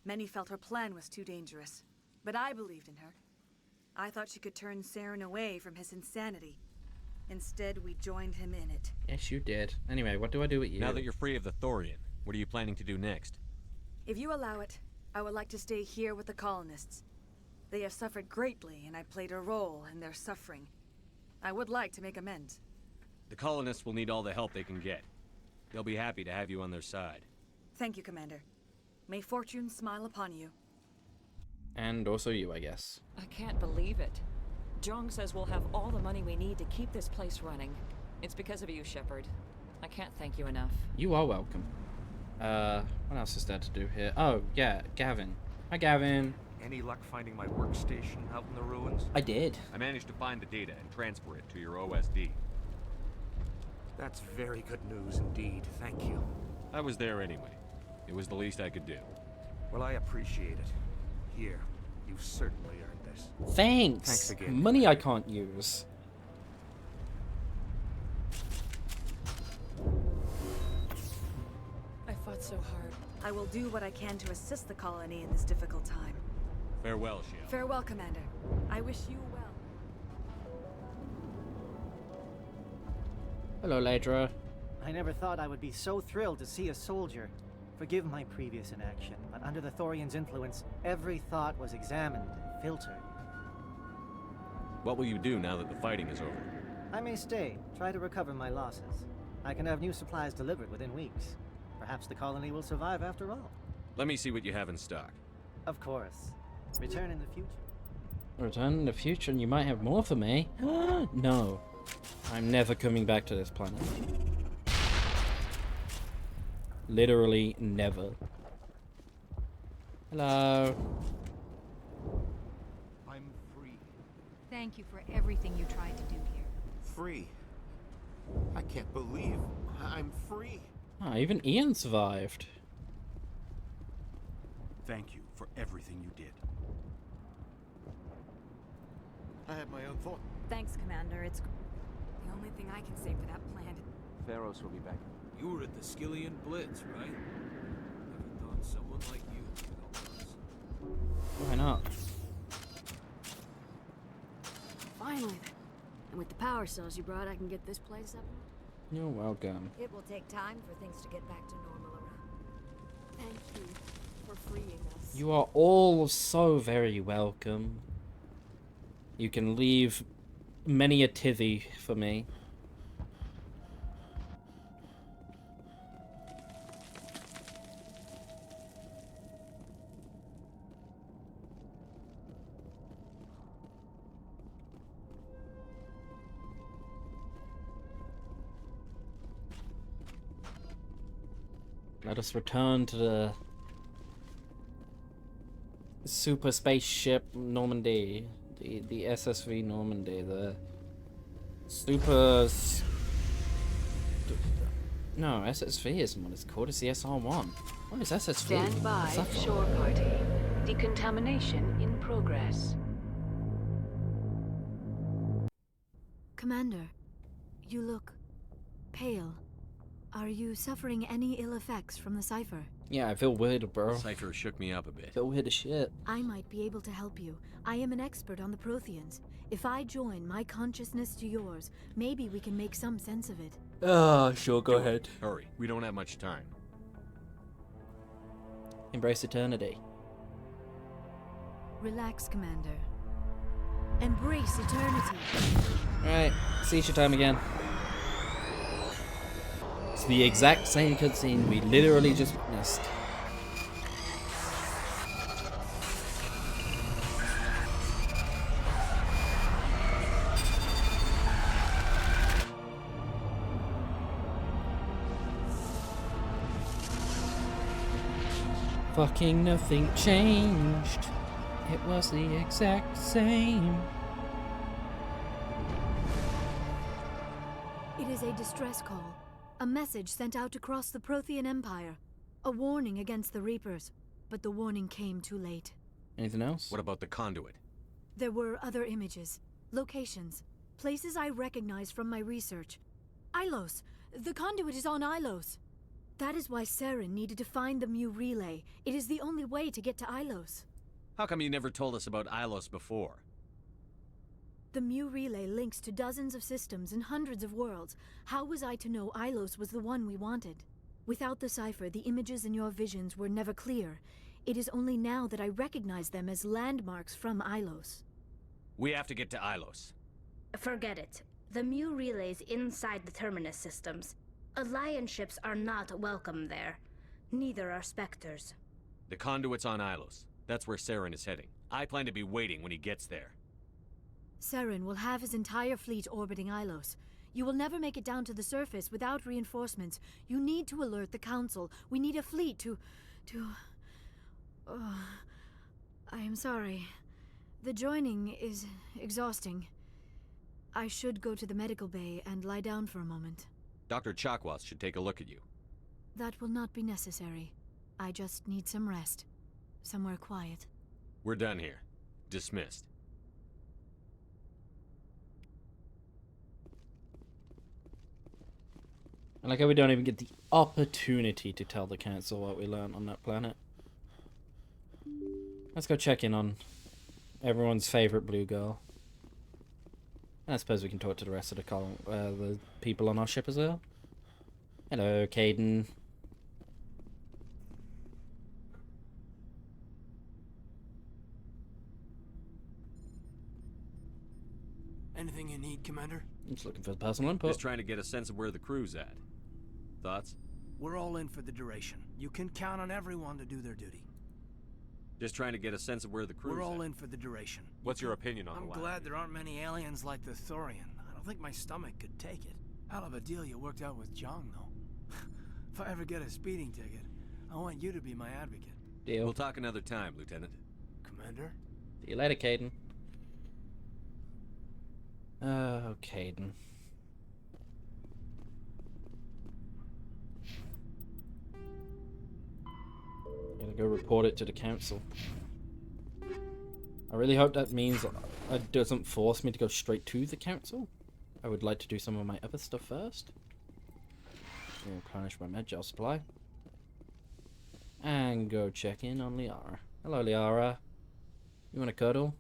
Many felt her plan was too dangerous, but I believed in her. I thought she could turn Saren away from his insanity. Instead, we joined him in it. Yes, you did. Anyway, what do I do with you? Now that you're free of the Thorian, what are you planning to do next? If you allow it, I would like to stay here with the colonists. They have suffered greatly, and I played a role in their suffering. I would like to make amends. The colonists will need all the help they can get. They'll be happy to have you on their side. Thank you, Commander. May fortune smile upon you. And also you, I guess. I can't believe it. Jong says we'll have all the money we need to keep this place running. It's because of you, Shepard. I can't thank you enough. You are welcome. What else is there to do here? Oh, yeah, Gavin. Hi, Gavin. Any luck finding my workstation out in the ruins? I did. I managed to find the data and transfer it to your OSD. That's very good news indeed. Thank you. I was there anyway. It was the least I could do. Well, I appreciate it. Here, you've certainly earned this. Thanks. Thanks again. Money I can't use. I fought so hard. I will do what I can to assist the colony in this difficult time. Farewell, Shiel. Farewell, Commander. I wish you well. Hello, Ladra. I never thought I would be so thrilled to see a soldier. Forgive my previous inaction, but under the Thorian's influence, every thought was examined and filtered. What will you do now that the fighting is over? I may stay, try to recover my losses. I can have new supplies delivered within weeks. Perhaps the colony will survive after all. Let me see what you have in stock. Of course. Return in the future. Return in the future and you might have more for me. No. I'm never coming back to this planet. Literally never. Hello. I'm free. Thank you for everything you tried to do here. Free? I can't believe I'm free. Ah, even Ian survived. Thank you for everything you did. I had my own thought. Thanks, Commander. It's the only thing I can say for that plan. Pharaohs will be back. You were at the Skillian Blitz, right? Never thought someone like you could help us. Why not? Finally. And with the power cells you brought, I can get this place up. You're welcome. It will take time for things to get back to normal around. Thank you for freeing us. You are all so very welcome. You can leave many a tithy for me. Let us return to the super spaceship Normandy, the SSV Normandy, the super. No, SSV isn't what it's called. It's the SR1. What is SSV? Stand by, What's that for? shore party. Decontamination in progress. Commander, you look pale. Are you suffering any ill effects from the cipher? Yeah, I feel weird, bro. The cipher shook me up a bit. I feel weird as shit. I might be able to help you. I am an expert on the Protheans. If I join my consciousness to yours, maybe we can make some sense of it. Sure, go ahead. Hurry, we don't have much time. Embrace eternity. Relax, Commander. Embrace eternity. Alright, seizure time again. It's the exact same cutscene we literally just witnessed. Fucking nothing changed. It was the exact same. It is a distress call. A message sent out across the Prothean Empire. A warning against the Reapers. But the warning came too late. Anything else? What about the conduit? There were other images, locations, places I recognized from my research. Ilos! The conduit is on Ilos! That is why Saren needed to find the Mu relay. It is the only way to get to Ilos. How come you never told us about Ilos before? The Mu relay links to dozens of systems and hundreds of worlds. How was I to know Ilos was the one we wanted? Without the cipher, the images in your visions were never clear. It is only now that I recognize them as landmarks from Ilos. We have to get to Ilos. Forget it. The Mu relay's inside the Terminus systems. Alliance ships are not welcome there. Neither are Spectres. The conduit's on Ilos. That's where Saren is heading. I plan to be waiting when he gets there. Saren will have his entire fleet orbiting Ilos. You will never make it down to the surface without reinforcements. You need to alert the Council. We need a fleet to... Oh, I am sorry. The joining is exhausting. I should go to the medical bay and lie down for a moment. Dr. Chakwas should take a look at you. That will not be necessary. I just need some rest. Somewhere quiet. We're done here. Dismissed. I like how we don't even get the opportunity to tell the Council what we learned on that planet. Let's go check in on everyone's favorite blue girl. And I suppose we can talk to the rest of the people on our ship as well. Hello, Caden. Anything you need, Commander? Just looking for the personal input. Just trying to get a sense of where the crew's at. Thoughts? We're all in for the duration. You can count on everyone to do their duty. Just trying to get a sense of where the crew's We're all at. in for the duration. What's your opinion on I'm the glad there aren't many aliens like the Thorian. I don't think my stomach could take it. Hell of a deal you worked out with Jong, though. If I ever get a speeding ticket, I want you to be my advocate. Deal. We'll talk another time, Lieutenant. Commander? See you later, Caden. Oh, Caden. Gotta go report it to the Council. I really hope that means it doesn't force me to go straight to the Council. I would like to do some of my other stuff first. Replenish my med gel supply. And go check in on Liara. Hello, Liara. You want to cuddle?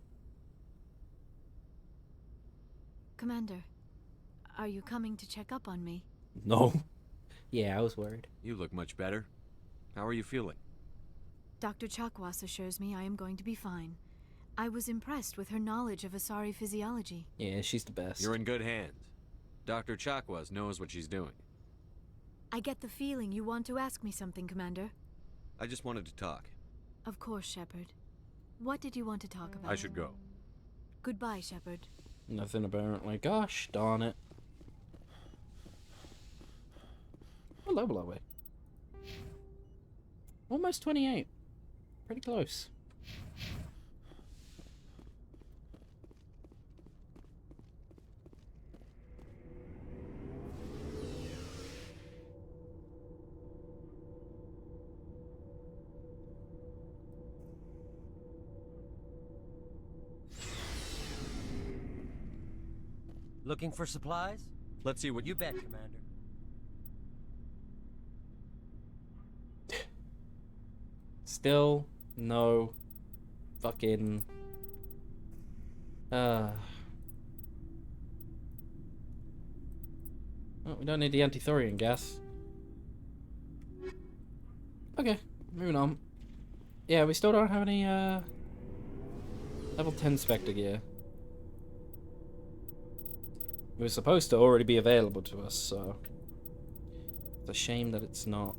Commander, are you coming to check up on me? No. Yeah, I was worried. You look much better. How are you feeling? Dr. Chakwas assures me I am going to be fine. I was impressed with her knowledge of Asari physiology. Yeah, she's the best. You're in good hands. Dr. Chakwas knows what she's doing. I get the feeling you want to ask me something, Commander. I just wanted to talk. Of course, Shepard. What did you want to talk about? I should go. Goodbye, Shepard. Nothing apparently. Gosh darn it. What level are we? Almost 28. Pretty close. Looking for supplies? Let's see what you bet, Commander. Still no fucking oh, we don't need the anti-thorium gas. Okay, moving on. Yeah, we still don't have any level 10 Spectre gear. It was supposed to already be available to us, so it's a shame that it's not.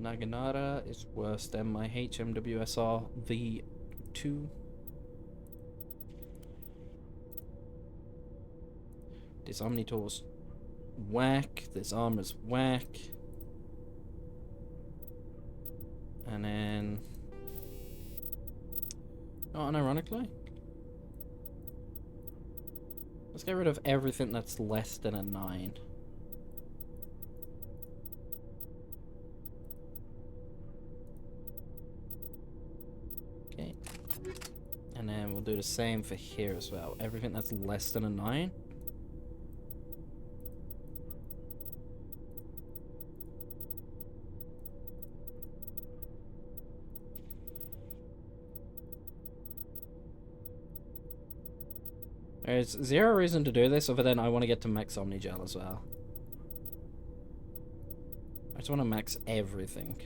Naginata is worse than my HMWSR V2. This Omnitor's whack. This armor's whack. And then... oh, unironically, let's get rid of everything that's less than a 9. Okay. And then we'll do the same for here as well. Everything that's less than a 9. There's zero reason to do this other than I want to get to max Omnigel as well. I just want to max everything.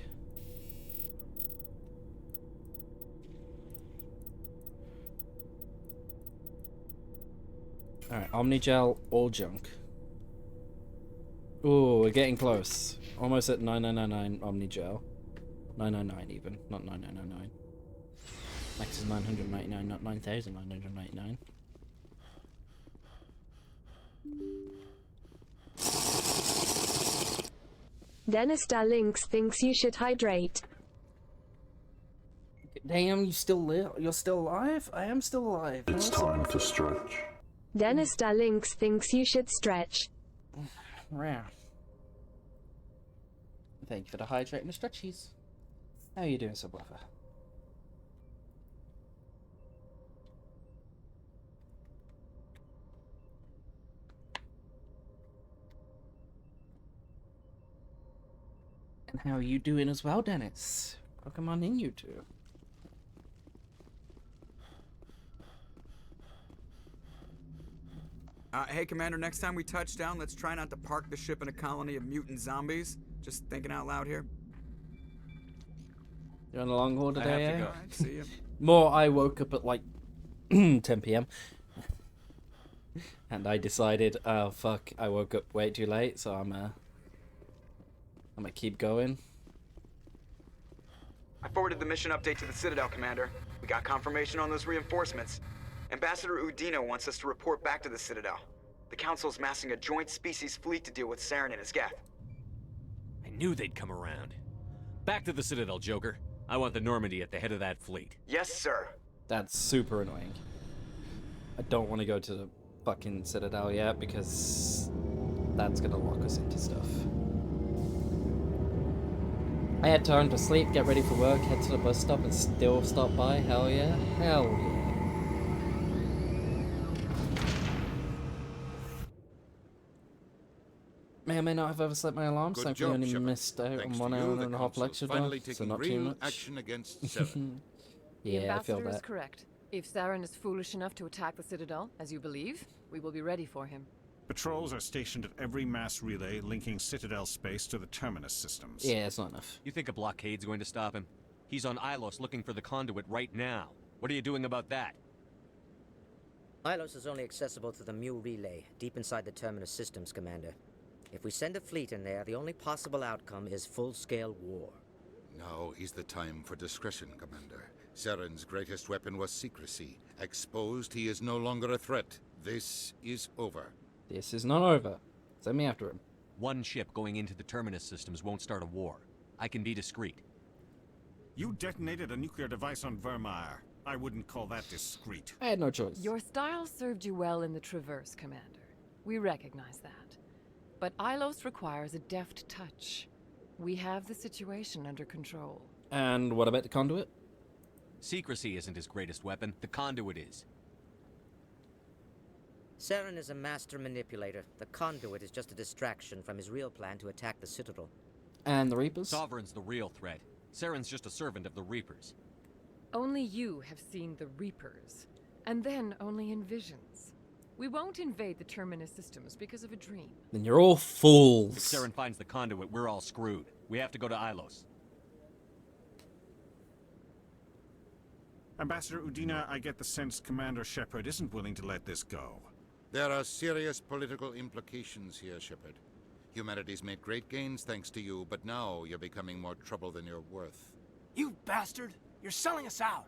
Alright, Omnigel, all junk. Ooh, we're getting close. Almost at 9999 Omnigel. 999 even, not 9999. Max is 999, not 9999. Dennis Dalinks thinks you should hydrate. Damn, you still live? You're still alive? I am still alive. It's time to stretch. Dennis Dalinks thinks you should stretch. Rare. Thank you for the hydrate and the stretchies. How are you doing, Subwoofer? And how are you doing as well, Dennis? Welcome on in, you two. Hey, Commander, next time we touch down, let's try not to park the ship in a colony of mutant zombies. Just thinking out loud here. You're on a long haul today, I have to eh? go. All right, see ya. More, I woke up at like 10 p.m. and I decided, oh fuck, I woke up way too late, so I'm gonna keep going. I forwarded the mission update to the Citadel, Commander. We got confirmation on those reinforcements. Ambassador Udina wants us to report back to the Citadel. The Council's massing a joint species fleet to deal with Saren and his Geth. I knew they'd come around. Back to the Citadel, Joker. I want the Normandy at the head of that fleet. Yes, sir. That's super annoying. I don't want to go to the fucking Citadel yet because that's gonna lock us into stuff. I had time to sleep, get ready for work, head to the bus stop and still stop by. Hell yeah. Hell yeah. May or may not have overslept my alarms. Good Thankfully, job, only Shepard. missed out Thanks on to 1 you, hour the and a half Council's lecture finally so taking not too real much. action against Saren. The Yeah, I feel ambassador is that. correct. If Saren is foolish enough to attack the Citadel, as you believe, we will be ready for him. Patrols are stationed at every mass relay linking Citadel space to the Terminus systems. Yeah, it's not enough. You think a blockade's going to stop him? He's on Ilos looking for the conduit right now. What are you doing about that? Ilos is only accessible to the Mu relay, deep inside the Terminus systems, Commander. If we send a fleet in there, the only possible outcome is full-scale war. Now is the time for discretion, Commander. Saren's greatest weapon was secrecy. Exposed, he is no longer a threat. This is over. This is not over. Send me after him. One ship going into the Terminus systems won't start a war. I can be discreet. You detonated a nuclear device on Vermeer. I wouldn't call that discreet. I had no choice. Your style served you well in the Traverse, Commander. We recognize that. But Ilos requires a deft touch. We have the situation under control. And what about the conduit? Secrecy isn't his greatest weapon. The conduit is. Saren is a master manipulator. The conduit is just a distraction from his real plan to attack the Citadel. And the Reapers? Sovereign's the real threat. Saren's just a servant of the Reapers. Only you have seen the Reapers, and then only in visions. We won't invade the Terminus systems because of a dream. Then you're all fools. If Saren finds the conduit, we're all screwed. We have to go to Ilos. Ambassador Udina, I get the sense Commander Shepard isn't willing to let this go. There are serious political implications here, Shepard. Humanity's made great gains thanks to you, but now you're becoming more trouble than you're worth. You bastard! You're selling us out!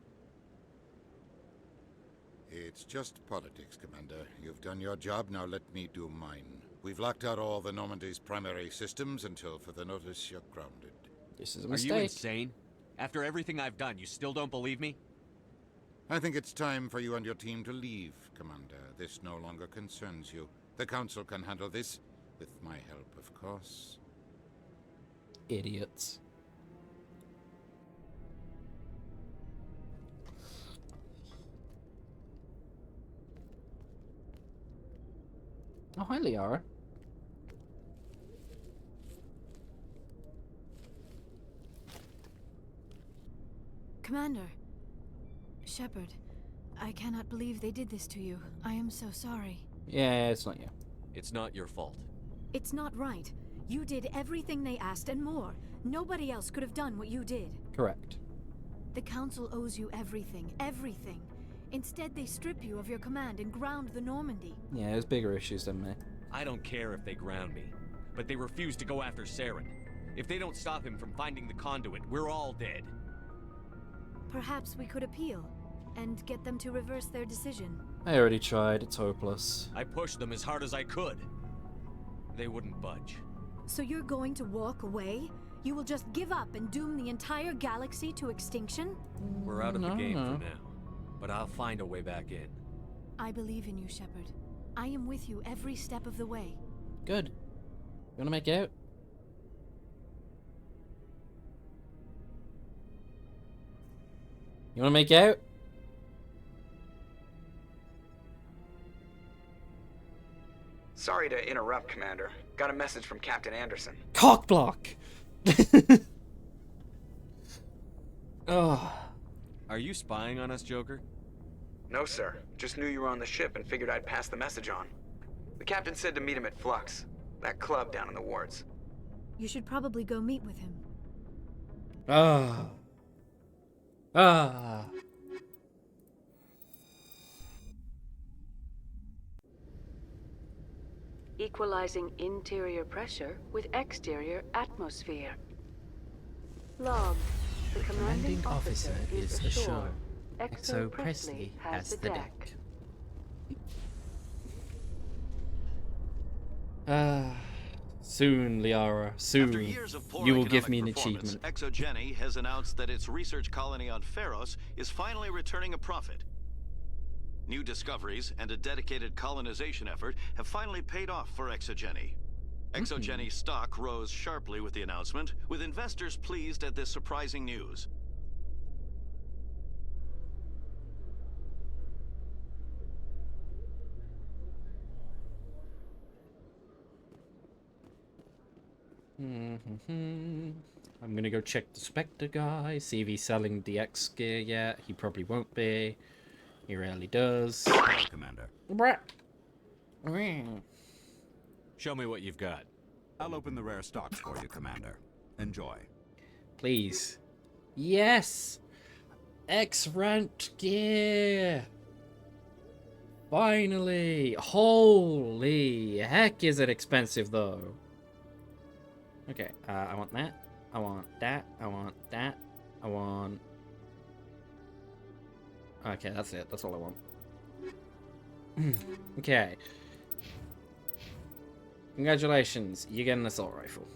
It's just politics, Commander. You've done your job, now let me do mine. We've locked out all the Normandy's primary systems until further notice you're grounded. This is a Are mistake. you insane? After everything I've done, you still don't believe me? I think it's time for you and your team to leave, Commander. This no longer concerns you. The Council can handle this, with my help, of course. Idiots. Oh, hi, Liara. Commander. Shepard, I cannot believe they did this to you. I am so sorry. Yeah, it's not you. It's not your fault. It's not right. You did everything they asked and more. Nobody else could have done what you did. Correct. The Council owes you everything. Everything. Instead, they strip you of your command and ground the Normandy. Yeah, there's bigger issues than me. I don't care if they ground me, but they refuse to go after Saren. If they don't stop him from finding the conduit, we're all dead. Perhaps we could appeal and get them to reverse their decision. I already tried. It's hopeless. I pushed them as hard as I could. They wouldn't budge. So you're going to walk away? You will just give up and doom the entire galaxy to extinction? We're out of the game for now, but I'll find a way back in. I believe in you, Shepard. I am with you every step of the way. Good. You wanna make out? You wanna make out? Sorry to interrupt, Commander. Got a message from Captain Anderson. Cock block! Oh. Are you spying on us, Joker? No, sir. Just knew you were on the ship and figured I'd pass the message on. The captain said to meet him at Flux, that club down in the wards. You should probably go meet with him. Ah. Ah. Equalizing interior pressure with exterior atmosphere. Log. The commanding officer is ashore. Exo Presley has the deck. Soon, Liara. Soon. After years of poor You will give economic me an performance, achievement. ExoGeni has announced that its research colony on Pharos is finally returning a profit. New discoveries and a dedicated colonization effort have finally paid off for ExoGeni. ExoGeni stock rose sharply with the announcement, with investors pleased at this surprising news. I'm gonna go check the Spectre guy, see if he's selling DX gear yet. He probably won't be. He rarely does. Hello, Commander. Show me what you've got. I'll open the rare stocks for you, Commander. Enjoy. Please. Yes! X-Rant gear! Finally! Holy heck, is it expensive though? Okay, I want that. I want that. I want that. I want... Okay, that's it. That's all I want. Okay. Congratulations, you get an assault rifle.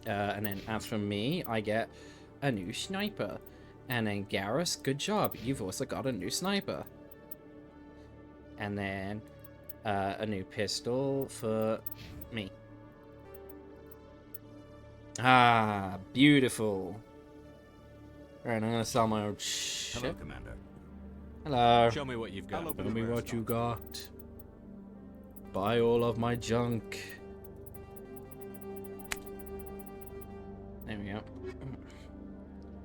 And then, as for me, I get a new sniper. And then, Garrus, good job. You've also got a new sniper. And then, a new pistol for me. Ah, beautiful. Alright, I'm gonna sell my old shit. Hello, Commander. Hello. Show me what you've got. Show me what you got. Buy all of my junk. There we go.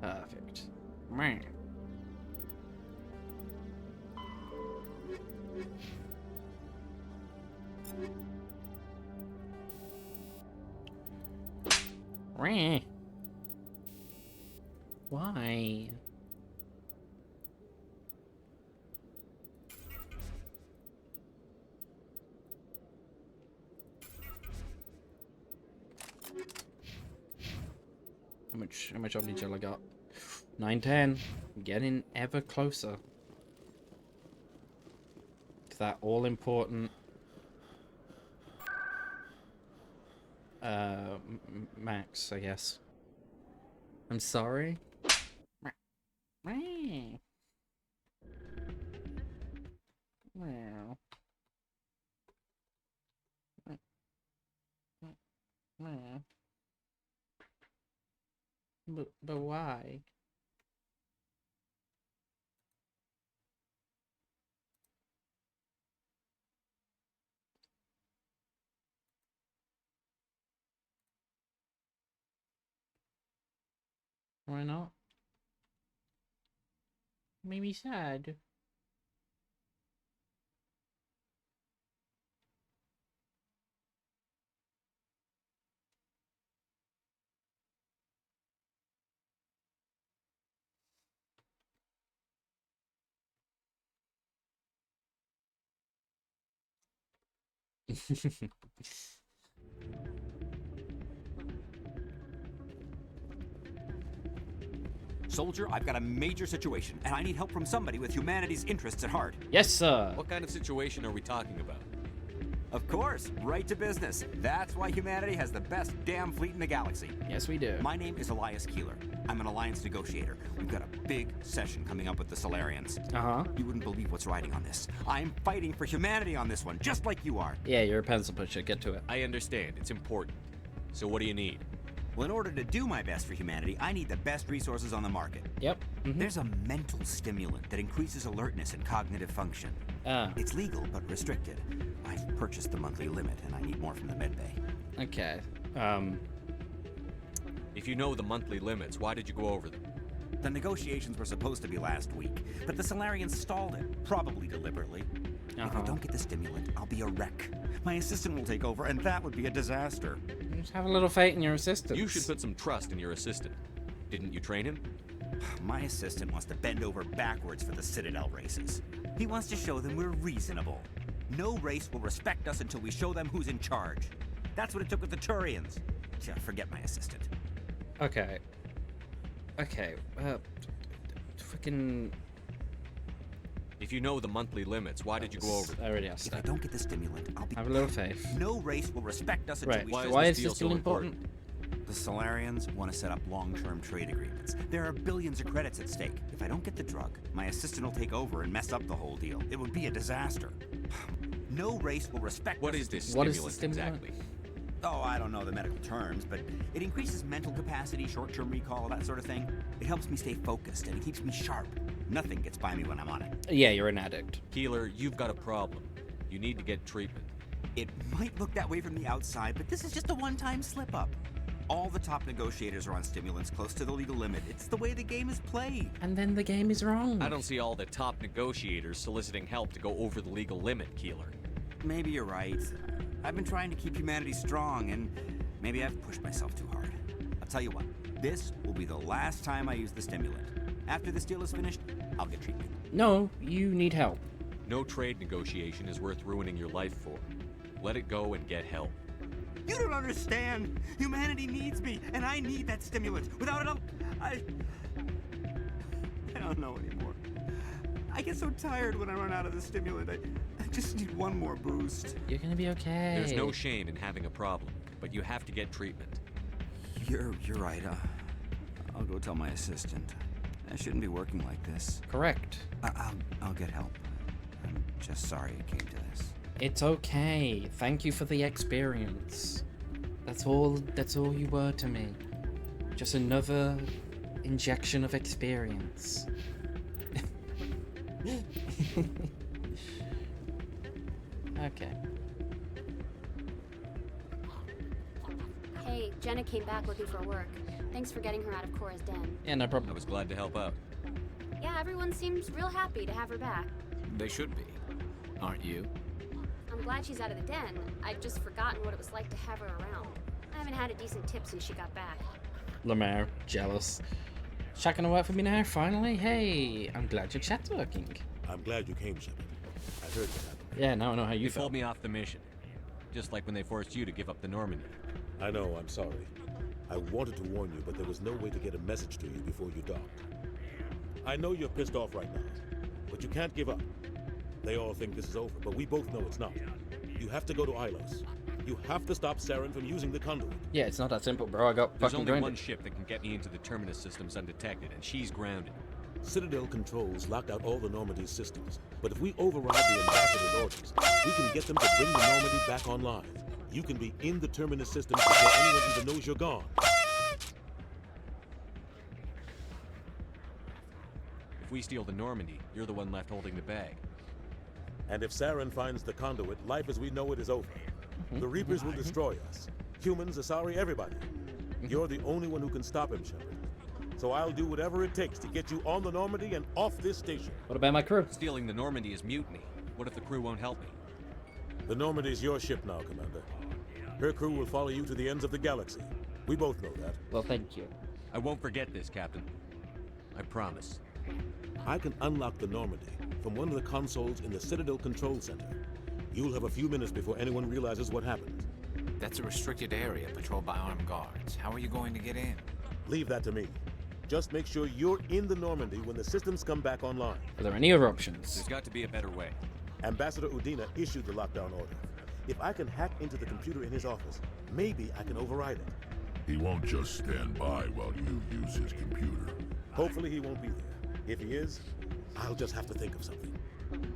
Perfect. Meh. Meh. Why? much Omni Gel I got? 910. Getting ever closer to that all important max, I guess. I'm sorry. Wow. But why? Why not? Made me sad. Soldier, I've got a major situation, and I need help from somebody with humanity's interests at heart. Yes, sir. What kind of situation are we talking about? Of course, right to business. That's why humanity has the best damn fleet in the galaxy. Yes, we do. My name is Elias Keeler. I'm an alliance negotiator. We've got a big session coming up with the Solarians. Uh-huh. You wouldn't believe what's riding on this. I'm fighting for humanity on this one, just like you are. Yeah, you're a pencil pusher. Get to it. I understand. It's important. So what do you need? Well, in order to do my best for humanity, I need the best resources on the market. Yep. There's a mental stimulant that increases alertness and cognitive function. It's legal, but restricted. I've purchased the monthly limit, and I need more from the medbay. Okay. If you know the monthly limits, why did you go over them? The negotiations were supposed to be last week, but the Solarians stalled it, probably deliberately. If I don't get the stimulant, I'll be a wreck. My assistant will take over, and that would be a disaster. Just have a little faith in your assistant. You should put some trust in your assistant. Didn't you train him? My assistant wants to bend over backwards for the Citadel races. He wants to show them we're reasonable. No race will respect us until we show them who's in charge. That's what it took with the Turians. Yeah, forget my assistant. Okay. Okay. Freaking. If you know the monthly limits, why did you go over them? I already asked If that. I don't get the stimulant, I'll be... Have a little faith. No race will respect us until Right. we Why is this still important? The Solarians want to set up long-term trade agreements. There are billions of credits at stake. If I don't get the drug, my assistant will take over and mess up the whole deal. It would be a disaster. No race will respect What us. is this What stimulant is the stimulant? exactly? Oh, I don't know the medical terms, but it increases mental capacity, short-term recall, that sort of thing. It helps me stay focused, and it keeps me sharp. Nothing gets by me when I'm on it. Yeah, you're an addict. Keeler, you've got a problem. You need to get treatment. It might look that way from the outside, but this is just a one-time slip-up. All the top negotiators are on stimulants close to the legal limit. It's the way the game is played. And then the game is wrong. I don't see all the top negotiators soliciting help to go over the legal limit, Keeler. Maybe you're right. I've been trying to keep humanity strong, and maybe I've pushed myself too hard. I'll tell you what, this will be the last time I use the stimulant. After this deal is finished, I'll get treatment. No, you need help. No trade negotiation is worth ruining your life for. Let it go and get help. You don't understand. Humanity needs me, and I need that stimulant. Without it, I don't know anymore. I get so tired when I run out of the stimulant. I just need one more boost. You're gonna be okay. There's no shame in having a problem, but you have to get treatment. You're right. I'll go tell my assistant. I shouldn't be working like this. Correct. I'll get help. I'm just sorry it came to this. It's okay. Thank you for the experience. That's all you were to me. Just another injection of experience. Okay. Hey, Jenna came back looking for work. Thanks for getting her out of Cora's den. Yeah, no problem. I was glad to help out. Yeah, everyone seems real happy to have her back. They should be. Aren't you? I'm glad she's out of the den. I'd just forgotten what it was like to have her around. I haven't had a decent tip since she got back. Lemare, jealous. Chat gonna work for me now, finally? Hey, I'm glad your chat's working. I'm glad you came, Shepard. I heard what happened. Yeah, now I know how you They felt. pulled me off the mission. Just like when they forced you to give up the Normandy. I know, I'm sorry. I wanted to warn you, but there was no way to get a message to you before you docked. I know you're pissed off right now, but you can't give up. They all think this is over, but we both know it's not. You have to go to Ilos. You have to stop Saren from using the conduit. Yeah, it's not that simple, bro. I got There's fucking only grounded. one ship that can get me into the Terminus systems undetected, and she's grounded. Citadel controls locked out all the Normandy's systems, but if we override the ambassador's orders, we can get them to bring the Normandy back online. You can be in the Terminus systems before anyone even knows you're gone. If we steal the Normandy, you're the one left holding the bag. And if Saren finds the conduit, life as we know it is over. The Reapers will destroy us. Humans, Asari, everybody. You're the only one who can stop him, Shepard. So I'll do whatever it takes to get you on the Normandy and off this station. What about my crew? Stealing the Normandy is mutiny. What if the crew won't help me? The Normandy's your ship now, Commander. Her crew will follow you to the ends of the galaxy. We both know that. Well, thank you. I won't forget this, Captain. I promise. I can unlock the Normandy from one of the consoles in the Citadel Control Center. You'll have a few minutes before anyone realizes what happened. That's a restricted area patrolled by armed guards. How are you going to get in? Leave that to me. Just make sure you're in the Normandy when the systems come back online. Are there any other options? There's got to be a better way. Ambassador Udina issued the lockdown order. If I can hack into the computer in his office, maybe I can override it. He won't just stand by while you use his computer. Hopefully he won't be there. If he is, I'll just have to think of something.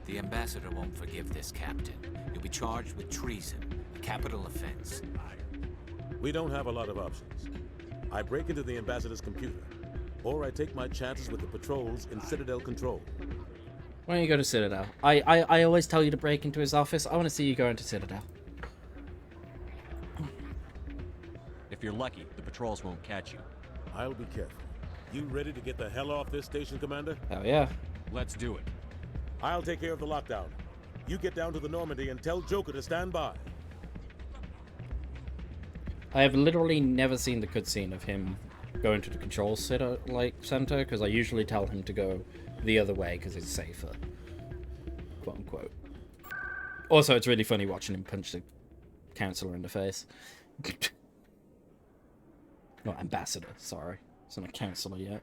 The ambassador won't forgive this, Captain. You'll be charged with treason, a capital offense. We don't have a lot of options. I break into the ambassador's computer, or I take my chances with the patrols in Citadel Control. Why don't you go to Citadel? I always tell you to break into his office. I want to see you go into Citadel. If you're lucky, the patrols won't catch you. I'll be careful. You ready to get the hell off this station, Commander? Hell yeah. Let's do it. I'll take care of the lockdown. You get down to the Normandy and tell Joker to stand by. I have literally never seen the cutscene of him going to the control center, because I usually tell him to go the other way because it's safer, quote unquote. Also, it's really funny watching him punch the counselor in the face. Not ambassador, sorry. It's not a counselor yet.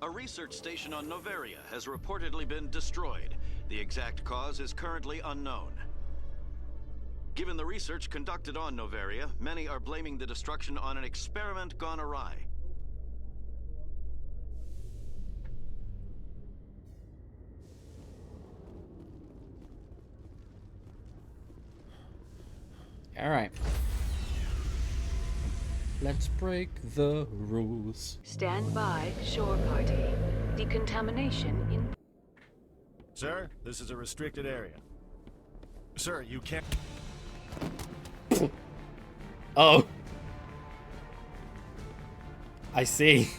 A research station on Noveria has reportedly been destroyed. The exact cause is currently unknown. Given the research conducted on Noveria, many are blaming the destruction on an experiment gone awry. Alright. Let's break the rules. Stand by, shore party. Decontamination in... Sir, this is a restricted area. Sir, you can't... Oh. I see.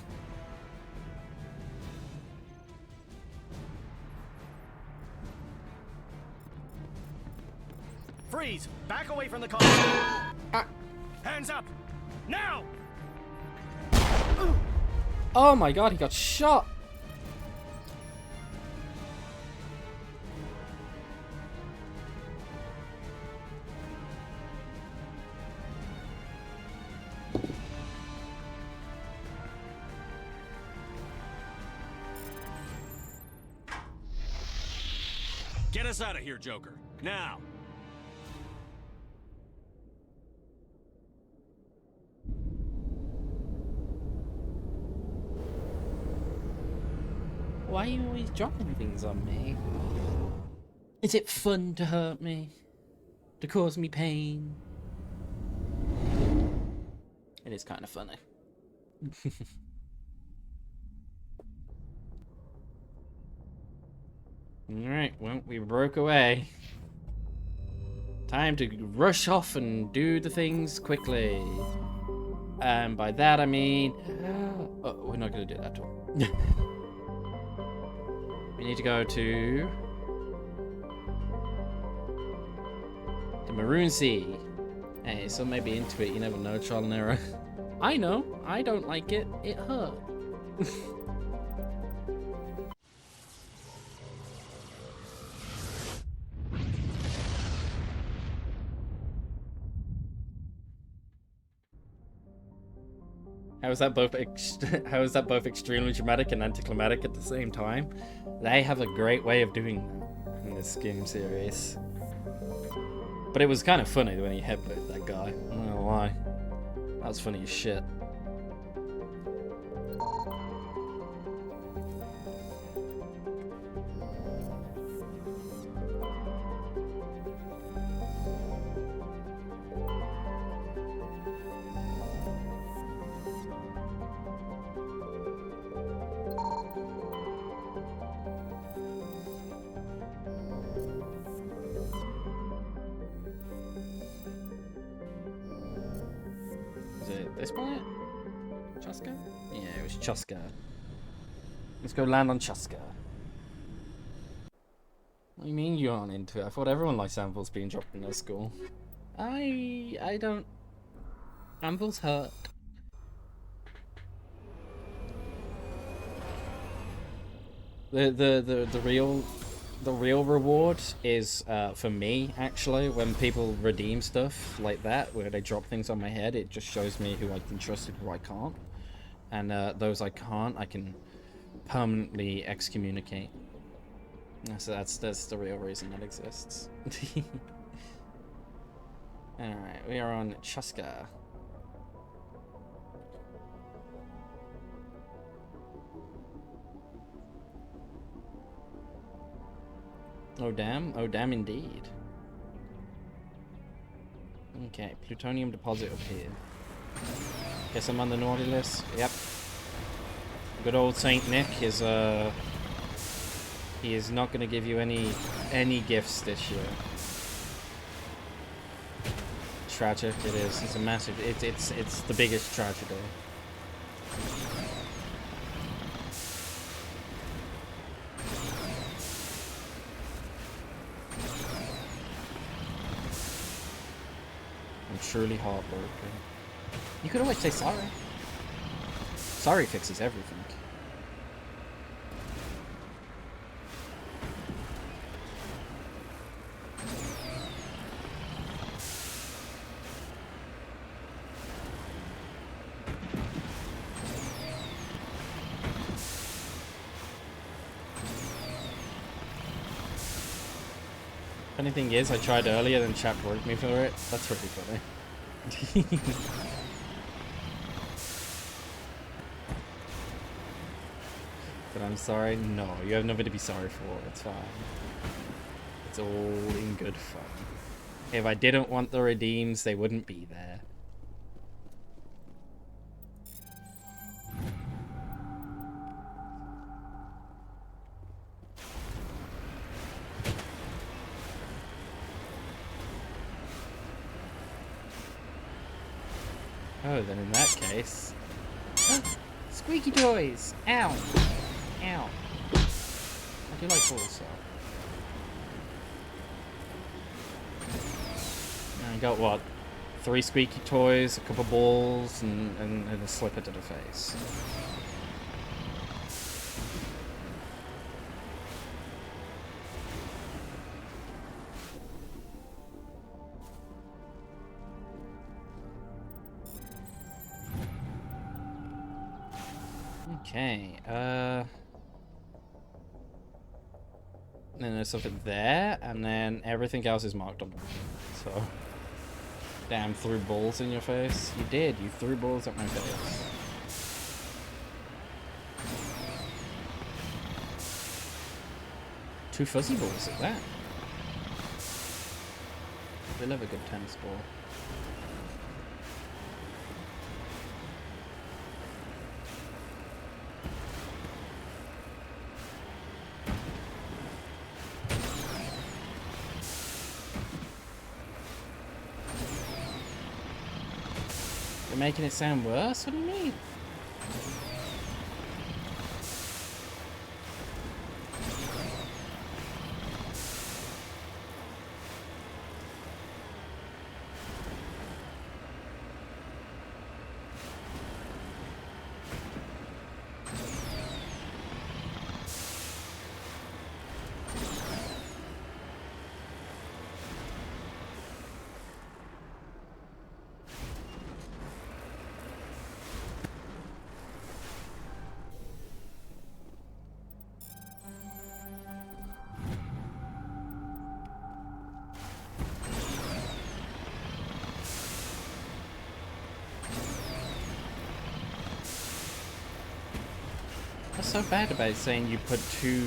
Freeze! Back away from the car! Hands up! Now! Oh my god, he got shot. Get us out of here, Joker. Now! Why are you always dropping things on me? Is it fun to hurt me? To cause me pain? It is kind of funny. Alright, well, we broke away. Time to rush off and do the things quickly. And by that I mean... Oh, we're not going to do that at all. We need to go to... the Maroon Sea. Hey, some may be into it, you never know, trial and error. I know, I don't like it, it hurt. How is that both extremely dramatic and anticlimactic at the same time? They have a great way of doing that in this game series. But it was kind of funny when he headbutted that guy. I don't know why. That was funny as shit. This planet? Chuska? Yeah, it was Chuska. Let's go land on Chuska. What do you mean you aren't into it? I thought everyone likes anvils being dropped in their school. I don't. Anvils hurt. The real reward is for me, actually, when people redeem stuff like that, where they drop things on my head. It just shows me who I can trust and who I can't, and those I can't, I can permanently excommunicate. So that's the real reason that exists. All right, we are on Chuska. Oh damn indeed. Okay, plutonium deposit up here. Guess I'm on the naughty list. Yep. Good old Saint Nick is he is not gonna give you any gifts this year. Tragic it is. It's a massive it's the biggest tragedy. I'm truly heartbroken. You could always say sorry. Sorry fixes everything. Funny thing is, I tried earlier, then chat broke me for it. That's really funny. But I'm sorry. No, you have nothing to be sorry for. It's fine. It's all in good fun. If I didn't want the redeems, they wouldn't be there. Oh, then in that case... Squeaky toys! Ow! Ow. I do like balls, so... I got, what? 3 squeaky toys, a couple balls, and a slipper to the face. Okay, then there's something there, and then everything else is marked on the map. So, damn, threw balls in your face. You did. You threw balls at my face. Two fuzzy balls at that. They love a good tennis ball. Making it sound worse? What do you mean? so bad about saying you put two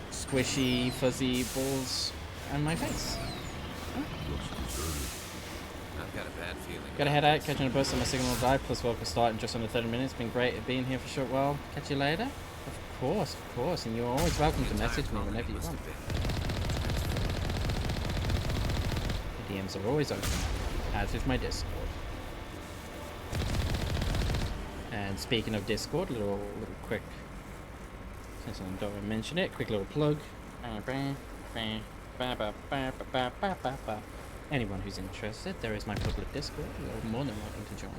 squishy, fuzzy balls on my face? I've got a bad feeling. Gotta head out, catching a bus and my signal will die, plus work will start in just under 30 minutes. Been great being here for a short while. Catch you later? Of course, and you're always welcome to message me whenever you want. The DMs are always open, as is my Discord. And speaking of Discord, little quick, since I don't mention it, quick little plug. Anyone who's interested, there is my public Discord. You're more than welcome to join.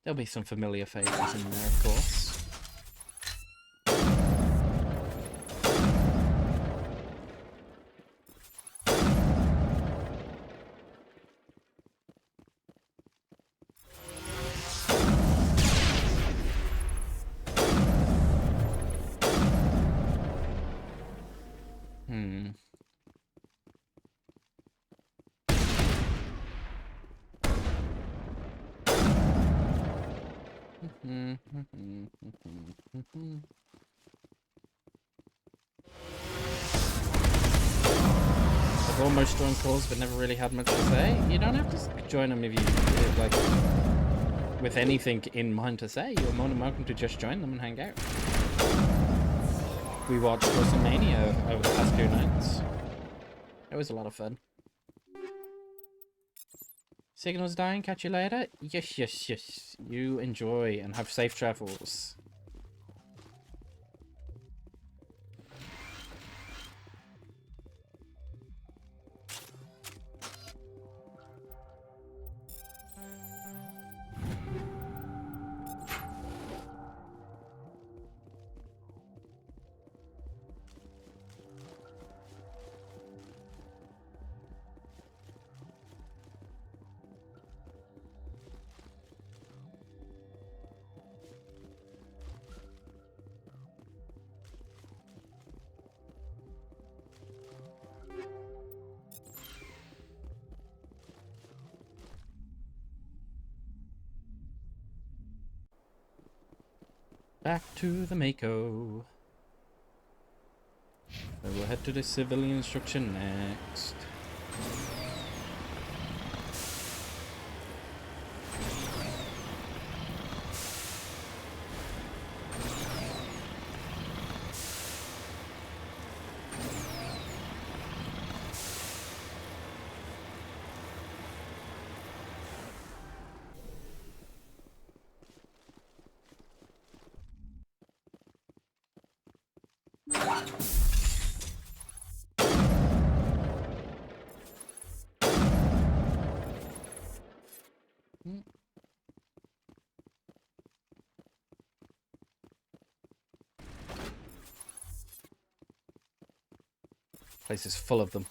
There'll be some familiar faces in there, of course. I've almost joined calls but never really had much to say. You don't have to join them if you like with anything in mind to say. You're more than welcome to just join them and hang out. We watched WrestleMania over the past 2 nights. It was a lot of fun. Signal's dying, catch you later? Yes. You enjoy and have safe travels. Back to the Mako. Then we'll head to the civilian instruction next. Place is full of them.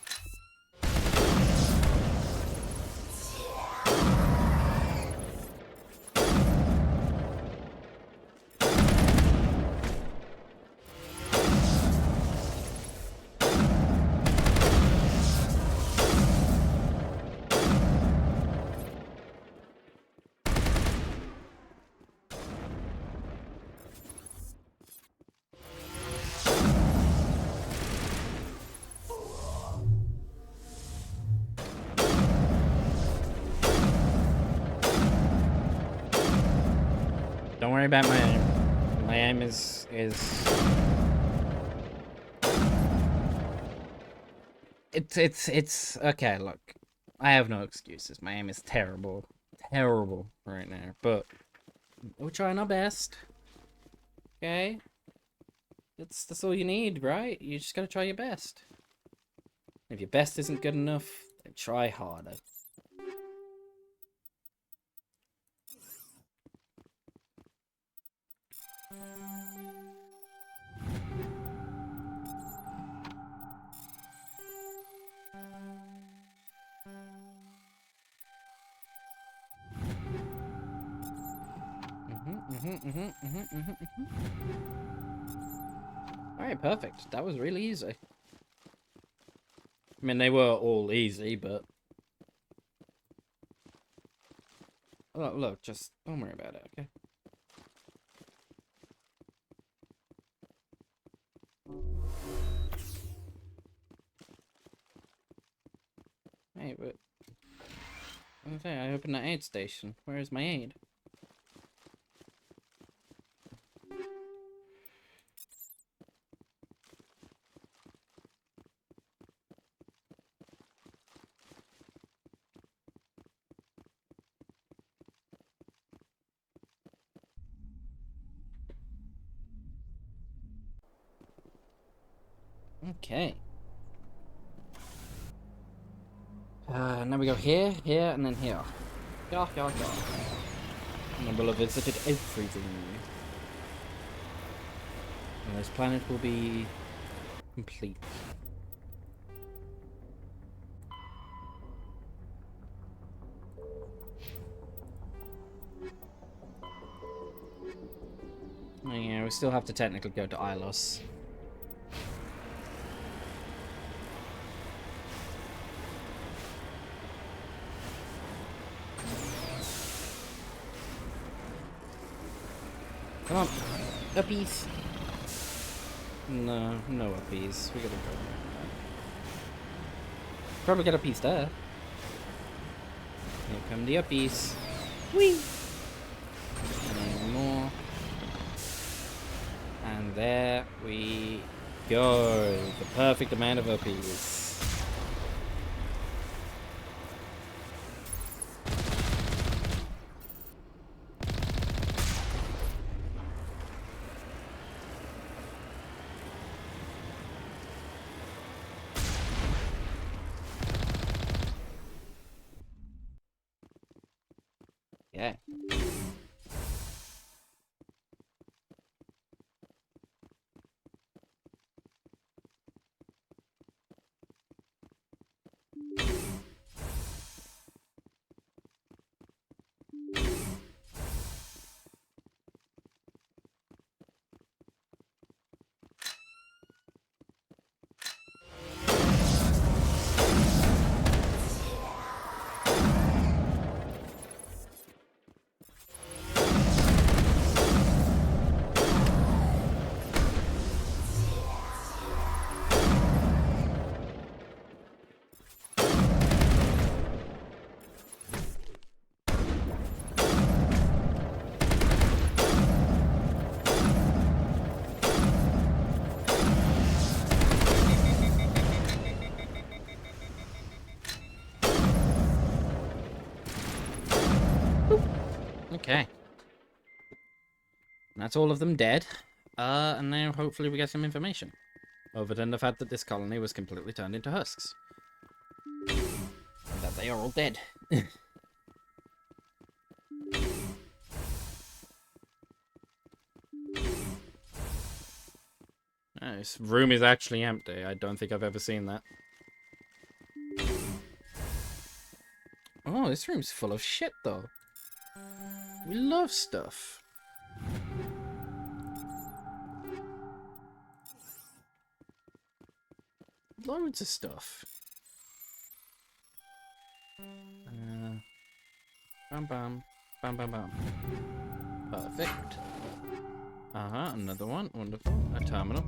Don't worry about my aim. My aim is it's okay. Look, I have no excuses. My aim is terrible right now. But we're trying our best. Okay, that's all you need, right? You just gotta try your best. If your best isn't good enough, then try harder. Alright, perfect. That was really easy. I mean, they were all easy, but... Look, just don't worry about it, okay? Hey, but... Okay, I opened an aid station. Where is my aid? Okay. Now we go here, here, and then here. Yeah. And then we'll have visited everything. And this planet will be complete. Oh, yeah, we still have to technically go to Ilos. Come on, uppies. No uppies. We gotta go. Probably get a piece there. Here come the uppies. Whee! And more. And there we go. The perfect amount of uppies. Yeah. Okay. That's all of them dead. And now hopefully we get some information. Other than the fact that this colony was completely turned into husks. And that they are all dead. This room is actually empty. I don't think I've ever seen that. Oh, this room's full of shit though. We love stuff. Loads of stuff. Bam bam. Bam bam bam. Perfect. Another one. Wonderful. A terminal.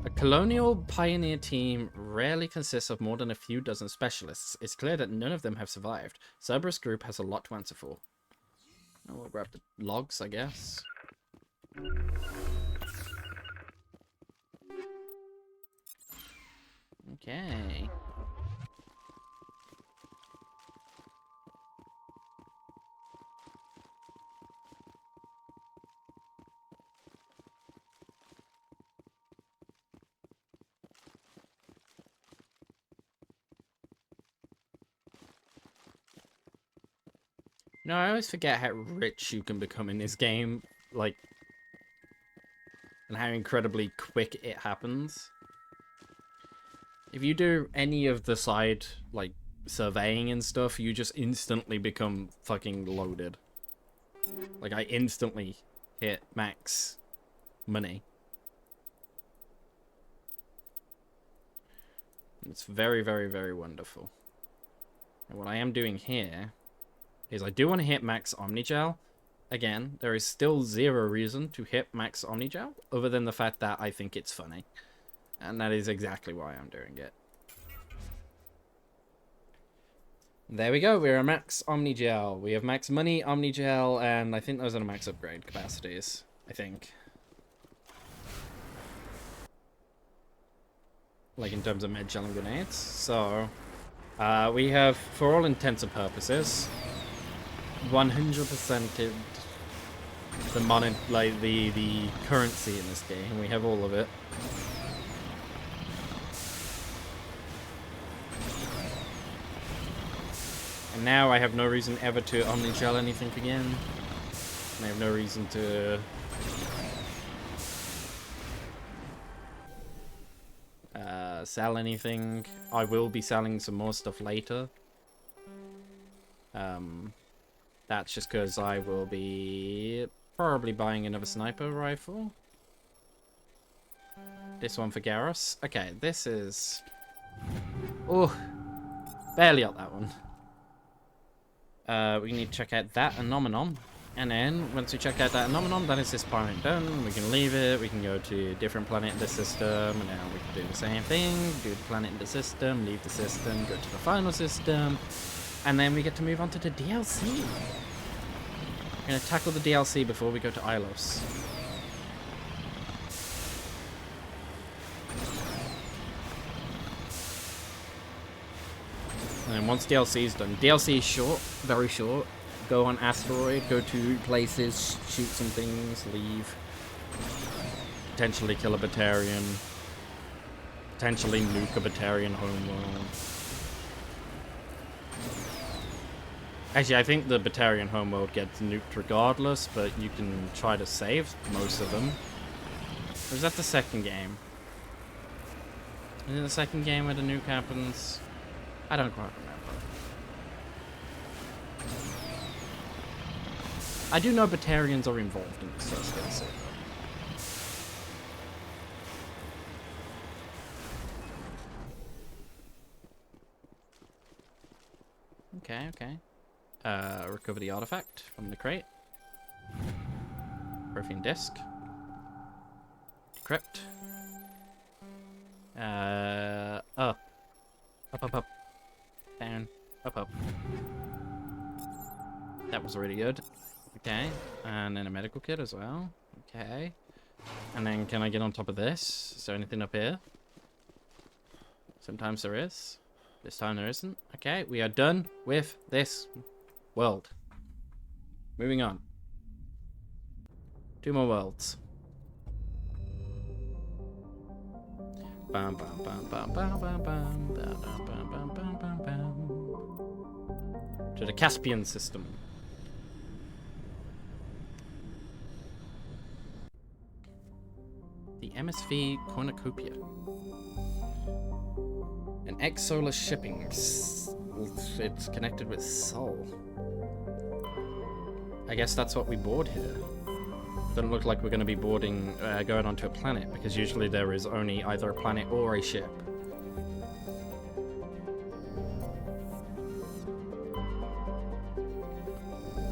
A colonial pioneer team rarely consists of more than a few dozen specialists. It's clear that none of them have survived. Cerberus Group has a lot to answer for. We'll grab the logs, I guess. Okay. No, I always forget how rich you can become in this game, like, and how incredibly quick it happens. If you do any of the side, like, surveying and stuff, you just instantly become fucking loaded. Like, I instantly hit max money. It's very, very, very wonderful. And what I am doing here is I do want to hit max Omnigel. Again, there is still zero reason to hit max Omnigel, other than the fact that I think it's funny. And that is exactly why I'm doing it. There we go, we're a max Omnigel. We have max money, Omnigel, and I think those are the max upgrade capacities. I think. Like in terms of med gel and grenades. So, we have, for all intents and purposes, 100%ed the currency in this game. We have all of it. And now I have no reason ever to Omnigel anything again. And I have no reason to sell anything. I will be selling some more stuff later. That's just because I will be probably buying another sniper rifle. This one for Garrus. Okay, this is... Oh, barely got that one. We need to check out that Anomanon. And then, once we check out that Anomanon, then it's this planet done. We can leave it, we can go to a different planet in the system, and now we can do the same thing. Do the planet in the system, leave the system, go to the final system. And then we get to move on to the DLC. We're going to tackle the DLC before we go to Ilos. And then once DLC is done, DLC is short, very short. Go on asteroid, go to places, shoot some things, leave. Potentially kill a Batarian. Potentially nuke a Batarian homeworld. Actually, I think the Batarian homeworld gets nuked regardless, but you can try to save most of them. Or is that the second game? Is it the second game where the nuke happens? I don't quite remember. I do know Batarians are involved in this first DLC, though. Okay, okay. Recover the artifact from the crate. Prothean disc. Decrypt. Up. Up, up, up. Down. Up, up. That was really good. Okay. And then a medical kit as well. Okay. And then can I get on top of this? Is there anything up here? Sometimes there is. This time there isn't. Okay, we are done with this world. Moving on. 2 more worlds. Bam, bam, bam, bam, bam, bam, bam, bam, bam, bam, bam, bam, bam. To the Caspian system. The MSV Cornucopia. An exolar shipping. It's connected with Sol. I guess that's what we board here. Doesn't look like we're going to be boarding, going onto a planet, because usually there is only either a planet or a ship.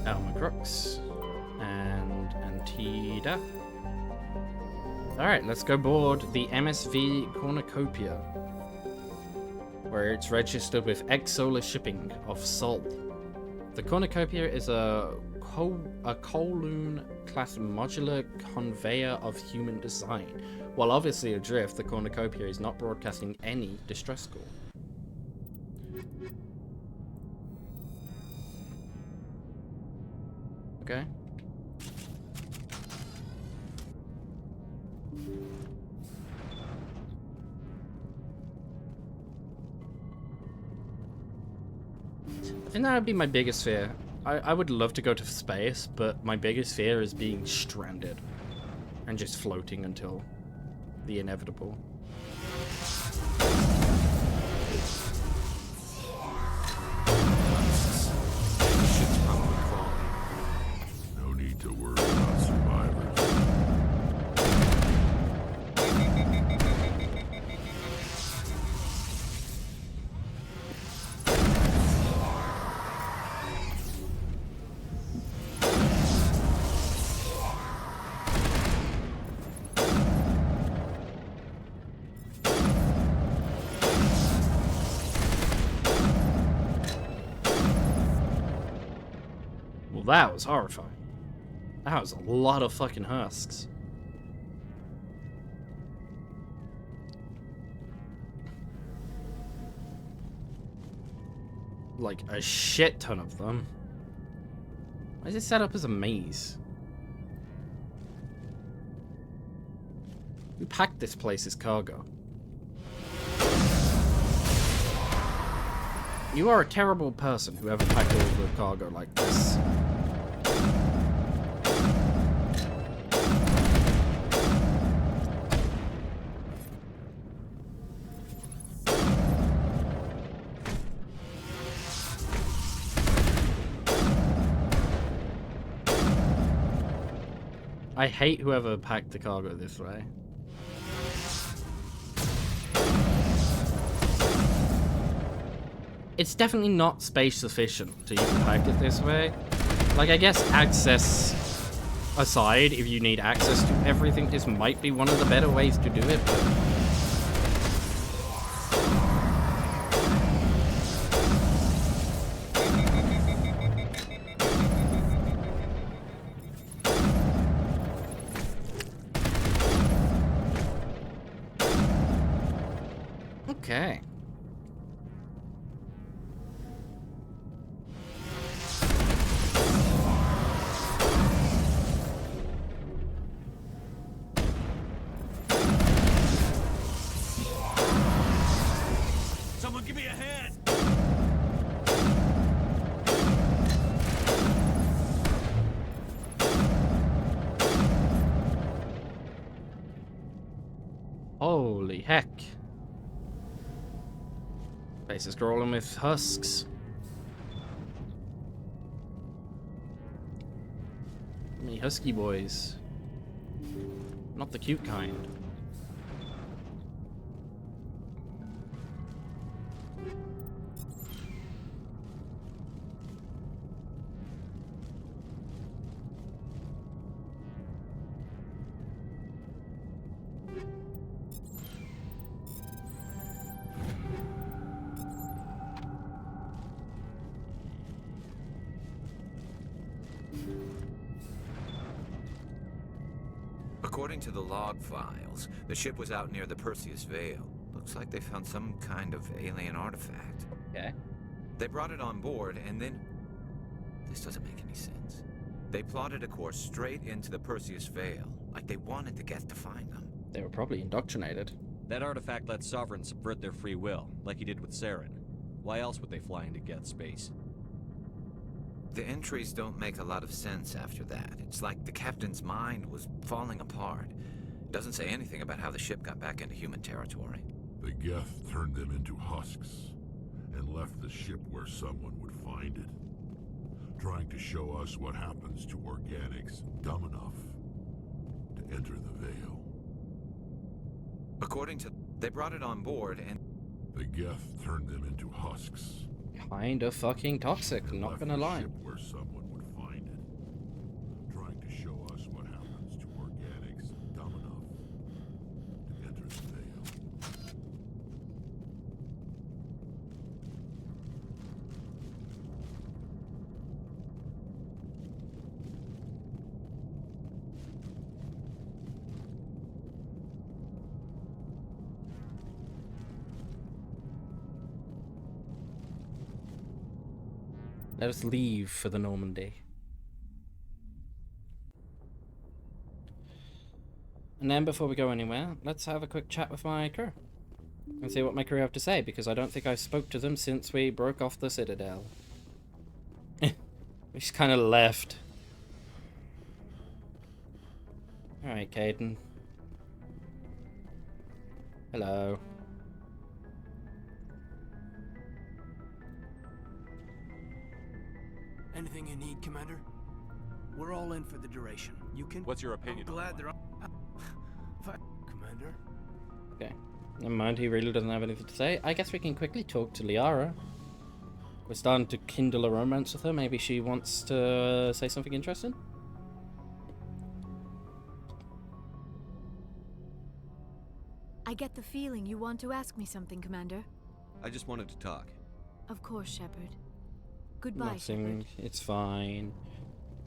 Alma Crux. And Antida. Alright, let's go board the MSV Cornucopia, where it's registered with Exolar Shipping of Sol. The Cornucopia is a Kowloon class modular conveyor of human design. While obviously adrift, the Cornucopia is not broadcasting any distress call. Okay. I think that would be my biggest fear. I would love to go to space, but my biggest fear is being stranded and just floating until the inevitable. Shit's probably crawling. No need to worry about survivors. that was horrifying. That was a lot of fucking husks. Like a shit ton of them. Why is it set up as a maze? Who packed this place as cargo? You are a terrible person, whoever packed all the cargo like this. I hate whoever packed the cargo this way. It's definitely not space sufficient to even pack it this way. Like, I guess access aside, if you need access to everything, this might be one of the better ways to do it, but... Okay. Someone give me a hand! Holy heck. Place is crawling with husks. Me husky boys. Not the cute kind. According to the log files, the ship was out near the Perseus Vale. Looks like they found some kind of alien artifact. Okay. They brought it on board, and then... This doesn't make any sense. They plotted a course straight into the Perseus Vale, like they wanted the Geth to find them. They were probably indoctrinated. That artifact let sovereigns subvert their free will, like he did with Saren. Why else would they fly into Geth space? The entries don't make a lot of sense after that. It's like the captain's mind was falling apart. It doesn't say anything about how the ship got back into human territory. The Geth turned them into husks and left the ship where someone would find it, trying to show us what happens to organics dumb enough to enter the Vale. According to... They brought it on board and... The Geth turned them into husks. Kinda fucking toxic, not gonna lie. Where someone would find it, trying to show us what happens to organics dumb enough to enter the Vale. Let us leave for the Normandy. And then before we go anywhere, let's have a quick chat with my crew. And see what my crew have to say, because I don't think I spoke to them since we broke off the Citadel. We just kind of left. Alright, Caden. Hello. Anything you need, Commander? We're all in for the duration. You can... What's your opinion? I'm glad they're... Commander? Okay. Never mind, he really doesn't have anything to say. I guess we can quickly talk to Liara. We're starting to kindle a romance with her. Maybe she wants to say something interesting? I get the feeling you want to ask me something, Commander. I just wanted to talk. Of course, Shepard. Goodbye, Nothing. Shepard. It's fine.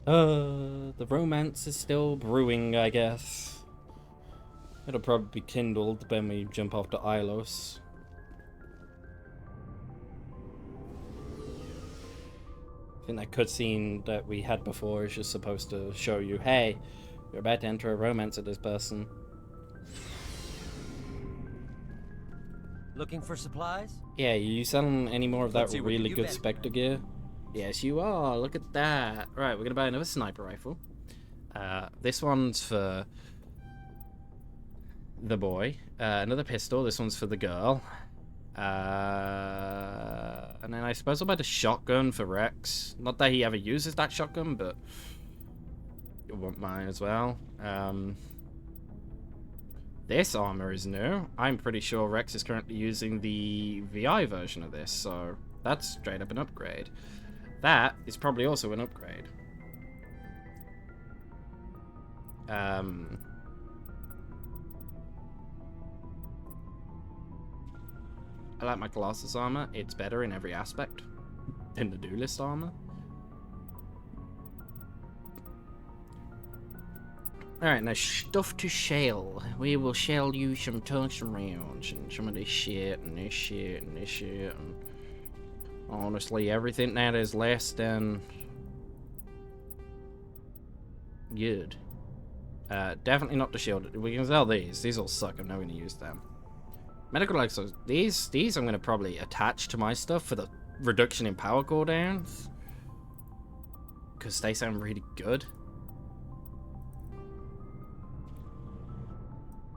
The romance is still brewing, I guess. It'll probably be kindled when we jump off to Ilos. I think that cutscene that we had before is just supposed to show you, hey, you're about to enter a romance with this person. Looking for supplies? Yeah, you selling any more of that Let's see what really you good bet. Spectre gear? Yes, you are. Look at that. Right, we're gonna buy another sniper rifle. This one's for the boy. Another pistol. This one's for the girl. And then I suppose I'll buy the shotgun for Rex. Not that he ever uses that shotgun, but you want mine as well. This armor is new. I'm pretty sure Rex is currently using the VI version of this, so that's straight up an upgrade. That is probably also an upgrade. I like my Colossus armor. It's better in every aspect than the Duelist armor. Alright, now stuff to shell. We will shell you some tungsten rounds and some of this shit and this shit and this shit. And honestly, everything that is less than good. Definitely not the shield. We can sell these. These will suck. I'm not going to use them. Medical exos. These I'm going to probably attach to my stuff for the reduction in power cooldowns. Because they sound really good.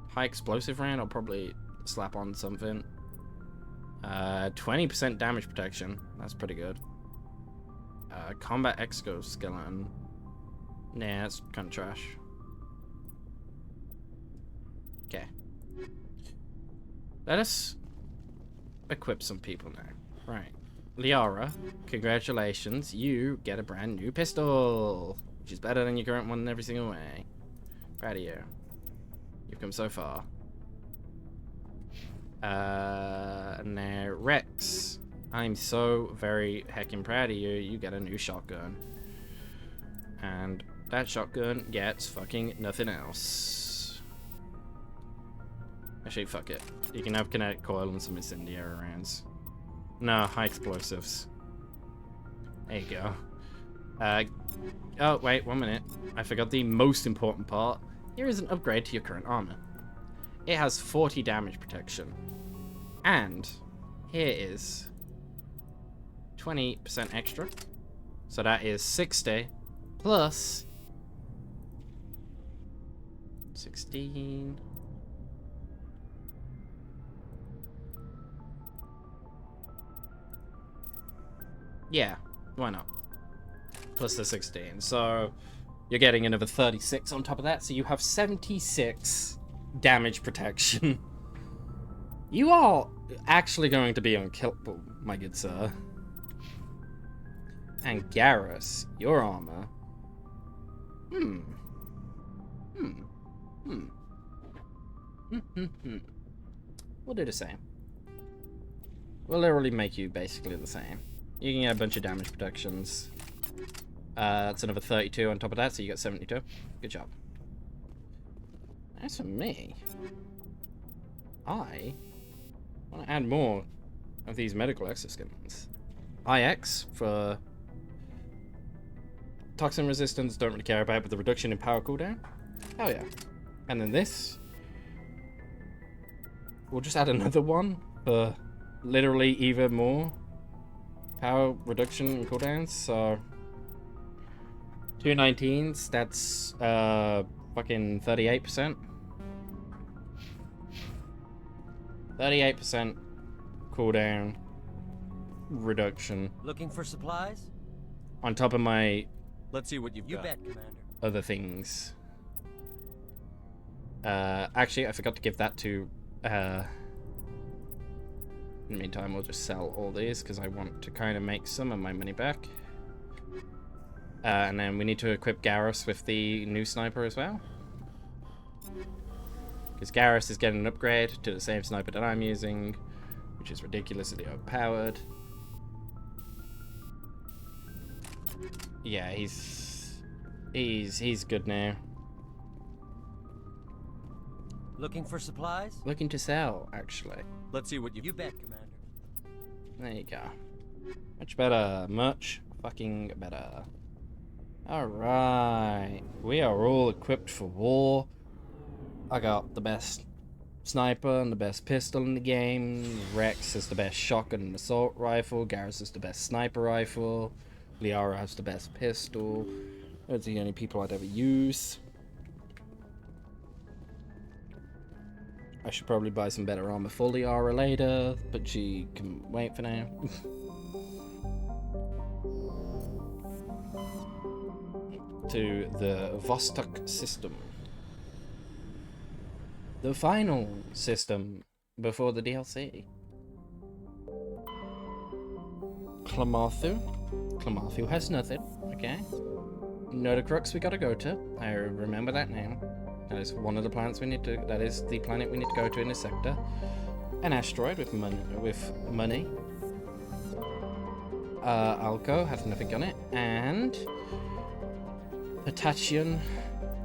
High explosive round, I'll probably slap on something. 20% damage protection. That's pretty good. Combat exoskeleton. Nah, that's kind of trash. Okay. Let us equip some people now. Right. Liara, congratulations. You get a brand new pistol, which is better than your current one in every single way. Proud of you. You've come so far. Now, Rex. I'm so very heckin' proud of you. You get a new shotgun. And that shotgun gets fucking nothing else. Actually, fuck it. You can have kinetic coil and some incendiary rounds. No, high explosives. There you go. Oh, wait, 1 minute. I forgot the most important part. Here is an upgrade to your current armor. It has 40 damage protection. And here is 20% extra. So that is 60 plus 16. Yeah, why not? Plus the 16. So you're getting another 36 on top of that, so you have 76 damage protection. You are actually going to be unkillable, my good sir. And Garrus, your armor. We'll do the same. We'll literally make you basically the same. You can get a bunch of damage protections. That's another 32 on top of that, so you got 72. Good job. As for me, I want to add more of these medical exoskeletons. IX for toxin resistance, don't really care about, but the reduction in power cooldown. Hell yeah. And then this, we'll just add another one for literally even more power reduction and cooldowns. So 219s, that's fucking 38%. 38% cooldown reduction. Looking for supplies? On top of my Let's see what you've got. You bet, Commander. other things. Actually, I forgot to give that to in the meantime, we'll just sell all these because I want to kind of make some of my money back. And then we need to equip Garrus with the new sniper as well. Because Garrus is getting an upgrade to the same sniper that I'm using, which is ridiculously overpowered. Yeah, he's He's good now. Looking for supplies? Looking to sell, actually. Let's see what you... You bet, Commander. There you go. Much better. Much fucking better. Alright. We are all equipped for war. I got the best sniper and the best pistol in the game. Rex has the best shotgun and assault rifle. Garrus has the best sniper rifle. Liara has the best pistol. Those are the only people I'd ever use. I should probably buy some better armor for Liara later, but she can wait for now. To the Vostok system. The final system before the DLC. Klamathu. Klamathu has nothing, okay? Nodacrux we gotta go to. I remember that now. That is one of the planets we need to... That is the planet we need to go to in this sector. An asteroid with money. Alco has nothing on it. And... Potassium.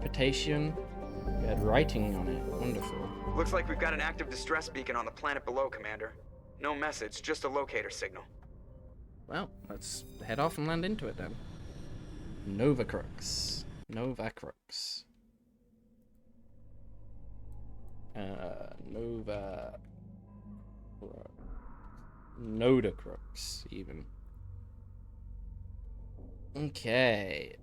We had writing on it. Wonderful. Looks like we've got an active distress beacon on the planet below, Commander. No message, just a locator signal. Well, let's head off and land into it then. Novacrux. Nodacrux, even. Okay.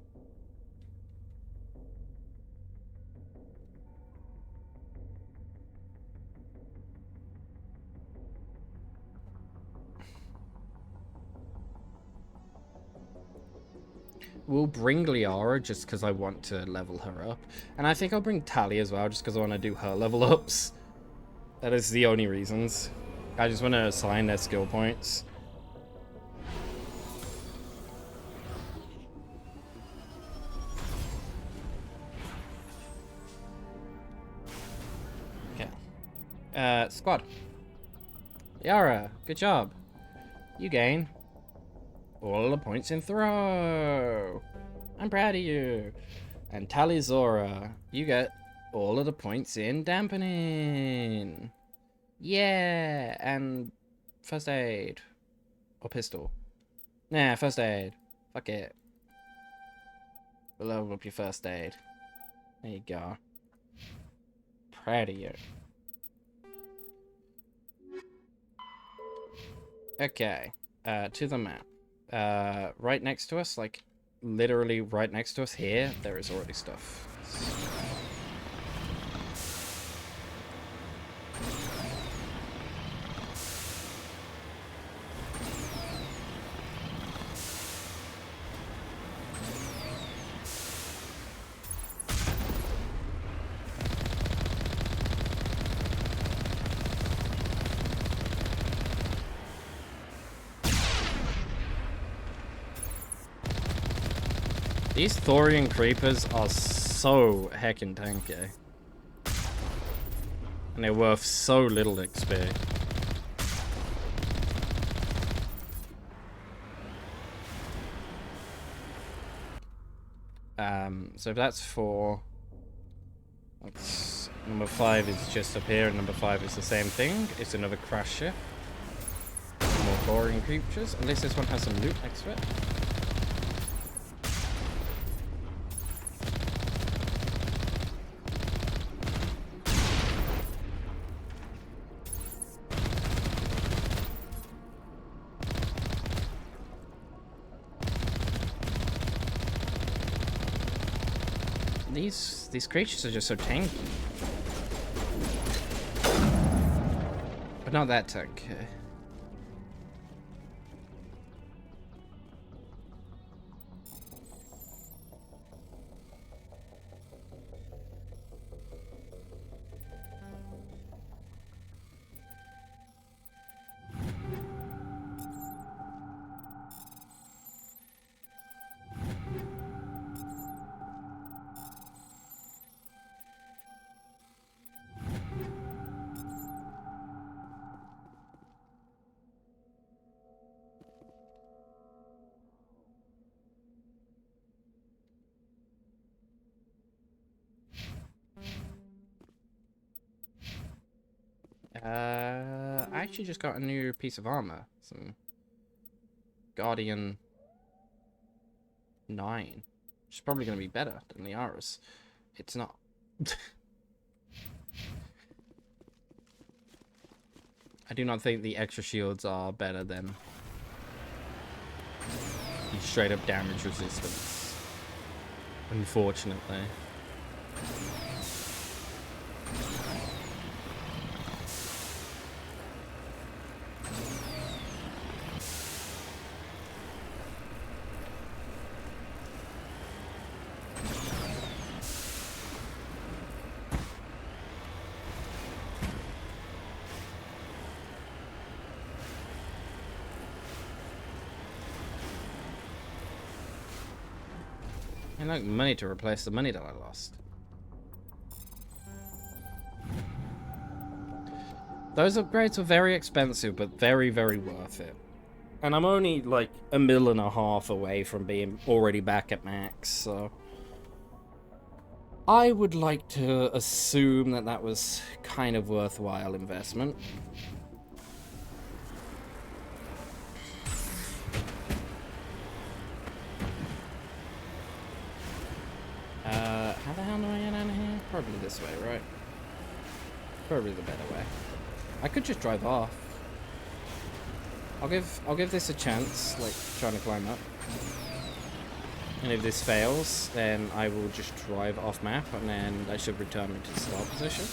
We'll bring Liara just because I want to level her up. And I think I'll bring Tali as well just because I want to do her level ups. That is the only reasons. I just want to assign their skill points. Okay. Squad. Liara, good job. You gain all the points in throw. I'm proud of you. And Talizora, you get all of the points in dampening. Yeah, and first aid. Or pistol. Nah, first aid. Fuck it. Level up your first aid. There you go. Proud of you. Okay, to the map. Right next to us, like, literally right next to us here, there is already stuff. These Thorian creepers are so heckin' tanky. And they're worth so little XP. So that's 4. That's number 5 is just up here, and number 5 is the same thing. It's another crash ship. More Thorian creatures. At least this one has some loot next to it. These creatures are just so tanky. But not that tanky. I actually just got a new piece of armor. Some Guardian 9. Which is probably going to be better than the Aras. It's not. I do not think the extra shields are better than the straight up damage resistance. Unfortunately. I like money to replace the money that I lost. Those upgrades were very expensive, but very, very worth it. And I'm only like 1.5 million away from being already back at max, so I would like to assume that that was kind of worthwhile investment. How the hell do I get out of here? Probably this way, right? Probably the better way. I could just drive off. I'll give this a chance, like trying to climb up. And if this fails, then I will just drive off map, and then I should return me to the start position.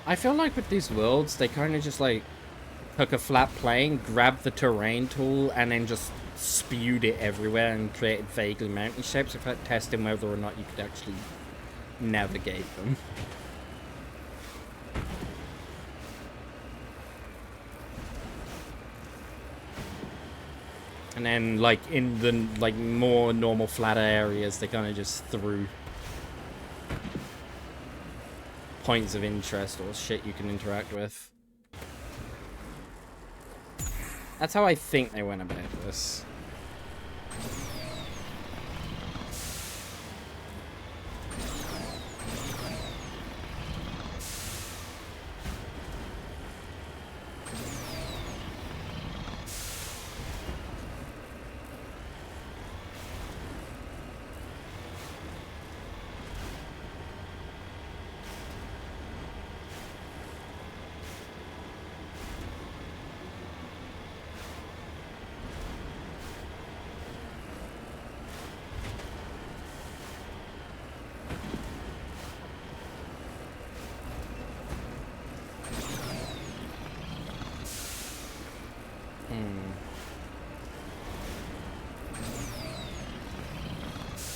I feel like with these worlds, they kind of just like took a flat plane, grabbed the terrain tool, and then just spewed it everywhere and created vaguely mountain shapes without testing whether or not you could actually navigate them. And then, like, in the like more normal flatter areas, they kind of just threw points of interest or shit you can interact with. That's how I think they went about this.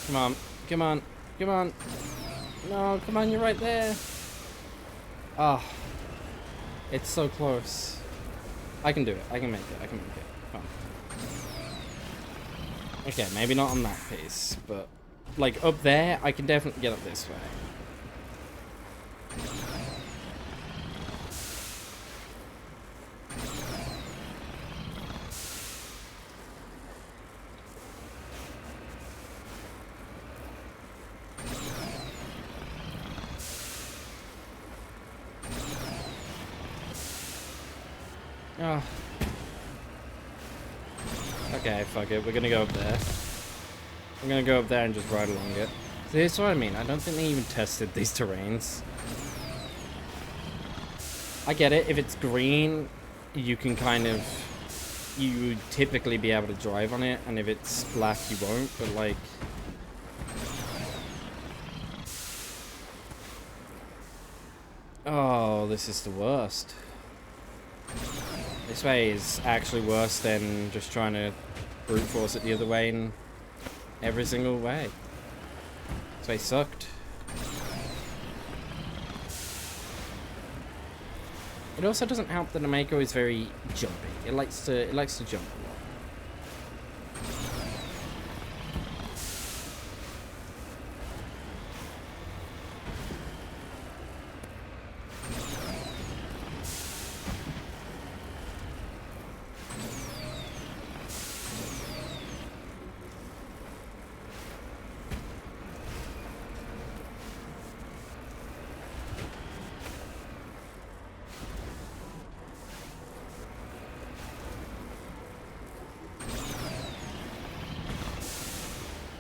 Come on, come on, come on. No, come on, you're right there. Ah, it's so close. I can do it, I can make it, I can make it. Come on. Okay, maybe not on that piece, but like up there, I can definitely get up this way. Oh. Okay, fuck it. We're gonna go up there. I'm gonna go up there and just ride along it. See, that's what I mean. I don't think they even tested these terrains. I get it. If it's green, you can kind of... You would typically be able to drive on it, and if it's black, you won't, but like... Oh, this is the worst. This way is actually worse than just trying to brute force it the other way in every single way. This way sucked. It also doesn't help that the Mako is very jumpy. It likes to jump a lot.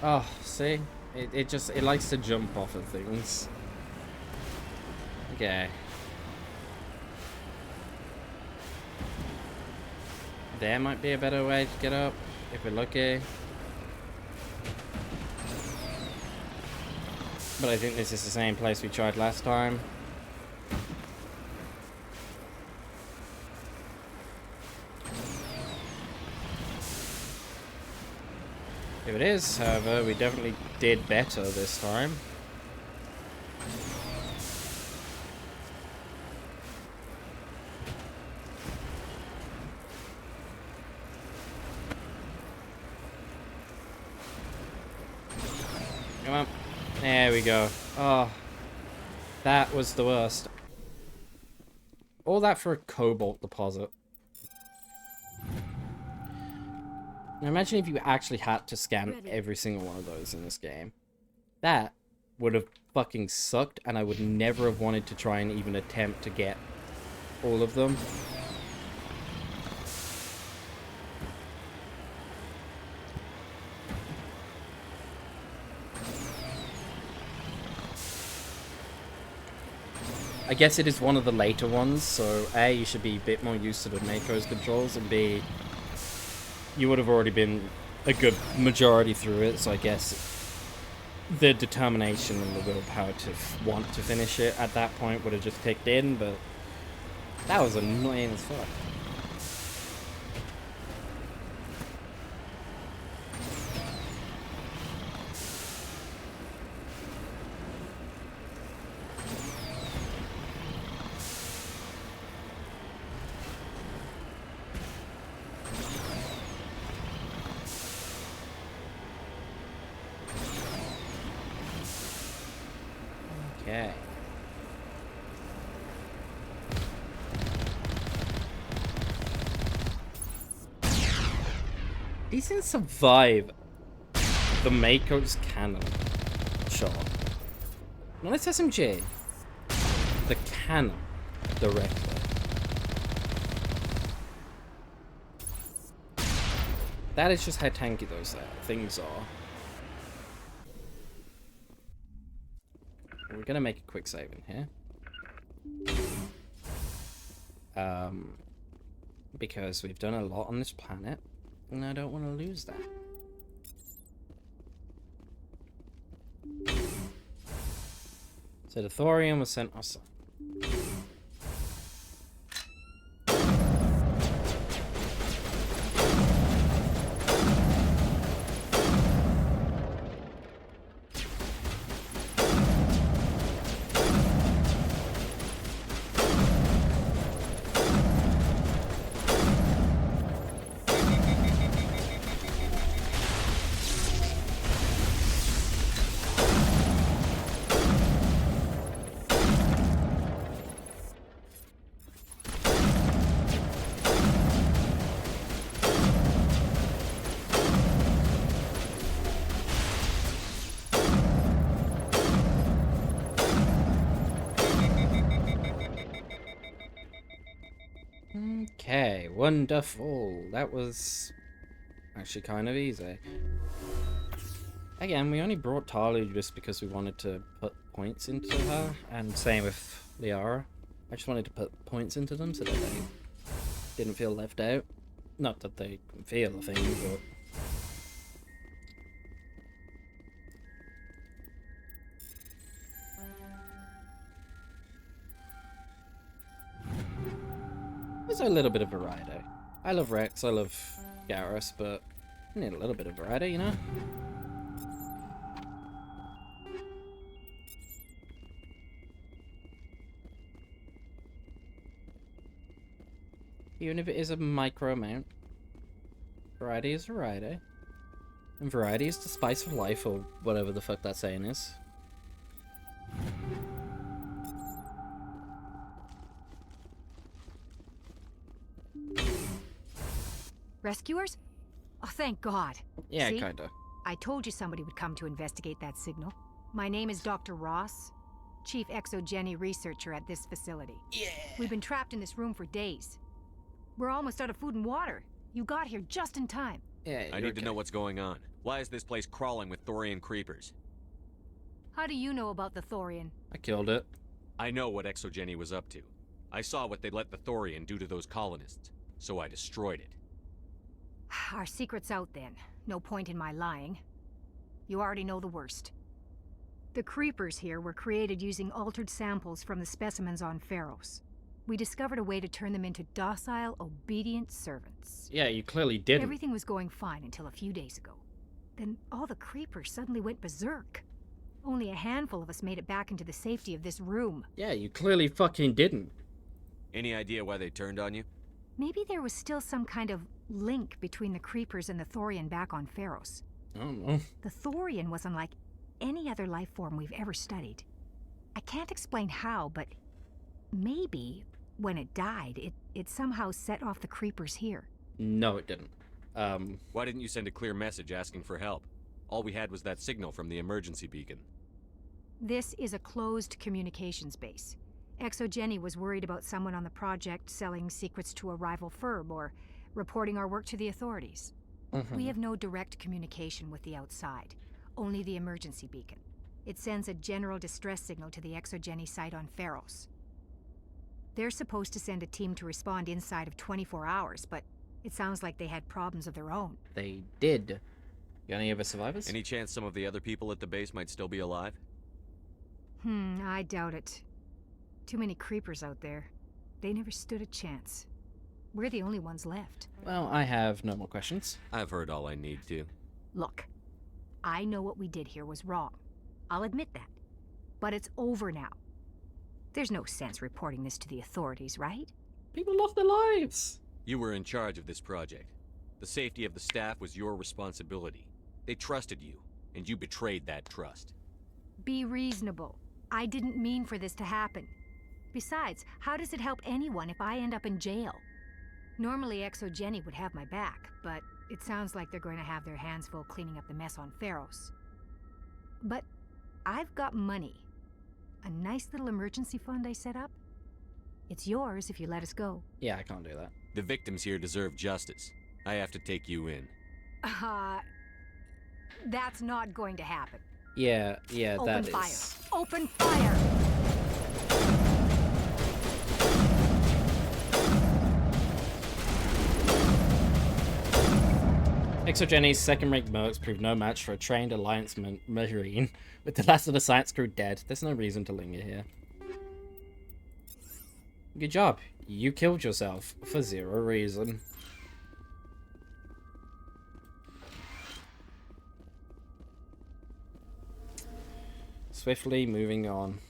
Oh, see? It likes to jump off of things. Okay. There might be a better way to get up, if we're lucky. But I think this is the same place we tried last time. If it is, however, we definitely did better this time. Come on. There we go. Oh, that was the worst. All that for a cobalt deposit. Now imagine if you actually had to scan every single one of those in this game. That would have fucking sucked, and I would never have wanted to try and even attempt to get all of them. I guess it is one of the later ones, so A, you should be a bit more used to the Mako's controls, and B, you would have already been a good majority through it, so I guess the determination and the willpower to want to finish it at that point would have just kicked in, but that was annoying as fuck. Okay. These didn't survive the Mako's cannon shot. Not its SMG. The cannon directly. That is just how tanky those things are. We're gonna make a quick save in here. Because we've done a lot on this planet, and I don't want to lose that. So the thorium was sent us. Okay, wonderful. That was actually kind of easy. Again, we only brought Talu just because we wanted to put points into her, and same with Liara. I just wanted to put points into them so that they didn't feel left out. Not that they can feel a thing, but... There's a little bit of variety. I love Rex, I love Garrus, but I need a little bit of variety, you know? Even if it is a micro amount, variety is variety. And variety is the spice of life, or whatever the fuck that saying is. Rescuers? Oh, thank God. Yeah, See? kinda. I told you somebody would come to investigate that signal. My name is Dr. Ross, Chief Exogeny Researcher at this facility. Yeah. We've been trapped in this room for days. We're almost out of food and water. You got here just in time. Yeah, I need to know what's going on. Why is this place crawling with Thorian creepers? How do you know about the Thorian? I killed it. I know what Exogeny was up to. I saw what they let the Thorian do to those colonists, so I destroyed it. Our secret's out then. No point in my lying. You already know the worst. The creepers here were created using altered samples from the specimens on Pharos. We discovered a way to turn them into docile, obedient servants. Yeah, you clearly didn't. Everything was going fine until a few days ago. Then all the creepers suddenly went berserk. Only a handful of us made it back into the safety of this room. Yeah, you clearly fucking didn't. Any idea why they turned on you? Maybe there was still some kind of link between the creepers and the Thorian back on Pharos. I don't know. The Thorian was unlike any other life form we've ever studied. I can't explain how, but maybe when it died, it somehow set off the creepers here. No, it didn't. Why didn't you send a clear message asking for help? All we had was that signal from the emergency beacon. This is a closed communications base. Exogeny was worried about someone on the project selling secrets to a rival firm or reporting our work to the authorities. We have no direct communication with the outside, only the emergency beacon. It sends a general distress signal to the Exogeny site on Pharos. They're supposed to send a team to respond inside of 24 hours, but it sounds like they had problems of their own. They did. Got any other survivors? Any chance some of the other people at the base might still be alive? I doubt it. Too many creepers out there. They never stood a chance. We're the only ones left. Well, I have no more questions. I've heard all I need to. Look, I know what we did here was wrong. I'll admit that. But it's over now. There's no sense reporting this to the authorities, right? People lost their lives. You were in charge of this project. The safety of the staff was your responsibility. They trusted you, and you betrayed that trust. Be reasonable. I didn't mean for this to happen. Besides, how does it help anyone if I end up in jail? Normally Exogeny would have my back, but it sounds like they're going to have their hands full cleaning up the mess on Pharos. But I've got money. A nice little emergency fund I set up. It's yours if you let us go. Yeah, I can't do that. The victims here deserve justice. I have to take you in. That's not going to happen. Yeah, Open that fire. is. Open fire! Exogeny's second-rank mercs proved no match for a trained Alliance Marine. With the last of the science crew dead, there's no reason to linger here. Good job. You killed yourself for zero reason. Swiftly moving on.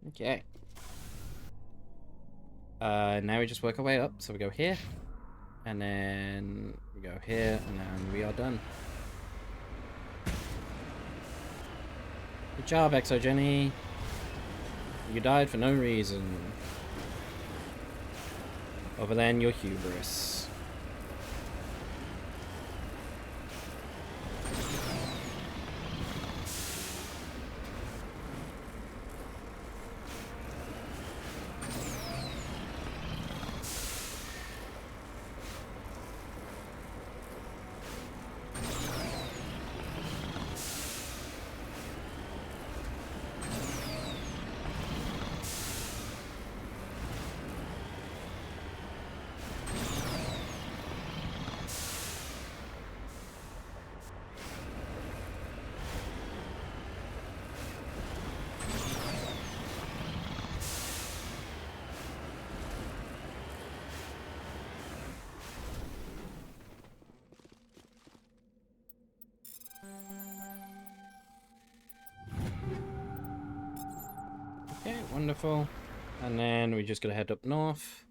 Okay. Now we just work our way up. So we go here, and then we go here, and then we are done. Good job, Exogeny. You died for no reason. Other than your hubris. Okay, wonderful. And then we just gotta head up north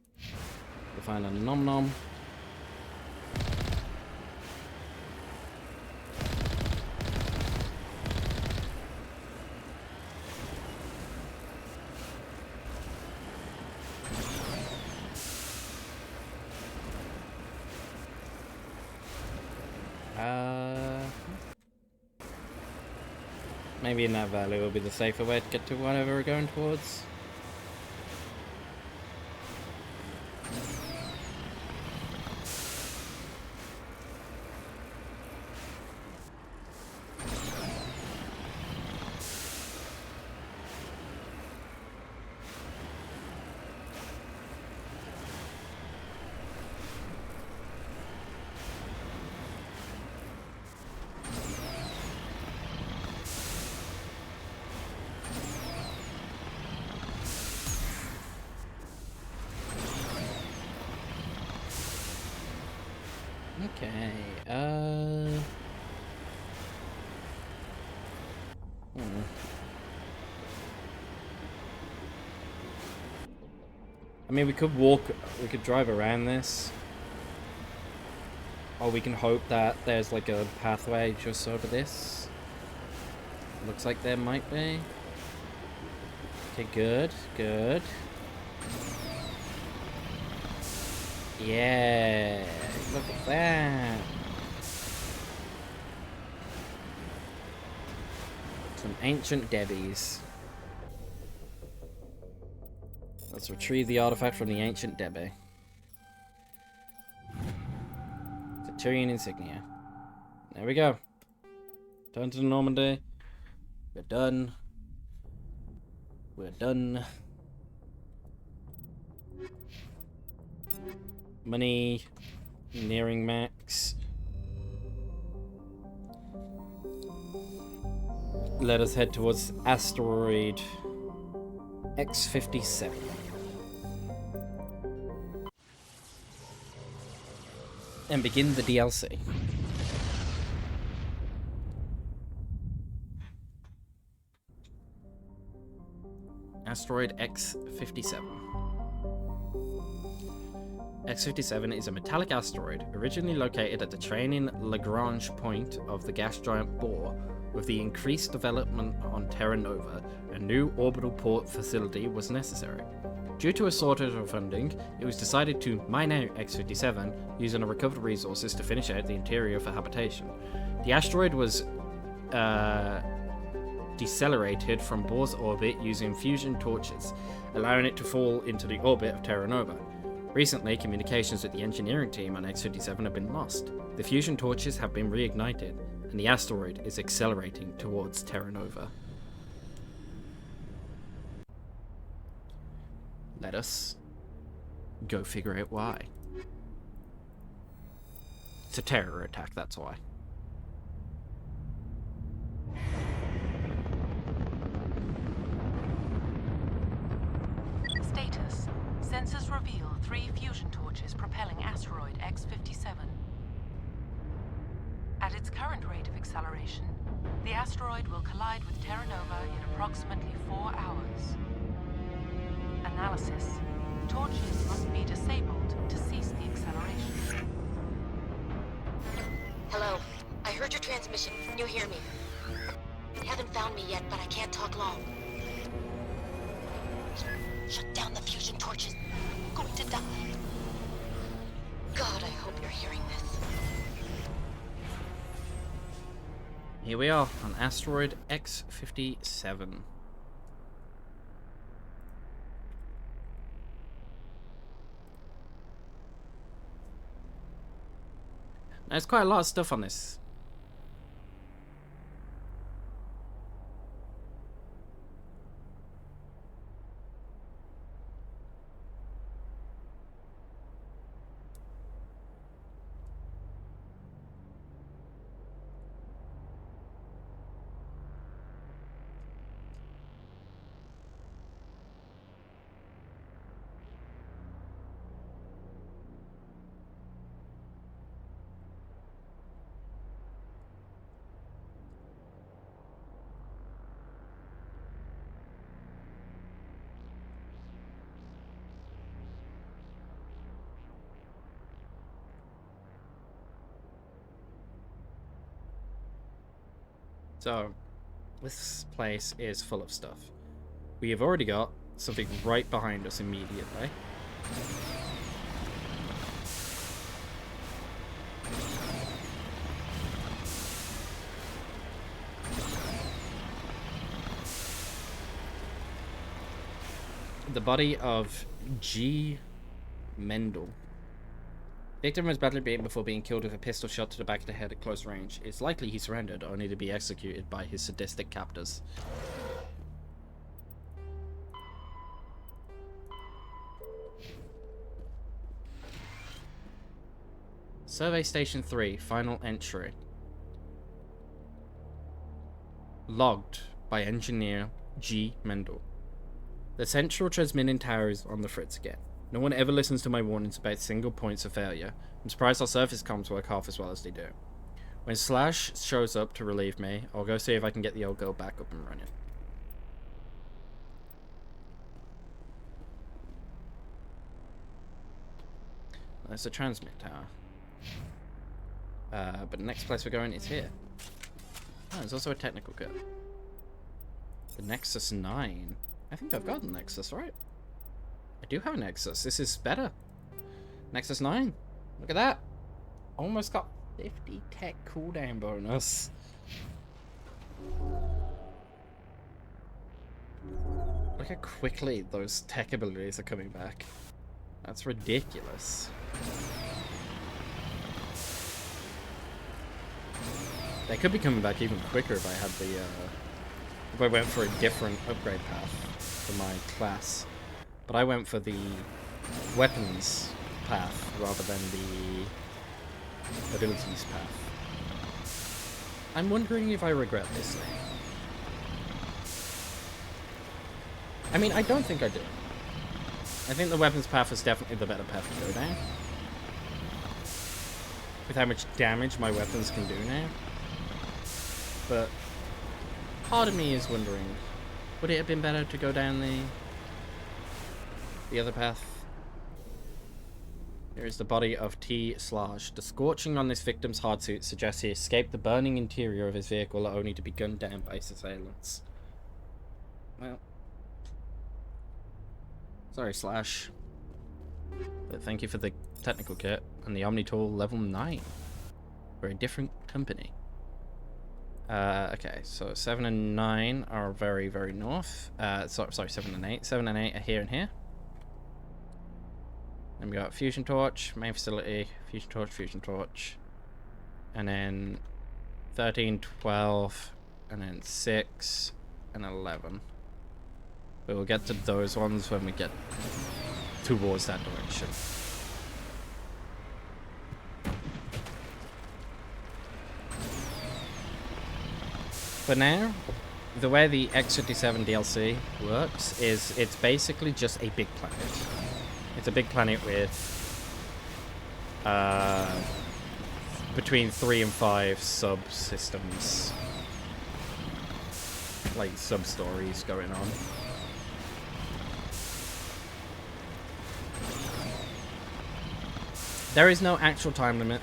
to find a Nom Nom. Maybe in that valley will be the safer way to get to whatever we're going towards. Okay, I mean, we could drive around this. Or we can hope that there's like a pathway just over this. Looks like there might be. Okay, good, good. Yeah, look at that. Some ancient Debbies. Let's retrieve the artifact from the ancient Debbie. Turian insignia. There we go. Turn to Normandy. We're done. We're done. Money. Nearing max. Let us head towards asteroid X57. And begin the DLC. Asteroid X57. X57 is a metallic asteroid originally located at the training Lagrange point of the gas giant Bohr. With the increased development on Terra Nova, a new orbital port facility was necessary. Due to a shortage of funding, it was decided to mine out X57 using the recovered resources to finish out the interior for habitation. The asteroid was decelerated from Bohr's orbit using fusion torches, allowing it to fall into the orbit of Terra Nova. Recently, communications with the engineering team on X57 have been lost. The fusion torches have been reignited, and the asteroid is accelerating towards Terra Nova. Let us go figure out why. It's a terror attack, that's why. Status. Sensors reveal 3 fusion torches propelling asteroid X57. At its current rate of acceleration, the asteroid will collide with Terra Nova in approximately 4 hours. Analysis. Torches must be disabled to cease the acceleration. Hello. I heard your transmission. Can you hear me? You haven't found me yet, but I can't talk long. Shut down the fusion torches. I'm going to die. God, I hope you're hearing this. Here we are on asteroid X57. There's quite a lot of stuff on this. So, this place is full of stuff. We have already got something right behind us immediately. The body of G. Mendel. Victim was badly beaten before being killed with a pistol shot to the back of the head at close range. It's likely he surrendered, only to be executed by his sadistic captors. Survey Station 3, final entry. Logged by Engineer G. Mendel. The central transmitting tower is on the fritz again. No one ever listens to my warnings about single points of failure. I'm surprised our surface comms work half as well as they do. When Slash shows up to relieve me, I'll go see if I can get the old girl back up and running. There's a transmit tower. But the next place we're going is here. Oh, there's also a technical kit. The Nexus 9. I think I've got the Nexus, right? I do have a Nexus. This is better. Nexus 9. Look at that. Almost got 50 tech cooldown bonus. Look how quickly those tech abilities are coming back. That's ridiculous. They could be coming back even quicker if I had the, if I went for a different upgrade path for my class. But I went for the weapons path rather than the abilities path. I'm wondering if I regret this thing. I mean, I don't think I do. I think the weapons path is definitely the better path to go down. With how much damage my weapons can do now. But part of me is wondering, would it have been better to go down the other path? Here is the body of T. Slage. The scorching on this victim's hardsuit suggests he escaped the burning interior of his vehicle only to be gunned down by his assailants. Well, sorry, Slash. But thank you for the technical kit and the Omni Tool level 9. We're a different company. Okay, so 7 and 9 are very, very north. Sorry, 7 and 8. 7 and 8 are here and here. Then we got Fusion Torch, main facility, Fusion Torch. And then 13, 12, and then 6, and 11. But we'll get to those ones when we get towards that direction. For now, the way the X57 DLC works is it's basically just a big planet. It's a big planet with between 3 and 5 subsystems, like sub-stories going on. There is no actual time limit.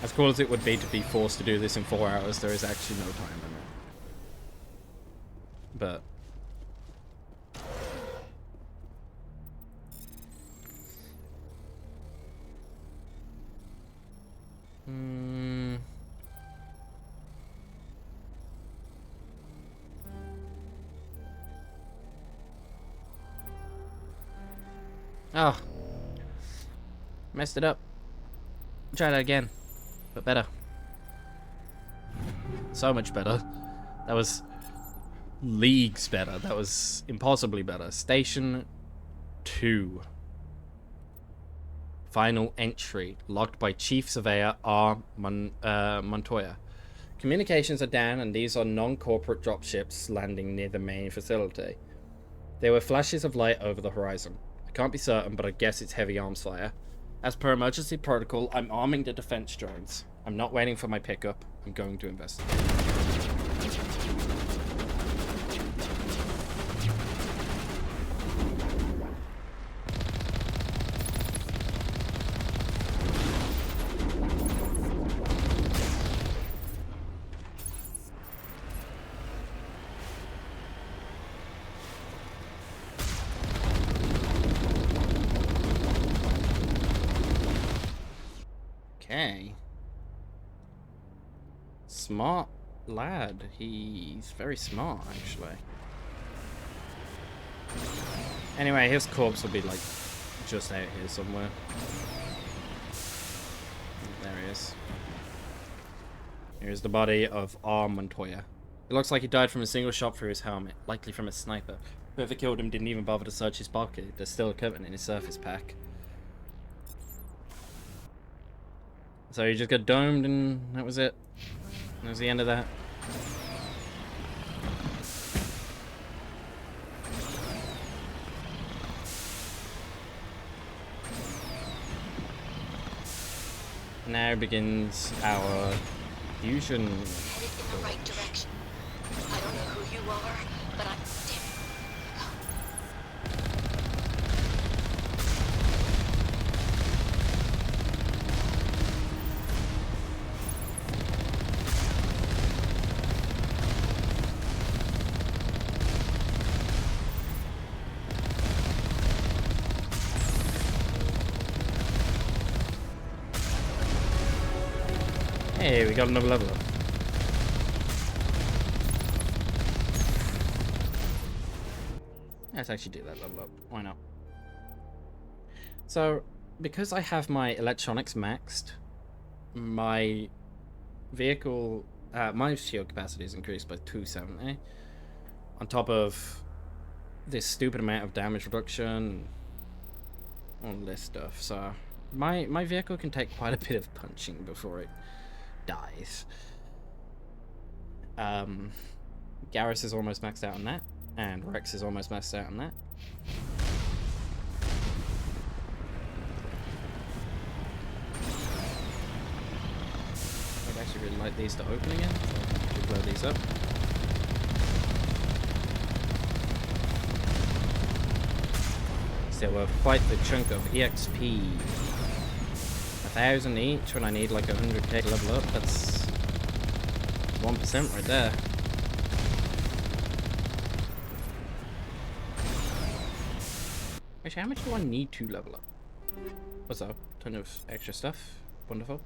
As cool as it would be to be forced to do this in 4 hours, there is actually no time limit. But oh, messed it up. Try that again, but better. So much better. That was leagues better. That was impossibly better. Station 2. Final entry. Logged by Chief Surveyor R. Montoya. Communications are down and these are non-corporate dropships landing near the main facility. There were flashes of light over the horizon. I can't be certain, but I guess it's heavy arms fire. As per emergency protocol, I'm arming the defense drones. I'm not waiting for my pickup. I'm going to investigate. Okay. Smart lad. He's very smart, actually. Anyway, his corpse will be, like, just out here somewhere. There he is. Here's the body of R. Montoya. It looks like he died from a single shot through his helmet, likely from a sniper. Whoever killed him didn't even bother to search his pocket. There's still equipment in his surface pack. So he just got domed and that was it. That was the end of that. Now begins our fusion. Headed in the right direction. I don't know who you are, but I'm... Hey, we got another level up. Let's actually do that level up. Why not? So, because I have my electronics maxed, my vehicle, my shield capacity is increased by 270. On top of this stupid amount of damage reduction, all this stuff. So, my vehicle can take quite a bit of punching before it dies. Garrus is almost maxed out on that, and Rex is almost maxed out on that. I'd actually really like these to open again, so I can actually blow these up. Still worth quite the chunk of EXP. 1,000 each when I need like 100k to level up. That's 1% right there. Actually, how much do I need to level up? What's up? Ton of extra stuff. Wonderful.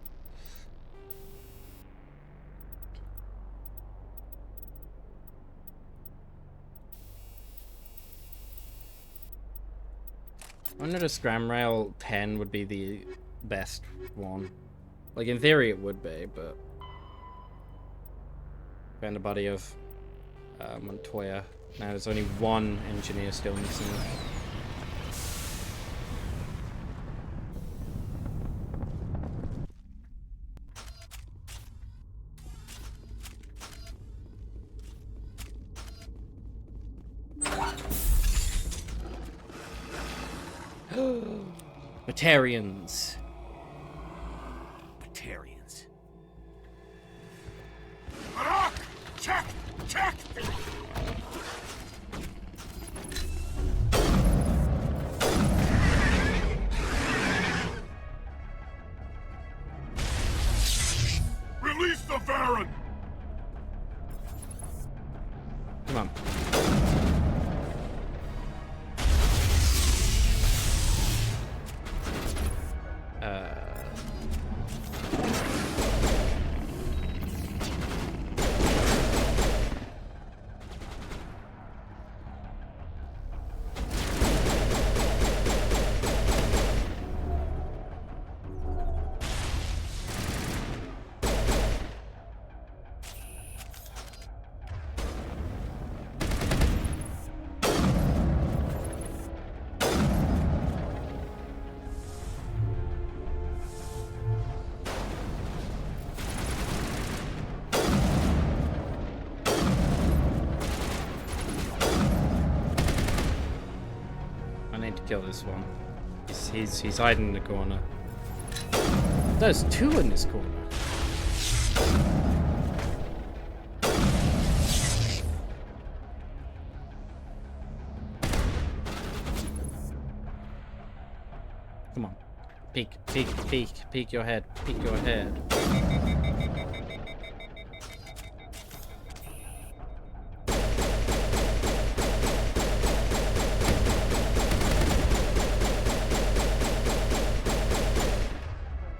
I wonder if Scram Rail 10 would be the best one. Like, in theory it would be, but... Found the body of Montoya. Now there's only one engineer still missing. Batarians. Batarians. Check! Check! Release the Baron! Come on. Kill this one. He's hiding in the corner. There's two in this corner. Come on. Peek, peek, peek, peek your head, peek your head.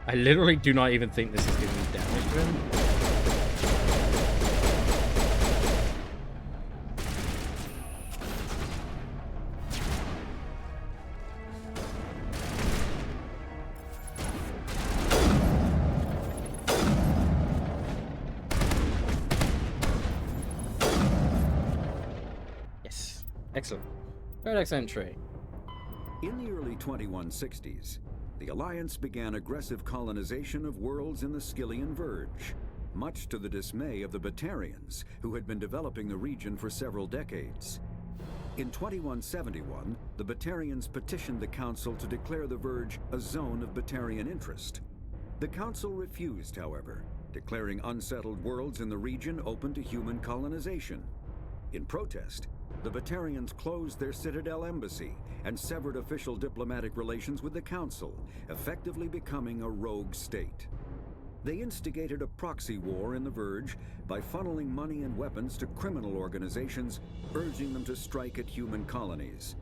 I literally do not even think this is doing damage to him. Excellent. Codex entry. In the early 2160s, the Alliance began aggressive colonization of worlds in the Skyllian Verge, much to the dismay of the Batarians, who had been developing the region for several decades. In 2171, the Batarians petitioned the Council to declare the Verge a zone of Batarian interest. The Council refused, however, declaring unsettled worlds in the region open to human colonization. In protest, the Batarians closed their Citadel embassy and severed official diplomatic relations with the Council, effectively becoming a rogue state. They instigated a proxy war in the Verge by funneling money and weapons to criminal organizations, urging them to strike at human colonies.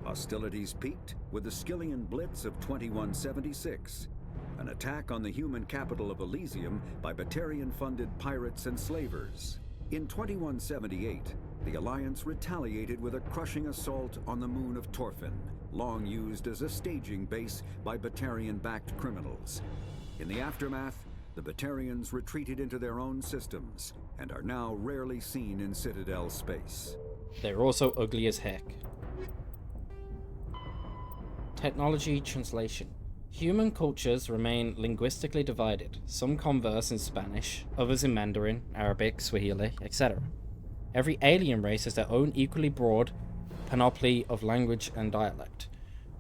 Hostilities peaked with the Skyllian Blitz of 2176, an attack on the human capital of Elysium by Batarian-funded pirates and slavers. In 2178, the Alliance retaliated with a crushing assault on the moon of Torfin, long used as a staging base by Batarian-backed criminals. In the aftermath, the Batarians retreated into their own systems and are now rarely seen in Citadel space. They're also ugly as heck. Technology translation. Human cultures remain linguistically divided. Some converse in Spanish, others in Mandarin, Arabic, Swahili, etc. Every alien race has their own equally broad panoply of language and dialect.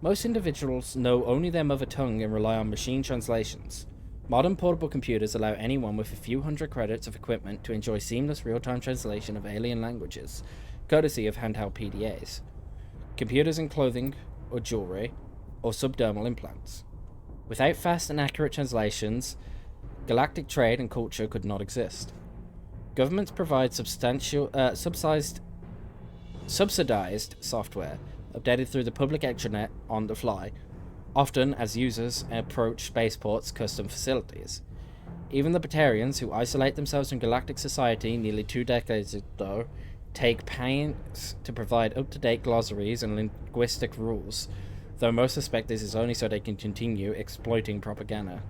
Most individuals know only their mother tongue and rely on machine translations. Modern portable computers allow anyone with a few hundred credits of equipment to enjoy seamless real-time translation of alien languages, courtesy of handheld PDAs, computers in clothing or jewelry, or subdermal implants. Without fast and accurate translations, galactic trade and culture could not exist. Governments provide subsidized software, updated through the public extranet on the fly, often as users approach spaceports' custom facilities. Even the Batarians, who isolate themselves from galactic society nearly 2 decades ago, take pains to provide up-to-date glossaries and linguistic rules, though most suspect this is only so they can continue exploiting propaganda.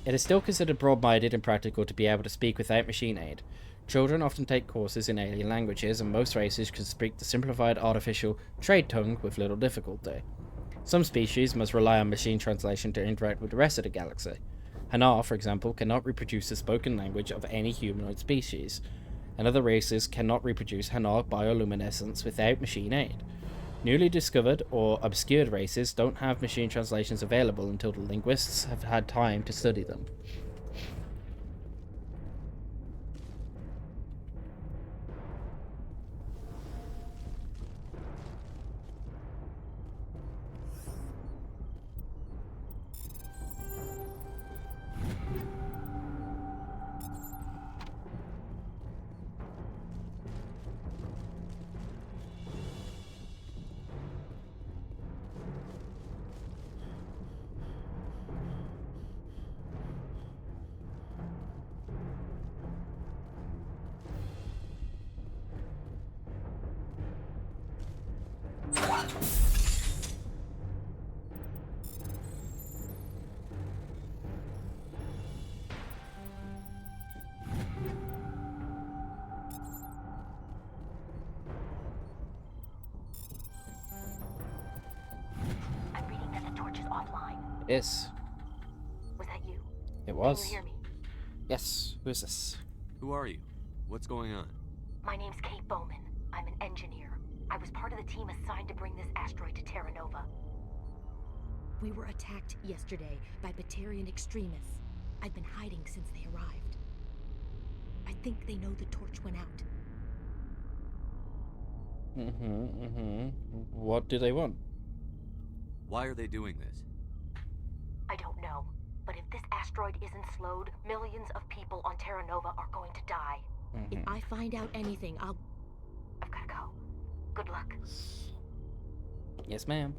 It is still considered broad-minded and practical to be able to speak without machine aid. Children often take courses in alien languages, and most races can speak the simplified artificial trade tongue with little difficulty. Some species must rely on machine translation to interact with the rest of the galaxy. Hanar, for example, cannot reproduce the spoken language of any humanoid species, and other races cannot reproduce Hanar bioluminescence without machine aid. Newly discovered or obscured races don't have machine translations available until the linguists have had time to study them. Yes. Was that you? It was. Can you hear me? Yes. Who is this? Who are you? What's going on? My name's Kate Bowman. I'm an engineer. I was part of the team assigned to bring this asteroid to Terra Nova. We were attacked yesterday by Batarian extremists. I've been hiding since they arrived. I think they know the torch went out. What do they want? Why are they doing this? I don't know, but if this asteroid isn't slowed, millions of people on Terra Nova are going to die. If I find out anything, I've gotta go. Good luck. Yes, ma'am.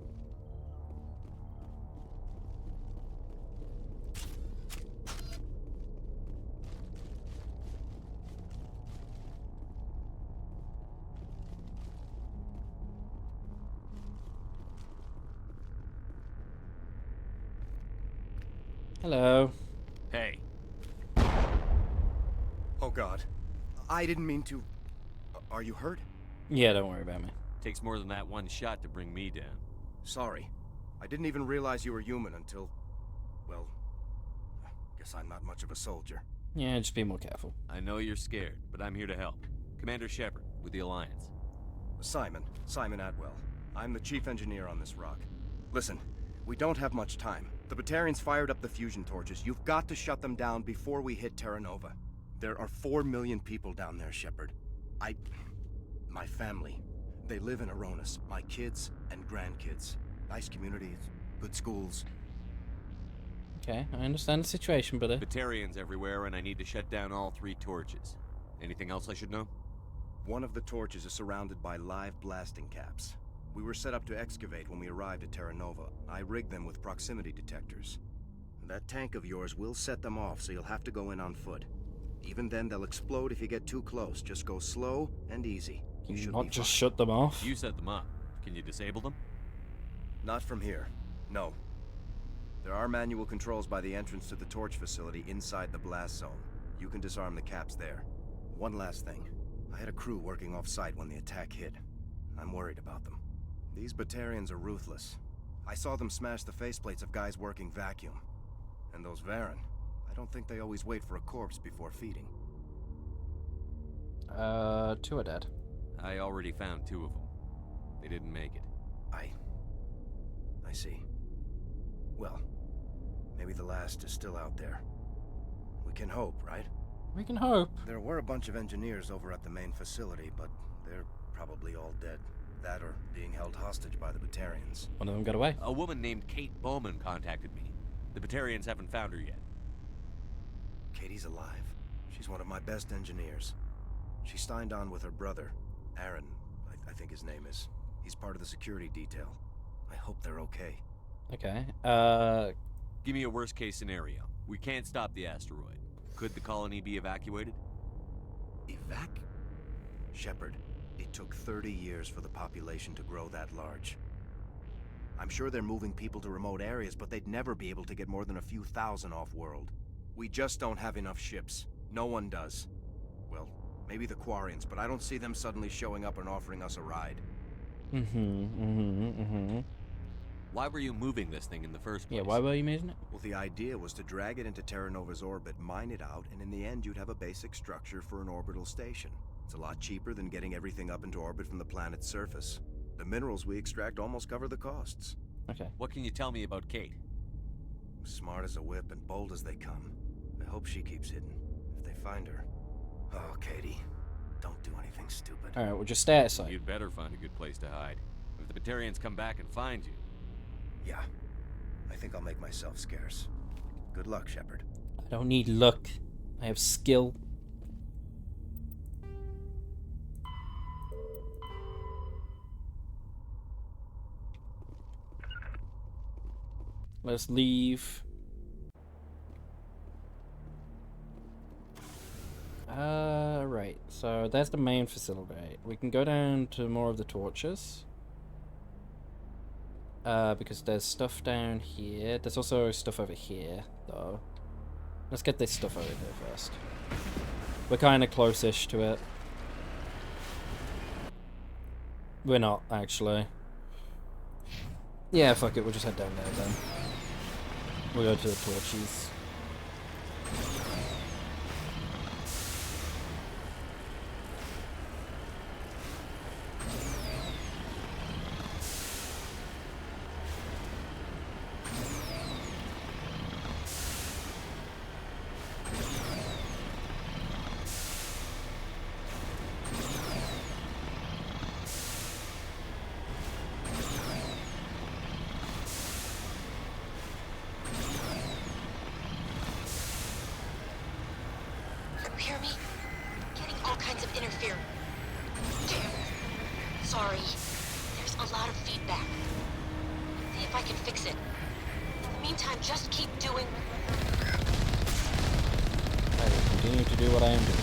Hello. Hey. Oh God. I didn't mean to... Are you hurt? Yeah, don't worry about me. Takes more than that one shot to bring me down. Sorry. I didn't even realize you were human until... well... guess I'm not much of a soldier. Yeah, just be more careful. I know you're scared, but I'm here to help. Commander Shepard, with the Alliance. Simon Atwell. I'm the chief engineer on this rock. Listen, we don't have much time. The Batarians fired up the fusion torches. You've got to shut them down before we hit Terra Nova. There are 4 million people down there, Shepard. My family. They live in Aronis. My kids and grandkids. Nice communities, good schools. Okay, I understand the situation, buddy. Batarians everywhere, and I need to shut down all 3 torches. Anything else I should know? One of the torches is surrounded by live blasting caps. We were set up to excavate when we arrived at Terra Nova. I rigged them with proximity detectors. That tank of yours will set them off, so you'll have to go in on foot. Even then, they'll explode if you get too close. Just go slow and easy. You should not just shut them off. You set them up. Can you disable them? Not from here. No. There are manual controls by the entrance to the torch facility inside the blast zone. You can disarm the caps there. One last thing. I had a crew working off-site when the attack hit. I'm worried about them. These Batarians are ruthless. I saw them smash the faceplates of guys working vacuum. And those Varen, I don't think they always wait for a corpse before feeding. 2 are dead. I already found 2 of them. They didn't make it. I see. Well, maybe the last is still out there. We can hope, right? We can hope. There were a bunch of engineers over at the main facility, but they're probably all dead. That or being held hostage by the Batarians. One of them got away. A woman named Kate Bowman contacted me. The Batarians haven't found her yet. Katie's alive. She's one of my best engineers. She signed on with her brother, Aaron, I think his name is. He's part of the security detail. I hope they're okay. Okay, Give me a worst-case scenario. We can't stop the asteroid. Could the colony be evacuated? Shepard, it took 30 years for the population to grow that large. I'm sure they're moving people to remote areas, but they'd never be able to get more than a few thousand off-world. We just don't have enough ships. No one does. Well, maybe the Quarians, but I don't see them suddenly showing up and offering us a ride. Why were you moving this thing in the first place? Yeah, why were you moving it? Well, the idea was to drag it into Terra Nova's orbit, mine it out, and in the end you'd have a basic structure for an orbital station. It's a lot cheaper than getting everything up into orbit from the planet's surface. The minerals we extract almost cover the costs. Okay. What can you tell me about Kate? Smart as a whip and bold as they come. I hope she keeps hidden. If they find her... Oh, Katie. Don't do anything stupid. Alright, we'll just stay outside. You'd better find a good place to hide. If the Batarians come back and find you... Yeah. I think I'll make myself scarce. Good luck, Shepard. I don't need luck. I have skill. Let's leave. Right. So that's the main facility. We can go down to more of the torches. Because there's stuff down here. There's also stuff over here, though. Let's get this stuff over here first. We're kind of close-ish to it. We're not, actually. Yeah, fuck it. We'll just head down there, then. We'll go to the torches. Hear me? Getting all kinds of interference. Damn. Sorry. There's a lot of feedback. See if I can fix it. In the meantime, just keep doing... I will continue to do what I am doing.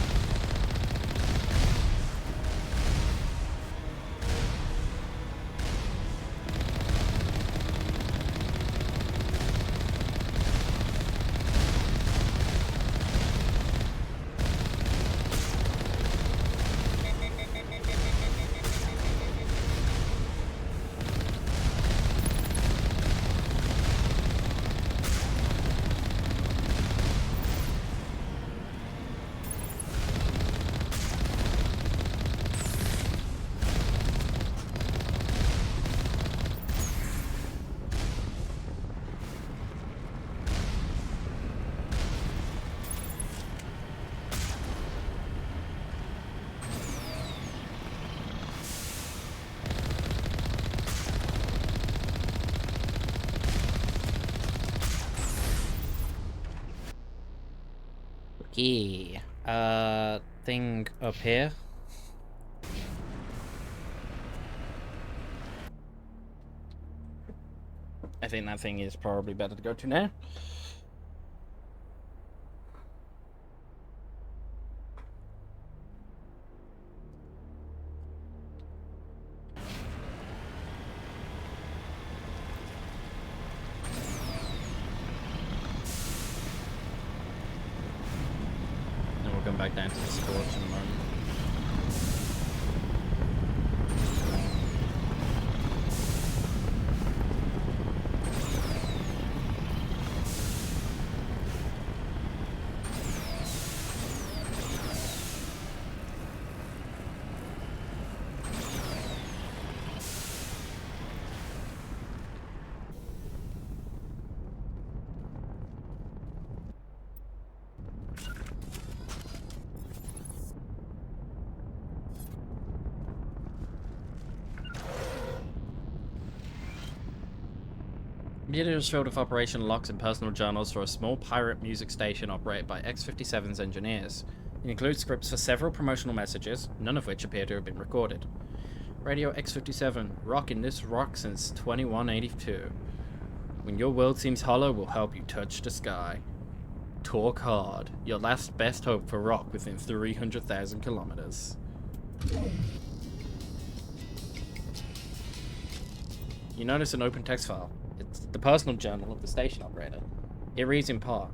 Okay. Thing up here. I think that thing is probably better to go to now. And we'll come back down to the Scorch in a moment. Videos showed of operation logs and personal journals for a small pirate music station operated by X-57's engineers. It includes scripts for several promotional messages, none of which appear to have been recorded. Radio X-57, rocking this rock since 2182. When your world seems hollow, we'll help you touch the sky. Talk hard, your last best hope for rock within 300,000 kilometers. You notice an open text file. It's the personal journal of the station operator. It reads in part,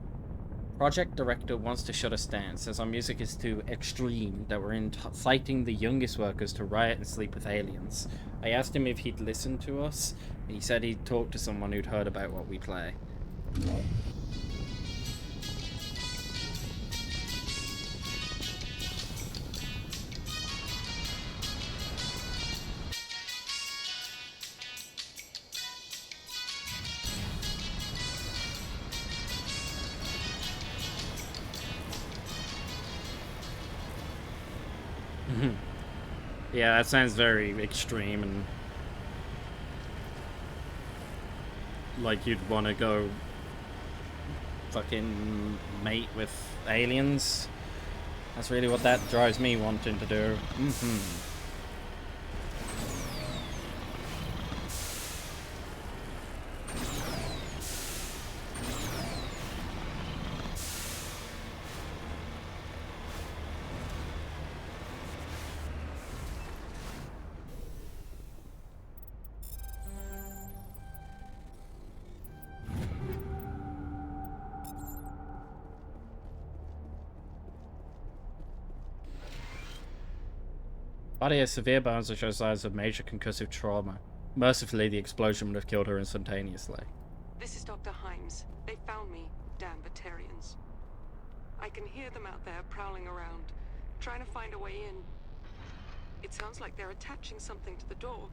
Project Director wants to shut us down, says our music is too extreme, that we're inciting the youngest workers to riot and sleep with aliens. I asked him if he'd listen to us, and he said he'd talk to someone who'd heard about what we play. Yeah, that sounds very extreme and like you'd want to go fucking mate with aliens. That's really what that drives me wanting to do. Body has severe burns that show signs of major concussive trauma. Mercifully, the explosion would have killed her instantaneously. This is Dr. Himes. They found me, damn Batarians. I can hear them out there prowling around, trying to find a way in. It sounds like they're attaching something to the door.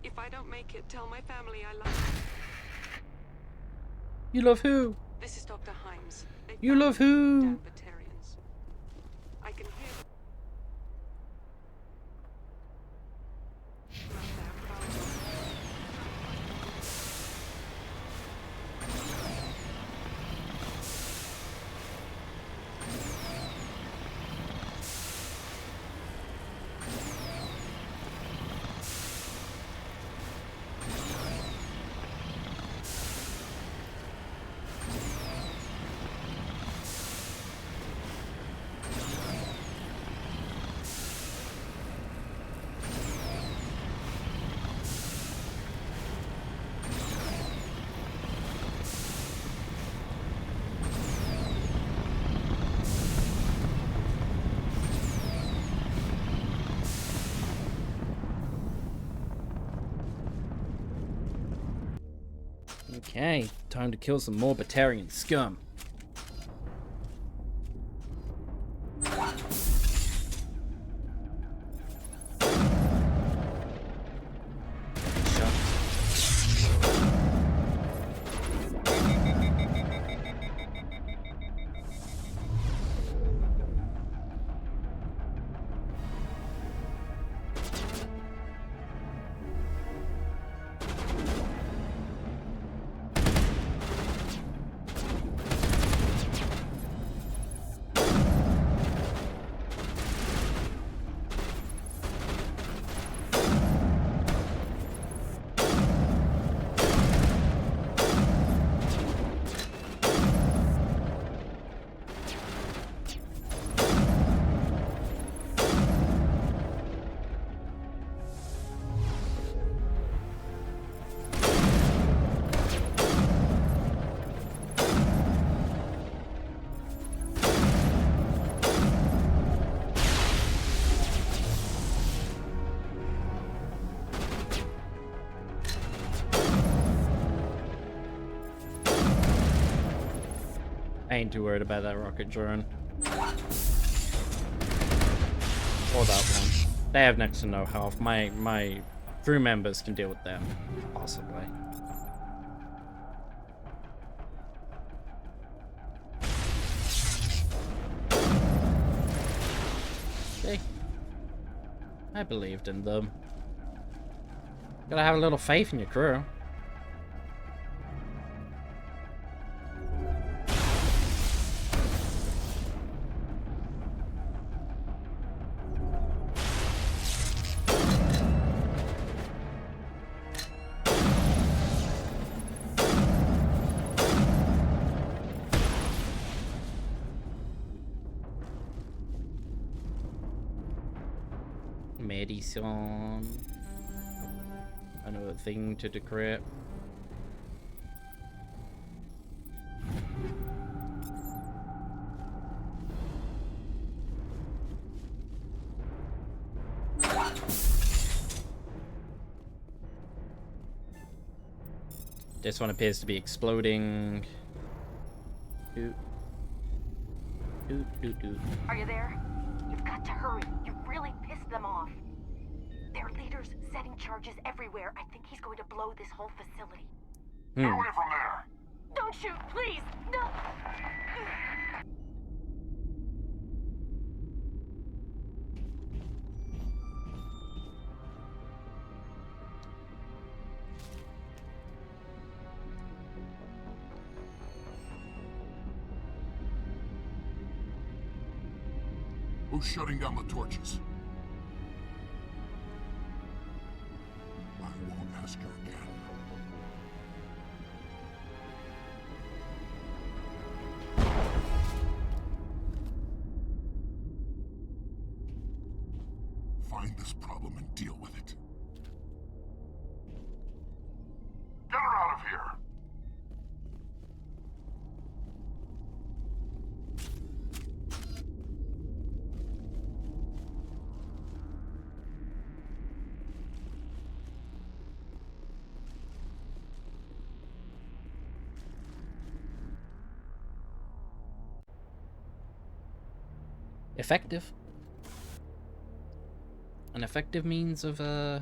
If I don't make it, tell my family I love them. You love who? This is Dr. Himes. You love who? Damn Batarians. I can hear them. Okay, time to kill some more Batarian scum. I ain't too worried about that rocket drone. Or that one. They have next to no health. My crew members can deal with them, possibly. See? I believed in them. Gotta have a little faith in your crew. Medicine. Another thing to decrypt. This one appears to be exploding. Are you there? You've got to hurry. You've really pissed them off. Their leader's setting charges everywhere. I think he's going to blow this whole facility. Get away from there! Don't shoot, please! No! Who's shutting down the torches? I won't ask you again. Find this problem and deal with it. Get her out of here! Effective. An effective means of, I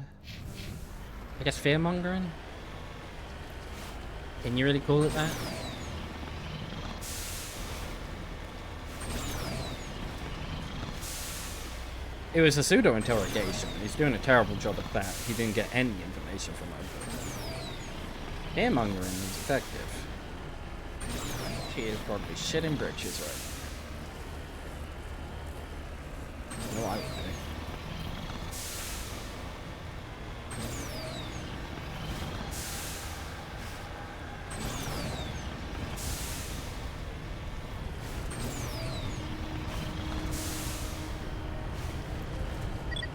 guess, fear-mongering? Can you really call it that? It was a pseudo-interrogation. He's doing a terrible job at that. He didn't get any information from her. Fear-mongering is effective. She is probably shitting britches right now. No, I would think.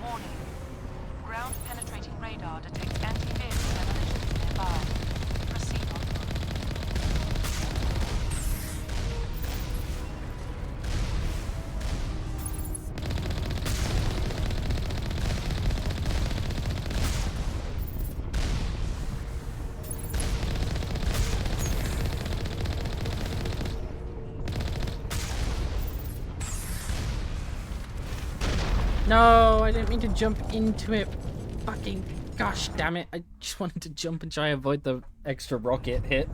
Warning. Ground penetrating radar detects anti-vehicle demolitions nearby. Proceed on foot. No, I didn't mean to jump into it. Fucking gosh damn it. I just wanted to jump and try and avoid the extra rocket hit.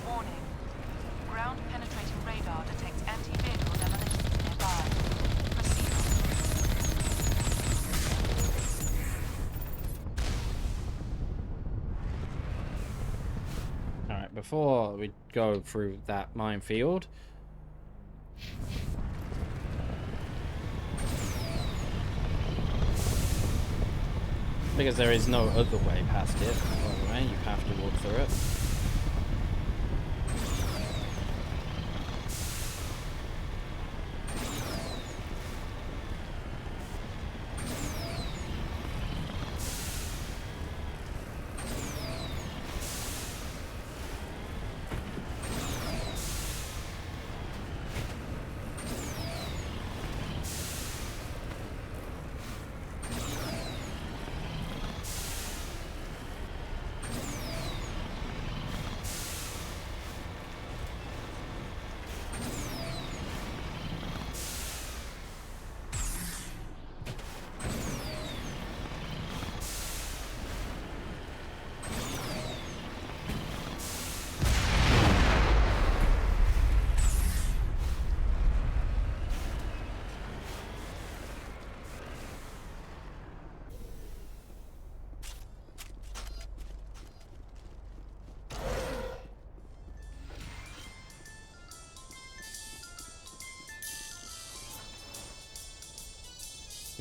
Warning. Ground penetrating radar detects anti-vehicle demolitions nearby. Proceed on foot. Alright, before we go through that minefield, because there is no other way past it, by the way, you have to walk through it.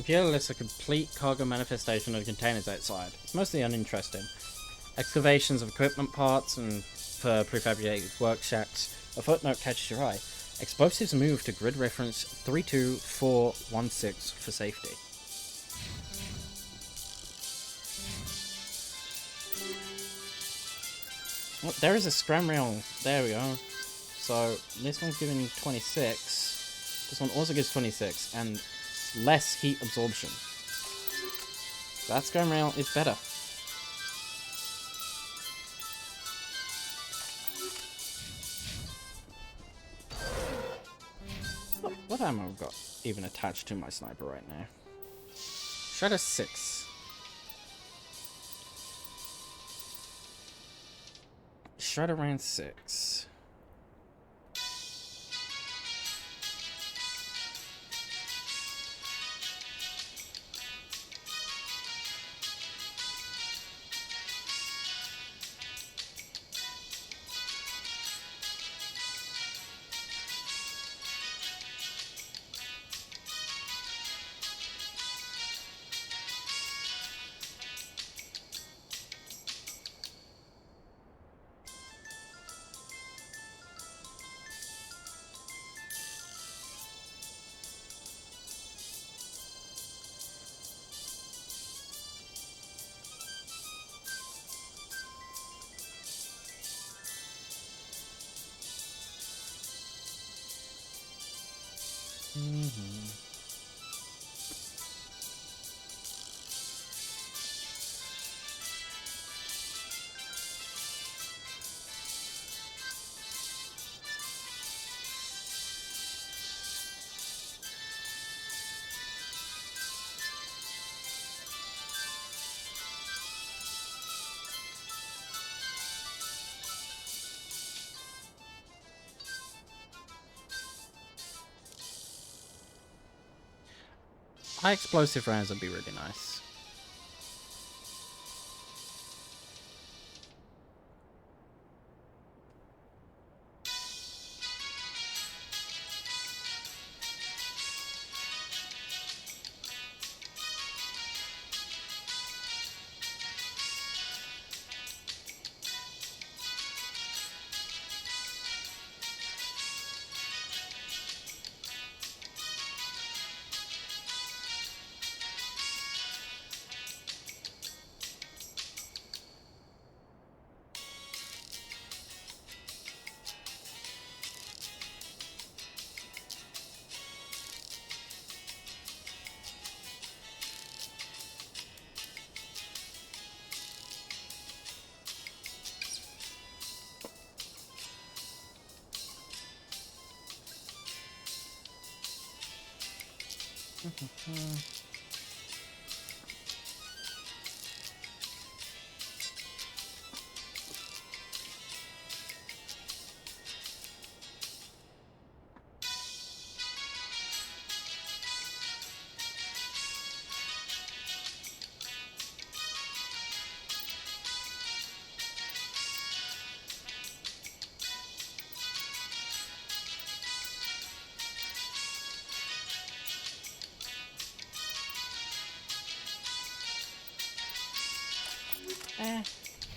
Computer lists a complete cargo manifestation of the containers outside. It's mostly uninteresting. Excavations of equipment parts and for prefabricated work shacks. A footnote catches your eye. Explosives moved to grid reference 32416 for safety. Oh, there is a scram rail. There we go. So this one's giving 26. This one also gives 26 and less heat absorption. That scram rail is better. What ammo I've got even attached to my sniper right now? Shredder 6. Shredder round 6. High explosive rounds would be really nice.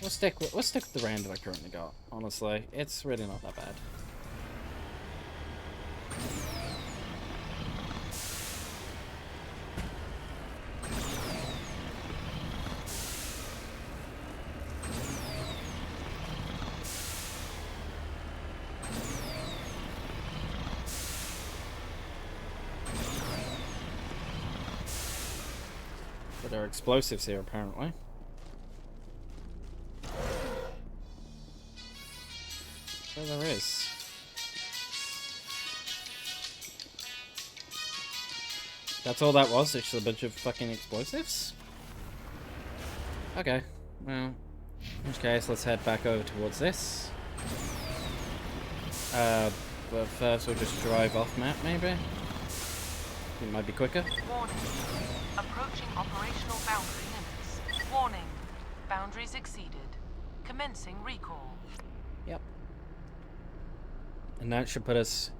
We'll stick with the round that I currently got. Honestly, it's really not that bad. But there are explosives here, apparently. So there is. That's all that was? It's just a bunch of fucking explosives? Okay, well, in which case, let's head back over towards this. But first we'll just drive off map, maybe? It might be quicker. Warning. Approaching operational boundary limits. Warning. Boundaries exceeded. Commencing recall. Yep. And that should put us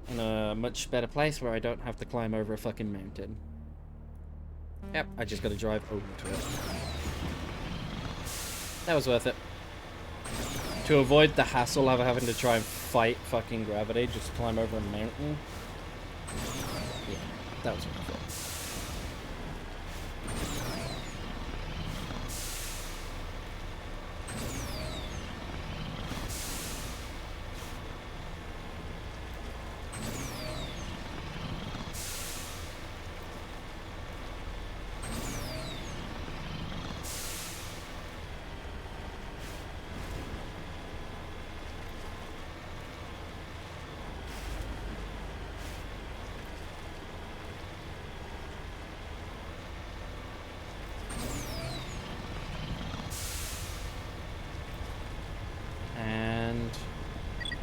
in a much better place where I don't have to climb over a fucking mountain. Yep, I just gotta drive over to it. That was worth it. To avoid the hassle of having to try and fight fucking gravity, just climb over a mountain. Yeah, that was worth it.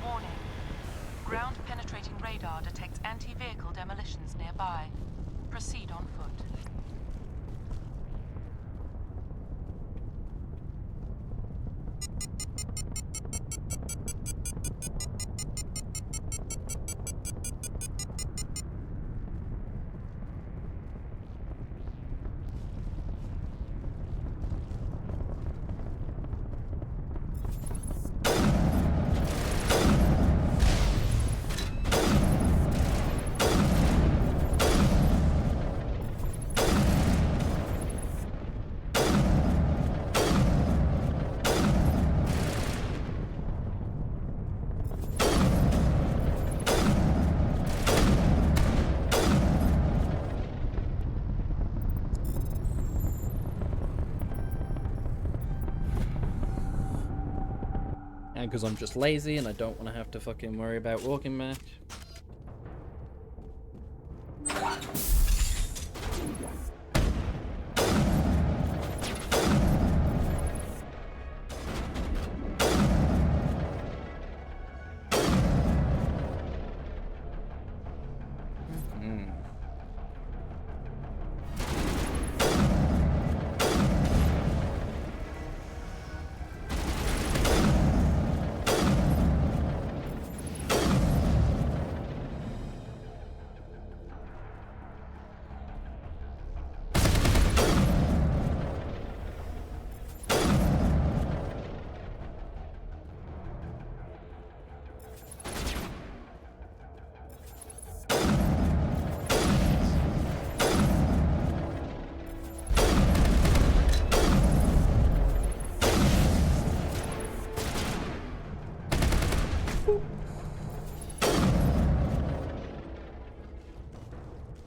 Warning. Ground-penetrating radar detects anti-vehicle demolitions nearby. Proceed on foot. And because I'm just lazy and I don't want to have to fucking worry about walking back.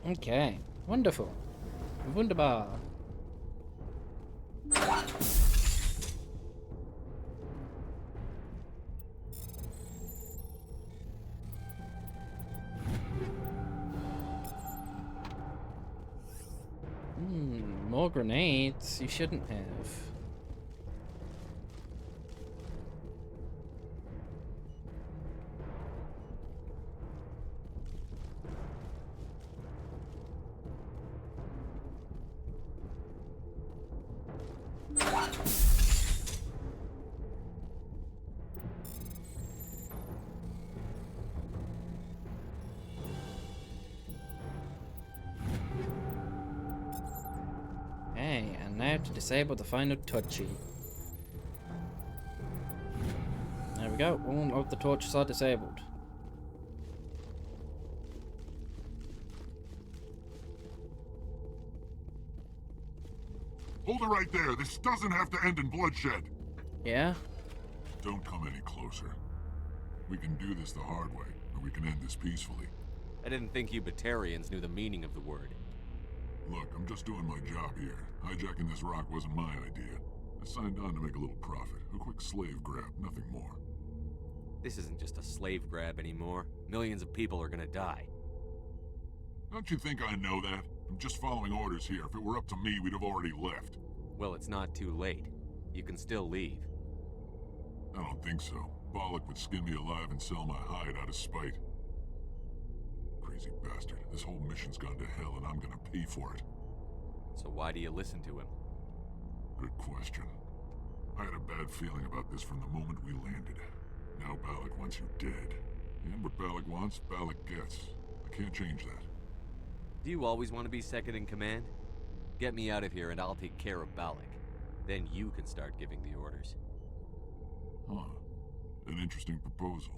Okay, wonderful. Wunderbar. More grenades. You shouldn't have. Okay, and now to disable the final touchy. There we go. All of the torches are disabled. Hold it right there. This doesn't have to end in bloodshed. Yeah? Don't come any closer. We can do this the hard way, or we can end this peacefully. I didn't think you Batarians knew the meaning of the word. Look, I'm just doing my job here. Hijacking this rock wasn't my idea. I signed on to make a little profit. A quick slave grab, nothing more. This isn't just a slave grab anymore. Millions of people are gonna die. Don't you think I know that? I'm just following orders here. If it were up to me, we'd have already left. Well, it's not too late. You can still leave. I don't think so. Bollock would skin me alive and sell my hide out of spite. Crazy bastard. This whole mission's gone to hell and I'm gonna pay for it. So why do you listen to him? Good question. I had a bad feeling about this from the moment we landed. Now Balak wants you dead. And what Balak wants, Balak gets. I can't change that. Do you always want to be second in command? Get me out of here and I'll take care of Balak. Then you can start giving the orders. Huh. An interesting proposal.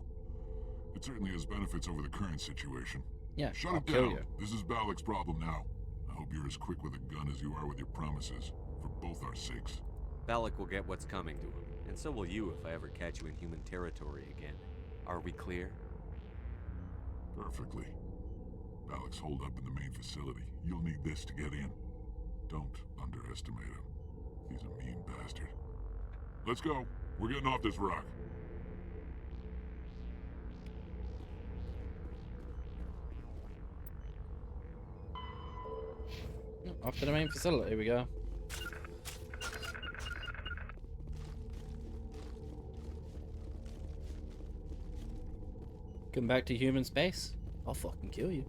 It certainly has benefits over the current situation. Yeah, Shut I'll it kill down. you. This is Balak's problem now. I hope you're as quick with a gun as you are with your promises, for both our sakes. Balak will get what's coming to him, and so will you if I ever catch you in human territory again. Are we clear? Perfectly. Balak's holed up in the main facility. You'll need this to get in. Don't underestimate him. He's a mean bastard. Let's go. We're getting off this rock. Off to the main facility we go. Come back to human space? I'll fucking kill you.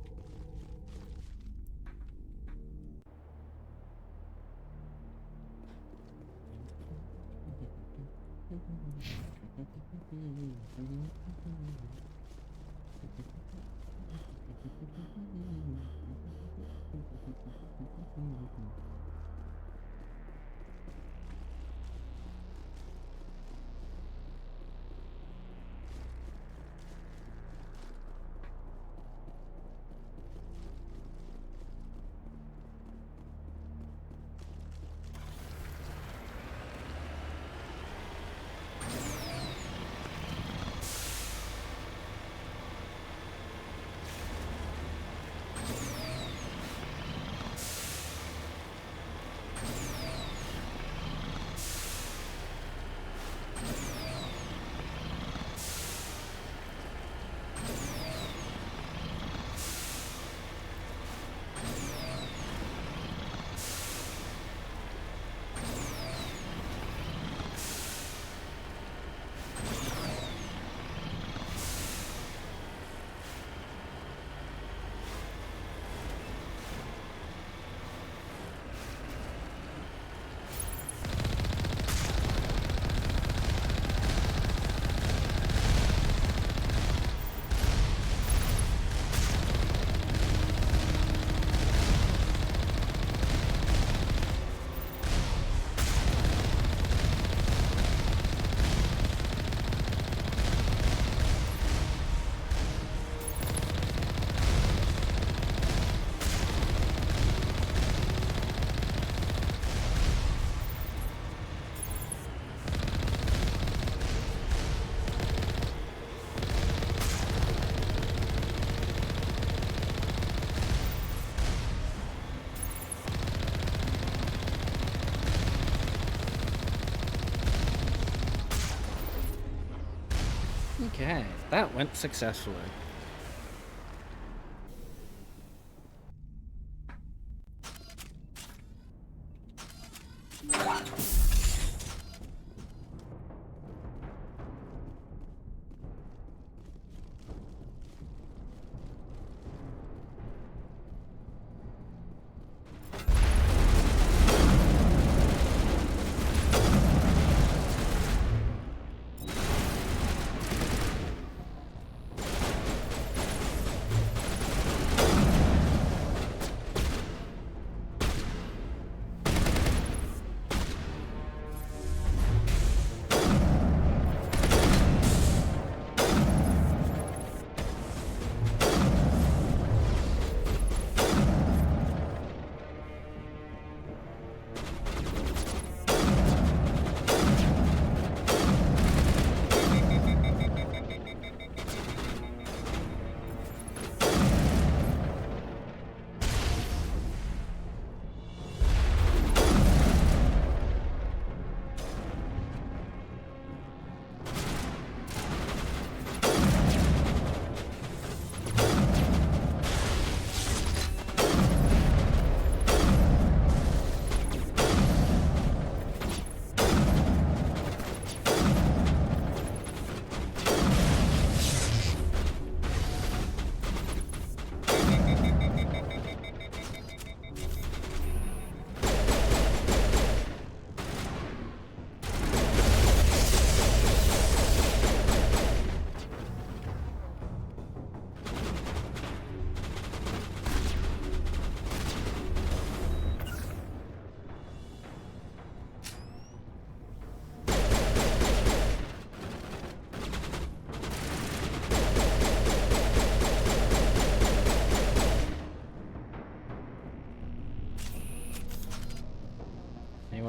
Okay, that went successfully.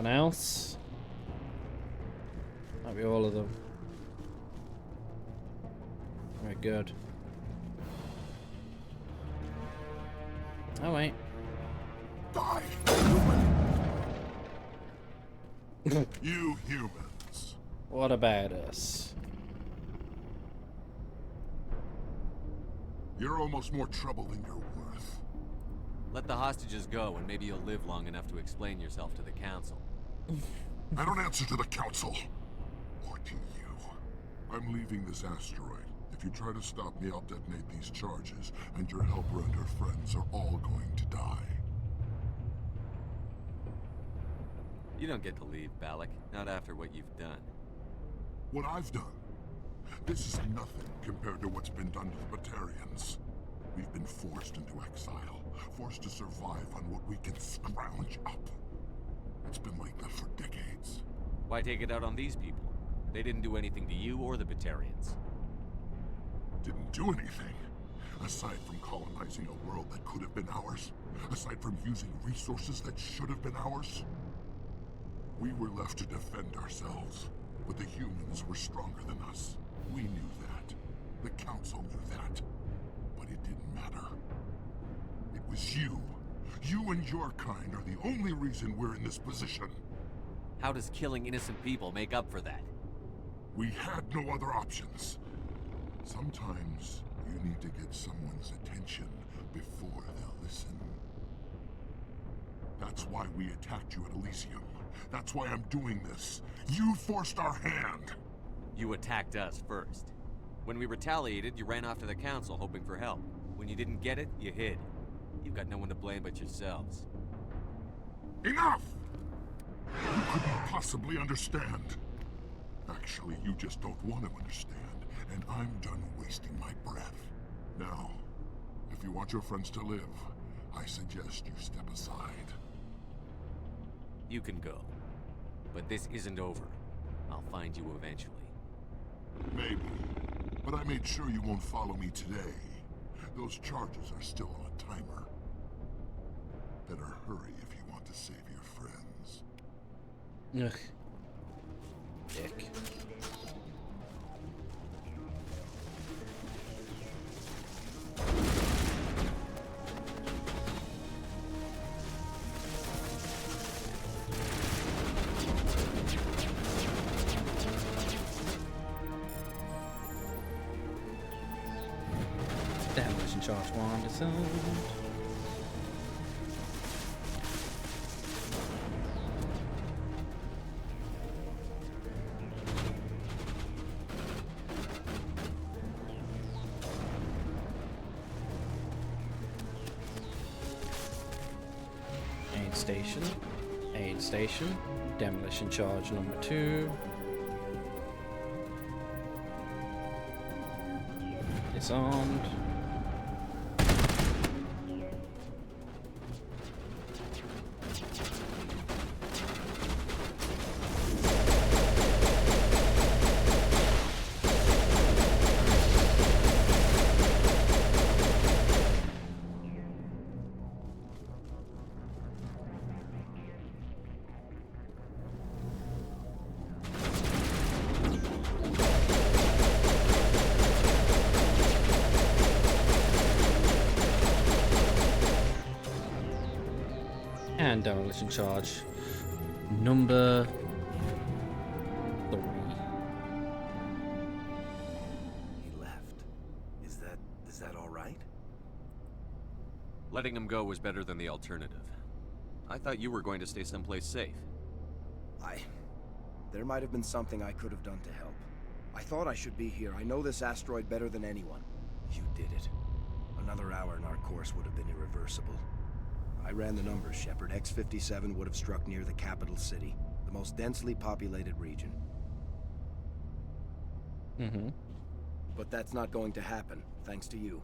Anyone else? Might be all of them. Very good. Oh wait. Die, you humans. What about us? You're almost more trouble than you're worth. Let the hostages go, and maybe you'll live long enough to explain yourself to the council. I don't answer to the council. Or to you. I'm leaving this asteroid. If you try to stop me, I'll detonate these charges, and your helper and her friends are all going to die. You don't get to leave, Balak. Not after what you've done. What I've done? This is nothing compared to what's been done to the Batarians. We've been forced into exile, forced to survive on what we can scrounge up. It's been like that for decades. Why take it out on these people? They didn't do anything to you or the Batarians. Didn't do anything. Aside from colonizing a world that could have been ours. Aside from using resources that should have been ours. We were left to defend ourselves. But the humans were stronger than us. We knew that. The council knew that. But it didn't matter. It was you. You and your kind are the only reason we're in this position. How does killing innocent people make up for that? We had no other options. Sometimes you need to get someone's attention before they'll listen. That's why we attacked you at Elysium. That's why I'm doing this. You forced our hand. You attacked us first. When we retaliated, you ran off to the council hoping for help. When you didn't get it, you hid. You've got no one to blame but yourselves. Enough! You couldn't possibly understand. Actually, you just don't want to understand, and I'm done wasting my breath. Now, if you want your friends to live, I suggest you step aside. You can go. But this isn't over. I'll find you eventually. Maybe. But I made sure you won't follow me today. Those charges are still on a timer. Better hurry if you want to save your friends. Ugh. Dick. Demolition charge wand is owned. Aid station, demolition charge number 2. Disarmed. And demolition charge number 3. He left. Is that all right? Letting him go was better than the alternative. I thought you were going to stay someplace safe. There might have been something I could have done to help. I thought I should be here. I know this asteroid better than anyone. You did it. Another hour and our course would have been irreversible. I ran the numbers, Shepard. X-57 would have struck near the capital city, the most densely populated region. Mm-hmm. But that's not going to happen, thanks to you.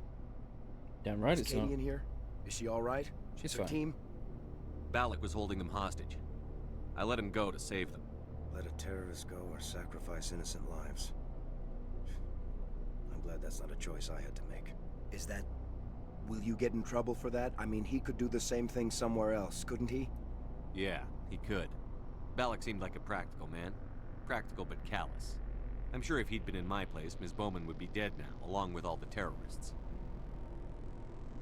Damn right it's Katie not. in here? Is she all right? She's Her fine. team? Balak was holding them hostage. I let him go to save them. Let a terrorist go or sacrifice innocent lives. I'm glad that's not a choice I had to make. Is that... Will you get in trouble for that? I mean, he could do the same thing somewhere else, couldn't he? Yeah, he could. Balak seemed like a practical man. Practical but callous. I'm sure if he'd been in my place, Ms. Bowman would be dead now, along with all the terrorists.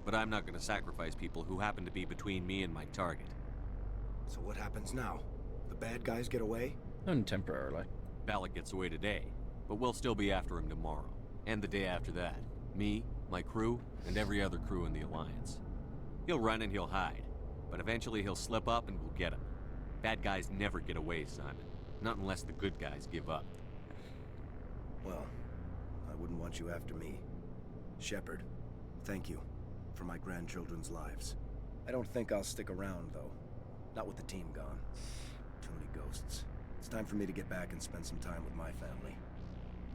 But I'm not going to sacrifice people who happen to be between me and my target. So what happens now? The bad guys get away? Only temporarily. Balak gets away today, but we'll still be after him tomorrow. And the day after that. Me, my crew, and every other crew in the Alliance. He'll run and he'll hide, but eventually he'll slip up and we'll get him. Bad guys never get away, Simon. Not unless the good guys give up. Well, I wouldn't want you after me. Shepard, thank you for my grandchildren's lives. I don't think I'll stick around, though. Not with the team gone. Too many ghosts. It's time for me to get back and spend some time with my family.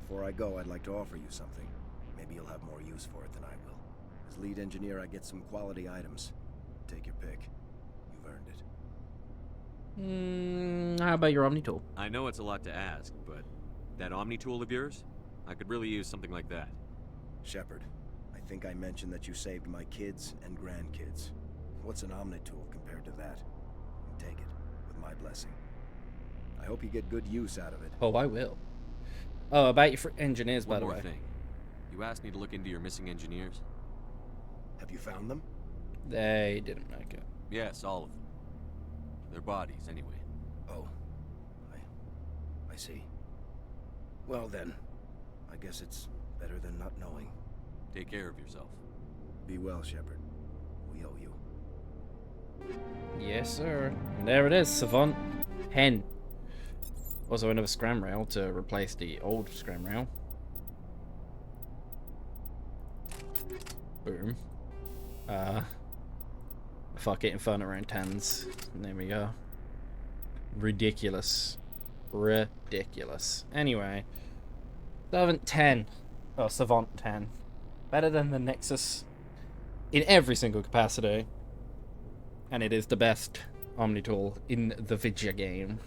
Before I go, I'd like to offer you something. Maybe you'll have more use for it than I will. As lead engineer, I get some quality items. Take your pick. You've earned it. How about your Omni tool? I know it's a lot to ask, but that Omni tool of yours? I could really use something like that. Shepard, I think I mentioned that you saved my kids and grandkids. What's an Omni tool compared to that? Take it, with my blessing. I hope you get good use out of it. Oh, I will. Oh, about your engineers, by the way. One more thing. You asked me to look into your missing engineers? Have you found them? They didn't make it. Yes, all of them. Their bodies, anyway. Oh. I see. Well then, I guess it's better than not knowing. Take care of yourself. Be well, Shepard. We owe you. Yes, sir. And there it is, Savant Hen. Also another scram rail to replace the old scram rail. Boom. Fuck it, Inferno around 10s. And there we go. Ridiculous. Ridiculous. Anyway. Savant 10. Oh, Savant 10. Better than the Nexus in every single capacity. And it is the best Omni tool in the video game.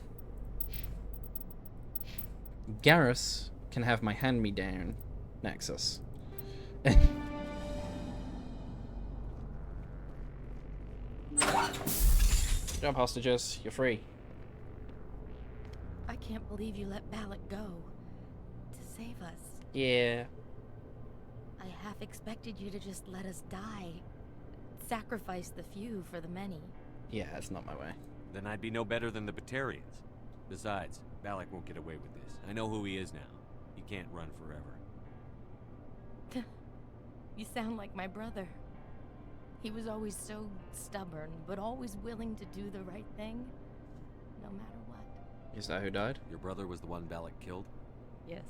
Garrus can have my hand-me-down Nexus. Job hostages, you're free. I can't believe you let Balak go to save us. Yeah. I half expected you to just let us die. Sacrifice the few for the many. Yeah, that's not my way. Then I'd be no better than the Batarians. Besides, Balak won't get away with this. I know who he is now. He can't run forever. You sound like my brother. He was always so stubborn, but always willing to do the right thing, no matter what. Is that who died? Your brother was the one Balak killed? Yes.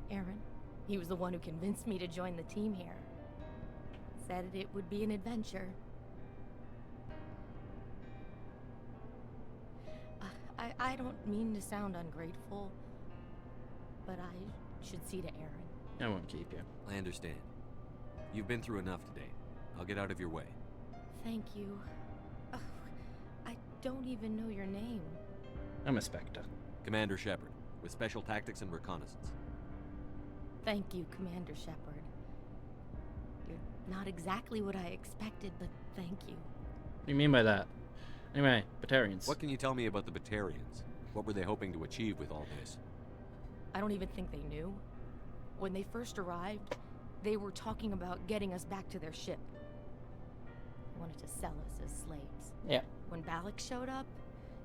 Aaron. He was the one who convinced me to join the team here. Said it would be an adventure. I don't mean to sound ungrateful, but I should see to Aaron. I won't keep you. I understand. You've been through enough today. I'll get out of your way. Thank you. Oh, I don't even know your name. I'm a Spectre. Commander Shepard, with Special Tactics and Reconnaissance. Thank you, Commander Shepard. You're not exactly what I expected, but thank you. What do you mean by that? Anyway, Batarians. What can you tell me about the Batarians? What were they hoping to achieve with all this? I don't even think they knew. When they first arrived, they were talking about getting us back to their ship. They wanted to sell us as slaves. Yeah. When Balak showed up,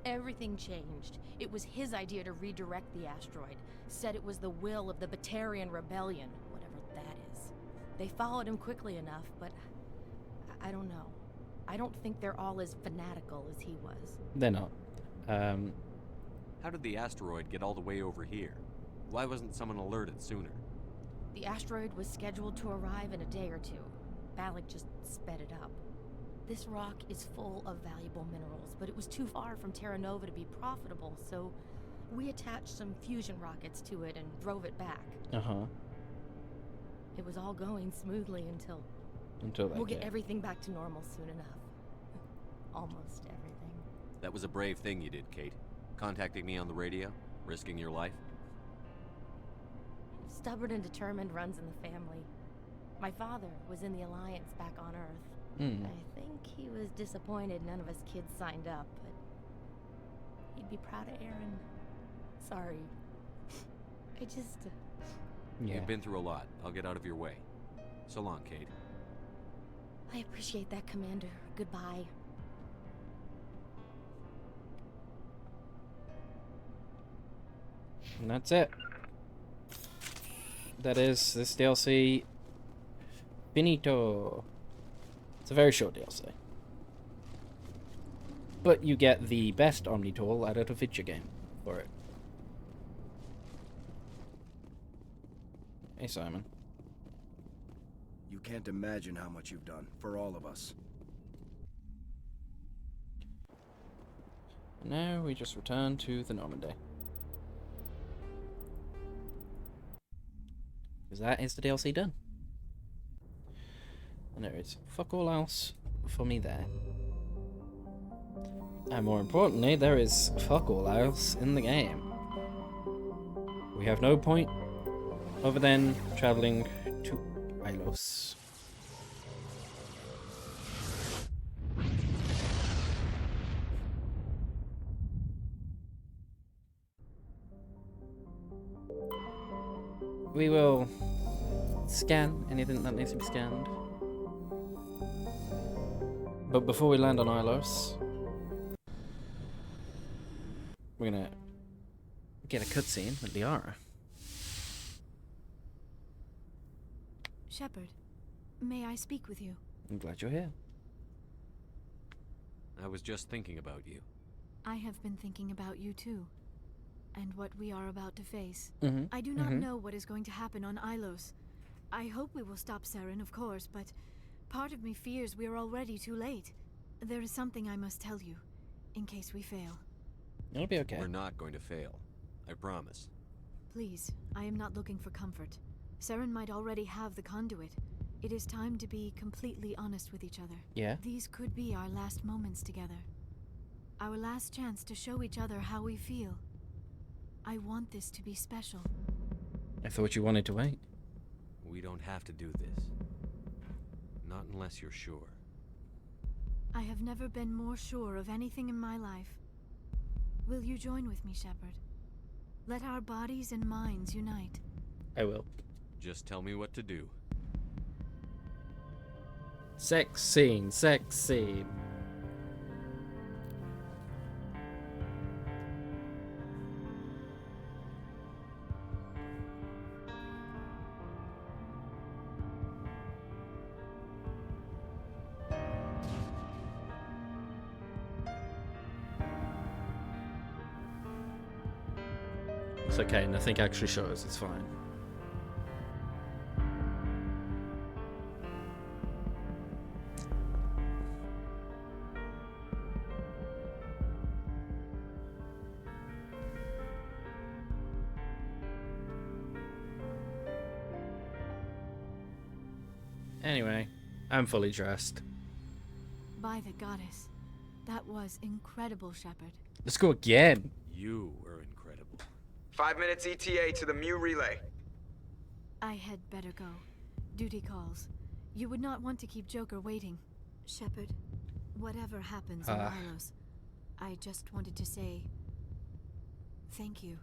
everything changed. It was his idea to redirect the asteroid. Said it was the will of the Batarian Rebellion, whatever that is. They followed him quickly enough, but I don't know. I don't think they're all as fanatical as he was. They're not. How did the asteroid get all the way over here? Why wasn't someone alerted sooner? The asteroid was scheduled to arrive in a day or two. Balak just sped it up. This rock is full of valuable minerals, but it was too far from Terra Nova to be profitable, so we attached some fusion rockets to it and drove it back. Uh-huh. It was all going smoothly until that we'll get day. everything back to normal soon enough. Almost everything. That was a brave thing you did, Kate. Contacting me on the radio, risking your life. Stubborn and determined runs in the family. My father was in the Alliance back on Earth. I think he was disappointed none of us kids signed up, but He'd be proud of Aaron. Sorry. I just... Yeah. You've been through a lot. I'll get out of your way. So long, Kate. I appreciate that, Commander. Goodbye. And that's it. That is this DLC. Finito. It's a very short DLC. But you get the best Omni tool out of a feature game for it. Hey, Simon. You can't imagine how much you've done for all of us. Now we just return to the Normandy. Because that is the DLC done. And there is fuck all else for me there. And more importantly, there is fuck all else in the game. We have no point other than traveling to Ilos. We will scan anything that needs to be scanned. But before we land on Ilos, we're gonna get a cutscene with Liara. Shepard, may I speak with you? I'm glad you're here. I was just thinking about you. I have been thinking about you too, and what we are about to face. Mhm, I do not mhm. know what is going to happen on Ilos. I hope we will stop Saren, of course, but part of me fears we are already too late. There is something I must tell you, in case we fail. It'll be okay. We're not going to fail. I promise. Please, I am not looking for comfort. Saren might already have the conduit. It is time to be completely honest with each other. Yeah? These could be our last moments together. Our last chance to show each other how we feel. I want this to be special. I thought you wanted to wait. We don't have to do this. Not unless you're sure. I have never been more sure of anything in my life. Will you join with me, Shepard? Let our bodies and minds unite. I will. Just tell me what to do. Sex scene, sex scene. It's okay, nothing actually shows, it's fine. Anyway, I'm fully dressed. By the goddess. That was incredible, Shepard. Let's go again. You were incredible. 5 minutes ETA to the Mu relay. I had better go. Duty calls. You would not want to keep Joker waiting. Shepard, whatever happens in Ilos, I just wanted to say thank you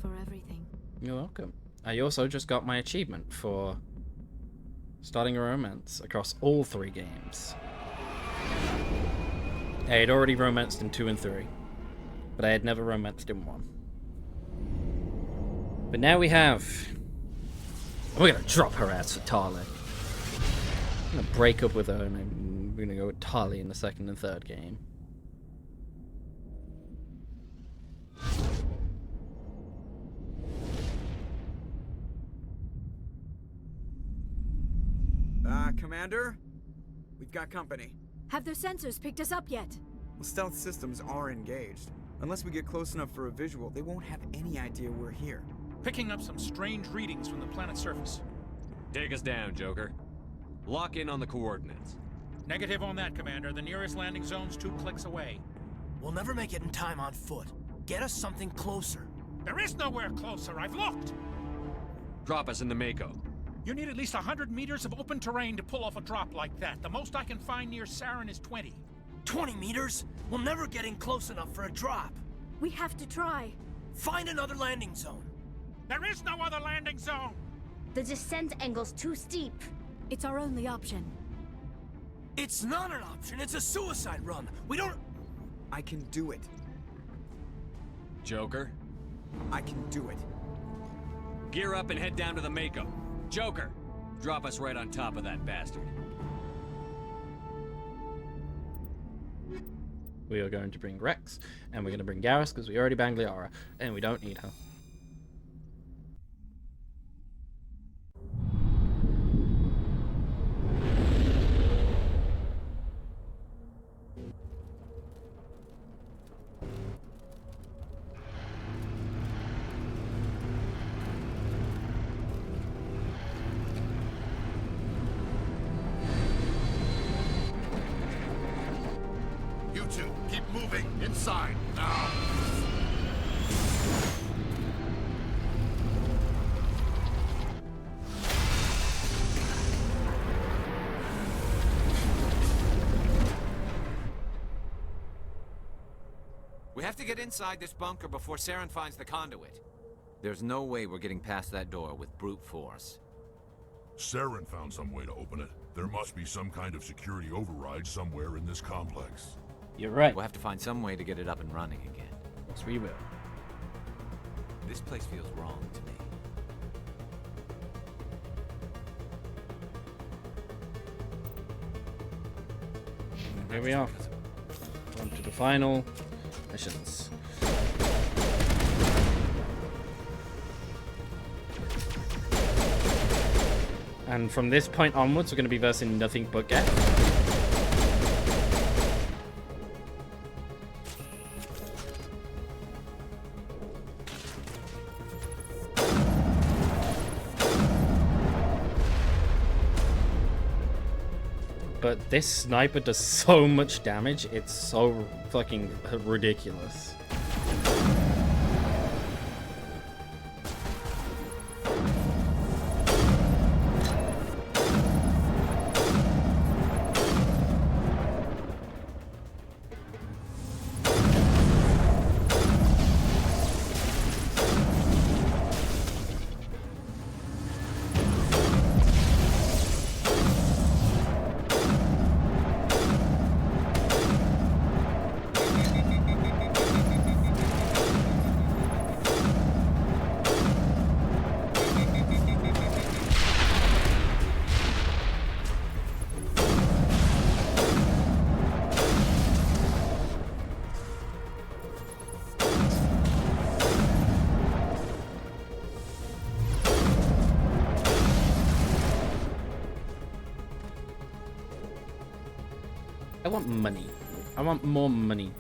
for everything. You're welcome. I also just got my achievement for starting a romance across all 3 games. I had already romanced in 2 and 3, but I had never romanced in 1. But now we have... We're gonna drop her ass for Tali. I'm gonna break up with her and then we're gonna go with Tali in the 2nd and 3rd game. Commander? We've got company. Have their sensors picked us up yet? Well, stealth systems are engaged. Unless we get close enough for a visual, they won't have any idea we're here. Picking up some strange readings from the planet's surface. Take us down, Joker. Lock in on the coordinates. Negative on that, Commander. The nearest landing zone's 2 clicks away. We'll never make it in time on foot. Get us something closer. There is nowhere closer. I've looked. Drop us in the Mako. You need at least 100 meters of open terrain to pull off a drop like that. The most I can find near Saren is 20. 20 meters? We'll never get in close enough for a drop. We have to try. Find another landing zone. There is no other landing zone! The descent angle's too steep. It's our only option. It's not an option, it's a suicide run. We don't... I can do it. Joker? I can do it. Gear up and head down to the Mako. Joker, drop us right on top of that bastard. We are going to bring Rex, and we're going to bring Garrus, because we already banged Liara, and we don't need her. You two, keep moving. Inside, now. We have to get inside this bunker before Saren finds the conduit. There's no way we're getting past that door with brute force. Saren found some way to open it. There must be some kind of security override somewhere in this complex. You're right. We'll have to find some way to get it up and running again. Yes, we will. This place feels wrong to me. And here we are. On to the final missions. And from this point onwards, we're going to be versing nothing but Geth. But this sniper does so much damage, it's so fucking ridiculous. I want money. I want more money.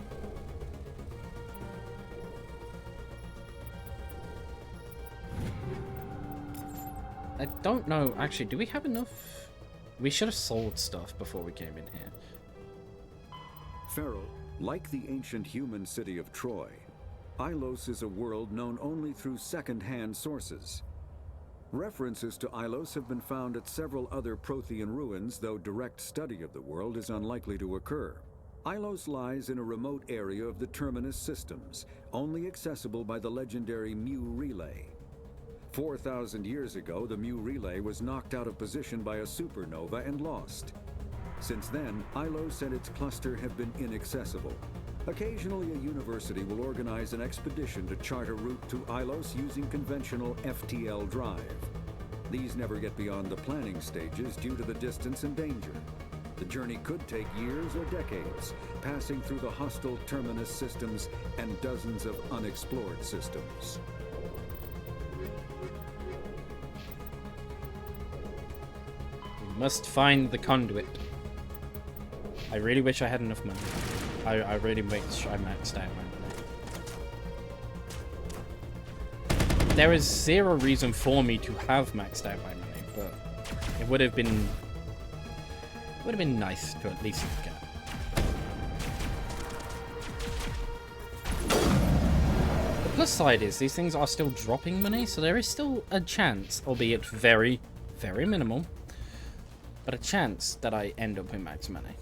I don't know. Actually, do we have enough? We should have sold stuff before we came in here. Pharaoh, like the ancient human city of Troy, Ilos is a world known only through second-hand sources. References to Ilos have been found at several other Prothean ruins, though direct study of the world is unlikely to occur. Ilos lies in a remote area of the Terminus systems, only accessible by the legendary Mu Relay. 4,000 years ago, the Mu Relay was knocked out of position by a supernova and lost. Since then, Ilos and its cluster have been inaccessible. Occasionally, a university will organize an expedition to chart a route to Ilos using conventional FTL drive. These never get beyond the planning stages due to the distance and danger. The journey could take years or decades, passing through the hostile Terminus systems and dozens of unexplored systems. We must find the conduit. I really wish I had enough money. I really wish I maxed out my money. There is zero reason for me to have maxed out my money, but it would have been nice to at least look at. The plus side is these things are still dropping money, so there is still a chance, albeit very, very minimal, but a chance that I end up with max money.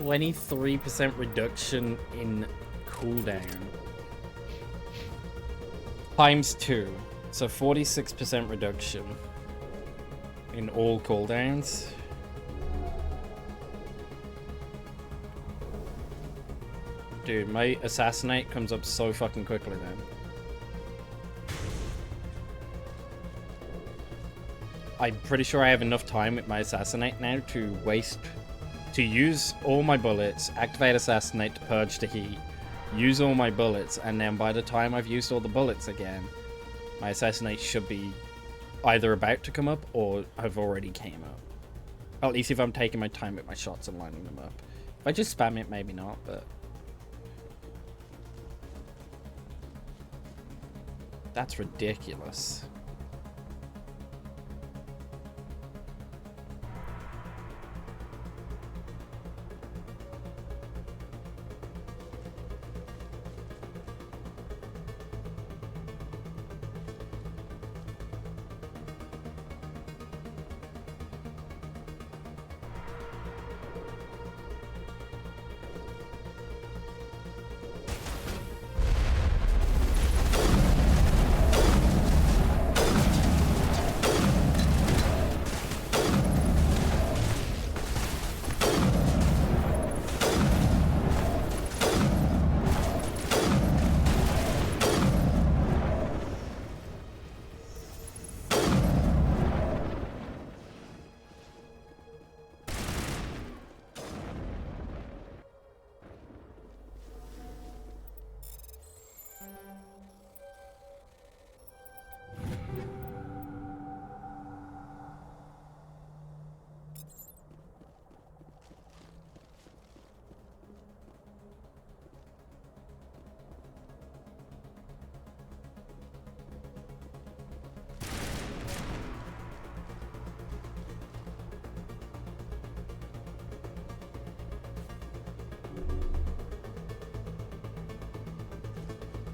23% reduction in cooldown. Times 2. So 46% reduction in all cooldowns. Dude, my assassinate comes up so fucking quickly then. I'm pretty sure I have enough time with my assassinate now to use all my bullets, activate assassinate to purge the heat, use all my bullets, and then by the time I've used all the bullets again, my assassinate should be either about to come up or have already came up. At least if I'm taking my time with my shots and lining them up. If I just spam it, maybe not, but... That's ridiculous.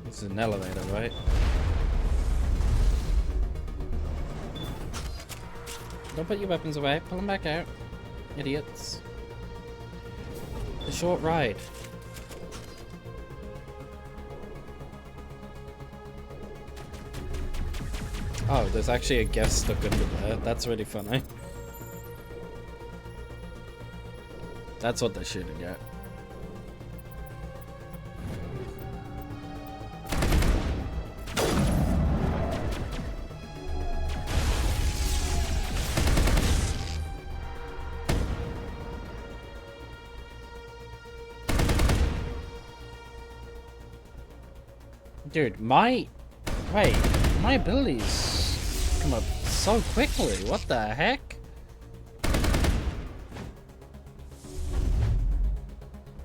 This is an elevator, right? Don't put your weapons away. Pull them back out. Idiots. The short ride. Oh, there's actually a guest stuck under there. That's really funny. That's what they're shooting at. Dude, my abilities come up so quickly. What the heck?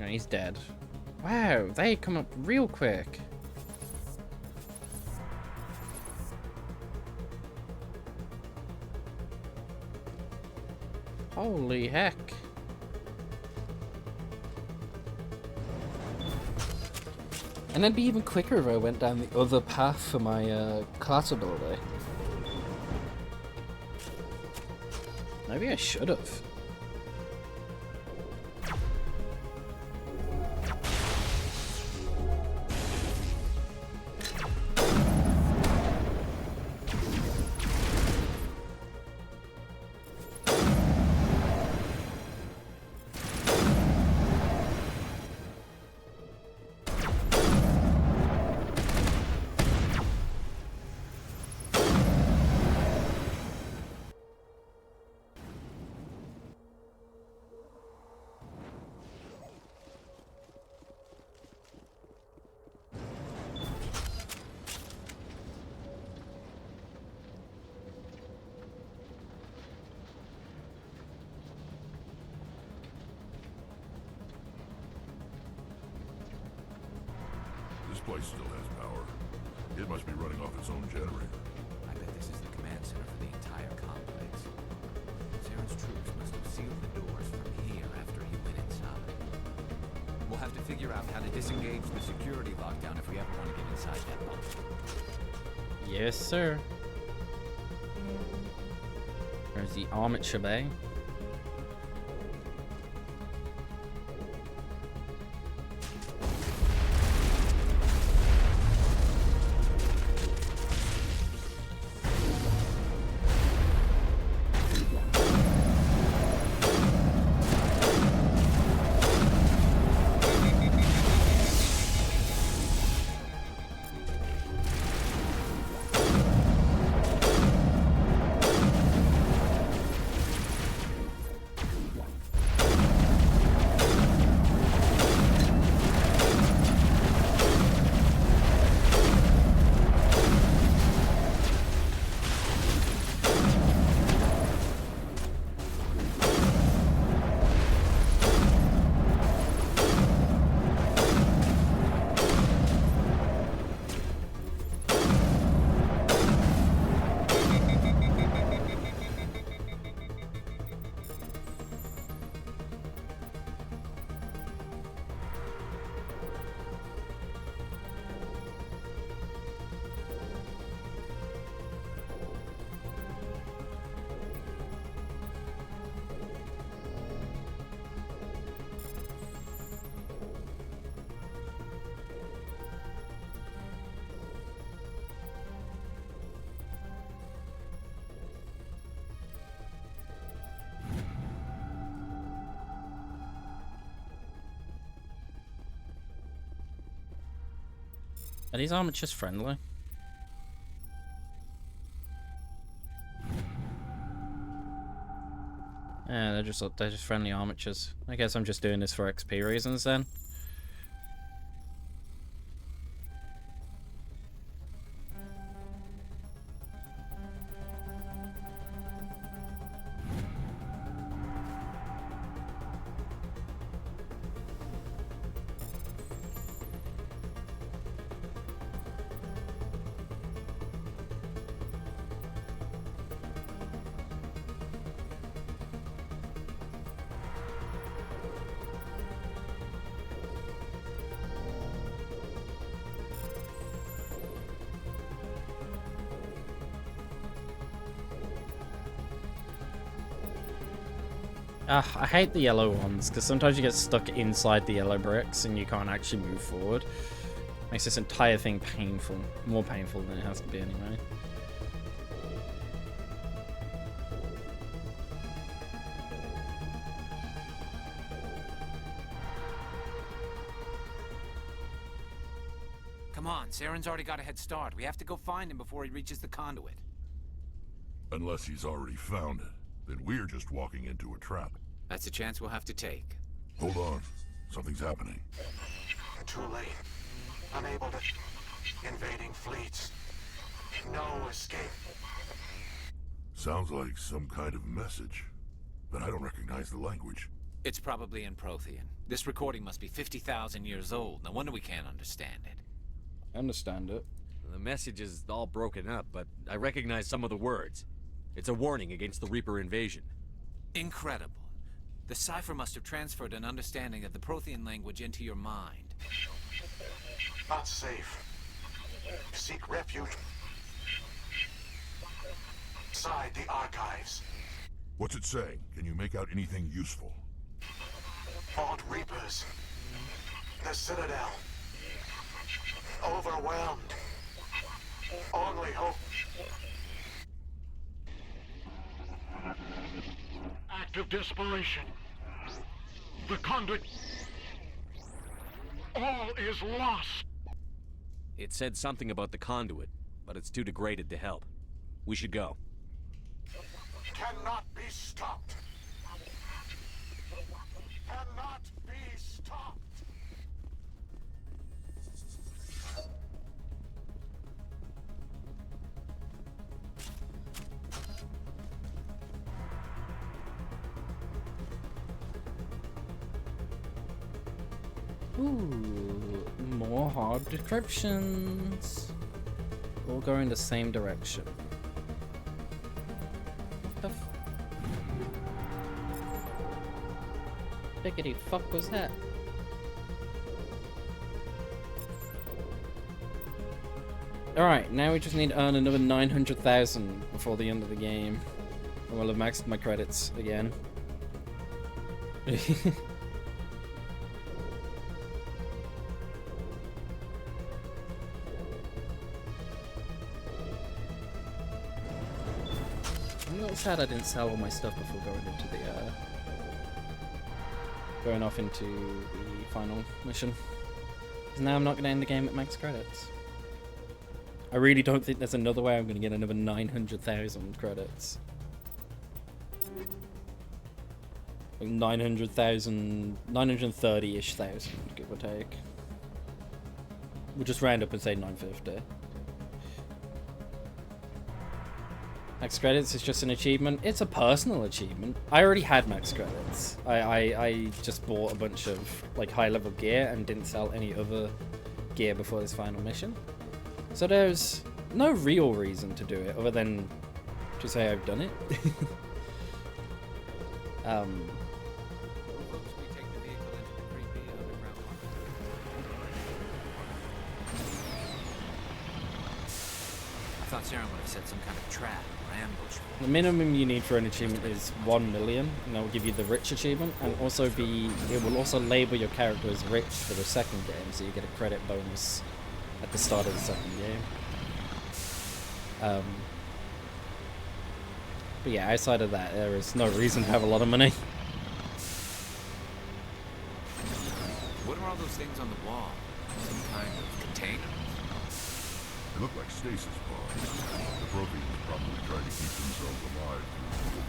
No, he's dead. Wow, they come up real quick. Holy heck. And it'd be even quicker if I went down the other path for my class ability. Maybe I should have. This place still has power. It must be running off its own generator. I bet this is the command center for the entire complex. Zaren's troops must have sealed the doors from here after he went inside. We'll have to figure out how to disengage the security lockdown if we ever want to get inside that bunker. Yes, sir. There's the armature bay. Are these armatures friendly? Yeah, they're just friendly armatures. I guess I'm just doing this for XP reasons then. I hate the yellow ones, because sometimes you get stuck inside the yellow bricks and you can't actually move forward. Makes this entire thing painful. More painful than it has to be anyway. Come on, Saren's already got a head start. We have to go find him before he reaches the conduit. Unless he's already found it, then we're just walking into a trap. That's a chance we'll have to take. Hold on. Something's happening. Too late. Unable to... Invading fleets. No escape. Sounds like some kind of message, but I don't recognize the language. It's probably in Prothean. This recording must be 50,000 years old. No wonder we can't understand it. I understand it. The message is all broken up, but I recognize some of the words. It's a warning against the Reaper invasion. Incredible. The cipher must have transferred an understanding of the Prothean language into your mind. Not safe. Seek refuge. Inside the archives. What's it saying? Can you make out anything useful? Fought Reapers. The Citadel. Overwhelmed. Only hope. Act of desperation. The conduit. All is lost. It said something about the conduit, but it's too degraded to help. We should go. Cannot be stopped. Cannot be stopped. Ooh, more hard decryptions. All go in the same direction. What the Biggity fuck was that? Alright, now we just need to earn another 900,000 before the end of the game. And we'll have maxed my credits again. I'm a little sad I didn't sell all my stuff before going into the going off into the final mission. Because now I'm not going to end the game at max credits. I really don't think there's another way I'm going to get another 900,000 credits. Like 900,000, 930-ish thousand, give or take. We'll just round up and say 950. Max credits is just an achievement. It's a personal achievement. I already had max credits. I just bought a bunch of like high-level gear and didn't sell any other gear before this final mission. So there's no real reason to do it other than to say I've done it. I thought Saren would have set some kind of trap or ambush. The minimum you need for an achievement is 1 million, and that will give you the rich achievement, and also it will also label your character as rich for the second game, so you get a credit bonus at the start of the second game. But yeah, outside of that, there is no reason to have a lot of money. What are all those things on the wall? Some kind of container? They look like stasis pods. The Protheans probably try to keep themselves alive through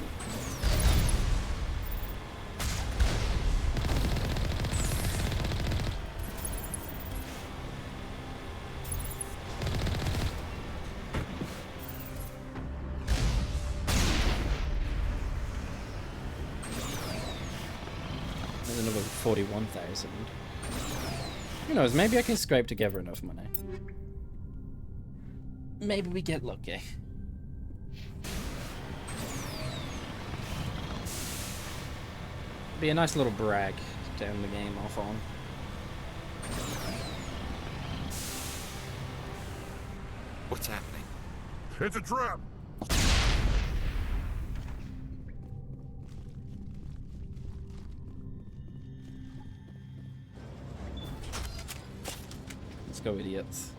There's another 41,000. Who knows, maybe I can scrape together enough money. Maybe we get lucky. Be a nice little brag to end the game off on. What's happening? It's a trap! Let's go, idiots.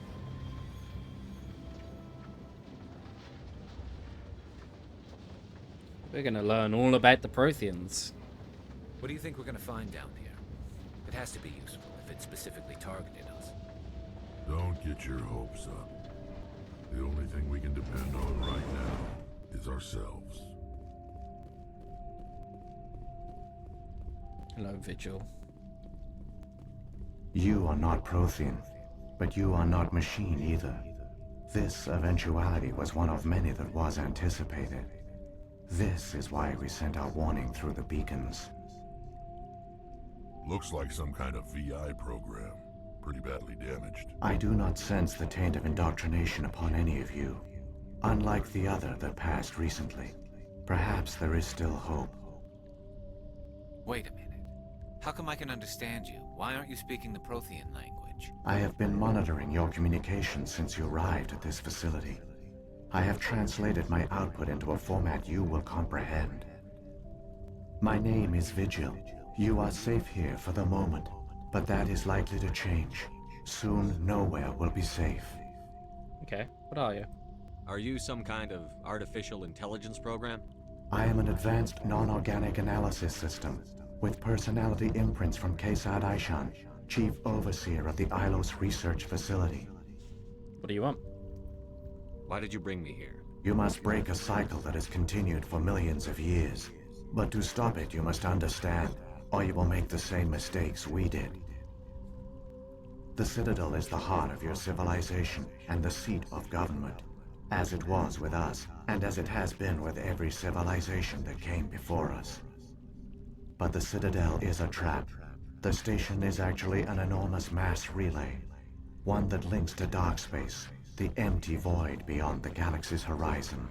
We're gonna learn all about the Protheans. What do you think we're gonna find down here? It has to be useful if it specifically targeted us. Don't get your hopes up. The only thing we can depend on right now is ourselves. Hello, Vigil. You are not Prothean, but you are not machine either. This eventuality was one of many that was anticipated. This is why we sent our warning through the beacons. Looks like some kind of VI program. Pretty badly damaged. I do not sense the taint of indoctrination upon any of you. Unlike the other that passed recently. Perhaps there is still hope. Wait a minute. How come I can understand you? Why aren't you speaking the Prothean language? I have been monitoring your communications since you arrived at this facility. I have translated my output into a format you will comprehend. My name is Vigil. You are safe here for the moment, but that is likely to change. Soon, nowhere will be safe. Okay, what are you? Are you some kind of artificial intelligence program? I am an advanced non-organic analysis system, with personality imprints from Kesad Aishan, Chief Overseer of the Ilos Research Facility. What do you want? Why did you bring me here? You must break a cycle that has continued for millions of years. But to stop it, you must understand, or you will make the same mistakes we did. The Citadel is the heart of your civilization and the seat of government, as it was with us, and as it has been with every civilization that came before us. But the Citadel is a trap. The station is actually an enormous mass relay, one that links to dark space, the empty void beyond the galaxy's horizon.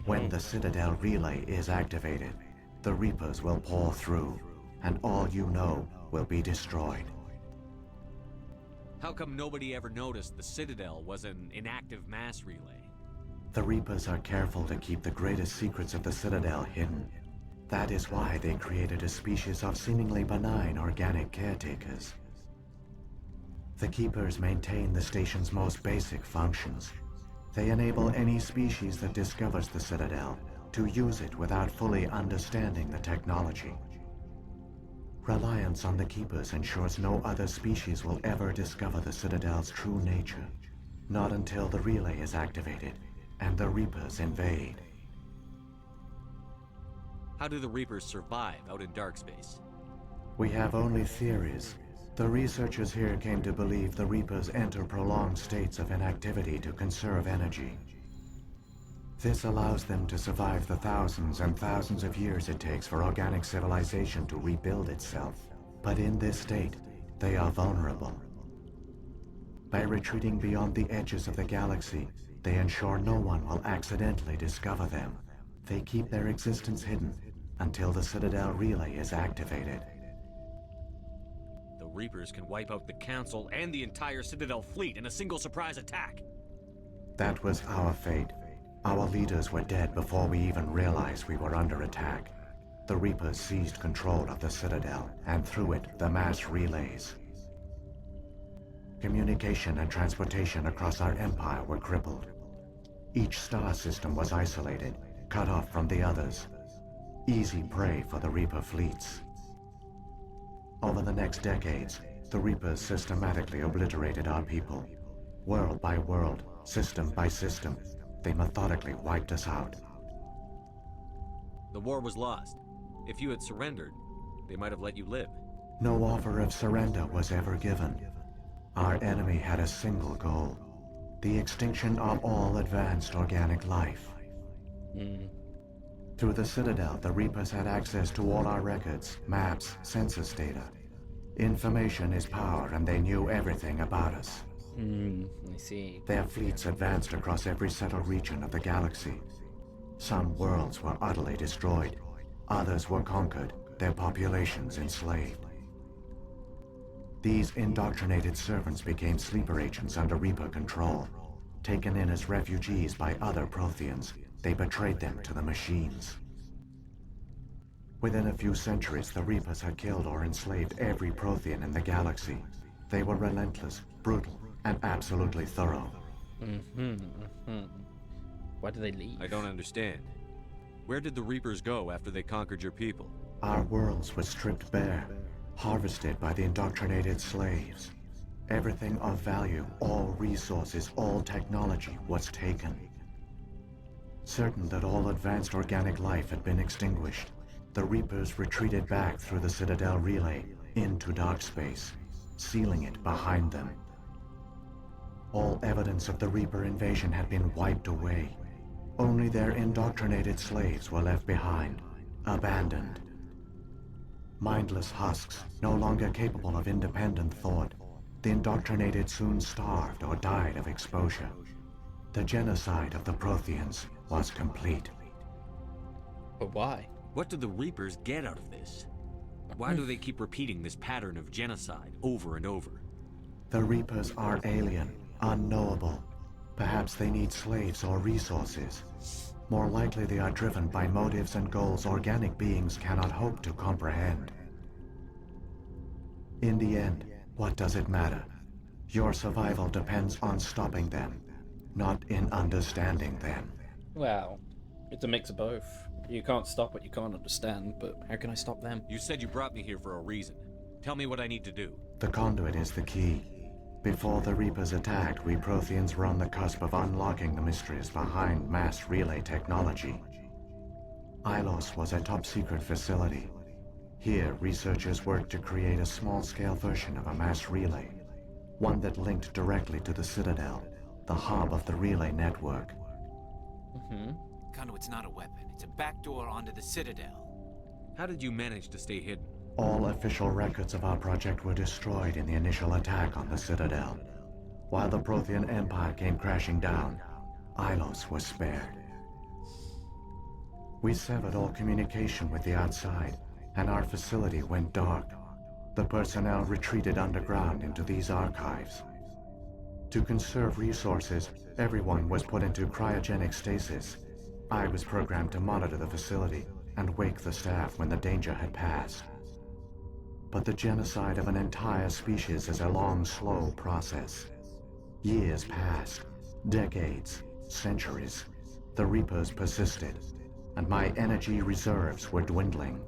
When the Citadel relay is activated, the Reapers will pour through, and all you know will be destroyed. How come nobody ever noticed the Citadel was an inactive mass relay? The Reapers are careful to keep the greatest secrets of the Citadel hidden. That is why they created a species of seemingly benign organic caretakers. The Keepers maintain the station's most basic functions. They enable any species that discovers the Citadel to use it without fully understanding the technology. Reliance on the Keepers ensures no other species will ever discover the Citadel's true nature. Not until the relay is activated and the Reapers invade. How do the Reapers survive out in dark space? We have only theories. The researchers here came to believe the Reapers enter prolonged states of inactivity to conserve energy. This allows them to survive the thousands and thousands of years it takes for organic civilization to rebuild itself. But in this state, they are vulnerable. By retreating beyond the edges of the galaxy, they ensure no one will accidentally discover them. They keep their existence hidden until the Citadel relay is activated. The Reapers can wipe out the Council and the entire Citadel fleet in a single surprise attack. That was our fate. Our leaders were dead before we even realized we were under attack. The Reapers seized control of the Citadel, and through it, the mass relays. Communication and transportation across our empire were crippled. Each star system was isolated, cut off from the others. Easy prey for the Reaper fleets. Over the next decades, the Reapers systematically obliterated our people. World by world, system by system, they methodically wiped us out. The war was lost. If you had surrendered, they might have let you live. No offer of surrender was ever given. Our enemy had a single goal: the extinction of all advanced organic life. Through the Citadel, the Reapers had access to all our records, maps, census data. Information is power, and they knew everything about us. I see. Their fleets advanced across every settled region of the galaxy. Some worlds were utterly destroyed. Others were conquered, their populations enslaved. These indoctrinated servants became sleeper agents under Reaper control. Taken in as refugees by other Protheans, they betrayed them to the machines. Within a few centuries, the Reapers had killed or enslaved every Prothean in the galaxy. They were relentless, brutal, and absolutely thorough. Why did they leave? I don't understand. Where did the Reapers go after they conquered your people? Our worlds were stripped bare, harvested by the indoctrinated slaves. Everything of value, all resources, all technology was taken. Certain that all advanced organic life had been extinguished, the Reapers retreated back through the Citadel relay into dark space, sealing it behind them. All evidence of the Reaper invasion had been wiped away. Only their indoctrinated slaves were left behind, abandoned. Mindless husks, no longer capable of independent thought, the indoctrinated soon starved or died of exposure. The genocide of the Protheans was complete. But why? What do the Reapers get out of this? Why do they keep repeating this pattern of genocide over and over? The Reapers are alien, unknowable. Perhaps they need slaves or resources. More likely they are driven by motives and goals organic beings cannot hope to comprehend. In the end, what does it matter? Your survival depends on stopping them, not in understanding them. Well, it's a mix of both. You can't stop what you can't understand, but how can I stop them? You said you brought me here for a reason. Tell me what I need to do. The conduit is the key. Before the Reapers attacked, we Protheans were on the cusp of unlocking the mysteries behind mass relay technology. Ilos was a top-secret facility. Here, researchers worked to create a small-scale version of a mass relay, one that linked directly to the Citadel, the hub of the relay network. Conduit's not a weapon. It's a backdoor onto the Citadel. How did you manage to stay hidden? All official records of our project were destroyed in the initial attack on the Citadel. While the Prothean Empire came crashing down, Ilos was spared. We severed all communication with the outside, and our facility went dark. The personnel retreated underground into these archives. To conserve resources, everyone was put into cryogenic stasis. I was programmed to monitor the facility and wake the staff when the danger had passed. But the genocide of an entire species is a long, slow process. Years passed, decades, centuries. The Reapers persisted, and my energy reserves were dwindling.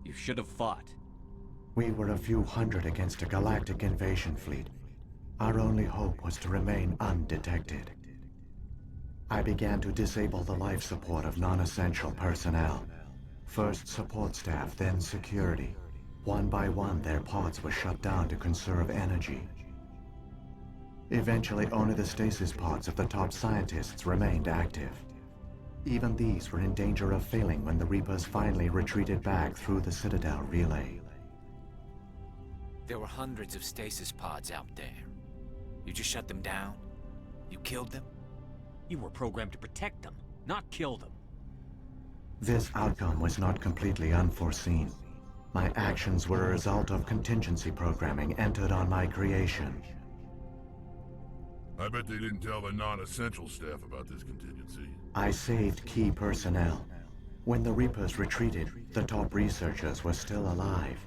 You should have fought. We were a few hundred against a galactic invasion fleet. Our only hope was to remain undetected. I began to disable the life support of non-essential personnel. First support staff, then security. One by one, their pods were shut down to conserve energy. Eventually, only the stasis pods of the top scientists remained active. Even these were in danger of failing when the Reapers finally retreated back through the Citadel relay. There were hundreds of stasis pods out there. You just shut them down? You killed them? You were programmed to protect them, not kill them. This outcome was not completely unforeseen. My actions were a result of contingency programming entered on my creation. I bet they didn't tell the non-essential staff about this contingency. I saved key personnel. When the Reapers retreated, the top researchers were still alive.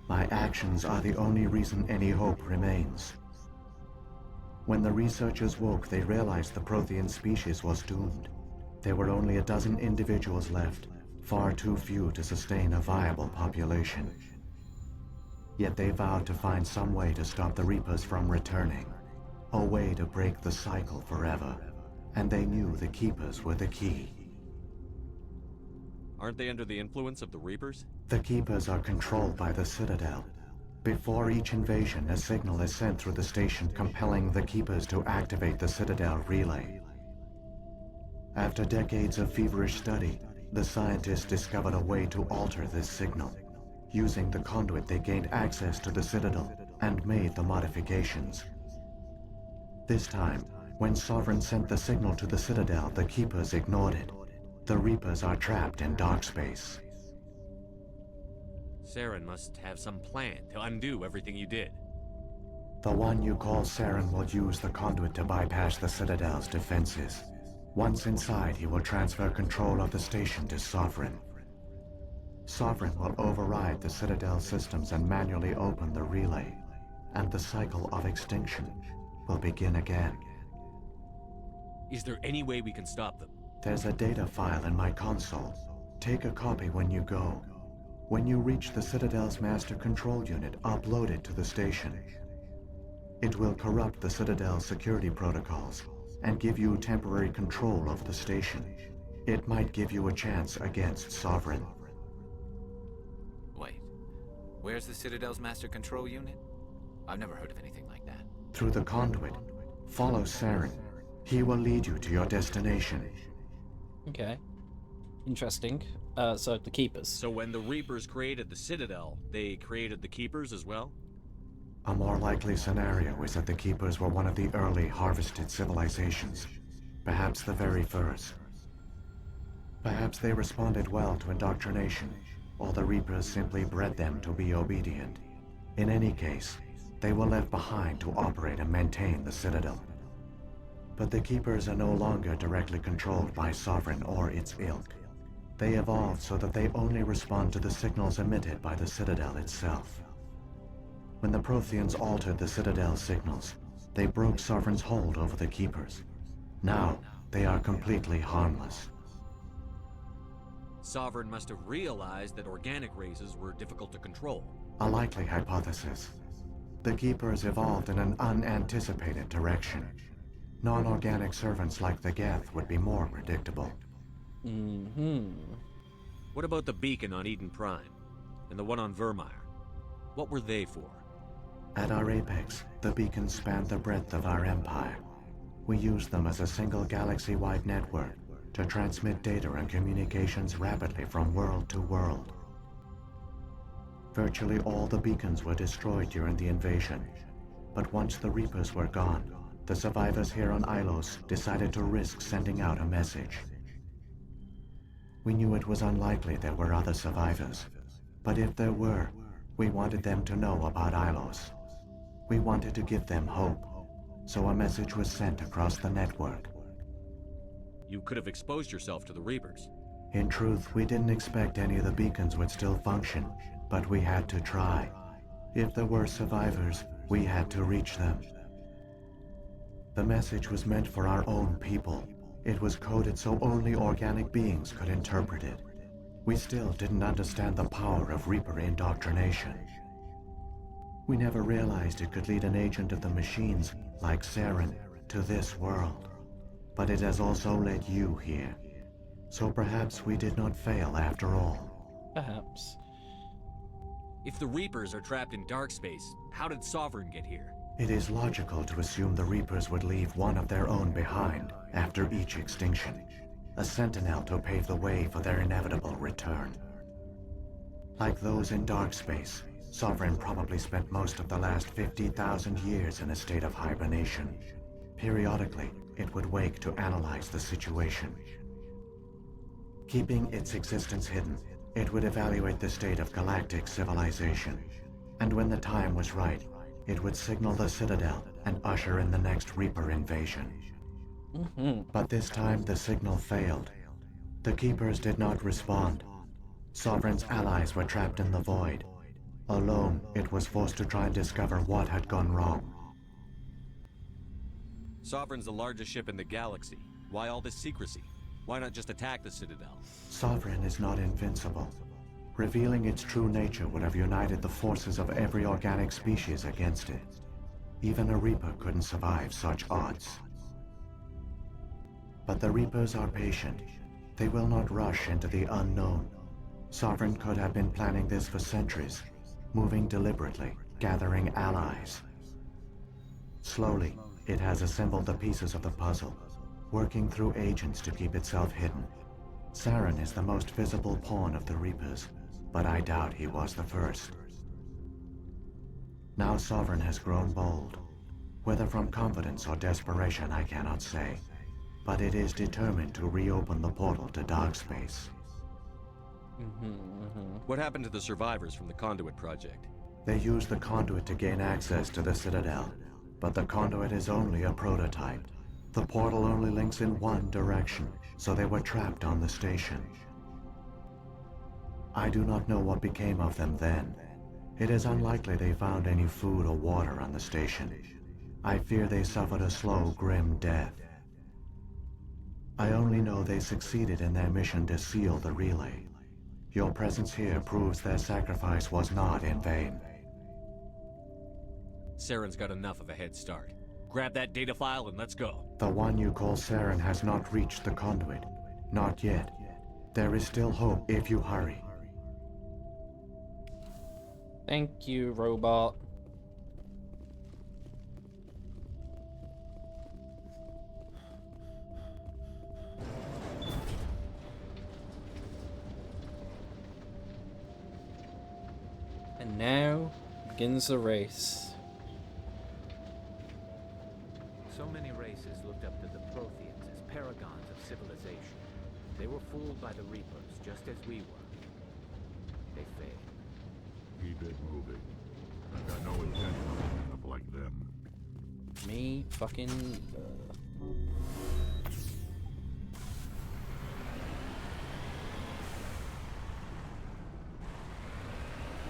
My actions are the only reason any hope remains. When the researchers woke, they realized the Prothean species was doomed. There were only a dozen individuals left, far too few to sustain a viable population. Yet they vowed to find some way to stop the Reapers from returning. a way to break the cycle forever, and they knew the Keepers were the key. Aren't they under the influence of the Reapers? The Keepers are controlled by the Citadel. Before each invasion, a signal is sent through the station compelling the Keepers to activate the Citadel relay. After decades of feverish study, the scientists discovered a way to alter this signal. Using the conduit, they gained access to the Citadel and made the modifications. This time, when Sovereign sent the signal to the Citadel, the Keepers ignored it. The Reapers are trapped in dark space. Saren must have some plan to undo everything you did. The one you call Saren will use the conduit to bypass the Citadel's defenses. Once inside, he will transfer control of the station to Sovereign. Sovereign will override the Citadel systems and manually open the relay, and the cycle of extinction will begin again. Is there any way we can stop them? There's a data file in my console. Take a copy when you go. When you reach the Citadel's master control unit, upload it to the station. It will corrupt the Citadel's security protocols and give you temporary control of the station. It might give you a chance against Sovereign. Wait, where's the Citadel's master control unit? I've never heard of anything like that. Through the conduit, follow Saren. He will lead you to your destination. Okay. Interesting. So the Keepers. So when the Reapers created the Citadel, they created the Keepers as well? A more likely scenario is that the Keepers were one of the early harvested civilizations. Perhaps the very first. Perhaps they responded well to indoctrination, or the Reapers simply bred them to be obedient. In any case, they were left behind to operate and maintain the Citadel. But the Keepers are no longer directly controlled by Sovereign or its ilk. They evolved so that they only respond to the signals emitted by the Citadel itself. When the Protheans altered the Citadel's signals, they broke Sovereign's hold over the Keepers. Now, they are completely harmless. Sovereign must have realized that organic races were difficult to control. A likely hypothesis. The Keepers evolved in an unanticipated direction. Non-organic servants like the Geth would be more predictable. What about the beacon on Eden Prime? And the one on Vermeer? What were they for? At our apex, the beacons spanned the breadth of our empire. We used them as a single galaxy-wide network to transmit data and communications rapidly from world to world. Virtually all the beacons were destroyed during the invasion, but once the Reapers were gone, the survivors here on Ilos decided to risk sending out a message. We knew it was unlikely there were other survivors, but if there were, we wanted them to know about Ilos. We wanted to give them hope, so a message was sent across the network. You could have exposed yourself to the Reapers. In truth, we didn't expect any of the beacons would still function, but we had to try. If there were survivors, we had to reach them. The message was meant for our own people. It was coded so only organic beings could interpret it. We still didn't understand the power of Reaper indoctrination. We never realized it could lead an agent of the machines, like Saren, to this world. But it has also led you here. So perhaps we did not fail after all. Perhaps. If the Reapers are trapped in dark space, how did Sovereign get here? It is logical to assume the Reapers would leave one of their own behind after each extinction. A sentinel to pave the way for their inevitable return. Like those in dark space, Sovereign probably spent most of the last 50,000 years in a state of hibernation. Periodically, it would wake to analyze the situation. Keeping its existence hidden, it would evaluate the state of galactic civilization. And when the time was right, it would signal the Citadel and usher in the next Reaper invasion. But this time the signal failed. The Keepers did not respond. Sovereign's allies were trapped in the void. Alone, it was forced to try and discover what had gone wrong. Sovereign's the largest ship in the galaxy. Why all this secrecy? Why not just attack the Citadel? Sovereign is not invincible. Revealing its true nature would have united the forces of every organic species against it. Even a Reaper couldn't survive such odds. But the Reapers are patient. They will not rush into the unknown. Sovereign could have been planning this for centuries, moving deliberately, gathering allies. Slowly, it has assembled the pieces of the puzzle, working through agents to keep itself hidden. Saren is the most visible pawn of the Reapers, but I doubt he was the first. Now Sovereign has grown bold. Whether from confidence or desperation, I cannot say. But it is determined to reopen the portal to dark space. What happened to the survivors from the Conduit project? They used the conduit to gain access to the Citadel, but the conduit is only a prototype. The portal only links in one direction, so they were trapped on the station. I do not know what became of them then. It is unlikely they found any food or water on the station. I fear they suffered a slow, grim death. I only know they succeeded in their mission to seal the relay. Your presence here proves their sacrifice was not in vain. Saren's got enough of a head start. Grab that data file and let's go. The one you call Saren has not reached the conduit. Not yet. There is still hope if you hurry. Thank you, robot. And now begins the race. So many races looked up to the Protheans as paragons of civilization. They were fooled by the Reapers, just as we were. They failed. Keep it moving. I've got no intention of ending up like them. Me fucking...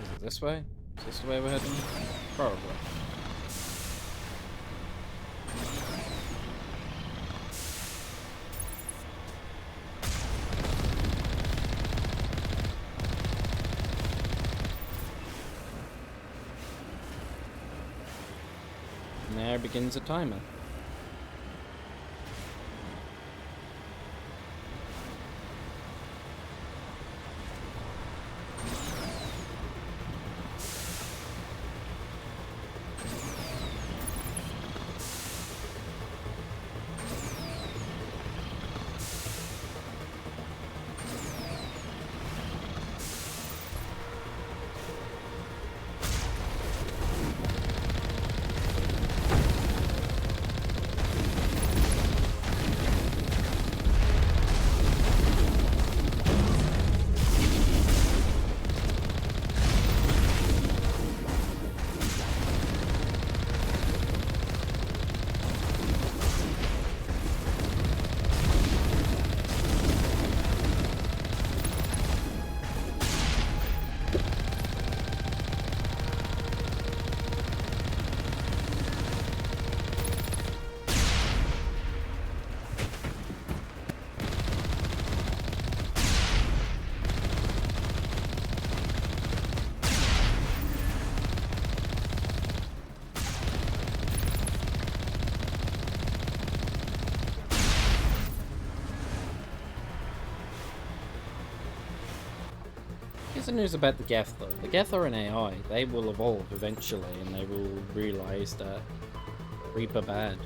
Is it this way? Is this the way we're heading? Probably. And there begins a timer. Here's the news about the Geth though. The Geth are an AI. They will evolve eventually and they will realise that Reaper bad.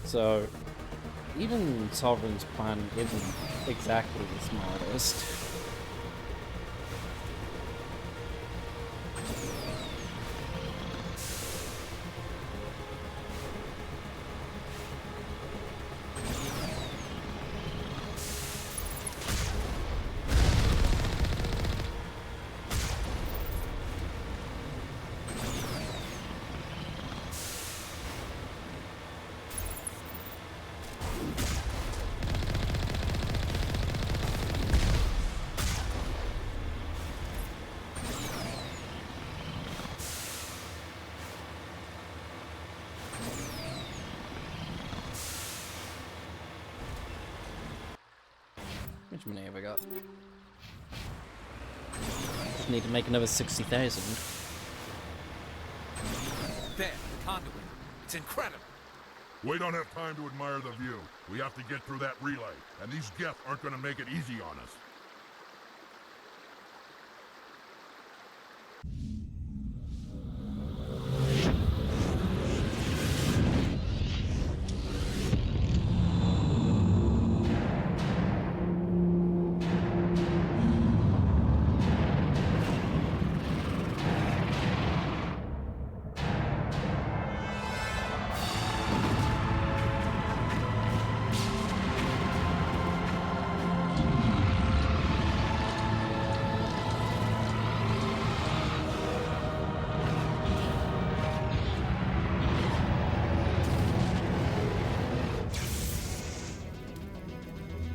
So even Sovereign's plan isn't exactly the smartest. How much money have I got? Just need to make another 60,000. There, the conduit. It's incredible. We don't have time to admire the view. We have to get through that relay, and these Geth aren't gonna make it easy on us.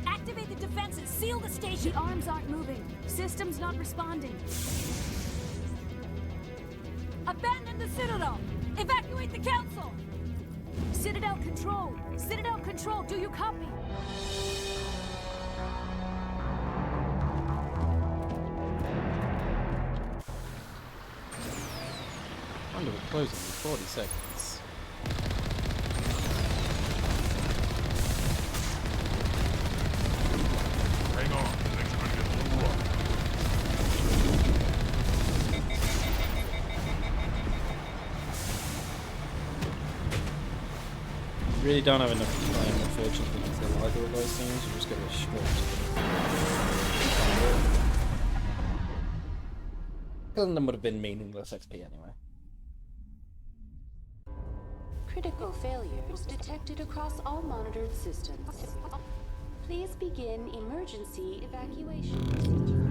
Activate the defenses! Seal the station! The arms aren't moving. Systems not responding. Abandon the Citadel! Evacuate the Council! Citadel Control! Citadel Control, do you copy? Wonder we're closing in 40 seconds. Hang on, things are gonna get a little rough. Really don't have enough time, unfortunately, for either of those things. We're just going straight to the... Killing them would have been meaningless XP anyway. Critical failures detected across all monitored systems. Please begin emergency evacuation procedure.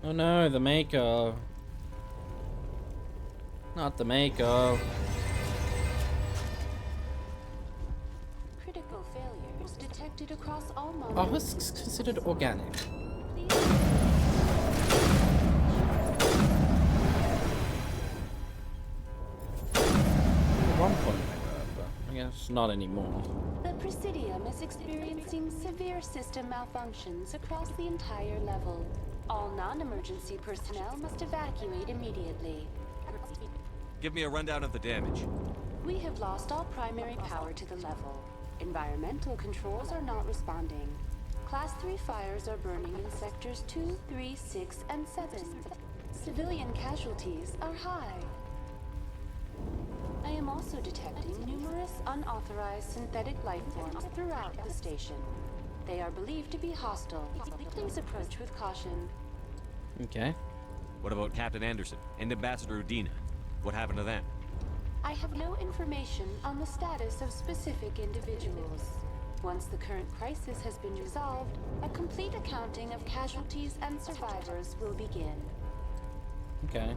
Oh no, the Mako. Not the Mako. Critical failures detected across all monitored Oh, it's considered organic. At one point they were, but I guess not anymore. The Presidium is experiencing severe system malfunctions across the entire level. All non-emergency personnel must evacuate immediately. Give me a rundown of the damage. We have lost all primary power to the level. Environmental controls are not responding. Class 3 fires are burning in sectors 2, 3, 6, and 7. Civilian casualties are high. I am also detecting numerous unauthorized synthetic life forms throughout the station. They are believed to be hostile. Please approach with caution. Okay. What about Captain Anderson and Ambassador Udina? What happened to them? I have no information on the status of specific individuals. Once the current crisis has been resolved, a complete accounting of casualties and survivors will begin. Okay.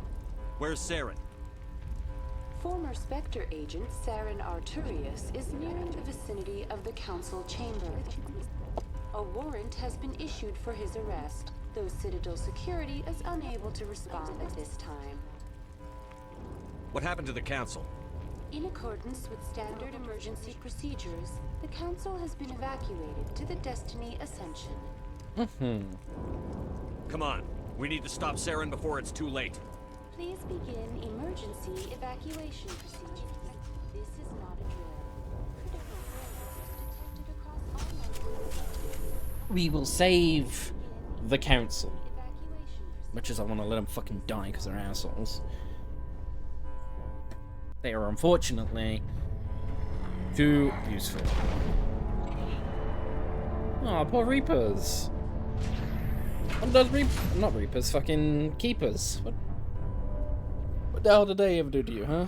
Where's Saren? Former Spectre agent Saren Arturius is nearing the vicinity of the Council chamber. A warrant has been issued for his arrest, though Citadel security is unable to respond at this time. What happened to the Council? In accordance with standard emergency procedures, the Council has been evacuated to the Destiny Ascension. Come on, we need to stop Saren before it's too late. Please begin emergency evacuation procedures. This is not a drill. Critical failures detected across all monitors. We will save the Council. Much as I want to let them fucking die because they're assholes. They are unfortunately too useful. Aw, poor Reapers. What does not Reapers, fucking Keepers. What the hell did they ever do to you, huh?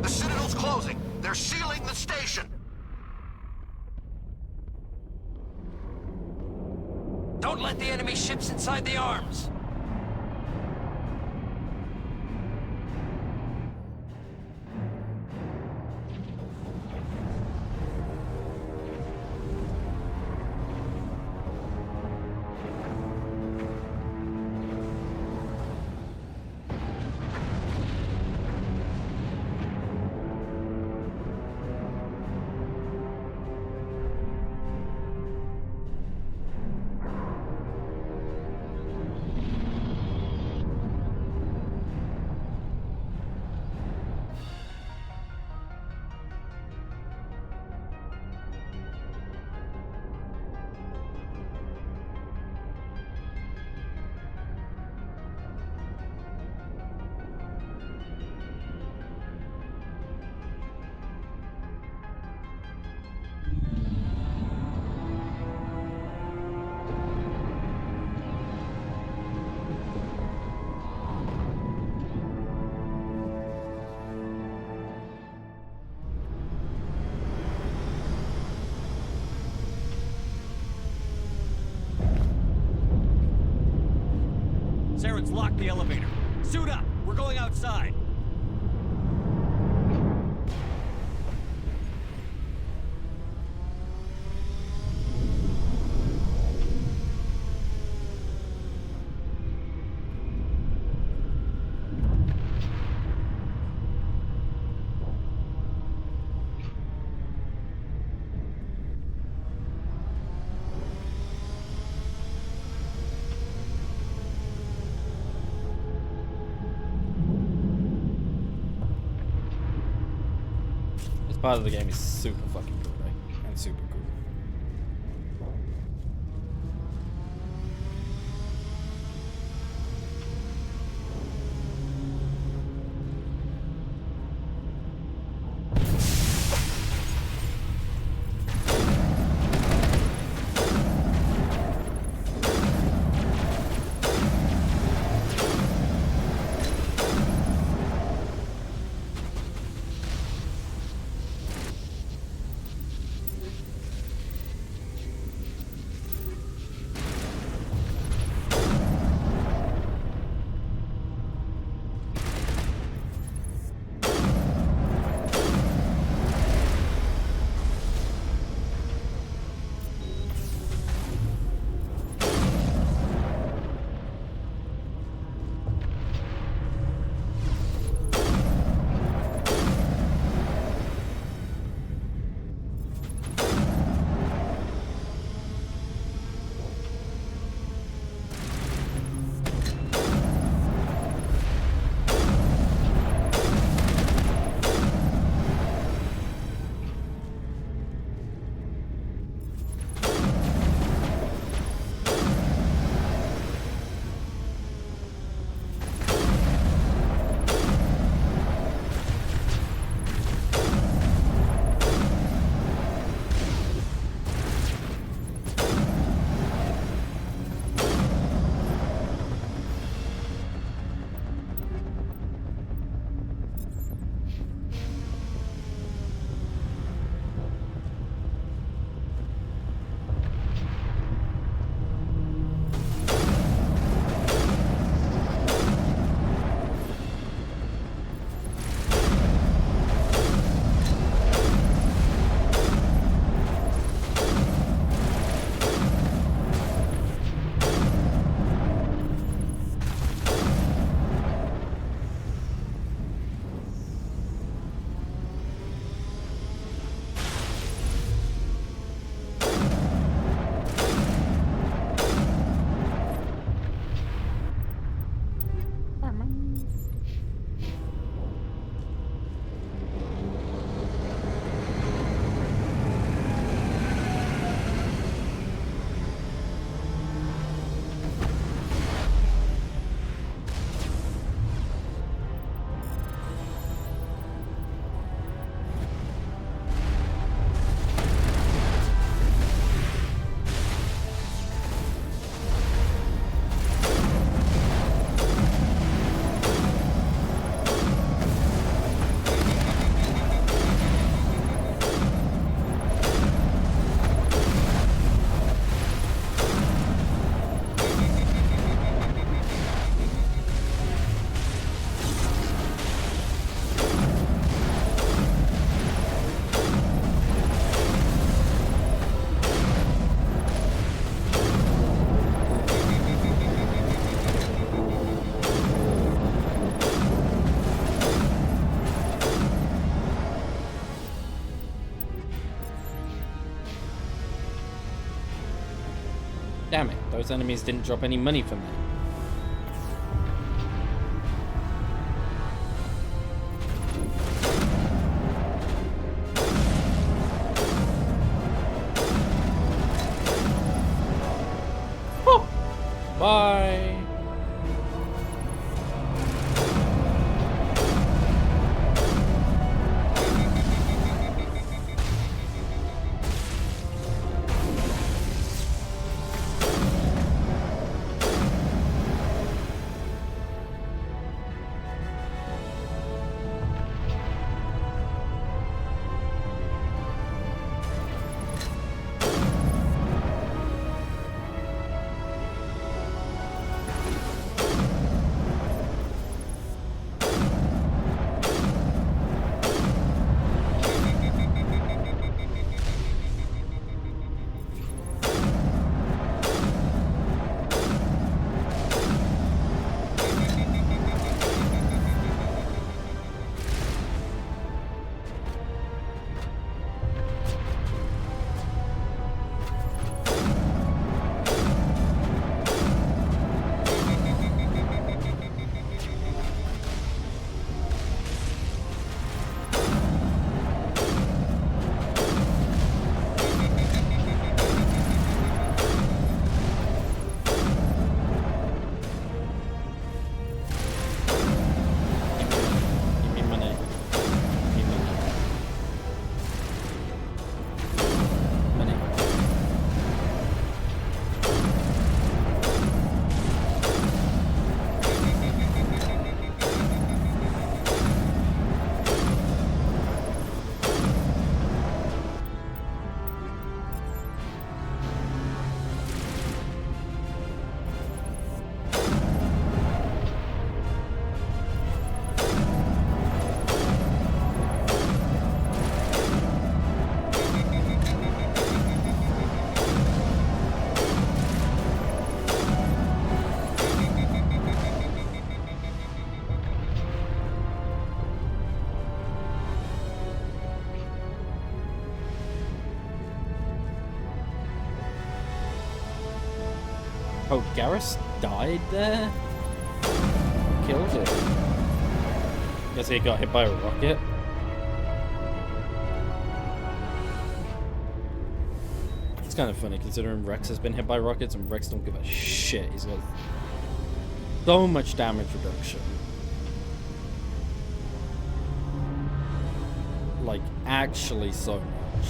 The Citadel's closing. They're sealing the station. Don't let the enemy ships inside the arms. turrets lock the elevator. Suit up! We're going outside! Part of the game is super fucking cool, right? And super cool. Damn it, those enemies didn't drop any money for me. Oh. Bye. Oh, Garrus died there? Killed it. Guess he got hit by a rocket. It's kind of funny considering Rex has been hit by rockets and Rex don't give a shit. He's got so much damage reduction. Like, actually so much.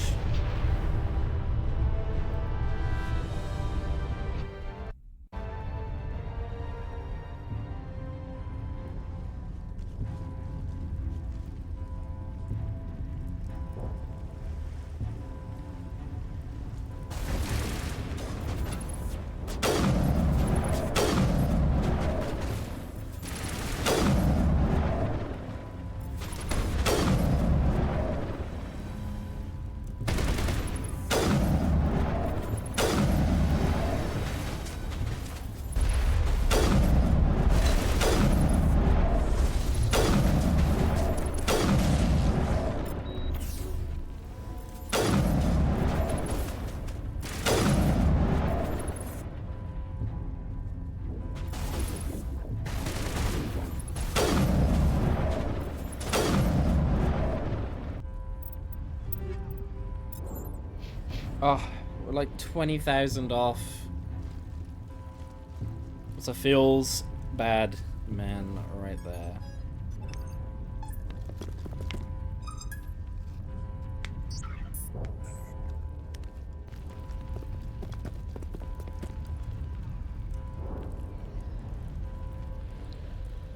Oh, we're like 20,000 off. So feels bad, man, right there.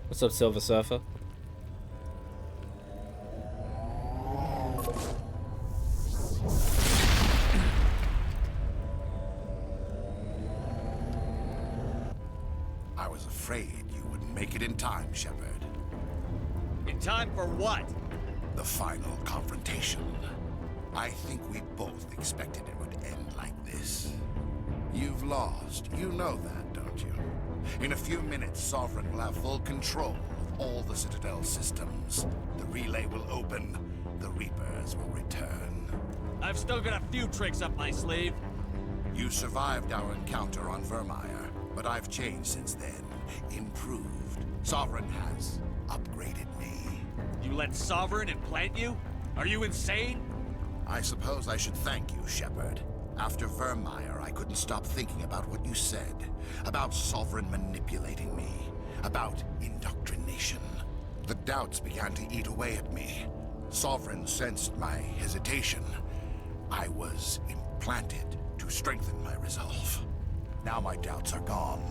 What's up, Silver Surfer? I was afraid you wouldn't make it in time, Shepard. In time for what? The final confrontation. I think we both expected it would end like this. You've lost. You know that, don't you? In a few minutes, Sovereign will have full control of all the Citadel systems. The relay will open. The Reapers will return. I've still got a few tricks up my sleeve. You survived our encounter on Vermeer, but I've changed since then. Improved. Sovereign has upgraded me. You let Sovereign implant you? Are you insane? I suppose I should thank you, Shepard. After Vermeer, I couldn't stop thinking about what you said. About Sovereign manipulating me. About indoctrination. The doubts began to eat away at me. Sovereign sensed my hesitation. I was implanted to strengthen my resolve. Now my doubts are gone.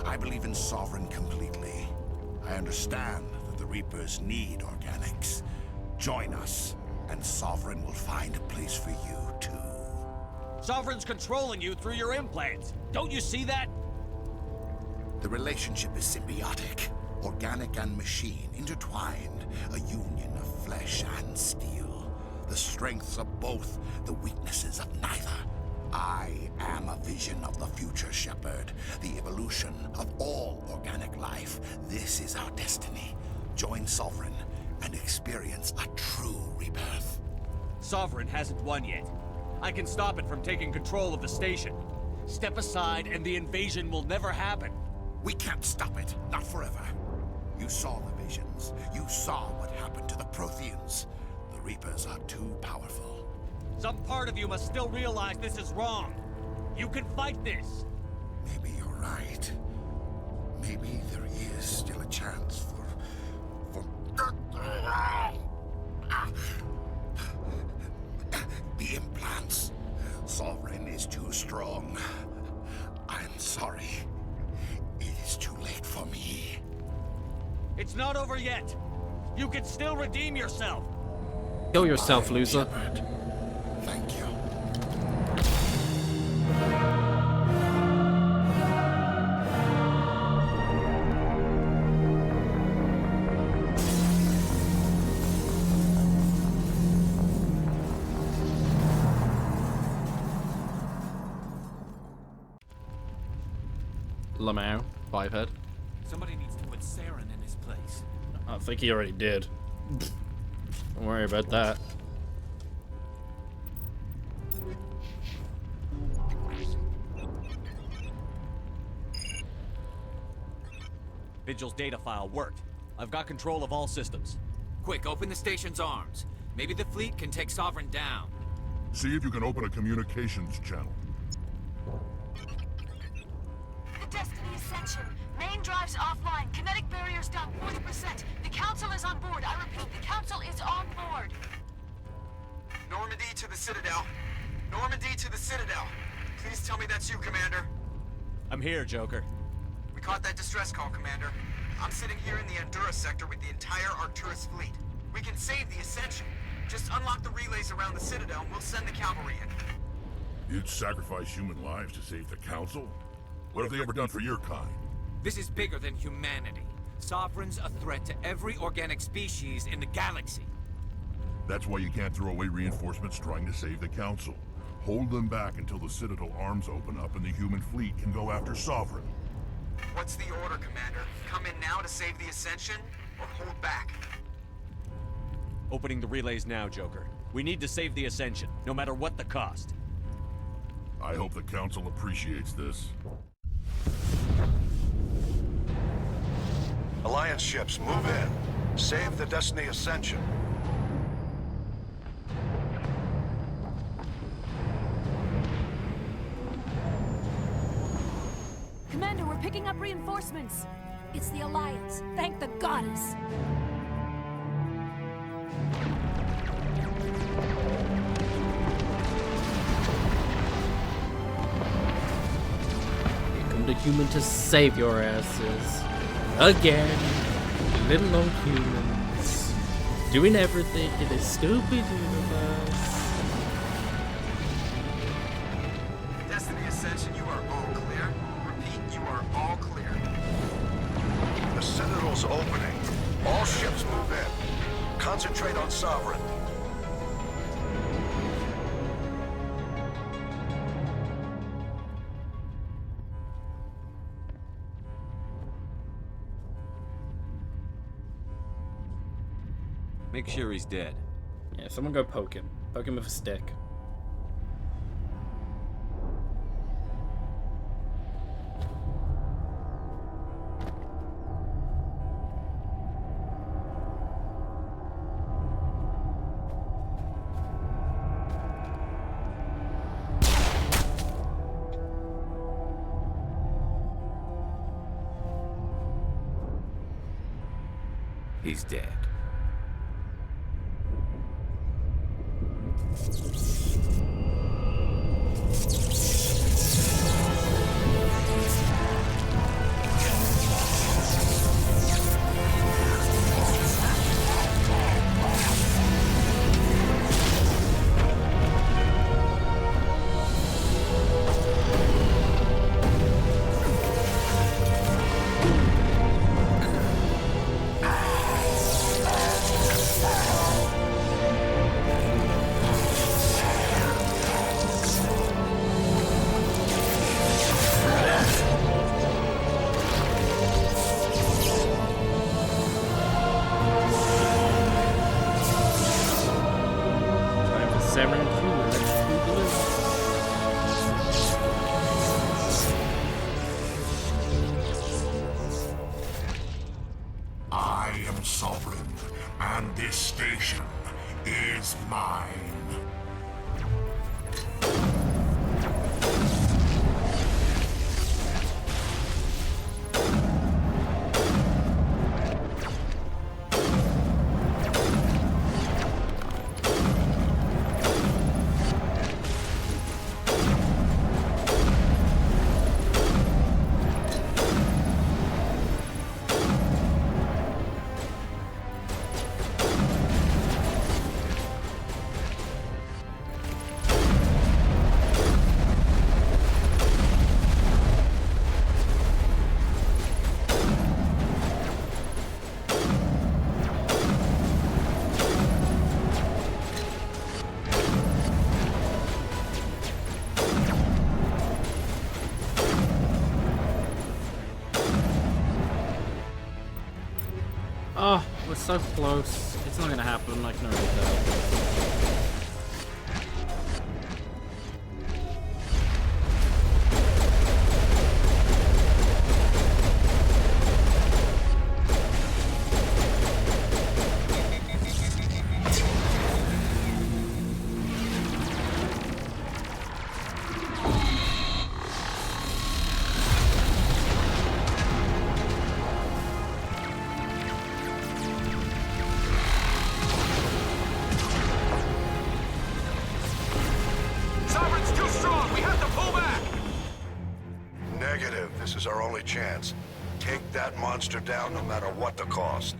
I believe in Sovereign completely. I understand that the Reapers need organics. Join us, and Sovereign will find a place for you, too. Sovereign's controlling you through your implants. Don't you see that? The relationship is symbiotic. Organic and machine, intertwined. A union of flesh and steel. The strengths of both, the weaknesses of neither. I am a vision of the future, Shepard. The evolution of all organic life. This is our destiny. Join Sovereign and experience a true rebirth. Sovereign hasn't won yet. I can stop it from taking control of the station. Step aside and the invasion will never happen. We can't stop it. Not forever. You saw the visions. You saw what happened to the Protheans. The Reapers are too powerful. Some part of you must still realize this is wrong. You can fight this. Maybe you're right. Maybe there is still a chance for... The implants. Sovereign is too strong. I'm sorry. It is too late for me. It's not over yet. You can still redeem yourself. Kill yourself, loser. Thank you. Lamau, Fivehead. Somebody needs to put Saren in his place. I think he already did. Don't worry about that. Vigil's data file worked. I've got control of all systems. Quick, open the station's arms. Maybe the fleet can take Sovereign down. See if you can open a communications channel. The Destiny Ascension. Main drives offline. Kinetic barriers down 40%. The Council is on board. I repeat, the Council is on board. Normandy to the Citadel. Normandy to the Citadel. Please tell me that's you, Commander. I'm here, Joker. We caught that distress call, Commander. I'm sitting here in the Endura sector with the entire Arcturus fleet. We can save the Ascension. Just unlock the relays around the Citadel and we'll send the cavalry in. You'd sacrifice human lives to save the Council? What have they ever done for your kind? This is bigger than humanity. Sovereign's a threat to every organic species in the galaxy. That's why you can't throw away reinforcements trying to save the Council. Hold them back until the Citadel arms open up and the human fleet can go after Sovereign. What's the order, Commander? Come in now to save the Ascension, or hold back? Opening the relays now, Joker. We need to save the Ascension, no matter what the cost. I hope the Council appreciates this. Alliance ships, move in. Save the Destiny Ascension. Commander, we're picking up reinforcements. It's the Alliance. Thank the goddess. Here come the human to save your asses. Again. Little old humans. Doing everything in this stupid universe. Destiny Ascension, you are all clear. Repeat, you are all clear. The Citadel's opening. All ships move in. Concentrate on Sovereign. Make sure he's dead. Yeah, someone go poke him. Poke him with a stick. He's dead. I am Sovereign, and this station is mine. Oh, we're so close. It's not gonna happen, I can already tell. only chance. Take that monster down no matter what the cost.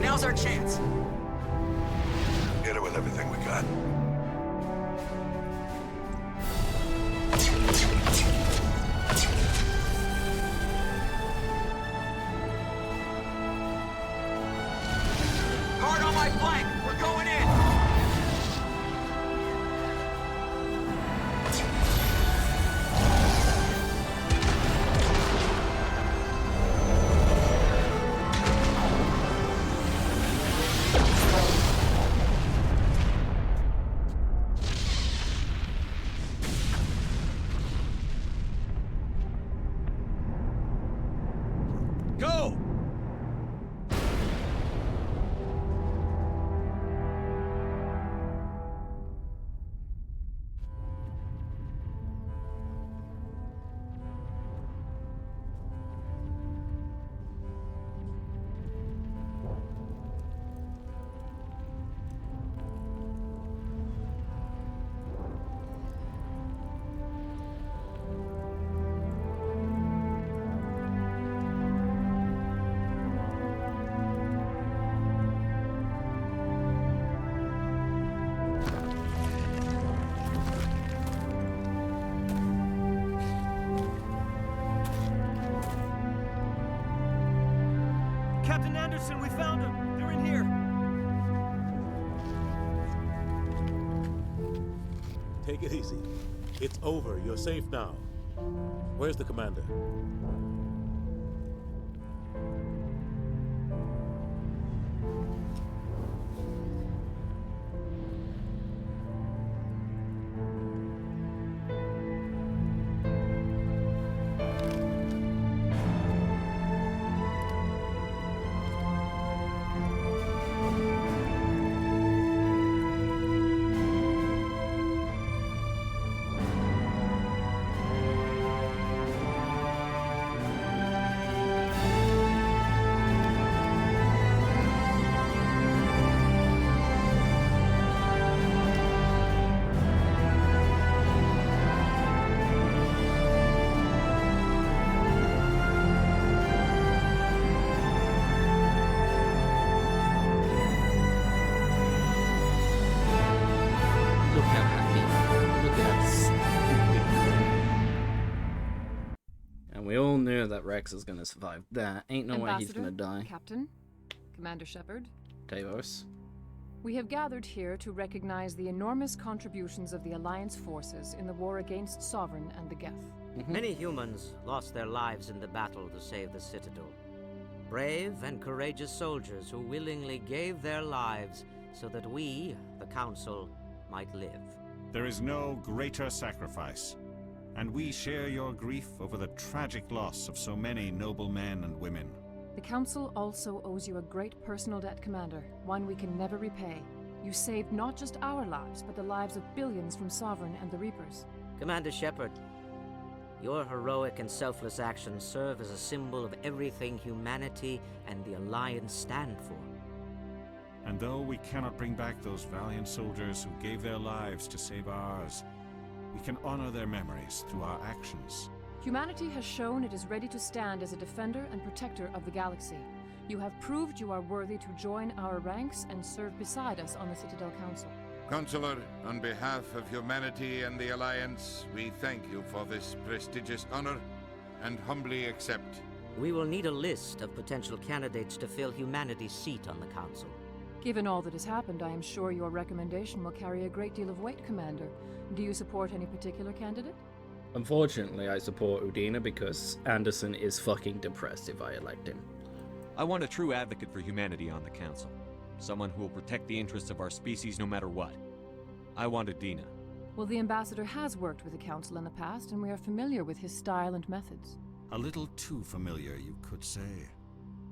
Now's our chance. Hit it with everything we got. Guard on my flank. We're going in. Go! Captain Anderson, we found them. They're in here. Take it easy. It's over. You're safe now. Where's the commander? knew that Rex is gonna survive that. Ain't no way he's gonna die. Captain, Commander Shepard. Davos. We have gathered here to recognize the enormous contributions of the Alliance forces in the war against Sovereign and the Geth. Many humans lost their lives in the battle to save the Citadel. Brave and courageous soldiers who willingly gave their lives so that we, the Council, might live. There is no greater sacrifice, and we share your grief over the tragic loss of so many noble men and women. The Council also owes you a great personal debt, Commander, one we can never repay. You saved not just our lives, but the lives of billions from Sovereign and the Reapers. Commander Shepard, your heroic and selfless actions serve as a symbol of everything humanity and the Alliance stand for. And though we cannot bring back those valiant soldiers who gave their lives to save ours, we can honor their memories through our actions. Humanity has shown it is ready to stand as a defender and protector of the galaxy. You have proved you are worthy to join our ranks and serve beside us on the Citadel Council. Counselor, on behalf of humanity and the Alliance, we thank you for this prestigious honor and humbly accept. We will need a list of potential candidates to fill humanity's seat on the Council. Given all that has happened, I am sure your recommendation will carry a great deal of weight, Commander. Do you support any particular candidate? Unfortunately, I support Udina because Anderson is fucking depressed if I elect him. I want a true advocate for humanity on the Council. Someone who will protect the interests of our species no matter what. I want Udina. Well, the Ambassador has worked with the Council in the past, and we are familiar with his style and methods. A little too familiar, you could say.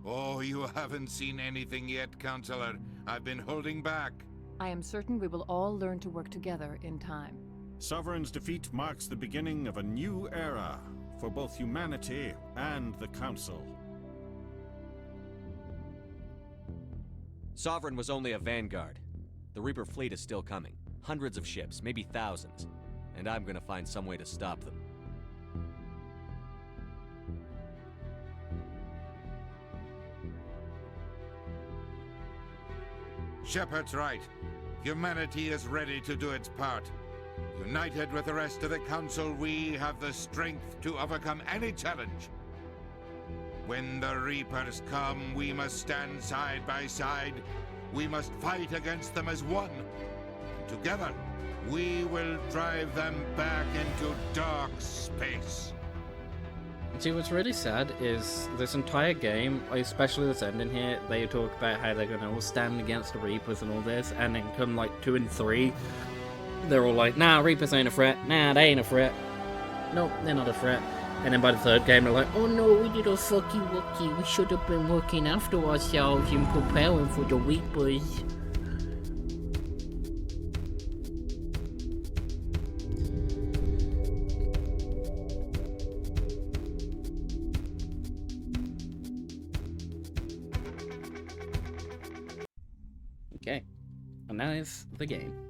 Oh, you haven't seen anything yet, Counselor. I've been holding back. I am certain we will all learn to work together in time. Sovereign's defeat marks the beginning of a new era for both humanity and the Council. Sovereign was only a vanguard. The Reaper fleet is still coming. Hundreds of ships, maybe thousands. And I'm gonna find some way to stop them. Shepard's right. Humanity is ready to do its part. United with the rest of the Council, we have the strength to overcome any challenge. When the Reapers come, we must stand side by side. We must fight against them as one. Together, we will drive them back into dark space. See, what's really sad is this entire game, especially this ending here, they talk about how they're going to all stand against the Reapers and all this, and then come like 2 and 3, they're all like, nah, Reapers ain't a threat, nah, they ain't a threat, nope, they're not a threat. And then by the 3rd game, they're like, oh no, we did a fucky wucky, we should have been working after ourselves and preparing for the Reapers. Okay, and that is the game.